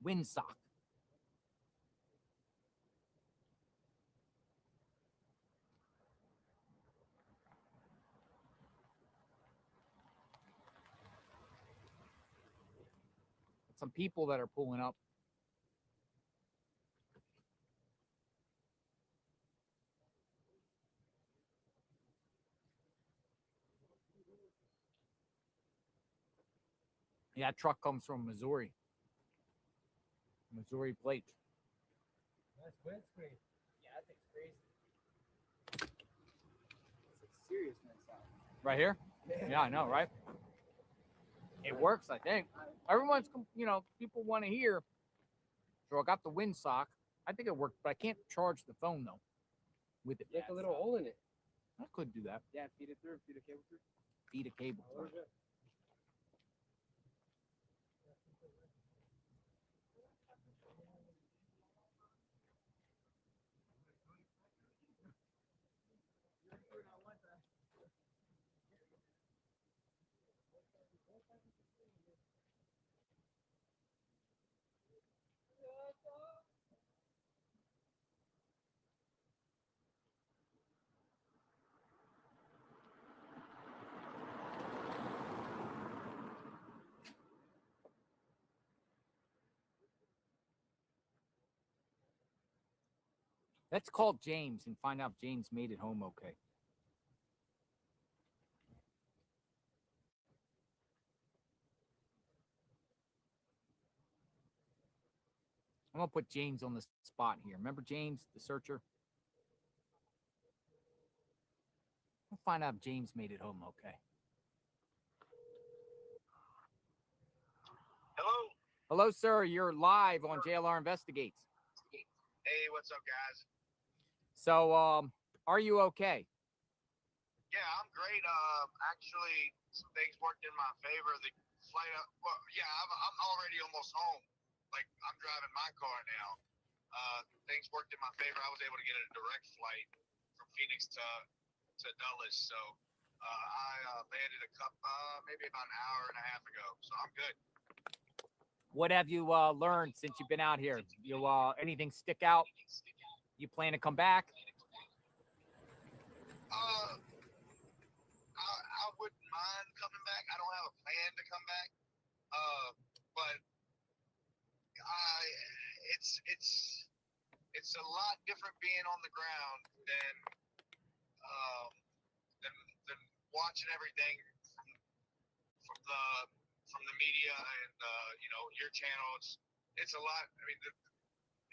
Windsock. Some people that are pulling up. Yeah, that truck comes from Missouri. Missouri plate. Nice windscreen. Yeah, that thing's crazy. It's a serious windscreen. Right here? Yeah, I know, right? It works, I think. Everyone's, people want to hear. So I got the windsock. I think it worked, but I can't charge the phone, though, with it. Make a little hole in it. I could do that. Yeah, feed it through. Feed a cable through. Feed a cable through. Let's call James and find out if James made it home okay. I'm gonna put James on the spot here. Remember James, the searcher? We'll find out if James made it home okay. Hello. Hello, sir. You're live on JLR Investigates. Hey, what's up, guys? So, are you okay? Yeah, I'm great. Actually, some things worked in my favor. The flight, well, yeah, I'm already almost home. Like, I'm driving my car now. Things worked in my favor. I was able to get a direct flight from Phoenix to Dulles. So, I landed maybe about an hour and a half ago. So I'm good. What have you learned since you've been out here? You anything stick out? You plan to come back? I wouldn't mind coming back. I don't have a plan to come back. But it's a lot different being on the ground than watching everything from the media and your channel. It's a lot. I mean,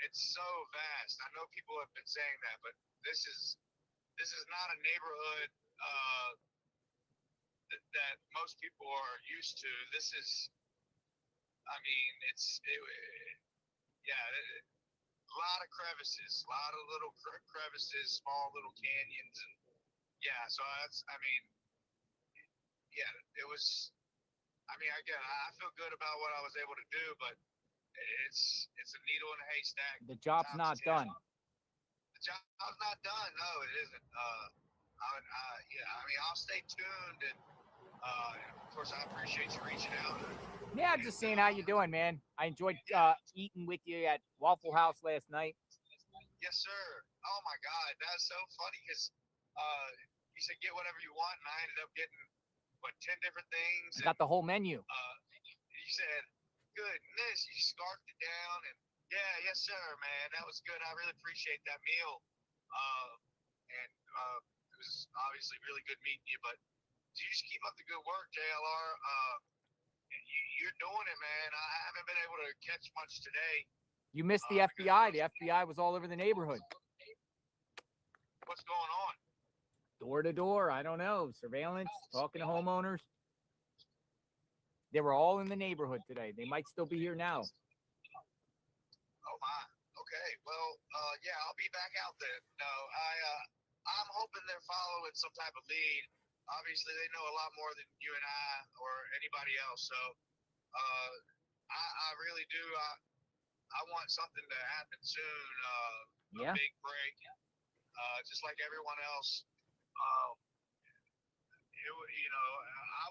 it's so vast. I know people have been saying that, but this is not a neighborhood that most people are used to. This is, I mean, a lot of crevices, a lot of little crevices, small little canyons, and yeah. So that's, I mean, yeah, it was. I mean, again, I feel good about what I was able to do, but it's a needle in a haystack. The job's not done. The job's not done. No, it isn't. Yeah, I mean, I'll stay tuned, and of course, I appreciate you reaching out. Yeah, just seeing how you doing, man. I enjoyed eating with you at Waffle House last night. Yes, sir. Oh my God, that's so funny because you said get whatever you want, and I ended up getting 10 different things. I got the whole menu. You said, goodness, you scarfed it down, and yeah, yes, sir, man, that was good. I really appreciate that meal, and it was obviously really good meeting you. But you just keep up the good work, JLR. You're doing it, man. I haven't been able to catch much today. You missed the FBI. The FBI was all over the neighborhood. What's going on? Door to door. I don't know. Surveillance, talking to homeowners. They were all in the neighborhood today. They might still be here now. Oh my. Okay. Well, yeah, I'll be back out there. No, I'm hoping they're following some type of lead. Obviously, they know a lot more than you and I or anybody else. So, I really do. I want something to happen soon. A big break. Just like everyone else. I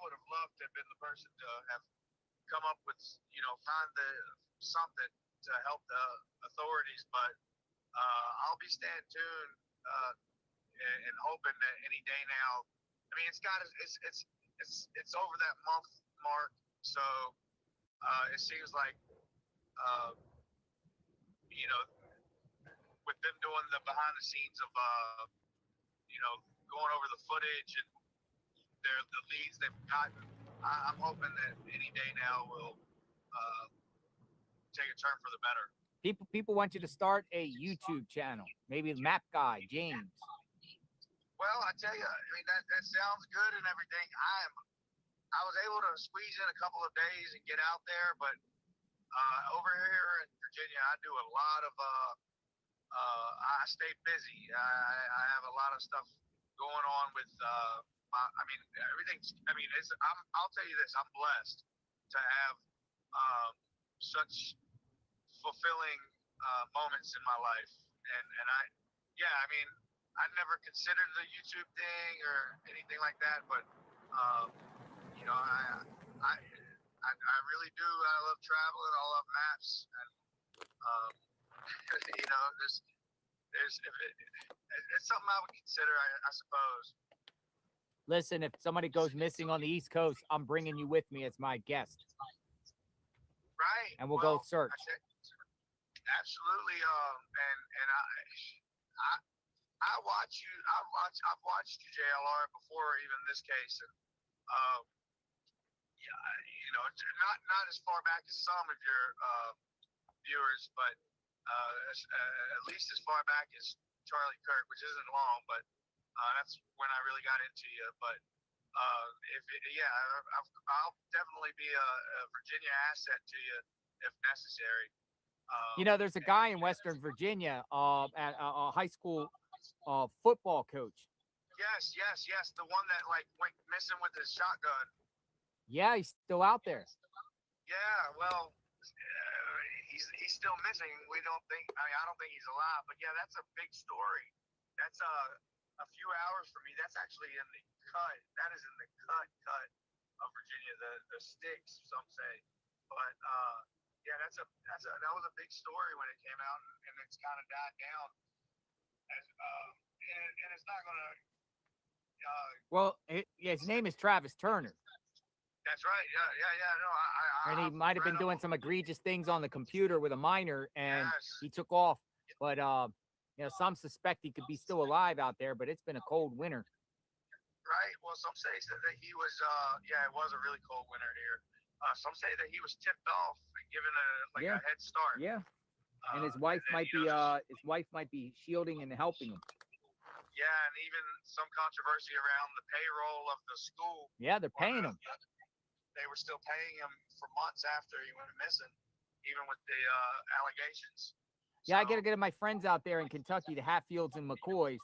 would have loved to have been the person to have come up with, find something to help the authorities. But I'll be staying tuned and hoping that any day now. I mean, it's over that month mark, so it seems like with them doing the behind the scenes of going over the footage and the leads they've gotten. I'm hoping that any day now will take a turn for the better. People want you to start a YouTube channel. Maybe the map guy, James. Well, I tell you, I mean that sounds good and everything. I was able to squeeze in a couple of days and get out there, but over here in Virginia, I do a lot of I stay busy. I have a lot of stuff going on with everything's. I mean, I'll tell you this. I'm blessed to have such fulfilling moments in my life, and I mean, I never considered the YouTube thing or anything like that, but I really do. I love traveling. I love maps, and it's something I would consider, I suppose. Listen, if somebody goes missing on the East Coast, I'm bringing you with me as my guest. Right. And we'll go search. Absolutely. And I've watched you, JLR, before even this case, and not as far back as some of your viewers, but at least as far back as Charlie Kirk, which isn't long, but that's when I really got into you. But I'll definitely be a Virginia asset to you if necessary. You know, there's a guy in Western Virginia, at a high school football coach. Yes, the one that like went missing with his shotgun. Yeah, he's still out there. Yeah, well, he's still missing. We don't think. I mean, I don't think he's alive. But yeah, that's a big story. That's a few hours from me. That's actually in the cut. That is in the cut of Virginia. The sticks, some say. But yeah, that was a big story when it came out, and it's kind of died down. And it's not gonna. Well, his name is Travis Turner. That's right. Yeah. No, And he might have been doing some egregious things on the computer with a minor, and he took off. But you know, some suspect he could be still alive out there. But it's been a cold winter. Right. Well, some say that he was. It was a really cold winter here. Some say that he was tipped off and given a head start. Yeah. And his wife might be shielding and helping him. Yeah, and even some controversy around the payroll of the school. Yeah, they're paying him. They were still paying him for months after he went missing, even with the allegations. Yeah, I got to get my friends out there in Kentucky, the Hatfields and McCoys,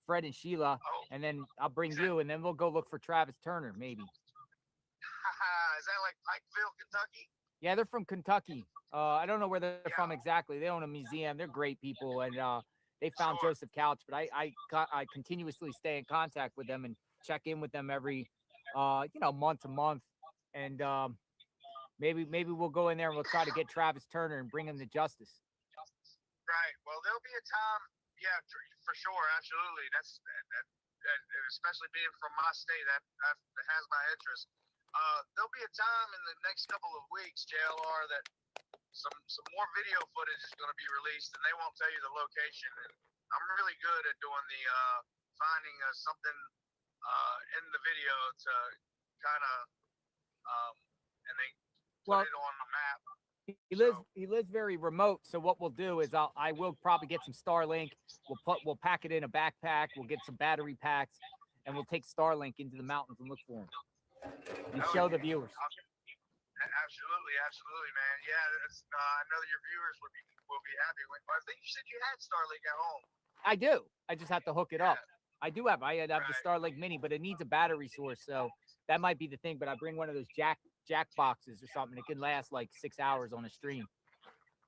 Fred and Sheila, and then I'll bring you, and then we'll go look for Travis Turner, maybe. Is that like Pikeville, Kentucky? Yeah, they're from Kentucky. I don't know where they're from exactly. They own a museum. They're great people, and they found Joseph Couch, but I continuously stay in contact with them and check in with them every month to month, and maybe we'll go in there and we'll try to get Travis Turner and bring him to justice. Right. Well, there'll be a time. Yeah, for sure, absolutely. That especially being from my state, that has my interest. There'll be a time in the next couple of weeks, JLR, that some more video footage is going to be released, and they won't tell you the location. And I'm really good at doing the finding something in the video to kind of and then put it on the map. He lives very remote, so what we'll do is I will probably get some Starlink. We'll pack it in a backpack. We'll get some battery packs, and we'll take Starlink into the mountains and look for him and show the viewers. Absolutely, man. Yeah, I know your viewers will be happy. I think you said you had Starlink at home. I do. I just have to hook it up. I have the Starlink Mini, but it needs a battery source, so that might be the thing. But I bring one of those jack boxes or something. It can last like 6 hours on a stream.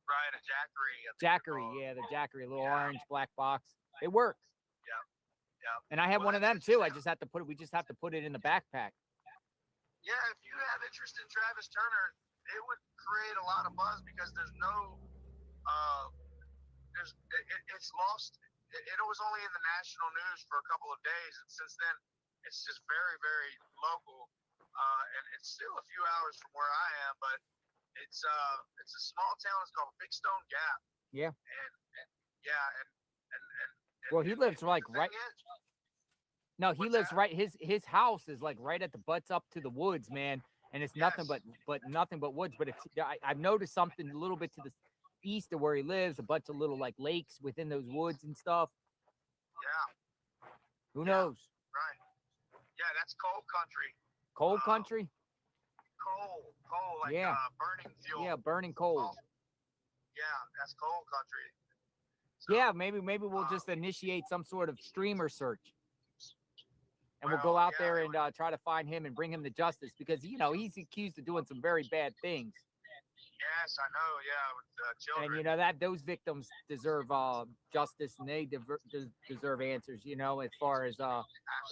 Right, a Jackery. Jackery, yeah, the Jackery, a little orange black box. It works. Yeah. And I have one of them too. We just have to put it in the backpack. Yeah, if you have interest in Travis Turner, it would create a lot of buzz because there's no, it's lost. It was only in the national news for a couple of days, and since then, it's just very, very local. And it's still a few hours from where I am, but it's a small town. It's called Big Stone Gap. Yeah. And well, he lives like right. No, he lives right. His house is like right at the butts up to the woods, man. And it's nothing but woods. But I've noticed something a little bit to the east of where he lives, a bunch of little like lakes within those woods and stuff. Yeah. Who knows? Right. Yeah, that's coal country. Coal country? Coal, like burning fuel. Yeah, burning coal. Yeah, that's coal country. So, yeah, maybe we'll just initiate some sort of streamer search. And we'll go out there and try to find him and bring him to justice because, he's accused of doing some very bad things. Yes, I know. Yeah, with children. And, those victims deserve justice and they deserve answers, as far as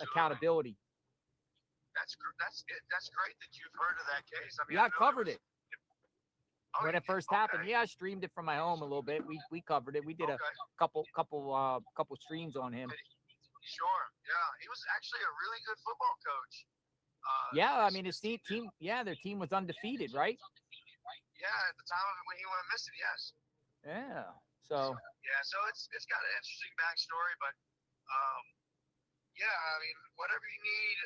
accountability. That's great that you've heard of that case. I mean, yeah, I covered it. When it first happened, I streamed it from my home a little bit. We covered it. We did a couple streams on him. Sure. Yeah, he was actually a really good football coach. Yeah, I mean his team. Yeah, their team was undefeated, right? Yeah, at the time when he went missing, yes. Yeah. So it's got an interesting backstory, but yeah, I mean, whatever you need,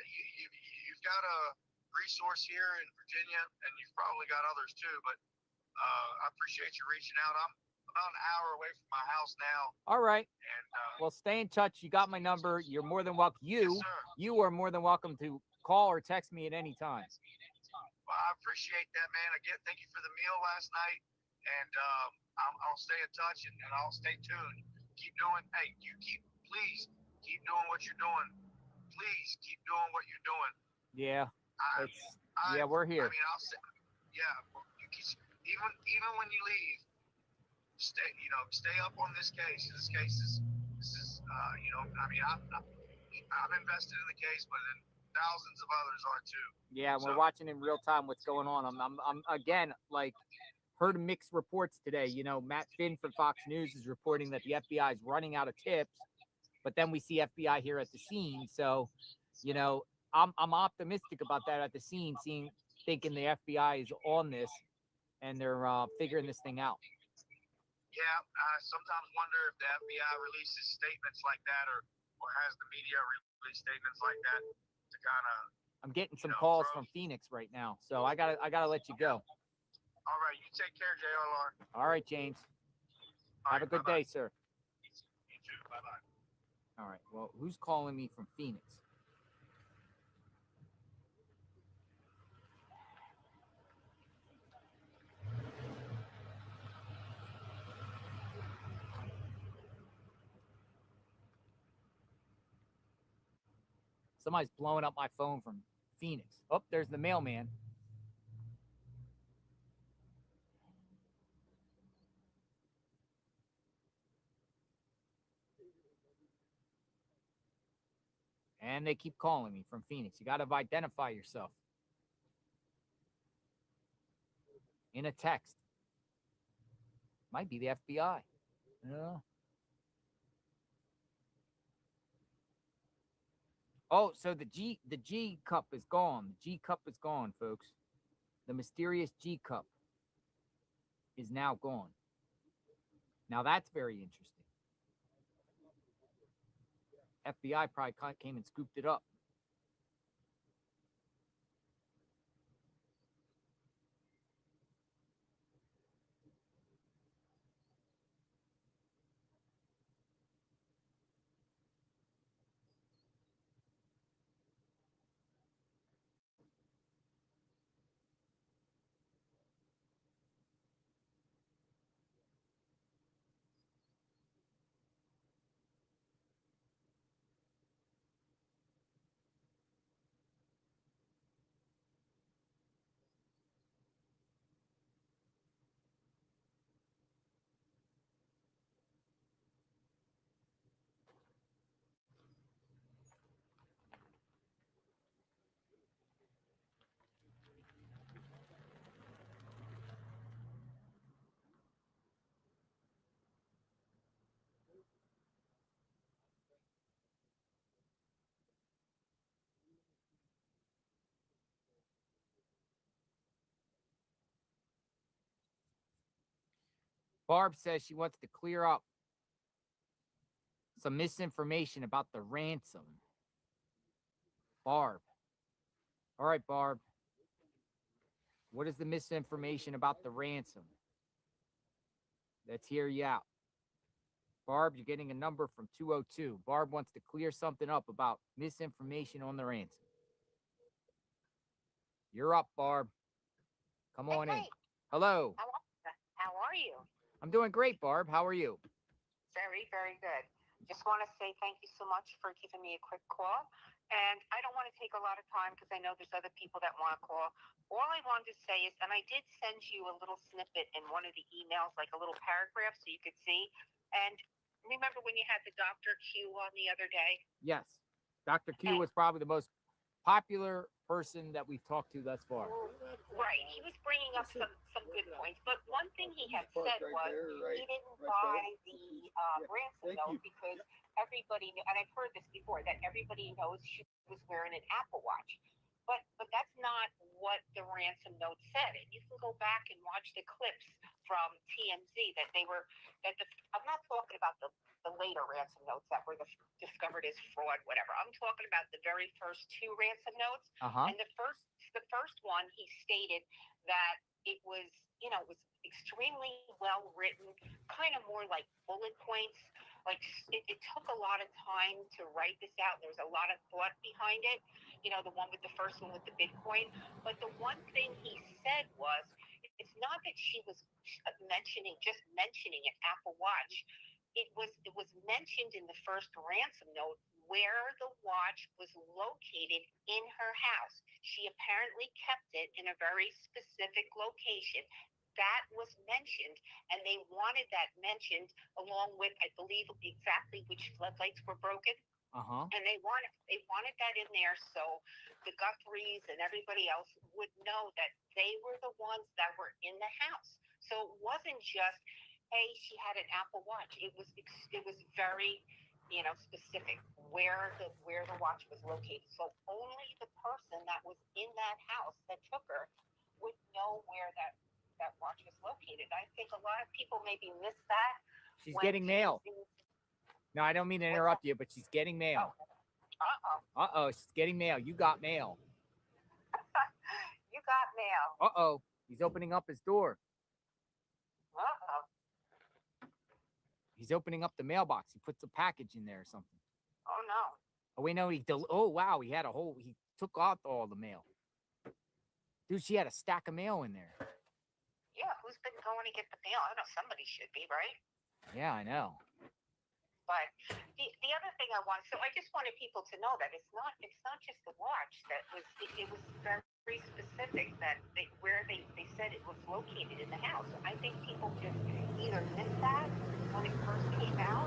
you've got a resource here in Virginia, and you've probably got others too. But I appreciate you reaching out. I'm about an hour away from my house now. All right. And Well, stay in touch. You got my number. You're more than welcome. yes, sir. You are more than welcome to call or text me at any time. Well, I appreciate that, man. Again, thank you for the meal last night, and I'll stay in touch and I'll stay tuned. Keep doing. Hey, please keep doing what you're doing. Please keep doing what you're doing. Yeah. We're here. I mean, I'll say, yeah. Even when you leave, stay up on this case. This is I mean, I'm invested in the case, but then thousands of others are too. Yeah, we're watching in real time what's going on. I'm again, like, heard mixed reports today. You know, Matt Finn from Fox News is reporting that the FBI is running out of tips, but then we see FBI here at the scene. So, you know, I'm optimistic about that at the scene, thinking the FBI is on this and they're figuring this thing out. Yeah, I sometimes wonder if the FBI releases statements like that, or has the media release statements like that to kind of. I'm getting some calls from Phoenix right now, so I gotta let you go. All right, you take care, JLR. All right, James. Have a good day, sir. You too. Bye-bye. All right. Well, who's calling me from Phoenix? Somebody's blowing up my phone from Phoenix. Oh, there's the mailman. And they keep calling me from Phoenix. You got to identify yourself in a text. Might be the FBI. Yeah. Oh, so the G cup is gone. The G cup is gone, folks. The mysterious G cup is now gone. Now that's very interesting. FBI probably came and scooped it up. Barb says she wants to clear up some misinformation about the ransom. Barb. All right, Barb. What is the misinformation about the ransom? Let's hear you out. Barb, you're getting a number from 202. Barb wants to clear something up about misinformation on the ransom. You're up, Barb. Come on in. Hello. How are you? I'm doing great, Barb. How are you? Very, very good. Just want to say thank you so much for giving me a quick call. And I don't want to take a lot of time because I know there's other people that want to call. All I wanted to say is, and I did send you a little snippet in one of the emails, like a little paragraph so you could see. And remember when you had the Dr. Q on the other day? Yes. Dr. Q was probably the most popular person that we've talked to thus far. Right. He was bringing up some good points. But one thing he had said was he didn't buy the ransom note because everybody knew, and I've heard this before, that everybody knows she was wearing an Apple Watch. But that's not what the ransom note said. And you can go back and watch the clips from TMZ that I'm not talking about the later ransom notes that were discovered as fraud, whatever. I'm talking about the very first two ransom notes. And the first one, he stated that it was, it was extremely well written, kind kind of more like bullet points. Like it took a lot of time to write this out. There's a lot of thought behind it. You know, the first one with the Bitcoin. But the one thing he said was, it's not that she was mentioning an Apple Watch. It was mentioned in the first ransom note where the watch was located in her house. She apparently kept it in a very specific location. That was mentioned, and they wanted that mentioned along with, I believe, exactly which floodlights were broken. And they wanted that in there so the Guthries and everybody else would know that they were the ones that were in the house. So it wasn't just, hey, she had an Apple Watch. It was very, specific where the watch was located. So only the person that was in that house that took her would know where that watch was located. I think a lot of people maybe miss that. She's getting mail. No, I don't mean to interrupt you, but she's getting mail. She's getting mail. You got mail. You got mail. He's opening up his door. He's opening up the mailbox. He puts a package in there or something. Oh no. Oh wait, no, oh wow, he took off all the mail. Dude, she had a stack of mail in there. Yeah, who's been going to get the mail? I don't know, somebody should be, right? Yeah, I know. But the other thing so I just wanted people to know that it's not just the watch that was, it was very specific that where they said it was located in the house. I think people just either missed that when it first came out,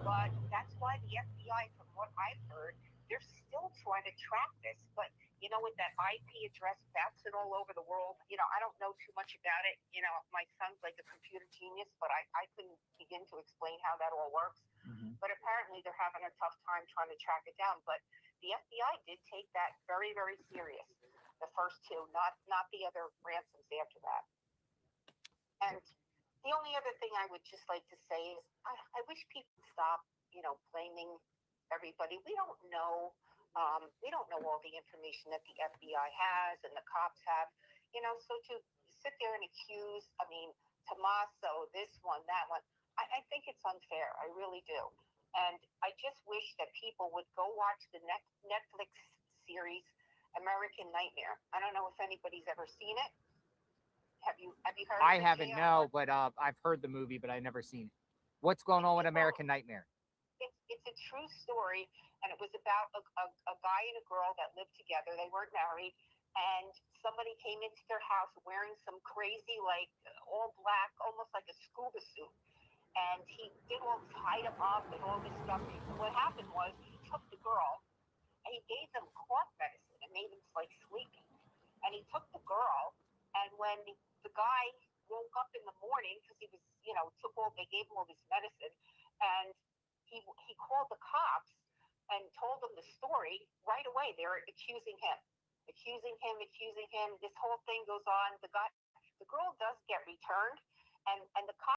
but that's why the FBI, from what I've heard, they're still trying to track this. But with that IP address bouncing all over the world, I don't know too much about it. My son's like a computer genius, but I couldn't begin to explain how that all works. But apparently they're having a tough time trying to track it down. But the FBI did take that very, very serious. The first two, not the other ransoms after that. And the only other thing I would just like to say is I wish people stop, blaming everybody. We don't know. We don't know all the information that the FBI has and the cops have. So to sit there and accuse, Tommaso, this one, that one, I think it's unfair. I really do. And I just wish that people would go watch the Netflix series American Nightmare. I don't know if anybody's ever seen it. Have you heard of it? I haven't, no, but I've heard the movie, but I've never seen it. What's going on with American Nightmare? It's a true story, and it was about a guy and a girl that lived together. They weren't married, and somebody came into their house wearing some crazy, like, all black, almost like a scuba suit. And he did tied them up and all this stuff. And what happened was he took the girl and he gave them cough medicine and made them like sleepy. And he took the girl, and when the guy woke up in the morning, because he was, they gave him all this medicine, and he called the cops and told them the story right away. They were accusing him. This whole thing goes on. The girl does get returned, and the cops